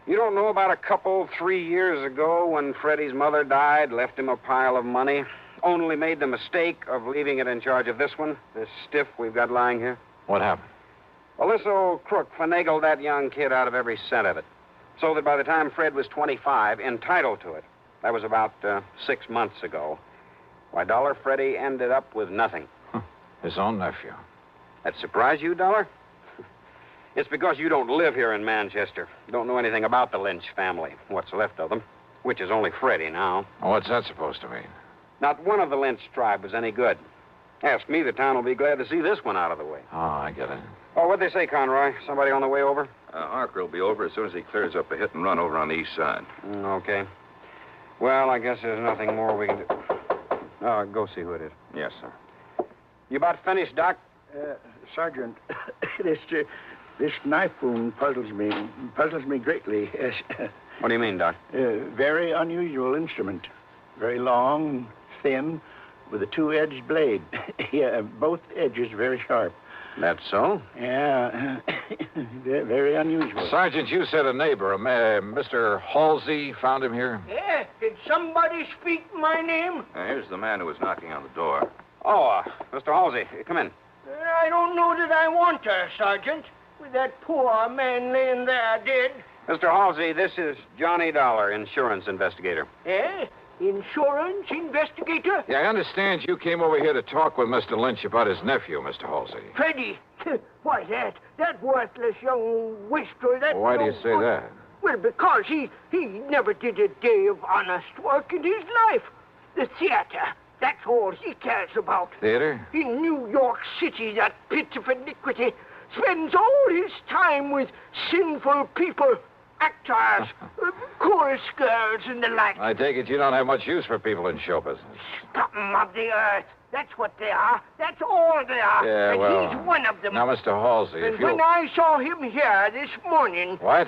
You don't know about a couple 3 years ago when Freddie's mother died, left him a pile of money, only made the mistake of leaving it in charge of this one, this stiff we've got lying here? What happened? Well, this old crook finagled that young kid out of every cent of it, so that by the time Fred was 25, entitled to it. That was about 6 months ago. Why, Dollar, Freddie ended up with nothing. His own nephew. That surprise you, Dollar? It's because you don't live here in Manchester. Don't know anything about the Lynch family, what's left of them, which is only Freddie now. Well, what's that supposed to mean? Not one of the Lynch tribe was any good. Ask me, the town will be glad to see this one out of the way. Oh, I get it. Oh, what'd they say, Conroy? Somebody on the way over? Harker will be over as soon as he clears up a hit and run over on the east side. Okay. Well, I guess there's nothing more we can do. Go see who it is. Yes, sir. You about finished, Doc? Sergeant, this knife wound puzzles me greatly. Yes. What do you mean, Doc? Very unusual instrument. Very long, thin, with a two-edged blade. Yeah, both edges very sharp. That's so? Yeah, very unusual. Sergeant, you said a neighbor, Mr. Halsey, found him here? Yeah, did somebody speak my name? Here's the man who was knocking on the door. Oh, Mr. Halsey, come in. I don't know that I want her, Sergeant. With that poor man laying there dead. Mr. Halsey, this is Johnny Dollar, insurance investigator. Eh? Insurance investigator? Yeah, I understand you came over here to talk with Mr. Lynch about his nephew, Mr. Halsey. Freddie. Why, that worthless young wastrel, that... Why do you say that? Well, because he never did a day of honest work in his life. The theater, that's all he cares about. Theater? In New York City, that pit of iniquity spends all his time with sinful people, actors, chorus girls, and the like. I take it you don't have much use for people in show business. Scum of the earth. That's what they are. That's all they are. Yeah, and well... he's one of them. Now, Mr. Halsey, and if you... when I saw him here this morning... What?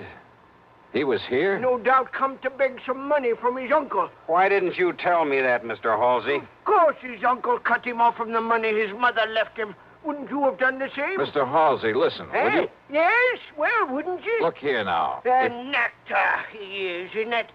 He was here? No doubt come to beg some money from his uncle. Why didn't you tell me that, Mr. Halsey? Of course his uncle cut him off from the money his mother left him. Wouldn't you have done the same? Mr. Halsey, listen, will you... Yes? Well, wouldn't you? Look here now. An actor he is in that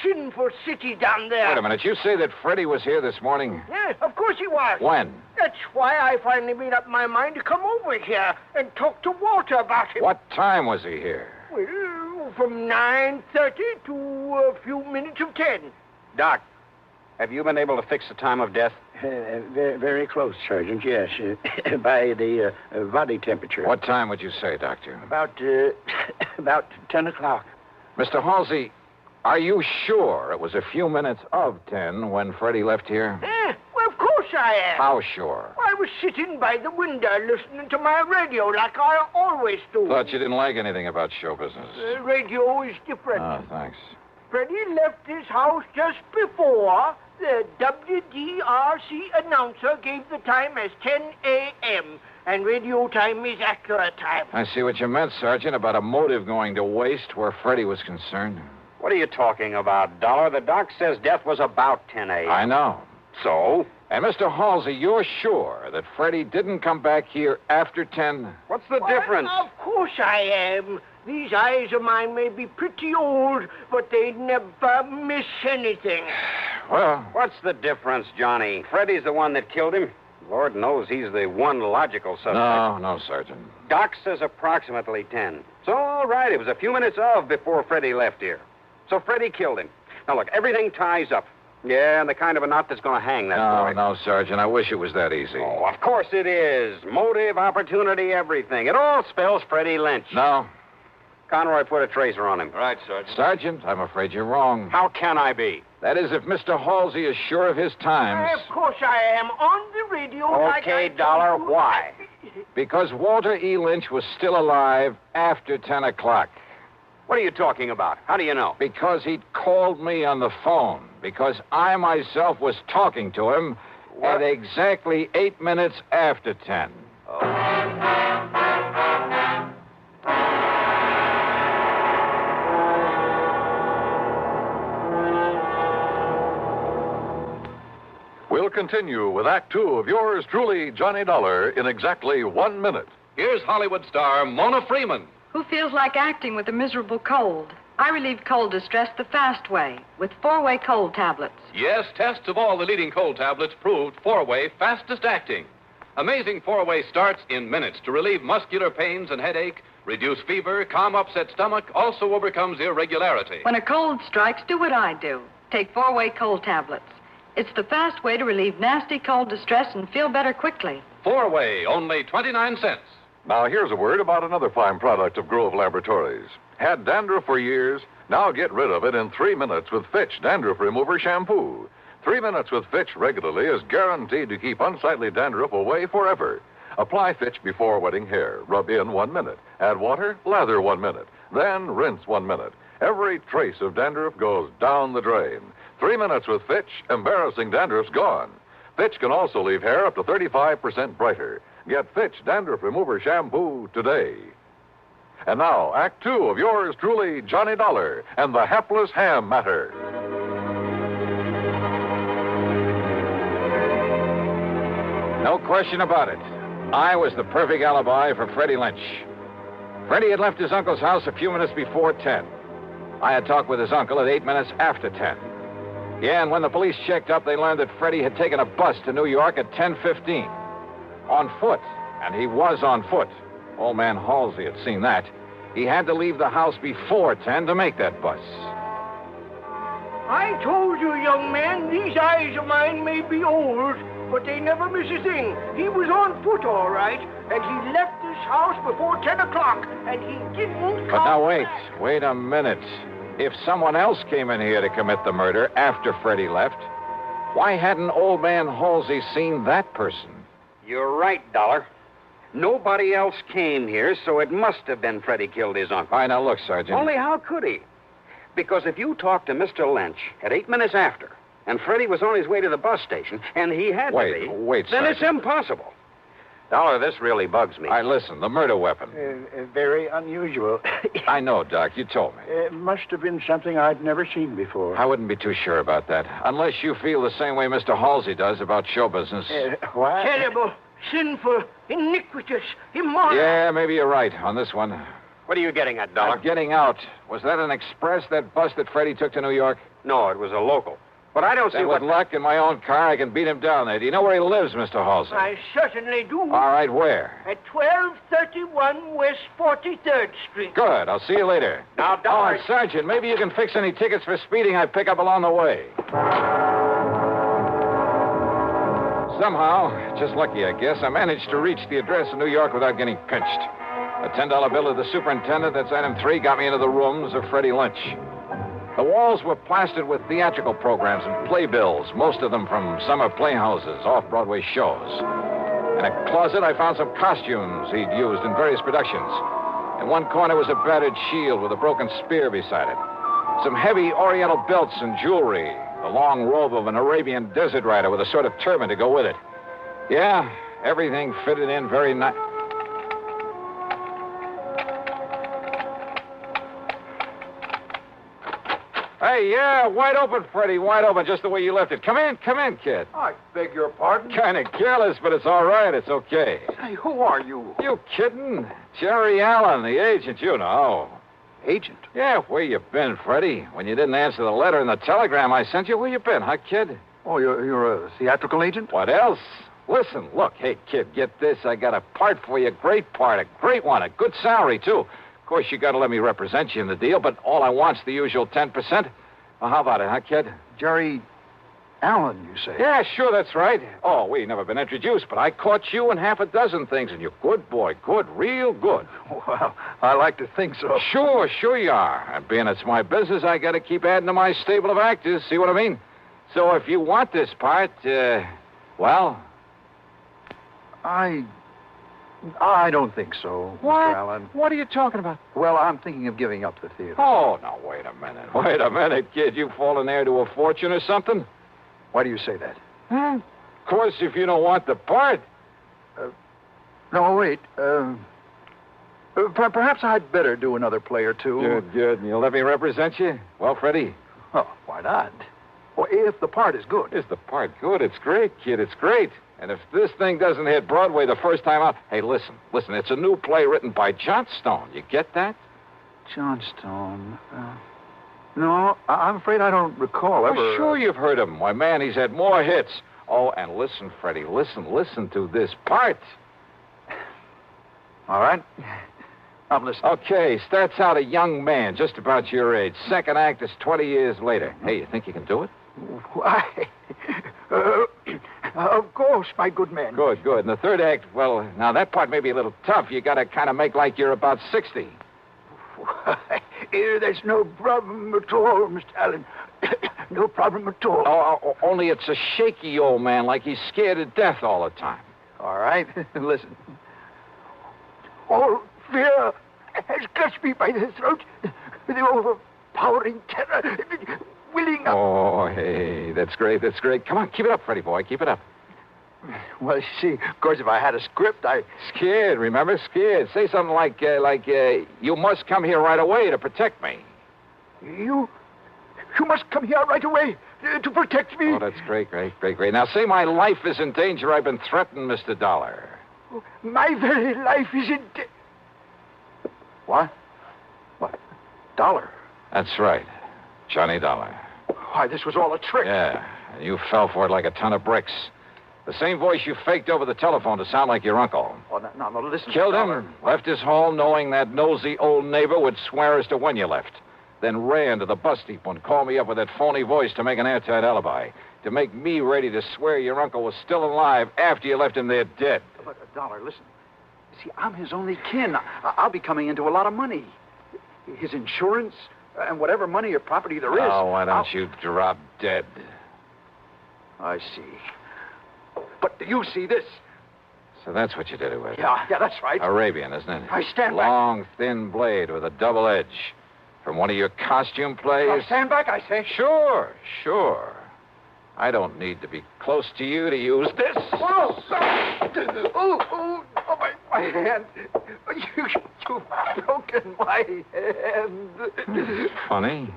sinful city down there. Wait a minute. You say that Freddie was here this morning? Yeah, of course he was. When? That's why I finally made up my mind to come over here and talk to Walter about him. What time was he here? Well, from 9:30 to a few minutes of 10. Doc, Have you been able to fix the time of death? Very, very close, Sergeant, yes. By the body temperature. What time would you say, Doctor? About 10 o'clock. Mr. Halsey, are you sure it was a few minutes of 10 when Freddie left here? Well, of course I am. How sure? I was sitting by the window listening to my radio like I always do. Thought you didn't like anything about show business. Radio is different. Oh, thanks. Freddie left his house just before the WDRC announcer gave the time as 10 a.m., and radio time is accurate time. I see what you meant, Sergeant, about a motive going to waste where Freddie was concerned. What are you talking about, Dollar? The doc says death was about 10 a.m. I know. So? And Mr. Halsey, you're sure that Freddie didn't come back here after 10? What's the difference? Of course I am. These eyes of mine may be pretty old, but they never miss anything. Well... What's the difference, Johnny? Freddie's the one that killed him. Lord knows he's the one logical suspect. No, Sergeant. Doc says approximately 10. So, all right, it was a few minutes before Freddie left here. So Freddie killed him. Now, look, everything ties up. Yeah, and the kind of a knot that's going to hang that boy. No, Sergeant, I wish it was that easy. Oh, of course it is. Motive, opportunity, everything. It all spells Freddie Lynch. No. Conroy put a tracer on him. Right, Sergeant. Sergeant, I'm afraid you're wrong. How can I be? That is, if Mr. Halsey is sure of his times. Of course I am. On the radio. Okay, Dollar, why? Because Walter E. Lynch was still alive after 10 o'clock. What are you talking about? How do you know? Because he'd called me on the phone. Because I myself was talking to him at exactly 8 minutes after 10. We'll continue with Act Two of yours truly, Johnny Dollar, in exactly 1 minute. Here's Hollywood star Mona Freeman. Who feels like acting with a miserable cold? I relieve cold distress the fast way with 4-way cold tablets. Yes, tests of all the leading cold tablets proved 4-way fastest acting. Amazing 4-way starts in minutes to relieve muscular pains and headache, reduce fever, calm upset stomach, also overcomes irregularity. When a cold strikes, do what I do. Take 4-way cold tablets. It's the fast way to relieve nasty cold distress and feel better quickly. 4-way, only 29 cents. Now, here's a word about another fine product of Grove Laboratories. Had dandruff for years? Now get rid of it in 3 minutes with Fitch Dandruff Remover Shampoo. 3 minutes with Fitch regularly is guaranteed to keep unsightly dandruff away forever. Apply Fitch before wetting hair. Rub in 1 minute. Add water, lather 1 minute. Then rinse 1 minute. Every trace of dandruff goes down the drain. 3 minutes with Fitch, embarrassing dandruff's gone. Fitch can also leave hair up to 35% brighter. Get Fitch Dandruff Remover Shampoo today. And now, Act Two of yours truly, Johnny Dollar, and the Hapless Ham Matter. No question about it. I was the perfect alibi for Freddie Lynch. Freddie had left his uncle's house a few minutes before 10. I had talked with his uncle at 8 minutes after 10. Yeah, and when the police checked up, they learned that Freddie had taken a bus to New York at 10:15. On foot, and he was on foot. Old man Halsey had seen that. He had to leave the house before 10 to make that bus. I told you, young man, these eyes of mine may be old, but they never miss a thing. He was on foot, all right, and he left this house before 10 o'clock, and he didn't But now wait a minute. If someone else came in here to commit the murder after Freddie left, why hadn't old man Halsey seen that person? You're right, Dollar. Nobody else came here, so it must have been Freddie killed his uncle. All right, now look, Sergeant. Only how could he? Because if you talked to Mr. Lynch at 8 minutes after, and Freddie was on his way to the bus station, and he had to be... Wait, then Sergeant. it's impossible. Dollar, this really bugs me. All right, listen, the murder weapon. Very unusual. I know, Doc. You told me. It must have been something I'd never seen before. I wouldn't be too sure about that, unless you feel the same way Mr. Halsey does about show business. What? Terrible, sinful, iniquitous, immoral. Yeah, maybe you're right on this one. What are you getting at, Dollar? Getting out. Was that an express, that bus that Freddie took to New York? No, it was a local. But I don't see with luck in my own car, I can beat him down there. Do you know where he lives, Mr. Halsey? I certainly do. All right, where? At 1231 West 43rd Street. Good. I'll see you later. Now, Dollar... Oh, and Sergeant, maybe you can fix any tickets for speeding I pick up along the way. Somehow, just lucky, I guess, I managed to reach the address in New York without getting pinched. A $10 bill of the superintendent, that's item 3, got me into the rooms of Freddie Lynch. The walls were plastered with theatrical programs and playbills, most of them from summer playhouses, off-Broadway shows. In a closet, I found some costumes he'd used in various productions. In one corner was a battered shield with a broken spear beside it. Some heavy oriental belts and jewelry. The long robe of an Arabian desert rider with a sort of turban to go with it. Yeah, everything fitted in very nice. Hey, yeah, wide open, Freddie, wide open, just the way you left it. Come in, kid. I beg your pardon? Kind of careless, but it's all right. It's okay. Hey, who are you? You kidding? Jerry Allen, the agent, you know. Agent? Yeah, where you been, Freddie? When you didn't answer the letter and the telegram I sent you, where you been, huh, kid? Oh, you're a theatrical agent? What else? Listen, look, hey, kid, get this. I got a part for you, great part, a great one, a good salary, too. Of course, you got to let me represent you in the deal, but all I want's the usual 10%. Well, how about it, huh, kid? Jerry Allen, you say? Yeah, sure, that's right. Oh, we never been introduced, but I caught you in half a dozen things, and you're good, boy, good, real good. Well, I like to think so. Sure you are. And being it's my business, I got to keep adding to my stable of actors, see what I mean? So if you want this part, well... I don't think so, What? Mr. Allen. What are you talking about? Well, I'm thinking of giving up the theater. Oh, now, wait a minute, kid. You fallen heir to a fortune or something? Why do you say that? Of course, if you don't want the part. No, wait. Perhaps I'd better do another play or two. Good. And you'll let me represent you? Well, Freddie? Oh, why not? Well, if the part is good. Is the part good? It's great, kid. It's great. And if this thing doesn't hit Broadway the first time out... Hey, listen. It's a new play written by Johnstone. You get that? Johnstone? No, I'm afraid I don't recall ever... Oh, sure you've heard of him. Why, man, he's had more hits. Oh, and listen, Freddie, listen to this part. All right. I'm listening. Okay, starts out a young man, just about your age. Second act is 20 years later. Hey, you think you can do it? Why? Of course, my good man. Good. And the third act, well, now that part may be a little tough. You got to kind of make like you're about 60. Why, there's no problem at all, Mr. Allen. No problem at all. Oh, only it's a shaky old man, like he's scared to death all the time. All right, listen. All fear has clutched me by the throat. The overpowering terror, willing up. Oh, hey, that's great. Come on, keep it up, Freddie boy, keep it up. Well, you see, of course, if I had a script, Scared, remember? Scared. Say something like, you must come here right away to protect me. You must come here right away to protect me. Oh, that's great. Now, say my life is in danger. I've been threatened, Mr. Dollar. My very life is in What? Dollar? That's right. Johnny Dollar. Why, this was all a trick. Yeah, and you fell for it like a ton of bricks. The same voice you faked over the telephone to sound like your uncle. Oh, no, listen. Killed Dollar. him, left his home knowing that nosy old neighbor would swear as to when you left. Then ran to the bus depot and called me up with that phony voice to make an airtight alibi. To make me ready to swear your uncle was still alive after you left him there dead. But, Dollar, listen. See, I'm his only kin. I'll be coming into a lot of money. His insurance and whatever money or property there is. Oh, why don't you drop dead? I see. But do you see this? So that's what you did it with. Yeah, that's right. Arabian, isn't it? I stand back. Long, thin blade with a double edge. From one of your costume plays? I'll stand back, I say. Sure. I don't need to be close to you to use this. Whoa! Oh, my hand. You've broken my hand. Funny.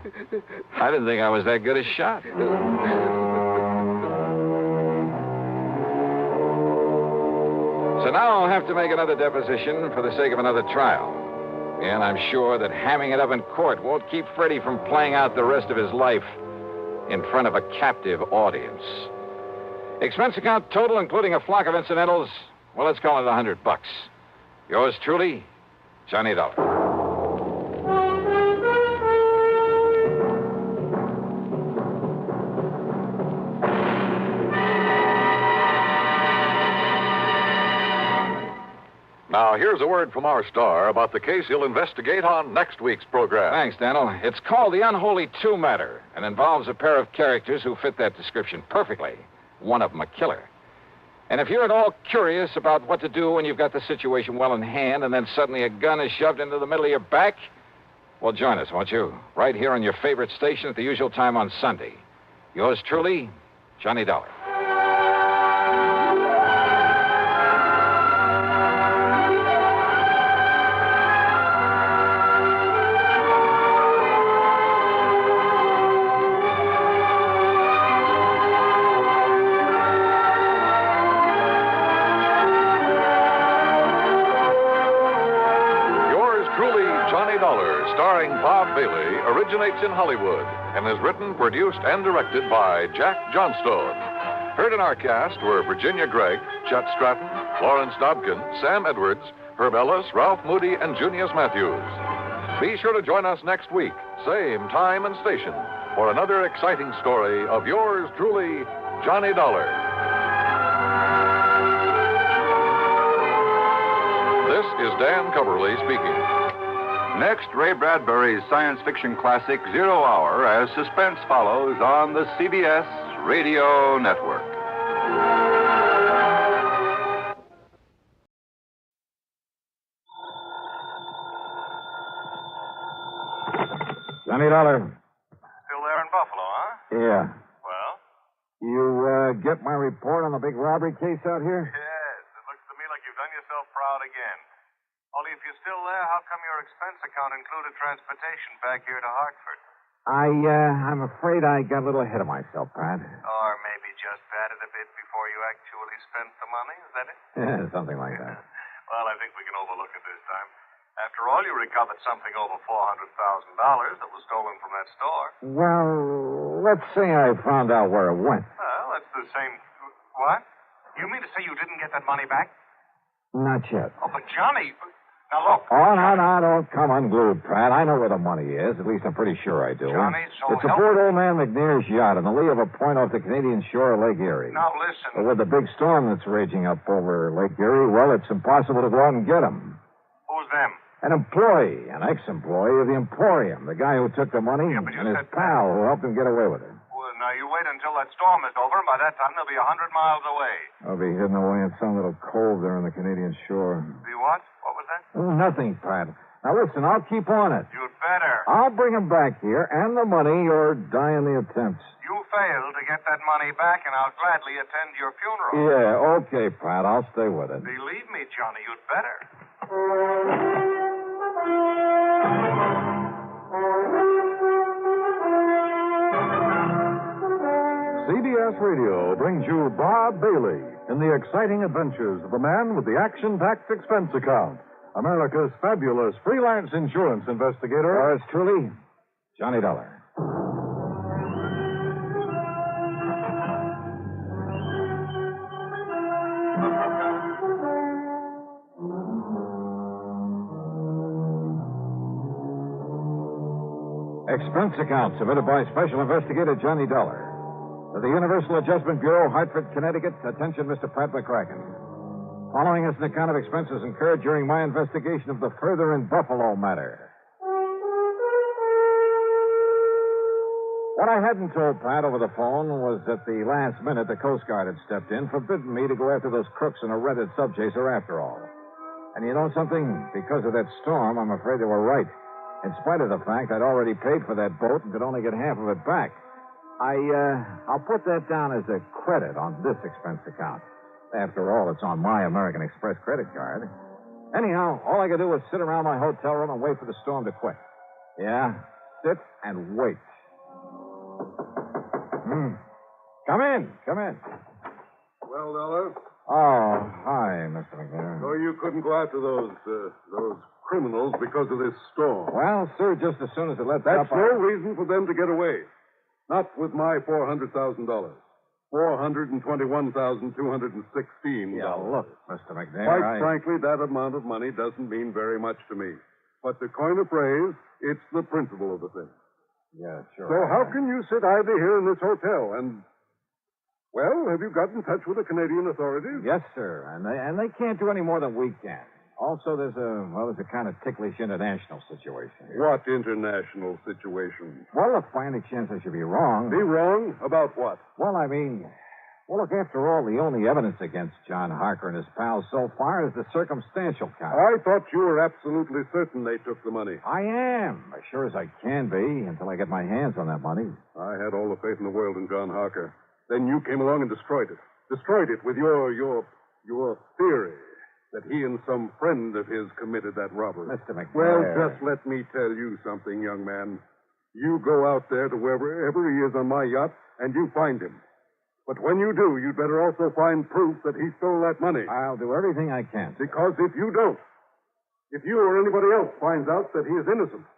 I didn't think I was that good a shot. So now I'll have to make another deposition for the sake of another trial. And I'm sure that hamming it up in court won't keep Freddie from playing out the rest of his life in front of a captive audience. Expense account total, including a flock of incidentals, well, let's call it $100. Yours truly, Johnny Dollar. Now, here's a word from our star about the case he'll investigate on next week's program. Thanks, Daniel. It's called the Unholy 2 matter and involves a pair of characters who fit that description perfectly. One of them a killer. And if you're at all curious about what to do when you've got the situation well in hand and then suddenly a gun is shoved into the middle of your back, well, join us, won't you? Right here on your favorite station at the usual time on Sunday. Yours truly, Johnny Dollar. Starring Bob Bailey, originates in Hollywood and is written, produced, and directed by Jack Johnstone. Heard in our cast were Virginia Gregg, Chet Stratton, Lawrence Dobkin, Sam Edwards, Herb Ellis, Ralph Moody, and Junius Matthews. Be sure to join us next week, same time and station, for another exciting story of yours truly, Johnny Dollar. This is Dan Coverly speaking. Next, Ray Bradbury's science fiction classic 0 Hour as suspense follows on the CBS Radio Network. Johnny Dollar. Still there in Buffalo, huh? Yeah. Well? You get my report on the big robbery case out here? Yes. It looks to me like you've done yourself proud again. Only if you're still there, how come your expense account included transportation back here to Hartford? I'm afraid I got a little ahead of myself, Pat. Or maybe just batted a bit before you actually spent the money, is that it? Yeah, something like that. Well, I think we can overlook it this time. After all, you recovered something over $400,000 that was stolen from that store. Well, let's say I found out where it went. Well, that's the same... What? You mean to say you didn't get that money back? Not yet. Oh, but Johnny... Now, look. Oh, no, don't come unglued, Pratt. I know where the money is. At least I'm pretty sure I do. Johnny, so it's aboard old man McNair's yacht in the lee of a point off the Canadian shore of Lake Erie. Now, listen. But with the big storm that's raging up over Lake Erie, well, it's impossible to go out and get him. Who's them? An employee, an ex-employee of the Emporium, the guy who took the money, and his pal who helped him get away with it. Well, now, you wait until that storm is over, and by that time they'll be 100 miles away. I'll be hidden away in some little cove there on the Canadian shore. The what? What was that? Oh, nothing, Pratt. Now, listen, I'll keep on it. You'd better. I'll bring him back here and the money or die in the attempts. You fail to get that money back, and I'll gladly attend your funeral. Yeah, okay, Pratt. I'll stay with it. Believe me, Johnny, you'd better. CBS Radio brings you Bob Bailey in the exciting adventures of the man with the action-packed expense account, America's fabulous freelance insurance investigator. Yours truly, Johnny Dollar. Expense account submitted by Special Investigator Johnny Dollar. To the Universal Adjustment Bureau, Hartford, Connecticut. Attention, Mr. Pat McCracken. Following is an account of expenses incurred during my investigation of the Further in Buffalo matter. What I hadn't told Pat over the phone was that the last minute the Coast Guard had stepped in, forbidding me to go after those crooks in a rented subchaser after all. And you know something? Because of that storm, I'm afraid they were right. In spite of the fact I'd already paid for that boat and could only get half of it back. I'll put that down as a credit on this expense account. After all, it's on my American Express credit card. Anyhow, all I could do was sit around my hotel room and wait for the storm to quit. Yeah, sit and wait. Come in. Well, Dollar? Oh, hi, Mr. McNair. So you couldn't go after those criminals because of this storm? Well, sir, just as soon as it lets That's up... no reason for them to get away. Not with my $400,000. $421,216. Yeah, look, Mr. McNair, Quite frankly, that amount of money doesn't mean very much to me. But to coin a phrase, it's the principle of the thing. Yeah, sure. So how can you sit idly here in this hotel and... Well, have you got in touch with the Canadian authorities? Yes, sir. And they can't do any more than we can. Also, there's a kind of ticklish international situation here. What international situation? Well, if by any chance I should be wrong... Be wrong? About what? Well, look, after all, the only evidence against John Harker and his pals so far is the circumstantial count. I thought you were absolutely certain they took the money. I am, as sure as I can be, until I get my hands on that money. I had all the faith in the world in John Harker. Then you came along and destroyed it. Destroyed it with your theory that he and some friend of his committed that robbery. Mr. McNair. Well, just let me tell you something, young man. You go out there to wherever he is on my yacht, and you find him. But when you do, you'd better also find proof that he stole that money. I'll do everything I can. Because if you don't, if you or anybody else finds out that he is innocent,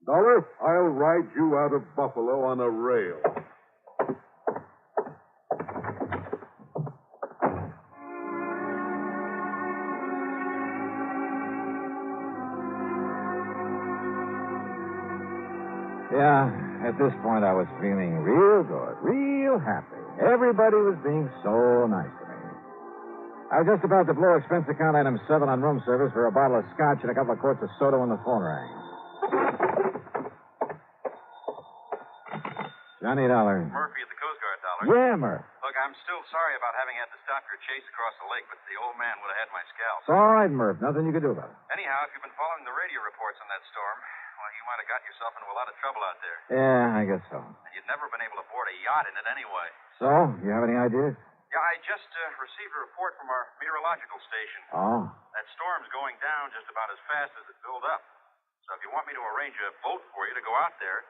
Dollar, I'll ride you out of Buffalo on a rail. Yeah, at this point I was feeling real good, real happy. Everybody was being so nice to me. I was just about to blow expense account item 7 on room service for a bottle of scotch and a couple of quarts of soda when the phone rang. Johnny Dollar. Murphy at the Coast Guard, Dollar. Yeah, Murph. Look, I'm still sorry about having had to stop your chase across the lake, but the old man would have had my scalp. It's all right, Murph. Nothing you can do about it. Anyhow, if you've been following the radio reports on that storm, well, you might have got yourself into a lot of trouble out there. Yeah, I guess so. And you'd never been able to board a yacht in it anyway. So, you have any ideas? Yeah, I just received a report from our meteorological station. Oh. That storm's going down just about as fast as it built up. So if you want me to arrange a boat for you to go out there,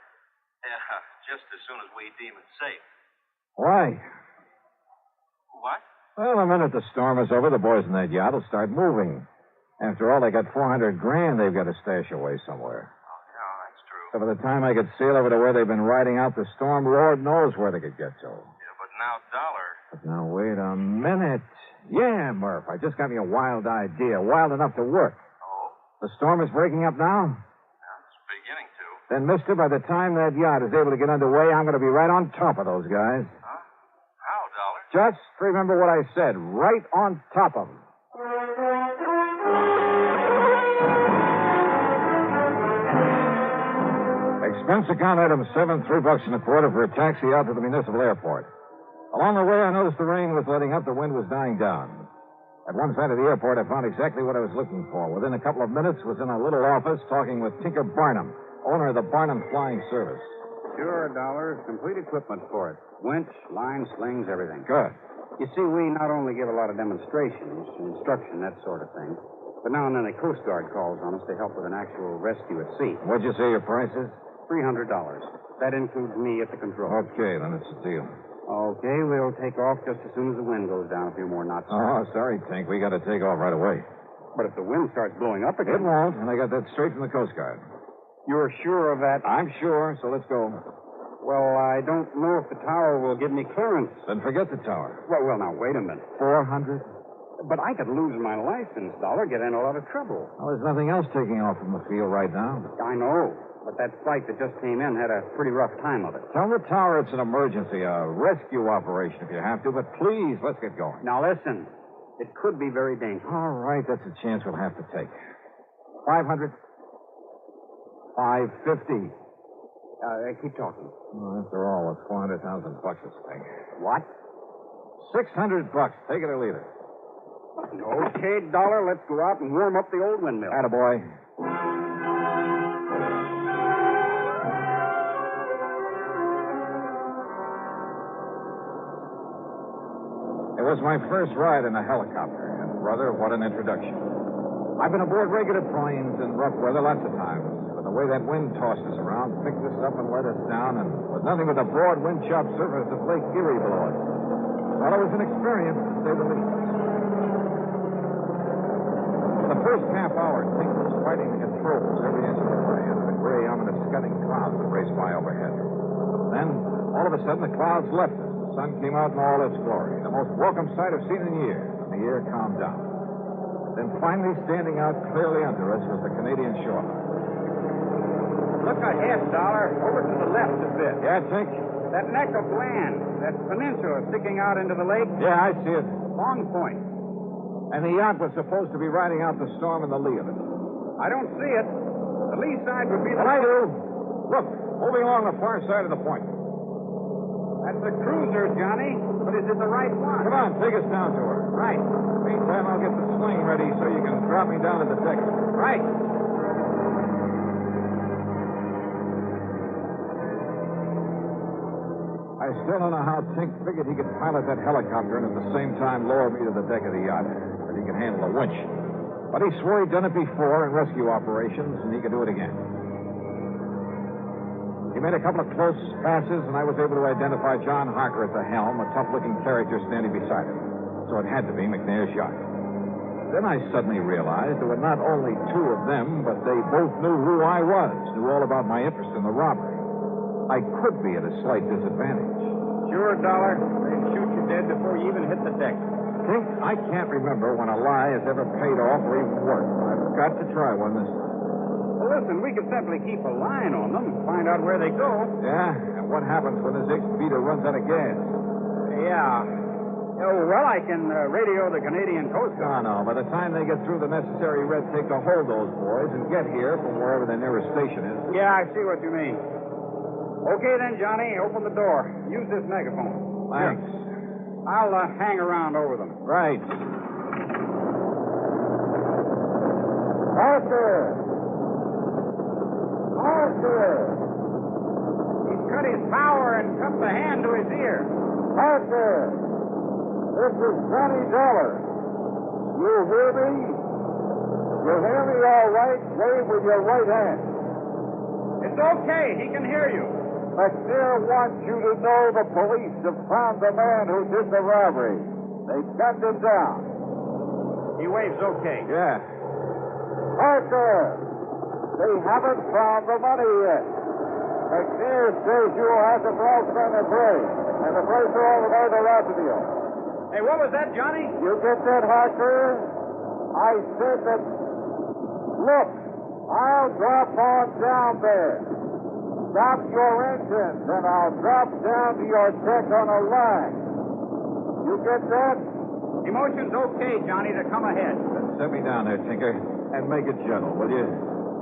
just as soon as we deem it safe. Why? What? Well, the minute the storm is over, the boys in that yacht will start moving. After all, they got $400,000 they've got to stash away somewhere. Oh, yeah, that's true. So by the time I could sail over to where they've been riding out the storm, Lord knows where they could get to. Yeah, but now, Dollar. But now, wait a minute. Yeah, Murph, I just got me a wild idea, wild enough to work. Oh? The storm is breaking up now? Yeah, it's beginning to. Then, mister, by the time that yacht is able to get underway, I'm going to be right on top of those guys. Huh? How, Dollar? Just remember what I said, right on top of them. Expense account item 7, $3.25 for a taxi out to the municipal airport. Along the way, I noticed the rain was letting up, the wind was dying down. At one side of the airport, I found exactly what I was looking for. Within a couple of minutes, was in a little office talking with Tinker Barnum, owner of the Barnum Flying Service. Sure, Dollar. Complete equipment for it. Winch, line, slings, everything. Good. You see, we not only give a lot of demonstrations, instruction, that sort of thing, but now and then a Coast Guard calls on us to help with an actual rescue at sea. What'd you say your price is? $300. That includes me at the controls. Okay, then it's a deal. Okay, we'll take off just as soon as the wind goes down a few more knots. Oh, sorry, Tink. We got to take off right away. But if the wind starts blowing up again... It won't, and I got that straight from the Coast Guard. You're sure of that? I'm sure, so let's go. Well, I don't know if the tower will give me clearance. Then forget the tower. Well, now, wait a minute. 400? But I could lose my license, Dollar, get in a lot of trouble. Well, there's nothing else taking off from the field right now. I know. But that flight that just came in had a pretty rough time of it. Tell the tower it's an emergency, a rescue operation if you have to, but please, let's get going. Now, listen. It could be very dangerous. All right, that's a chance we'll have to take. 500? 550? Keep talking. Well, after all, it's $400,000 this thing. What? $600. Take it or leave it. Okay, Dollar, let's go out and warm up the old windmill. Attaboy. It was my first ride in a helicopter, and, brother, what an introduction. I've been aboard regular planes in rough weather lots of times, but the way that wind tossed us around picked us up and let us down, and with nothing but the broad wind-chopped surface of Lake Erie below us. Well, it was an experience, to say the least. For the first half hour, Tink was fighting the controls every inch of the way under the gray, ominous, scudding clouds that raced by overhead. Then, all of a sudden, the clouds left us. The sun came out in all its glory, the most welcome sight I've seen in years, and the air calmed down. Then finally standing out clearly under us was the Canadian shoreline. Look ahead, Dollar. Over to the left a bit. Yeah, Tink? That neck of land, that peninsula sticking out into the lake. Yeah, I see it. Long Point. And the yacht was supposed to be riding out the storm in the lee of it. I don't see it. The lee side would be the... Well, I do. Look, moving along the far side of the point. That's the cruiser, Johnny. But is it the right one? Come on, take us down to her. Right. Meantime, I'll get the sling ready so you can drop me down at the deck. Right. I still don't know how Tink figured he could pilot that helicopter and at the same time lower me to the deck of the yacht. That he could handle a winch. But he swore he'd done it before in rescue operations, and he could do it again. He made a couple of close passes, and I was able to identify John Harker at the helm, a tough-looking character standing beside him. So it had to be McNair's yacht. Then I suddenly realized there were not only two of them, but they both knew who I was, knew all about my interest in the robbery. I could be at a slight disadvantage. Sure, Dollar. They'd shoot you dead before you even hit the deck. Tink, I can't remember when a lie has ever paid off or even worked. I've got to try one this time. Well, listen, we could simply keep a line on them and find out where they go. Yeah? And what happens when this X-Beater runs out of gas? Yeah. Oh, well, I can radio the Canadian Coast Guard. No. By the time they get through the necessary red tape to hold those boys and get here from wherever their nearest station is. Yeah, I see what you mean. Okay, then, Johnny, open the door. Use this megaphone. Thanks. Here. I'll hang around over them. Right. Arthur! Arthur! He's cut his power and cupped the hand to his ear. Arthur! This is Johnny Dollar. You hear me? You hear me all right? Wave with your right hand. It's okay. He can hear you. McNair wants you to know the police have found the man who did the robbery. They got him down. He waves okay. Yeah. Parker, they haven't found the money yet. McNair says you'll have them lost on the break, and the break all the way to Rotterdam. Hey, what was that, Johnny? You get that, Harker? I said that. Look, I'll drop on down there. Stop your engines, and I'll drop down to your deck on a line. You get that? Emotion's okay, Johnny, to come ahead. Then set me down there, Tinker, and make it gentle, will you?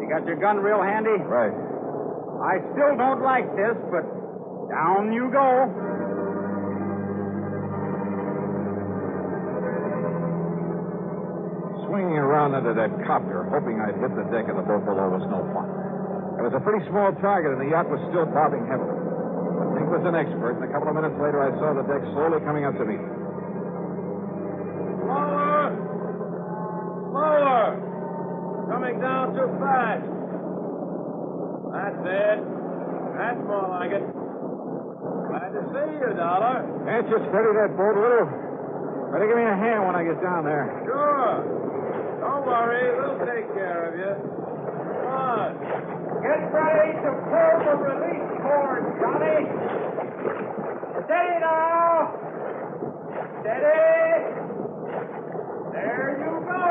You got your gun real handy? Right. I still don't like this, but down you go. Swinging around under that copter, hoping I'd hit the deck of the boat below was no fun. It was a pretty small target, and the yacht was still bobbing heavily. But Tink was an expert, and a couple of minutes later, I saw the deck slowly coming up to me. Slower! Slower! Coming down too fast. That's it. That's more like it. Glad to see you, Dollar. Can't you steady that boat a little? Better give me a hand when I get down there. Sure. Don't worry. We'll take care of you. Come on. Get ready to pull the release cord, Johnny. Steady now. Steady. There you go.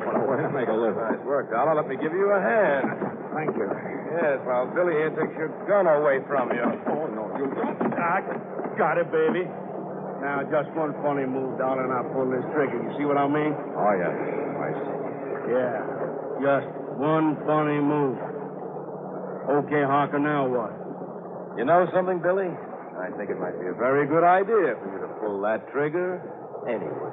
What a way to make a living. Nice work, Dollar. Let me give you a hand. Thank you. Yes, while Billy here takes your gun away from you. Oh, no, you don't. I got it, baby. Now, just one funny move, Dollar, and I'll pull this trigger. You see what I mean? Oh, yeah. I see. Yeah. Just one funny move. Okay, Harker, now what? You know something, Billy? I think it might be a very good idea for you to pull that trigger anyway.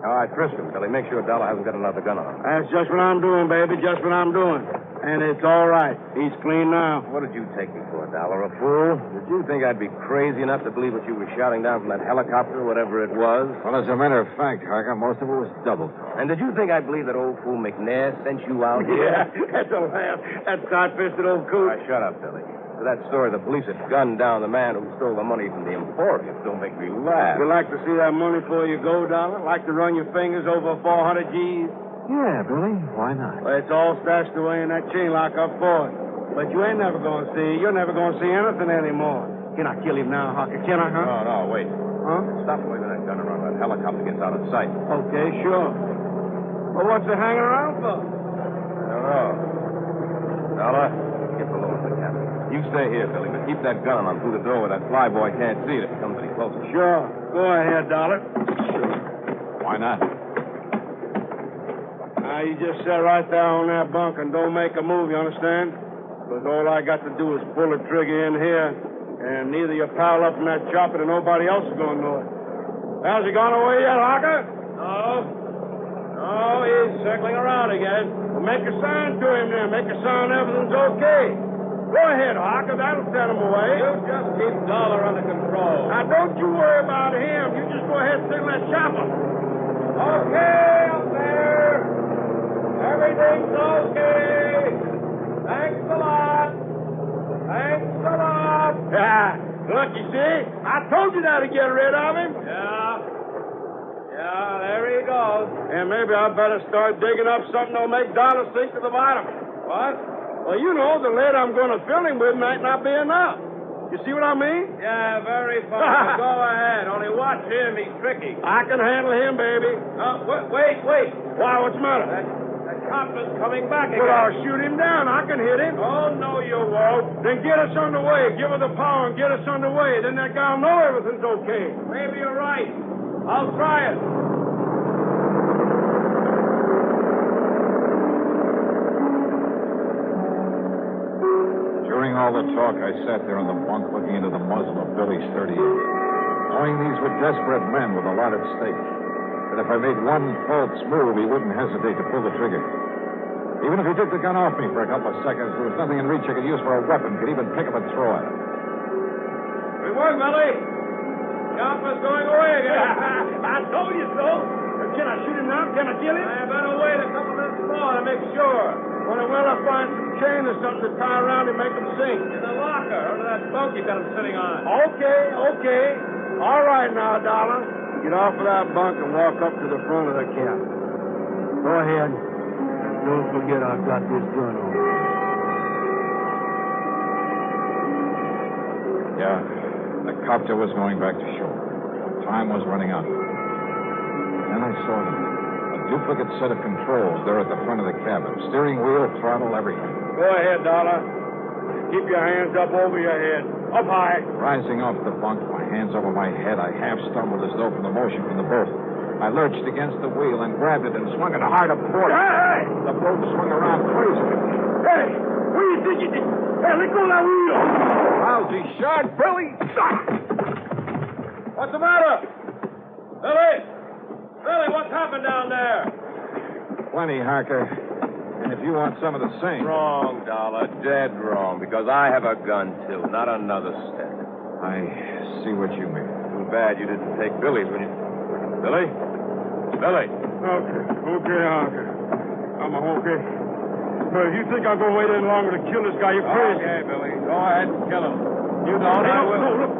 All right, frisk him, Billy. Make sure Dollar hasn't got another gun on him. That's just what I'm doing, baby. Just what I'm doing. And it's all right. He's clean now. What did you take me for, Dollar? A fool? Did you think I'd be crazy enough to believe what you were shouting down from that helicopter, whatever it was? Well, as a matter of fact, Harker, most of it was double talk. And did you think I'd believe that old fool McNair sent you out here? Yeah, that's a laugh. That tight-fisted old coot. All right, shut up, Billy. For that story, the police had gunned down the man who stole the money from the Emporium. Don't make me laugh. You like to see that money before you go, Dollar? Like to run your fingers over 400 G's? Yeah, Billy. Why not? Well, it's all stashed away in that chain lock up for it. But you ain't never going to see. You're never going to see anything anymore. Can I kill him now, Harker? Can I, huh? No, wait. Huh? Stop waving that gun around. That helicopter gets out of sight. Okay, sure. Well, what's it hanging around for? I don't know. Dollar, get below the captain. You stay here, Billy, but keep that gun on through the door where that fly boy can't see it if he comes any closer. Sure. Go ahead, Dollar. Why not? Now, you just sit right there on that bunk and don't make a move, you understand? Because all I got to do is pull the trigger in here, and neither you pile up in that chopper nor nobody else is going to know it. Has he gone away yet, Harker? No, he's circling around again. Well, make a sign to him then. Make a sign everything's okay. Go ahead, Harker. That'll set him away. You just keep Dollar under control. Now, don't you worry about him. You just go ahead and signal that chopper. Okay, up there. Everything's okay. Thanks a lot. Thanks a lot. Yeah. Look, you see? I told you that to get rid of him. Yeah, there he goes. And maybe I better start digging up something that'll make Dollar sink to the bottom. What? Well, you know, the lead I'm going to fill him with might not be enough. You see what I mean? Yeah, very fine. Go ahead. Only watch him. He's tricky. I can handle him, baby. Wait. Why, what's the matter? That copper's coming back again. Well, I'll shoot him down. I can hit him. Oh, no, you won't. Then get us underway. Give her the power and get us underway. Then that guy'll know everything's okay. Maybe you're right. I'll try it. During all the talk, I sat there on the bunk looking into the muzzle of Billy's 38, knowing these were desperate men with a lot at stake. That if I made one false move, he wouldn't hesitate to pull the trigger. Even if he took the gun off me for a couple of seconds, there was nothing in reach I could use for a weapon, could even pick up and throw at him. Good work, Billy. Chopper's going away again. I told you so. Can I shoot him now? Can I kill him? I better wait a couple minutes more to make sure. Well, I'll find some chain or something to tie around him and make him sink. In the locker, under that bunk you got him sitting on. Okay. All right now, Dollar. Get off of that bunk and walk up to the front of the cabin. Go ahead. Don't forget I've got this gun on. Yeah, the copter was going back to shore. Time was running out. Then I saw them. A duplicate set of controls there at the front of the cabin. Steering wheel, throttle, everything. Go ahead, Dollar. Keep your hands up over your head. Up high. Rising off the bunk, my hands over my head, I half stumbled as though from the motion from the boat. I lurched against the wheel and grabbed it and swung it hard a port. Hey! The boat swung around crazily. Hey! What do you think you did? Hey, let go of that wheel! Lousy shot, Billy! What's the matter? Billy, what's happened down there? Plenty, Harker. And if you want some of the same... Wrong, Dollar. Dead wrong. Because I have a gun, too. Not another step. I see what you mean. Too bad you didn't take Billy's when you... Billy? Okay, Harker. I'm okay. But if you think I'm going to wait any longer to kill this guy, you're crazy. Okay, Billy. Go ahead and kill him. You don't, I will. No, look.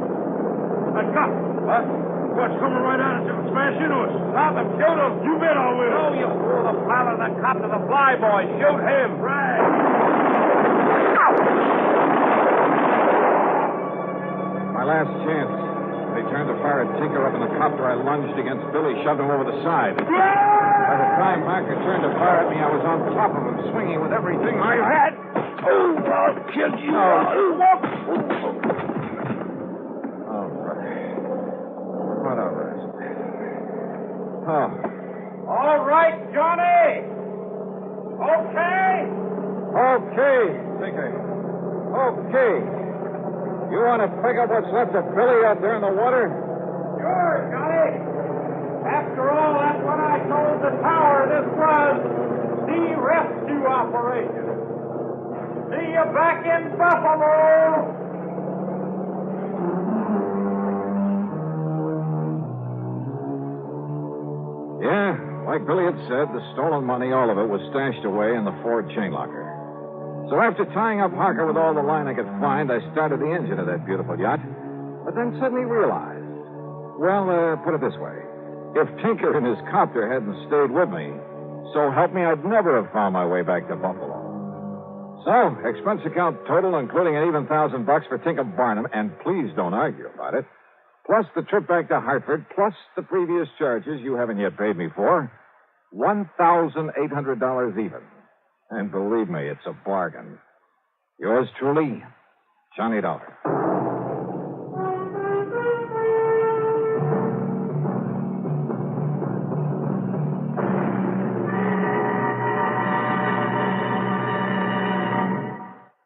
That cop. What? What's coming right at us? It'll smash into us. Stop him. Shoot him. You bet I will. No, you fool. The pilot, the cop, and the fly boy. Shoot him. Right. My last chance. They turned to fire at Tinker up in the copter. I lunged against Billy, shoved him over the side. By the time Harker turned to fire at me, I was on top of him, swinging with everything I had. Oh, I'll kill you. All right. What a rest. Oh. All right, Johnny. Okay, Tinker. Okay. You want to pick up what's left of Billy out there in the water? Sure, Johnny. After all, that's what I told the tower this was. Sea rescue operation. See you back in Buffalo. Yeah, like Billy had said, the stolen money, all of it, was stashed away in the Ford chain locker. So after tying up Harker with all the line I could find, I started the engine of that beautiful yacht. But then suddenly realized, put it this way. If Tinker and his copter hadn't stayed with me, so help me, I'd never have found my way back to Buffalo. So, expense account total, including an even $1,000 for Tinker Barnum, and please don't argue about it, plus the trip back to Hartford, plus the previous charges you haven't yet paid me for, $1,800 even. And believe me, it's a bargain. Yours truly, Johnny Dollar.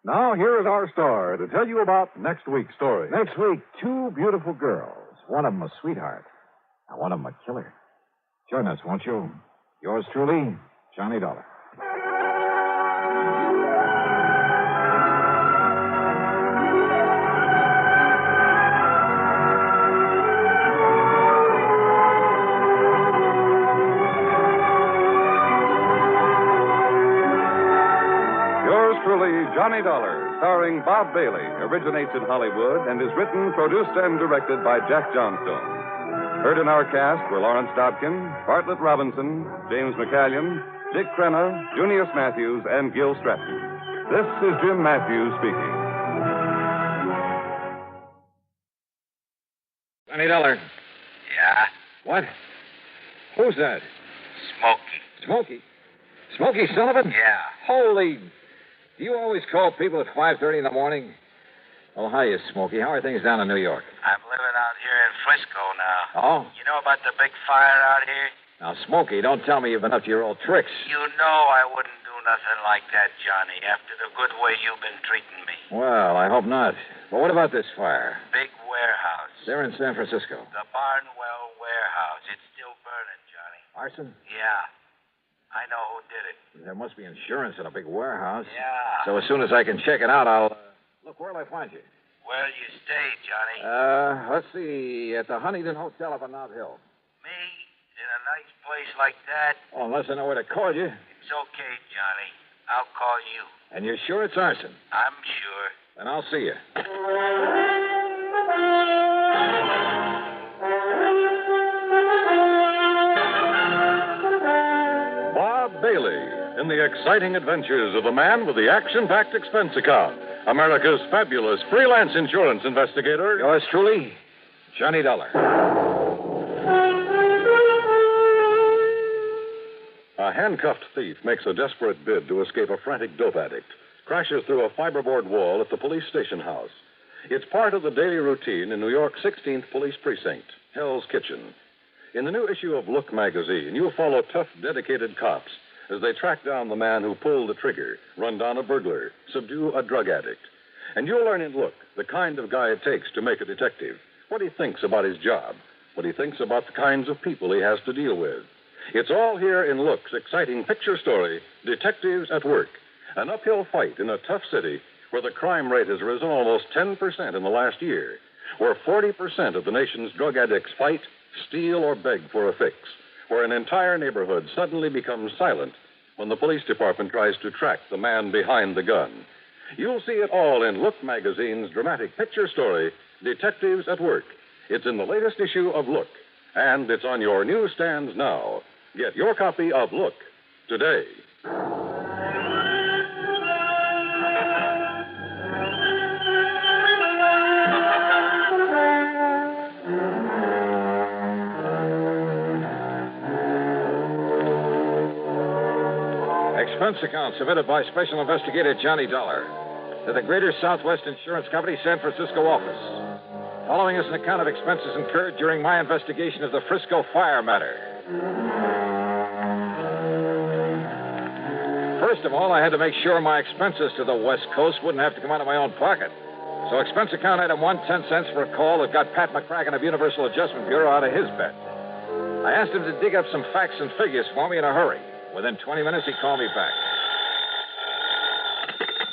Now, here is our star to tell you about next week's story. Next week, two beautiful girls. One of them a sweetheart, and one of them a killer. Join us, won't you? Yours truly, Johnny Dollar. Yours truly, Johnny Dollar, starring Bob Bailey, originates in Hollywood and is written, produced, and directed by Jack Johnstone. Heard in our cast were Lawrence Dobkin, Bartlett Robinson, James McCallion, Dick Crenna, Junius Matthews, and Gil Stratton. This is Jim Matthews speaking. Johnny Dollar. Yeah? What? Who's that? Smokey. Smokey? Smokey Sullivan? Yeah. Holy... Do you always call people at 5:30 in the morning? Well, hiya, Smokey. How are things down in New York? I'm living out here in Frisco now. Oh? You know about the big fire out here? Now, Smokey, don't tell me you've been up to your old tricks. You know I wouldn't do nothing like that, Johnny, after the good way you've been treating me. Well, I hope not. But what about this fire? Big warehouse. They're in San Francisco. The Barnwell warehouse. It's still burning, Johnny. Arson? Yeah. I know who did it. There must be insurance in a big warehouse. Yeah. So as soon as I can check it out, I'll... Look, where'll I find you? Where'll you stay, Johnny? Let's see. At the Huntington Hotel up on Nob Hill. Me? In a nice place like that? Oh, unless I know where to call you. It's okay, Johnny. I'll call you. And you're sure it's arson? I'm sure. Then I'll see you. Bob Bailey in the exciting adventures of the man with the action-packed expense account. America's fabulous freelance insurance investigator. Yours truly, Johnny Dollar. A handcuffed thief makes a desperate bid to escape a frantic dope addict. Crashes through a fiberboard wall at the police station house. It's part of the daily routine in New York's 16th Police Precinct, Hell's Kitchen. In the new issue of Look magazine, you'll follow tough, dedicated cops as they track down the man who pulled the trigger, run down a burglar, subdue a drug addict. And you'll learn in Look the kind of guy it takes to make a detective, what he thinks about his job, what he thinks about the kinds of people he has to deal with. It's all here in Look's exciting picture story, Detectives at Work, an uphill fight in a tough city where the crime rate has risen almost 10% in the last year, where 40% of the nation's drug addicts fight, steal, or beg for a fix, where an entire neighborhood suddenly becomes silent when the police department tries to track the man behind the gun. You'll see it all in Look magazine's dramatic picture story, Detectives at Work. It's in the latest issue of Look, and it's on your newsstands now. Get your copy of Look today. Expense account submitted by Special Investigator Johnny Dollar to the Greater Southwest Insurance Company, San Francisco office. Following is an account of expenses incurred during my investigation of the Frisco fire matter. First of all, I had to make sure my expenses to the West Coast wouldn't have to come out of my own pocket. So expense account item 1, 10 cents for a call that got Pat McCracken of Universal Adjustment Bureau out of his bet. I asked him to dig up some facts and figures for me in a hurry. Within 20 minutes, he called me back.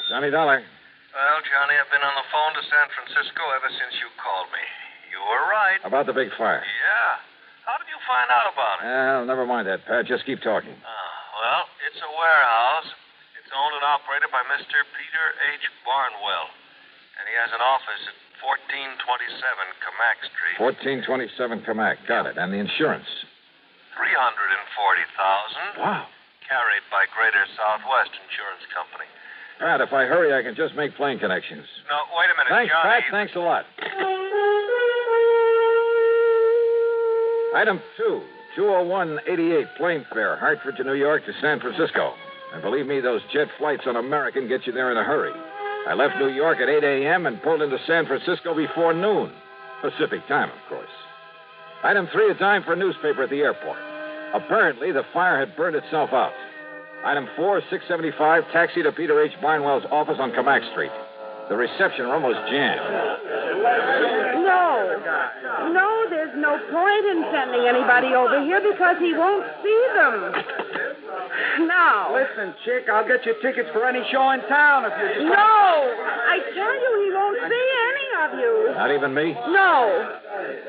Johnny Dollar. Well, Johnny, I've been on the phone to San Francisco ever since you called me. You were right. About the big fire. Yeah. How did you find out about it? Well, never mind that, Pat. Just keep talking. Well, it's a warehouse. It's owned and operated by Mr. Peter H. Barnwell. And he has an office at 1427 Camac Street. 1427 Camac. Got it. And the insurance? $340,000. Wow. Carried by Greater Southwest Insurance Company. Pat, if I hurry, I can just make plane connections. No, wait a minute, Thanks, Johnny. Pat. Thanks a lot. Item 2, 20188 plane fare, Hartford to New York to San Francisco. And believe me, those jet flights on American get you there in a hurry. I left New York at 8 a.m. and pulled into San Francisco before noon. Pacific time, of course. Item 3, a dime for a newspaper at the airport. Apparently, the fire had burned itself out. Item 4, $6.75, taxi to Peter H. Barnwell's office on Camac Street. The reception room was jammed. No, there's no point in sending anybody over here because he won't see them. No. Listen, chick, I'll get you tickets for any show in town if you just... No! I tell you, he won't see any of you. Not even me? No.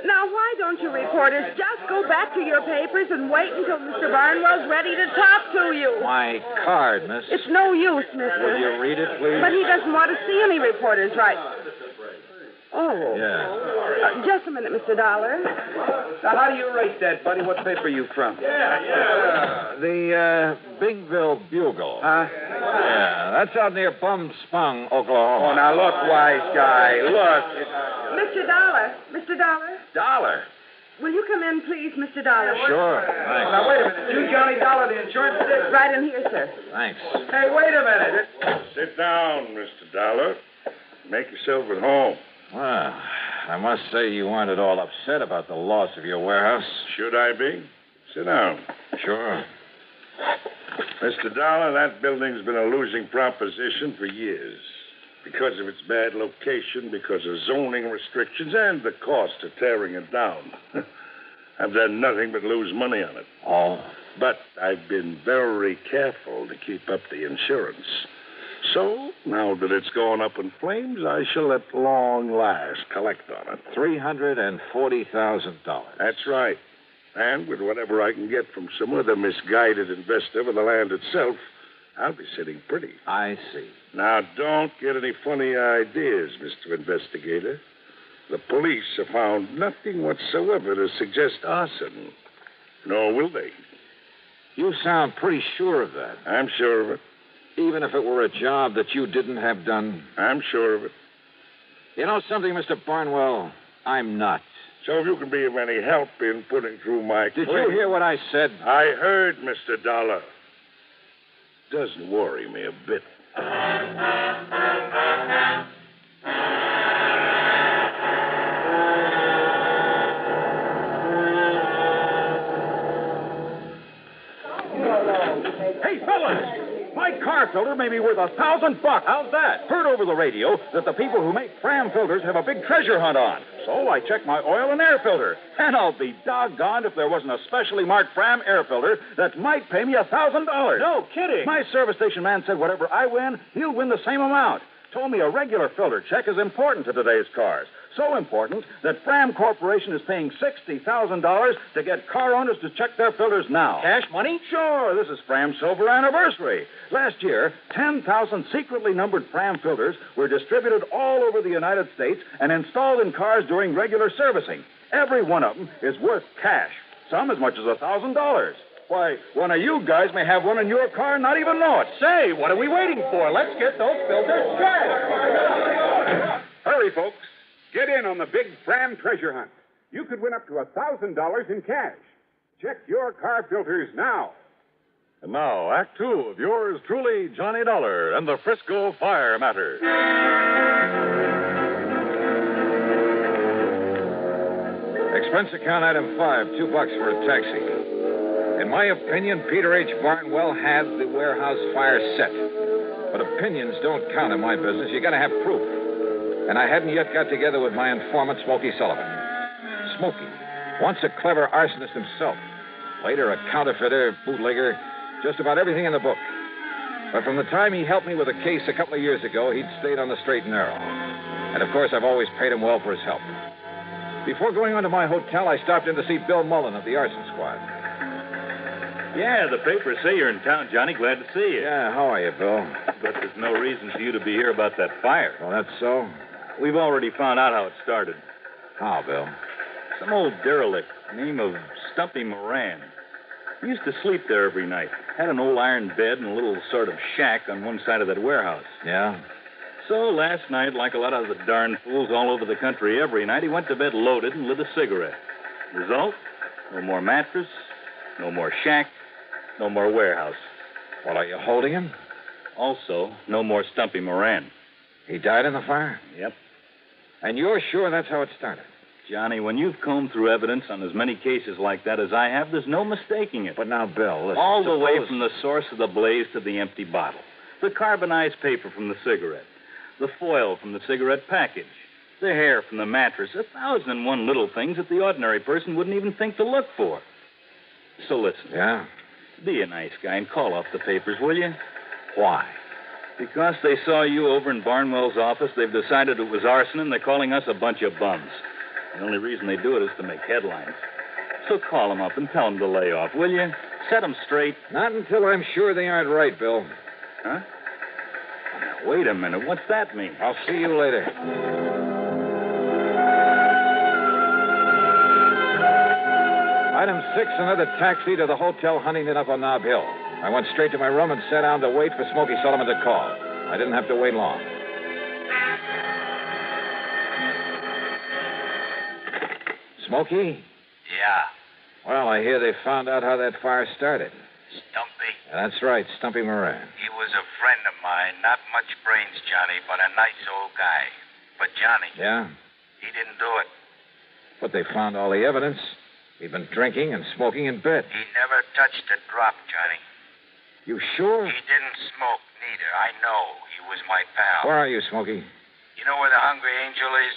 Now, why don't you reporters just go back to your papers and wait until Mr. Barnwell's ready to talk to you? My card, miss. It's no use, mister. Will you read it, please? But he doesn't want to see any reporters, right? Oh. Yeah. Just a minute, Mr. Dollar. Now, how do you rate that, buddy? What paper you from? The Bingville Bugle. Huh? Yeah, that's out near Bum Spung, Oklahoma. Oh, now, look, wise guy, look. Mr. Dollar. Mr. Dollar. Dollar? Will you come in, please, Mr. Dollar? Sure, thanks. Now, wait a minute. You Johnny Dollar, the insurance dick? Right in here, sir. Thanks. Hey, wait a minute. Sit down, Mr. Dollar. Make yourself at home. Well, I must say you aren't at all upset about the loss of your warehouse. Should I be? Sit down. Sure. Mr. Dollar, that building's been a losing proposition for years. Because of its bad location, because of zoning restrictions, and the cost of tearing it down. I've done nothing but lose money on it. Oh. But I've been very careful to keep up the insurance. So, now that it's gone up in flames, I shall at long last collect on it. $340,000. That's right. And with whatever I can get from some other misguided investor for the land itself, I'll be sitting pretty. I see. Now, don't get any funny ideas, Mr. Investigator. The police have found nothing whatsoever to suggest arson. Nor will they. You sound pretty sure of that. I'm sure of it. Even if it were a job that you didn't have done? I'm sure of it. You know something, Mr. Barnwell? I'm not. So if you can be of any help in putting through my Did claim... you hear what I said? I heard, Mr. Dollar. Doesn't worry me a bit. Hey, fellas! My car filter may be worth $1,000. How's that? Heard over the radio that the people who make Fram filters have a big treasure hunt on. So I checked my oil and air filter. And I'll be doggoned if there wasn't a specially marked Fram air filter that might pay me $1,000. No kidding. My service station man said whatever I win, he'll win the same amount. Told me a regular filter check is important to today's cars. So important that Fram Corporation is paying $60,000 to get car owners to check their filters now. Cash money? Sure. This is Fram's silver anniversary. Last year, 10,000 secretly numbered Fram filters were distributed all over the United States and installed in cars during regular servicing. Every one of them is worth cash, some as much as $1,000. Why, one of you guys may have one in your car and not even know it. Say, what are we waiting for? Let's get those filters checked. Hurry, folks. Get in on the big Fram treasure hunt. You could win up to $1,000 in cash. Check your car filters now. And now, Act 2 of yours truly, Johnny Dollar and the Frisco Fire Matter. Expense account item 5, $2 for a taxi. In my opinion, Peter H. Barnwell had the warehouse fire set. But opinions don't count in my business. You gotta have proof. And I hadn't yet got together with my informant, Smokey Sullivan. Smokey, once a clever arsonist himself. Later a counterfeiter, bootlegger, just about everything in the book. But from the time he helped me with a case a couple of years ago, he'd stayed on the straight and narrow. And of course, I've always paid him well for his help. Before going on to my hotel, I stopped in to see Bill Mullen of the arson squad. Yeah, the papers say you're in town, Johnny. Glad to see you. Yeah, how are you, Bill? But there's no reason for you to be here about that fire. Well, that's so? We've already found out how it started. How, Bill? Some old derelict, name of Stumpy Moran. He used to sleep there every night. Had an old iron bed and a little sort of shack on one side of that warehouse. Yeah? So last night, like a lot of the darn fools all over the country every night, he went to bed loaded and lit a cigarette. Result? No more mattress, no more shack, no more warehouse. Well, are you holding him? Also, no more Stumpy Moran. He died in the fire? Yep. And you're sure that's how it started? Johnny, when you've combed through evidence on as many cases like that as I have, there's no mistaking it. But now, Bill, listen, all the way from the source of the blaze to the empty bottle. The carbonized paper from the cigarette. The foil from the cigarette package. The hair from the mattress. 1,001 little things that the ordinary person wouldn't even think to look for. So listen. Yeah? Be a nice guy and call off the papers, will you? Why? Because they saw you over in Barnwell's office, they've decided it was arson, and they're calling us a bunch of bums. The only reason they do it is to make headlines. So call them up and tell them to lay off, will you? Set them straight. Not until I'm sure they aren't right, Bill. Huh? Now, wait a minute. What's that mean? I'll see you later. Item 6, another taxi to the Hotel Huntington up on Nob Hill. I went straight to my room and sat down to wait for Smokey Sullivan to call. I didn't have to wait long. Smokey? Yeah. Well, I hear they found out how that fire started. Stumpy? That's right, Stumpy Moran. He was a friend of mine. Not much brains, Johnny, but a nice old guy. But Johnny... Yeah? He didn't do it. But they found all the evidence. He'd been drinking and smoking in bed. He never touched a drop, Johnny. You sure? He didn't smoke, neither. I know. He was my pal. Where are you, Smokey? You know where the Hungry Angel is?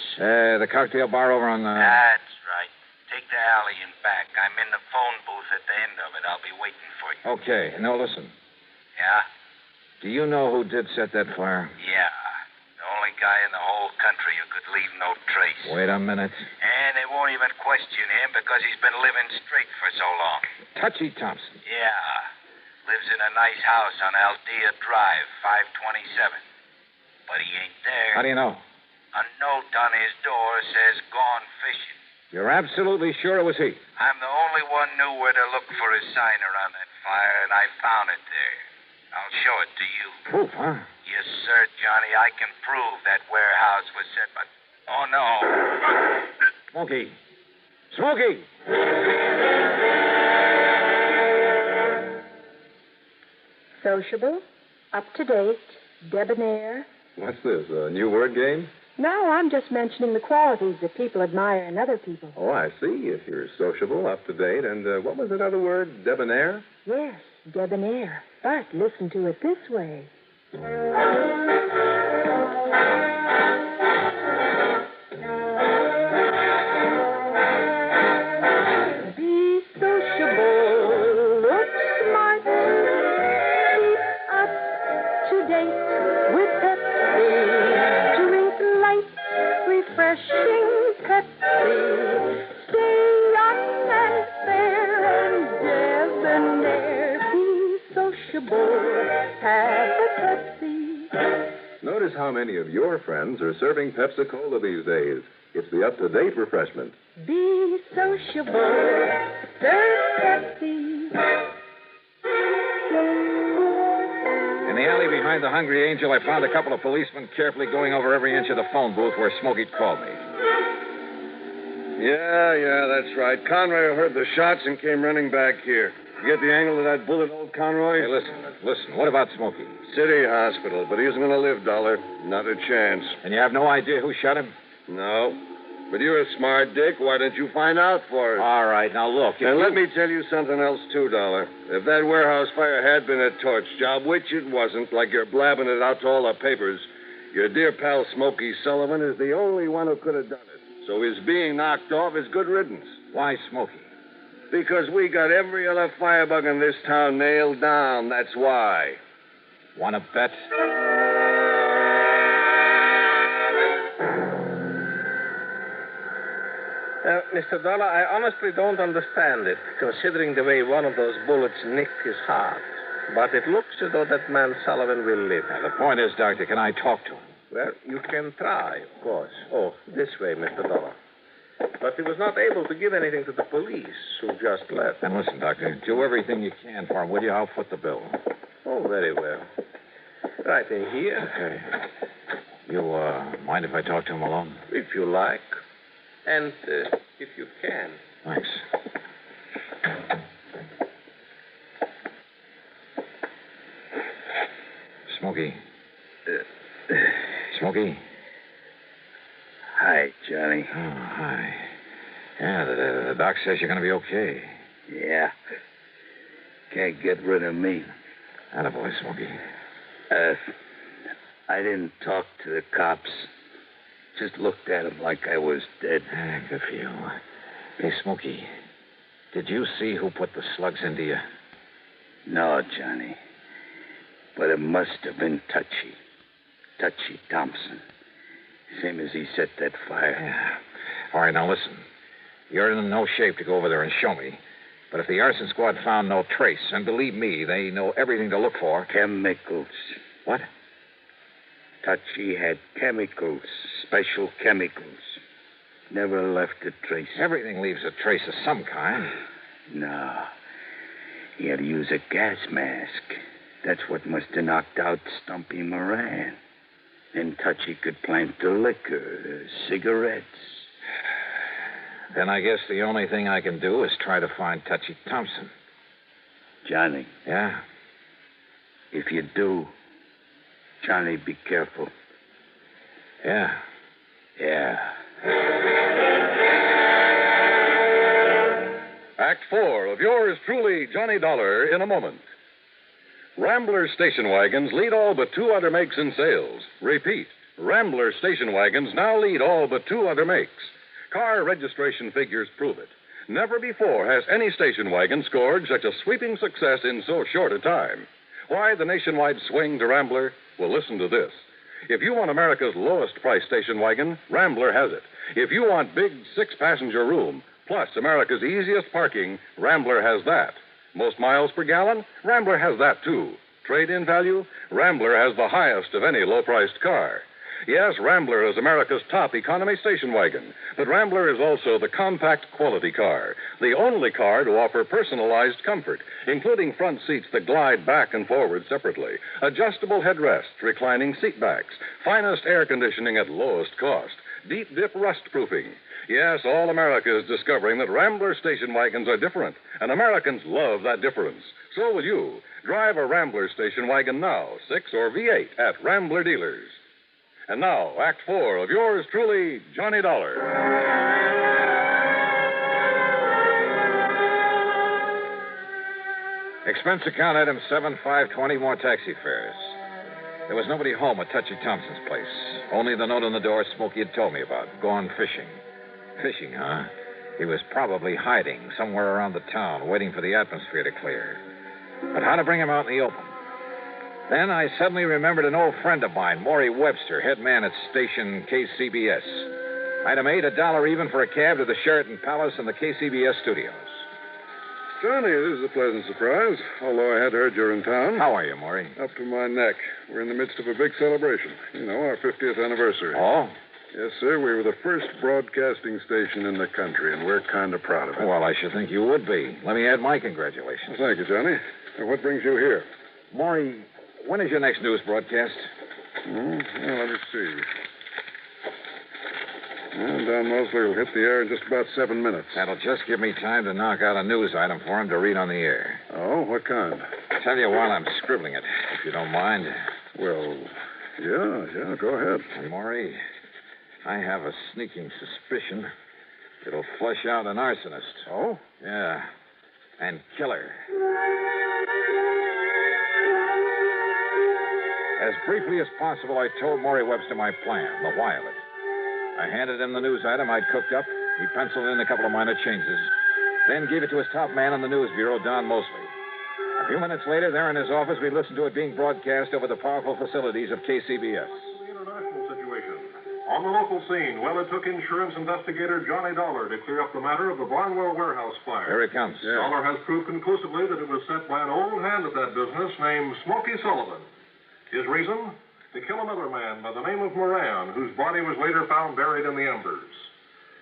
The cocktail bar over on... That's right. Take the alley and back. I'm in the phone booth at the end of it. I'll be waiting for you. Okay. Now, listen. Yeah? Do you know who did set that fire? Yeah. The only guy in the whole country who could leave no trace. Wait a minute. And they won't even question him because he's been living straight for so long. Touchy Thompson. Yeah. Lives in a nice house on Aldea Drive, 527. But he ain't there. How do you know? A note on his door says gone fishing. You're absolutely sure it was he? I'm the only one knew where to look for his sign around that fire, and I found it there. I'll show it to you. Proof, huh? Yes, sir, Johnny. I can prove that warehouse was set by... Oh, no. Smokey. Smokey! Sociable, up-to-date, debonair. What's this, a new word game? No, I'm just mentioning the qualities that people admire in other people. Oh, I see. If you're sociable, up-to-date, and what was another word? Debonair? Yes, debonair. But listen to it this way. Be sociable, look smart, keep up to date with Pepsi, drink light, refreshing Pepsi, stay young and fair and debonair. Be sociable, have a Pepsi. Notice how many of your friends are serving Pepsi-Cola these days. It's the up-to-date refreshment. Be sociable, serve Pepsi. In the alley behind the Hungry Angel, I found a couple of policemen carefully going over every inch of the phone booth where Smokey called me. Yeah, that's right. Conroy heard the shots and came running back here. You get the angle of that bullet, old Conroy? Hey, listen. What about Smokey? City hospital, but he isn't going to live, Dollar. Not a chance. And you have no idea who shot him? No. But you're a smart dick. Why don't you find out for us? All right, now look. And let me tell you something else, too, Dollar. If that warehouse fire had been a torch job, which it wasn't, like you're blabbing it out to all the papers, your dear pal Smokey Sullivan is the only one who could have done it. So his being knocked off is good riddance. Why Smokey? Because we got every other firebug in this town nailed down. That's why. Want to bet? Mr. Dollar, I honestly don't understand it, considering the way one of those bullets nicked his heart. But it looks as though that man Sullivan will live. Now, the point is, Doctor, can I talk to him? Well, you can try, of course. Oh, this way, Mr. Dollar. But he was not able to give anything to the police, who just left. And listen, Doctor, do everything you can for him, will you? I'll foot the bill. Oh, very well. Right in here. Okay. You, mind if I talk to him alone? If you like. And if you can. Thanks. Smokey. Smokey. Hi, Johnny. Oh, hi. Yeah, the doc says you're going to be okay. Yeah. Can't get rid of me. Attaboy, Smokey. I didn't talk to the cops. Just looked at them like I was dead. Good for you. Hey, Smokey, did you see who put the slugs into you? No, Johnny. But it must have been Touchy. Touchy Thompson. Same as he set that fire. Yeah. All right, now listen. You're in no shape to go over there and show me. But if the arson squad found no trace, and believe me, they know everything to look for. Chemicals. What? Touchy had chemicals, special chemicals. Never left a trace. Everything leaves a trace of some kind. No. He had to use a gas mask. That's what must have knocked out Stumpy Moran. Then Touchy could plant the liquor, the cigarettes. Then I guess the only thing I can do is try to find Touchy Thompson. Johnny. Yeah? If you do, Johnny, be careful. Yeah. Yeah. Act 4 of yours truly, Johnny Dollar, in a moment. Rambler station wagons lead all but 2 other makes in sales. Repeat, Rambler station wagons now lead all but 2 other makes. Car registration figures prove it. Never before has any station wagon scored such a sweeping success in so short a time. Why the nationwide swing to Rambler? Well, listen to this. If you want America's lowest price station wagon, Rambler has it. If you want big 6-passenger room, plus America's easiest parking, Rambler has that. Most miles per gallon? Rambler has that, too. Trade-in value? Rambler has the highest of any low-priced car. Yes, Rambler is America's top economy station wagon, but Rambler is also the compact quality car, the only car to offer personalized comfort, including front seats that glide back and forward separately, adjustable headrests, reclining seat backs, finest air conditioning at lowest cost, deep dip rust proofing. Yes, all America is discovering that Rambler station wagons are different, and Americans love that difference. So will you. Drive a Rambler station wagon now, 6 or V8 at Rambler dealers. And now, Act 4 of yours truly, Johnny Dollar. Expense account item 7520, more taxi fares. There was nobody home at Touchy Thompson's place. Only the note on the door Smokey had told me about. Gone fishing. Fishing, huh? He was probably hiding somewhere around the town, waiting for the atmosphere to clear. But how to bring him out in the open? Then I suddenly remembered an old friend of mine, Maury Webster, head man at station KCBS. Item 8, $1 even for a cab to the Sheraton Palace and the KCBS studios. Johnny, this is a pleasant surprise, although I had heard you're in town. How are you, Maury? Up to my neck. We're in the midst of a big celebration. You know, our 50th anniversary. Oh? Yes, sir. We were the first broadcasting station in the country, and we're kind of proud of it. Well, I should think you would be. Let me add my congratulations. Well, thank you, Johnny. Now, what brings you here? Maury, when is your next news broadcast? Well, let me see. Well, Don Mosley will hit the air in just about 7 minutes. That'll just give me time to knock out a news item for him to read on the air. Oh, what kind? I'll tell you while I'm scribbling it, if you don't mind. Well, yeah, go ahead. And Maury, I have a sneaking suspicion it'll flush out an arsonist. Oh? Yeah, and killer. As briefly as possible, I told Maury Webster my plan, the why of it. I handed him the news item I'd cooked up. He penciled in a couple of minor changes, then gave it to his top man on the news bureau, Don Mosley. A few minutes later, there in his office, we listened to it being broadcast over the powerful facilities of KCBS. The international situation. On the local scene, well, it took insurance investigator Johnny Dollar to clear up the matter of the Barnwell warehouse fire. Here it comes. Yeah. Dollar has proved conclusively that it was set by an old hand at that business named Smoky Sullivan. His reason? To kill another man by the name of Moran, whose body was later found buried in the embers.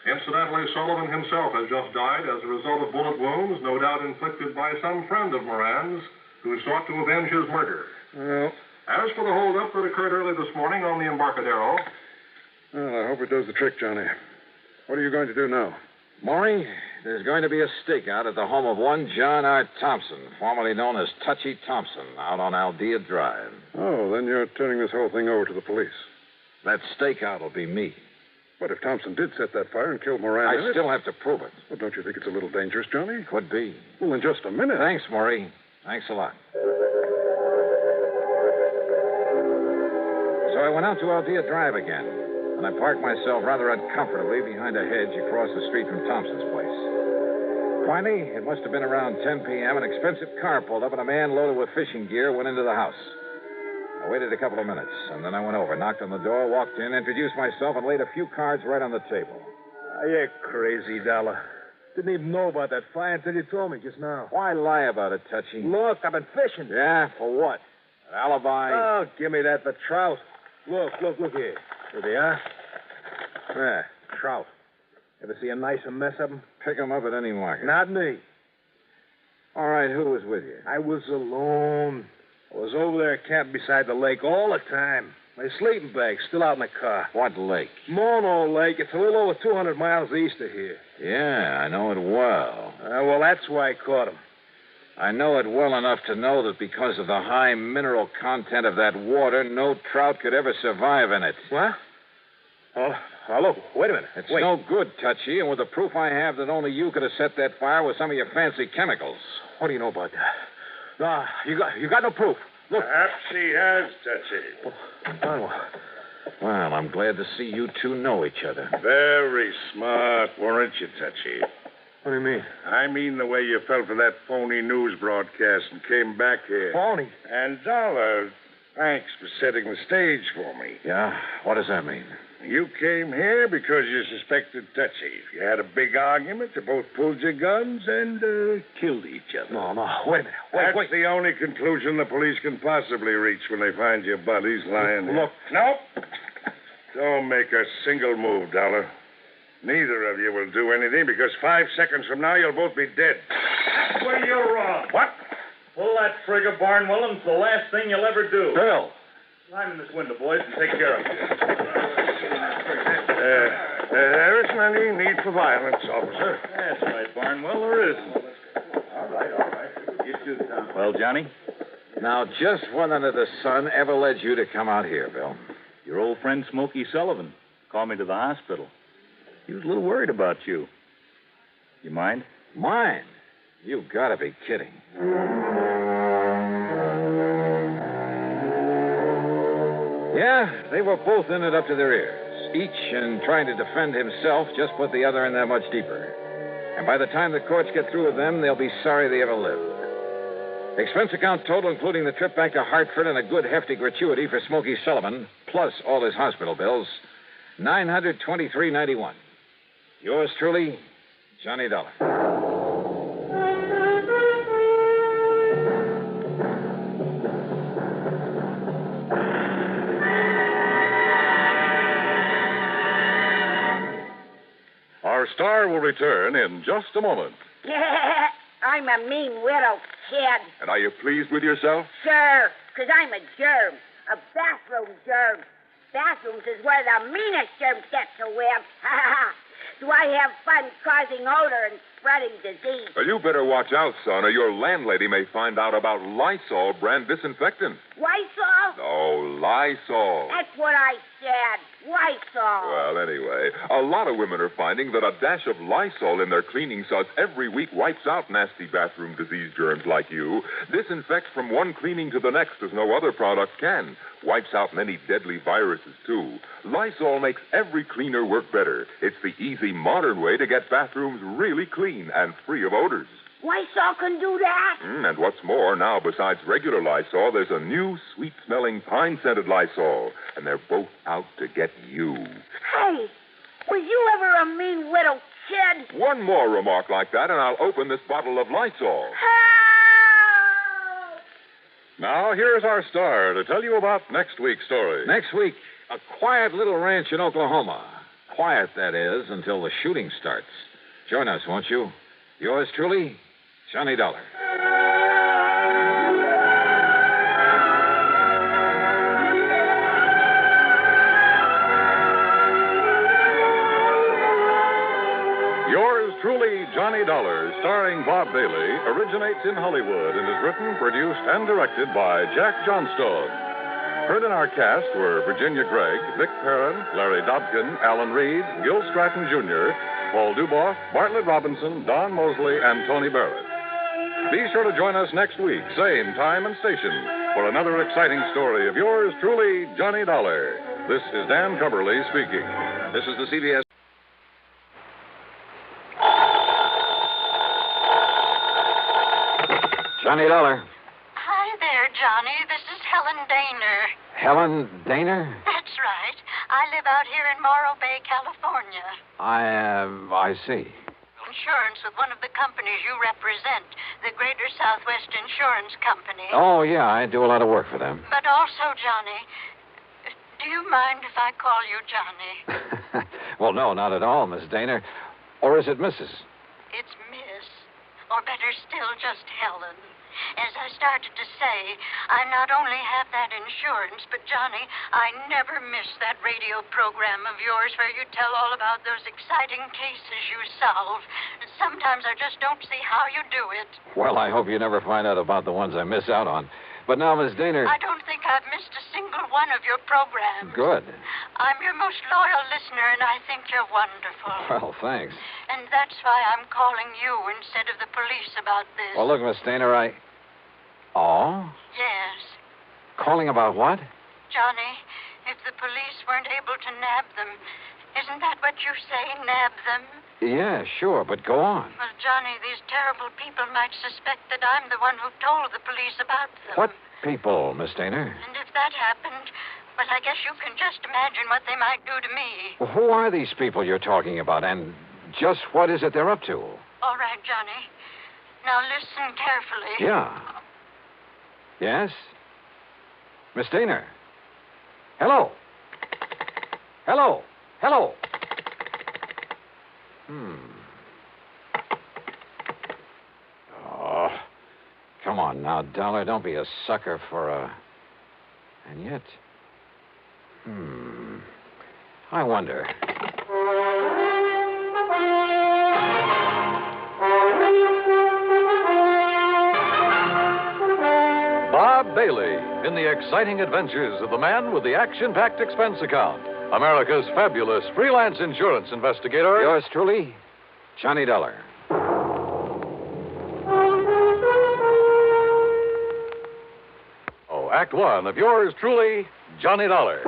Incidentally, Sullivan himself has just died as a result of bullet wounds, no doubt inflicted by some friend of Moran's, who sought to avenge his murder. Well, as for the holdup that occurred early this morning on the Embarcadero... Well, I hope it does the trick, Johnny. What are you going to do now? Maury, there's going to be a stakeout at the home of one John R. Thompson, formerly known as Touchy Thompson, out on Aldea Drive. Oh, then you're turning this whole thing over to the police. That stakeout will be me. But if Thompson did set that fire and killed Moran in I it... still have to prove it. Well, don't you think it's a little dangerous, Johnny? Could be. Well, in just a minute. Thanks, Maury. Thanks a lot. So I went out to Aldea Drive again, and I parked myself rather uncomfortably behind a hedge across the street from Thompson's place. Finally, it must have been around 10 p.m., an expensive car pulled up, and a man loaded with fishing gear went into the house. I waited a couple of minutes, and then I went over, knocked on the door, walked in, introduced myself, and laid a few cards right on the table. You're crazy, Dollar. Didn't even know about that fire until you told me just now. Why lie about it, Touchy? Look, I've been fishing. Yeah, for what? An alibi? Oh, give me that for trout. Look here. Here they are. Yeah, trout. Ever see a nicer mess of them? Pick 'em up at any market. Not me. All right, who was with you? I was alone. I was over there camped beside the lake all the time. My sleeping bag's still out in the car. What lake? Mono Lake. It's a little over 200 miles east of here. Yeah, I know it well. Well, that's why I caught him. I know it well enough to know that because of the high mineral content of that water, no trout could ever survive in it. What? Oh, look, wait a minute. It's wait. no good, Touchy, and with the proof I have that only you could have set that fire with some of your fancy chemicals. What do you know about that? Nah, you got no proof. Look. Perhaps he has, Touchy. Well, I'm glad to see you two know each other. Very smart, weren't you, Touchy? What do you mean? I mean the way you fell for that phony news broadcast and came back here. Phony? And Dollar, thanks for setting the stage for me. Yeah? What does that mean? You came here because you suspected Touchy. You had a big argument. You both pulled your guns and killed each other. No, wait a minute. That's the only conclusion the police can possibly reach when they find your bodies lying there. Look. Nope. Don't make a single move, Dollar. Neither of you will do anything because 5 seconds from now you'll both be dead. Well, you're wrong. What? Pull that trigger, Barnwell, and it's the last thing you'll ever do. Bill. Climb in this window, boys, and take care of it. There isn't any need for violence, officer. That's right, Barnwell, there isn't. All right. You too, Tom. Well, Johnny? Now, just what under the sun ever led you to come out here, Bill? Your old friend Smokey Sullivan called me to the hospital. He was a little worried about you. You mind? Mind? You've got to be kidding. Yeah, they were both in it up to their ears. Each, in trying to defend himself, just put the other in there much deeper. And by the time the courts get through with them, they'll be sorry they ever lived. Expense account total, including the trip back to Hartford and a good hefty gratuity for Smokey Sullivan, plus all his hospital bills, $923.91. Yours truly, Johnny Dollar. Our star will return in just a moment. I'm a mean widow, kid. And are you pleased with yourself? Sure, because I'm a germ. A bathroom germ. Bathrooms is where the meanest germs get to live. Do I have fun causing odor and spreading disease? Well, you better watch out, son, or your landlady may find out about Lysol brand disinfectant. Lysol? No, Lysol. That's what I said. Lysol. Well, anyway, a lot of women are finding that a dash of Lysol in their cleaning suds every week wipes out nasty bathroom disease germs like you. Disinfects from one cleaning to the next as no other product can. Wipes out many deadly viruses, too. Lysol makes every cleaner work better. It's the easy, modern way to get bathrooms really clean and free of odors. Lysol can do that? And what's more, now, besides regular Lysol, there's a new sweet-smelling, pine-scented Lysol. And they're both out to get you. Hey, was you ever a mean little kid? One more remark like that, and I'll open this bottle of Lysol. Now, here's our star to tell you about next week's story. Next week, a quiet little ranch in Oklahoma. Quiet, that is, until the shooting starts. Join us, won't you? Yours truly, Johnny Dollar. Yours truly, Johnny Dollar, starring Bob Bailey, originates in Hollywood and is written, produced, and directed by Jack Johnstone. Heard in our cast were Virginia Gregg, Vic Perrin, Larry Dobkin, Alan Reed, Gil Stratton Jr., Paul Duboff, Bartlett Robinson, Don Mosley, and Tony Barrett. Be sure to join us next week, same time and station, for another exciting story of yours truly, Johnny Dollar. This is Dan Cumberly speaking. This is the CBS. Johnny Dollar. Hi there, Johnny. This is Helen Daner. Helen Daner? That's right. I live out here in Morro Bay, California. I see. Insurance with one of the companies you represent, the Greater Southwest Insurance Company. Oh, yeah, I do a lot of work for them. But also, Johnny, do you mind if I call you Johnny? Well, no, not at all, Miss Daner. Or is it Mrs.? It's Miss. Or better still, just Helen. As I started to say, I not only have that insurance, but, Johnny, I never miss that radio program of yours where you tell all about those exciting cases you solve. Sometimes I just don't see how you do it. Well, I hope you never find out about the ones I miss out on. But now, Miss Daner... I don't think I've missed a single one of your programs. Good. I'm your most loyal listener, and I think you're wonderful. Well, thanks. And that's why I'm calling you instead of the police about this. Well, look, Miss Daner, Oh? Yes. Calling about what? Johnny, if the police weren't able to nab them, isn't that what you say, nab them? Yeah, sure, but go on. Well, Johnny, these terrible people might suspect that I'm the one who told the police about them. What people, Miss Daner? And if that happened, well, I guess you can just imagine what they might do to me. Well, who are these people you're talking about, and just what is it they're up to? All right, Johnny. Now listen carefully. Yeah. Yes? Miss Daner? Hello? Hello? Hello? Oh, come on now, Dollar. Don't be a sucker for a... And yet... I wonder... Bob Bailey in the exciting adventures of the man with the action-packed expense account. America's fabulous freelance insurance investigator. Yours truly, Johnny Dollar. Oh, Act One of yours truly, Johnny Dollar.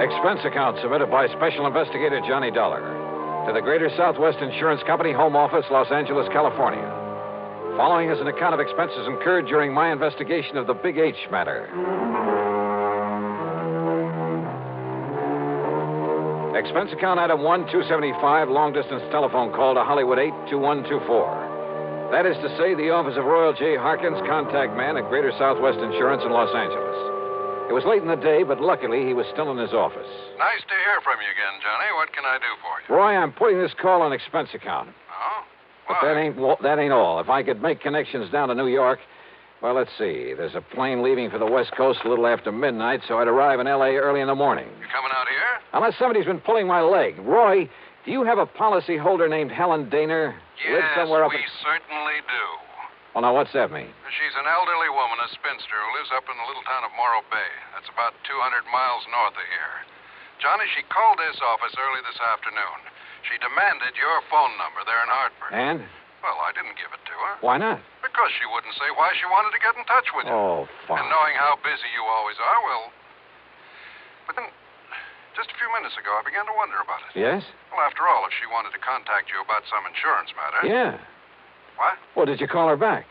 Expense account submitted by Special Investigator Johnny Dollar to the Greater Southwest Insurance Company, Home Office, Los Angeles, California. Following is an account of expenses incurred during my investigation of the Big H matter. Expense account item 1-275, long-distance telephone call to Hollywood 82124. That is to say, the office of Royal J. Harkins, contact man at Greater Southwest Insurance in Los Angeles. It was late in the day, but luckily he was still in his office. Nice to hear from you again, Johnny. What can I do for you? Roy, I'm putting this call on expense account. Oh? But that ain't all. If I could make connections down to New York, well, let's see. There's a plane leaving for the West Coast a little after midnight, so I'd arrive in L.A. early in the morning. You coming out here? Unless somebody's been pulling my leg. Roy, do you have a policyholder named Helen Daner? Yes, Lives somewhere up we certainly do. Well, now, what's that mean? She's an elderly woman, a spinster, who lives up in the little town of Morro Bay. That's about 200 miles north of here. Johnny, she called this office early this afternoon. She demanded your phone number there in Hartford. And? Well, I didn't give it to her. Why not? Because she wouldn't say why she wanted to get in touch with you. Oh, fine. And knowing how busy you always are, well... But then, just a few minutes ago, I began to wonder about it. Yes? Well, after all, if she wanted to contact you about some insurance matter... Yeah. What? Well, did you call her back?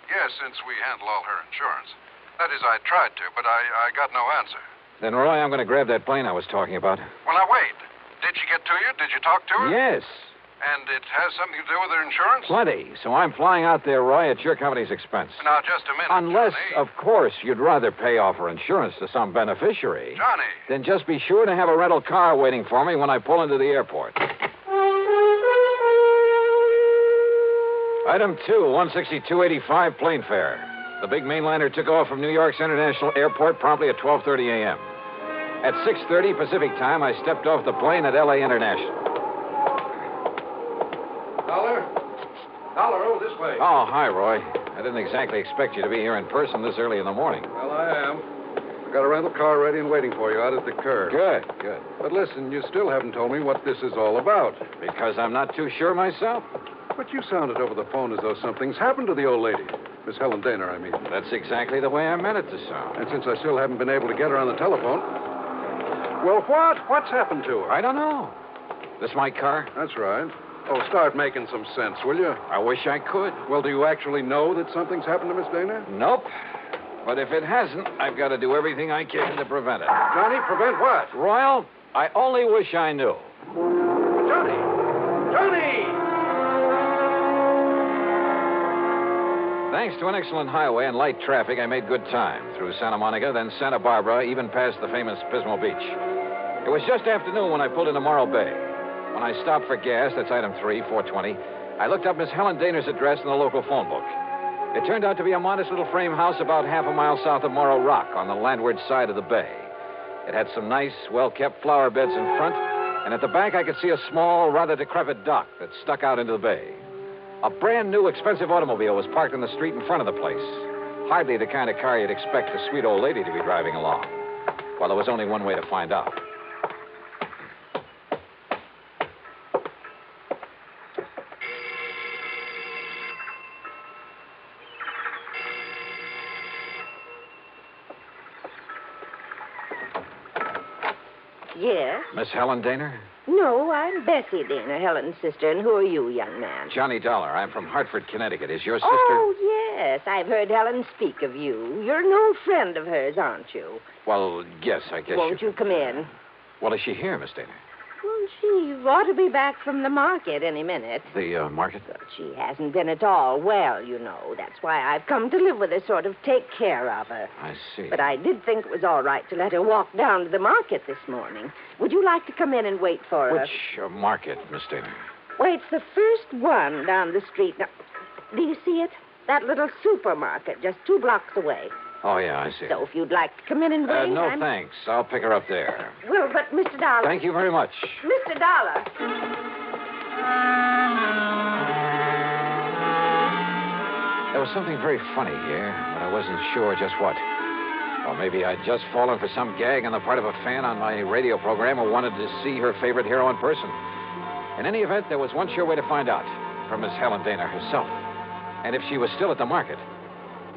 Yes, since we handle all her insurance. That is, I tried to, but I got no answer. Then, Roy, I'm going to grab that plane I was talking about. Well, now, wait. Did she get to you? Did you talk to her? Yes. And it has something to do with her insurance? Plenty. So I'm flying out there, Roy, at your company's expense. Now, just a minute, Unless, Johnny. of course, you'd rather pay off her insurance to some beneficiary. Johnny. Then just be sure to have a rental car waiting for me when I pull into the airport. Item 2, 162.85 plane fare. The big mainliner took off from New York's International Airport promptly at 12:30 a.m. At 6:30 Pacific time, I stepped off the plane at L.A. International. Dollar, this way. Oh, hi, Roy. I didn't exactly expect you to be here in person this early in the morning. Well, I am. I got a rental car ready and waiting for you out at the curb. Good. But listen, you still haven't told me what this is all about. Because I'm not too sure myself. But you sounded over the phone as though something's happened to the old lady. Miss Helen Dana, I mean. That's exactly the way I meant it to sound. And since I still haven't been able to get her on the telephone... Well, what? What's happened to her? I don't know. This my car? That's right. Oh, start making some sense, will you? I wish I could. Well, do you actually know that something's happened to Miss Dana? Nope. But if it hasn't, I've got to do everything I can to prevent it. Johnny, prevent what? Royal, I only wish I knew. Johnny! Thanks to an excellent highway and light traffic, I made good time through Santa Monica, then Santa Barbara, even past the famous Pismo Beach. It was just afternoon when I pulled into Morro Bay. When I stopped for gas, that's item 3, 420, I looked up Miss Helen Dana's address in the local phone book. It turned out to be a modest little frame house about half a mile south of Morro Rock on the landward side of the bay. It had some nice, well-kept flower beds in front, and at the back I could see a small, rather decrepit dock that stuck out into the bay. A brand-new, expensive automobile was parked in the street in front of the place. Hardly the kind of car you'd expect a sweet old lady to be driving along. Well, there was only one way to find out. Yes? Miss Helen Dana? No, I'm Bessie Dana, Helen's sister. And who are you, young man? Johnny Dollar. I'm from Hartford, Connecticut. Is your sister... Oh, yes. I've heard Helen speak of you. You're an old friend of hers, aren't you? Well, yes, I guess Won't you come in? Well, is she here, Miss Dana? Well, she ought to be back from the market any minute. The market? But she hasn't been at all well, you know. That's why I've come to live with her, sort of take care of her. I see. But I did think it was all right to let her walk down to the market this morning. Would you like to come in and wait for her? Which market, Miss Dana? Well, it's the first one down the street. Now, do you see it? That little supermarket just 2 blocks away. Oh, yeah, I see. So if you'd like to come in and wait... No, thanks. I'll pick her up there. Well, but Mr. Dollar... Thank you very much. Mr. Dollar... There was something very funny here, but I wasn't sure just what. Or maybe I'd just fallen for some gag on the part of a fan on my radio program who wanted to see her favorite hero in person. In any event, there was one sure way to find out, from Miss Helen Dana herself. And if she was still at the market.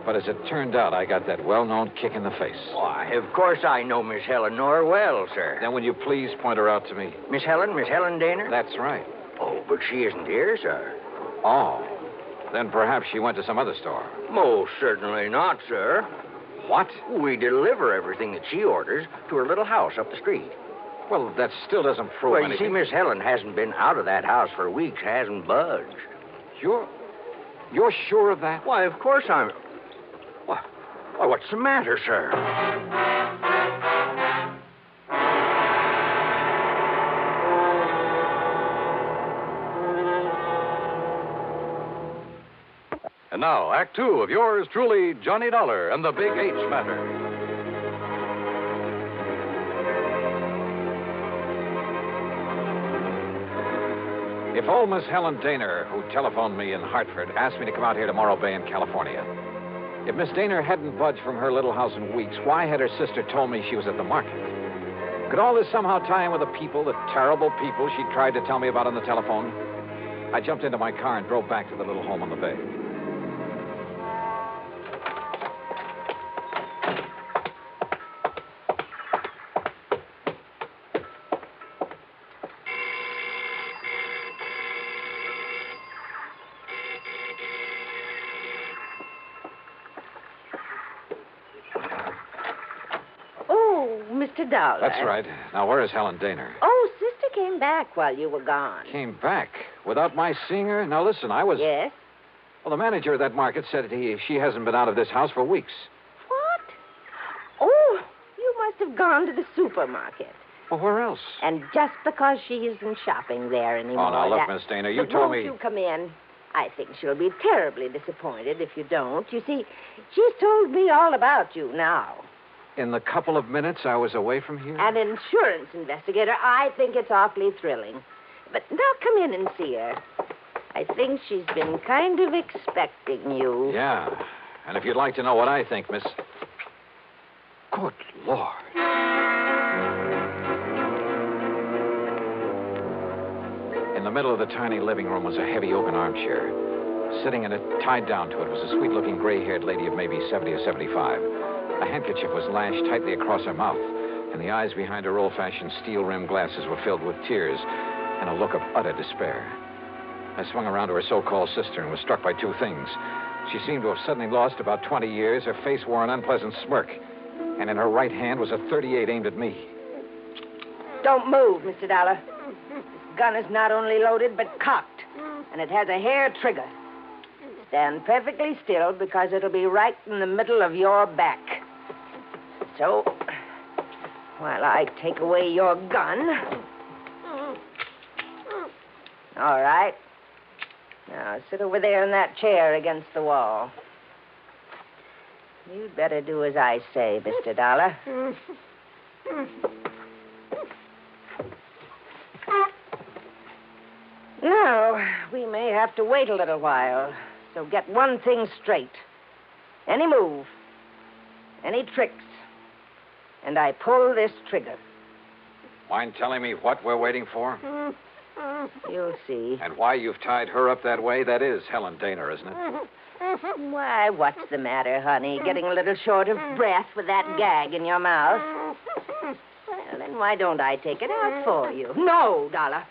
But as it turned out, I got that well-known kick in the face. Why, of course I know Miss Helen Noir well, sir. Then will you please point her out to me? Miss Helen Dana? That's right. Oh, but she isn't here, sir. Oh. Then perhaps she went to some other store. Most certainly not, sir. What? We deliver everything that she orders to her little house up the street. Well, that still doesn't prove well, anything. Well, you see, Miss Helen hasn't been out of that house for weeks, hasn't budged. You're sure of that? Why, of course I'm... Why, what's the matter, sir? And now, Act 2 of yours truly, Johnny Dollar and the Big H Matter. If old Miss Helen Dana, who telephoned me in Hartford, asked me to come out here to Morro Bay in California, if Miss Dana hadn't budged from her little house in weeks, why had her sister told me she was at the market? Could all this somehow tie in with the terrible people she tried to tell me about on the telephone? I jumped into my car and drove back to the little home on the bay. Mr. Dollar. That's right. Now, where is Helen Dana? Oh, Sister came back while you were gone. Came back? Without my seeing her? Now, listen, I was... Yes? Well, the manager of that market said she hasn't been out of this house for weeks. What? Oh, you must have gone to the supermarket. Well, where else? And just because she isn't shopping there anymore... Oh, now, look, Miss Dana, you told me... Won't you come in? I think she'll be terribly disappointed if you don't. You see, she's told me all about you now. in the couple of minutes I was away from here? An insurance investigator. I think it's awfully thrilling. But now come in and see her. I think she's been kind of expecting you. Yeah. And if you'd like to know what I think, Miss... Good Lord. In the middle of the tiny living room was a heavy oaken armchair. Sitting in it, tied down to it, was a sweet-looking gray-haired lady of maybe 70 or 75. A handkerchief was lashed tightly across her mouth, and the eyes behind her old-fashioned steel-rimmed glasses were filled with tears and a look of utter despair. I swung around to her so-called sister and was struck by two things. She seemed to have suddenly lost about 20 years. Her face wore an unpleasant smirk, and in her right hand was a .38 aimed at me. Don't move, Mr. Dollar. This gun is not only loaded, but cocked, and it has a hair trigger. Stand perfectly still, because it'll be right in the middle of your back. So, while I take away your gun... All right. Now, sit over there in that chair against the wall. You'd better do as I say, Mr. Dollar. Now, we may have to wait a little while. So get one thing straight. Any move, any tricks, and I pull this trigger. Mind telling me what we're waiting for? You'll see. And why you've tied her up that way? That is Helen Dana, isn't it? Why, what's the matter, honey? Getting a little short of breath with that gag in your mouth? Well, then why don't I take it out for you? No, Dollar.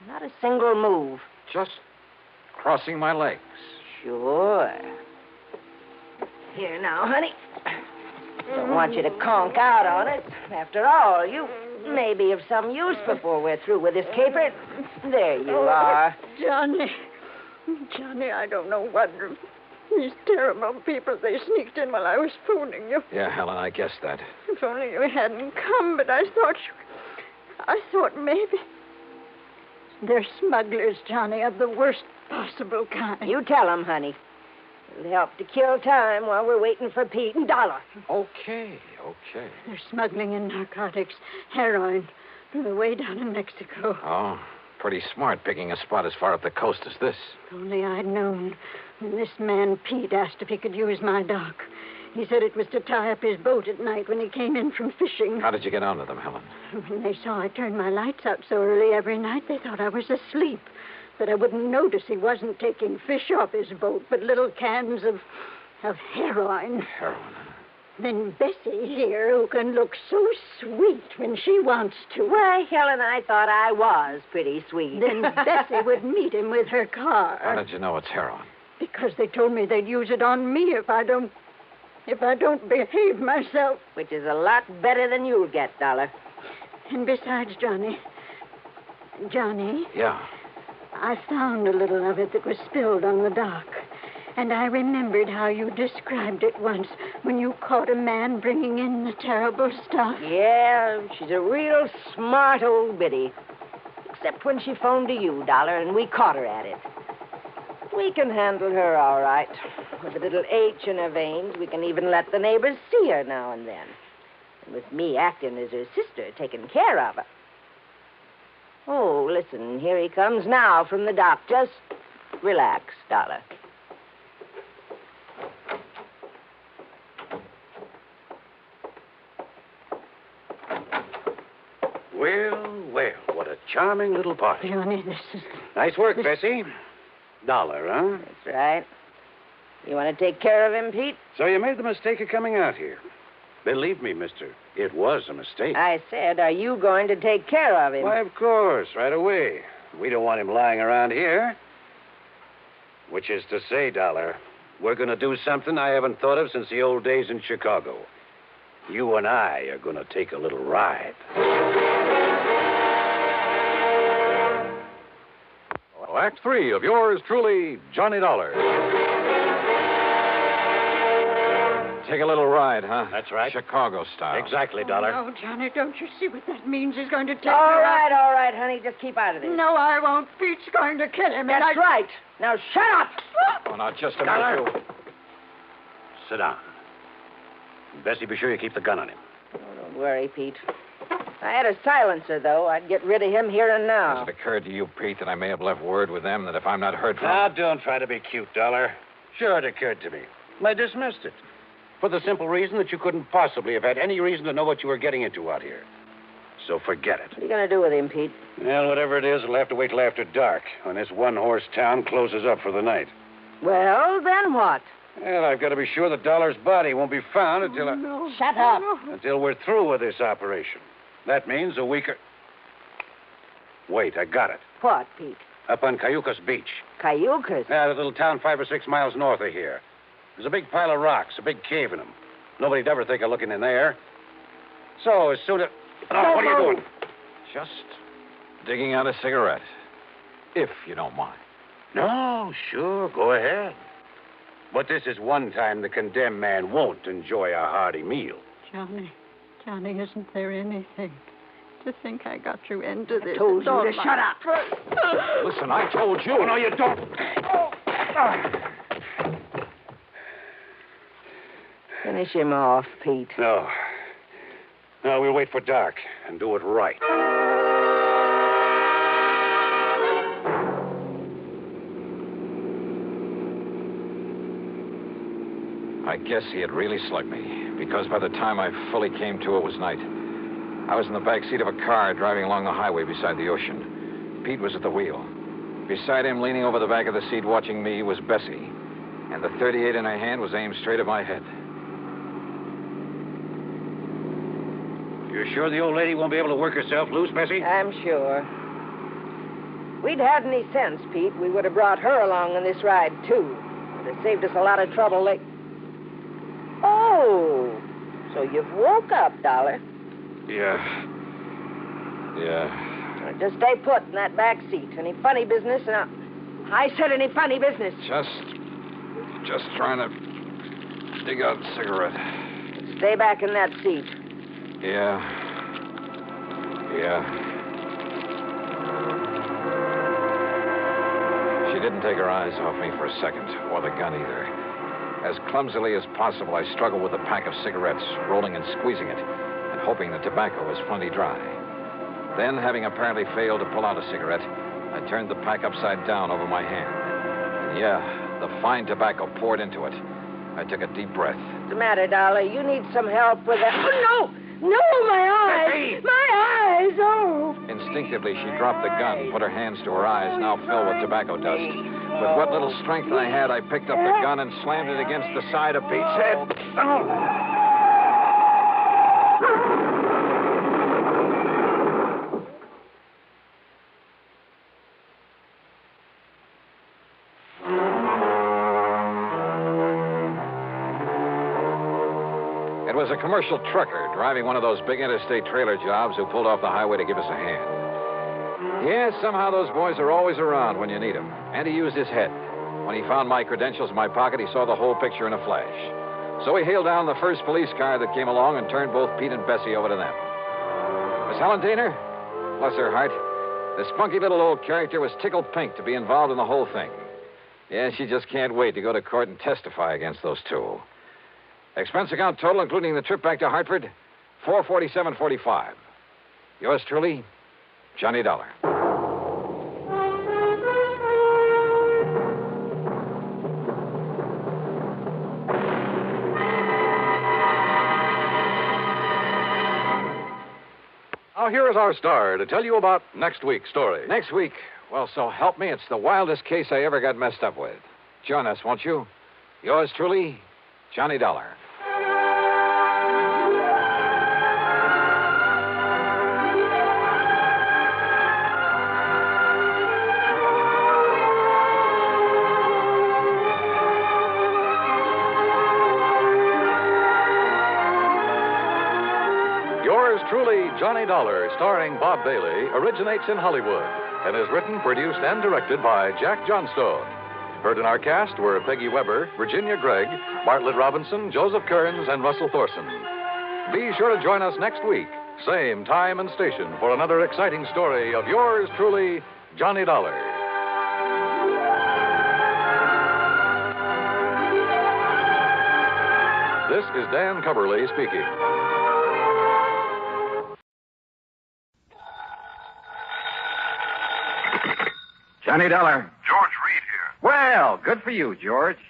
Not a single move. Just crossing my legs. Sure. Here now, honey. Don't want you to conk out on it. After all, you may be of some use before we're through with this caper. There you are. Johnny, I don't know what. These terrible people, they sneaked in while I was phoning you. Yeah, Helen, I guessed that. If only you hadn't come, but I thought maybe. They're smugglers, Johnny, of the worst possible kind. You tell them, honey. It'll help to kill time while we're waiting for Pete and Dollar. Okay. They're smuggling in narcotics, heroin, from the way down in Mexico. Oh, pretty smart picking a spot as far up the coast as this. If only I'd known when this man Pete asked if he could use my dock. He said it was to tie up his boat at night when he came in from fishing. How did you get onto them, Helen? When they saw I turned my lights out so early every night, they thought I was asleep. That I wouldn't notice he wasn't taking fish off his boat, but little cans of heroin. Heroin? Then Bessie here, who can look so sweet when she wants to. Why, Helen, I thought I was pretty sweet. Then Bessie would meet him with her car. How did you know it's heroin? Because they told me they'd use it on me if I don't behave myself. Which is a lot better than you'll get, Dollar. And besides, Johnny. Yeah? I found a little of it that was spilled on the dock. And I remembered how you described it once when you caught a man bringing in the terrible stuff. Yeah, she's a real smart old biddy. Except when she phoned to you, Dollar, and we caught her at it. We can handle her all right. With a little H in her veins, we can even let the neighbors see her now and then. And with me acting as her sister, taking care of her. Oh, listen, here he comes now from the dock. Just relax, Dollar. Well, what a charming little party. Johnny, this is... Nice work, Bessie. Dollar, huh? That's right. You want to take care of him, Pete? So you made the mistake of coming out here. Believe me, mister, it was a mistake. I said, are you going to take care of him? Why, of course, right away. We don't want him lying around here. Which is to say, Dollar, we're going to do something I haven't thought of since the old days in Chicago. You and I are going to take a little ride. Well, Act 3 of yours truly, Johnny Dollar. Take a little ride, huh? That's right. Chicago style. Exactly, Dollar. Oh, no, Johnny, don't you see what that means? He's going to take All right, honey. Just keep out of this. No, I won't. Pete's going to kill him. That's right. Now, shut up. Oh, now, just a Dollar. minute. Sit down. Bessie, be sure you keep the gun on him. Oh, don't worry, Pete. If I had a silencer, though, I'd get rid of him here and now. Has it occurred to you, Pete, that I may have left word with them that if I'm not heard from... Now, don't try to be cute, Dollar. Sure, it occurred to me. I dismissed it. For the simple reason that you couldn't possibly have had any reason to know what you were getting into out here. So forget it. What are you going to do with him, Pete? Well, whatever it is, it'll have to wait till after dark, when this one-horse town closes up for the night. Well, then what? Well, I've got to be sure that Dollar's body won't be found until Shut up. until we're through with this operation. That means a week or... Wait, I got it. What, Pete? Up on Cayucas Beach. Cayucas? Yeah, that little town 5 or 6 miles north of here. There's a big pile of rocks, a big cave in them. Nobody'd ever think of looking in there. So, as soon as... Oh, what are you doing? Just digging out a cigarette, if you don't mind. No, sure, go ahead. But this is one time the condemned man won't enjoy a hearty meal. Johnny, isn't there anything? To think I got you into this. I told you to shut up. Listen, I told you. Oh, no, you don't. Finish him off, Pete. No. No, we'll wait for dark and do it right. I guess he had really slugged me, because by the time I fully came to, it was night. I was in the back seat of a car driving along the highway beside the ocean. Pete was at the wheel. Beside him, leaning over the back of the seat watching me, was Bessie. And the .38 in her hand was aimed straight at my head. You're sure the old lady won't be able to work herself loose, Bessie? I'm sure. If we'd had any sense, Pete, we would have brought her along on this ride, too. It would have saved us a lot of trouble. Oh, so you've woke up, Dollar. Yeah. Well, just stay put in that back seat. Any funny business? I said any funny business. Just trying to dig out a cigarette. Stay back in that seat. Yeah. She didn't take her eyes off me for a second, or the gun either. As clumsily as possible, I struggled with a pack of cigarettes, rolling and squeezing it, and hoping the tobacco was plenty dry. Then, having apparently failed to pull out a cigarette, I turned the pack upside down over my hand. And the fine tobacco poured into it. I took a deep breath. What's the matter, Dollar? You need some help with that. Oh, no! No, my eyes! My eyes! Oh! Instinctively, she dropped the gun, put her hands to her eyes, now filled with tobacco dust. With what little strength I had, I picked up the gun and slammed it against the side of Pete's head. Oh. It was a commercial trucker driving one of those big interstate trailer jobs who pulled off the highway to give us a hand. Yes, somehow those boys are always around when you need them. And he used his head. When he found my credentials in my pocket, he saw the whole picture in a flash. So he hailed down the first police car that came along and turned both Pete and Bessie over to them. Miss Helen Daner, bless her heart, this funky little old character was tickled pink to be involved in the whole thing. Yeah, she just can't wait to go to court and testify against those two. Expense account total, including the trip back to Hartford, $447.45. Yours truly, Johnny Dollar. Now, here is our star to tell you about next week's story. Next week? Well, so help me, it's the wildest case I ever got messed up with. Join us, won't you? Yours truly, Johnny Dollar. Yours truly, Johnny Dollar, starring Bob Bailey, originates in Hollywood and is written, produced, and directed by Jack Johnstone. Heard in our cast were Peggy Weber, Virginia Gregg, Bartlett Robinson, Joseph Kearns, and Russell Thorson. Be sure to join us next week, same time and station, for another exciting story of yours truly, Johnny Dollar. This is Dan Coverly speaking. Johnny Dollar. George Reed here. Well, good for you, George.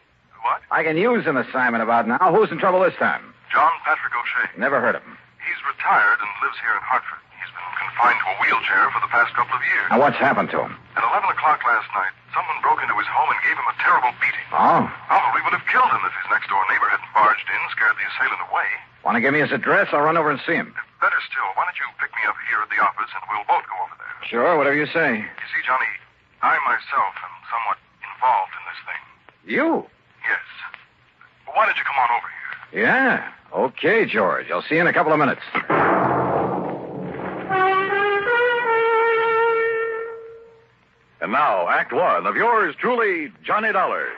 What? I can use an assignment about now. Who's in trouble this time? John Patrick O'Shea. Never heard of him. He's retired and lives here in Hartford. He's been confined to a wheelchair for the past couple of years. Now, what's happened to him? At 11 o'clock last night, someone broke into his home and gave him a terrible beating. Oh? Probably would have killed him if his next-door neighbor hadn't barged in, scared the assailant away. Want to give me his address? I'll run over and see him. Better still, why don't you pick me up here at the office and we'll both go over there. Sure, whatever you say. You see, Johnny, I myself am somewhat involved in this thing. You? Yes. Why don't you come on over here? Yeah. Okay, George. I'll see you in a couple of minutes. And now, Act One of yours truly, Johnny Dollar.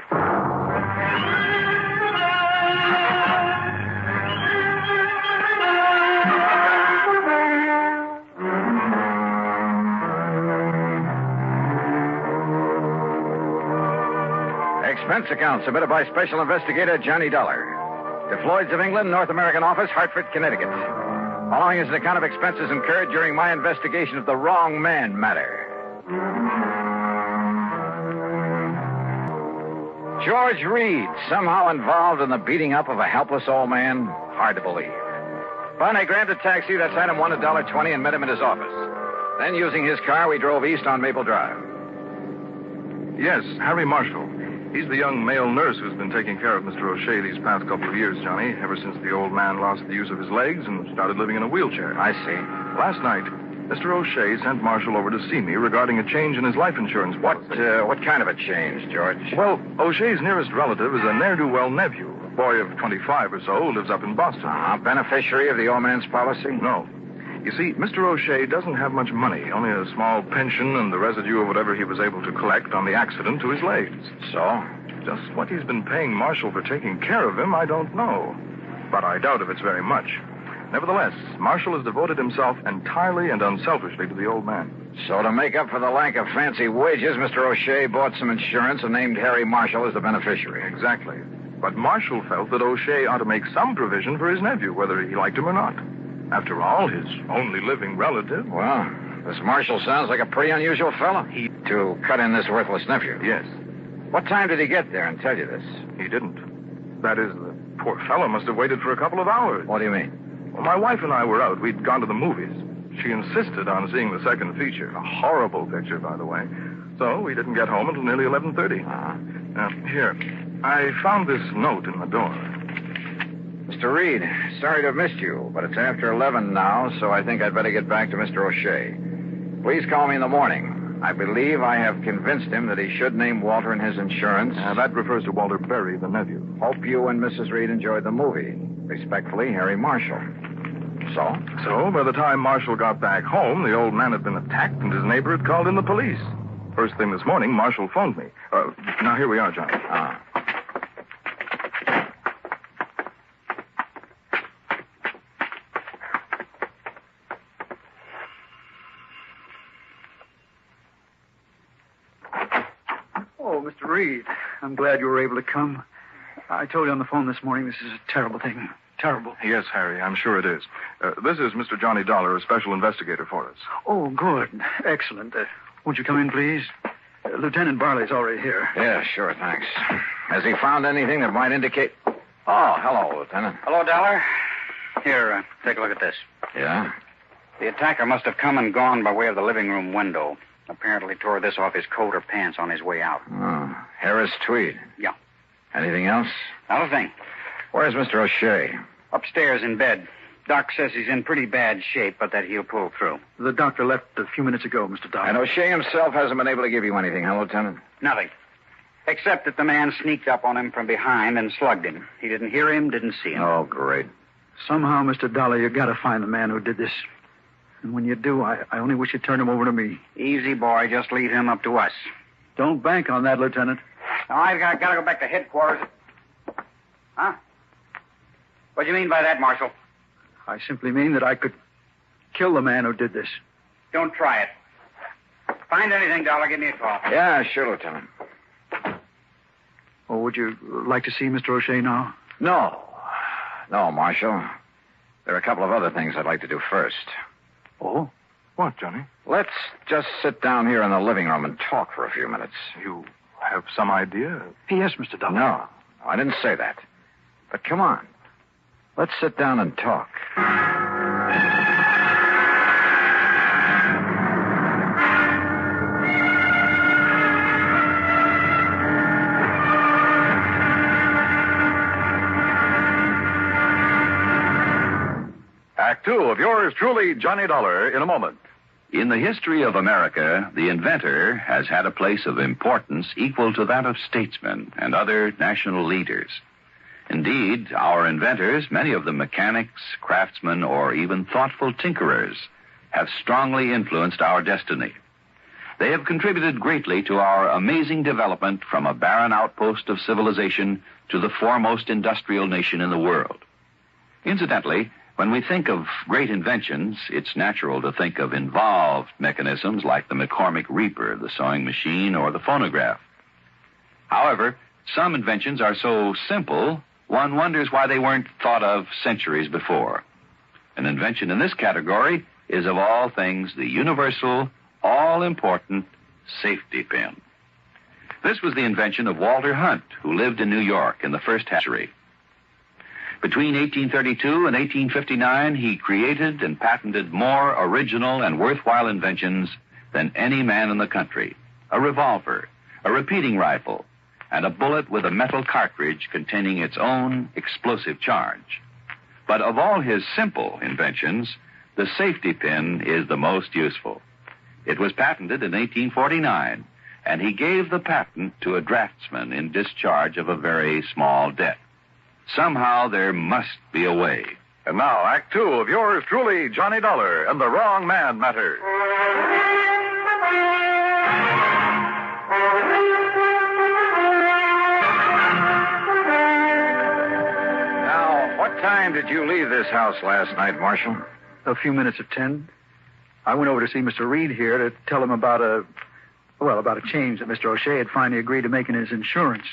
Expense account submitted by Special Investigator Johnny Dollar. To Floyd's of England, North American Office, Hartford, Connecticut. Following is an account of expenses incurred during my investigation of the wrong man matter. George Reed, somehow involved in the beating up of a helpless old man? Hard to believe. But I grabbed a taxi, that's item one, $1.20, and met him at his office. Then, using his car, we drove east on Maple Drive. Yes, Harry Marshall. He's the young male nurse who's been taking care of Mr. O'Shea these past couple of years, Johnny, ever since the old man lost the use of his legs and started living in a wheelchair. I see. Last night, Mr. O'Shea sent Marshall over to see me regarding a change in his life insurance policy. What kind of a change, George? Well, O'Shea's nearest relative is a ne'er-do-well nephew, a boy of 25 or so who lives up in Boston. Beneficiary of the old man's policy? No. You see, Mr. O'Shea doesn't have much money, only a small pension and the residue of whatever he was able to collect on the accident to his legs. So? Just what he's been paying Marshall for taking care of him, I don't know. But I doubt if it's very much. Nevertheless, Marshall has devoted himself entirely and unselfishly to the old man. So to make up for the lack of fancy wages, Mr. O'Shea bought some insurance and named Harry Marshall as the beneficiary. Exactly. But Marshall felt that O'Shea ought to make some provision for his nephew, whether he liked him or not. After all, his only living relative. Well, this Marshall sounds like a pretty unusual fellow. To cut in this worthless nephew. Yes. What time did he get there and tell you this? He didn't. That is, the poor fellow must have waited for a couple of hours. What do you mean? Well, my wife and I were out. We'd gone to the movies. She insisted on seeing the second feature. A horrible picture, by the way. So we didn't get home until nearly 11:30. Here, I found this note in the door. Mr. Reed, sorry to have missed you, but it's after 11 now, so I think I'd better get back to Mr. O'Shea. Please call me in the morning. I believe I have convinced him that he should name Walter in his insurance. That refers to Walter Berry, the nephew. Hope you and Mrs. Reed enjoyed the movie. Respectfully, Harry Marshall. So, by the time Marshall got back home, the old man had been attacked and his neighbor had called in the police. First thing this morning, Marshall phoned me. Now, here we are, Johnny. Oh, Mr. Reed, I'm glad you were able to come. I told you on the phone this morning this is a terrible thing. Terrible. Yes, Harry, I'm sure it is. This is Mr. Johnny Dollar, a special investigator for us. Oh, good. Excellent. Won't you come in, please? Lieutenant Barley's already here. Yeah, sure, thanks. Has he found anything that might indicate... Oh, hello, Lieutenant. Hello, Dollar. Here, take a look at this. Yeah? The attacker must have come and gone by way of the living room window. Apparently tore this off his coat or pants on his way out. Oh, Harris Tweed. Yeah. Anything else? Not a thing. Where's Mr. O'Shea? Upstairs in bed. Doc says he's in pretty bad shape, but that he'll pull through. The doctor left a few minutes ago, Mr. Dollar. And O'Shea himself hasn't been able to give you anything, huh, Lieutenant? Nothing. Except that the man sneaked up on him from behind and slugged him. He didn't hear him, didn't see him. Oh, great. Somehow, Mr. Dollar, you got to find the man who did this. And when you do, I only wish you'd turn him over to me. Easy, boy. Just leave him up to us. Don't bank on that, Lieutenant. Now, I've got to go back to headquarters. Huh? What do you mean by that, Marshal? I simply mean that I could kill the man who did this. Don't try it. Find anything, Dollar, give me a call. Yeah, sure, Lieutenant. Oh, would you like to see Mr. O'Shea now? No. No, Marshal. There are a couple of other things I'd like to do first. Oh? What, Johnny? Let's just sit down here in the living room and talk for a few minutes. You have some idea? Yes, Mr. Dollar. No, I didn't say that. But come on. Let's sit down and talk. Act two of yours truly, Johnny Dollar, in a moment. In the history of America, the inventor has had a place of importance equal to that of statesmen and other national leaders. Indeed, our inventors, many of them mechanics, craftsmen, or even thoughtful tinkerers, have strongly influenced our destiny. They have contributed greatly to our amazing development from a barren outpost of civilization to the foremost industrial nation in the world. Incidentally, when we think of great inventions, it's natural to think of involved mechanisms like the McCormick Reaper, the sewing machine, or the phonograph. However, some inventions are so simple, one wonders why they weren't thought of centuries before. An invention in this category is, of all things, the universal, all-important safety pin. This was the invention of Walter Hunt, who lived in New York in the first century. Between 1832 and 1859, he created and patented more original and worthwhile inventions than any man in the country. A revolver, a repeating rifle, and a bullet with a metal cartridge containing its own explosive charge. But of all his simple inventions, the safety pin is the most useful. It was patented in 1849, and he gave the patent to a draftsman in discharge of a very small debt. Somehow there must be a way. And now, Act two of yours truly, Johnny Dollar, and the Wrong Man Matter. Now, what time did you leave this house last night, Marshal? A few minutes of 10. I went over to see Mr. Reed here to tell him about a change that Mr. O'Shea had finally agreed to make in his insurance.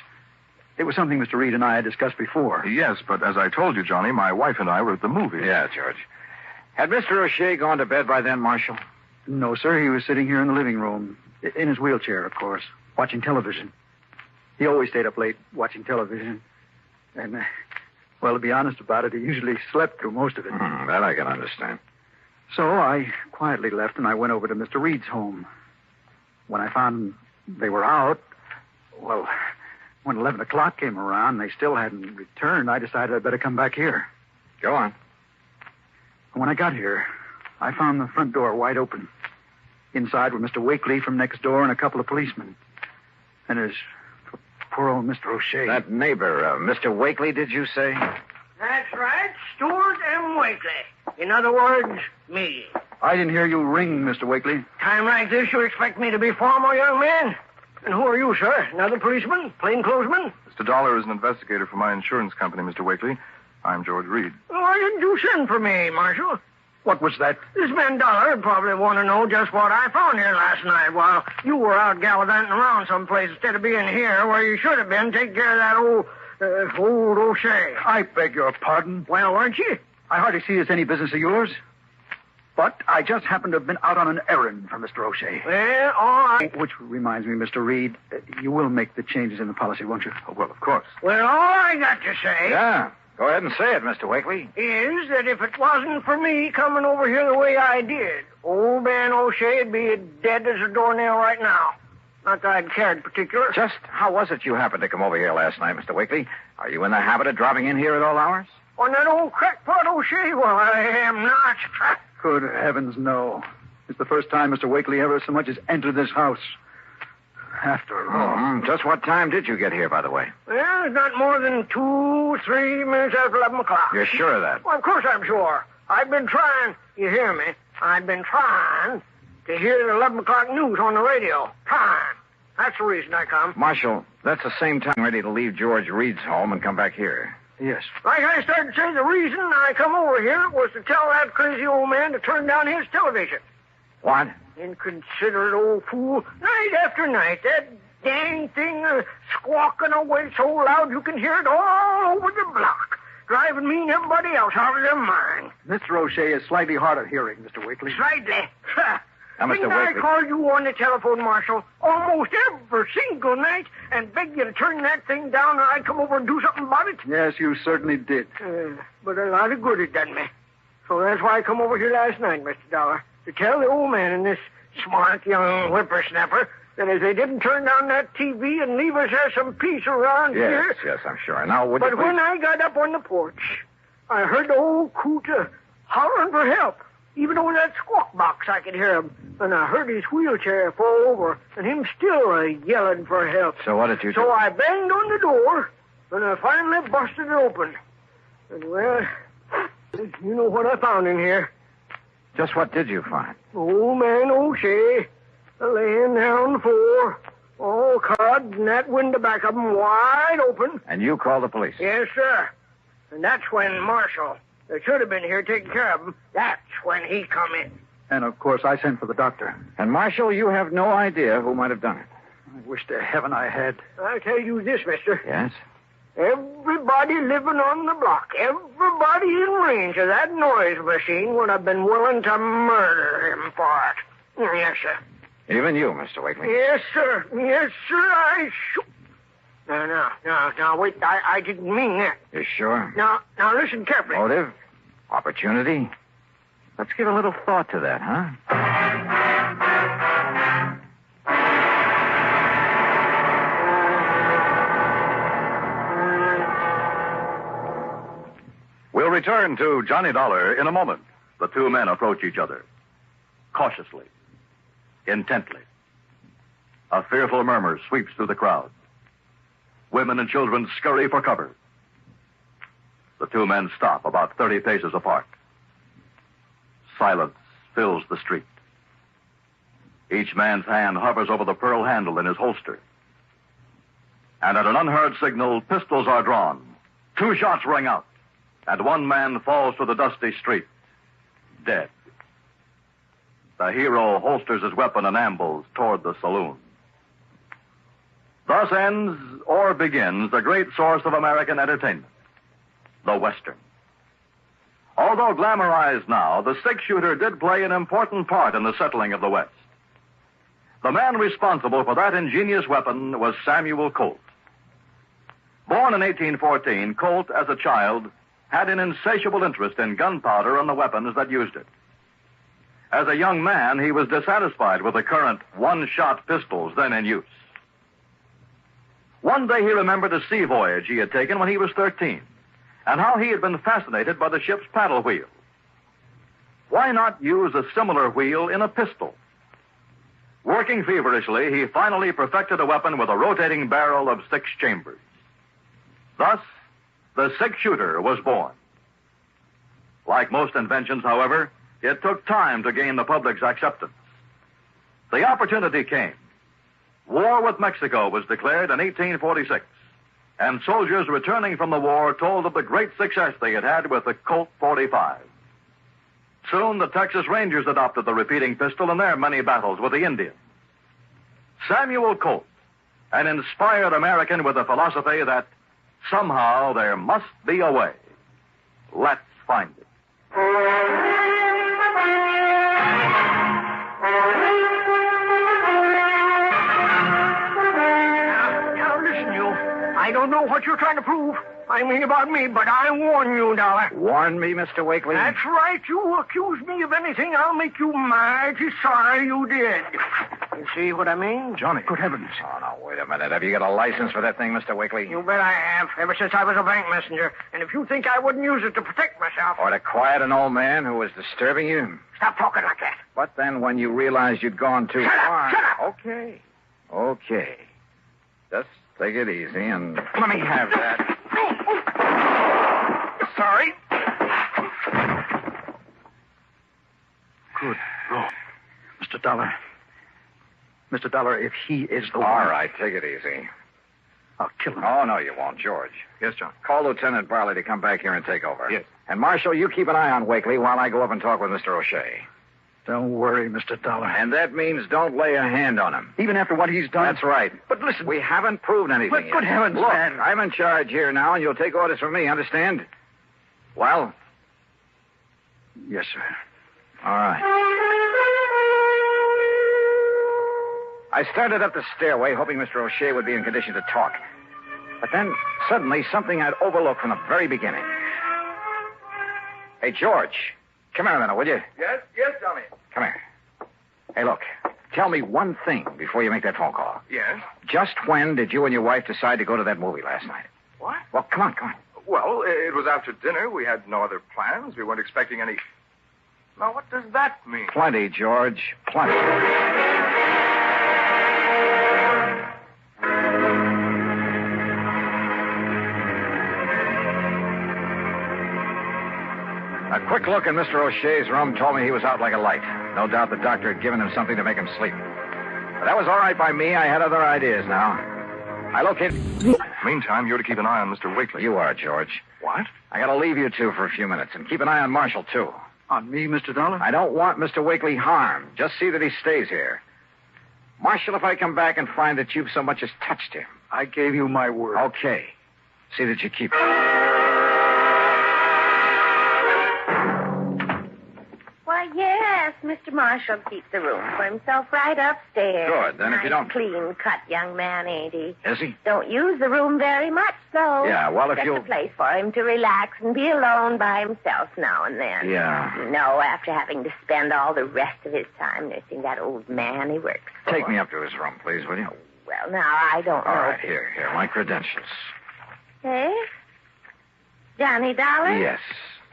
It was something Mr. Reed and I had discussed before. Yes, but as I told you, Johnny, my wife and I were at the movies. Yeah, George. Had Mr. O'Shea gone to bed by then, Marshal? No, sir. He was sitting here in the living room. In his wheelchair, of course, watching television. He always stayed up late watching television. And, to be honest about it, he usually slept through most of it. That I can understand. So I quietly left and I went over to Mr. Reed's home. When I found they were out, when 11 o'clock came around and they still hadn't returned, I decided I'd better come back here. Go on. When I got here, I found the front door wide open. Inside were Mr. Wakely from next door and a couple of policemen. And there's poor old Mr. O'Shea. That neighbor, Mr. Wakely, did you say? That's right, Stuart M. Wakely. In other words, me. I didn't hear you ring, Mr. Wakely. Time like this, you expect me to be formal, young man? And who are you, sir? Another policeman? Plainclothesman? Mr. Dollar is an investigator for my insurance company, Mr. Wakely. I'm George Reed. Why didn't you send for me, Marshal? What was that? This man Dollar would probably want to know just what I found here last night while you were out gallivanting around someplace instead of being here where you should have been taking care of that old O'Shea. I beg your pardon? Well, weren't you? I hardly see it's any business of yours. But I just happened to have been out on an errand for Mr. O'Shea. Well, all right. Which reminds me, Mr. Reed, you will make the changes in the policy, won't you? Oh, well, of course. Well, all I got to say... Yeah, go ahead and say it, Mr. Wakely. ...is that if it wasn't for me coming over here the way I did, old man O'Shea'd be dead as a doornail right now. Not that I'd cared particular. Just how was it you happened to come over here last night, Mr. Wakely? Are you in the habit of dropping in here at all hours? On that old crackpot O'Shea? Well, I am not. Good heavens, no. It's the first time Mr. Wakely ever so much as entered this house. After all. Just what time did you get here, by the way? Well, it's not more than 2-3 minutes after 11 o'clock. You're sure of that? Well, of course I'm sure. I've been trying, you hear me? I've been trying to hear the 11 o'clock news on the radio. Trying. That's the reason I come. Marshal, that's the same time ready to leave George Reed's home and come back here. Yes. Like I started to say, the reason I come over here was to tell that crazy old man to turn down his television. What? Inconsiderate old fool. Night after night, that dang thing squawking away so loud you can hear it all over the block. driving me and everybody else out of their mind. Mr. O'Shea is slightly hard of hearing, Mr. Wakely. Slightly. Now, Mr. Didn't I Wakely. call you on the telephone, Marshal, almost every single night and beg you to turn that thing down and I'd come over and do something about it? Yes, you certainly did. But a lot of good it done me. So that's why I come over here last night, Mr. Dollar, to tell the old man and this smart young whippersnapper that if they didn't turn down that TV and leave us there some peace around here... Yes, I'm sure. Now, would you But please... when I got up on the porch, I heard the old coot hollering for help. Even over that squawk box, I could hear him. And I heard his wheelchair fall over, and him still yelling for help. So what did you do? So I banged on the door, and I finally busted it open. And, well, you know what I found in here. Just what did you find? Old man O'Shea, laying there on the floor, all cut, and that window back of him wide open. And you called the police? Yes, sir. And that's when Marshal, that should have been here taking care of him, that's when he come in. And, of course, I sent for the doctor. And, Marshal, you have no idea who might have done it. I wish to heaven I had. I'll tell you this, mister. Yes? Everybody living on the block, everybody in range of that noise machine would have been willing to murder him for it. Yes, sir. Even you, Mr. Wakely? Yes, sir. Yes, sir, I shoot. No, wait, I didn't mean that. You sure? Now, listen carefully. Motive? Opportunity? Let's give a little thought to that, huh? We'll return to Johnny Dollar in a moment. The two men approach each other. Cautiously. Intently. A fearful murmur sweeps through the crowd. Women and children scurry for cover. The two men stop about 30 paces apart. Silence fills the street. Each man's hand hovers over the pearl handle in his holster. And at an unheard signal, pistols are drawn. 2 shots ring out, and one man falls to the dusty street, dead. The hero holsters his weapon and ambles toward the saloon. Thus ends or begins the great source of American entertainment, the Western. Although glamorized now, the six-shooter did play an important part in the settling of the West. The man responsible for that ingenious weapon was Samuel Colt. Born in 1814, Colt, as a child, had an insatiable interest in gunpowder and the weapons that used it. As a young man, he was dissatisfied with the current one-shot pistols then in use. One day he remembered a sea voyage he had taken when he was 13, and how he had been fascinated by the ship's paddle wheel. Why not use a similar wheel in a pistol? Working feverishly, he finally perfected a weapon with a rotating barrel of 6 chambers. Thus, the six-shooter was born. Like most inventions, however, it took time to gain the public's acceptance. The opportunity came. War with Mexico was declared in 1846, and soldiers returning from the war told of the great success they had had with the Colt 45. Soon, the Texas Rangers adopted the repeating pistol in their many battles with the Indians. Samuel Colt, an inspired American with a philosophy that somehow there must be a way. Let's find it. Now, listen, you. I don't know what you're trying to prove. I mean about me, but I warn you, Dollar. Warn me, Mr. Wakely? That's right. You accuse me of anything, I'll make you mighty sorry you did. You see what I mean? Johnny, good heavens. Oh, no, wait a minute. Have you got a license for that thing, Mr. Wakely? You bet I have, ever since I was a bank messenger. And if you think I wouldn't use it to protect myself... Or to quiet an old man who was disturbing you? Stop talking like that. But then when you realized you'd gone too far... Shut up! Okay. Just take it easy and let me have that. Sorry. Good Lord. Mr. Dollar. Mr. Dollar, if he is the one... All right, take it easy. I'll kill him. Oh, no, you won't, George. Yes, John. Call Lieutenant Barley to come back here and take over. Yes. And, Marshal, you keep an eye on Wakely while I go up and talk with Mr. O'Shea. Don't worry, Mr. Dollar. And that means don't lay a hand on him. Even after what he's done? That's right. But listen... We haven't proved anything But yet. good heavens, Look, man. I'm in charge here now, and you'll take orders from me, understand? Well? Yes, sir. All right. I started up the stairway, hoping Mr. O'Shea would be in condition to talk. But then, suddenly, something I'd overlooked from the very beginning. Hey, George, come here a minute, will you? Yes, Johnny. Come here. Hey, look, tell me one thing before you make that phone call. Yes? Just when did you and your wife decide to go to that movie last night? What? Well, come on. Well, it was after dinner. We had no other plans. We weren't expecting any... Now, what does that mean? Plenty, George, plenty. A quick look in Mr. O'Shea's room told me he was out like a light. No doubt the doctor had given him something to make him sleep. But that was all right by me. I had other ideas now. I located... Meantime, you're to keep an eye on Mr. Wakely. You are, George. What? I gotta leave you two for a few minutes, and keep an eye on Marshall, too. On me, Mr. Dollar? I don't want Mr. Wakely harmed. Just see that he stays here. Marshall, if I come back and find that you've so much as touched him... I gave you my word. Okay. See that you keep it. Why, yes, Mr. Marshall keeps the room for himself right upstairs. Good. Then if you don't... Clean-cut young man, ain't he? Is he? Don't use the room very much, though. Yeah, well, if Just you'll... a place for him to relax and be alone by himself now and then. Yeah. You know, after having to spend all the rest of his time nursing that old man he works for. Take me up to his room, please, will you? Well, now, I don't know. All right, here, my credentials. Hey? Johnny Dollar? Yes.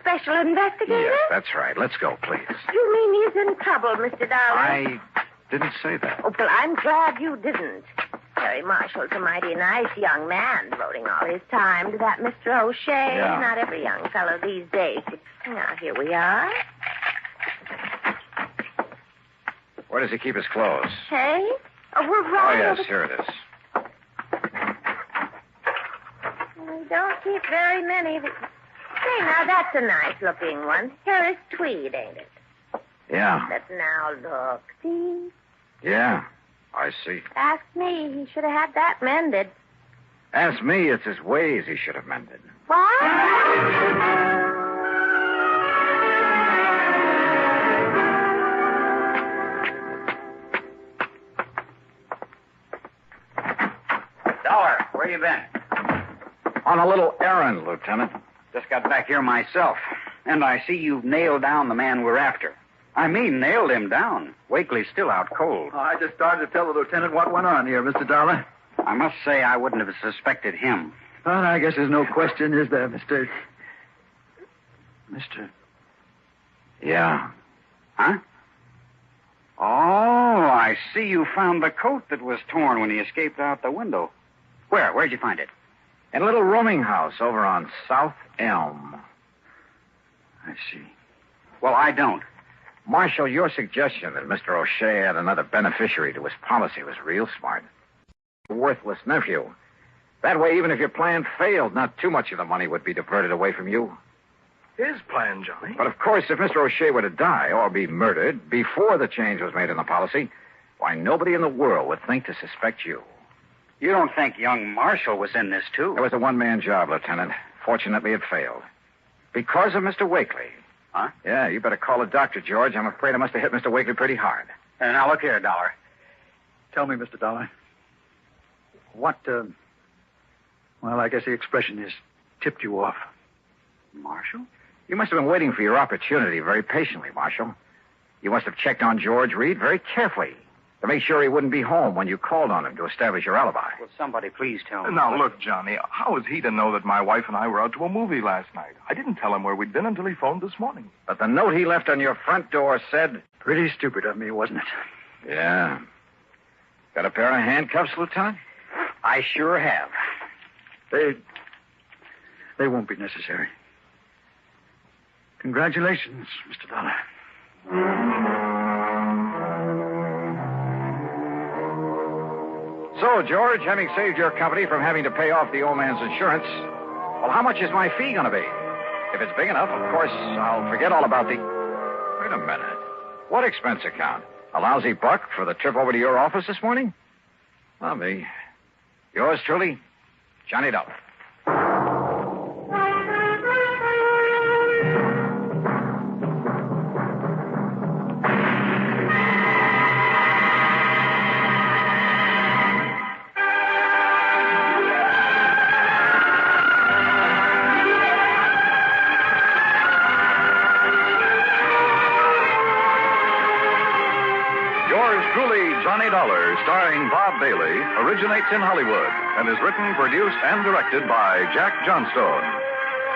Special investigator? Yes, that's right. Let's go, please. You mean he's in trouble, Mr. Dollar? I didn't say that. Oh, well, I'm glad you didn't. Harry Marshall's a mighty nice young man, devoting all his time to that Mr. O'Shea. Yeah. Not every young fellow these days. Now, here we are. Where does he keep his clothes? Hey? Oh, we're Oh, right yes, over... here it is. We don't keep very many. Say, now, that's a nice-looking one. Harris tweed, ain't it? Yeah. But now, look. See? Yeah, I see. Ask me. He should have had that mended. Ask me, it's his ways he should have mended. What? Dollar, where you been? On a little errand, Lieutenant. Just got back here myself. And I see you've nailed down the man we're after. I mean, nailed him down. Wakely's still out cold. Oh, I just started to tell the lieutenant what went on here, Mr. Dollar. I must say I wouldn't have suspected him. Well, I guess there's no question, is there, Mr. Yeah. Huh? Oh, I see you found the coat that was torn when he escaped out the window. Where'd you find it? In a little rooming house over on South Elm. I see. Well, I don't. Marshal, your suggestion that Mr. O'Shea had another beneficiary to his policy was real smart. A worthless nephew. That way, even if your plan failed, not too much of the money would be diverted away from you. His plan, Johnny. But, of course, if Mr. O'Shea were to die or be murdered before the change was made in the policy, why, nobody in the world would think to suspect you. You don't think young Marshall was in this, too? It was a one-man job, Lieutenant. Fortunately, it failed. Because of Mr. Wakely. Huh? Yeah, you better call a doctor, George. I'm afraid I must have hit Mr. Wakely pretty hard. Now, look here, Dollar. Tell me, Mr. Dollar. What, well, I guess the expression is tipped you off. Marshall? You must have been waiting for your opportunity very patiently, Marshal. You must have checked on George Reed very carefully to make sure he wouldn't be home when you called on him to establish your alibi. Will somebody please tell me? Now, look, Johnny, how is he to know that my wife and I were out to a movie last night? I didn't tell him where we'd been until he phoned this morning. But the note he left on your front door said... Pretty stupid of me, wasn't it? Yeah. Got a pair of handcuffs, Lieutenant? I sure have. They won't be necessary. Congratulations, Mr. Dollar. So, George, having saved your company from having to pay off the old man's insurance, well, how much is my fee going to be? If it's big enough, of course, I'll forget all about the... Wait a minute. What expense account? A lousy buck for the trip over to your office this morning? Not me. Yours truly, Johnny Dollar. starring Bob Bailey, originates in Hollywood and is written, produced, and directed by Jack Johnstone.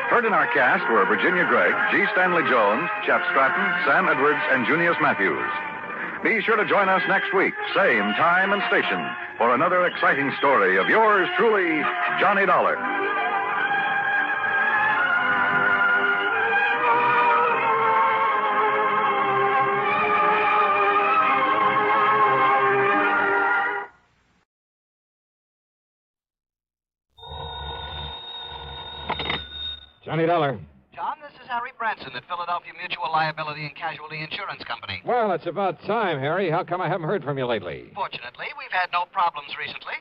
Heard in our cast were Virginia Gregg, G. Stanley Jones, Shep Stratton, Sam Edwards, and Junius Matthews. Be sure to join us next week, same time and station, for another exciting story of yours truly, Johnny Dollar. Johnny Dollar. John, this is Harry Branson at Philadelphia Mutual Liability and Casualty Insurance Company. Well, it's about time, Harry. How come I haven't heard from you lately? Fortunately, we've had no problems recently.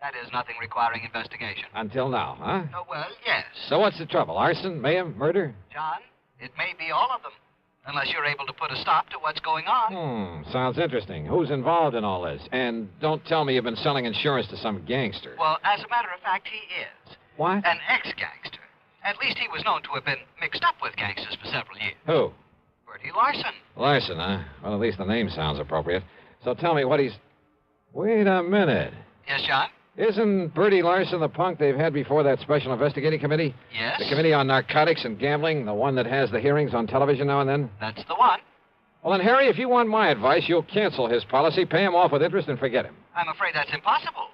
That is, nothing requiring investigation. Until now, huh? Oh, well, yes. So what's the trouble? Arson, mayhem, murder? John, it may be all of them, unless you're able to put a stop to what's going on. Sounds interesting. Who's involved in all this? And don't tell me you've been selling insurance to some gangster. Well, as a matter of fact, he is. What? An ex-gangster. At least he was known to have been mixed up with gangsters for several years. Who? Bertie Larson. Larson, huh? Well, at least the name sounds appropriate. So tell me what he's... Wait a minute. Yes, John? Isn't Bertie Larson the punk they've had before that Special Investigating Committee? Yes. The Committee on Narcotics and Gambling, the one that has the hearings on television now and then? That's the one. Well, then, Harry, if you want my advice, you'll cancel his policy, pay him off with interest, and forget him. I'm afraid that's impossible.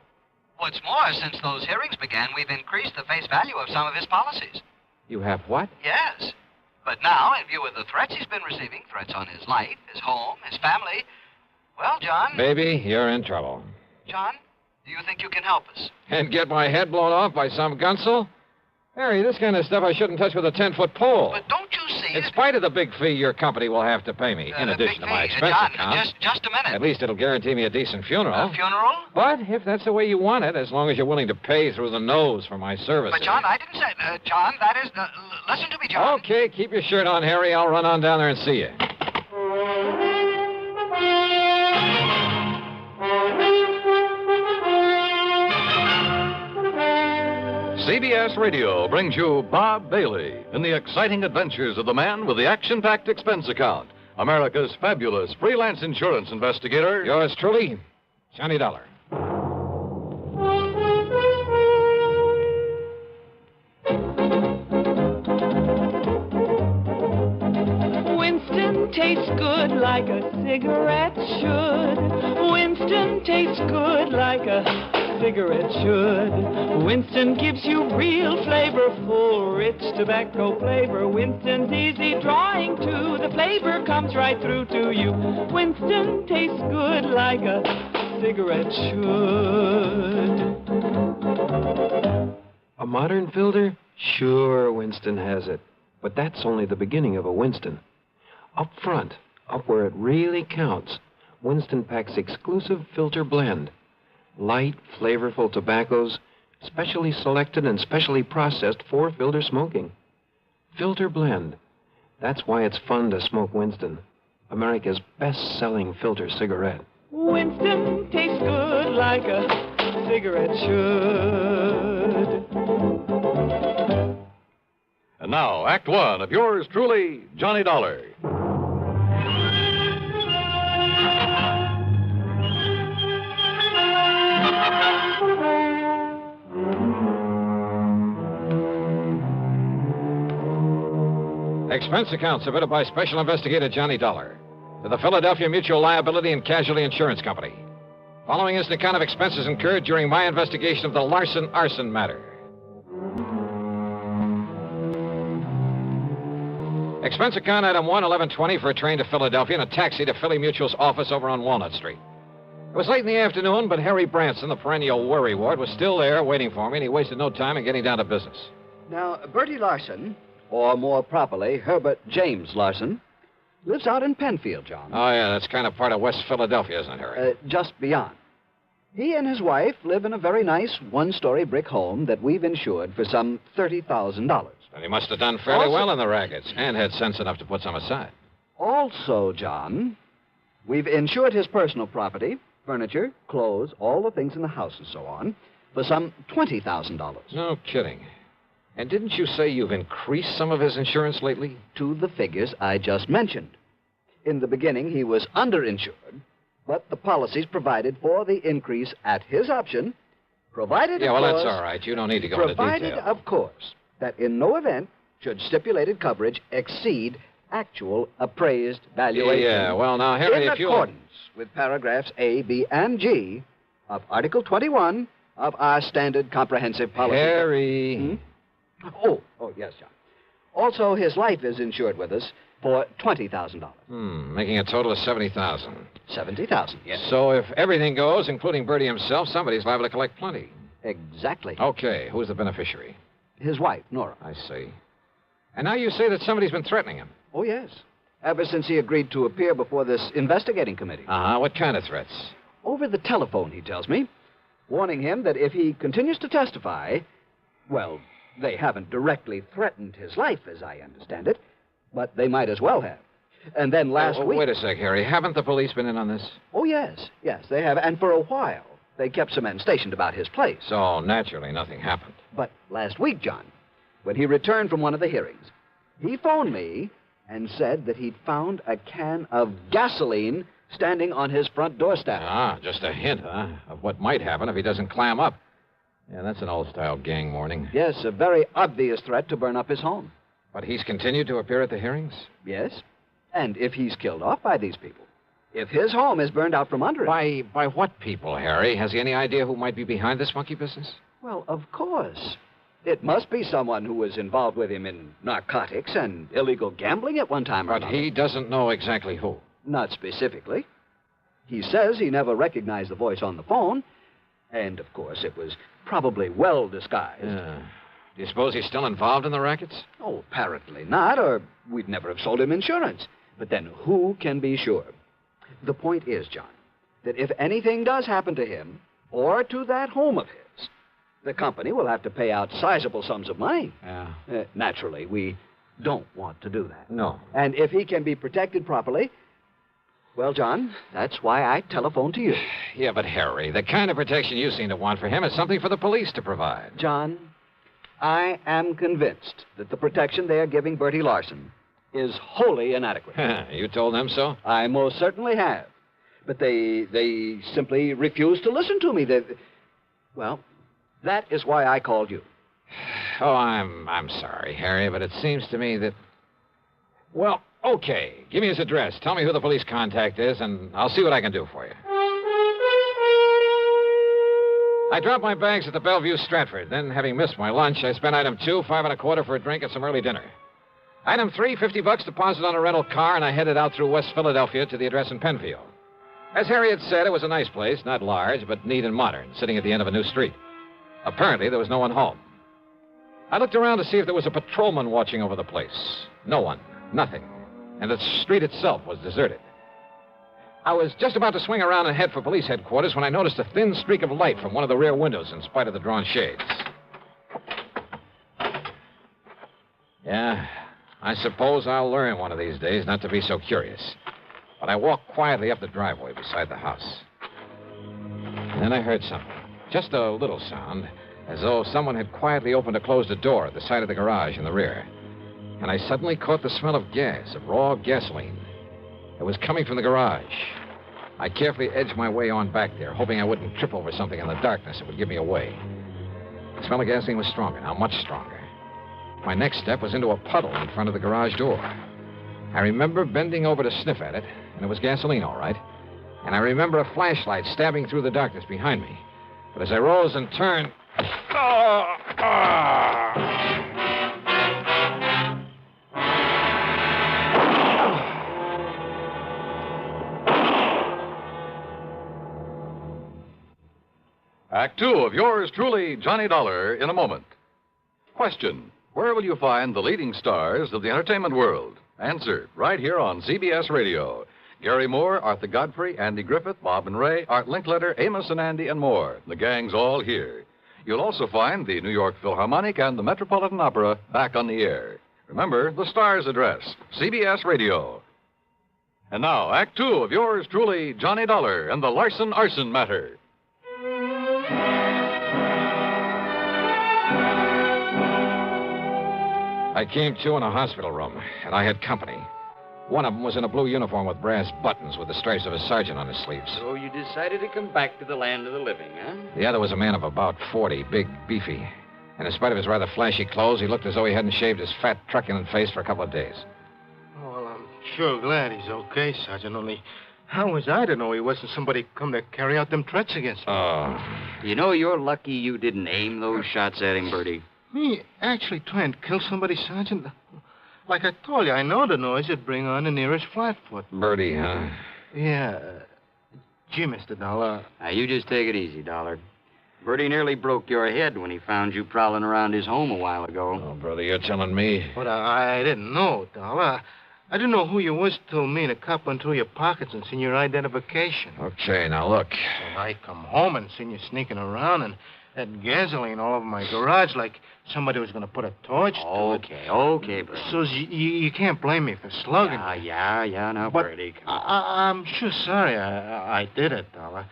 What's more, since those hearings began, we've increased the face value of some of his policies. You have what? Yes. But now, in view of the threats he's been receiving, threats on his life, his home, his family, well, John... Baby, you're in trouble. John, do you think you can help us? And get my head blown off by some gunsel? Harry, this kind of stuff I shouldn't touch with a 10-foot pole. But don't you see... In spite of the big fee your company will have to pay me, in addition to my expense John, account. just a minute. At least it'll guarantee me a decent funeral. A funeral? But if that's the way you want it, as long as you're willing to pay through the nose for my services. But, John, I didn't say... John, that is... listen to me, John. Okay, keep your shirt on, Harry. I'll run on down there and see you. CBS Radio brings you Bob Bailey in the exciting adventures of the man with the action-packed expense account, America's fabulous freelance insurance investigator. Yours truly, Johnny Dollar. Winston tastes good like a cigarette should. Winston tastes good like a cigarette should. Winston gives you real flavor, full, rich tobacco flavor. Winston's easy drawing too. The flavor comes right through to you. Winston tastes good like a cigarette should. A modern filter? Sure, Winston has it. But that's only the beginning of a Winston. Up front, up where it really counts, Winston packs exclusive filter blend. Light, flavorful tobaccos, specially selected and specially processed for filter smoking. Filter blend. That's why it's fun to smoke Winston, America's best-selling filter cigarette. Winston tastes good like a cigarette should. And now, Act One of yours truly, Johnny Dollar. Expense account submitted by Special Investigator Johnny Dollar to the Philadelphia Mutual Liability and Casualty Insurance Company. Following is the account of expenses incurred during my investigation of the Larson arson matter. Expense account item 11120 for a train to Philadelphia and a taxi to Philly Mutual's office over on Walnut Street. It was late in the afternoon, but Harry Branson, the perennial worry ward, was still there waiting for me, and he wasted no time in getting down to business. Now, Bertie Larson, or more properly, Herbert James Larson, lives out in Penfield, John. Oh, yeah, that's kind of part of West Philadelphia, isn't it, Harry? Just beyond. He and his wife live in a very nice one-story brick home that we've insured for some $30,000. And he must have done fairly well in the rackets and had sense enough to put some aside. Also, John, we've insured his personal property, furniture, clothes, all the things in the house and so on, for some $20,000. No kidding. And didn't you say you've increased some of his insurance lately? To the figures I just mentioned. In the beginning, he was underinsured, But the policies provided for the increase at his option, provided, Yeah, of well, course... that's all right. You don't need to go into Provided, detail. of course, that in no event should stipulated coverage exceed actual appraised valuation. Yeah, well, now, Harry, in if you... accordance with paragraphs A, B, and G of Article 21 of our standard comprehensive policy. Harry... Oh, yes, John. Also, his life is insured with us for $20,000. Making a total of $70,000. $70,000, yes. So if everything goes, including Bertie himself, somebody's liable to collect plenty. Exactly. Okay, who's the beneficiary? His wife, Nora. I see. And now you say that somebody's been threatening him. Oh, yes. Ever since he agreed to appear before this investigating committee. Uh-huh. What kind of threats? Over the telephone, he tells me, warning him that if he continues to testify, well, they haven't directly threatened his life, as I understand it, but they might as well have. And then last week... Wait a sec, Harry. Haven't the police been in on this? Oh, yes, they have. And for a while, they kept some men stationed about his place. So, naturally, nothing happened. But last week, John, when he returned from one of the hearings, he phoned me and said that he'd found a can of gasoline standing on his front doorstep. Ah, just a hint, huh, of what might happen if he doesn't clam up. Yeah, that's an old-style gang warning. Yes, a very obvious threat to burn up his home. But he's continued to appear at the hearings? Yes. And if he's killed off by these people, if his home is burned out from under him... By what people, Harry? Has he any idea who might be behind this monkey business? Well, of course. It must be someone who was involved with him in narcotics and illegal gambling at one time or another. But he doesn't know exactly who. Not specifically. He says he never recognized the voice on the phone, and, of course, it was probably well disguised. Do you suppose he's still involved in the rackets? Oh, apparently not, or we'd never have sold him insurance. But then who can be sure? The point is, John, that if anything does happen to him or to that home of his, the company will have to pay out sizable sums of money. Yeah. Naturally, we don't want to do that. No. And if he can be protected properly, well, John, that's why I telephoned to you. Yeah, but Harry, the kind of protection you seem to want for him is something for the police to provide. John, I am convinced that the protection they are giving Bertie Larson is wholly inadequate. You told them so? I most certainly have. But they simply refuse to listen to me. Well, that is why I called you. Oh, I'm sorry, Harry, but it seems to me that... Well, okay. Give me his address. Tell me who the police contact is, and I'll see what I can do for you. I dropped my bags at the Bellevue Stratford. Then, having missed my lunch, I spent item 2, $5.25 for a drink and some early dinner. Item 3, $50 deposit on a rental car, and I headed out through West Philadelphia to the address in Penfield. As Harry had said, it was a nice place, not large, but neat and modern, sitting at the end of a new street. Apparently, there was no one home. I looked around to see if there was a patrolman watching over the place. No one. Nothing. And the street itself was deserted. I was just about to swing around and head for police headquarters when I noticed a thin streak of light from one of the rear windows in spite of the drawn shades. Yeah, I suppose I'll learn one of these days not to be so curious. But I walked quietly up the driveway beside the house. And then I heard something. Just a little sound, as though someone had quietly opened or closed a door at the side of the garage in the rear. And I suddenly caught the smell of gas, of raw gasoline. It was coming from the garage. I carefully edged my way on back there, hoping I wouldn't trip over something in the darkness that would give me away. The smell of gasoline was stronger now, much stronger. My next step was into a puddle in front of the garage door. I remember bending over to sniff at it, and it was gasoline, all right. And I remember a flashlight stabbing through the darkness behind me. But as I rose and turned... Act 2 of yours truly, Johnny Dollar, in a moment. Question: where will you find the leading stars of the entertainment world? Answer, right here on CBS Radio. Gary Moore, Arthur Godfrey, Andy Griffith, Bob and Ray, Art Linkletter, Amos and Andy, and more. The gang's all here. You'll also find the New York Philharmonic and the Metropolitan Opera back on the air. Remember, the star's address, CBS Radio. And now, Act 2 of yours truly, Johnny Dollar, and the Larson Arson Matter. I came to in a hospital room, and I had company. One of them was in a blue uniform with brass buttons with the stripes of a sergeant on his sleeves. So you decided to come back to the land of the living, huh? The other was a man of about 40, big, beefy. And in spite of his rather flashy clothes, he looked as though he hadn't shaved his fat, truculent face for a couple of days. Oh, well, I'm sure glad he's okay, Sergeant. Only, how was I to know he wasn't somebody come to carry out them threats against me? Oh. You know, you're lucky you didn't aim those shots at him, Bertie. Me actually trying to kill somebody, Sergeant? Like I told you, I know the noise would bring on the nearest flatfoot. Bertie, huh? Yeah. Gee, Mr. Dollar. Now, you just take it easy, Dollar. Bertie nearly broke your head when he found you prowling around his home a while ago. Oh, brother, you're telling me. But I didn't know, Dollar. I didn't know who you was till me and a cop went through your pockets and seen your identification. Okay, now look. And I come home and seen you sneaking around and had gasoline all over my garage like somebody was going to put a torch to it. Okay, Bertie. So you can't blame me for slugging me. Yeah, now, But Bertie. I'm sure sorry I did it, Dollar.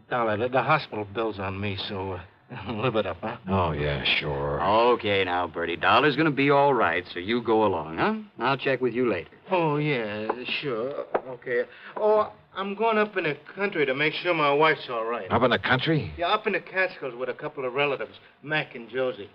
Dollar, the hospital bill's on me, so live it up, huh? Oh, yeah, sure. Okay, now, Bertie. Dollar's going to be all right, so you go along, huh? I'll check with you later. Oh, yeah, sure. Okay. Oh, I'm going up in the country to make sure my wife's all right. Up in the country? Yeah, up in the Catskills with a couple of relatives, Mac and Josie.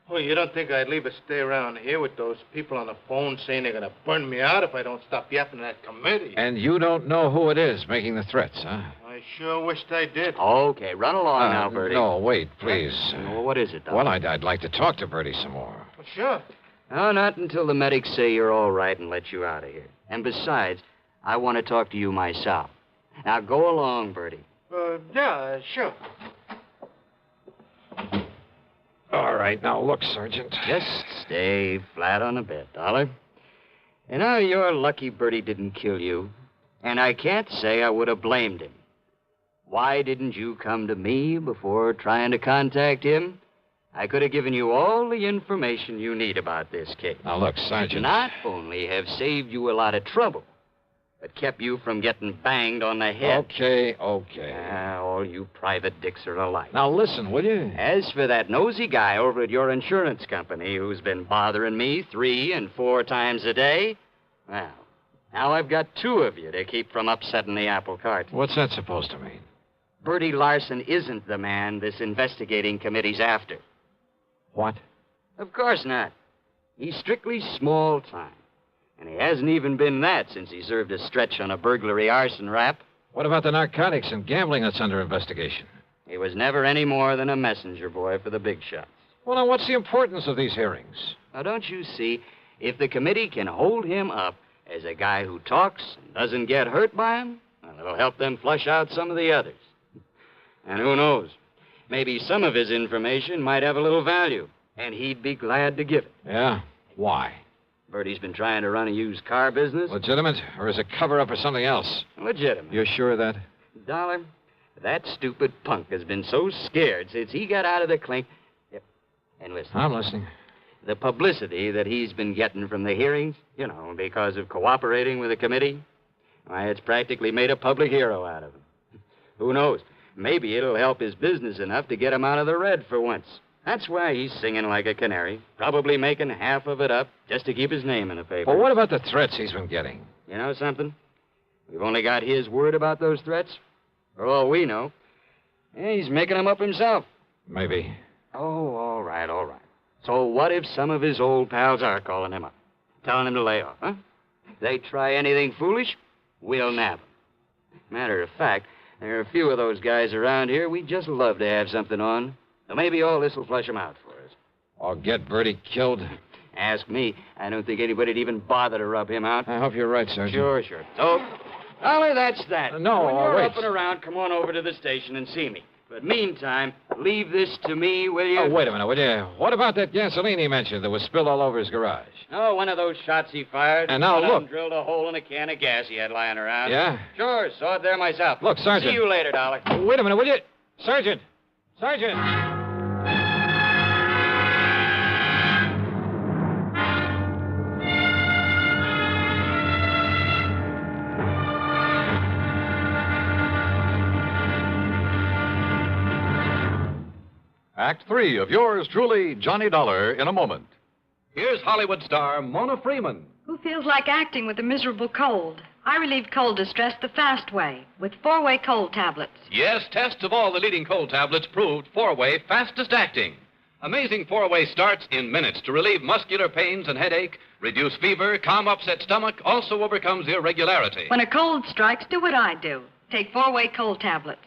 Oh, you don't think I'd leave her stay around here with those people on the phone saying they're going to burn me out if I don't stop yapping at that committee? And you don't know who it is making the threats, huh? I sure wished I did. Okay, run along now, Bertie. No, wait, please. Well, what is it, Dollar? Well, I'd like to talk to Bertie some more. Well, sure. No, not until the medics say you're all right and let you out of here. And besides, I want to talk to you myself. Now, go along, Bertie. Yeah, sure. All right, now look, Sergeant. Just stay flat on the bed, Dollar. And now you're lucky Bertie didn't kill you. And I can't say I would have blamed him. Why didn't you come to me before trying to contact him? I could have given you all the information you need about this case. Now, look, Sergeant. Not only have saved you a lot of trouble, but kept you from getting banged on the head. Okay. All you private dicks are alike. Now, listen, will you? As for that nosy guy over at your insurance company who's been bothering me 3 and 4 times a day, well, now I've got 2 of you to keep from upsetting the apple cart. What's that supposed to mean? Bertie Larson isn't the man this investigating committee's after. What? Of course not. He's strictly small time. And he hasn't even been that since he served a stretch on a burglary arson rap. What about the narcotics and gambling that's under investigation? He was never any more than a messenger boy for the big shots. Well, now, what's the importance of these hearings? Now, don't you see, if the committee can hold him up as a guy who talks and doesn't get hurt by him, well, it'll help them flush out some of the others. And who knows? Maybe some of his information might have a little value, and he'd be glad to give it. Yeah? Why? Bertie's been trying to run a used car business. Legitimate? Or is it cover-up for something else? Legitimate. You're sure of that? Dollar, that stupid punk has been so scared since he got out of the clink. Yep. And listen. I'm listening. The publicity that he's been getting from the hearings, because of cooperating with the committee, why, it's practically made a public hero out of him. Who knows? Maybe it'll help his business enough to get him out of the red for once. That's why he's singing like a canary, probably making half of it up just to keep his name in the paper. Well, what about the threats he's been getting? You know something? We've only got his word about those threats. For all we know. He's making them up himself. Maybe. Oh, all right. So what if some of his old pals are calling him up, telling him to lay off, huh? If they try anything foolish, we'll nab them. Matter of fact, there are a few of those guys around here we'd just love to have something on. So maybe all this will flush them out for us. Or get Bertie killed? Ask me. I don't think anybody'd even bother to rub him out. I hope you're right, Sergeant. Sure. So, Dollar, that's that. No, when you're wait. up and around, come on over to the station and see me. But meantime, leave this to me, will you? Oh, wait a minute, will you? What about that gasoline he mentioned that was spilled all over his garage? Oh, one of those shots he fired. And now, one of look. them drilled a hole in a can of gas he had lying around. Yeah? Sure, saw it there myself. Look, Sergeant. See you later, Dollar. Wait a minute, will you? Sergeant! Act 3 of yours truly, Johnny Dollar, in a moment. Here's Hollywood star Mona Freeman. Who feels like acting with a miserable cold? I relieve cold distress the fast way with 4-way cold tablets. Yes, tests of all the leading cold tablets proved 4-way fastest acting. Amazing 4-way starts in minutes to relieve muscular pains and headache, reduce fever, calm upset stomach, also overcomes irregularity. When a cold strikes, do what I do. Take 4-way cold tablets.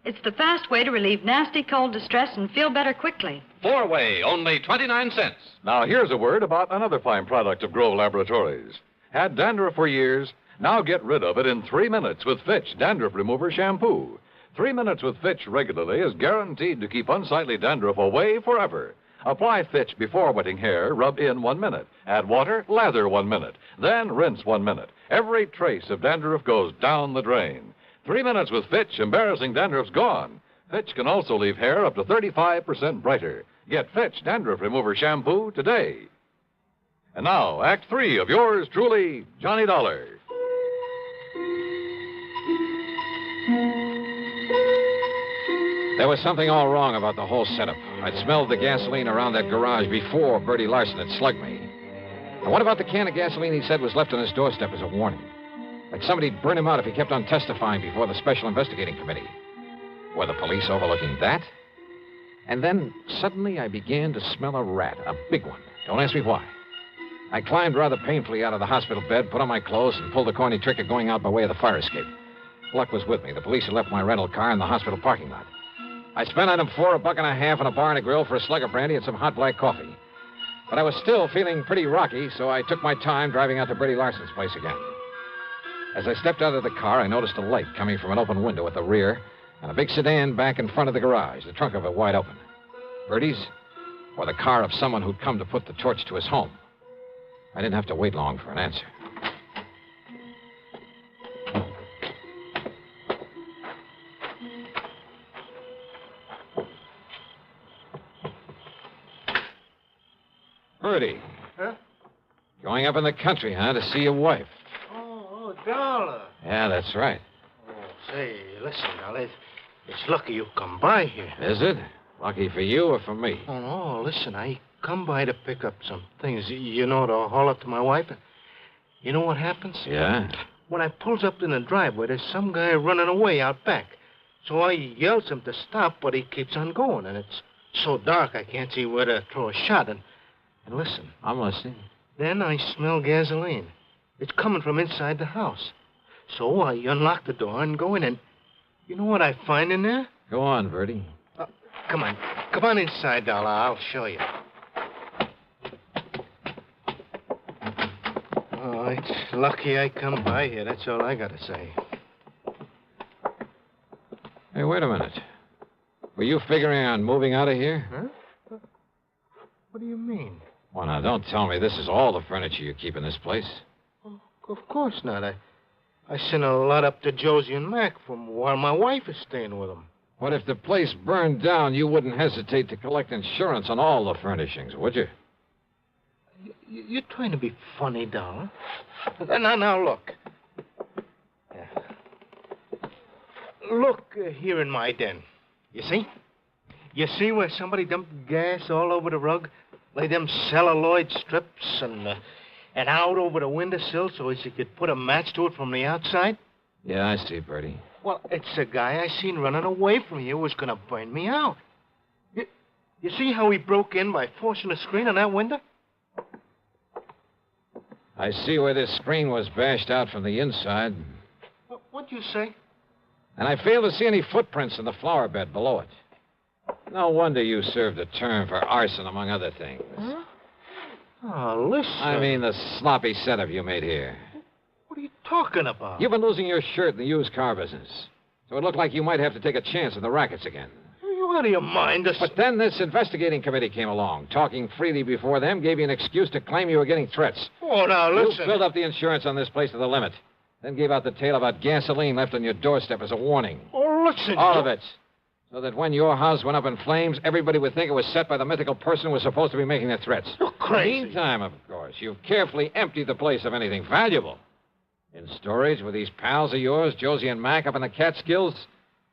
It's the fast way to relieve nasty cold distress and feel better quickly. 4-way, only 29 cents. Now, here's a word about another fine product of Grove Laboratories. Had dandruff for years? Now get rid of it in 3 minutes with Fitch Dandruff Remover Shampoo. 3 minutes with Fitch regularly is guaranteed to keep unsightly dandruff away forever. Apply Fitch before wetting hair, rub in 1 minute. Add water, lather 1 minute. Then rinse 1 minute. Every trace of dandruff goes down the drain. 3 minutes with Fitch, embarrassing dandruff's gone. Fitch can also leave hair up to 35% brighter. Get Fitch Dandruff Remover Shampoo today. And now, Act 3 of yours truly, Johnny Dollar. There was something all wrong about the whole setup. I'd smelled the gasoline around that garage before Bertie Larson had slugged me. And what about the can of gasoline he said was left on his doorstep as a warning? Like somebody'd burn him out if he kept on testifying before the Special Investigating Committee. Were the police overlooking that? And then, suddenly, I began to smell a rat, a big one. Don't ask me why. I climbed rather painfully out of the hospital bed, put on my clothes, and pulled the corny trick of going out by way of the fire escape. Luck was with me. The police had left my rental car in the hospital parking lot. I spent on them $4, $1.50, and a bar and a grill for a slug of brandy and some hot black coffee. But I was still feeling pretty rocky, so I took my time driving out to Bertie Larson's place again. As I stepped out of the car, I noticed a light coming from an open window at the rear and a big sedan back in front of the garage, the trunk of it wide open. Bertie's, or the car of someone who'd come to put the torch to his home. I didn't have to wait long for an answer. Bertie. Huh? Going up in the country, huh, to see your wife? Oh, Dollar. Yeah, that's right. Oh, say, listen, Dollar. It's lucky you come by here. Is it? Lucky for you or for me? Oh, no, listen, I come by to pick up some things, you know, to haul up to my wife. You know what happens? Yeah? When I pulls up in the driveway, there's some guy running away out back. So I yells him to stop, but he keeps on going, and it's so dark I can't see where to throw a shot. And listen. I'm listening. Then I smell gasoline. It's coming from inside the house. So I unlock the door and go in, and you know what I find in there? Go on, Bertie. Come on. Come on inside, Dollar. I'll show you. Oh, it's lucky I come by here. That's all I got to say. Hey, wait a minute. Were you figuring on moving out of here? Huh? What do you mean? Well, now, don't tell me this is all the furniture you keep in this place. Of course not. I sent a lot up to Josie and Mac from while my wife is staying with them. What if the place burned down? You wouldn't hesitate to collect insurance on all the furnishings, would you? You're trying to be funny, Dollar. Now, look. Look here in my den. You see? You see where somebody dumped gas all over the rug? Lay them celluloid strips and out over the windowsill so as you could put a match to it from the outside? Yeah, I see, Bertie. Well, it's a guy I seen running away from here who was going to burn me out. You see how he broke in by forcing the screen on that window? I see where this screen was bashed out from the inside. What'd you say? And I fail to see any footprints in the flower bed below it. No wonder you served a term for arson, among other things. Huh? Oh, listen. I mean the sloppy setup you made here. What are you talking about? You've been losing your shirt in the used car business. So it looked like you might have to take a chance in the rackets again. Are you out of your mind? But then this investigating committee came along. Talking freely before them gave you an excuse to claim you were getting threats. Oh, now, listen. You filled up the insurance on this place to the limit. Then gave out the tale about gasoline left on your doorstep as a warning. Oh, listen. All of it. So that when your house went up in flames, everybody would think it was set by the mythical person who was supposed to be making the threats. You're crazy. Meantime, of course, you've carefully emptied the place of anything valuable. In storage with these pals of yours, Josie and Mac, up in the Catskills,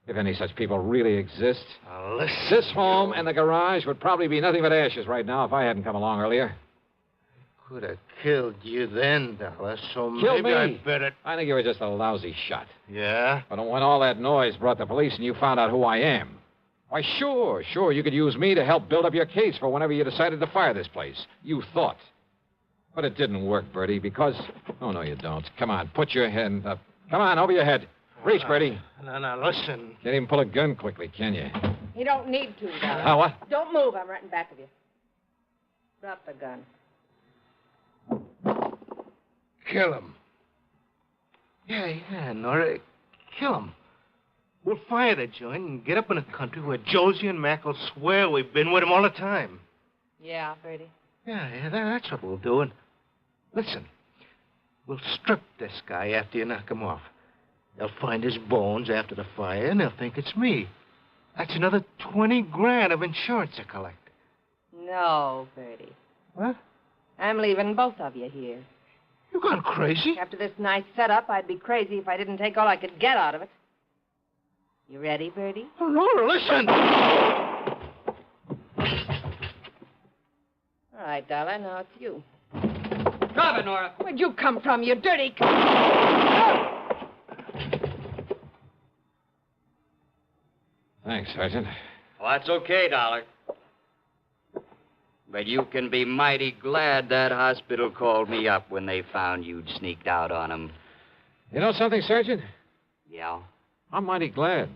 if any such people really exist. Listen. This home and the garage would probably be nothing but ashes right now if I hadn't come along earlier. could have killed you then, Dollar, so Kill maybe me? I better... I think you were just a lousy shot. Yeah? But when all that noise brought the police and you found out who I am, why, sure, you could use me to help build up your case for whenever you decided to fire this place. You thought. But it didn't work, Bertie, because... Oh, no, you don't. Come on, put your hand up. Come on, over your head. Reach, Bertie. No, listen. Can't even pull a gun quickly, can you? You don't need to, Dollar. Oh, what? Don't move. I'm right in back of you. Drop the gun. Kill him. Yeah, Nora. Kill him. We'll fire the joint and get up in a country where Josie and Mac will swear we've been with him all the time. Yeah, Bertie. Yeah, that's what we'll do. And listen, we'll strip this guy after you knock him off. They'll find his bones after the fire, and they'll think it's me. That's another 20 grand of insurance to collect. No, Bertie. What? I'm leaving both of you here. You gone crazy? After this nice setup, I'd be crazy if I didn't take all I could get out of it. You ready, Bertie? Oh, Nora, listen! All right, Dollar, now it's you. Drop it, Nora. Where'd you come from, you dirty... Thanks, Sergeant. Well, that's okay, Dollar. But you can be mighty glad that hospital called me up when they found you'd sneaked out on them. You know something, Sergeant? Yeah? I'm mighty glad.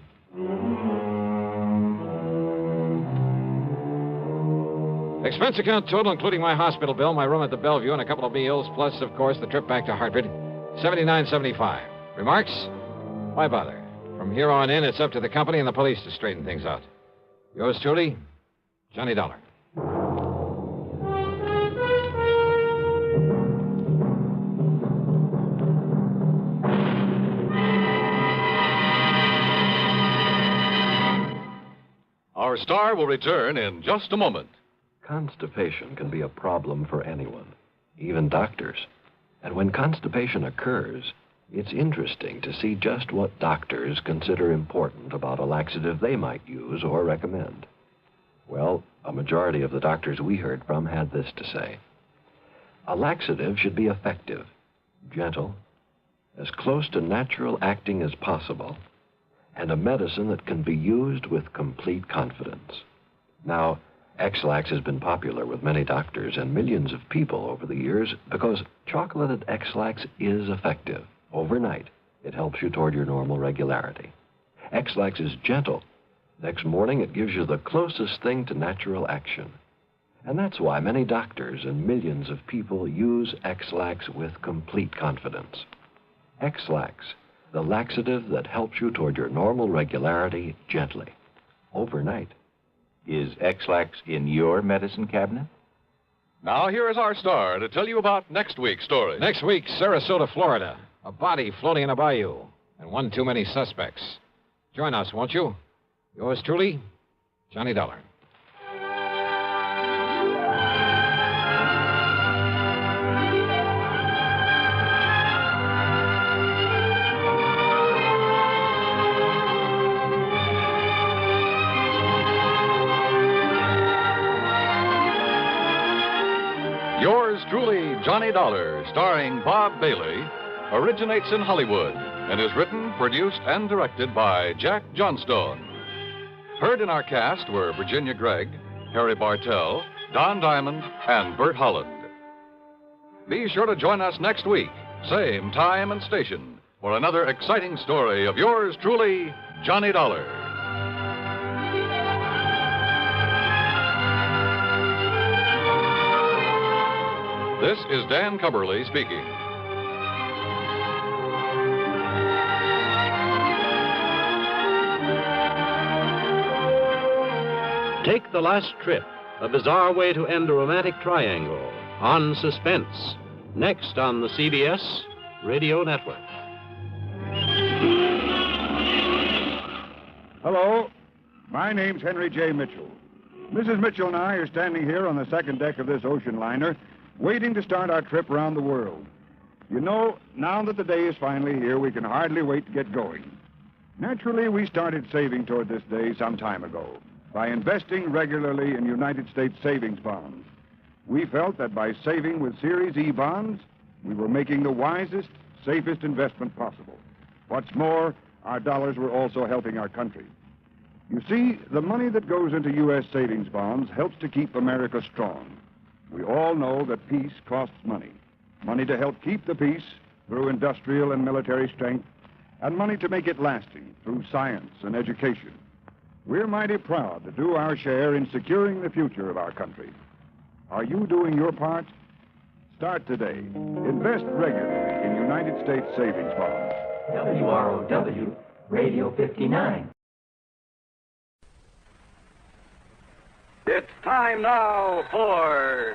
Expense account total, including my hospital bill, my room at the Bellevue, and a couple of meals, plus, of course, the trip back to Hartford, $79.75. Remarks? Why bother? From here on in, it's up to the company and the police to straighten things out. Yours truly, Johnny Dollar. Our star will return in just a moment. Constipation can be a problem for anyone, even doctors. And when constipation occurs, it's interesting to see just what doctors consider important about a laxative they might use or recommend. Well, a majority of the doctors we heard from had this to say. A laxative should be effective, gentle, as close to natural acting as possible, and a medicine that can be used with complete confidence. Now, X-Lax has been popular with many doctors and millions of people over the years because chocolated X-Lax is effective. Overnight, it helps you toward your normal regularity. X-Lax is gentle. Next morning, it gives you the closest thing to natural action. And that's why many doctors and millions of people use X-Lax with complete confidence. X-Lax, the laxative that helps you toward your normal regularity gently, overnight. Is X-Lax in your medicine cabinet? Now, here is our star to tell you about next week's story. Next week, Sarasota, Florida. A body floating in a bayou, and one too many suspects. Join us, won't you? Yours truly, Johnny Dollar. Yours truly, Johnny Dollar, starring Bob Bailey, originates in Hollywood and is written, produced, and directed by Jack Johnstone. Heard in our cast were Virginia Gregg, Harry Bartell, Don Diamond, and Bert Holland. Be sure to join us next week, same time and station, for another exciting story of yours truly, Johnny Dollar. This is Dan Cumberly speaking. Take the Last Trip, a bizarre way to end a romantic triangle, on Suspense, next on the CBS Radio Network. Hello, my name's Henry J. Mitchell. Mrs. Mitchell and I are standing here on the second deck of this ocean liner, waiting to start our trip around the world. You know, now that the day is finally here, we can hardly wait to get going. Naturally, we started saving toward this day some time ago by investing regularly in United States savings bonds. We felt that by saving with Series E bonds, we were making the wisest, safest investment possible. What's more, our dollars were also helping our country. You see, the money that goes into U.S. savings bonds helps to keep America strong. We all know that peace costs money. Money to help keep the peace through industrial and military strength, and money to make it lasting through science and education. We're mighty proud to do our share in securing the future of our country. Are you doing your part? Start today. Invest regularly in United States savings bonds. WROW, Radio 59. It's time now for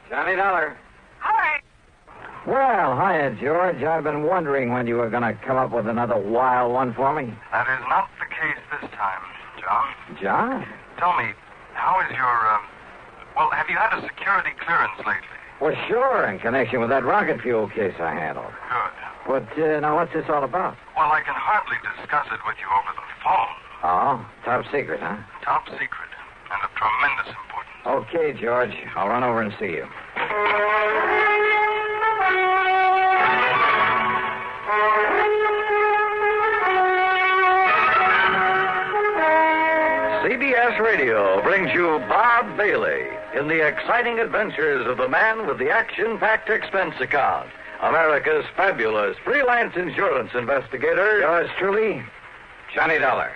Johnny Dollar. Hi. Well, hiya, George. I've been wondering when you were going to come up with another wild one for me. That is not the case this time, John. John? Tell me, how is your, have you had a security clearance lately? Well, sure, in connection with that rocket fuel case I handled. Good. But, now, what's this all about? Well, I can hardly discuss it with you over the phone. Oh, top secret, huh? Top secret, and of tremendous importance. Okay, George. I'll run over and see you. CBS Radio brings you Bob Bailey in the exciting adventures of the man with the action-packed expense account, America's fabulous freelance insurance investigator. Yours truly, Johnny Dollar.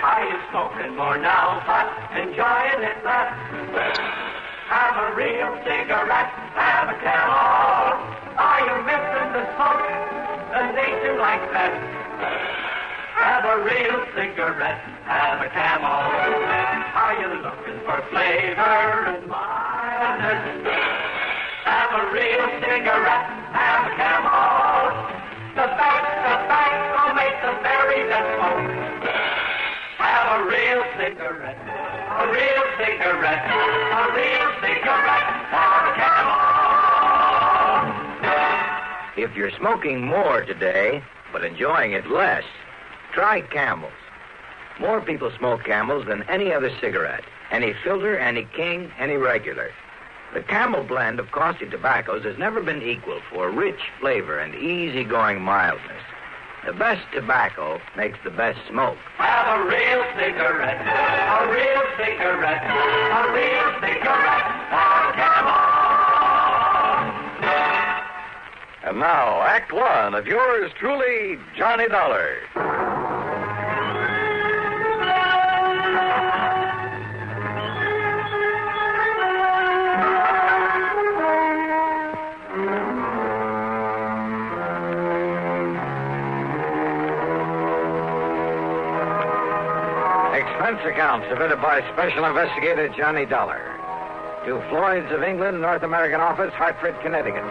Are you smoking more now, but enjoying it less? Have a real cigarette, have a Camel. Are you missing the smoke, the nation like that? Have a real cigarette, have a Camel. Are you looking for flavor and mildness? Have a real cigarette, have a Camel. The best tobacco makes the very best smoke. Have a real cigarette, a real cigarette, a real cigarette, have a Camel. If you're smoking more today, but enjoying it less, try Camels. More people smoke Camels than any other cigarette. Any filter, any king, any regular. The Camel blend of costly tobaccos has never been equal for rich flavor and easygoing mildness. The best tobacco makes the best smoke. Have a real cigarette, a real cigarette, a real cigarette, have a Camel. And now, Act One of yours truly, Johnny Dollar. Expense account submitted by Special Investigator Johnny Dollar to Floyd's of England, North American Office, Hartford, Connecticut.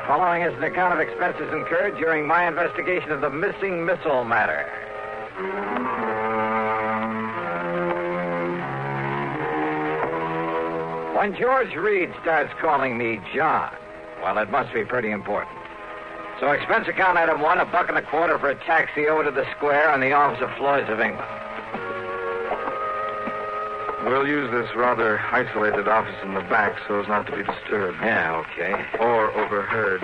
Following is an account of expenses incurred during my investigation of the missing missile matter. When George Reed starts calling me John, well, it must be pretty important. So expense account item one, $1.25 for a taxi over to the square on the office of Floyd's of England. We'll use this rather isolated office in the back so as not to be disturbed. Yeah, okay. Or overheard.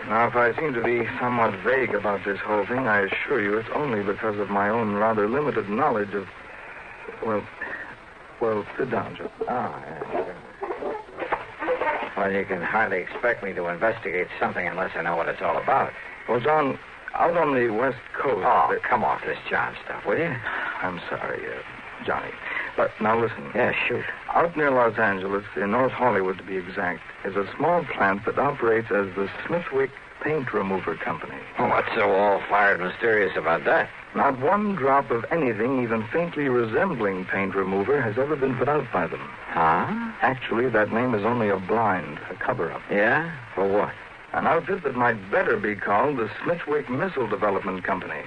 Now, if I seem to be somewhat vague about this whole thing, I assure you it's only because of my own rather limited knowledge of... Well, sit down, Joe. Oh, yeah, sure. Well, you can hardly expect me to investigate something unless I know what it's all about. Well, John, out on the West Coast... Oh, come off this John stuff, will you? I'm sorry, Johnny. But now listen. Yeah, shoot. Out near Los Angeles, in North Hollywood to be exact, is a small plant that operates as the Smithwick Paint Remover Company. Oh, what's so all-fired mysterious about that? Not one drop of anything even faintly resembling paint remover has ever been put out by them. Huh? Actually, that name is only a blind, a cover-up. Yeah? For what? An outfit that might better be called the Smithwick Missile Development Company.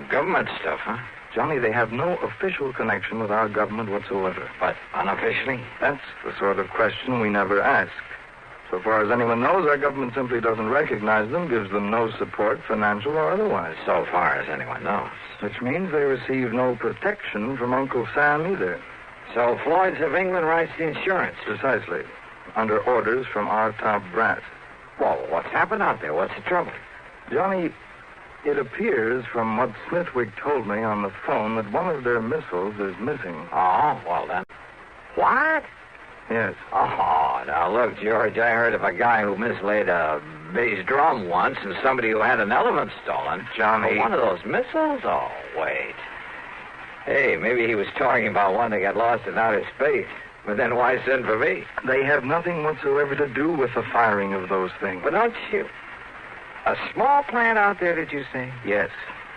Government stuff, huh? Johnny, they have no official connection with our government whatsoever. But unofficially? That's the sort of question we never asked. So far as anyone knows, our government simply doesn't recognize them, gives them no support, financial or otherwise. So far as anyone knows. Which means they receive no protection from Uncle Sam either. So Floyd's of England writes the insurance. Precisely. Under orders from our top brass. Well, what's happened out there? What's the trouble? Johnny, it appears from what Smithwick told me on the phone that one of their missiles is missing. Oh, well then. What? Yes. Oh, now look, George, I heard of a guy who mislaid a bass drum once and somebody who had an elephant stolen. Johnny. Oh, one of those missiles? Oh, wait. Hey, maybe he was talking about one that got lost in outer space. But then why send for me? They have nothing whatsoever to do with the firing of those things. But don't you... A small plant out there, did you say? Yes.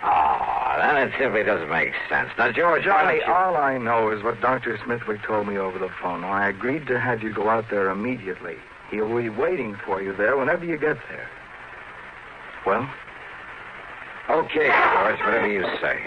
Oh, then it simply doesn't make sense. Now, George, Johnny, all I know is what Dr. Smithwick told me over the phone. Now, I agreed to have you go out there immediately. He'll be waiting for you there whenever you get there. Well? Okay, George, whatever you say.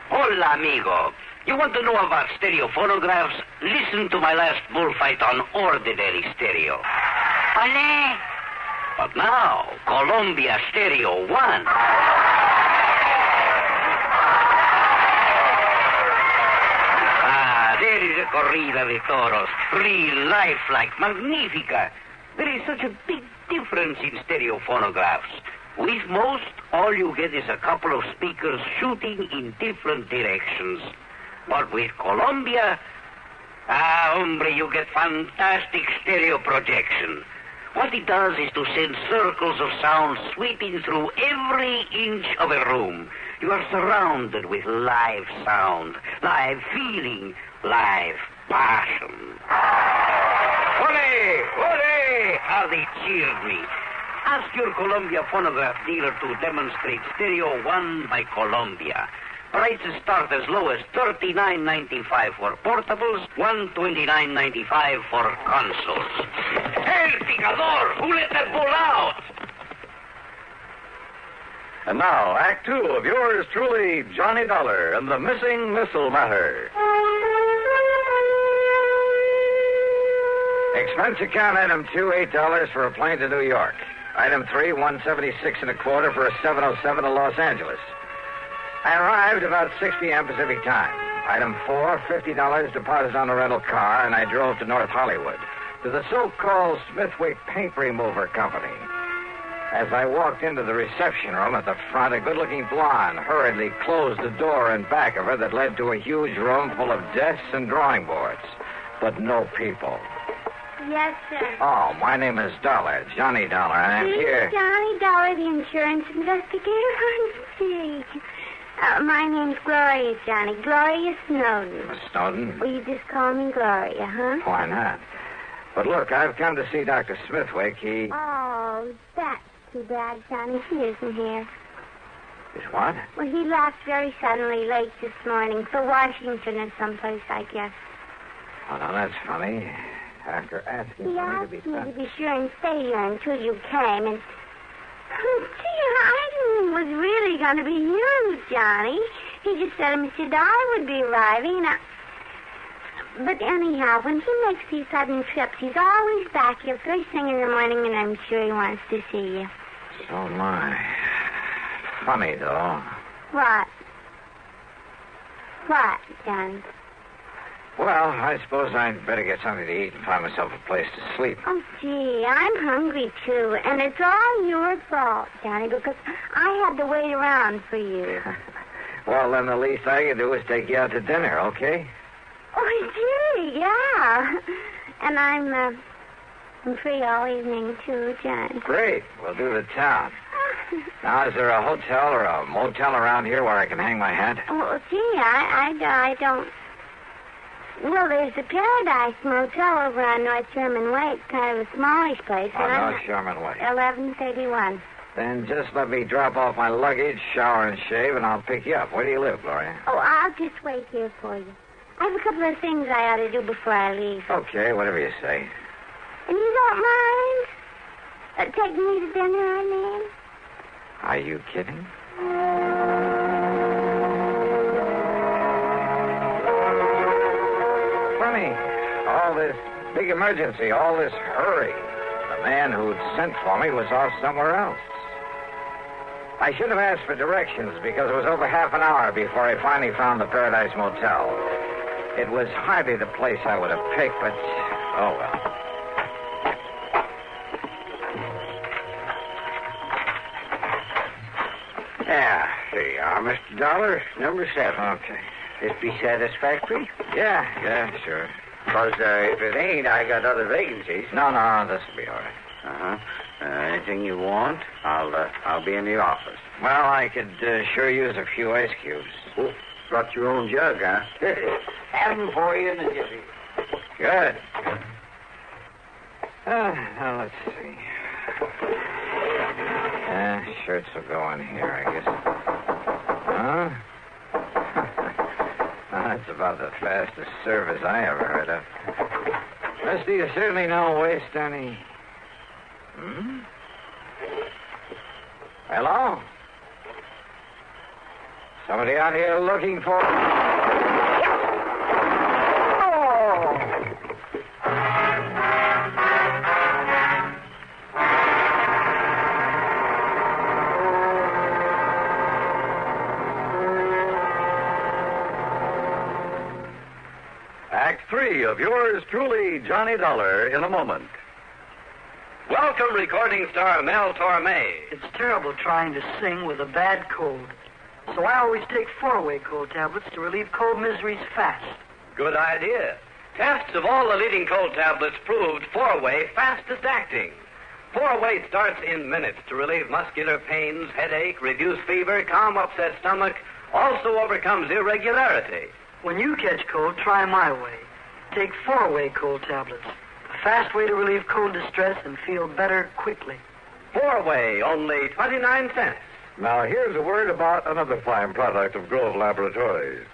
Hola, amigo. You want to know about stereo phonographs? Listen to my last bullfight on ordinary stereo. Ole! But now, Columbia Stereo 1. Ah, there is a corrida de toros. Real lifelike, magnifica. There is such a big difference in stereo phonographs. With most, all you get is a couple of speakers shooting in different directions. But with Columbia, hombre, you get fantastic stereo projection. What it does is to send circles of sound sweeping through every inch of a room. You are surrounded with live sound, live feeling, live passion. Ole! Ole! How they cheered me. Ask your Columbia phonograph dealer to demonstrate Stereo 1 by Columbia. Prices start as low as $39.95 for portables, $129.95 for consoles. El Picador! Who let that bull out? And now, Act 2 of yours truly, Johnny Dollar and the Missing Missile Matter. Expense account item 2, $8 for a plane to New York. Item 3, $176 1/4 for a 707 to Los Angeles. I arrived about 6 p.m. Pacific time. Item 4, $50 deposit on a rental car, and I drove to North Hollywood, to the so-called Smithwick Paint Remover Company. As I walked into the reception room at the front, a good-looking blonde hurriedly closed the door in back of her that led to a huge room full of desks and drawing boards, but no people. Yes, sir. Oh, my name is Dollar, Johnny Dollar, and I'm here. Johnny Dollar, the insurance investigator. My name's Gloria, Johnny. Gloria Snowden. Miss Snowden? Will you just call me Gloria, huh? Why not? But look, I've come to see Dr. Smithwick. He... Oh, that's too bad, Johnny. He isn't here. Is what? Well, he left very suddenly late this morning for Washington or someplace, I guess. Oh, now that's funny. After asking He for asked me me to be to be sure and stay here until you came, and... Gee, I didn't think it was really going to be you, Johnny. He just said Mr. Dollar would be arriving, and But anyhow, when he makes these sudden trips, he's always back here first thing in the morning, and I'm sure he wants to see you. So my. Funny, though. What? What, Johnny? Well, I suppose I'd better get something to eat and find myself a place to sleep. Oh, gee, I'm hungry, too. And it's all your fault, Johnny, because I had to wait around for you. Well, then the least I can do is take you out to dinner, okay? Oh, gee, yeah. And I'm free all evening, too, Johnny. Great. We'll do the town. Now, is there a hotel or a motel around here where I can hang my hat? Oh, gee, I don't... Well, there's the Paradise Motel over on North Sherman Way. It's kind of a smallish place. On North Sherman Way. 1131. Then just let me drop off my luggage, shower and shave, and I'll pick you up. Where do you live, Gloria? Oh, I'll just wait here for you. I have a couple of things I ought to do before I leave. Okay, whatever you say. And you don't mind taking me to dinner, I mean? Are you kidding? Funny, all this big emergency, all this hurry. The man who'd sent for me was off somewhere else. I should have asked for directions because it was over half an hour before I finally found the Paradise Motel. It was hardly the place I would have picked, but oh well. Yeah, here you are, Mr. Dollar, number 7. Okay. This be satisfactory? Yeah, sure. Because if it ain't, I got other vacancies. No, this will be all right. Uh-huh. Anything you want, I'll be in the office. Well, I could sure use a few ice cubes. Oh, brought your own jug, huh? Have them for you in the jiffy. Good. Now, let's see. Shirts will go in here, I guess. Huh? That's about the fastest service I ever heard of. Mister, you certainly don't waste any... Hmm? Hello? Somebody out here looking for... Act 3 of yours truly, Johnny Dollar, in a moment. Welcome, recording star Mel Torme. It's terrible trying to sing with a bad cold. So I always take 4-way cold tablets to relieve cold miseries fast. Good idea. Tests of all the leading cold tablets proved 4-way fastest acting. 4-way starts in minutes to relieve muscular pains, headache, reduce fever, calm upset stomach, also overcomes irregularity. When you catch cold, try my way. Take 4-way cold tablets. A fast way to relieve cold distress and feel better quickly. 4-way, only 29 cents. Now, here's a word about another fine product of Grove Laboratories.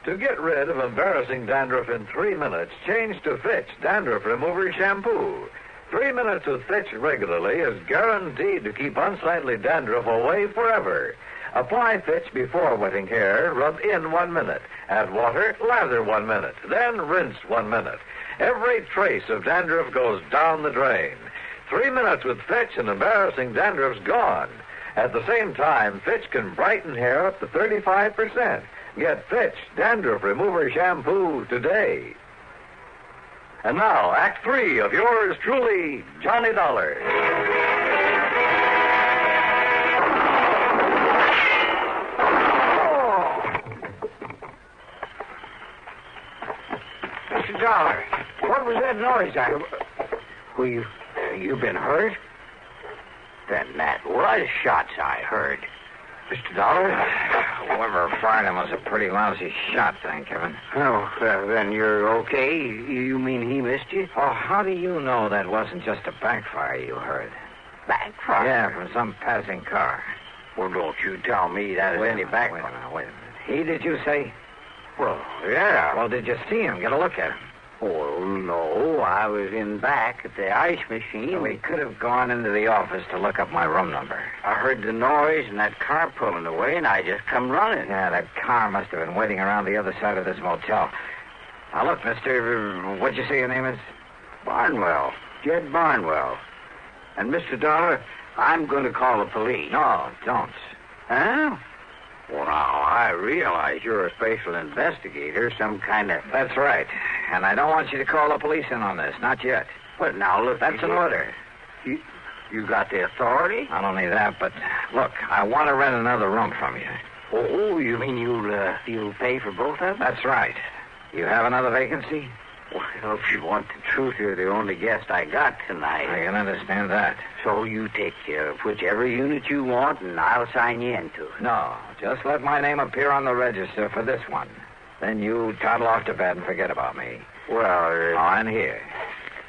To get rid of embarrassing dandruff in 3 minutes, change to Fitch Dandruff Remover Shampoo. 3 minutes with Fitch regularly is guaranteed to keep unsightly dandruff away forever. Apply Fitch before wetting hair, rub in 1 minute. Add water, lather 1 minute. Then rinse 1 minute. Every trace of dandruff goes down the drain. 3 minutes with Fitch and embarrassing dandruff's gone. At the same time, Fitch can brighten hair up to 35%. Get Fitch Dandruff Remover Shampoo today. And now, Act 3 of yours truly, Johnny Dollar. Mr. Dollar, what was that noise Well, you been hurt? Then that was shots I heard. Mr. Dollar? Whoever fired him was a pretty lousy shot, thank heaven. Oh, then you're okay? You mean he missed you? Oh, how do you know that wasn't just a backfire you heard? Backfire? Yeah, from some passing car. Well, don't you tell me that is any backfire. Wait a minute. He, did you say? Well, yeah. Well, did you see him? Get a look at him. Oh, no. I was in back at the ice machine. Well, he could have gone into the office to look up my room number. I heard the noise and that car pulling away, and I just come running. Yeah, that car must have been waiting around the other side of this motel. Now, look, mister, what'd you say your name is? Barnwell. Jed Barnwell. And, Mr. Dollar, I'm going to call the police. No, don't. Huh? Well, now, I realize you're a special investigator, some kind of... That's right. And I don't want you to call the police in on this, not yet. But now, look... That's an order. You got the authority? Not only that, but, look, I want to rent another room from you. Oh, you mean you'll pay for both of them? That's right. You have another vacancy? Well, if you want the truth, you're the only guest I got tonight. I can understand that. So you take whichever unit you want, and I'll sign you into it. No, just let my name appear on the register for this one. Then you toddle off to bed and forget about me. Well, on here.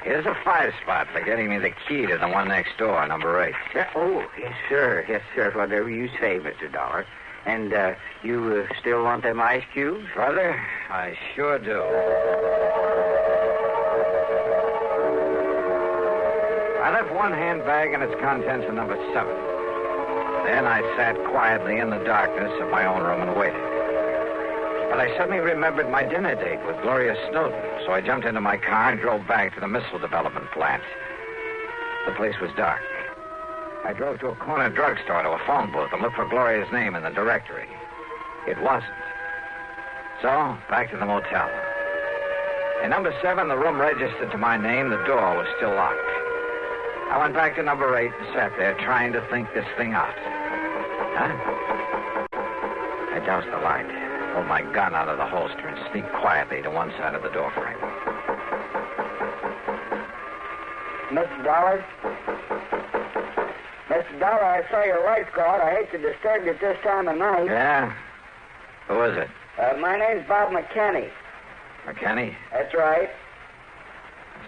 Here's a 5-spot for getting me the key to the one next door, number 8. Oh, yes, sir. Yes, sir. Whatever you say, Mr. Dollar. And you still want them ice cubes? Brother, I sure do. I left one handbag and its contents in number 7. Then I sat quietly in the darkness of my own room and waited. But I suddenly remembered my dinner date with Gloria Snowden, so I jumped into my car and drove back to the missile development plant. The place was dark. I drove to a corner drugstore to a phone booth and looked for Gloria's name in the directory. It wasn't. So, back to the motel. In number 7, the room registered to my name. The door was still locked. I went back to number 8 and sat there trying to think this thing out. I doused the light, pulled my gun out of the holster, and sneaked quietly to one side of the door frame. Mr. Dollar? Mr. Dollar, I saw your lights go out. I hate to disturb you at this time of night. Yeah? Who is it? My name's Bob McKinney. McKinney? That's right.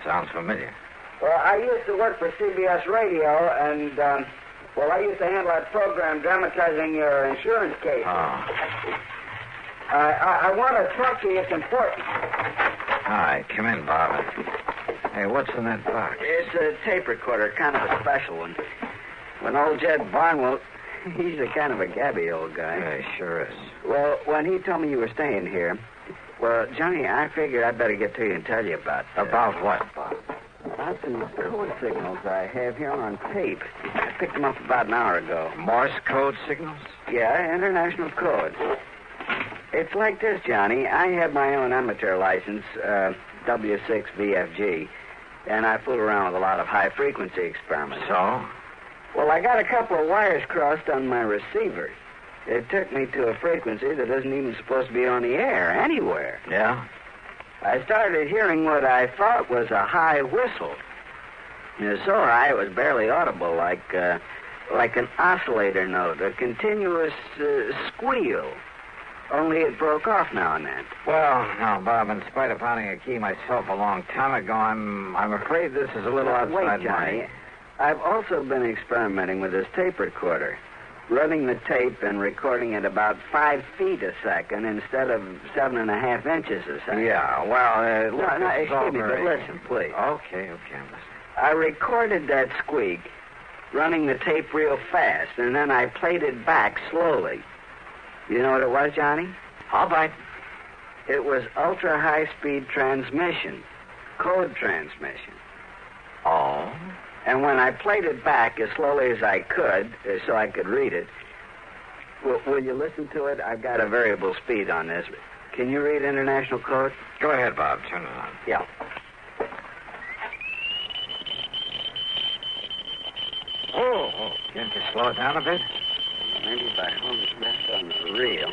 Sounds familiar. Well, I used to work for CBS Radio, and, I used to handle that program dramatizing your insurance case. Oh. I want to talk to you. It's important. All right, come in, Bob. Hey, what's in that box? It's a tape recorder, kind of a special one. When old Jed Barnwell, he's a kind of a gabby old guy. Yeah, he sure is. Well, when he told me you were staying here, well, Johnny, I figured I'd better get to you and tell you about... About what, Bob? About some code signals I have here on tape. I picked them up about an hour ago. Morse code signals? Yeah, international codes. It's like this, Johnny. I have my own amateur license, W6VFG, and I fool around with a lot of high-frequency experiments. So? Well, I got a couple of wires crossed on my receiver. It took me to a frequency that isn't even supposed to be on the air anywhere. Yeah? I started hearing what I thought was a high whistle. It was so high it was barely audible, like an oscillator note, a continuous squeal. Only it broke off now and then. Well, now, Bob, in spite of finding a key myself a long time ago, I'm afraid this is a little outside Wait, Johnny. I've also been experimenting with this tape recorder, running the tape and recording at about 5 feet a second instead of 7.5 inches a second. Yeah, well, excuse me, but listen, please. Okay, I'm listening. I recorded that squeak, running the tape real fast, and then I played it back slowly. You know what it was, Johnny? I'll bite. It was ultra-high-speed transmission, code transmission. Oh? And when I played it back as slowly as I could, so I could read it, will you listen to it? I've got a variable speed on this. Can you read international code? Go ahead, Bob. Turn it on. Yeah. Oh, can't you slow it down a bit? Maybe if I hold it back on the reel.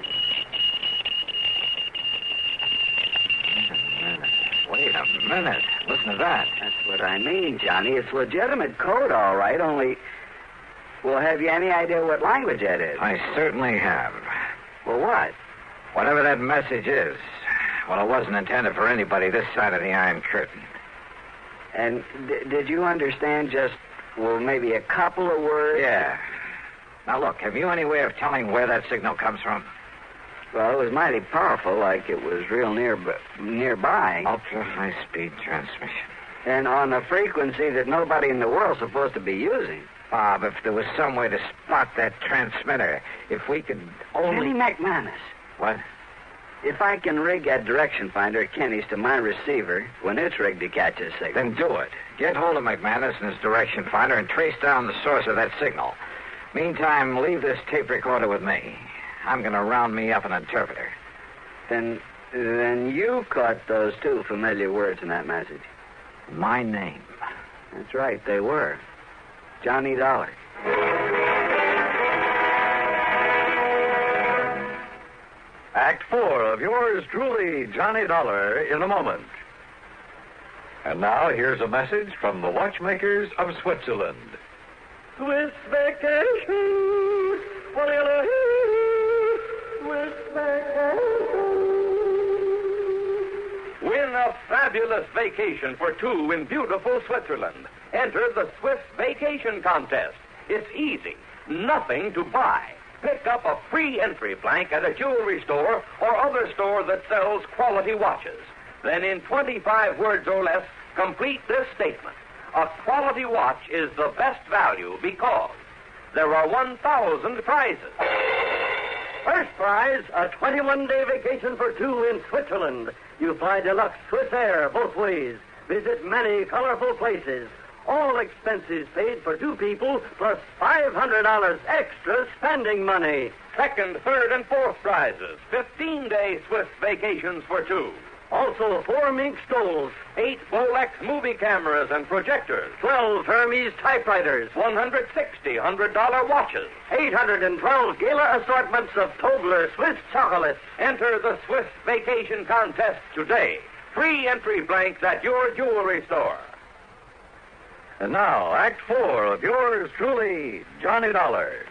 Wait a minute. Listen to that. That's what I mean, Johnny. It's legitimate code, all right, only... Well, have you any idea what language that is? I certainly have. Well, what? Whatever that message is, well, it wasn't intended for anybody this side of the Iron Curtain. And did you understand just, maybe a couple of words? Yeah. Now, look, have you any way of telling where that signal comes from? Well, it was mighty powerful, like it was real nearby. Ultra-high-speed transmission. And on a frequency that nobody in the world's supposed to be using. Bob, if there was some way to spot that transmitter, if we could only... Kenny McManus. What? If I can rig that direction finder at Kenny's to my receiver when it's rigged to catch a signal... Then do it. Get hold of McManus and his direction finder and trace down the source of that signal. Meantime, leave this tape recorder with me. I'm going to round me up an interpreter. Then you caught those 2 familiar words in that message. My name. That's right, they were. Johnny Dollar. Act 4 of yours truly, Johnny Dollar, in a moment. And now here's a message from the watchmakers of Switzerland. Swiss vacation, Swiss vacation. Win a a fabulous vacation for two in beautiful Switzerland. Enter the Swiss Vacation Contest. It's easy. Nothing to buy. Pick up a free entry blank at a jewelry store or other store that sells quality watches. Then in 25 words or less, complete this statement. A quality watch is the best value because there are 1,000 prizes. First prize, a 21-day vacation for two in Switzerland. You fly deluxe Swiss Air both ways. Visit many colorful places. All expenses paid for two people, plus $500 extra spending money. Second, third, and fourth prizes. 15-day Swiss vacations for two. Also, 4 mink stoles, 8 Bolex movie cameras and projectors, 12 Hermes typewriters, 160 $100 watches, 812 gala assortments of Tobler Swiss chocolates. Enter the Swiss Vacation Contest today. Free entry blanks at your jewelry store. And now, Act 4 of yours truly, Johnny Dollar.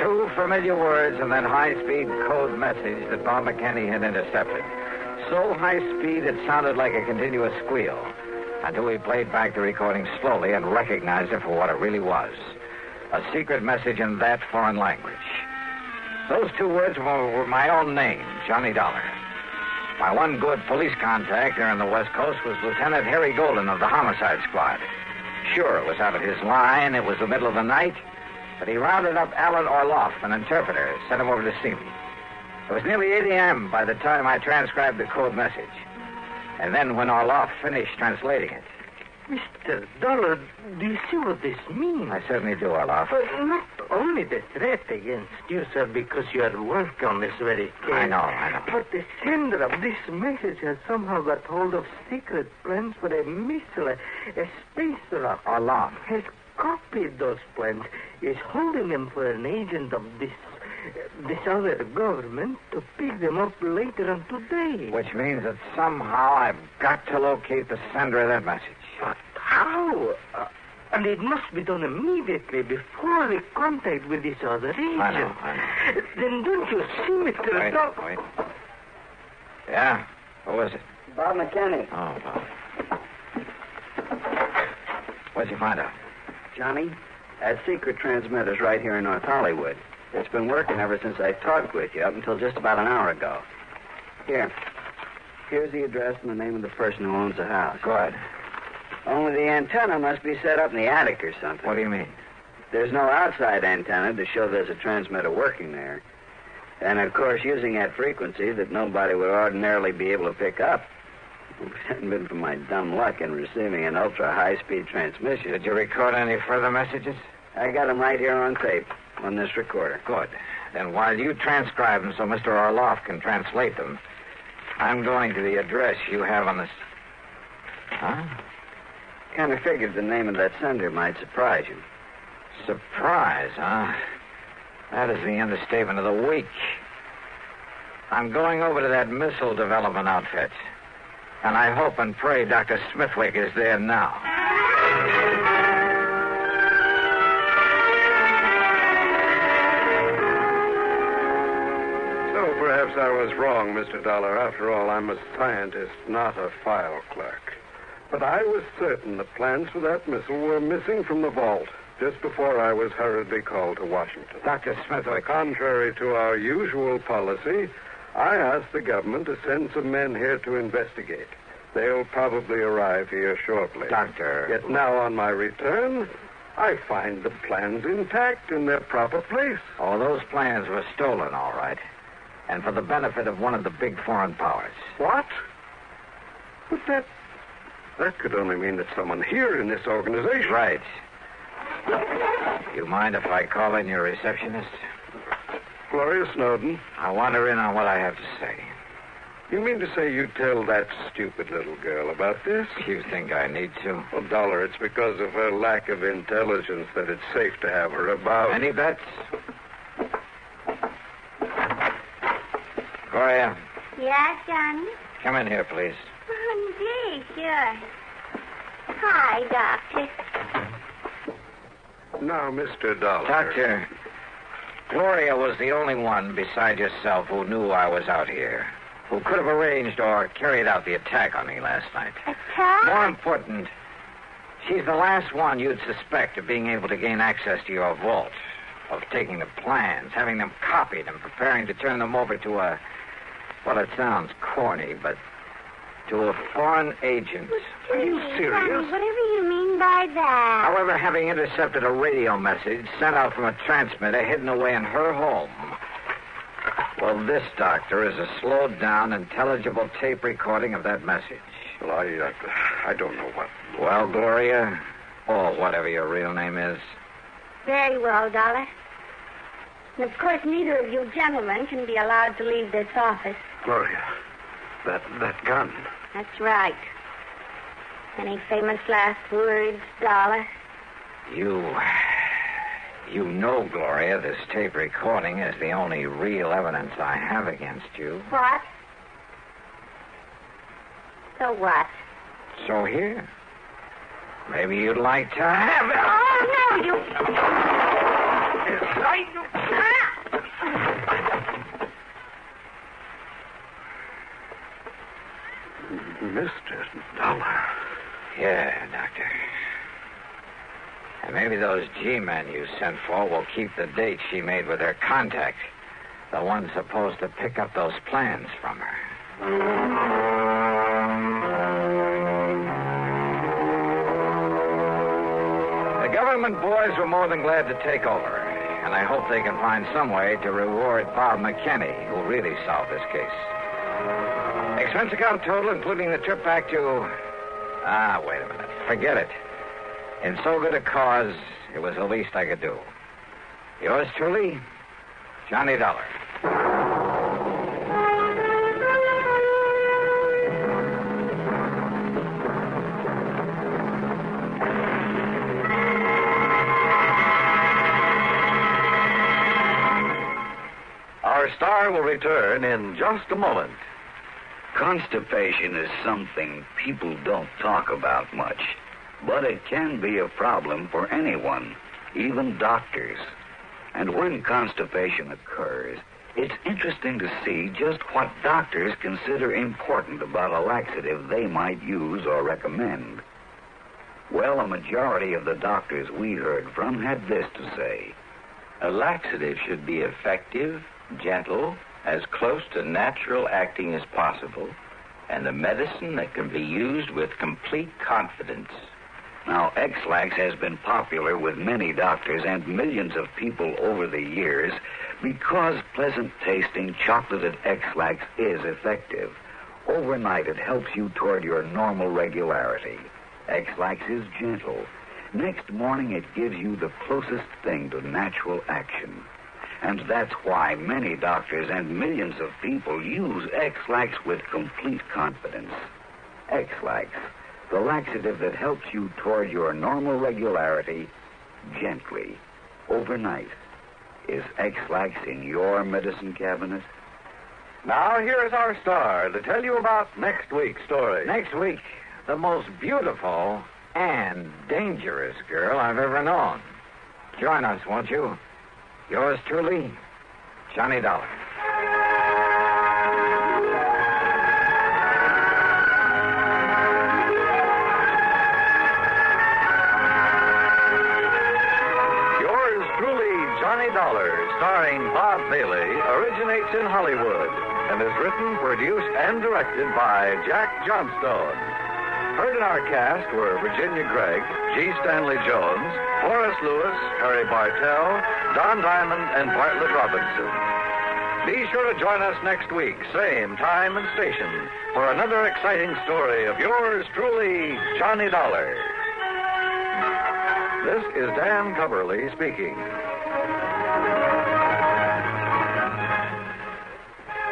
Two familiar words and that high-speed code message that Bob McKinney had intercepted. So high-speed it sounded like a continuous squeal until we played back the recording slowly and recognized it for what it really was. A secret message in that foreign language. Those two words were my own name, Johnny Dollar. My one good police contact there on the West Coast was Lieutenant Harry Golden of the Homicide Squad. Sure, it was out of his line. It was the middle of the night. But he rounded up Alan Orloff, an interpreter, sent him over to see me. It was nearly 8 a.m. by the time I transcribed the code message. And then when Orloff finished translating it. Mr. Dollar, do you see what this means? I certainly do, Orloff. But not only the threat against you, sir, because you are working on this very case. I know. But the sender of this message has somehow got hold of secret plans for a missile, a space rocket. Orloff has copied those plans, is holding them for an agent of this other government to pick them up later on today. Which means that somehow I've got to locate the sender of that message. But how? And it must be done immediately before we contact with this other agent. I know. Then don't you see, Mr. Dollar? Wait. Yeah? Who is it? Bob McKinney. Oh, Bob. What'd you find out? Johnny, that secret transmitter's right here in North Hollywood. It's been working ever since I talked with you, up until just about an hour ago. Here's the address and the name of the person who owns the house. Good. Only the antenna must be set up in the attic or something. What do you mean? There's no outside antenna to show there's a transmitter working there. And, of course, using that frequency that nobody would ordinarily be able to pick up. If it hadn't been for my dumb luck in receiving an ultra-high-speed transmission. Did you record any further messages? I got them right here on tape, on this recorder. Good. Then while you transcribe them so Mr. Orloff can translate them, I'm going to the address you have on this... Huh? Kind of figured the name of that sender might surprise you. Surprise, huh? That is the understatement of the week. I'm going over to that missile development outfit. And I hope and pray Dr. Smithwick is there now. So perhaps I was wrong, Mr. Dollar. After all, I'm a scientist, not a file clerk. But I was certain the plans for that missile were missing from the vault just before I was hurriedly called to Washington. Dr. Smithwick. Contrary to our usual policy, I asked the government to send some men here to investigate. They'll probably arrive here shortly. Doctor. Yet now on my return, I find the plans intact in their proper place. Oh, those plans were stolen, all right. And for the benefit of one of the big foreign powers. What? But that could only mean that someone here in this organization... Right. You mind if I call in your receptionist? Gloria Snowden. I want her in on what I have to say. You mean to say you tell that stupid little girl about this? You think I need to? Well, Dollar, it's because of her lack of intelligence that it's safe to have her about. Any bets? Gloria. Yeah, Johnny? Come in here, please. Oh, gee, sure. Hi, Doctor. Now, Mr. Dollar. Doctor, Gloria was the only one beside yourself who knew I was out here, who could have arranged or carried out the attack on me last night. Attack? More important, she's the last one you'd suspect of being able to gain access to your vault, of taking the plans, having them copied, and preparing to turn them over to a, well, it sounds corny, but to a foreign agent. Are you serious? Whatever you mean by that. However, having intercepted a radio message sent out from a transmitter hidden away in her home. Well, this, Doctor, is a slowed-down, intelligible tape recording of that message. Well, I don't know what... Well, Gloria, or whatever your real name is. Very well, Dollar. And of course, neither of you gentlemen can be allowed to leave this office. Gloria, that gun. That's right. Any famous last words, Dollar? You know, Gloria, this tape recording is the only real evidence I have against you. What? So what? So here. Maybe you'd like to have it. Oh, no, you... Mr. Dollar. Yeah, Doctor. And maybe those G-men you sent for will keep the date she made with her contact. The one supposed to pick up those plans from her. The government boys were more than glad to take over, and I hope they can find some way to reward Bob McKinney, who really solved this case. Expense account total, including the trip back to... wait a minute. Forget it. In so good a cause, it was the least I could do. Yours truly, Johnny Dollar. Our star will return in just a moment. Constipation is something people don't talk about much, but it can be a problem for anyone, even doctors. And when constipation occurs, it's interesting to see just what doctors consider important about a laxative they might use or recommend. Well, a majority of the doctors we heard from had this to say: a laxative should be effective, gentle, as close to natural acting as possible, and a medicine that can be used with complete confidence. Now, X-Lax has been popular with many doctors and millions of people over the years because pleasant-tasting chocolated X-Lax is effective. Overnight, it helps you toward your normal regularity. X-Lax is gentle. Next morning, it gives you the closest thing to natural action. And that's why many doctors and millions of people use X-Lax with complete confidence. X-Lax, the laxative that helps you toward your normal regularity gently, overnight. Is X-Lax in your medicine cabinet? Now, here's our star to tell you about next week's story. Next week, the most beautiful and dangerous girl I've ever known. Join us, won't you? Yours truly, Johnny Dollar. Yours truly, Johnny Dollar, starring Bob Bailey, originates in Hollywood and is written, produced, and directed by Jack Johnstone. Heard in our cast were Virginia Gregg, G. Stanley Jones, Horace Lewis, Harry Bartell, Don Diamond, and Bartlett Robinson. Be sure to join us next week, same time and station, for another exciting story of yours truly, Johnny Dollar. This is Dan Coverly speaking.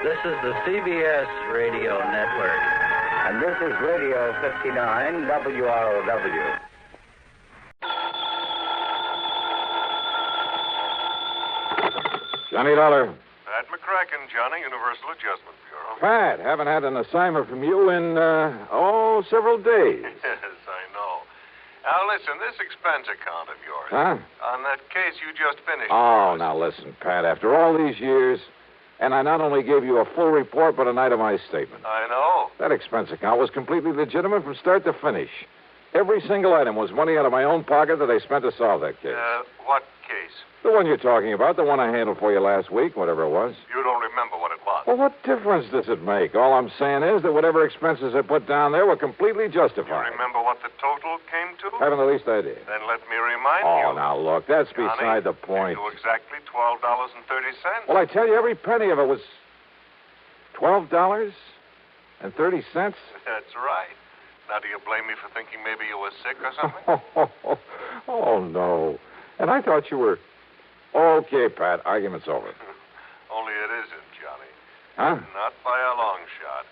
This is the CBS Radio Network. And this is Radio 59 WROW. Johnny Dollar. Pat McCracken, Johnny, Universal Adjustment Bureau. Pat, haven't had an assignment from you in, several days. Yes, I know. Now, listen, this expense account of yours, Huh? On that case you just finished. Oh, now listen, Pat. After all these years, and I not only gave you a full report, but an itemized statement. I know. That expense account was completely legitimate from start to finish. Every single item was money out of my own pocket that I spent to solve that case. What case? The one you're talking about, the one I handled for you last week, whatever it was. You don't remember what it was. Well, what difference does it make? All I'm saying is that whatever expenses I put down there were completely justified. You remember what the total came to? Haven't the least idea. Then let me remind you. Oh, now look, that's Johnny, beside the point. To exactly $12.30. Well, I tell you, every penny of it was $12.30. That's right. Now, do you blame me for thinking maybe you were sick or something? Oh, no. And I thought you were... Okay, Pat, argument's over. Only it isn't, Johnny. Huh? Not by a long shot.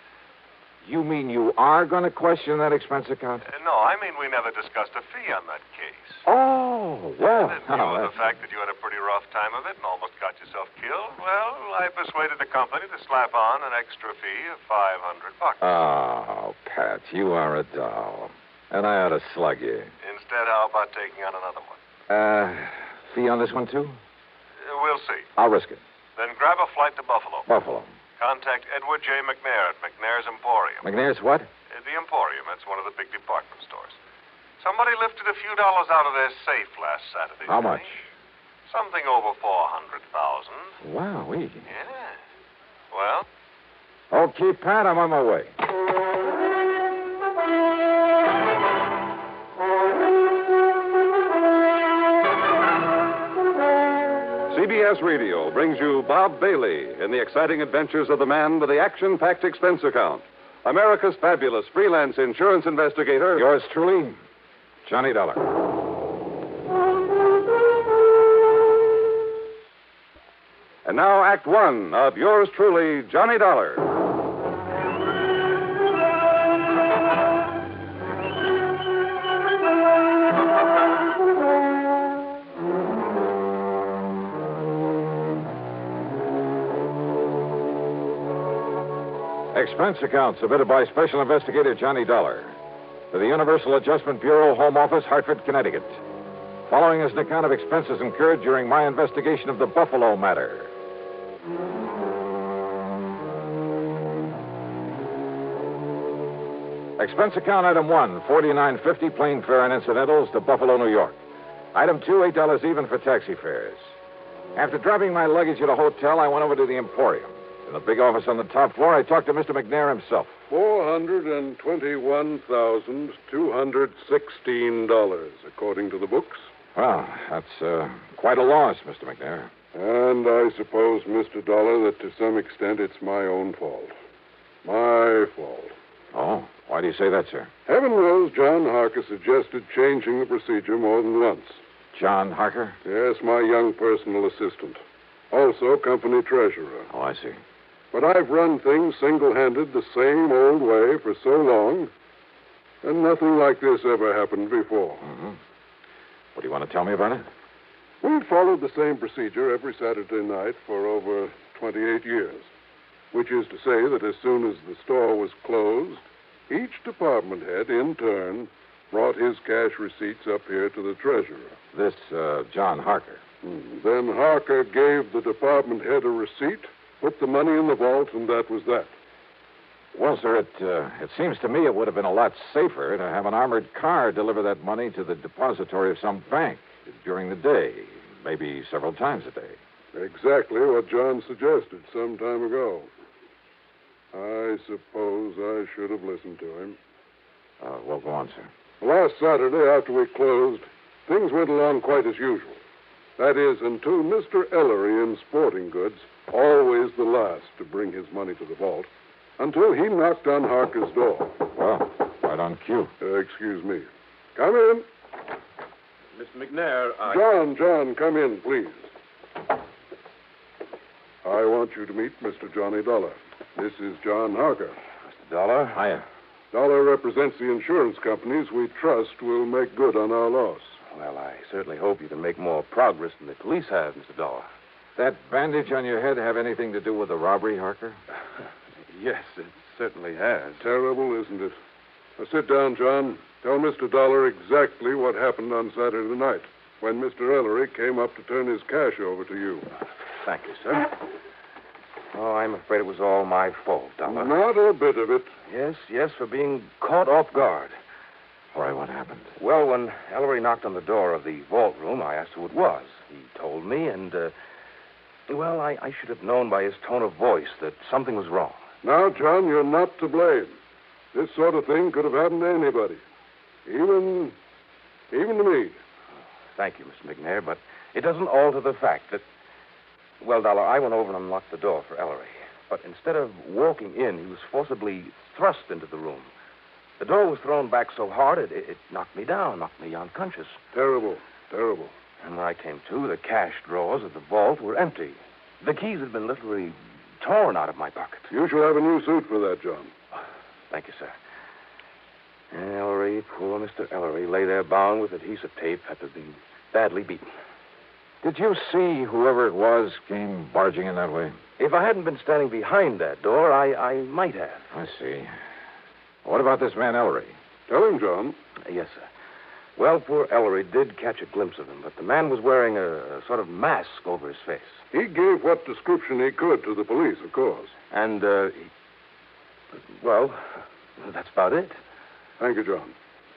You mean you are going to question that expense account? No, I mean we never discussed a fee on that case. Oh, well... The fact that you had a pretty rough time of it and almost got yourself killed, well, I persuaded the company to slap on an extra fee of $500. Oh, Pat, you are a doll. And I ought to slug you. Instead, how about taking on another one? Fee on this one, too? We'll see. I'll risk it. Then grab a flight to Buffalo. Buffalo. Contact Edward J. McNair at McNair's Emporium. McNair's what? The Emporium. That's one of the big department stores. Somebody lifted a few dollars out of their safe last Saturday. How much? Something over $400,000. Wowee. Yeah. Well? Okay, Pat, I'm on my way. CBS Radio brings you Bob Bailey in the exciting adventures of the man with the action-packed expense account. America's fabulous freelance insurance investigator. Yours truly, Johnny Dollar. And now, Act One of yours truly, Johnny Dollar. Expense account submitted by Special Investigator Johnny Dollar to the Universal Adjustment Bureau, Home Office, Hartford, Connecticut. Following is an account of expenses incurred during my investigation of the Buffalo matter. Expense account item 1, $49.50 plane fare and incidentals to Buffalo, New York. Item 2, $8 even for taxi fares. After dropping my luggage at a hotel, I went over to the Emporium. In the big office on the top floor, I talked to Mr. McNair himself. $421,216, according to the books. Well, that's quite a loss, Mr. McNair. And I suppose, Mr. Dollar, that to some extent it's my own fault. My fault. Oh, why do you say that, sir? Heaven knows John Harker suggested changing the procedure more than once. John Harker? Yes, my young personal assistant. Also company treasurer. Oh, I see. But I've run things single-handed the same old way for so long, and nothing like this ever happened before. Mm-hmm. What do you want to tell me about it? We've followed the same procedure every Saturday night for over 28 years, which is to say that as soon as the store was closed, each department head, in turn, brought his cash receipts up here to the treasurer. This, John Harker. Then Harker gave the department head a receipt, put the money in the vault, and that was that. Well, sir, it seems to me it would have been a lot safer to have an armored car deliver that money to the depository of some bank during the day, maybe several times a day. Exactly what John suggested some time ago. I suppose I should have listened to him. Well, go on, sir. Last Saturday, after we closed, things went along quite as usual. That is, until Mr. Ellery in Sporting Goods, always the last to bring his money to the vault, until he knocked on Harker's door. Well, right on cue. Excuse me. Come in. Mr. McNair, John, come in, please. I want you to meet Mr. Johnny Dollar. This is John Harker. Mr. Dollar? Hiya. Dollar represents the insurance companies we trust will make good on our loss. Well, I certainly hope you can make more progress than the police have, Mr. Dollar. That bandage on your head have anything to do with the robbery, Harker? Yes, it certainly has. Terrible, isn't it? Now, sit down, John. Tell Mr. Dollar exactly what happened on Saturday night. when Mr. Ellery came up to turn his cash over to you. Thank you, sir. Oh, I'm afraid it was all my fault, Dollar. Not a bit of it. Yes, for being caught off guard. All right, what happened? Well, when Ellery knocked on the door of the vault room, I asked who it was. He told me, and, I should have known by his tone of voice that something was wrong. Now, John, you're not to blame. This sort of thing could have happened to anybody. Even to me. Thank you, Mr. McNair, but it doesn't alter the fact that... Well, Dollar, I went over and unlocked the door for Ellery. But instead of walking in, he was forcibly thrust into the room. The door was thrown back so hard, it knocked me down, knocked me unconscious. Terrible. And when I came to, the cash drawers of the vault were empty. The keys had been literally torn out of my pocket. You shall have a new suit for that, John. Thank you, sir. Ellery, poor Mr. Ellery, lay there bound with adhesive tape after being badly beaten. Did you see whoever it was came barging in that way? If I hadn't been standing behind that door, I might have. I see. What about this man, Ellery? Tell him, John. Yes, sir. Well, poor Ellery did catch a glimpse of him, but the man was wearing a sort of mask over his face. He gave what description he could to the police, of course. And, that's about it. Thank you, John.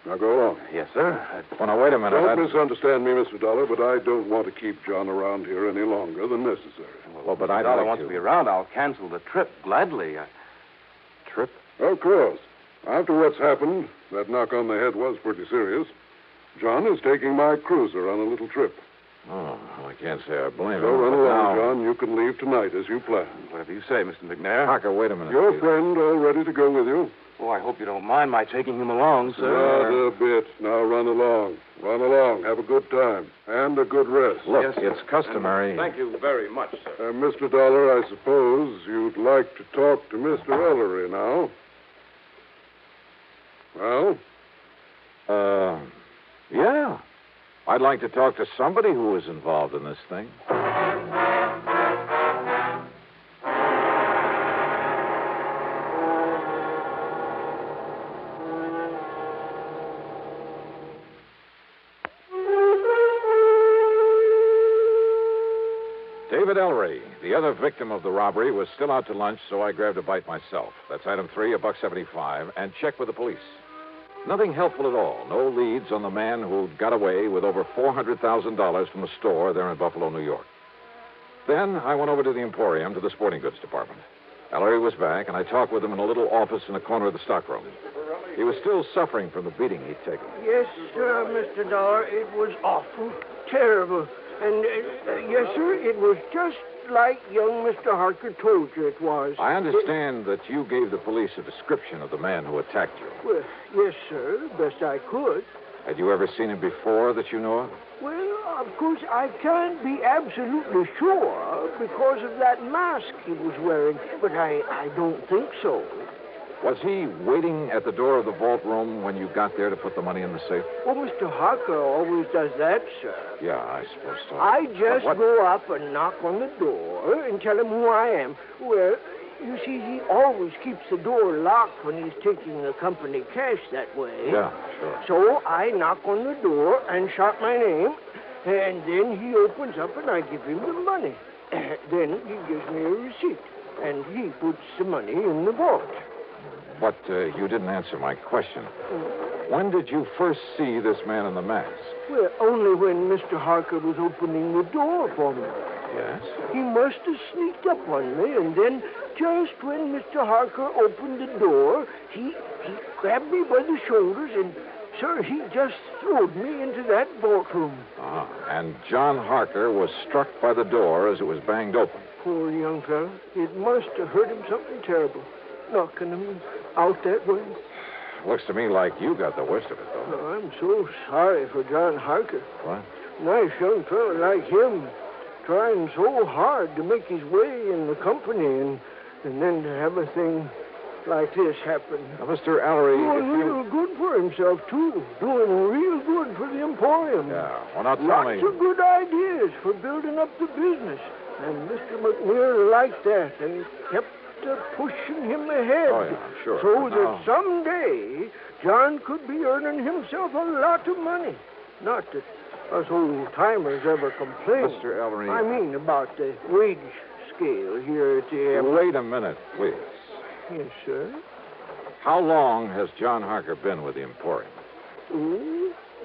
Now go along. Yes, sir. Well, now, wait a minute. Don't misunderstand me, Mr. Dollar, but I don't want to keep John around here any longer than necessary. Well, but I'd Dollar like wants to be around. I'll cancel the trip gladly. Trip? Of course. After what's happened, that knock on the head was pretty serious. John is taking my cruiser on a little trip. Oh, well, I can't say I blame him. So run along, now... John. You can leave tonight as you planned. Whatever you say, Mr. McNair. Parker, wait a minute. Your please. friend all ready to go with you? Oh, I hope you don't mind my taking him along, sir. Not a bit. Now run along. Run along. Have a good time. And a good rest. Look, Yes, it's customary. Thank you very much, sir. Mr. Dollar, I suppose you'd like to talk to Mr. Ellery now. Well? Yeah. I'd like to talk to somebody who was involved in this thing. David Ellery, the other victim of the robbery, was still out to lunch, so I grabbed a bite myself. That's item 3, $1.75, and checked with the police. Nothing helpful at all. No leads on the man who'd got away with over $400,000 from a store there in Buffalo, New York. Then I went over to the Emporium to the sporting goods department. Ellery was back, and I talked with him in a little office in the corner of the stockroom. He was still suffering from the beating he'd taken. Yes, sir, Mr. Dollar. It was awful, terrible. And, yes, sir, it was just like young Mr. Harker told you it was. I understand that you gave the police a description of the man who attacked you. Well, yes, sir, best I could. Had you ever seen him before that you know of? Well, of course, I can't be absolutely sure because of that mask he was wearing, but I don't think so. Was he waiting at the door of the vault room when you got there to put the money in the safe? Well, Mr. Harker always does that, sir. Yeah, I suppose so. I just go up and knock on the door and tell him who I am. Well, you see, he always keeps the door locked when he's taking the company cash that way. Yeah, sure. So I knock on the door and shout my name, and then he opens up and I give him the money. Then he gives me a receipt, and he puts the money in the vault. But you didn't answer my question. When did you first see this man in the mask? Well, only when Mr. Harker was opening the door for me. Yes? He must have sneaked up on me, and then just when Mr. Harker opened the door, he grabbed me by the shoulders, and, sir, he just throwed me into that vault room. Ah, and John Harker was struck by the door as it was banged open. Poor young fellow. It must have hurt him something terrible, knocking him out that way. Looks to me like you got the worst of it, though. Oh, I'm so sorry for John Harker. What? Nice young fellow like him, trying so hard to make his way in the company, and then to have a thing like this happen. Now, Mr. Ellery, Doing real good for himself, too. Doing real good for the Emporium. Yeah, well, now tell me. Lots of good ideas for building up the business. And Mr. McNair liked that, and he kept pushing him ahead. Oh, yeah, sure. So that someday John could be earning himself a lot of money. Not that us old-timers ever complain. Mr. Ellery. I mean about the wage scale here at the... Wait a minute, please. Yes, sir. How long has John Harker been with the Emporium?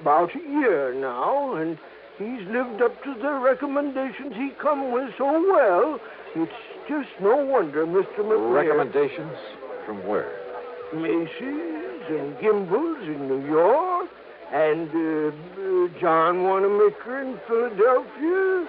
About a year now, and he's lived up to the recommendations he come with so well. It's just no wonder Mr. McNair... Recommendations? From where? Macy's and Gimbel's in New York, and John Wanamaker in Philadelphia.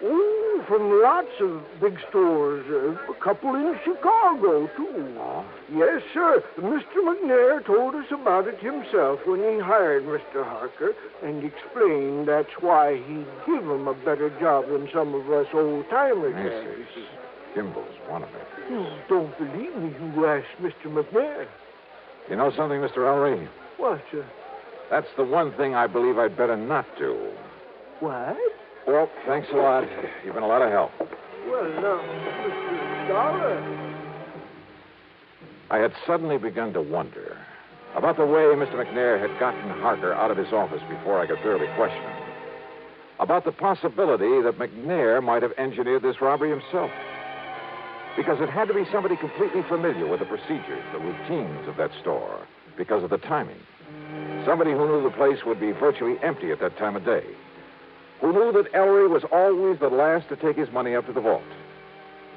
Oh, from lots of big stores. A couple in Chicago, too. Oh. Yes, sir. Mr. McNair told us about it himself when he hired Mr. Harker and explained that's why he'd give him a better job than some of us old-timers have. Gimbel's, Wanamaker. Don't believe me, you ask Mr. McNair. You know something, Mr. Ellery? What, sir? That's the one thing I believe I'd better not do. What? Well, thanks a lot. You've been a lot of help. Well, now, Mr. Dollar. I had suddenly begun to wonder about the way Mr. McNair had gotten Harker out of his office before I could thoroughly question him. About the possibility that McNair might have engineered this robbery himself. Because it had to be somebody completely familiar with the procedures, the routines of that store, because of the timing. Somebody who knew the place would be virtually empty at that time of day. Who knew that Ellery was always the last to take his money up to the vault.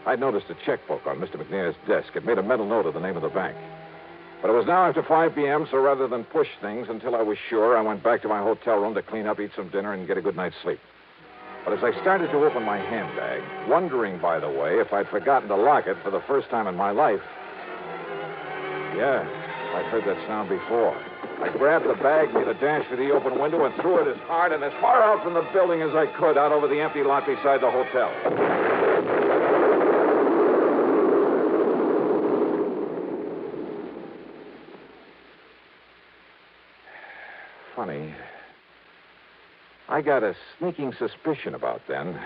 I'd noticed a checkbook on Mr. McNair's desk. It made a mental note of the name of the bank. But it was now after 5 p.m., so rather than push things until I was sure, I went back to my hotel room to clean up, eat some dinner, and get a good night's sleep. But as I started to open my handbag, wondering, by the way, if I'd forgotten to lock it for the first time in my life... Yeah, I'd heard that sound before. I grabbed the bag, made a dash for the open window, and threw it as hard and as far out from the building as I could, out over the empty lot beside the hotel. Funny. I got a sneaking suspicion about then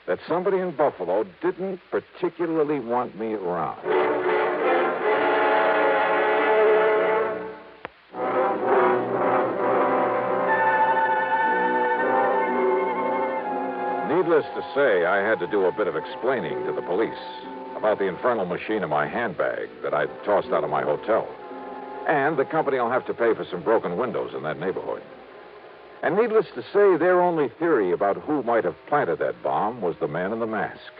that somebody in Buffalo didn't particularly want me around. Needless to say, I had to do a bit of explaining to the police about the infernal machine in my handbag that I'd tossed out of my hotel. And the company will have to pay for some broken windows in that neighborhood. And needless to say, their only theory about who might have planted that bomb was the man in the mask,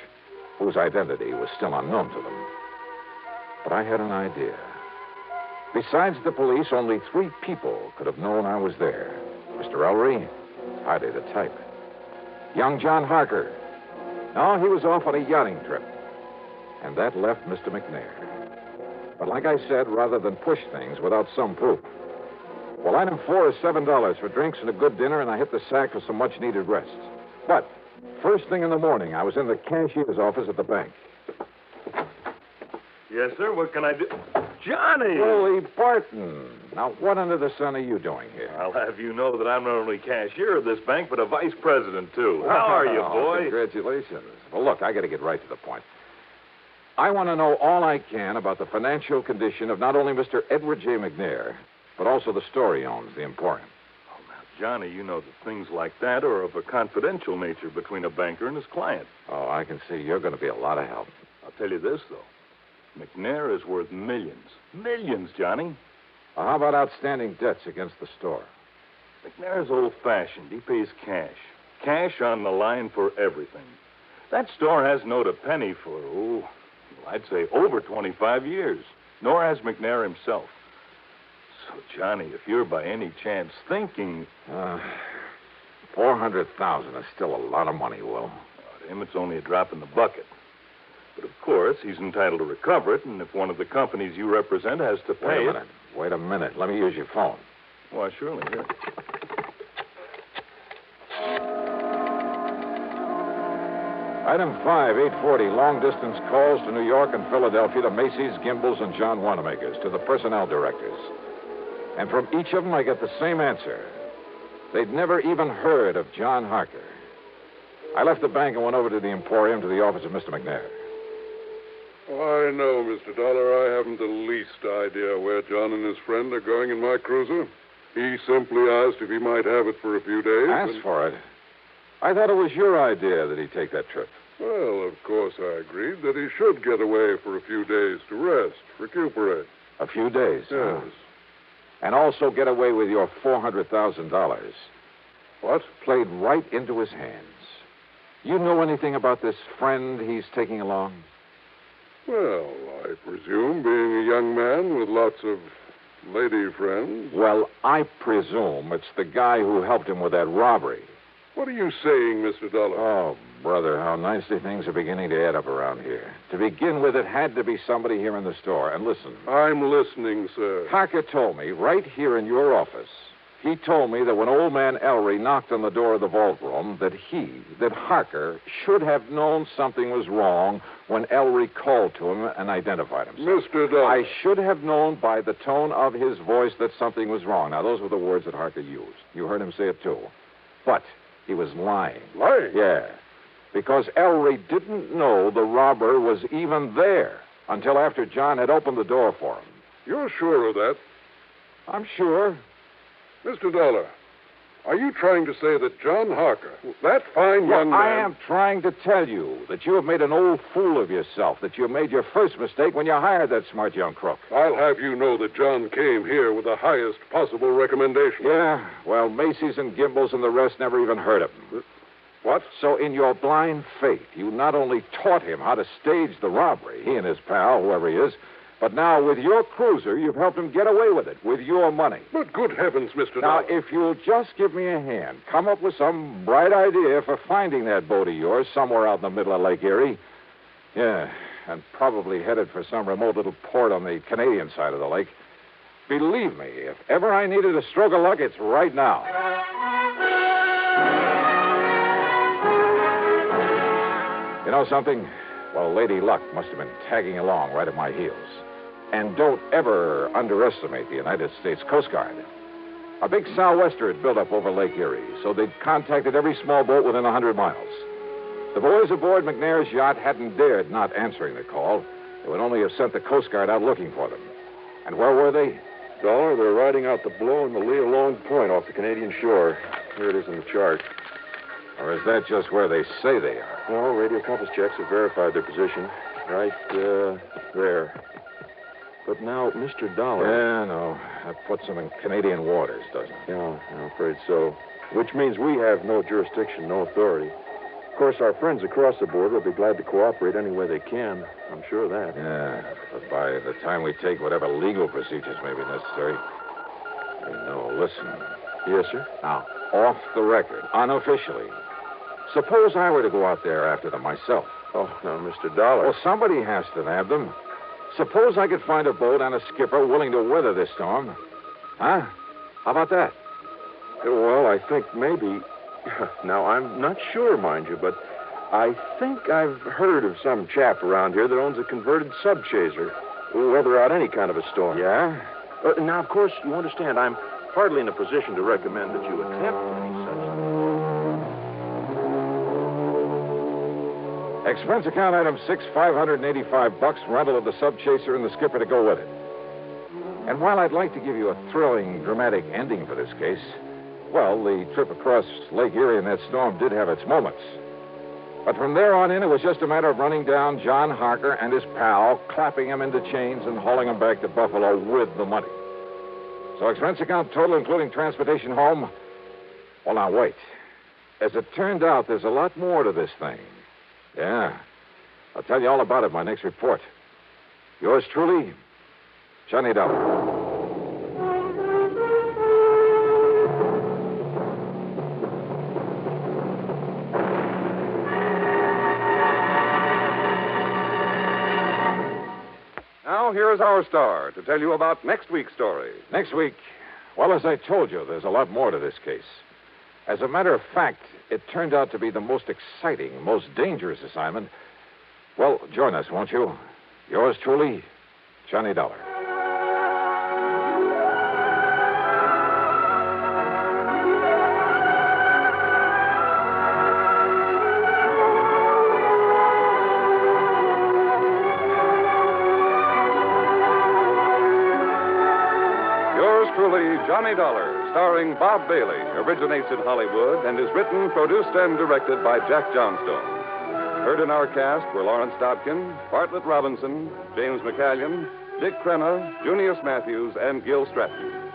whose identity was still unknown to them. But I had an idea. Besides the police, only 3 people could have known I was there. Mr. Ellery, hardly the type. Young John Harker. No, he was off on a yachting trip. And that left Mr. McNair. But like I said, rather than push things without some proof. Well, item 4 is $7 for drinks and a good dinner, and I hit the sack for some much-needed rest. But first thing in the morning, I was in the cashier's office at the bank. Yes, sir. What can I do? Johnny! Willie Barton. Now, what under the sun are you doing here? I'll have you know that I'm not only cashier of this bank, but a vice president, too. How are you, boy? Congratulations. Well, look, I got to get right to the point. I want to know all I can about the financial condition of not only Mr. Edward J. McNair, but also the store he owns, the Emporium. Oh, now, Johnny, you know that things like that are of a confidential nature between a banker and his client. Oh, I can see you're going to be a lot of help. I'll tell you this, though. McNair is worth millions. Millions, Johnny. Well, how about outstanding debts against the store? McNair's old-fashioned. He pays cash. Cash on the line for everything. That store hasn't owed a penny for, I'd say over 25 years. Nor has McNair himself. So, Johnny, if you're by any chance thinking... $400,000 is still a lot of money, Will. To him, it's only a drop in the bucket. But, of course, he's entitled to recover it, and if one of the companies you represent has to pay it... Wait a minute. Let me use your phone. Why, surely. Here. Item 5, 840, long-distance calls to New York and Philadelphia to Macy's, Gimbel's, and John Wanamaker's, to the personnel directors. And from each of them, I get the same answer. They'd never even heard of John Harker. I left the bank and went over to the Emporium to the office of Mr. McNair. I know, Mr. Dollar. I haven't the least idea where John and his friend are going in my cruiser. He simply asked if he might have it for a few days. Asked for it? I thought it was your idea that he take that trip. Well, of course I agreed that he should get away for a few days to rest, recuperate. A few days? Yes. Huh? And also get away with your $400,000. What? Played right into his hands. You know anything about this friend he's taking along? Well, I presume, being a young man with lots of lady friends. Well, I presume it's the guy who helped him with that robbery. What are you saying, Mr. Dollar? Oh, brother, how nicely things are beginning to add up around here. To begin with, it had to be somebody here in the store. And listen. I'm listening, sir. Harker told me, right here in your office, he told me that when old man Ellery knocked on the door of the vault room, that Harker should have known something was wrong when Ellery called to him and identified himself. Mr. Dollar. I should have known by the tone of his voice that something was wrong. Now, those were the words that Harker used. You heard him say it, too. But he was lying. Lying? Yeah. Because Ellery didn't know the robber was even there until after John had opened the door for him. You're sure of that? I'm sure. Mr. Dollar, are you trying to say that John Harker, that fine young man... I am trying to tell you that you have made an old fool of yourself, that you made your first mistake when you hired that smart young crook. I'll have you know that John came here with the highest possible recommendation. Yeah? Well, Macy's and Gimbel's and the rest never even heard of him. What? So in your blind faith, you not only taught him how to stage the robbery, he and his pal, whoever he is, but now with your cruiser, you've helped him get away with it, with your money. But good heavens, Mr. Now, Dollar. if you'll just give me a hand, come up with some bright idea for finding that boat of yours somewhere out in the middle of Lake Erie. Yeah, and probably headed for some remote little port on the Canadian side of the lake. Believe me, if ever I needed a stroke of luck, it's right now. You know something? Well, Lady Luck must have been tagging along right at my heels. And don't ever underestimate the United States Coast Guard. A big sou'wester had built up over Lake Erie, so they'd contacted every small boat within 100 miles. The boys aboard McNair's yacht hadn't dared not answering the call. They would only have sent the Coast Guard out looking for them. And where were they? Dollar, they're riding out the blow in the lee of Long Point off the Canadian shore. Here it is in the chart. Or is that just where they say they are? No, radio compass checks have verified their position. Right there. But now, Mr. Dollar... Yeah, no. That puts them in Canadian waters, doesn't it? Yeah, I'm afraid so. Which means we have no jurisdiction, no authority. Of course, our friends across the border will be glad to cooperate any way they can. I'm sure of that. Yeah, but by the time we take whatever legal procedures may be necessary... No, listen. Yes, sir? Now, off the record, unofficially... Suppose I were to go out there after them myself. Oh, now, Mr. Dollar. Well, somebody has to nab them. Suppose I could find a boat and a skipper willing to weather this storm. Huh? How about that? Well, I think maybe... Now, I'm not sure, mind you, but I think I've heard of some chap around here that owns a converted subchaser. Weather out any kind of a storm. Yeah? Now, of course, you understand, I'm hardly in a position to recommend that you attempt any such... Expense account item 6, $585, rental of the subchaser and the skipper to go with it. And while I'd like to give you a thrilling, dramatic ending for this case, well, the trip across Lake Erie in that storm did have its moments. But from there on in, it was just a matter of running down John Harker and his pal, clapping him into chains and hauling him back to Buffalo with the money. So expense account total, including transportation home. Well, now, wait. As it turned out, there's a lot more to this thing. Yeah. I'll tell you all about it in my next report. Yours truly, Johnny Dollar. Now, here is our star to tell you about next week's story. Next week, well, as I told you, there's a lot more to this case. As a matter of fact, it turned out to be the most exciting, most dangerous assignment. Well, join us, won't you? Yours truly, Johnny Dollar. Yours truly, Johnny Johnny Dollar, starring Bob Bailey, originates in Hollywood and is written, produced, and directed by Jack Johnstone. Heard in our cast were Lawrence Dobkin, Bartlett Robinson, James McCallion, Dick Crenna, Junius Matthews, and Gil Stratton.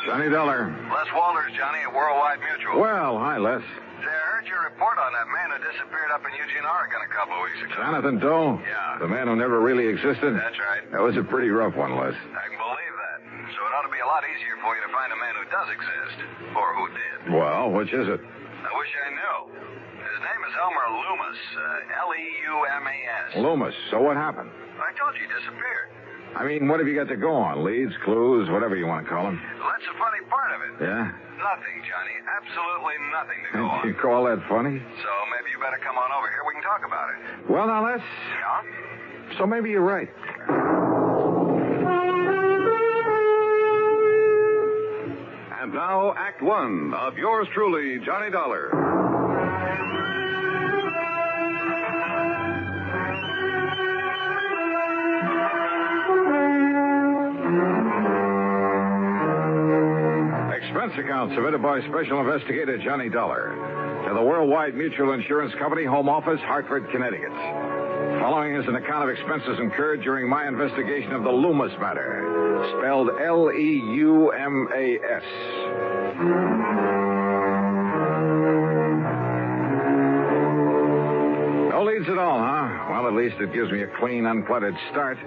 Johnny Dollar. Les Walters, Johnny, at Worldwide Mutual. Well, hi, Les. Say, I heard your report on that man who disappeared up in Eugene, Oregon a couple of weeks ago. Jonathan Doe? Yeah. The man who never really existed? That's right. That was a pretty rough one, Les. I can believe that. So it ought to be a lot easier for you to find a man who does exist. Or who did. Well, which is it? I wish I knew. His name is Elmer Loomis. Leumas. Loomis. So what happened? I told you he disappeared. I mean, what have you got to go on? Leads, clues, whatever you want to call them. Well, that's the funny part of it. Yeah? Nothing, Johnny. Absolutely nothing to go on. You call that funny? So maybe you better come on over here. We can talk about it. Well, now, Les. Yeah? So maybe you're right. And now, Act One of yours truly, Johnny Dollar. Expense account submitted by Special Investigator Johnny Dollar to the Worldwide Mutual Insurance Company, Home Office, Hartford, Connecticut. Following is an account of expenses incurred during my investigation of the Loomis matter, spelled Leumas. No leads at all, huh? Well, at least it gives me a clean, uncluttered start.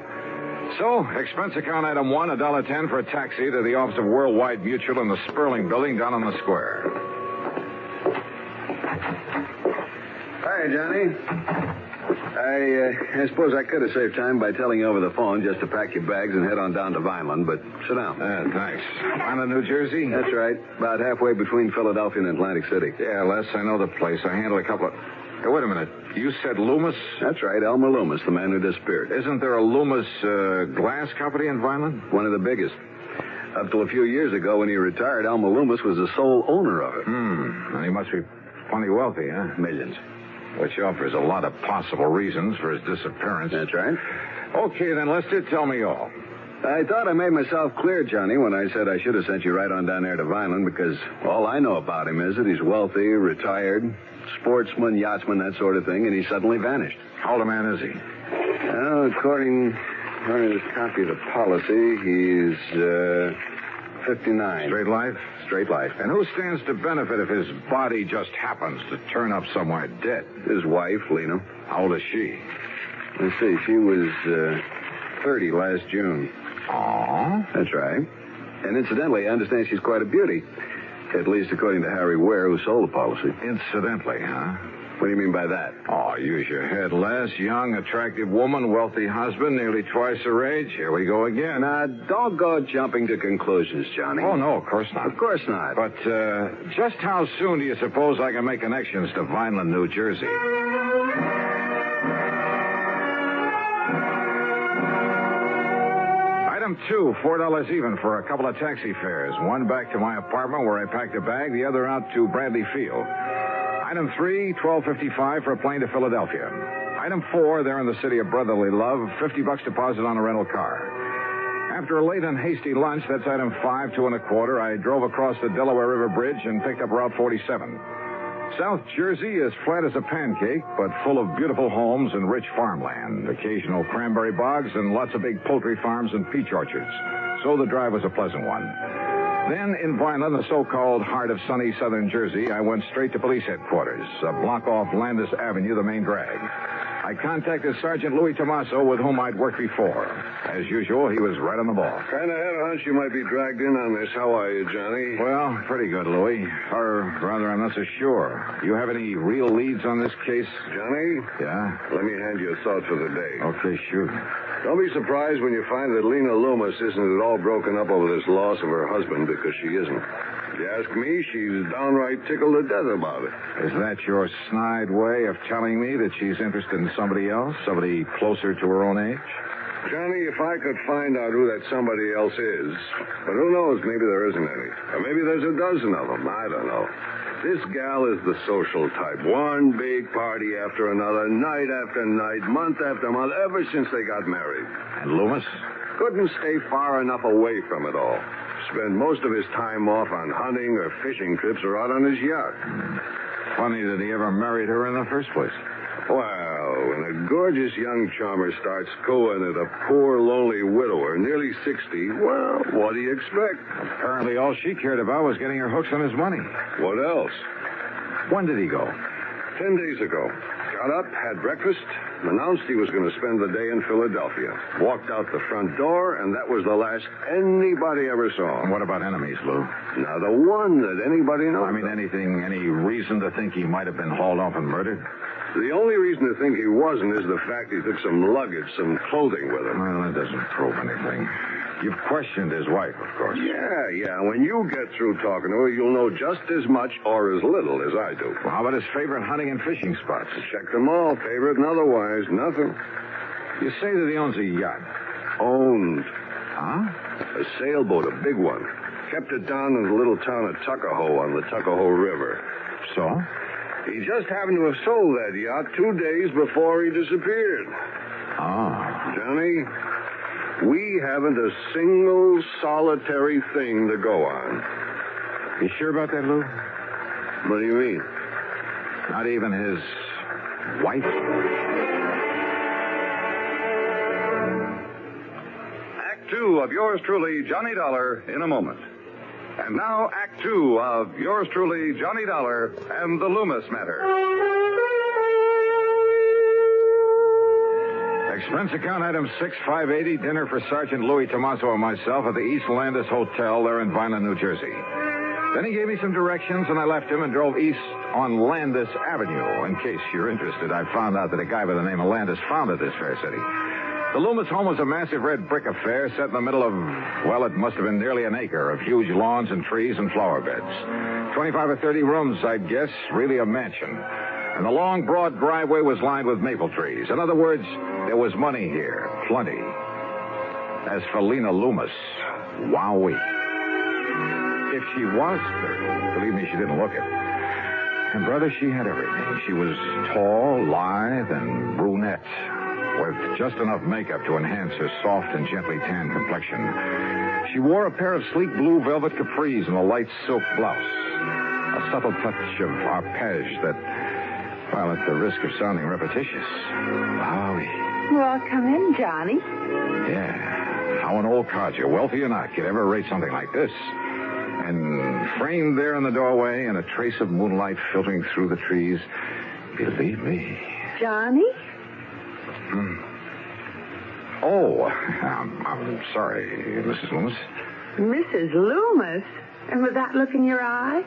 So, expense account item 1, $1.10 for a taxi to the office of Worldwide Mutual in the Sperling Building down on the square. Hi, Johnny. I suppose I could have saved time by telling you over the phone just to pack your bags and head on down to Vineland, but sit down. Thanks. Vineland, New Jersey? That's right. About halfway between Philadelphia and Atlantic City. Yeah, Les, I know the place. I handled a couple of... Hey, wait a minute. You said Loomis? That's right, Elmer Loomis, the man who disappeared. Isn't there a Loomis glass company in Vineland? One of the biggest. Up till a few years ago when he retired, Elmer Loomis was the sole owner of it. And he must be plenty wealthy, huh? Millions. Which offers a lot of possible reasons for his disappearance. That's right. Okay, then, Lester, tell me all. I thought I made myself clear, Johnny, when I said I should have sent you right on down there to Vineland, because all I know about him is that he's wealthy, retired, sportsman, yachtsman, that sort of thing, and he suddenly vanished. How old a man is he? Well, according to this copy of the policy, he's 59. Straight life? Straight life. And who stands to benefit if his body just happens to turn up somewhere dead? His wife, Lena. How old is she? Let's see, she was 30 last June. Aw. That's right. And incidentally, I understand she's quite a beauty. At least according to Harry Ware, who sold the policy. Incidentally, huh? What do you mean by that? Oh, use your head, Les. Young, attractive woman, wealthy husband, nearly twice her age. Here we go again. Now, don't go jumping to conclusions, Johnny. Oh, no, of course not. Of course not. But just how soon do you suppose I can make connections to Vineland, New Jersey? Item 2, $4 even for a couple of taxi fares. One back to my apartment where I packed a bag, the other out to Bradley Field. Item 3, $12.55 for a plane to Philadelphia. Item 4, there in the city of brotherly love, $50 deposit on a rental car. After a late and hasty lunch, that's item 5, $2 1/4, I drove across the Delaware River Bridge and picked up Route 47. South Jersey is flat as a pancake, but full of beautiful homes and rich farmland, occasional cranberry bogs, and lots of big poultry farms and peach orchards. So the drive was a pleasant one. Then, in Vineland, the so-called heart of sunny southern Jersey, I went straight to police headquarters, a block off Landis Avenue, the main drag. I contacted Sergeant Louis Tomaso, with whom I'd worked before. As usual, he was right on the ball. Kind of had a hunch you might be dragged in on this. How are you, Johnny? Well, pretty good, Louis. Or rather, I'm not so sure. You have any real leads on this case? Johnny? Yeah? Let me hand you a thought for the day. Okay, shoot. Don't be surprised when you find that Lena Loomis isn't at all broken up over this loss of her husband, because she isn't. If you ask me, she's downright tickled to death about it. Is that your snide way of telling me that she's interested in somebody else, somebody closer to her own age? Johnny, if I could find out who that somebody else is, but who knows, maybe there isn't any. Or maybe there's a dozen of them. I don't know. This gal is the social type. One big party after another, night after night, month after month, ever since they got married. And Loomis? Couldn't stay far enough away from it all. Spend most of his time off on hunting or fishing trips or out on his yacht. Funny that he ever married her in the first place. Well, when a gorgeous young charmer starts cooing at a poor, lonely widower, nearly 60, well, what do you expect? Apparently all she cared about was getting her hooks on his money. What else? When did he go? 10 days ago. Got up, had breakfast, announced he was going to spend the day in Philadelphia. Walked out the front door, and that was the last anybody ever saw. And what about enemies, Lou? Now, the one that anybody knows. I mean, any reason to think he might have been hauled off and murdered? The only reason to think he wasn't is the fact he took some luggage, some clothing with him. Well, that doesn't prove anything. You've questioned his wife, of course. Yeah. When you get through talking to her, you'll know just as much or as little as I do. Well, how about his favorite hunting and fishing spots? Checked them all, favorite and otherwise. Nothing. You say that he owns a yacht. Owned. Huh? A sailboat, a big one. Kept it down in the little town of Tuckahoe on the Tuckahoe River. So? He just happened to have sold that yacht 2 days before he disappeared. Oh. Johnny, we haven't a single solitary thing to go on. You sure about that, Lou? What do you mean? Not even his wife? Act 2 of yours truly, Johnny Dollar, in a moment. And now, Act 2 of yours truly, Johnny Dollar, and the Loomis matter. Expense account item 6580, dinner for Sergeant Louis Tomaso and myself at the East Landis Hotel there in Vineland, New Jersey. Then he gave me some directions, and I left him and drove east on Landis Avenue. In case you're interested, I found out that a guy by the name of Landis founded this fair city. The Loomis home was a massive red brick affair set in the middle of, well, it must have been nearly an acre of huge lawns and trees and flower beds. 25 or 30 rooms, I'd guess, really a mansion. And the long, broad driveway was lined with maple trees. In other words, there was money here, plenty. As for Lena Loomis, wowee. If she was 30, believe me, she didn't look it. And, brother, she had everything. She was tall, lithe, and brunette, with just enough makeup to enhance her soft and gently tanned complexion. She wore a pair of sleek blue velvet capris and a light silk blouse. A subtle touch of arpege that, well, at the risk of sounding repetitious. Wowie. Well, come in, Johnny. Yeah. How an old codger, wealthy or not, could ever rate something like this. And framed there in the doorway and a trace of moonlight filtering through the trees, believe me. Johnny? Oh, I'm sorry, Mrs. Loomis. Mrs. Loomis? And with that look in your eye?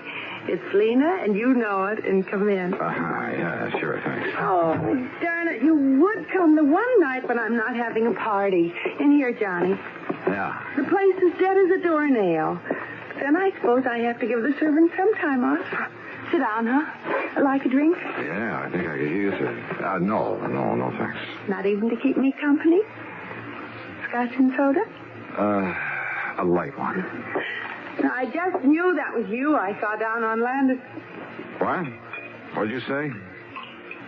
It's Lena, and you know it, and come in. Yeah, sure, thanks. Oh, darn it, you would come the one night when I'm not having a party. In here, Johnny. Yeah. The place is dead as a doornail. Then I suppose I have to give the servant some time off. Sit down, huh? Like a drink? Yeah, I think I could use it. No, thanks. Not even to keep me company? Scotch and soda? A light one. Now, I just knew that was you I saw down on Landis. What? What'd you say?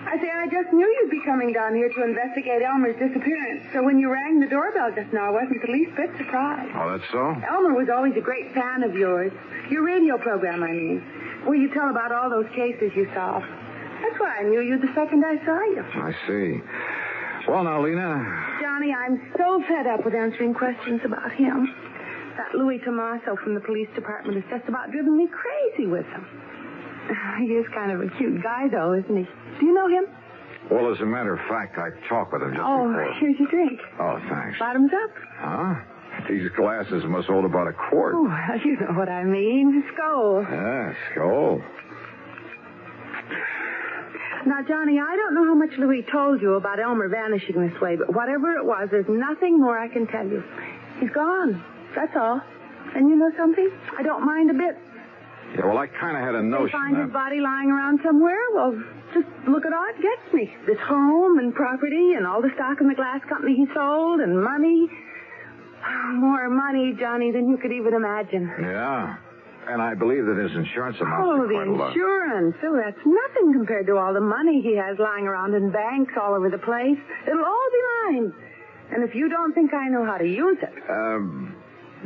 I say I just knew you'd be coming down here to investigate Elmer's disappearance. So when you rang the doorbell just now, I wasn't the least bit surprised. Oh, that's so? Elmer was always a great fan of yours. Your radio program, I mean. Where you tell about all those cases you solve. That's why I knew you the second I saw you. I see. Well, now, Lena. Johnny, I'm so fed up with answering questions about him. That Louis Tomaso from the police department has just about driven me crazy with him. He is kind of a cute guy, though, isn't he? Do you know him? Well, as a matter of fact, I talked with him just before. Here's your drink. Oh, thanks. Bottoms up. Huh? These glasses must hold about a quart. Oh, well, you know what I mean. Skull. Yeah, skull. Now, Johnny, I don't know how much Louis told you about Elmer vanishing this way, but whatever it was, there's nothing more I can tell you. He's gone. That's all. And you know something? I don't mind a bit. Yeah, well, I kind of had a notion They find his body lying around somewhere? Well, just look at all it gets me. This home and property and all the stock in the glass company he sold and money. More money, Johnny, than you could even imagine. Yeah. And I believe that his insurance amounts Oh, to quite a the lot. insurance. Oh, that's nothing compared to all the money he has lying around in banks all over the place. It'll all be mine. And if you don't think I know how to use it.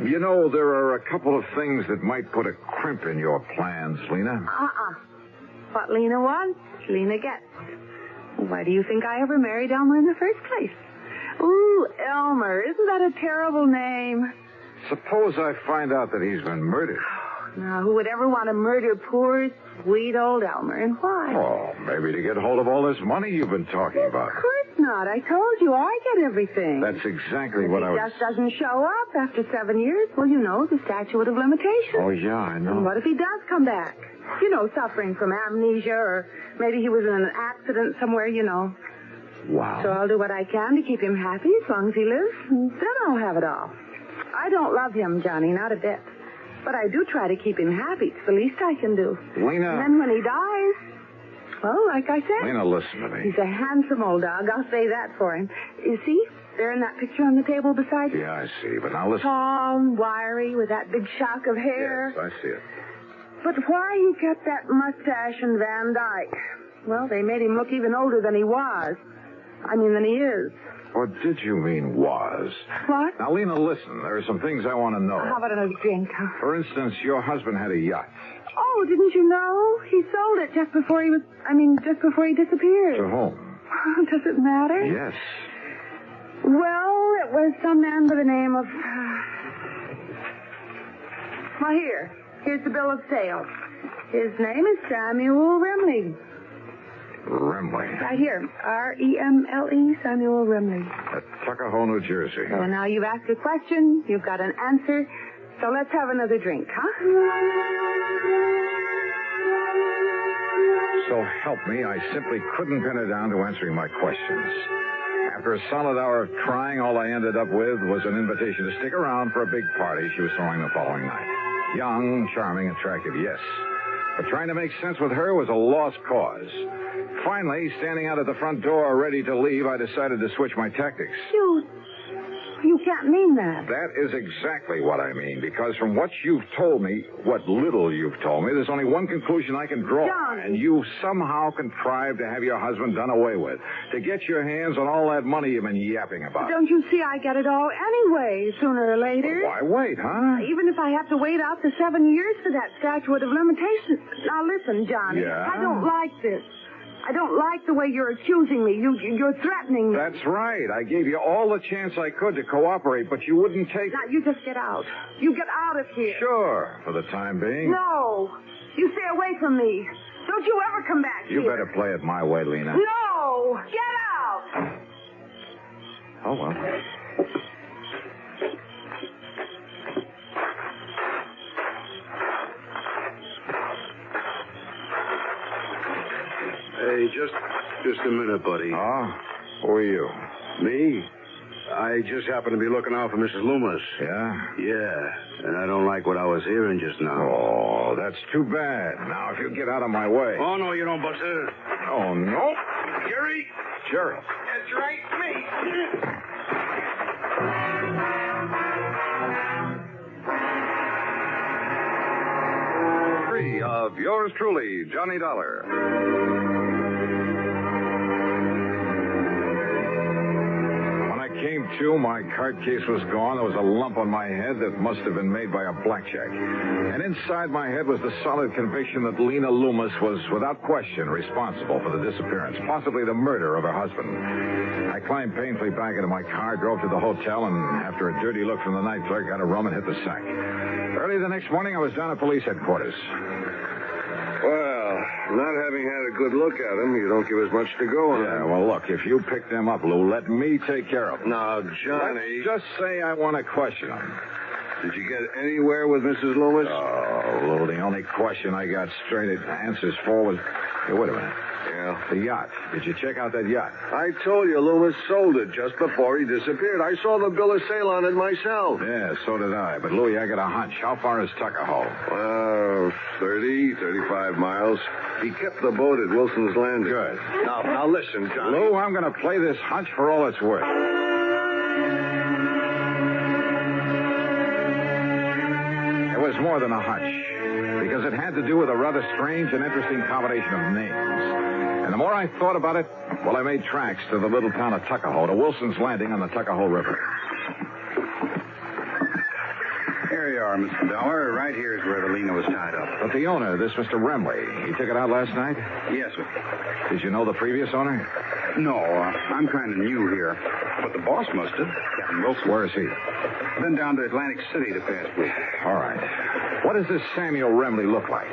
You know, there are a couple of things that might put a crimp in your plans, Lena. What Lena wants, Lena gets. Why do you think I ever married Elmer in the first place? Ooh, Elmer. Isn't that a terrible name? Suppose I find out that he's been murdered. Now, who would ever want to murder poor, sweet old Elmer, and why? Oh, maybe to get hold of all this money you've been talking about. Of course not. I told you I get everything. That's exactly what I If was... he just doesn't show up after 7 years, well, you know, the statute of limitations. Oh, yeah, I know. And what if he does come back? You know, suffering from amnesia, or maybe he was in an accident somewhere, you know. Wow. So I'll do what I can to keep him happy as long as he lives, and then I'll have it all. I don't love him, Johnny, not a bit. But I do try to keep him happy. It's the least I can do. Lena... And then when he dies, well, like I said... Lena, listen to me. He's a handsome old dog. I'll say that for him. You see? There in that picture on the table beside you. Yeah, I see. But now listen... Tall and wiry with that big shock of hair. Yes, I see it. But why he kept that mustache and Van Dyke? Well, they made him look even older than he was. Than he is. What did you mean, was? What? Now, Lena, listen. There are some things I want to know. How about another drink, huh? For instance, your husband had a yacht. Oh, didn't you know? He sold it just before he disappeared. To whom? Does it matter? Yes. Well, it was some man by the name of... Well, here's the bill of sale. His name is Samuel Remley. Remley. Right here. R-E-M-L-E, Samuel Remley. At Tuckahoe, New Jersey. So now you've asked a question, you've got an answer, so let's have another drink, huh? So help me, I simply couldn't pin her down to answering my questions. After a solid hour of trying, all I ended up with was an invitation to stick around for a big party she was throwing the following night. Young, charming, attractive, yes. But trying to make sense with her was a lost cause. Finally, standing out at the front door ready to leave, I decided to switch my tactics. You can't mean that. That is exactly what I mean, because from what you've told me, what little you've told me, there's only one conclusion I can draw. John. And you somehow contrived to have your husband done away with, to get your hands on all that money you've been yapping about. But don't you see I get it all anyway, sooner or later? Why wait, huh? Even if I have to wait out the 7 years for that statute of limitations. Now listen, Johnny. Yeah? I don't like this. I don't like the way you're accusing me. You're threatening me. That's right. I gave you all the chance I could to cooperate, but you wouldn't take... Now, you just get out. You get out of here. Sure, for the time being. No. You stay away from me. Don't you ever come back You here. better play it my way, Lena. No. Get out. Oh, well. Hey, just a minute, buddy. Oh? Who are you? Me? I just happened to be looking out for Mrs. Loomis. Yeah? Yeah, and I don't like what I was hearing just now. Oh, that's too bad. Now, if you get out of my way. Oh, no, you don't, Buster. Oh, no. Jerry? Jerry. That's right, me. Of yours truly, Johnny Dollar. When I came to, my card case was gone. There was a lump on my head that must have been made by a blackjack. And inside my head was the solid conviction that Lena Loomis was, without question, responsible for the disappearance, possibly the murder of her husband. I climbed painfully back into my car, drove to the hotel, and after a dirty look from the night clerk, got a room and hit the sack. Early the next morning, I was down at police headquarters. Well, not having had a good look at him, you don't give us much to go on. Yeah, well, look, if you pick them up, Lou, let me take care of them. Now, Johnny... Let's just say I want to question them. Did you get anywhere with Mrs. Loomis? Oh, Lou, the only question I got straight answers for was... Hey, wait a minute. Yeah? The yacht. Did you check out that yacht? I told you Loomis sold it just before he disappeared. I saw the bill of sale on it myself. Yeah, so did I. But, Louie, I got a hunch. How far is Tuckahoe? 35 miles. He kept the boat at Wilson's Landing. Good. Now listen, Johnny. Lou, I'm going to play this hunch for all it's worth. It was was more than a hunch, because it had to do with a rather strange and interesting combination of names. And the more I thought about it, well, I made tracks to the little town of Tuckahoe, to Wilson's Landing on the Tuckahoe River. Here you are, Mr. Dollar. Right here is where the Lena was tied up. But the owner, this Mr. Remley, he took it out last night? Yes, sir. Did you know the previous owner? No, I'm kind of new here. But the boss must have. Captain Wilson. Where is he? Been down to Atlantic City the past week. All right. What does this Samuel Remley look like?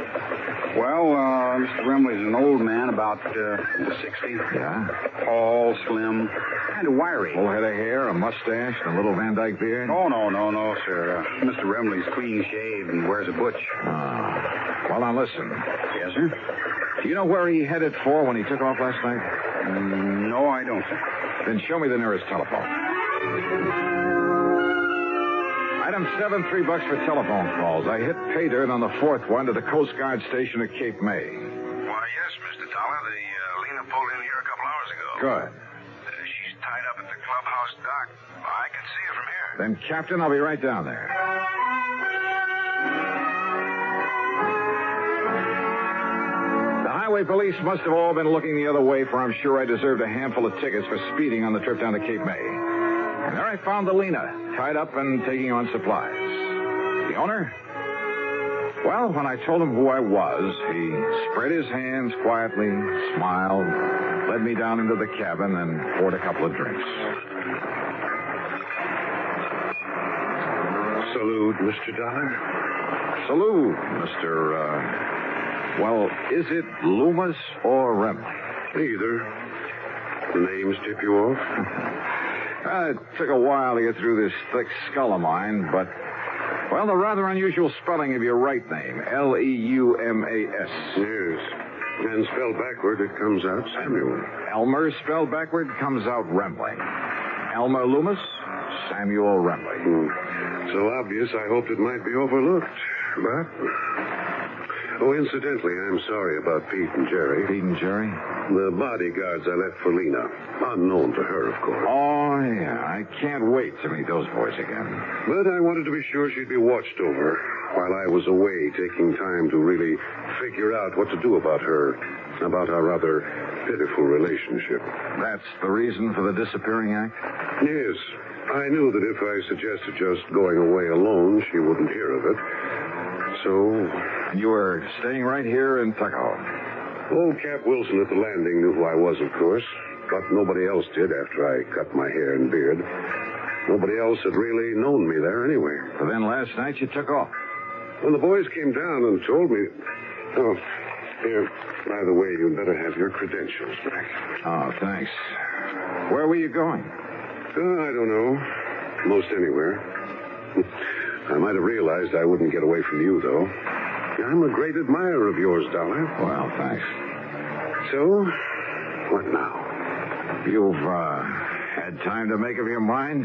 Well, Mr. Remley's an old man, about in the 60s. Yeah? Tall, slim, kind of wiry. Full head of hair, a mustache, and a little Van Dyke beard? Oh, no, sir. Mr. Remley's clean shaved and wears a butch. Well, now listen. Yes, sir? Do you know where he headed for when he took off last night? No, I don't, sir. Then show me the nearest telephone. Item 7, $3 for telephone calls. I hit pay dirt on the fourth one to the Coast Guard station at Cape May. Why, yes, Mr. Dollar. The Lena pulled in here a couple hours ago. Good. She's tied up at the clubhouse dock. I can see her from here. Then, Captain, I'll be right down there. The highway police must have all been looking the other way, for I'm sure I deserved a handful of tickets for speeding on the trip down to Cape May. And there I found the Lena, tied up and taking on supplies. The owner? Well, when I told him who I was, he spread his hands quietly, smiled, led me down into the cabin, and poured a couple of drinks. Salute, Mr. Dollar. Salute, Mr. Well, is it Loomis or Remley? Either. The names tip you off? It took a while to get through this thick skull of mine, but, well, the rather unusual spelling of your right name, Leumas. Yes. And spelled backward, it comes out Samuel. Elmer spelled backward comes out Remley. Elmer Loomis, Samuel Remley. So obvious, I hoped it might be overlooked. But... Oh, incidentally, I'm sorry about Pete and Jerry. Pete and Jerry? The bodyguards I left for Lena. Unknown to her, of course. Oh, yeah. I can't wait to meet those boys again. But I wanted to be sure she'd be watched over while I was away, taking time to really figure out what to do about her, about our rather pitiful relationship. That's the reason for the disappearing act? Yes. I knew that if I suggested just going away alone, she wouldn't hear of it. So... And you were staying right here in Tuckahoe? Old Cap Wilson at the landing knew who I was, of course, but nobody else did after I cut my hair and beard. Nobody else had really known me there anyway. So then last night you took off? When the boys came down and told me... Oh, here, by the way, you'd better have your credentials back. Oh, thanks. Where were you going? I don't know. Most anywhere. I might have realized I wouldn't get away from you, though. I'm a great admirer of yours, Dollar. Well, thanks. So, what now? You've, had time to make up your mind?